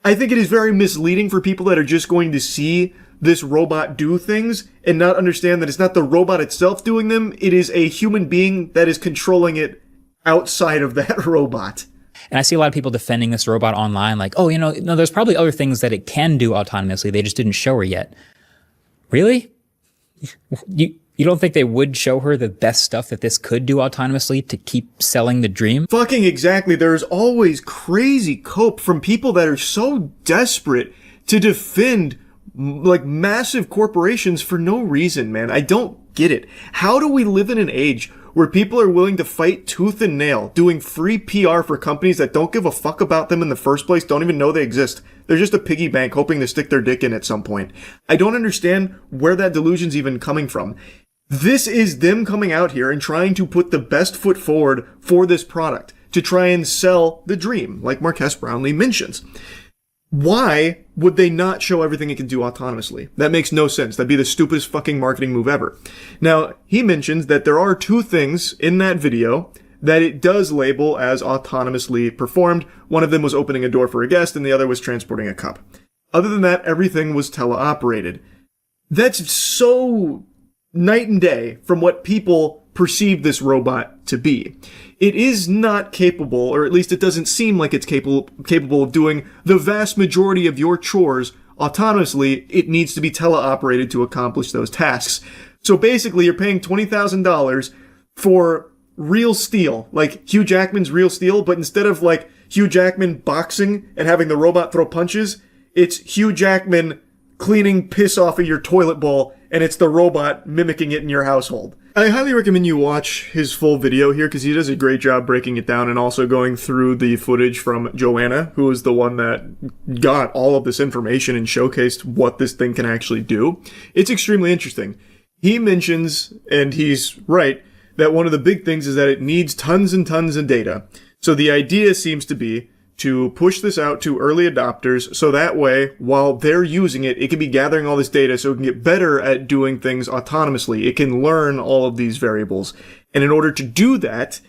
I think it is very misleading for people that are just going to see this robot do things and not understand that it's not the robot itself doing them. It is a human being that is controlling it outside of that robot. And I see a lot of people defending this robot online like, oh, no, there's probably other things that it can do autonomously. They just didn't show her yet. Really? You don't think they would show her the best stuff that this could do autonomously to keep selling the dream? Fucking exactly. There's always crazy cope from people that are so desperate to defend like massive corporations for no reason, man. I don't get it. How do we live in an age where people are willing to fight tooth and nail, doing free PR for companies that don't give a fuck about them in the first place, don't even know they exist? They're just a piggy bank hoping to stick their dick in at some point. I don't understand where that delusion's even coming from. This is them coming out here and trying to put the best foot forward for this product, to try and sell the dream, like Marques Brownlee mentions. Why would they not show everything it can do autonomously? That makes no sense. That'd be the stupidest fucking marketing move ever. Now, he mentions that there are two things in that video that it does label as autonomously performed. One of them was opening a door for a guest, and the other was transporting a cup. Other than that, everything was teleoperated. That's so night and day from what people perceive this robot to be. It is not capable, or at least it doesn't seem like it's capable of doing the vast majority of your chores autonomously. It needs to be teleoperated to accomplish those tasks. So basically, you're paying $20,000 for real steel, like Hugh Jackman's real steel, but instead of like Hugh Jackman boxing and having the robot throw punches, it's Hugh Jackman cleaning piss off of your toilet bowl, and it's the robot mimicking it in your household. I highly recommend you watch his full video here because he does a great job breaking it down and also going through the footage from Joanna, who is the one that got all of this information and showcased what this thing can actually do. It's extremely interesting. He mentions, and he's right, that one of the big things is that it needs tons and tons of data. So the idea seems to be to push this out to early adopters so that way, while they're using it, it can be gathering all this data so it can get better at doing things autonomously. It can learn all of these variables. And in order to do that,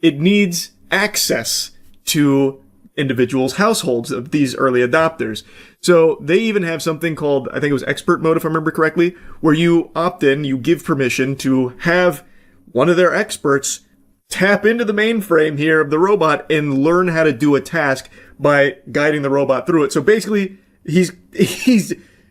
it needs access to individuals' households of these early adopters. So they even have something called, I think it was expert mode if I remember correctly, where you opt in, you give permission to have one of their experts tap into the mainframe here of the robot and learn how to do a task by guiding the robot through it. So basically, he's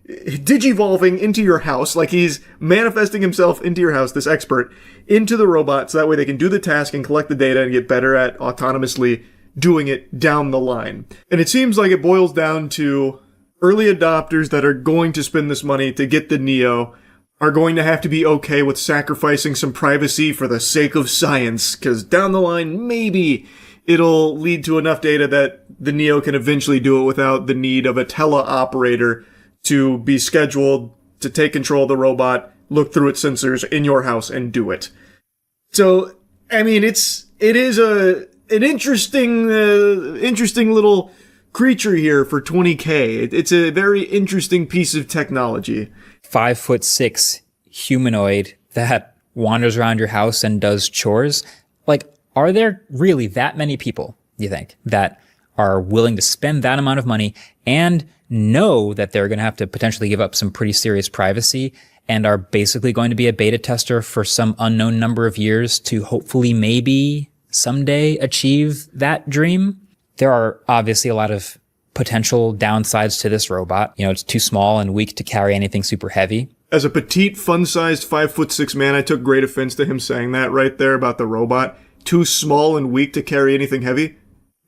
digivolving into your house, like he's manifesting himself into your house, this expert, into the robot, so that way they can do the task and collect the data and get better at autonomously doing it down the line. And it seems like it boils down to early adopters that are going to spend this money to get the Neo are going to have to be okay with sacrificing some privacy for the sake of science, because down the line, maybe it'll lead to enough data that the Neo can eventually do it without the need of a teleoperator to be scheduled to take control of the robot, look through its sensors in your house and do it. So, I mean, it is an interesting little creature here for $20K. It's a very interesting piece of technology. 5'6" humanoid that wanders around your house and does chores. Like, are there really that many people, you think, that are willing to spend that amount of money and know that they're going to have to potentially give up some pretty serious privacy and are basically going to be a beta tester for some unknown number of years to hopefully maybe someday achieve that dream? There are obviously a lot of potential downsides to this robot. You know, it's too small and weak to carry anything super heavy. As a petite, fun-sized 5'6" man, I took great offense to him saying that right there about the robot. Too small and weak to carry anything heavy.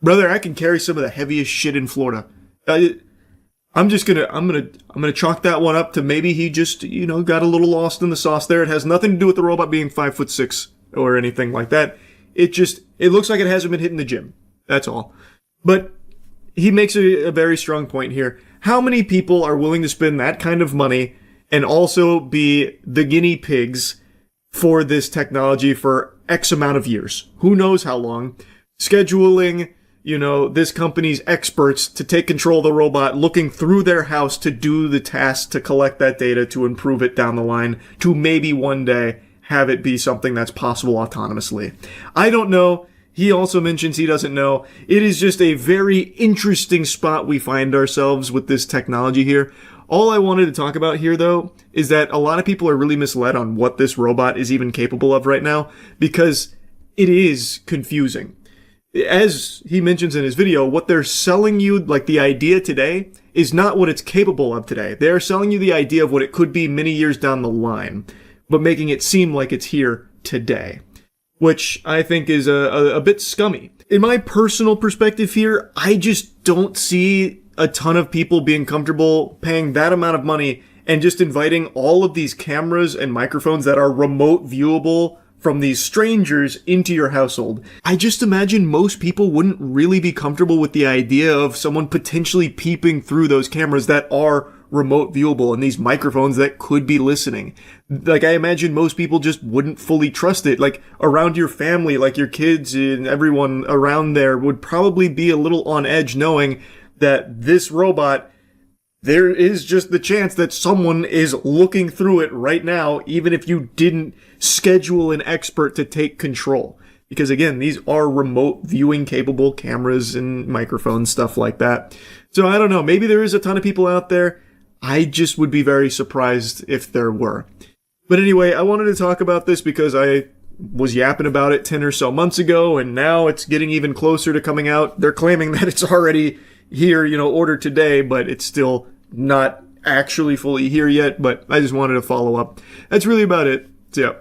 Brother, I can carry some of the heaviest shit in Florida. I'm gonna chalk that one up to maybe he just, got a little lost in the sauce there. It has nothing to do with the robot being 5'6" or anything like that. It looks like it hasn't been hitting the gym. That's all. But he makes a very strong point here. How many people are willing to spend that kind of money and also be the guinea pigs for this technology for X amount of years? Who knows how long? Scheduling, this company's experts to take control of the robot, looking through their house to do the task to collect that data to improve it down the line, to maybe one day have it be something that's possible autonomously. I don't know. He also mentions he doesn't know. It is just a very interesting spot we find ourselves with this technology here. All I wanted to talk about here, though, is that a lot of people are really misled on what this robot is even capable of right now, because it is confusing. As he mentions in his video, what they're selling you, like the idea today, is not what it's capable of today. They're selling you the idea of what it could be many years down the line, but making it seem like it's here today, which I think is a bit scummy. In my personal perspective here, I just don't see a ton of people being comfortable paying that amount of money and just inviting all of these cameras and microphones that are remote viewable from these strangers into your household. I just imagine most people wouldn't really be comfortable with the idea of someone potentially peeping through those cameras that are remote viewable and these microphones that could be listening. Like, I imagine most people just wouldn't fully trust it. Like, around your family, like your kids and everyone around there would probably be a little on edge knowing that this robot, there is just the chance that someone is looking through it right now, even if you didn't schedule an expert to take control. Because again, these are remote viewing capable cameras and microphones, stuff like that. So I don't know, maybe there is a ton of people out there. I just would be very surprised if there were. But anyway, I wanted to talk about this because I was yapping about it 10 or so months ago, and now it's getting even closer to coming out. They're claiming that it's already here, ordered today, but it's still not actually fully here yet, but I just wanted to follow up. That's really about it. So, yeah.